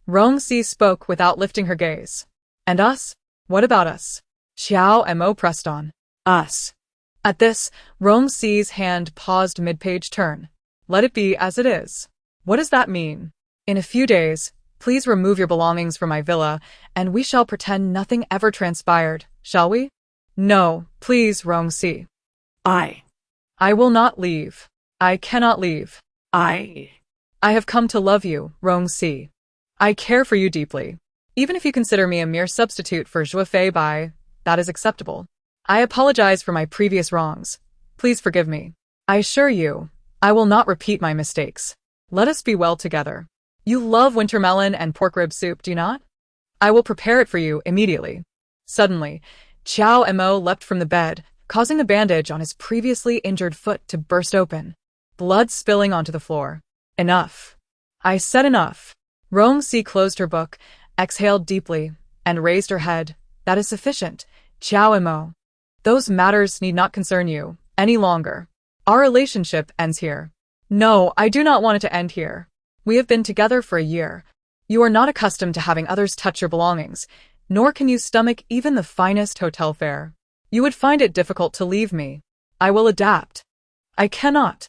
Rong Shi spoke without lifting her gaze. "And us? What about us?" Xiao Mo pressed on. "Us." At this, Rong Shi's hand paused mid-page turn. "Let it be as it is." "What does that mean?" "In a few days, please remove your belongings from my villa, and we shall pretend nothing ever transpired, shall we?" "No, please, Rong Shi." I will not leave. I cannot leave. I have come to love you, Rong Shi. I care for you deeply. Even if you consider me a mere substitute for Zhuo Feibai, that is acceptable. I apologize for my previous wrongs. Please forgive me. I assure you, I will not repeat my mistakes. Let us be well together. You love winter melon and pork rib soup, do you not? I will prepare it for you immediately. Suddenly, Xiao Mo leapt from the bed, causing the bandage on his previously injured foot to burst open, blood spilling onto the floor. Enough. I said enough. Rong Shi closed her book, exhaled deeply, and raised her head. That is sufficient, Xiao Mo. Those matters need not concern you any longer. Our relationship ends here. No, I do not want it to end here. We have been together for a year. You are not accustomed to having others touch your belongings, nor can you stomach even the finest hotel fare. You would find it difficult to leave me. I will adapt. I cannot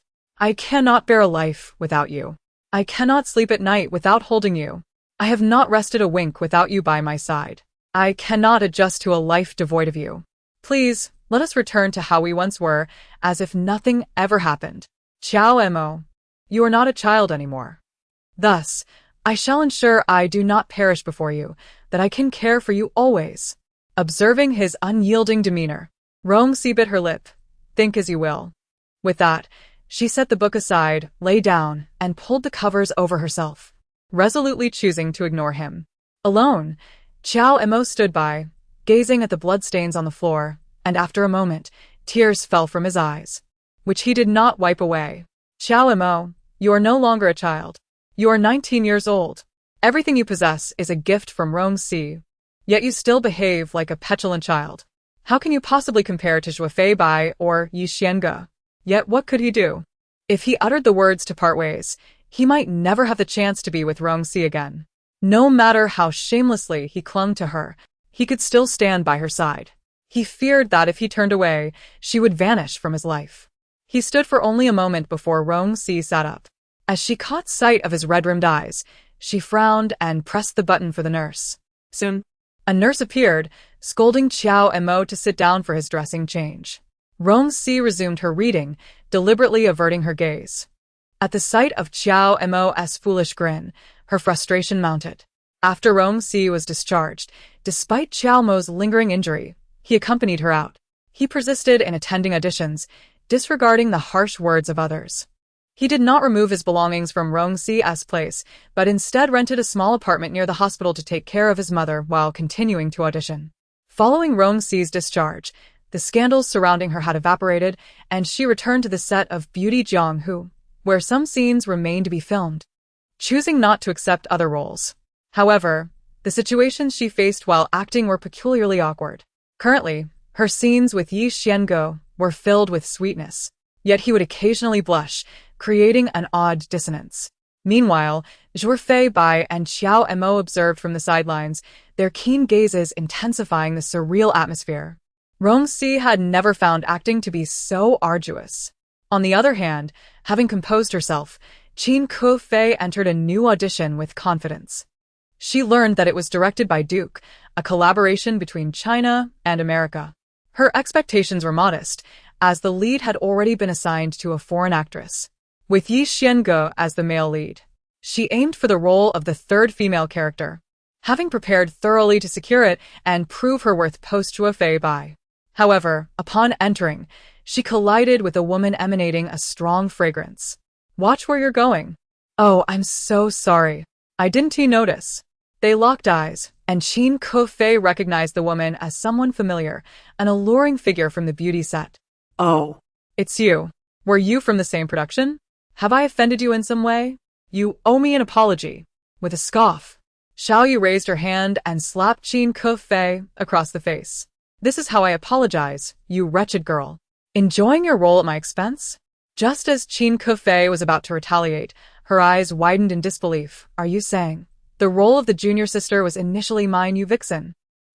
bear a life without you. I cannot sleep at night without holding you. I have not rested a wink without you by my side. I cannot adjust to a life devoid of you. Please, let us return to how we once were, as if nothing ever happened. Xiao Mo, you are not a child anymore. Thus, I shall ensure I do not perish before you, that I can care for you always. Observing his unyielding demeanor, Rong Shi bit her lip. Think as you will. With that, she set the book aside, lay down, and pulled the covers over herself, resolutely choosing to ignore him. Alone, Xiao Mo stood by, gazing at the bloodstains on the floor, and after a moment, tears fell from his eyes, which he did not wipe away. Xiao Mo, you are no longer a child. You are 19 years old. Everything you possess is a gift from Rong Shi. Yet you still behave like a petulant child. How can you possibly compare to Zhuofei Bai or Yi Xianga? Yet what could he do? If he uttered the words to part ways, he might never have the chance to be with Rong Shi again. No matter how shamelessly he clung to her, he could still stand by her side. He feared that if he turned away, she would vanish from his life. He stood for only a moment before Rong Shi sat up. As she caught sight of his red-rimmed eyes, she frowned and pressed the button for the nurse. Soon, a nurse appeared, scolding Xiao Mo to sit down for his dressing change. Rong Shi resumed her reading, deliberately averting her gaze. At the sight of Xiao Mo's foolish grin, her frustration mounted. After Rong Shi was discharged, despite Xiao Mo's lingering injury, he accompanied her out. He persisted in attending auditions, disregarding the harsh words of others. He did not remove his belongings from Rong Shi's place, but instead rented a small apartment near the hospital to take care of his mother while continuing to audition. Following Rong Shi's discharge, the scandals surrounding her had evaporated, and she returned to the set of Beauty Jianghu, where some scenes remained to be filmed, choosing not to accept other roles. However, the situations she faced while acting were peculiarly awkward. Currently, her scenes with Yi Xiango were filled with sweetness, yet he would occasionally blush, creating an odd dissonance. Meanwhile, Zhuofei Bai and Xiao Mo observed from the sidelines, their keen gazes intensifying the surreal atmosphere. Rong Shi had never found acting to be so arduous. On the other hand, having composed herself, Qin Kefei entered a new audition with confidence. She learned that it was directed by Duke, a collaboration between China and America. Her expectations were modest, as the lead had already been assigned to a foreign actress, with Yi Xiange as the male lead. She aimed for the role of the third female character, having prepared thoroughly to secure it and prove her worth post-Zhuofei Bai. However, upon entering, she collided with a woman emanating a strong fragrance. Watch where you're going. Oh, I'm so sorry. I didn't notice. They locked eyes, and Qin Kefei recognized the woman as someone familiar, an alluring figure from the beauty set. Oh, it's you. Were you from the same production? Have I offended you in some way? You owe me an apology. With a scoff, Xiaoyu raised her hand and slapped Qin Kefei across the face. This is how I apologize, you wretched girl. Enjoying your role at my expense? Just as Qin Kefei was about to retaliate, her eyes widened in disbelief. Are you saying the role of the junior sister was initially mine, you vixen?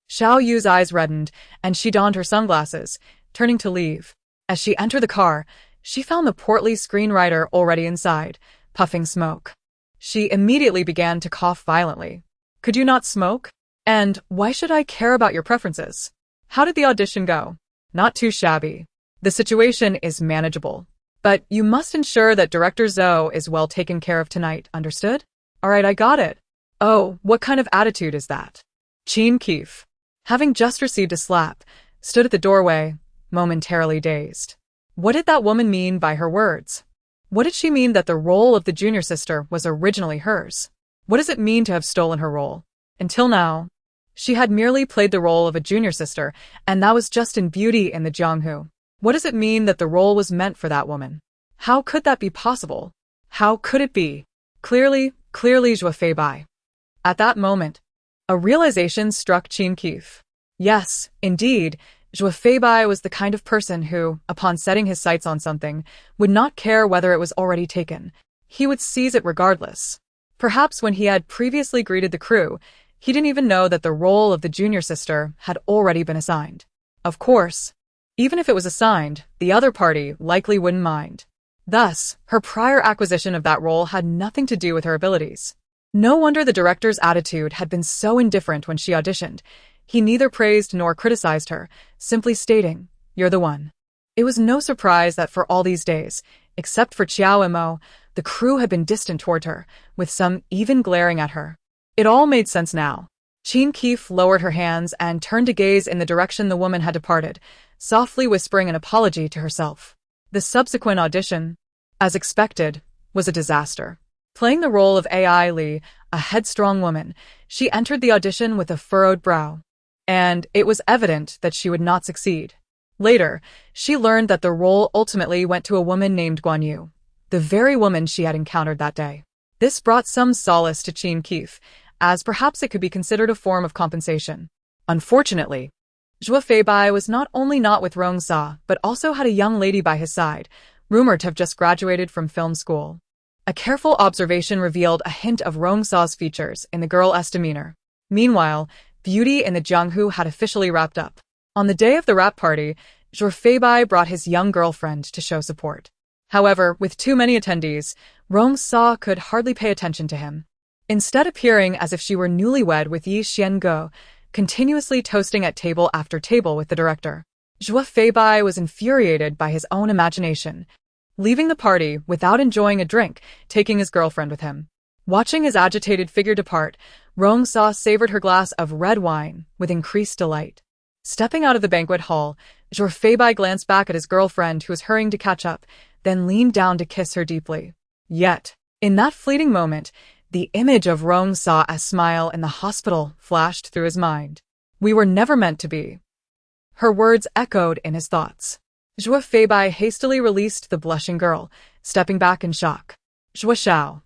Xiao Yu's eyes reddened, and she donned her sunglasses, turning to leave. As she entered the car, she found the portly screenwriter already inside, puffing smoke. She immediately began to cough violently. Could you not smoke? And why should I care about your preferences? How did the audition go? Not too shabby. The situation is manageable. But you must ensure that Director Zhou is well taken care of tonight, understood? Alright, I got it. Oh, what kind of attitude is that? Qin Keef, having just received a slap, stood at the doorway, momentarily dazed. What did that woman mean by her words? What did she mean that the role of the junior sister was originally hers? What does it mean to have stolen her role? Until now, She had merely played the role of a junior sister, and that was just in beauty in the Jianghu. What does it mean that the role was meant for that woman? How could that be possible? How could it be? Clearly Zhou Feibai. At that moment, a realization struck Qin Keith. Yes, indeed, Zhou Feibai was the kind of person who, upon setting his sights on something, would not care whether it was already taken. He would seize it regardless. Perhaps when he had previously greeted the crew, he didn't even know that the role of the junior sister had already been assigned. Of course, even if it was assigned, the other party likely wouldn't mind. Thus, her prior acquisition of that role had nothing to do with her abilities. No wonder the director's attitude had been so indifferent when she auditioned. He neither praised nor criticized her, simply stating, "You're the one." It was no surprise that for all these days, except for Qiao and Mo, the crew had been distant toward her, with some even glaring at her. It all made sense now. Qin Keith lowered her hands and turned to gaze in the direction the woman had departed, softly whispering an apology to herself. The subsequent audition, as expected, was a disaster. Playing the role of Ai Li, a headstrong woman, she entered the audition with a furrowed brow. And it was evident that she would not succeed. Later, she learned that the role ultimately went to a woman named Guan Yu, the very woman she had encountered that day. This brought some solace to Qin Keith, as perhaps it could be considered a form of compensation. Unfortunately, Zhou Feibai was not only not with Rong Shi, but also had a young lady by his side, rumored to have just graduated from film school. A careful observation revealed a hint of Rong Shi's features in the girl's demeanor. Meanwhile, beauty in the Jianghu had officially wrapped up. On the day of the wrap party, Zhou Feibai brought his young girlfriend to show support. However, with too many attendees, Rong Shi could hardly pay attention to him. Instead appearing as if she were newlywed with Yi Xiango, continuously toasting at table after table with the director. Zhou Feibai was infuriated by his own imagination, leaving the party without enjoying a drink, taking his girlfriend with him. Watching his agitated figure depart, Rong Shi savored her glass of red wine with increased delight. Stepping out of the banquet hall, Zhou Feibai glanced back at his girlfriend who was hurrying to catch up, then leaned down to kiss her deeply. Yet, in that fleeting moment, the image of Rong Shi's smile in the hospital flashed through his mind. "We were never meant to be." Her words echoed in his thoughts. Zhou Feibai hastily released the blushing girl, stepping back in shock. "Zhou Xiao."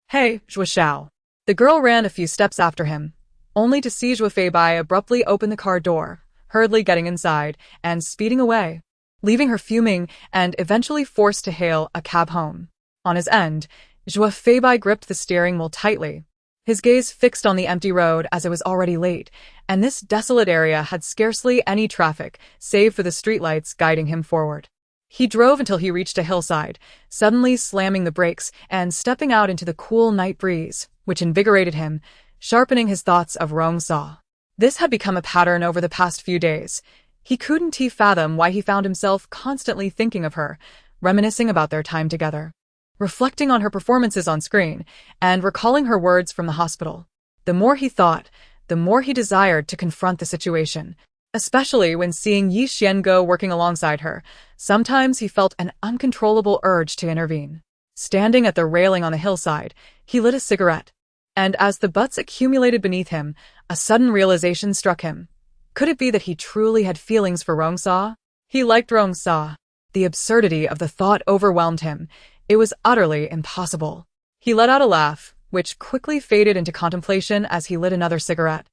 "Hey, Zhou Xiao." The girl ran a few steps after him, only to see Zhou Feibai abruptly open the car door, hurriedly getting inside and speeding away, leaving her fuming and eventually forced to hail a cab home. On his end, Zhou Feibai gripped the steering wheel tightly, his gaze fixed on the empty road as it was already late, and this desolate area had scarcely any traffic save for the streetlights guiding him forward. He drove until he reached a hillside, suddenly slamming the brakes and stepping out into the cool night breeze, which invigorated him, sharpening his thoughts of Rong Shi. This had become a pattern over the past few days. He couldn't fathom why he found himself constantly thinking of her, reminiscing about their time together, reflecting on her performances on screen, and recalling her words from the hospital. The more he thought, the more he desired to confront the situation, especially when seeing Yi Xiango working alongside her. Sometimes he felt an uncontrollable urge to intervene. Standing at the railing on the hillside, he lit a cigarette, and as the butts accumulated beneath him, a sudden realization struck him. Could it be that he truly had feelings for Rong Shi? He liked Rong Shi. The absurdity of the thought overwhelmed him. It was utterly impossible. He let out a laugh, which quickly faded into contemplation as he lit another cigarette,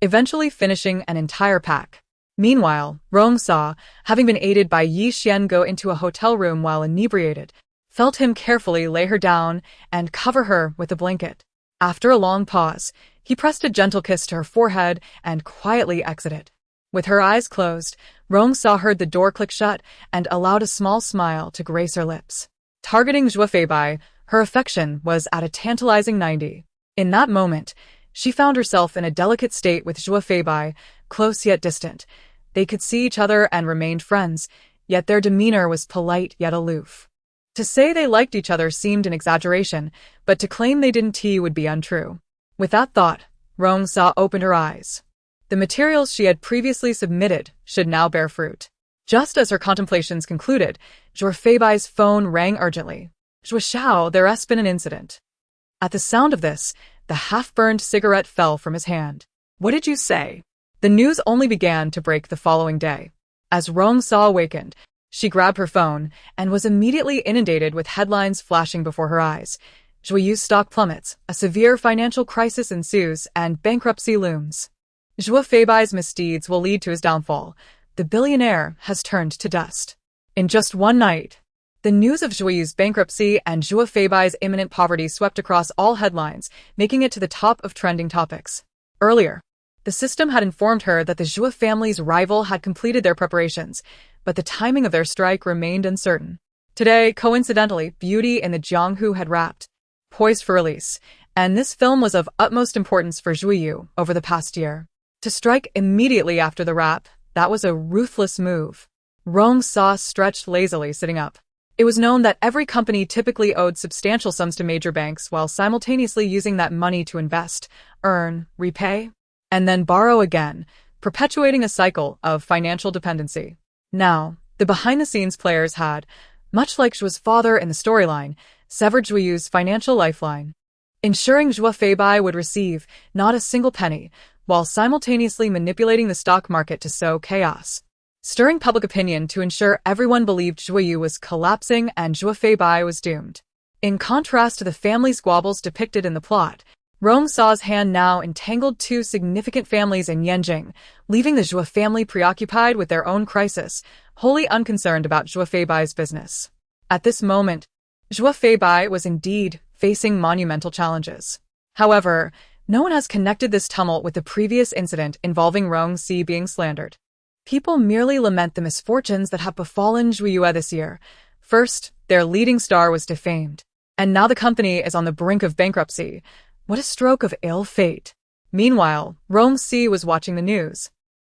eventually finishing an entire pack. Meanwhile, Rong Shi, having been aided by Yi Xiango into a hotel room while inebriated, felt him carefully lay her down and cover her with a blanket. After a long pause, he pressed a gentle kiss to her forehead and quietly exited. With her eyes closed, Rong Shi heard the door click shut and allowed a small smile to grace her lips. Targeting Zhou Feibai, her affection was at a tantalizing 90. In that moment, she found herself in a delicate state with Zhou Feibai, close yet distant. They could see each other and remained friends, yet their demeanor was polite yet aloof. To say they liked each other seemed an exaggeration, but to claim they didn't would be untrue. With that thought, Rong Shi opened her eyes. The materials she had previously submitted should now bear fruit. Just as her contemplations concluded, Zhou Feibai's phone rang urgently. "Zhou Xiao, there's been an incident." At the sound of this, the half-burned cigarette fell from his hand. What did you say? The news only began to break the following day. As Rong Shi awakened, she grabbed her phone and was immediately inundated with headlines flashing before her eyes. Zhuiyu's stock plummets, a severe financial crisis ensues, and bankruptcy looms. Zhu Feibai's misdeeds will lead to his downfall. The billionaire has turned to dust. In just one night, the news of Zhuiyu's bankruptcy and Zhu Feibai's imminent poverty swept across all headlines, making it to the top of trending topics. Earlier, the system had informed her that the Zhu family's rival had completed their preparations, but the timing of their strike remained uncertain. Today, coincidentally, Beauty in the Jianghu had wrapped, poised for release, and this film was of utmost importance for Zhuiyu over the past year. To strike immediately after the wrap, that was a ruthless move. Rong Shi stretched lazily, sitting up. It was known that every company typically owed substantial sums to major banks while simultaneously using that money to invest, earn, repay, and then borrow again, perpetuating a cycle of financial dependency. Now, the behind-the-scenes players had, much like Zhu's father in the storyline, severed Zhuiyu's financial lifeline, ensuring Zhu Feibai would receive not a single penny, while simultaneously manipulating the stock market to sow chaos, stirring public opinion to ensure everyone believed Zhuiyu was collapsing and Zhu Feibai was doomed. In contrast to the family squabbles depicted in the plot, Rong Shi's hand now entangled two significant families in Yanjing, leaving the Zhu family preoccupied with their own crisis, wholly unconcerned about Zhu Feibai's business. At this moment, Zhu Feibai was indeed facing monumental challenges. However, no one has connected this tumult with the previous incident involving Rong Shi being slandered. People merely lament the misfortunes that have befallen Zhuiyue this year. First, their leading star was defamed, and now the company is on the brink of bankruptcy. What a stroke of ill fate. Meanwhile, Rong Shi was watching the news,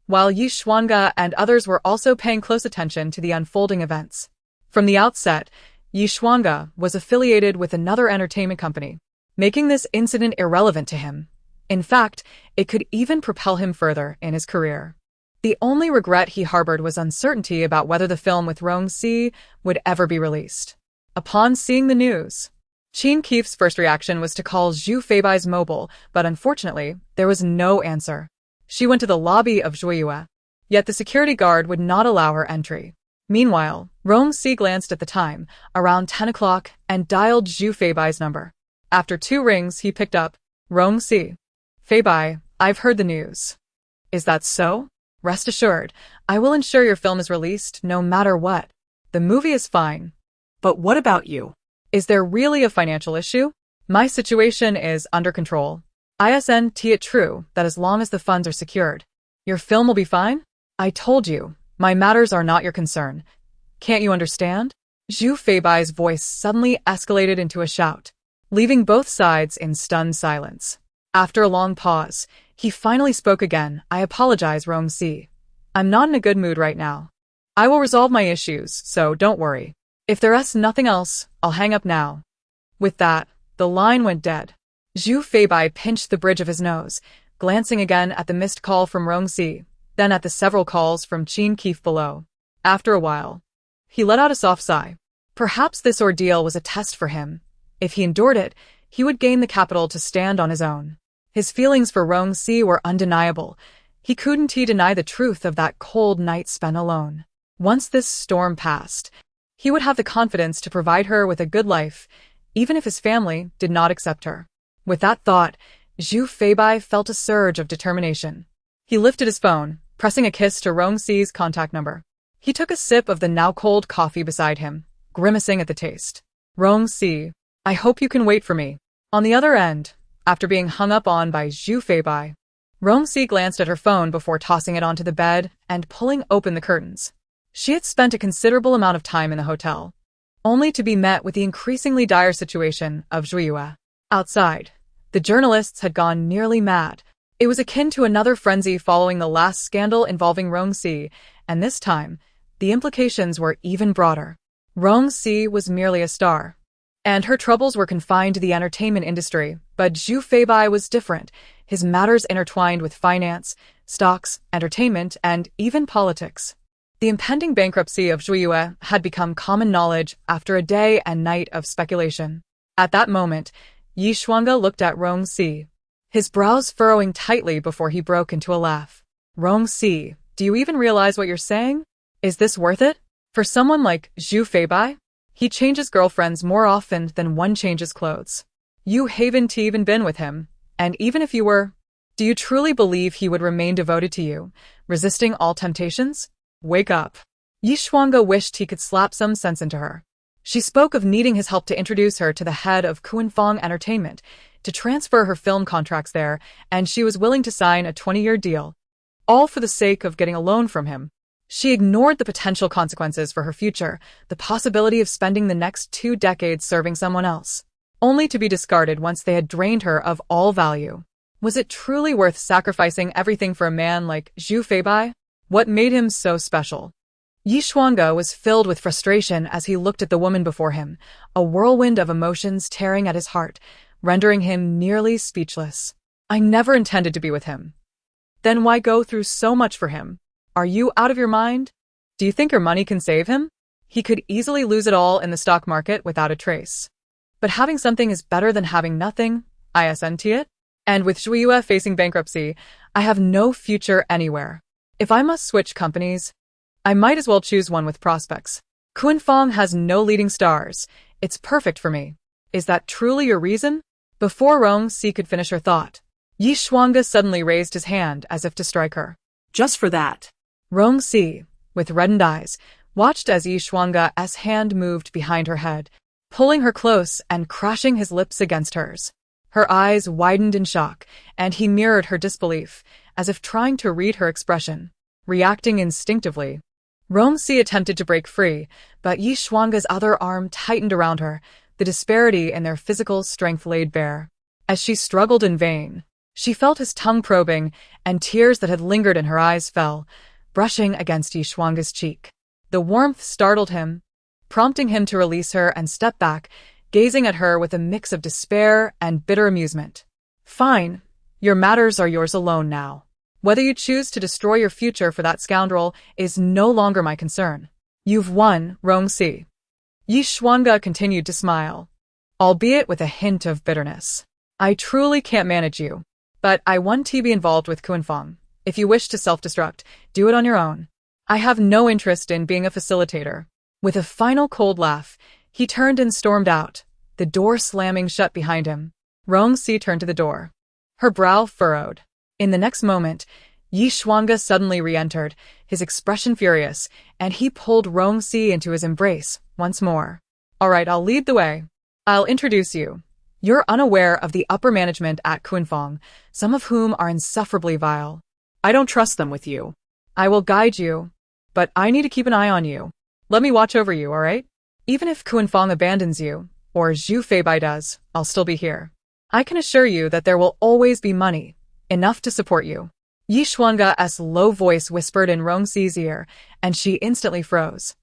while Yi Xuanga and others were also paying close attention to the unfolding events. From the outset, Yi Xuanga was affiliated with another entertainment company, making this incident irrelevant to him. In fact, it could even propel him further in his career. The only regret he harbored was uncertainty about whether the film with Rong Shi would ever be released. Upon seeing the news, Qin Keef's first reaction was to call Zhu Feibai's mobile, but unfortunately, there was no answer. She went to the lobby of Zhuiyue, yet the security guard would not allow her entry. Meanwhile, Rong Shi glanced at the time, around 10 o'clock, and dialed Zhu Feibai's number. After 2 rings, he picked up. Rong Shi. Feibai, I've heard the news. Is that so? Rest assured, I will ensure your film is released no matter what. The movie is fine. But what about you? Is there really a financial issue? My situation is under control. Isn't it true that as long as the funds are secured, your film will be fine? I told you, my matters are not your concern. Can't you understand? Zhu Feibai's voice suddenly escalated into a shout, leaving both sides in stunned silence. After a long pause, he finally spoke again. I apologize, Rong Shi. I'm not in a good mood right now. I will resolve my issues, so don't worry. If there's nothing else, I'll hang up now. With that, the line went dead. Zhu Feibai pinched the bridge of his nose, glancing again at the missed call from Rong Shi, then at the several calls from Qin Keef below. After a while, he let out a soft sigh. Perhaps this ordeal was a test for him. If he endured it, he would gain the capital to stand on his own. His feelings for Rong Shi were undeniable. He couldn't deny the truth of that cold night spent alone. Once this storm passed, he would have the confidence to provide her with a good life, even if his family did not accept her. With that thought, Zhu Feibai felt a surge of determination. He lifted his phone, pressing a kiss to Rong Shi's contact number. He took a sip of the now-cold coffee beside him, grimacing at the taste. Rong Shi, I hope you can wait for me. On the other end, after being hung up on by Zhu Feibai, Rong Shi glanced at her phone before tossing it onto the bed and pulling open the curtains. She had spent a considerable amount of time in the hotel, only to be met with the increasingly dire situation of Zhuiyue. Outside, the journalists had gone nearly mad. It was akin to another frenzy following the last scandal involving Rong Shi, and this time, the implications were even broader. Rong Shi was merely a star, and her troubles were confined to the entertainment industry, but Zhu Feibai was different. His matters intertwined with finance, stocks, entertainment, and even politics. The impending bankruptcy of Zhuiyue had become common knowledge after a day and night of speculation. At that moment, Yi Xuanga looked at Rong Shi. his brows furrowing tightly before he broke into a laugh. Rong Shi, do you even realize what you're saying? Is this worth it? For someone like Zhu Feibai? He changes girlfriends more often than one changes clothes. You haven't even been with him, and even if you were, do you truly believe he would remain devoted to you, resisting all temptations? Wake up. Yi Shuangge wished he could slap some sense into her. She spoke of needing his help to introduce her to the head of Kuanfang Entertainment, to transfer her film contracts there, and she was willing to sign a 20-year deal, all for the sake of getting a loan from him. She ignored the potential consequences for her future, the possibility of spending the next 2 decades serving someone else, only to be discarded once they had drained her of all value. Was it truly worth sacrificing everything for a man like Zhu Feibai? What made him so special? Yi Shuangge was filled with frustration as he looked at the woman before him, a whirlwind of emotions tearing at his heart, rendering him nearly speechless. I never intended to be with him. Then why go through so much for him? Are you out of your mind? Do you think your money can save him? He could easily lose it all in the stock market without a trace. But having something is better than having nothing, isn't it? And with Zhuiyue facing bankruptcy, I have no future anywhere. If I must switch companies, I might as well choose one with prospects. Kuanfang has no leading stars. It's perfect for me. Is that truly your reason? Before Rong Shi could finish her thought, Yi Shuangge suddenly raised his hand as if to strike her. Just for that. Rong Shi, with reddened eyes, watched as Yi Shuangge's hand moved behind her head, pulling her close and crashing his lips against hers. Her eyes widened in shock, and he mirrored her disbelief, as if trying to read her expression. Reacting instinctively, Rong Shi attempted to break free, but Yi Shuangge's other arm tightened around her, the disparity in their physical strength laid bare. As she struggled in vain, she felt his tongue probing, and tears that had lingered in her eyes fell, brushing against Yi Shuangge's cheek. The warmth startled him, prompting him to release her and step back, gazing at her with a mix of despair and bitter amusement. Fine, your matters are yours alone now. Whether you choose to destroy your future for that scoundrel is no longer my concern. You've won, Rong Shi. Yi Shuangge continued to smile, albeit with a hint of bitterness. I truly can't manage you, but I want to be involved with Kuanfang. If you wish to self-destruct, do it on your own. I have no interest in being a facilitator. With a final cold laugh, he turned and stormed out, the door slamming shut behind him. Rong Shi turned to the door, her brow furrowed. In the next moment, Yi Shuangge suddenly re-entered, his expression furious, and he pulled Rong Shi into his embrace once more. All right, I'll lead the way. I'll introduce you. You're unaware of the upper management at Kuanfang, some of whom are insufferably vile. I don't trust them with you. I will guide you, but I need to keep an eye on you. Let me watch over you, all right? Even if Kuanfang abandons you, or Zhu Feibai does, I'll still be here. I can assure you that there will always be money, enough to support you. Yi Shuangge's low voice whispered in Rong Shi's ear, and she instantly froze,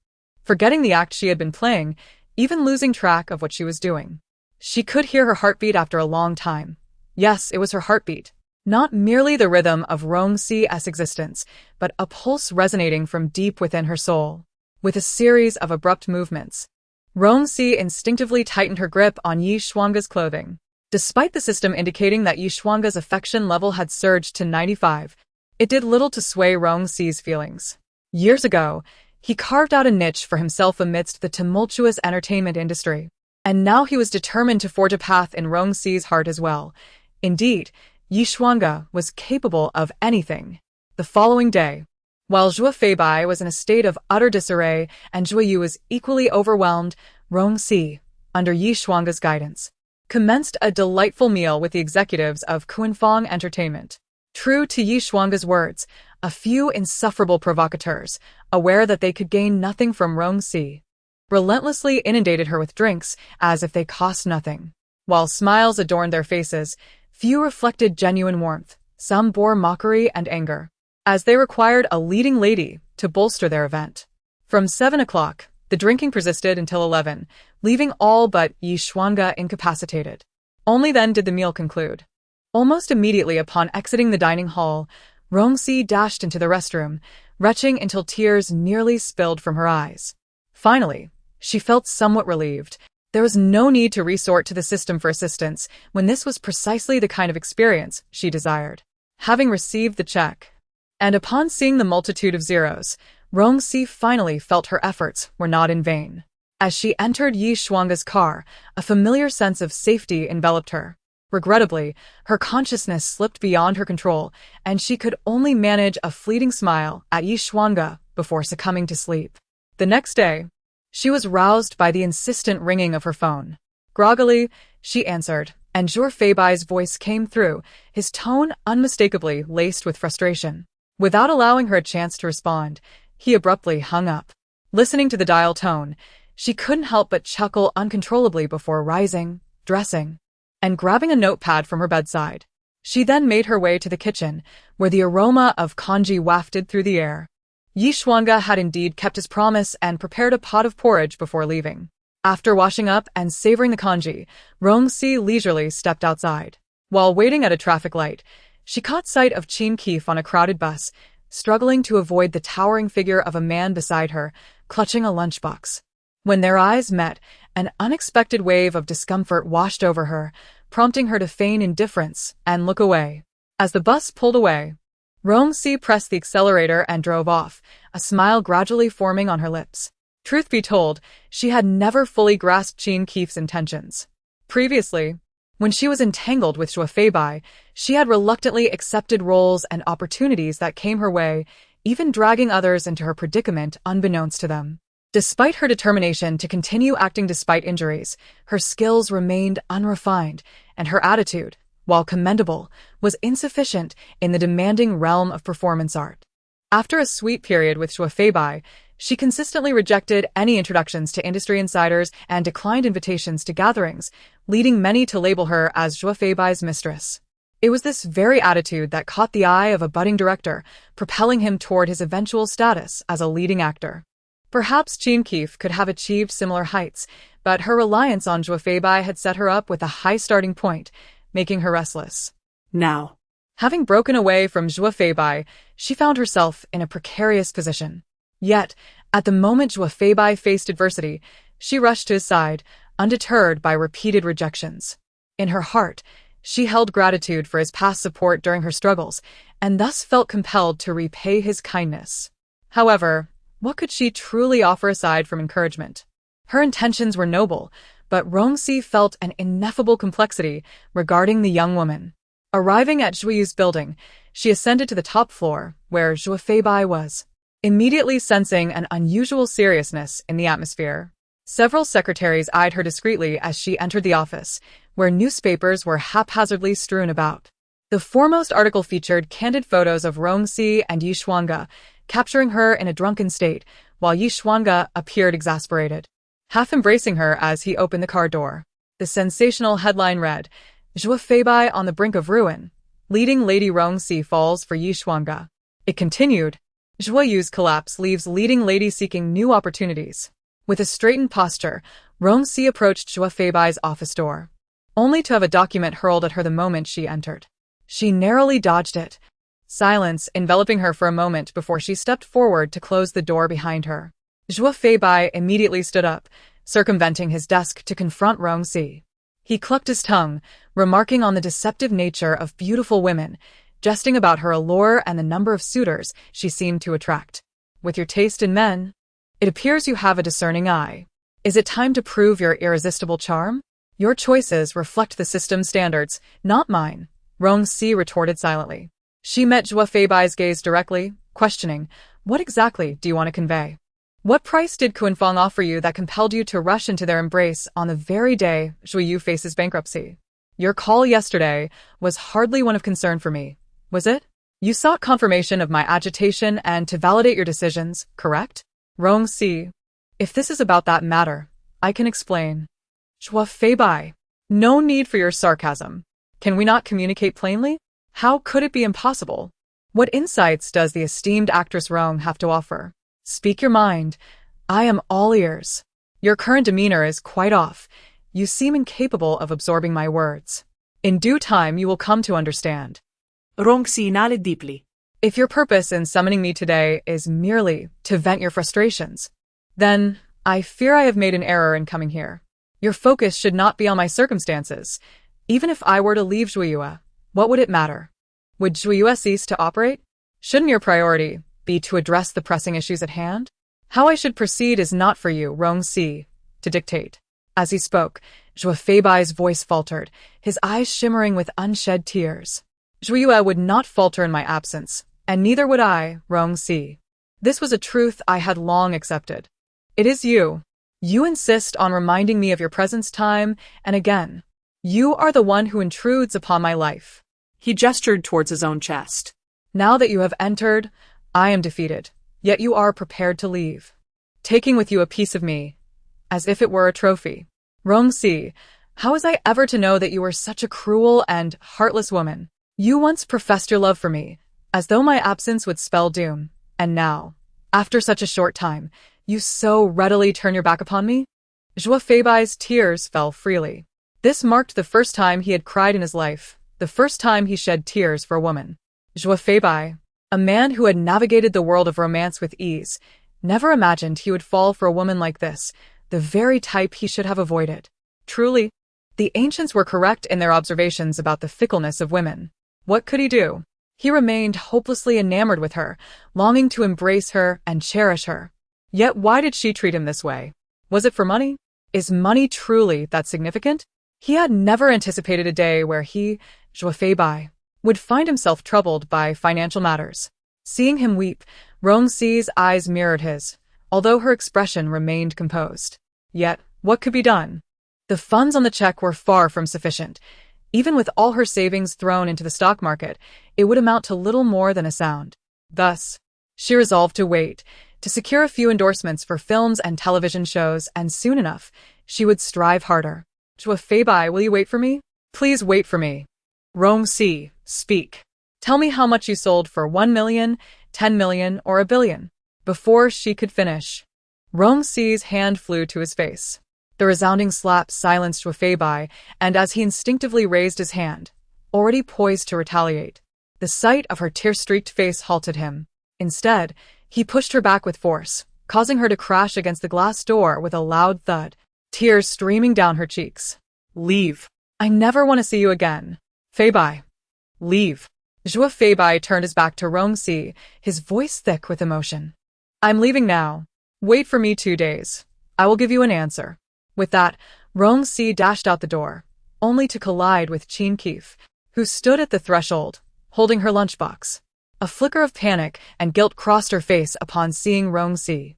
forgetting the act she had been playing, even losing track of what she was doing. She could hear her heartbeat after a long time. Yes, it was her heartbeat. Not merely the rhythm of Rong Shi's existence, but a pulse resonating from deep within her soul. With a series of abrupt movements, Rong Shi instinctively tightened her grip on Yi Shuangge's clothing. Despite the system indicating that Yi Shuangge's affection level had surged to 95, it did little to sway Rong Shi's feelings. Years ago, he carved out a niche for himself amidst the tumultuous entertainment industry, and now he was determined to forge a path in Rong Shi's heart as well. Indeed, Yi Shuangge was capable of anything. The following day, while Zhu Feibai was in a state of utter disarray and Zhuiyue was equally overwhelmed, Rong Shi, under Yi Shuangge's guidance, commenced a delightful meal with the executives of Kuanfang Entertainment. True to Yi Shuangge's words, a few insufferable provocateurs, aware that they could gain nothing from Rong Shi, relentlessly inundated her with drinks as if they cost nothing. While smiles adorned their faces, few reflected genuine warmth, some bore mockery and anger, as they required a leading lady to bolster their event. From 7 o'clock, the drinking persisted until 11, leaving all but Yi Shuangge incapacitated. Only then did the meal conclude. Almost immediately upon exiting the dining hall, Rong Shi dashed into the restroom, retching until tears nearly spilled from her eyes. Finally, she felt somewhat relieved, There was no need to resort to the system for assistance when this was precisely the kind of experience she desired. Having received the check, and upon seeing the multitude of zeros, Rong Shi finally felt her efforts were not in vain. As she entered Yi Shuangge's car, a familiar sense of safety enveloped her. Regrettably, her consciousness slipped beyond her control, and she could only manage a fleeting smile at Yi Shuangge before succumbing to sleep. The next day, she was roused by the insistent ringing of her phone. Groggily, she answered, and Zhuo Feibai's voice came through, his tone unmistakably laced with frustration. Without allowing her a chance to respond, he abruptly hung up. Listening to the dial tone, she couldn't help but chuckle uncontrollably before rising, dressing, and grabbing a notepad from her bedside. She then made her way to the kitchen, where the aroma of congee wafted through the air. Yi Shuangge had indeed kept his promise and prepared a pot of porridge before leaving. After washing up and savoring the congee, Rong Shi leisurely stepped outside. While waiting at a traffic light, she caught sight of Qin Keef on a crowded bus, struggling to avoid the towering figure of a man beside her, clutching a lunchbox. When their eyes met, an unexpected wave of discomfort washed over her, prompting her to feign indifference and look away. As the bus pulled away, Rong Shi pressed the accelerator and drove off, a smile gradually forming on her lips. Truth be told, she had never fully grasped Qin Keef's intentions. Previously, when she was entangled with Zhuo Feibai, she had reluctantly accepted roles and opportunities that came her way, even dragging others into her predicament unbeknownst to them. Despite her determination to continue acting despite injuries, her skills remained unrefined, and her attitude, while commendable, was insufficient in the demanding realm of performance art. After a sweet period with Zhuo Feibai, she consistently rejected any introductions to industry insiders and declined invitations to gatherings, leading many to label her as Zhuo Feibai's mistress. It was this very attitude that caught the eye of a budding director, propelling him toward his eventual status as a leading actor. Perhaps Qin Keef could have achieved similar heights, but her reliance on Zhuo Feibai had set her up with a high starting point, making her restless. Now, having broken away from Zhuo Feibai, she found herself in a precarious position. Yet, at the moment Zhuo Feibai faced adversity, she rushed to his side, undeterred by repeated rejections. In her heart, she held gratitude for his past support during her struggles, and thus felt compelled to repay his kindness. However, what could she truly offer aside from encouragement? Her intentions were noble, but Rong Shi felt an ineffable complexity regarding the young woman. Arriving at Zhuoyu's building, she ascended to the top floor, where Zhuo Feibai was. Immediately sensing an unusual seriousness in the atmosphere, several secretaries eyed her discreetly as she entered the office, where newspapers were haphazardly strewn about. The foremost article featured candid photos of Rong Shi and Yi Shuangge, capturing her in a drunken state, while Yi Shuangge appeared exasperated, half embracing her as he opened the car door. The sensational headline read, "Zhuo Feibai on the brink of ruin. Leading Lady Rong Shi falls for Yi Shuangge." It continued, "Zhuoyu's collapse leaves leading lady seeking new opportunities." With a straightened posture, Rong Shi approached Zhuo Feibai's office door, only to have a document hurled at her the moment she entered. She narrowly dodged it, silence enveloping her for a moment before she stepped forward to close the door behind her. Zhuo Feibai immediately stood up, circumventing his desk to confront Rong Shi. He clucked his tongue, remarking on the deceptive nature of beautiful women, jesting about her allure and the number of suitors she seemed to attract. "With your taste in men, it appears you have a discerning eye. Is it time to prove your irresistible charm? Your choices reflect the system's standards, not mine," Rong Shi retorted silently. She met Zhuo Feibai's gaze directly, questioning, "What exactly do you want to convey? What price did Kuanfeng offer you that compelled you to rush into their embrace on the very day Zhuoyu faces bankruptcy? Your call yesterday was hardly one of concern for me, was it? You sought confirmation of my agitation and to validate your decisions, correct?" Rong Shi, "If this is about that matter, I can explain." Zhuo Feibai, "No need for your sarcasm. Can we not communicate plainly? How could it be impossible? What insights does the esteemed actress Rong have to offer? Speak your mind. I am all ears. Your current demeanor is quite off. You seem incapable of absorbing my words. In due time you will come to understand." Rong Shi nodded deeply. "If your purpose in summoning me today is merely to vent your frustrations, then I fear I have made an error in coming here. Your focus should not be on my circumstances. Even if I were to leave Zhuiyue, what would it matter? Would Zhuiyue cease to operate? Shouldn't your priority be to address the pressing issues at hand? How I should proceed is not for you, Rong Shi, to dictate. As he spoke, Zhuo Feibai's voice faltered, his eyes shimmering with unshed tears. Zhuiyue would not falter in my absence, and neither would I, Rong Shi. This was a truth I had long accepted. It is you. You insist on reminding me of your presence time and again. You are the one who intrudes upon my life. He gestured towards his own chest. Now that you have entered, I am defeated, yet you are prepared to leave, taking with you a piece of me, as if it were a trophy. Rong Shi, how was I ever to know that you were such a cruel and heartless woman? You once professed your love for me, as though my absence would spell doom, and now, after such a short time, you so readily turn your back upon me? Zhuo Feibai's tears fell freely. This marked the first time he had cried in his life, the first time he shed tears for a woman. Zhuo Feibai, a man who had navigated the world of romance with ease, never imagined he would fall for a woman like this, the very type he should have avoided. Truly, the ancients were correct in their observations about the fickleness of women. What could he do? He remained hopelessly enamored with her, longing to embrace her and cherish her. Yet why did she treat him this way? Was it for money? Is money truly that significant? He had never anticipated a day where he, Zhuo Feibai, would find himself troubled by financial matters. Seeing him weep, Rong Shi's eyes mirrored his, although her expression remained composed. Yet, what could be done? The funds on the check were far from sufficient. Even with all her savings thrown into the stock market, it would amount to little more than a sound. Thus, she resolved to wait, to secure a few endorsements for films and television shows, and soon enough, she would strive harder. Zhuo Feibai, will you wait for me? Please wait for me. Rong Shi, speak. Tell me how much you sold for 1 million, 10 million, or a billion. Before she could finish, Rong Shi's hand flew to his face. The resounding slap silenced Zhuo Feibai, and as he instinctively raised his hand, already poised to retaliate, the sight of her tear-streaked face halted him. Instead, he pushed her back with force, causing her to crash against the glass door with a loud thud, tears streaming down her cheeks. Leave. I never want to see you again. Feibai. Leave. Zhuo Feibai turned his back to Rong Shi, his voice thick with emotion. I'm leaving now. Wait for me 2 days. I will give you an answer. With that, Rong Shi dashed out the door, only to collide with Qin Keef, who stood at the threshold, holding her lunchbox. A flicker of panic and guilt crossed her face upon seeing Rong Shi.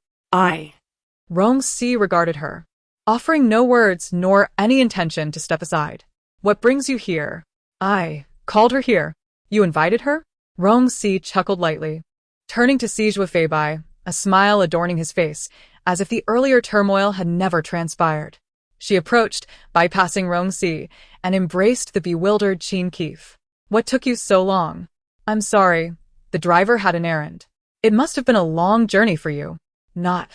Rong Shi regarded her, offering no words nor any intention to step aside. What brings you here? I called her here. You invited her? Rong Shi chuckled lightly, turning to see Zhuo Feibai, a smile adorning his face, as if the earlier turmoil had never transpired. She approached, bypassing Rong Shi, and embraced the bewildered Qin Keef. What took you so long? I'm sorry. The driver had an errand. It must have been a long journey for you. Not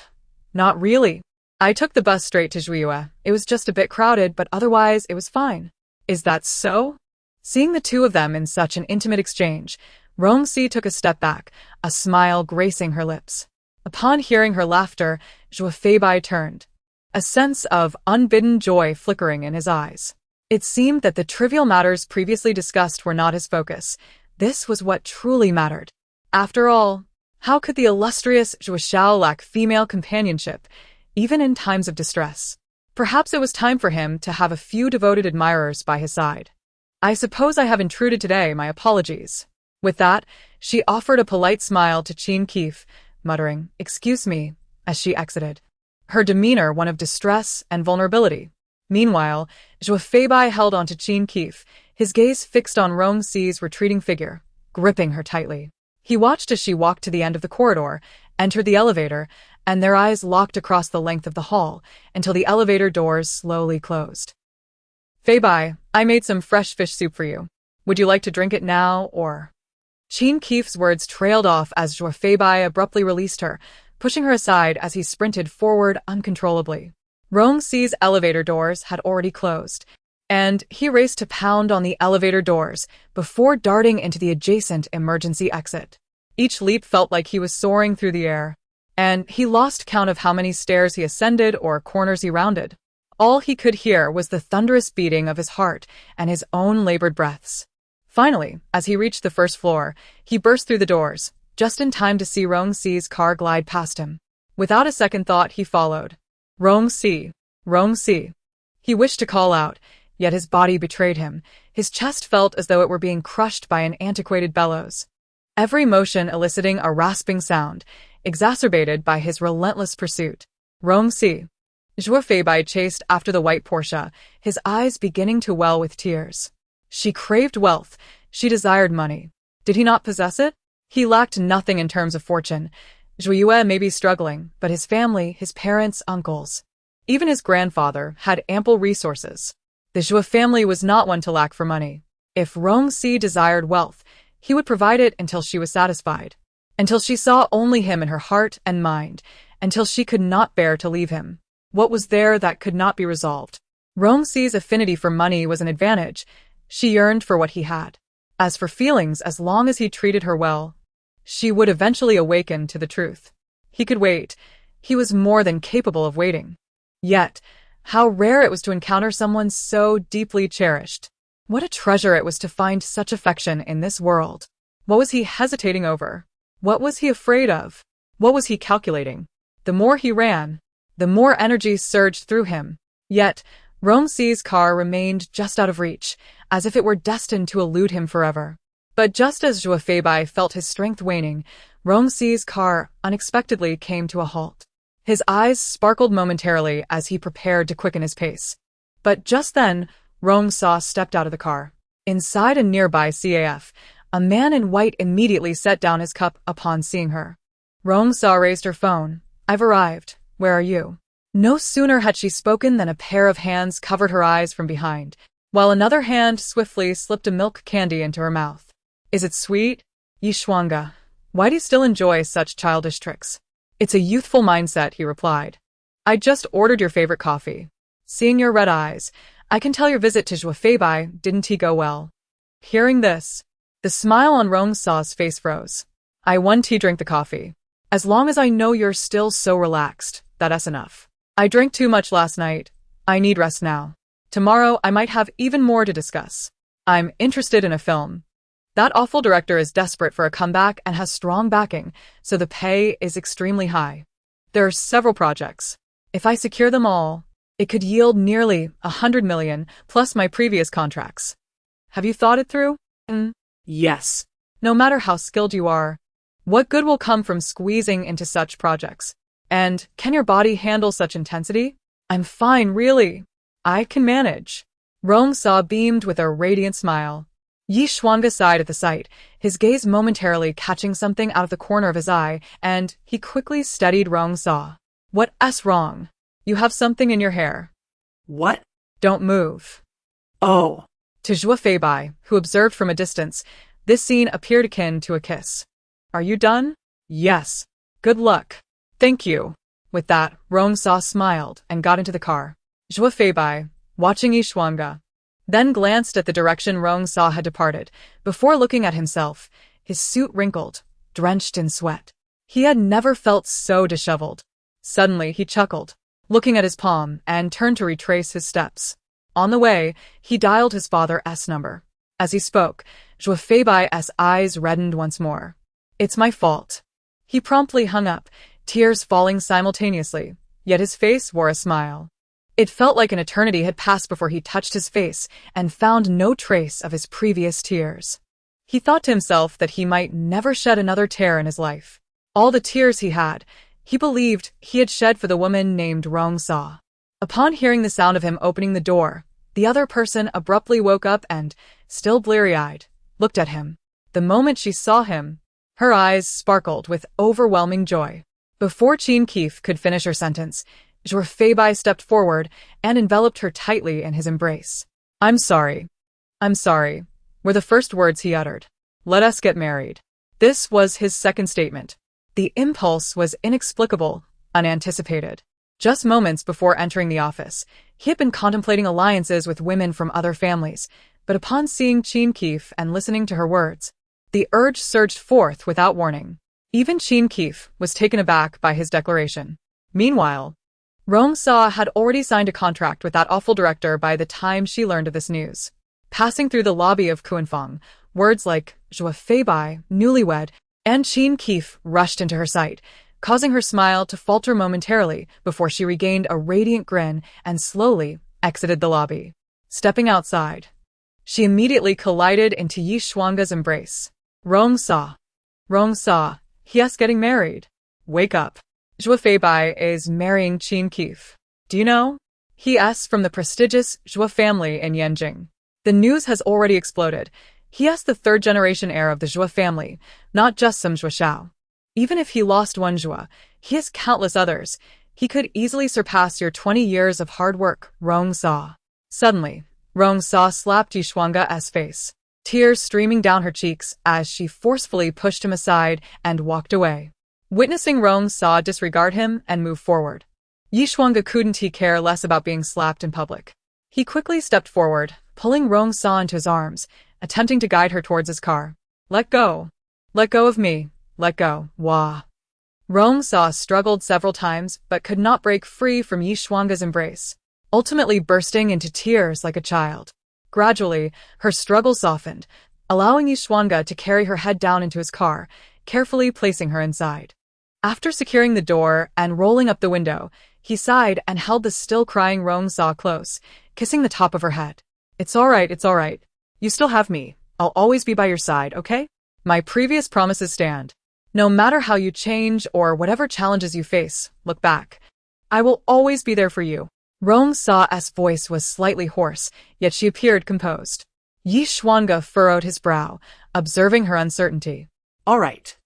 really. I took the bus straight to Zhuiyue. It was just a bit crowded, but otherwise it was fine. Is that so? Seeing the two of them in such an intimate exchange, Rong Shi took a step back, a smile gracing her lips. Upon hearing her laughter, Zhuo Feibai turned, a sense of unbidden joy flickering in his eyes. It seemed that the trivial matters previously discussed were not his focus. This was what truly mattered. After all, how could the illustrious Zhuo Xiao lack female companionship, even in times of distress? Perhaps it was time for him to have a few devoted admirers by his side. I suppose I have intruded today, my apologies. With that, she offered a polite smile to Qin Keef, muttering, "Excuse me," as she exited, her demeanor one of distress and vulnerability. Meanwhile, Zhuo Feibai held on to Qin Keef, his gaze fixed on Rong Shi's retreating figure, gripping her tightly. He watched as she walked to the end of the corridor, entered the elevator, and their eyes locked across the length of the hall until the elevator doors slowly closed. Feibai, I made some fresh fish soup for you. Would you like to drink it now, or? Qin Keef's words trailed off as Zhuo Feibai abruptly released her, pushing her aside as he sprinted forward uncontrollably. Rong Shi's elevator doors had already closed, and he raced to pound on the elevator doors before darting into the adjacent emergency exit. Each leap felt like he was soaring through the air, and he lost count of how many stairs he ascended or corners he rounded. All he could hear was the thunderous beating of his heart and his own labored breaths. Finally, as he reached the first floor, he burst through the doors, just in time to see Rong Shi's car glide past him. Without a second thought, he followed. Rong Shi. Rong Shi. He wished to call out, yet his body betrayed him. His chest felt as though it were being crushed by an antiquated bellows. Every motion eliciting a rasping sound, exacerbated by his relentless pursuit. Rong Shi. Zhuo Feibai chased after the white Porsche, his eyes beginning to well with tears. She craved wealth. She desired money. Did he not possess it? He lacked nothing in terms of fortune. Zhuo may be struggling, but his family, his parents, uncles, even his grandfather, had ample resources. The Zhuo family was not one to lack for money. If Rong Shi desired wealth, he would provide it until she was satisfied, until she saw only him in her heart and mind, until she could not bear to leave him. What was there that could not be resolved? Rong Shi's affinity for money was an advantage. She yearned for what he had. As for feelings, as long as he treated her well, she would eventually awaken to the truth. He could wait. He was more than capable of waiting. Yet, how rare it was to encounter someone so deeply cherished. What a treasure it was to find such affection in this world. What was he hesitating over? What was he afraid of? What was he calculating? The more he ran, the more energy surged through him. Yet, Rong Shi's car remained just out of reach, as if it were destined to elude him forever. But just as Zhuo Feibai felt his strength waning, Rong Shi's car unexpectedly came to a halt. His eyes sparkled momentarily as he prepared to quicken his pace. But just then, Rong Shi stepped out of the car. Inside a nearby CAF, a man in white immediately set down his cup upon seeing her. Rong Shi raised her phone. "I've arrived. Where are you?" No sooner had she spoken than a pair of hands covered her eyes from behind, while another hand swiftly slipped a milk candy into her mouth. "Is it sweet? Yi Shuanga. Why do you still enjoy such childish tricks?" "It's a youthful mindset," he replied. "I just ordered your favorite coffee. Seeing your red eyes, I can tell your visit to Zhuo Feibai didn't go well." Hearing this, the smile on Rong Shi's face froze. "I want to drink the coffee. As long as I know you're still so relaxed, that's enough. I drank too much last night. I need rest now. Tomorrow I might have even more to discuss. I'm interested in a film. That awful director is desperate for a comeback and has strong backing, so the pay is extremely high. There are several projects. If I secure them all, it could yield nearly 100 million, plus my previous contracts. Have you thought it through?" "Yes. No matter how skilled you are, what good will come from squeezing into such projects? And can your body handle such intensity?" "I'm fine, really. I can manage." Rong Shi beamed with a radiant smile. Yi Shuanga sighed at the sight, his gaze momentarily catching something out of the corner of his eye, and he quickly steadied Rong Shi. "What's wrong? You have something in your hair." What? "Don't move." Oh. To Zhuo Feibai, who observed from a distance, this scene appeared akin to a kiss. "Are you done?" "Yes. Good luck." "Thank you." With that, Rong Shi smiled and got into the car. Zhuo Feibai, watching Yi Shuanga, then glanced at the direction Rong Shi had departed, before looking at himself, his suit wrinkled, drenched in sweat. He had never felt so disheveled. Suddenly he chuckled, looking at his palm, and turned to retrace his steps. On the way, he dialed his father's number. As he spoke, Zhuo Feibai's eyes reddened once more. "It's my fault." He promptly hung up, tears falling simultaneously, yet his face wore a smile. It felt like an eternity had passed before he touched his face and found no trace of his previous tears. He thought to himself that he might never shed another tear in his life. All the tears he believed he had shed for the woman named Rong Shi. Upon hearing the sound of him opening the door, the other person abruptly woke up and, still bleary-eyed, looked at him. The moment she saw him, her eyes sparkled with overwhelming joy. Before Qin Keef could finish her sentence, Zhuo Feibai stepped forward and enveloped her tightly in his embrace. I'm sorry, were the first words he uttered. "Let us get married." This was his second statement. The impulse was inexplicable, unanticipated. Just moments before entering the office, he had been contemplating alliances with women from other families, but upon seeing Qin Keef and listening to her words, the urge surged forth without warning. Even Qin Keef was taken aback by his declaration. Meanwhile, Rong Shi had already signed a contract with that awful director by the time she learned of this news. Passing through the lobby of Kuanfeng, words like "Zhuo Feibai," newlywed, and Qin Keef rushed into her sight, causing her smile to falter momentarily before she regained a radiant grin and slowly exited the lobby. Stepping outside, she immediately collided into Yi Shuangge's embrace. Rong Shi. Rong Shi. He's getting married. Wake up. Zhuo Feibai is marrying Qin Keef. Do you know? He is from the prestigious Zhuo family in Yanjing. The news has already exploded. He is the third-generation heir of the Zhuo family, not just some Zhuo Shao. Even if he lost one Zhuo, he has countless others. He could easily surpass your 20 years of hard work, Rong Shi. Suddenly, Rong Shi slapped Yi Shuangge's face, tears streaming down her cheeks as she forcefully pushed him aside and walked away. Witnessing Rong Shi disregard him and move forward, Yi Shuangge couldn't care less about being slapped in public. He quickly stepped forward, pulling Rong Shi into his arms, attempting to guide her towards his car. Let go. Let go of me. Let go. Wah. Rong Shi struggled several times but could not break free from Yi Shuangge's embrace, ultimately bursting into tears like a child. Gradually, her struggle softened, allowing Yi Shuangge to carry her head down into his car, carefully placing her inside. After securing the door and rolling up the window, he sighed and held the still-crying Rong Shi close, kissing the top of her head. It's all right, it's all right. You still have me. I'll always be by your side, okay? My previous promises stand. No matter how you change or whatever challenges you face, look back. I will always be there for you. Rong Shi's voice was slightly hoarse, yet she appeared composed. Yi Shuangge furrowed his brow, observing her uncertainty. All right.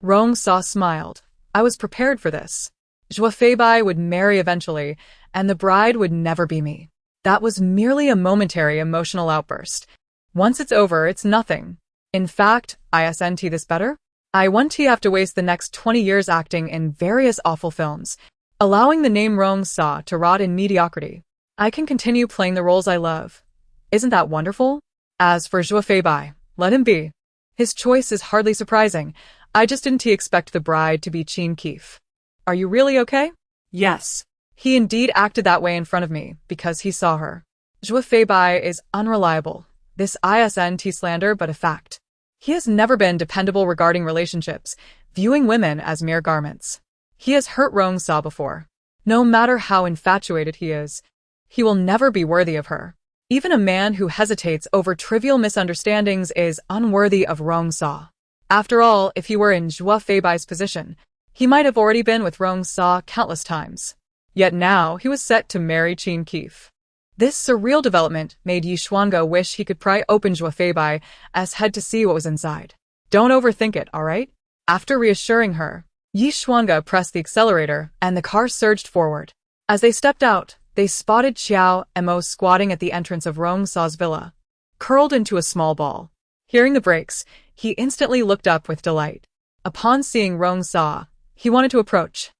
Rong Shi smiled. I was prepared for this. Zhuo Feibai would marry eventually, and the bride would never be me. That was merely a momentary emotional outburst. Once it's over, it's nothing. In fact, isn't this better? I won't have to waste the next 20 years acting in various awful films, allowing the name Rong Shi to rot in mediocrity. I can continue playing the roles I love. Isn't that wonderful? As for Zhuo Feibai, let him be. His choice is hardly surprising. I just didn't expect the bride to be Qin Keef. Are you really okay? Yes. He indeed acted that way in front of me because he saw her. Zhuo Feibai is unreliable. This isn't slander but a fact. He has never been dependable regarding relationships, viewing women as mere garments. He has hurt Rong Shi before. No matter how infatuated he is, he will never be worthy of her. Even a man who hesitates over trivial misunderstandings is unworthy of Rong Shi. After all, if he were in Zhuo Feibai's position, he might have already been with Rong Shi countless times. Yet now he was set to marry Qin Keef. This surreal development made Yi Shuangge wish he could pry open Zhuo Feibai's head to see what was inside. Don't overthink it, alright? After reassuring her, Yi Shuangge pressed the accelerator and the car surged forward. As they stepped out, they spotted Xiao Mo squatting at the entrance of Rong Shi's villa, curled into a small ball. Hearing the brakes, he instantly looked up with delight. Upon seeing Rong Shi, he wanted to approach.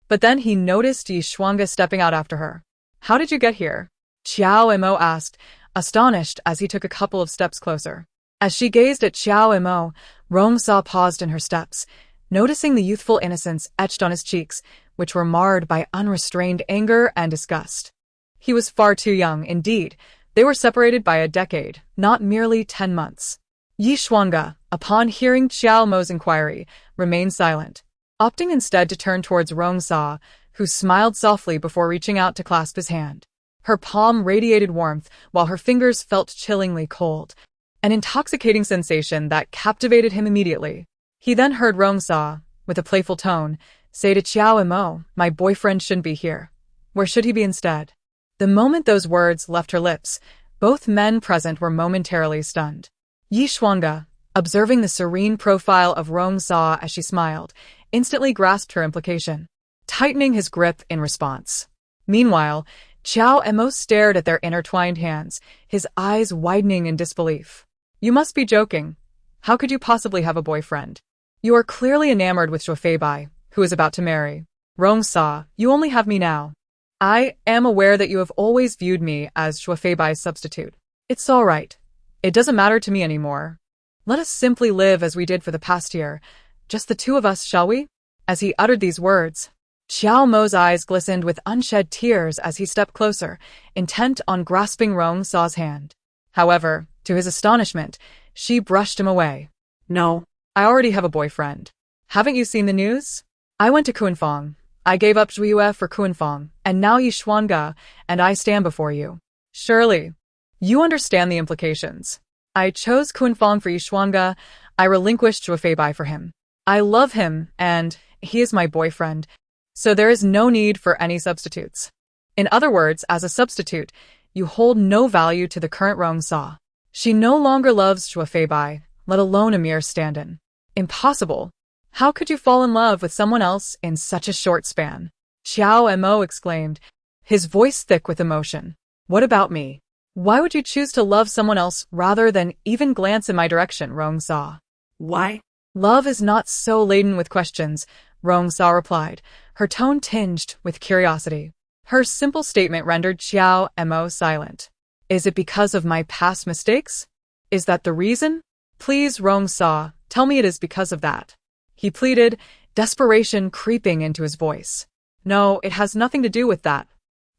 But then he noticed Yi Shuangge stepping out after her. How did you get here? Xiao Mo asked, astonished as he took a couple of steps closer. As she gazed at Xiao Mo, Rong Shi paused in her steps, noticing the youthful innocence etched on his cheeks, which were marred by unrestrained anger and disgust. He was far too young, indeed. They were separated by a decade, not merely 10 months. Yi Shuangge, upon hearing Xiao Mo's inquiry, remained silent, opting instead to turn towards Rong Shi, who smiled softly before reaching out to clasp his hand. Her palm radiated warmth while her fingers felt chillingly cold, an intoxicating sensation that captivated him immediately. He then heard Rong Shi, with a playful tone, say to Xiao Mo, "My boyfriend shouldn't be here. Where should he be instead?" The moment those words left her lips, both men present were momentarily stunned. Yi Shuangge, observing the serene profile of Rong Shi as she smiled, instantly grasped her implication, tightening his grip in response. Meanwhile, Xiao Mo stared at their intertwined hands, his eyes widening in disbelief. You must be joking. How could you possibly have a boyfriend? You are clearly enamored with Zhuo Feibai, who is about to marry. Rong Shi, you only have me now. I am aware that you have always viewed me as Zhuo Feibai's substitute. It's all right. It doesn't matter to me anymore. Let us simply live as we did for the past year, just the two of us, shall we? As he uttered these words, Xiao Mo's eyes glistened with unshed tears as he stepped closer, intent on grasping Rong Sa's hand. However, to his astonishment, she brushed him away. No, I already have a boyfriend. Haven't you seen the news? I went to Kuanfang. I gave up Zhuiyue for Kuanfang, and now Yi Xuanga, and I stand before you. Surely, you understand the implications. I chose Kuanfang for Yi Xuanga. I relinquished Zhuo Feibai for him. I love him, and he is my boyfriend, so there is no need for any substitutes. In other words, as a substitute, you hold no value to the current Rong Sa. She no longer loves Zhuo Feibai, let alone a mere stand-in. Impossible. How could you fall in love with someone else in such a short span? Xiao Mo exclaimed, his voice thick with emotion. What about me? Why would you choose to love someone else rather than even glance in my direction, Rong Sa? why? Love is not so laden with questions, Rong Sa replied, her tone tinged with curiosity. Her simple statement rendered Xiao Mo silent. Is it because of my past mistakes? Is that the reason? Please, Rong Sa, tell me it is because of that. He pleaded, desperation creeping into his voice. No, it has nothing to do with that.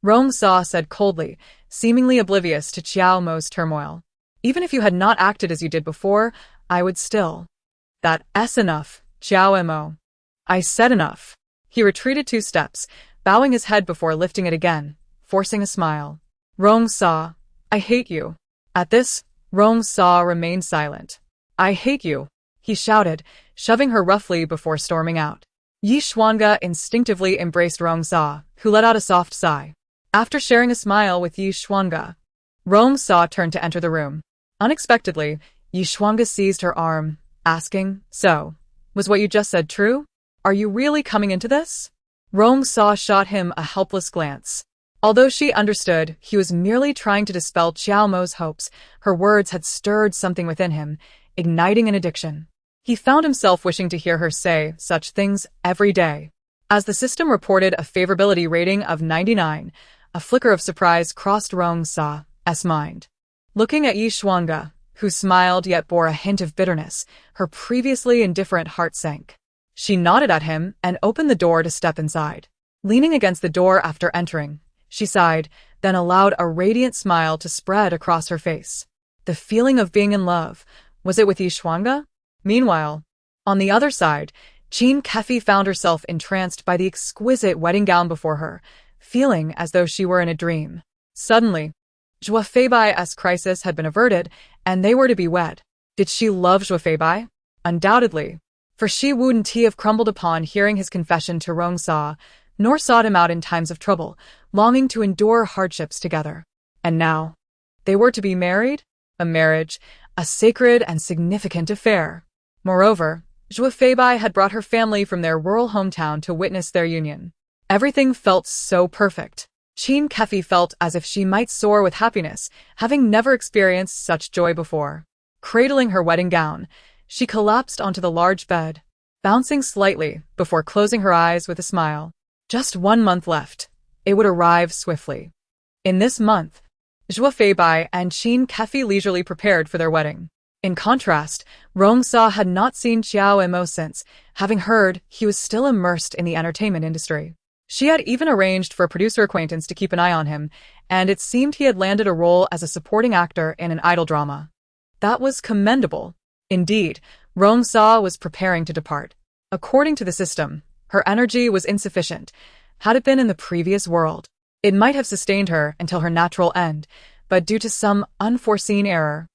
Rong Sa said coldly, seemingly oblivious to Xiao Mo's turmoil. Even if you had not acted as you did before, I would still. That's enough, Xiao Mo. I said enough. He retreated 2 steps, bowing his head before lifting it again, forcing a smile. Rong Sa, I hate you. At this, Rong Sa remained silent. I hate you, he shouted, shoving her roughly before storming out. Yi Xuanga instinctively embraced Rong Sa, who let out a soft sigh. After sharing a smile with Yi Xuanga, Rong Sa turned to enter the room. Unexpectedly, Yi Xuanga seized her arm, asking, So, was what you just said true? Are you really coming into this? Rong Sa shot him a helpless glance. Although she understood he was merely trying to dispel Xiao Mo's hopes, her words had stirred something within him, igniting an addiction. He found himself wishing to hear her say such things every day. As the system reported a favorability rating of 99, a flicker of surprise crossed Rong Sa's mind. Looking at Yi Xuanga, who smiled yet bore a hint of bitterness, her previously indifferent heart sank. She nodded at him and opened the door to step inside. Leaning against the door after entering, she sighed, then allowed a radiant smile to spread across her face. The feeling of being in love, was it with Yi Xuanga? Meanwhile, on the other side, Jean Kefi found herself entranced by the exquisite wedding gown before her, feeling as though she were in a dream. Suddenly, Zhuo Feibai's crisis had been averted, and they were to be wed. Did she love Zhuo Feibai? Undoubtedly, for she wouldn't have crumbled upon hearing his confession to Rong Sa, nor sought him out in times of trouble, longing to endure hardships together. And now, they were to be married? A marriage, a sacred and significant affair. Moreover, Zhuo Feibai had brought her family from their rural hometown to witness their union. Everything felt so perfect. Jean Kefi felt as if she might soar with happiness, having never experienced such joy before. Cradling her wedding gown, she collapsed onto the large bed, bouncing slightly before closing her eyes with a smile. Just 1 month left. It would arrive swiftly. In this month, Zhuo Feibai and Jean Kefi leisurely prepared for their wedding. In contrast, Rong Sa had not seen Xiao Mo since, having heard he was still immersed in the entertainment industry. She had even arranged for a producer acquaintance to keep an eye on him, and it seemed he had landed a role as a supporting actor in an idol drama. That was commendable. Indeed, Rong Sa was preparing to depart. According to the system, her energy was insufficient. Had it been in the previous world, it might have sustained her until her natural end, but due to some unforeseen error,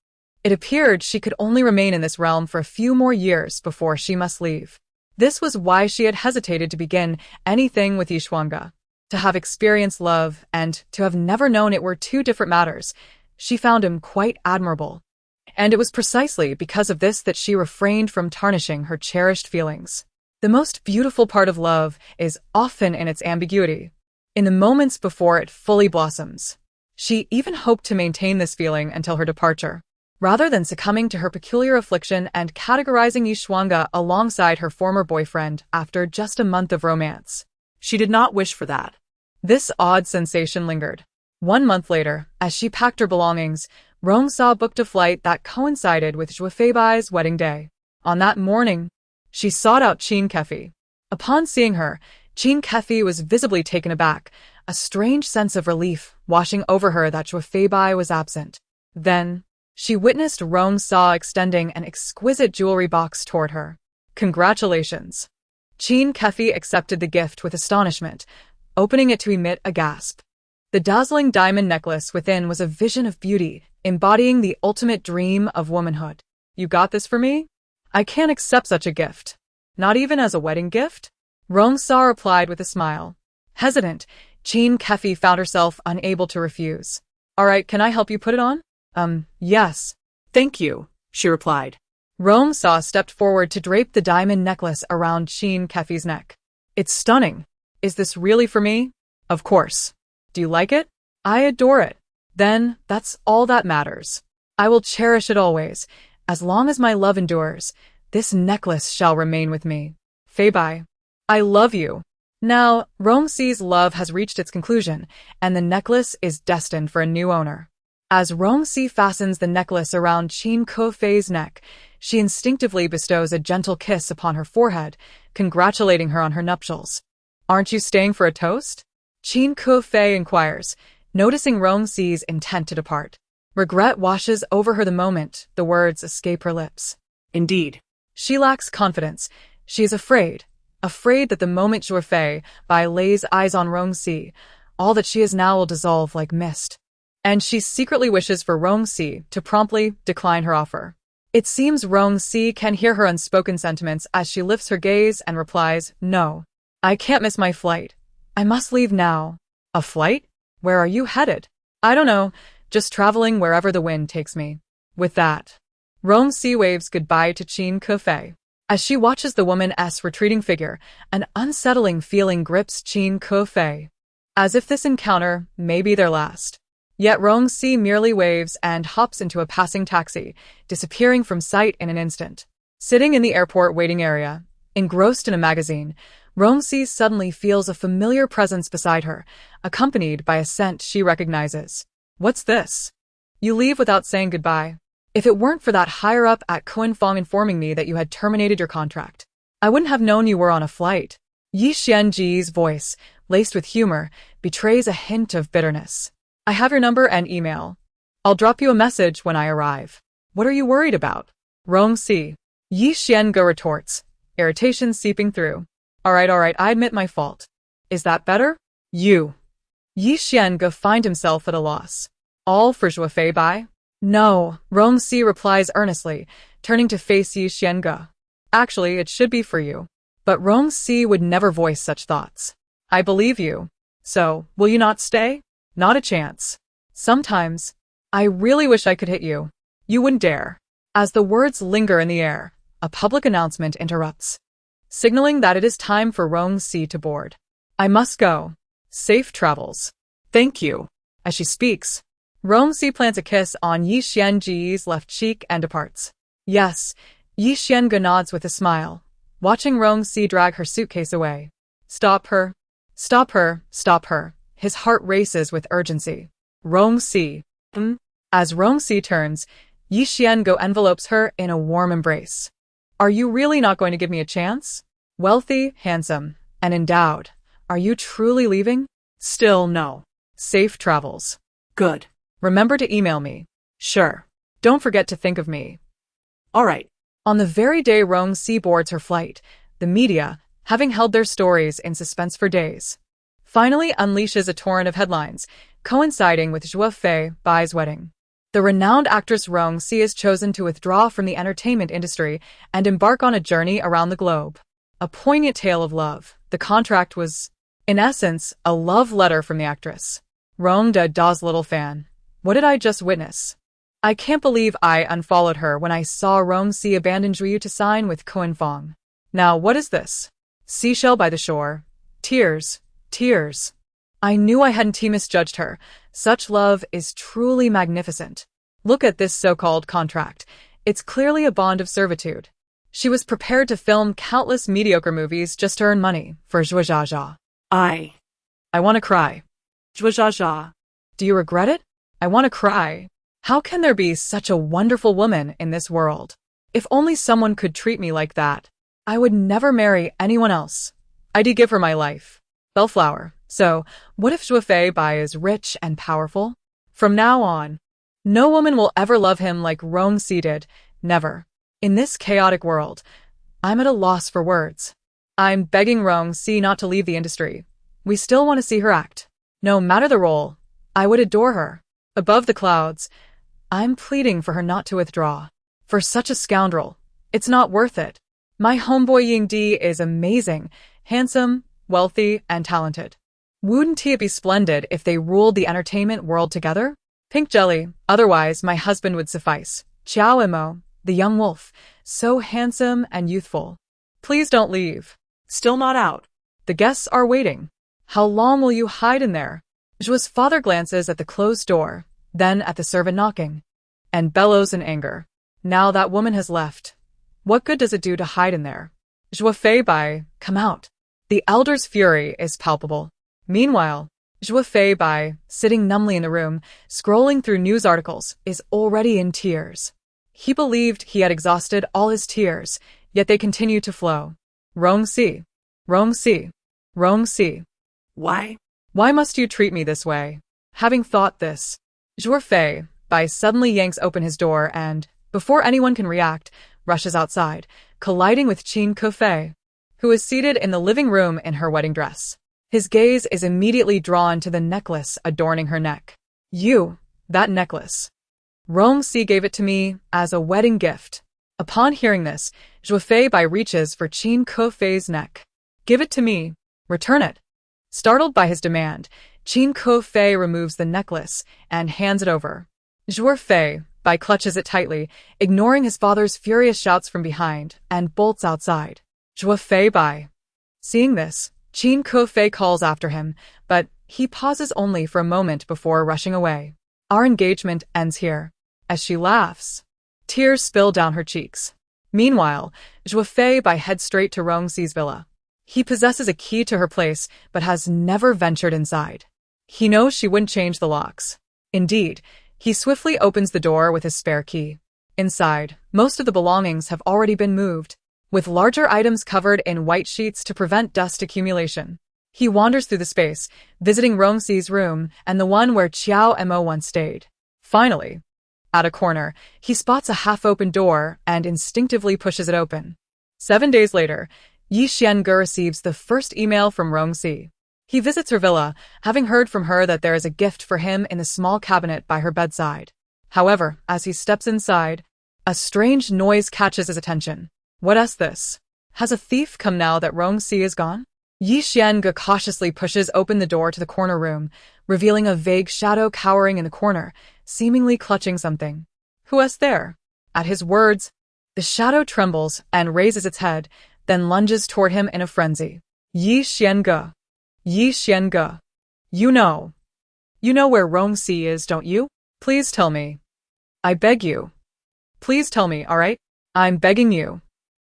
it appeared she could only remain in this realm for a few more years before she must leave. This was why she had hesitated to begin anything with Yi Xuanga. To have experienced love and to have never known it were 2 different matters, she found him quite admirable. And it was precisely because of this that she refrained from tarnishing her cherished feelings. The most beautiful part of love is often in its ambiguity, in the moments before it fully blossoms. She even hoped to maintain this feeling until her departure, rather than succumbing to her peculiar affliction and categorizing Yi Xuanga alongside her former boyfriend after just a month of romance. She did not wish for that. This odd sensation lingered. 1 month later, as she packed her belongings, Rong Sa booked a flight that coincided with Zhuo Feibai's wedding day. On that morning, she sought out Jean Kefi. Upon seeing her, Qin Kefi was visibly taken aback, a strange sense of relief washing over her that Zhuo Feibai was absent. Then, she witnessed Rong Shi extending an exquisite jewelry box toward her. Congratulations. Qin Kefi accepted the gift with astonishment, opening it to emit a gasp. The dazzling diamond necklace within was a vision of beauty, embodying the ultimate dream of womanhood. You got this for me? I can't accept such a gift. Not even as a wedding gift? Rong Shi replied with a smile. Hesitant, Qin Kefi found herself unable to refuse. All right, can I help you put it on? Yes. Thank you, she replied. Rong Shi stepped forward to drape the diamond necklace around Qin Kefi's neck. It's stunning. Is this really for me? Of course. Do you like it? I adore it. Then, that's all that matters. I will cherish it always. As long as my love endures, this necklace shall remain with me. Feibai, I love you. Now, Rong Shi's love has reached its conclusion, and the necklace is destined for a new owner. As Rong Shi fastens the necklace around Qin Kefei's neck, she instinctively bestows a gentle kiss upon her forehead, congratulating her on her nuptials. Aren't you staying for a toast? Qin Kefei inquires, noticing Rong Shi's intent to depart. Regret washes over her the moment the words escape her lips. Indeed. She lacks confidence. She is afraid that the moment Zhuo Feibai lays eyes on Rong Shi, all that she is now will dissolve like mist. And she secretly wishes for Rong Shi to promptly decline her offer. It seems Rong Shi can hear her unspoken sentiments as she lifts her gaze and replies, No. I can't miss my flight. I must leave now. A flight? Where are you headed? I don't know, just traveling wherever the wind takes me. With that, Rong Shi waves goodbye to Qin Kefei. As she watches the woman's retreating figure, an unsettling feeling grips Qin Kefei. As if this encounter may be their last. Yet Rong Shi merely waves and hops into a passing taxi, disappearing from sight in an instant. Sitting in the airport waiting area, engrossed in a magazine, Rong Shi suddenly feels a familiar presence beside her, accompanied by a scent she recognizes. What's this? You leave without saying goodbye. If it weren't for that higher-up at Kuanfeng informing me that you had terminated your contract, I wouldn't have known you were on a flight. Yi Xianji's voice, laced with humor, betrays a hint of bitterness. I have your number and email. I'll drop you a message when I arrive. What are you worried about? Rong Shi. Yi Xiange retorts, irritation seeping through. All right, I admit my fault. Is that better? You. Yi Xiange find himself at a loss. All for Zhuo Feibai? No, Rong Shi replies earnestly, turning to face Yi Xiange. Actually, it should be for you. But Rong Shi would never voice such thoughts. I believe you. So, will you not stay? Not a chance. Sometimes, I really wish I could hit you. You wouldn't dare. As the words linger in the air, a public announcement interrupts, signaling that it is time for Rong Shi to board. I must go. Safe travels. Thank you. As she speaks, Rong Shi plants a kiss on Yi Xianji's left cheek and departs. Yes, Yi Xiange nods with a smile, watching Rong Shi drag her suitcase away. Stop her. Stop her. Stop her. His heart races with urgency. Rong Shi. As Rong Shi turns, Yi Xiange envelopes her in a warm embrace. Are you really not going to give me a chance? Wealthy, handsome, and endowed. Are you truly leaving? Still no. Safe travels. Good. Remember to email me. Sure. Don't forget to think of me. All right. On the very day Rong Shi boards her flight, the media, having held their stories in suspense for days, finally unleashes a torrent of headlines, coinciding with Zhuo Feibai's wedding. The renowned actress Rong Shi is chosen to withdraw from the entertainment industry and embark on a journey around the globe. A poignant tale of love. The contract was, in essence, a love letter from the actress. Rong Da's little fan. What did I just witness? I can't believe I unfollowed her when I saw Rong Shi abandon Zhuyu to sign with Kuanfeng. Now what is this? Seashell by the shore. Tears. Tears. I knew I hadn't misjudged her. Such love is truly magnificent. Look at this so-called contract. It's clearly a bond of servitude. She was prepared to film countless mediocre movies just to earn money for Zhuo Zhazha. I want to cry. Zhuo Zhazha. Do you regret it? I want to cry. How can there be such a wonderful woman in this world? If only someone could treat me like that. I would never marry anyone else. I'd give her my life. Bellflower. So, what if Bai is rich and powerful? From now on, no woman will ever love him like Rong Shi did. Never. In this chaotic world, I'm at a loss for words. I'm begging Rong Shi not to leave the industry. We still want to see her act. No matter the role, I would adore her. Above the clouds, I'm pleading for her not to withdraw. For such a scoundrel, it's not worth it. My homeboy Yingdi is amazing, handsome, wealthy, and talented. Wouldn't it be splendid if they ruled the entertainment world together? Pink jelly, otherwise my husband would suffice. Xiao Imo, the young wolf, so handsome and youthful. Please don't leave. Still not out. The guests are waiting. How long will you hide in there? Zhua's father glances at the closed door, then at the servant knocking, and bellows in anger. Now that woman has left. What good does it do to hide in there? Zhuo Bai, come out. The elder's fury is palpable. Meanwhile, Zhuo Bai, sitting numbly in the room, scrolling through news articles, is already in tears. He believed he had exhausted all his tears, yet they continue to flow. Rong Shi. Rong Shi. Rong Shi. Why? Why must you treat me this way? Having thought this, Zhuo Bai suddenly yanks open his door and, before anyone can react, rushes outside, colliding with Qin Kefei, who is seated in the living room in her wedding dress. His gaze is immediately drawn to the necklace adorning her neck. You, that necklace. Rong Shi gave it to me as a wedding gift. Upon hearing this, Zhuo Bai reaches for Qin Kefei's neck. Give it to me. Return it. Startled by his demand, Qin Kefei removes the necklace and hands it over. Zhuo Bai clutches it tightly, ignoring his father's furious shouts from behind, and bolts outside. Zhuo Bai. Seeing this, Qin Kefei calls after him, but he pauses only for a moment before rushing away. Our engagement ends here. As she laughs, tears spill down her cheeks. Meanwhile, Zhuo Bai heads straight to Rong Shi's villa. He possesses a key to her place, but has never ventured inside. He knows she wouldn't change the locks. Indeed, he swiftly opens the door with his spare key. Inside, most of the belongings have already been moved, with larger items covered in white sheets to prevent dust accumulation. He wanders through the space, visiting Rong Shi's room and the one where Xiao Mo once stayed. Finally, at a corner, he spots a half-open door and instinctively pushes it open. 7 days later, Yi Xiange receives the first email from Rong Shi. He visits her villa, having heard from her that there is a gift for him in the small cabinet by her bedside. However, as he steps inside, a strange noise catches his attention. What is this? Has a thief come now that Rong Shi is gone? Yi Xiange cautiously pushes open the door to the corner room, revealing a vague shadow cowering in the corner, seemingly clutching something. Who is there? At his words, the shadow trembles and raises its head, then lunges toward him in a frenzy. Yi Xiange. Yi Xiange. You know where Rong Shi is, don't you? Please tell me. I beg you. Please tell me, all right? I'm begging you.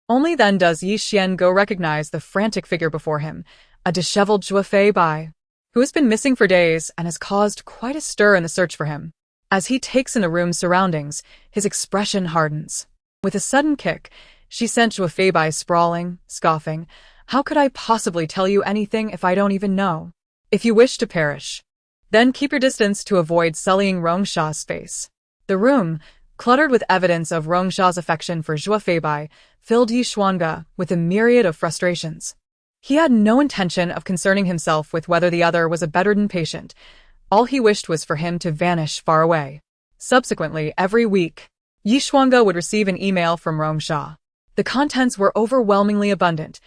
Only then does Yi Xiange recognize the frantic figure before him, a disheveled Zhuo Bai, who has been missing for days and has caused quite a stir in the search for him. As he takes in the room's surroundings, his expression hardens. With a sudden kick, she sent Zhuo Bai sprawling, scoffing. How could I possibly tell you anything if I don't even know? If you wish to perish, then keep your distance to avoid sullying Rong Shi's space. The room, cluttered with evidence of Rong Shi's affection for Zhuo Bai, filled Yi Xiange with a myriad of frustrations. He had no intention of concerning himself with whether the other was a bedridden patient. All he wished was for him to vanish far away. Subsequently, every week, Yi Xiange would receive an email from Rong Shi. The contents were overwhelmingly abundant.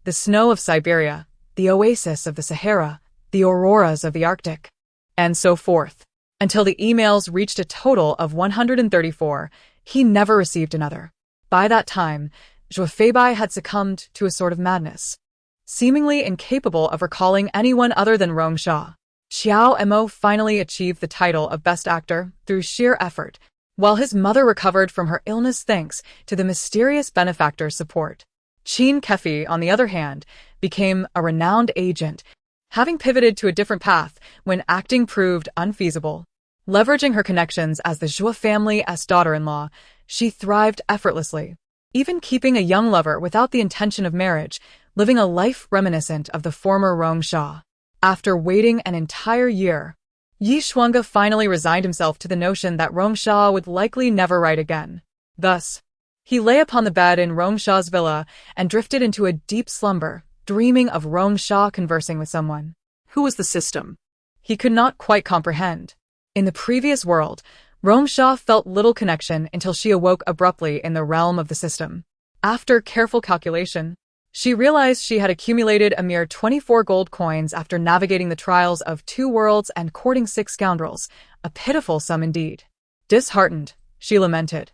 The snow of Siberia, the oasis of the Sahara, the auroras of the Arctic, and so forth. Until the emails reached a total of 134, he never received another. By that time, Zhuo Bai had succumbed to a sort of madness, seemingly incapable of recalling anyone other than Rong Shi. Xiao Mo finally achieved the title of Best Actor through sheer effort, while his mother recovered from her illness thanks to the mysterious benefactor's support. Qin Kefei, on the other hand, became a renowned agent, having pivoted to a different path when acting proved unfeasible. Leveraging her connections as the Zhuo family's daughter-in-law, she thrived effortlessly, even keeping a young lover without the intention of marriage, living a life reminiscent of the former Rong Shi. After waiting an entire year, Yi Shuangge finally resigned himself to the notion that Rong Shi would likely never write again. Thus, he lay upon the bed in Rong Shi's villa and drifted into a deep slumber, dreaming of Rong Shi conversing with someone. Who was the system? He could not quite comprehend. In the previous world, Rong Shi felt little connection until she awoke abruptly in the realm of the system. After careful calculation, she realized she had accumulated a mere 24 gold coins after navigating the trials of 2 worlds and courting 6 scoundrels, a pitiful sum indeed. Disheartened, she lamented.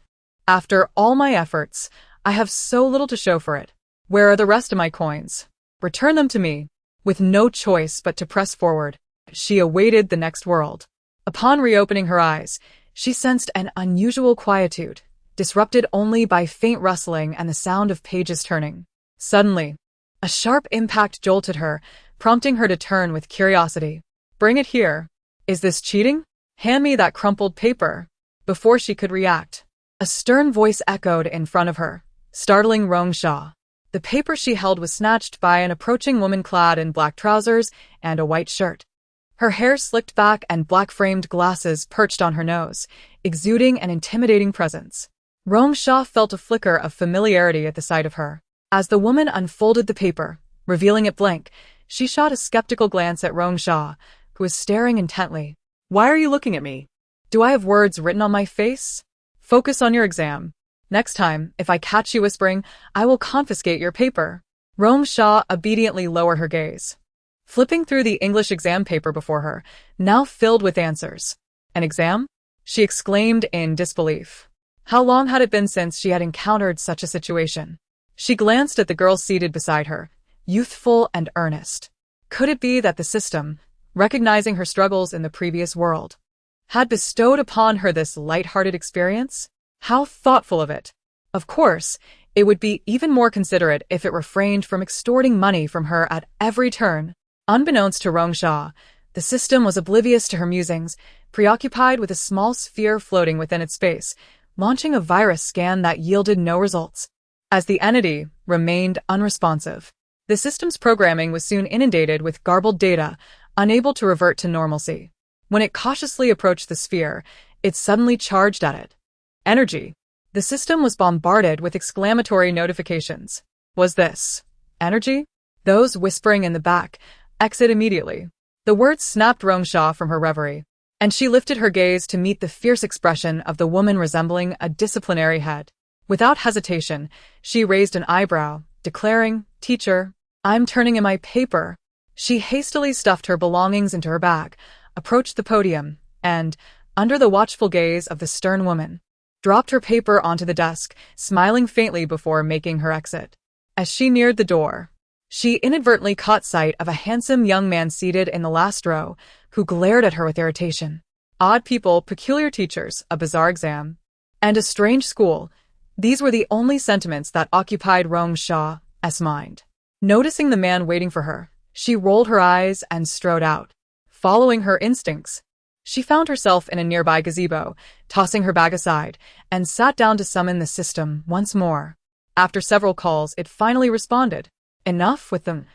After all my efforts, I have so little to show for it. Where are the rest of my coins? Return them to me. With no choice but to press forward, she awaited the next world. Upon reopening her eyes, she sensed an unusual quietude, disrupted only by faint rustling and the sound of pages turning. Suddenly, a sharp impact jolted her, prompting her to turn with curiosity. Bring it here. Is this cheating? Hand me that crumpled paper. Before she could react, a stern voice echoed in front of her, startling Rong Shi. The paper she held was snatched by an approaching woman clad in black trousers and a white shirt. Her hair slicked back and black-framed glasses perched on her nose, exuding an intimidating presence. Rong Shi felt a flicker of familiarity at the sight of her. As the woman unfolded the paper, revealing it blank, she shot a skeptical glance at Rong Shi, who was staring intently. Why are you looking at me? Do I have words written on my face? Focus on your exam. Next time, if I catch you whispering, I will confiscate your paper. Rong Shi obediently lowered her gaze, flipping through the English exam paper before her, now filled with answers. An exam? She exclaimed in disbelief. How long had it been since she had encountered such a situation? She glanced at the girl seated beside her, youthful and earnest. Could it be that the system, recognizing her struggles in the previous world, had bestowed upon her this light-hearted experience? How thoughtful of it! Of course, it would be even more considerate if it refrained from extorting money from her at every turn. Unbeknownst to Rong Shi, the system was oblivious to her musings, preoccupied with a small sphere floating within its space, launching a virus scan that yielded no results. As the entity remained unresponsive, the system's programming was soon inundated with garbled data, unable to revert to normalcy. When it cautiously approached the sphere, it suddenly charged at it. Energy. The system was bombarded with exclamatory notifications. Was this energy? Those whispering in the back, exit immediately. The words snapped Rong Shi from her reverie, and she lifted her gaze to meet the fierce expression of the woman resembling a disciplinary head. Without hesitation, she raised an eyebrow, declaring, "Teacher, I'm turning in my paper." She hastily stuffed her belongings into her bag, approached the podium, and, under the watchful gaze of the stern woman, dropped her paper onto the desk, smiling faintly before making her exit. As she neared the door, she inadvertently caught sight of a handsome young man seated in the last row, who glared at her with irritation. Odd people, peculiar teachers, a bizarre exam, and a strange school. These were the only sentiments that occupied Rong Shi's mind. Noticing the man waiting for her, she rolled her eyes and strode out. Following her instincts, she found herself in a nearby gazebo, tossing her bag aside, and sat down to summon the system once more. After several calls, it finally responded. Enough with them.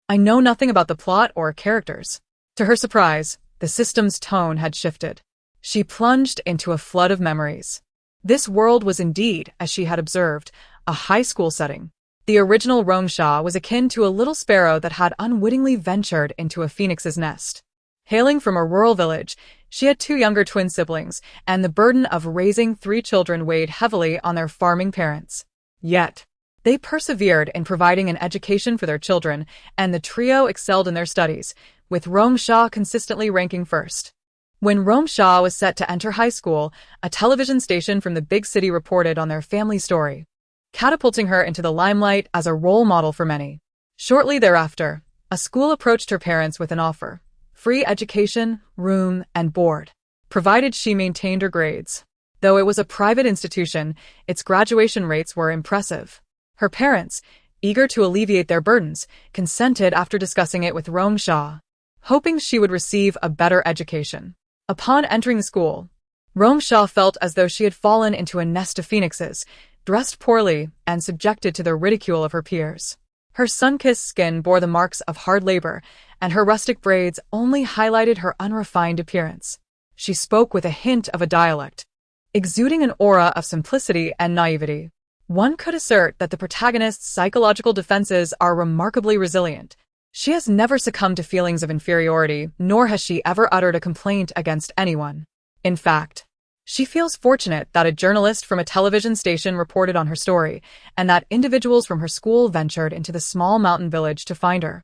I know nothing about the plot or characters. To her surprise, the system's tone had shifted. She plunged into a flood of memories. This world was indeed, as she had observed, a high school setting. The original Rong Shi was akin to a little sparrow that had unwittingly ventured into a phoenix's nest. Hailing from a rural village, she had 2 younger twin siblings, and the burden of raising 3 children weighed heavily on their farming parents. Yet, they persevered in providing an education for their children, and the trio excelled in their studies, with Rong Shi consistently ranking first. When Rong Shi was set to enter high school, a television station from the big city reported on their family story, catapulting her into the limelight as a role model for many. Shortly thereafter, a school approached her parents with an offer: free education, room, and board, provided she maintained her grades. Though it was a private institution, its graduation rates were impressive. Her parents, eager to alleviate their burdens, consented after discussing it with Rong Shi, hoping she would receive a better education. Upon entering the school, Rong Shi felt as though she had fallen into a nest of phoenixes, dressed poorly and subjected to the ridicule of her peers. Her sun-kissed skin bore the marks of hard labor, and her rustic braids only highlighted her unrefined appearance. She spoke with a hint of a dialect, exuding an aura of simplicity and naivety. One could assert that the protagonist's psychological defenses are remarkably resilient. She has never succumbed to feelings of inferiority, nor has she ever uttered a complaint against anyone. In fact, she feels fortunate that a journalist from a television station reported on her story, and that individuals from her school ventured into the small mountain village to find her,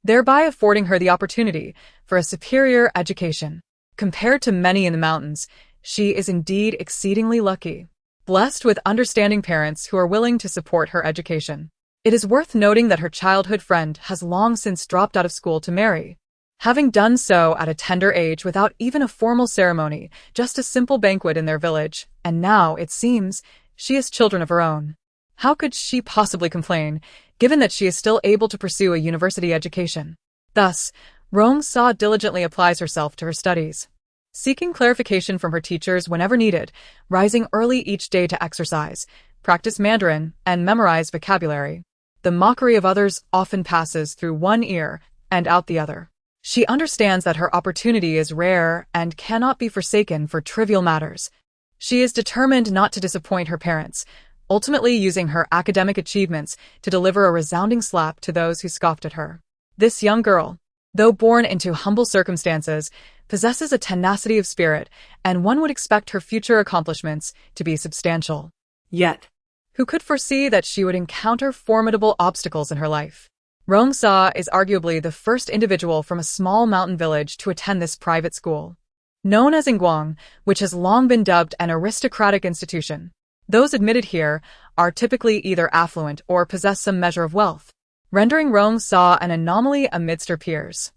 thereby affording her the opportunity for a superior education. Compared to many in the mountains, she is indeed exceedingly lucky, blessed with understanding parents who are willing to support her education. It is worth noting that her childhood friend has long since dropped out of school to marry, having done so at a tender age without even a formal ceremony, just a simple banquet in their village, and now, it seems, she has children of her own. How could she possibly complain, given that she is still able to pursue a university education? Thus, Rong Shi diligently applies herself to her studies, seeking clarification from her teachers whenever needed, rising early each day to exercise, practice Mandarin, and memorize vocabulary. The mockery of others often passes through one ear and out the other. She understands that her opportunity is rare and cannot be forsaken for trivial matters. She is determined not to disappoint her parents, ultimately using her academic achievements to deliver a resounding slap to those who scoffed at her. This young girl, though born into humble circumstances, possesses a tenacity of spirit, and one would expect her future accomplishments to be substantial. Yet, who could foresee that she would encounter formidable obstacles in her life? Rong Shi is arguably the first individual from a small mountain village to attend this private school, known as Ingguang, which has long been dubbed an aristocratic institution. Those admitted here are typically either affluent or possess some measure of wealth, rendering Rong Shi an anomaly amidst her peers.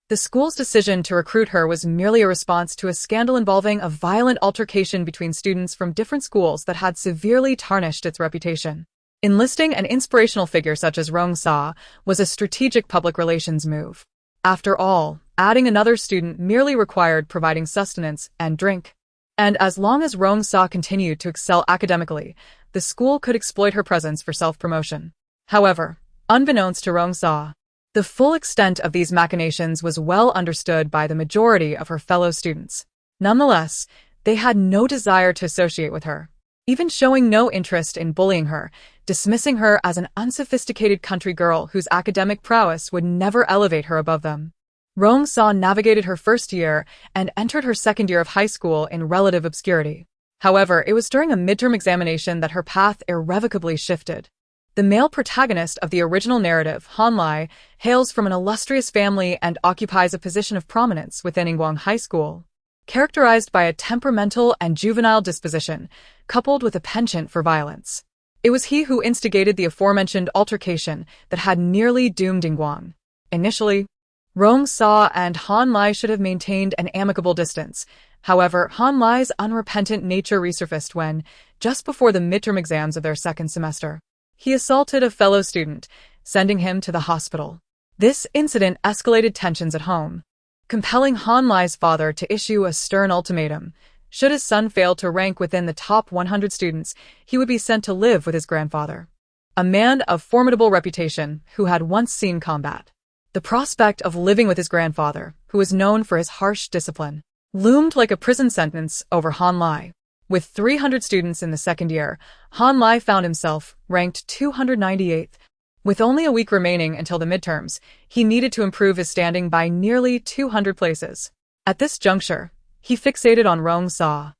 The school's decision to recruit her was merely a response to a scandal involving a violent altercation between students from different schools that had severely tarnished its reputation. Enlisting an inspirational figure such as Rong Shi was a strategic public relations move. After all, adding another student merely required providing sustenance and drink. And as long as Rong Shi continued to excel academically, the school could exploit her presence for self-promotion. However, unbeknownst to Rong Shi, the full extent of these machinations was well understood by the majority of her fellow students. Nonetheless, they had no desire to associate with her, even showing no interest in bullying her, dismissing her as an unsophisticated country girl whose academic prowess would never elevate her above them. Rong Shi navigated her first year and entered her second year of high school in relative obscurity. However, it was during a midterm examination that her path irrevocably shifted. The male protagonist of the original narrative, Han Lai, hails from an illustrious family and occupies a position of prominence within Ingguang High School. Characterized by a temperamental and juvenile disposition, coupled with a penchant for violence, it was he who instigated the aforementioned altercation that had nearly doomed Ingguang. Initially, Rong Shi and Han Lai should have maintained an amicable distance. However, Han Lai's unrepentant nature resurfaced when, just before the midterm exams of their second semester, he assaulted a fellow student, sending him to the hospital. This incident escalated tensions at home, compelling Han Lai's father to issue a stern ultimatum. Should his son fail to rank within the top 100 students, he would be sent to live with his grandfather, a man of formidable reputation who had once seen combat. The prospect of living with his grandfather, who was known for his harsh discipline, loomed like a prison sentence over Han Lai. With 300 students in the second year, Han Lai found himself ranked 298th. With only a week remaining until the midterms, he needed to improve his standing by nearly 200 places. At this juncture, he fixated on Rong Shi,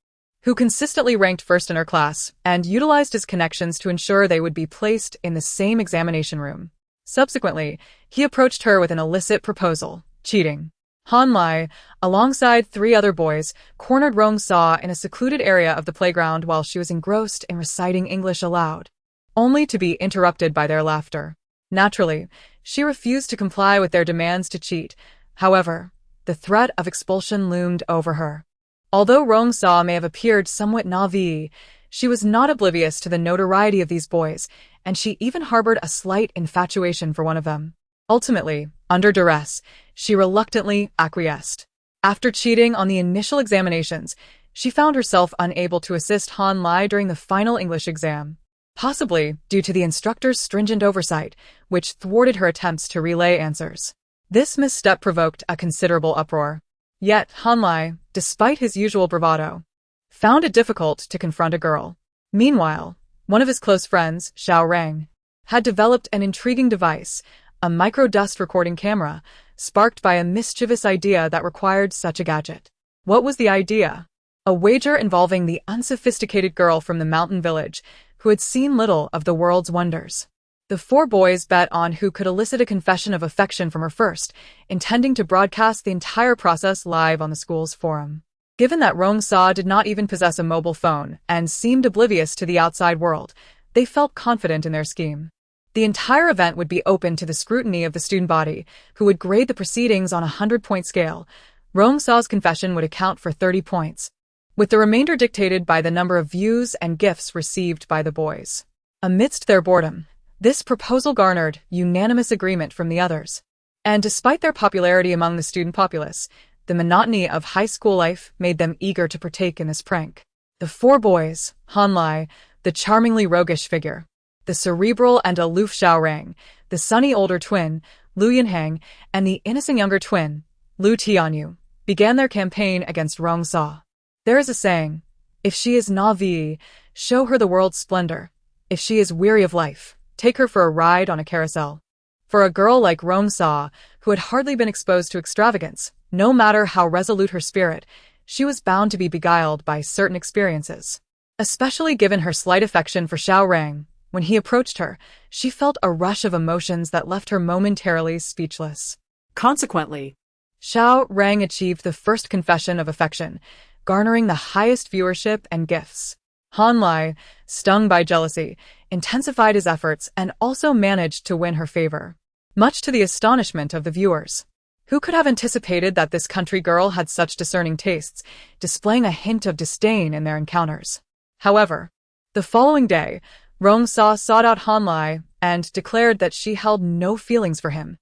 who consistently ranked first in her class, and utilized his connections to ensure they would be placed in the same examination room. Subsequently, he approached her with an illicit proposal, cheating. Han Lai, alongside 3 other boys, cornered Rong Shi in a secluded area of the playground while she was engrossed in reciting English aloud, only to be interrupted by their laughter. Naturally, she refused to comply with their demands to cheat. However, the threat of expulsion loomed over her. Although Rong Shi may have appeared somewhat naive, she was not oblivious to the notoriety of these boys, and she even harbored a slight infatuation for one of them. Ultimately, under duress, she reluctantly acquiesced. After cheating on the initial examinations, she found herself unable to assist Han Lai during the final English exam. possibly due to the instructor's stringent oversight, which thwarted her attempts to relay answers. This misstep provoked a considerable uproar. Yet Hanlai, despite his usual bravado, found it difficult to confront a girl. Meanwhile, one of his close friends, Xiao Rang, had developed an intriguing device, a microdust recording camera, sparked by a mischievous idea that required such a gadget. What was the idea? A wager involving the unsophisticated girl from the mountain village, who had seen little of the world's wonders. The four boys bet on who could elicit a confession of affection from her first, intending to broadcast the entire process live on the school's forum. Given that Rong Shi did not even possess a mobile phone and seemed oblivious to the outside world, they felt confident in their scheme. The entire event would be open to the scrutiny of the student body, who would grade the proceedings on a 100-point scale. Rong Shi's confession would account for 30 points, with the remainder dictated by the number of views and gifts received by the boys. Amidst their boredom, this proposal garnered unanimous agreement from the others. And despite their popularity among the student populace, the monotony of high school life made them eager to partake in this prank. The four boys, Hanlai, the charmingly roguish figure, the cerebral and aloof Xiaorang, the sunny older twin, Lu Yinhang, and the innocent younger twin, Lu Tianyu, began their campaign against Rong Shi. There is a saying, if she is naive, show her the world's splendor. If she is weary of life, take her for a ride on a carousel. For a girl like Rong Shi, who had hardly been exposed to extravagance, no matter how resolute her spirit, she was bound to be beguiled by certain experiences. Especially given her slight affection for Xiao Rang, when he approached her, she felt a rush of emotions that left her momentarily speechless. Consequently, Xiao Rang achieved the first confession of affection, garnering the highest viewership and gifts. Hanlai, stung by jealousy, intensified his efforts and also managed to win her favor, much to the astonishment of the viewers. Who could have anticipated that this country girl had such discerning tastes, displaying a hint of disdain in their encounters? However, the following day, Rong Shi sought out Hanlai and declared that she held no feelings for him,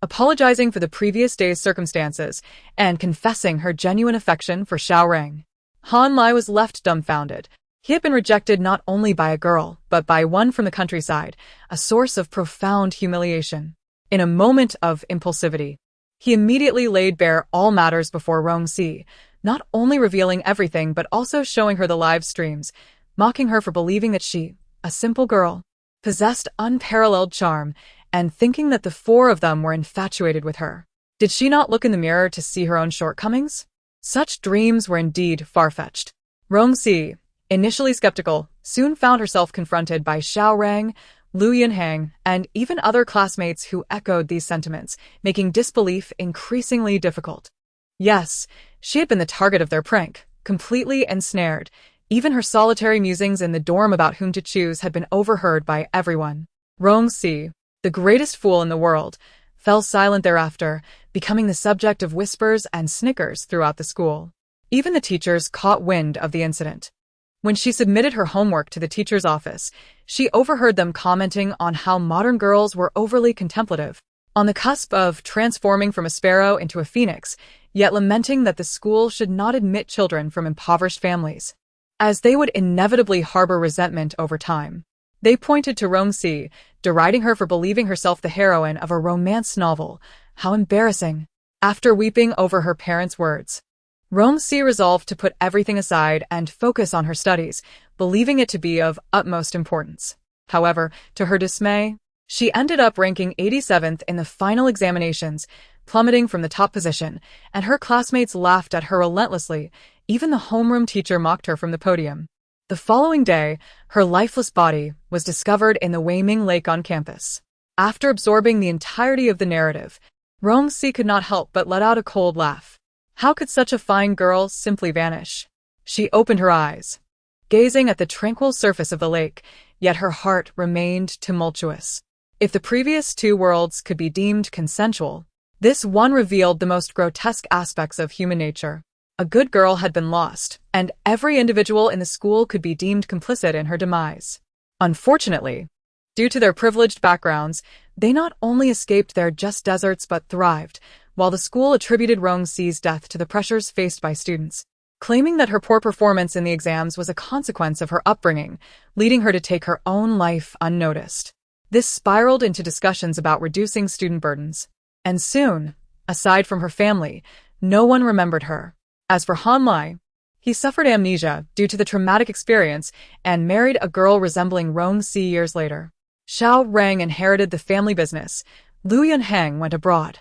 apologizing for the previous day's circumstances and confessing her genuine affection for Xiao Rang. Hanlai was left dumbfounded. He had been rejected not only by a girl, but by one from the countryside, a source of profound humiliation. In a moment of impulsivity, he immediately laid bare all matters before Rong Shi, not only revealing everything but also showing her the live streams, mocking her for believing that she, a simple girl, possessed unparalleled charm, and thinking that the four of them were infatuated with her. Did she not look in the mirror to see her own shortcomings? Such dreams were indeed far-fetched. Rong Shi, initially skeptical, soon found herself confronted by Xiao Rang, Lu Yinhang, and even other classmates who echoed these sentiments, making disbelief increasingly difficult. Yes, she had been the target of their prank, completely ensnared. Even her solitary musings in the dorm about whom to choose had been overheard by everyone. Rong Shi, the greatest fool in the world, fell silent thereafter, becoming the subject of whispers and snickers throughout the school. Even the teachers caught wind of the incident. When she submitted her homework to the teacher's office, she overheard them commenting on how modern girls were overly contemplative, on the cusp of transforming from a sparrow into a phoenix, yet lamenting that the school should not admit children from impoverished families, as they would inevitably harbor resentment over time. They pointed to Rong Shi, deriding her for believing herself the heroine of a romance novel. How embarrassing! After weeping over her parents' words, Rong Shi resolved to put everything aside and focus on her studies, believing it to be of utmost importance. However, to her dismay, she ended up ranking 87th in the final examinations, plummeting from the top position, and her classmates laughed at her relentlessly. Even the homeroom teacher mocked her from the podium. The following day, her lifeless body was discovered in the Weiming Lake on campus. After absorbing the entirety of the narrative, Rong Shi could not help but let out a cold laugh. How could such a fine girl simply vanish? She opened her eyes, gazing at the tranquil surface of the lake, yet her heart remained tumultuous. If the previous two worlds could be deemed consensual, this one revealed the most grotesque aspects of human nature. A good girl had been lost, and every individual in the school could be deemed complicit in her demise. Unfortunately, due to their privileged backgrounds, they not only escaped their just deserts but thrived, while the school attributed Rong Shi's death to the pressures faced by students. claiming that her poor performance in the exams was a consequence of her upbringing, leading her to take her own life unnoticed. This spiraled into discussions about reducing student burdens. And soon, aside from her family, no one remembered her. As for Han Lai, he suffered amnesia due to the traumatic experience and married a girl resembling Rong Shi years later. Xiao Reng inherited the family business, Lu Yunhang went abroad,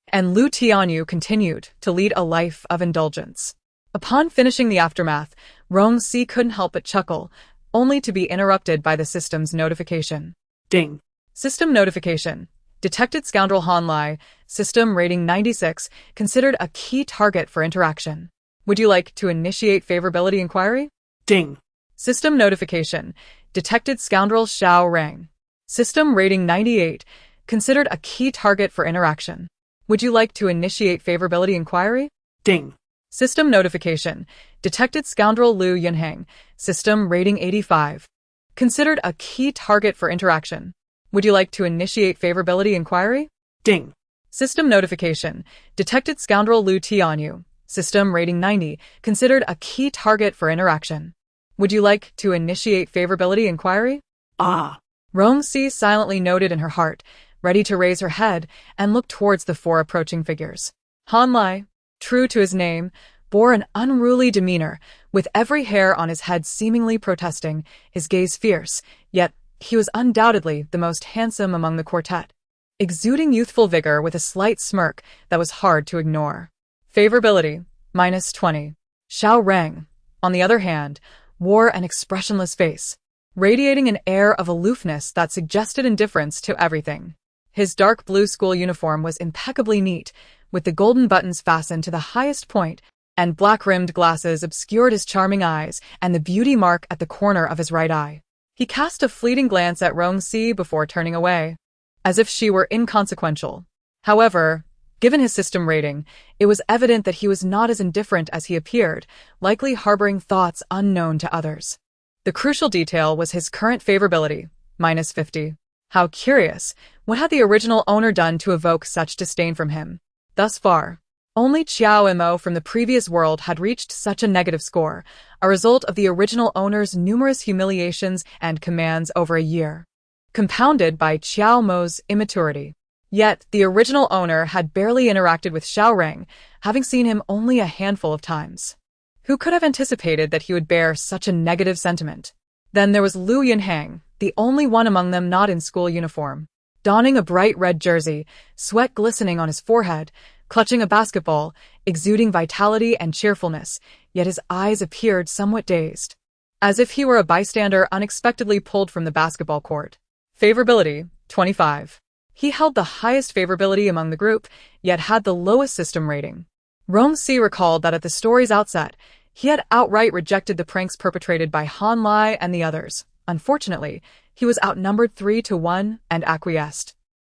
and Lu Tianyu continued to lead a life of indulgence. Upon finishing the aftermath, Rong Shi couldn't help but chuckle, only to be interrupted by the system's notification. Ding. System notification. Detected scoundrel Han Lai, system rating 96, considered a key target for interaction. Would you like to initiate favorability inquiry? Ding. System notification. Detected scoundrel Xiao Reng. System rating 98, considered a key target for interaction. Would you like to initiate favorability inquiry? Ding. System notification. Detected scoundrel Lu Yunhang. System rating 85. Considered a key target for interaction. Would you like to initiate favorability inquiry? Ding. System notification. Detected scoundrel Lu Tianyu. System rating 90. Considered a key target for interaction. Would you like to initiate favorability inquiry? Ah. Rong Shi silently noted in her heart, ready to raise her head and look towards the four approaching figures. Han Lai, true to his name, bore an unruly demeanor, with every hair on his head seemingly protesting, his gaze fierce, yet he was undoubtedly the most handsome among the quartet, exuding youthful vigor with a slight smirk that was hard to ignore. Favorability, -20. Xiao Reng, on the other hand, wore an expressionless face, radiating an air of aloofness that suggested indifference to everything. His dark blue school uniform was impeccably neat, with the golden buttons fastened to the highest point, and black-rimmed glasses obscured his charming eyes and the beauty mark at the corner of his right eye. He cast a fleeting glance at Rong Shi before turning away, as if she were inconsequential. However, given his system rating, it was evident that he was not as indifferent as he appeared, likely harboring thoughts unknown to others. The crucial detail was his current favorability, -50. How curious, what had the original owner done to evoke such disdain from him? Thus far, only Qiao Mo from the previous world had reached such a negative score, a result of the original owner's numerous humiliations and commands over a year, compounded by Qiao Mo's immaturity. Yet, the original owner had barely interacted with Xiao Reng, having seen him only a handful of times. Who could have anticipated that he would bear such a negative sentiment? Then there was Lu Yunhang, the only one among them not in school uniform, donning a bright red jersey, sweat glistening on his forehead, clutching a basketball, exuding vitality and cheerfulness, yet his eyes appeared somewhat dazed, as if he were a bystander unexpectedly pulled from the basketball court. Favorability, 25. He held the highest favorability among the group, yet had the lowest system rating. Rong Shi recalled that at the story's outset, he had outright rejected the pranks perpetrated by Han Lai and the others. Unfortunately, he was outnumbered 3-1 and acquiesced,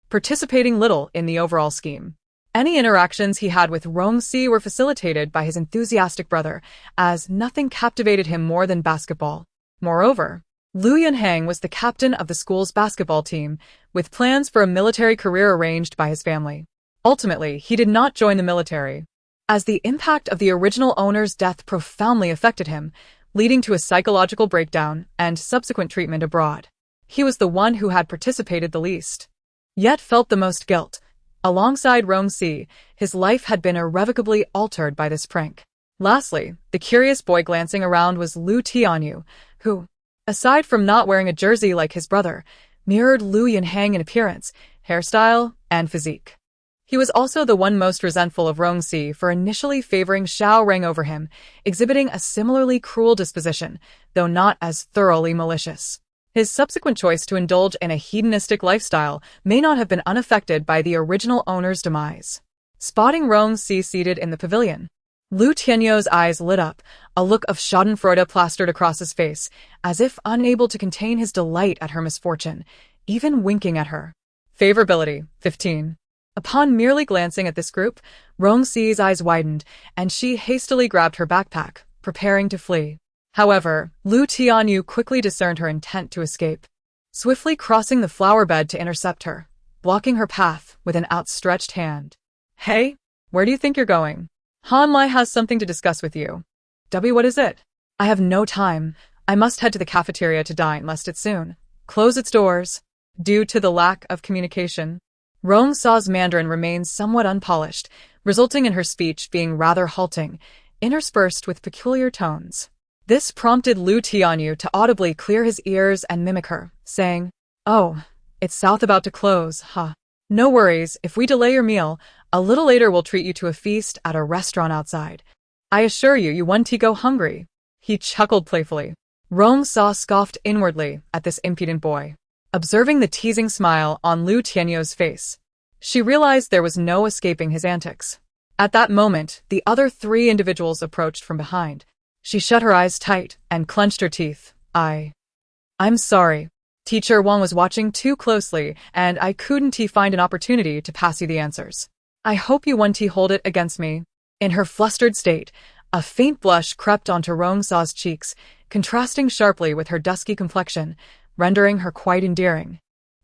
participating little in the overall scheme. Any interactions he had with Rong Shi were facilitated by his enthusiastic brother, as nothing captivated him more than basketball. Moreover, Lu Yunhang was the captain of the school's basketball team, with plans for a military career arranged by his family. Ultimately, he did not join the military, as the impact of the original owner's death profoundly affected him, leading to a psychological breakdown and subsequent treatment abroad. He was the one who had participated the least, yet felt the most guilt. Alongside Rong Shi, his life had been irrevocably altered by this prank. Lastly, the curious boy glancing around was Lu Tianyu, who, aside from not wearing a jersey like his brother, mirrored Lu Yunhang in appearance, hairstyle, and physique. He was also the one most resentful of Rong Shi for initially favoring Xiao Reng over him, exhibiting a similarly cruel disposition, though not as thoroughly malicious. His subsequent choice to indulge in a hedonistic lifestyle may not have been unaffected by the original owner's demise. Spotting Rong Shi seated in the pavilion, Lu Tianyu's eyes lit up, a look of schadenfreude plastered across his face, as if unable to contain his delight at her misfortune, even winking at her. Favorability, 15. Upon merely glancing at this group, Rong Shi's eyes widened, and she hastily grabbed her backpack, preparing to flee. However, Lu Tianyu quickly discerned her intent to escape, swiftly crossing the flower bed to intercept her, blocking her path with an outstretched hand. "Hey, where do you think you're going? Han Lai has something to discuss with you." W, what is it? I have no time. I must head to the cafeteria to dine lest it soon close its doors. Due to the lack of communication, Rong Shi's Mandarin remains somewhat unpolished, resulting in her speech being rather halting, interspersed with peculiar tones. This prompted Liu Tianyu to audibly clear his ears and mimic her, saying, "Oh, it's South about to close, huh? No worries, if we delay your meal, a little later we'll treat you to a feast at a restaurant outside. I assure you, you won't go hungry." He chuckled playfully. Rong Shi scoffed inwardly at this impudent boy. Observing the teasing smile on Liu Tianyu's face, she realized there was no escaping his antics. At that moment, the other three individuals approached from behind. She shut her eyes tight and clenched her teeth. I'm sorry. Teacher Wang was watching too closely, and I couldn't find an opportunity to pass you the answers. I hope you won't hold it against me. In her flustered state, a faint blush crept onto Rong Shi's cheeks, contrasting sharply with her dusky complexion, rendering her quite endearing.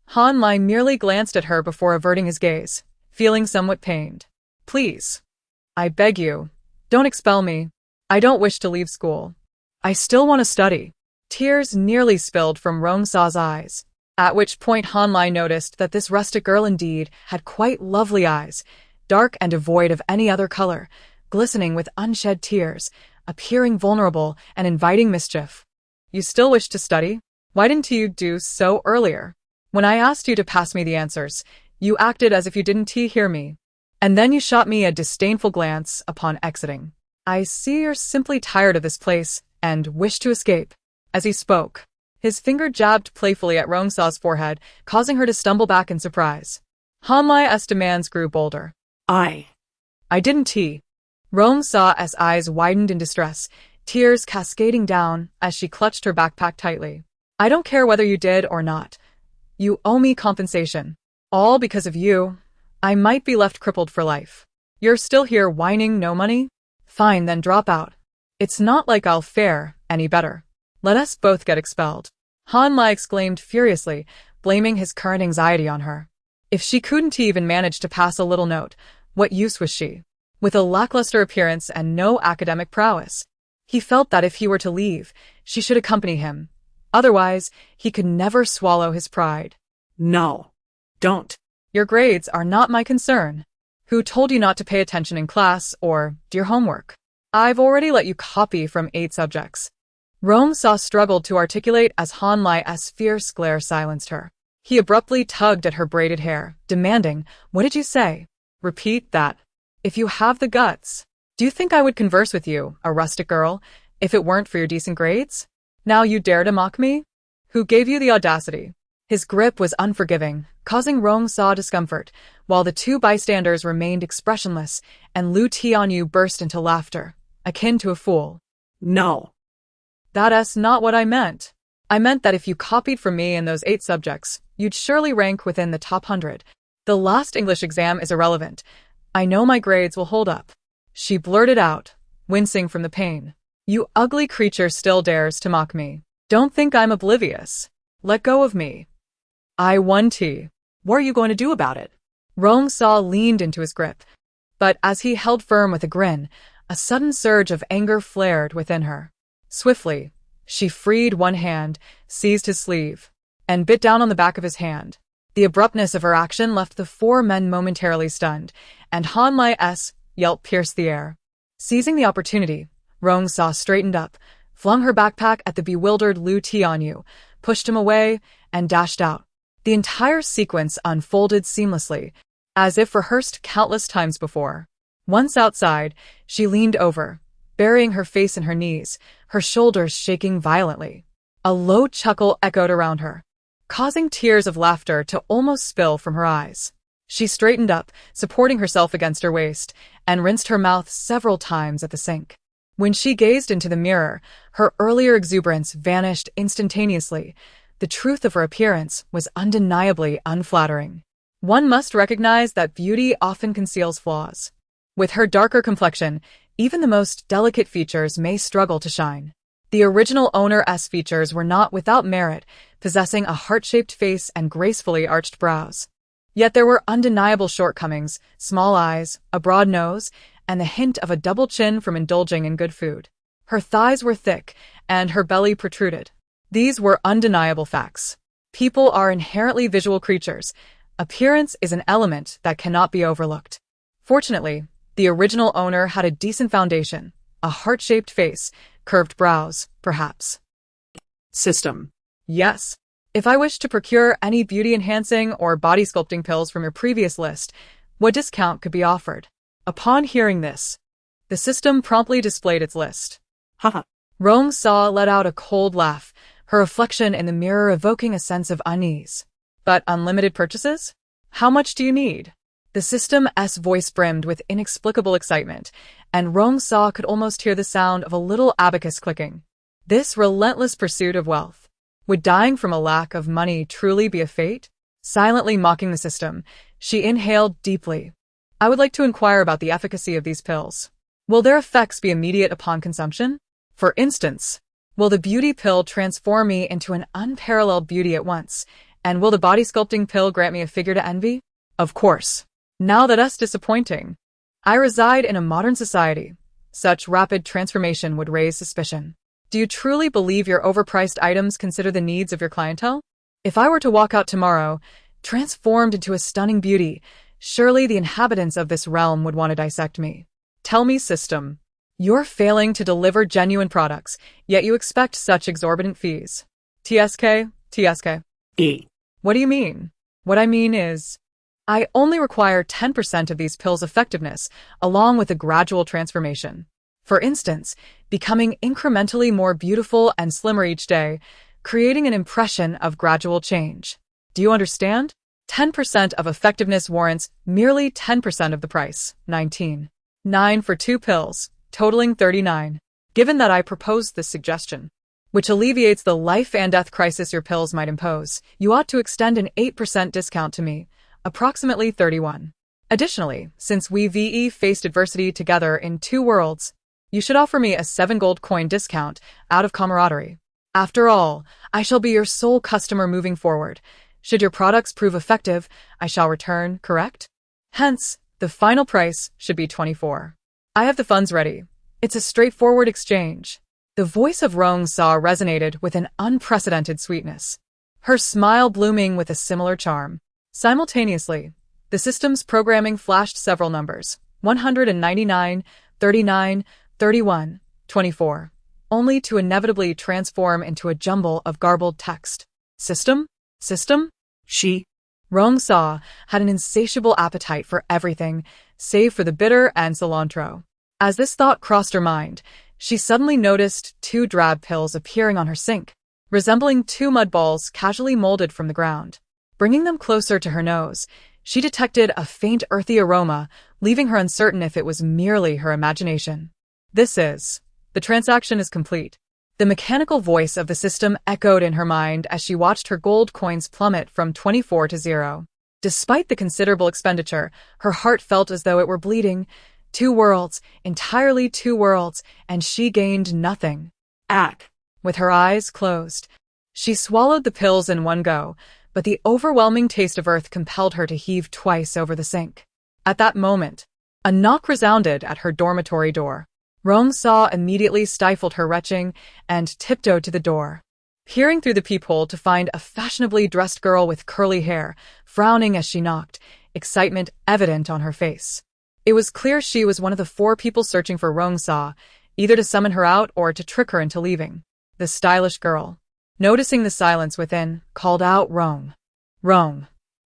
Han Lai merely glanced at her before averting his gaze, feeling somewhat pained. Please. I beg you. Don't expel me. I don't wish to leave school. I still want to study. Tears nearly spilled from Rong Shi's eyes, at which point Han Lai noticed that this rustic girl indeed had quite lovely eyes, dark and devoid of any other color, glistening with unshed tears, appearing vulnerable and inviting mischief. You still wish to study? Why didn't you do so earlier? When I asked you to pass me the answers, you acted as if you didn't hear me. And then you shot me a disdainful glance upon exiting. I see you're simply tired of this place and wish to escape. As he spoke, his finger jabbed playfully at Rong Shi's forehead, causing her to stumble back in surprise. Han Lai's demands grew bolder. I didn't. Rong Shi's eyes widened in distress, tears cascading down as she clutched her backpack tightly. I don't care whether you did or not. You owe me compensation. All because of you. I might be left crippled for life. You're still here whining no money? Fine, then drop out. It's not like I'll fare any better. Let us both get expelled. Han Lai exclaimed furiously, blaming his current anxiety on her. If she couldn't even manage to pass a little note, what use was she? With a lackluster appearance and no academic prowess, he felt that if he were to leave, she should accompany him. Otherwise, he could never swallow his pride. No. Don't. Your grades are not my concern. Who told you not to pay attention in class or do your homework? I've already let you copy from 8 subjects. Rong Shi struggled to articulate as Han Lai's fierce glare silenced her. He abruptly tugged at her braided hair, demanding, What did you say? Repeat that. If you have the guts. Do you think I would converse with you, a rustic girl, if it weren't for your decent grades? Now you dare to mock me? Who gave you the audacity? His grip was unforgiving, causing Rong Shi discomfort, while the two bystanders remained expressionless, and Liu Tianyu burst into laughter, akin to a fool. No. That's not what I meant. I meant that if you copied from me in those 8 subjects, you'd surely rank within the top 100. The last English exam is irrelevant. I know my grades will hold up. She blurted out, wincing from the pain. You ugly creature still dares to mock me. Don't think I'm oblivious. Let go of me. I won. What are you going to do about it? Rong Shi leaned into his grip, but as he held firm with a grin, a sudden surge of anger flared within her. Swiftly, she freed one hand, seized his sleeve, and bit down on the back of his hand. The abruptness of her action left the 4 men momentarily stunned, and Han Lai's yelp pierced the air. Seizing the opportunity, Rong Shi straightened up, flung her backpack at the bewildered Liu Tianyu, pushed him away, and dashed out. The entire sequence unfolded seamlessly, as if rehearsed countless times before. Once outside, she leaned over, burying her face in her knees, her shoulders shaking violently. A low chuckle echoed around her, causing tears of laughter to almost spill from her eyes. She straightened up, supporting herself against her waist, and rinsed her mouth several times at the sink. When she gazed into the mirror, her earlier exuberance vanished instantaneously. The truth of her appearance was undeniably unflattering. One must recognize that beauty often conceals flaws. With her darker complexion, even the most delicate features may struggle to shine. The original owner's features were not without merit, possessing a heart-shaped face and gracefully arched brows. Yet there were undeniable shortcomings: small eyes, a broad nose, and the hint of a double chin from indulging in good food. Her thighs were thick, and her belly protruded. These were undeniable facts. People are inherently visual creatures. Appearance is an element that cannot be overlooked. Fortunately, the original owner had a decent foundation, a heart-shaped face, curved brows, perhaps. System. Yes. If I wish to procure any beauty-enhancing or body-sculpting pills from your previous list, what discount could be offered? Upon hearing this, the system promptly displayed its list. Haha. Rong Shi let out a cold laugh, her reflection in the mirror evoking a sense of unease. But unlimited purchases? How much do you need? The system's voice brimmed with inexplicable excitement, and Rong Shi could almost hear the sound of a little abacus clicking. This relentless pursuit of wealth. Would dying from a lack of money truly be a fate? Silently mocking the system, she inhaled deeply. I would like to inquire about the efficacy of these pills. Will their effects be immediate upon consumption? For instance, will the beauty pill transform me into an unparalleled beauty at once? And will the body sculpting pill grant me a figure to envy? Of course. Now that's disappointing. I reside in a modern society. Such rapid transformation would raise suspicion. Do you truly believe your overpriced items consider the needs of your clientele? If I were to walk out tomorrow, transformed into a stunning beauty, surely the inhabitants of this realm would want to dissect me. Tell me, system. You're failing to deliver genuine products, yet you expect such exorbitant fees. TSK. E. What do you mean? What I mean is, I only require 10% of these pills' effectiveness, along with a gradual transformation. For instance, becoming incrementally more beautiful and slimmer each day, creating an impression of gradual change. Do you understand? 10% of effectiveness warrants merely 10% of the price, 19. 9 for 2 pills, totaling 39. Given that I proposed this suggestion, which alleviates the life and death crisis your pills might impose, you ought to extend an 8% discount to me, approximately 31. Additionally, since we faced adversity together in 2 worlds, you should offer me a 7 gold coin discount out of camaraderie. After all, I shall be your sole customer moving forward. Should your products prove effective, I shall return, correct? Hence, the final price should be 24. I have the funds ready. It's a straightforward exchange. The voice of Rong Shi resonated with an unprecedented sweetness, her smile blooming with a similar charm. Simultaneously, the system's programming flashed several numbers, 199, 39, 31, 24, only to inevitably transform into a jumble of garbled text. System? She. Rong Shi had an insatiable appetite for everything, save for the bitter and cilantro. As this thought crossed her mind, she suddenly noticed 2 drab pills appearing on her sink, resembling 2 mud balls casually molded from the ground. Bringing them closer to her nose, she detected a faint earthy aroma, leaving her uncertain if it was merely her imagination. The transaction is complete. The mechanical voice of the system echoed in her mind as she watched her gold coins plummet from 24 to 0. Despite the considerable expenditure, her heart felt as though it were bleeding. 2 worlds, entirely 2 worlds, and she gained nothing. With her eyes closed, she swallowed the pills in one go, but the overwhelming taste of earth compelled her to heave twice over the sink. At that moment, a knock resounded at her dormitory door. Rong Shi immediately stifled her retching and tiptoed to the door, peering through the peephole to find a fashionably dressed girl with curly hair, frowning as she knocked, excitement evident on her face. It was clear she was one of the 4 people searching for Rong Shi, either to summon her out or to trick her into leaving. The stylish girl, noticing the silence within, called out Rong.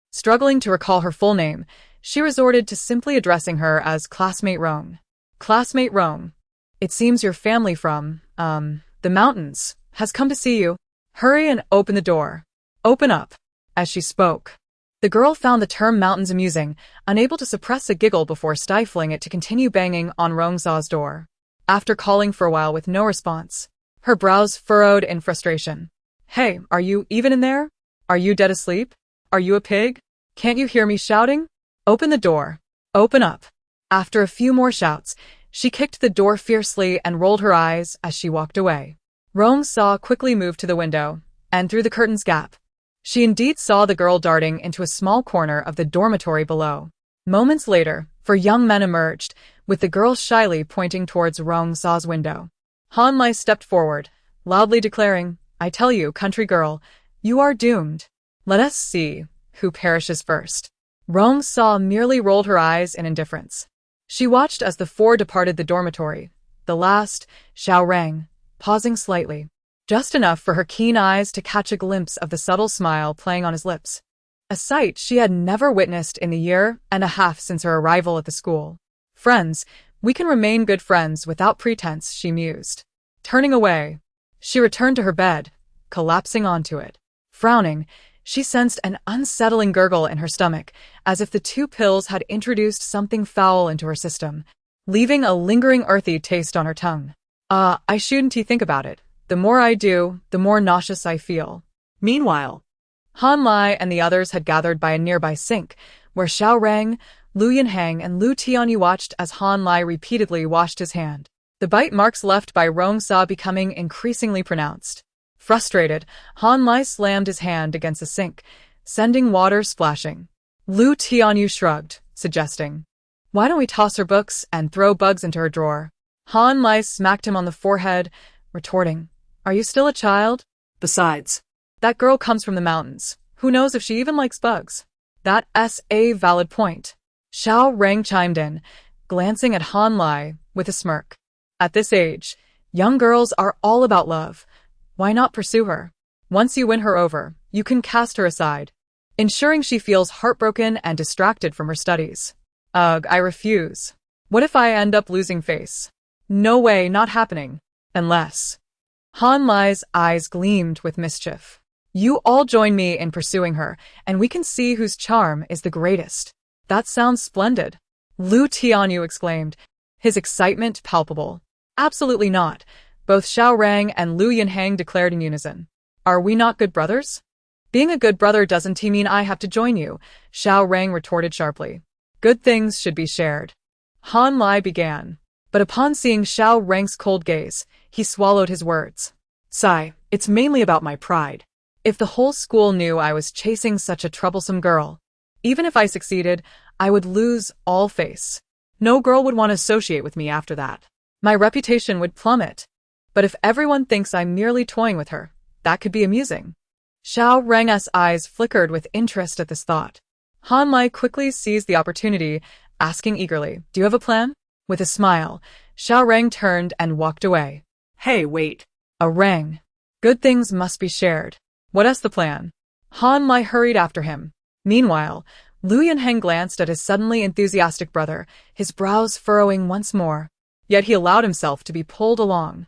Struggling to recall her full name, she resorted to simply addressing her as Classmate Rong. Classmate Rong, it seems your family from, the mountains, has come to see you. Hurry and open the door. Open up. As she spoke, the girl found the term mountains amusing, unable to suppress a giggle before stifling it to continue banging on Rong Shi's door. After calling for a while with no response, her brows furrowed in frustration. Hey, are you even in there? Are you dead asleep? Are you a pig? Can't you hear me shouting? Open the door. Open up. After a few more shouts, she kicked the door fiercely and rolled her eyes as she walked away. Rong Shi quickly moved to the window, and through the curtain's gap, she indeed saw the girl darting into a small corner of the dormitory below. Moments later, 4 young men emerged, with the girl shyly pointing towards Rong Shi's window. Han Lai stepped forward, loudly declaring, I tell you, country girl, you are doomed. Let us see who perishes first. Rong Shi merely rolled her eyes in indifference. She watched as the four departed the dormitory, the last, Xiao Rang, pausing slightly, just enough for her keen eyes to catch a glimpse of the subtle smile playing on his lips, a sight she had never witnessed in the year and a half since her arrival at the school. Friends, we can remain good friends without pretense, she mused. Turning away, she returned to her bed, collapsing onto it. Frowning, she sensed an unsettling gurgle in her stomach, as if the two pills had introduced something foul into her system, leaving a lingering earthy taste on her tongue. I shouldn't think about it. The more I do, the more nauseous I feel. Meanwhile, Han Lai and the others had gathered by a nearby sink, where Xiao Rang, Lu Yunhang, and Lu Tianyu watched as Han Lai repeatedly washed his hand, the bite marks left by Rong Shi becoming increasingly pronounced. Frustrated, Han Lai slammed his hand against the sink, sending water splashing. Lu Tianyu shrugged, suggesting, why don't we toss her books and throw bugs into her drawer? Han Lai smacked him on the forehead, retorting, are you still a child? besides, That girl comes from the mountains. Who knows if she even likes bugs? That's a valid point. Xiao Rang chimed in, glancing at Han Lai with a smirk. At this age, young girls are all about love. Why not pursue her? Once you win her over, you can cast her aside, ensuring she feels heartbroken and distracted from her studies. Ugh, I refuse. What if I end up losing face? No way, not happening. Unless... Han Lai's eyes gleamed with mischief. You all join me in pursuing her, and we can see whose charm is the greatest. That sounds splendid. Lu Tianyu exclaimed, his excitement palpable. Absolutely not. Both Xiao Rang and Lu Yunhang declared in unison. Are we not good brothers? Being a good brother doesn't mean I have to join you, Xiao Rang retorted sharply. Good things should be shared. Han Lai began, but upon seeing Xiao Rang's cold gaze, he swallowed his words. Sigh, it's mainly about my pride. If the whole school knew I was chasing such a troublesome girl, even if I succeeded, I would lose all face. No girl would want to associate with me after that. My reputation would plummet. But if everyone thinks I'm merely toying with her, that could be amusing. Xiao Rang's eyes flickered with interest at this thought. Han Lai quickly seized the opportunity, asking eagerly, do you have a plan? With a smile, Xiao Rang turned and walked away. Hey, wait. A Rang. Good things must be shared. What is the plan? Han Lai hurried after him. Meanwhile, Lu Yunheng glanced at his suddenly enthusiastic brother, his brows furrowing once more. Yet he allowed himself to be pulled along.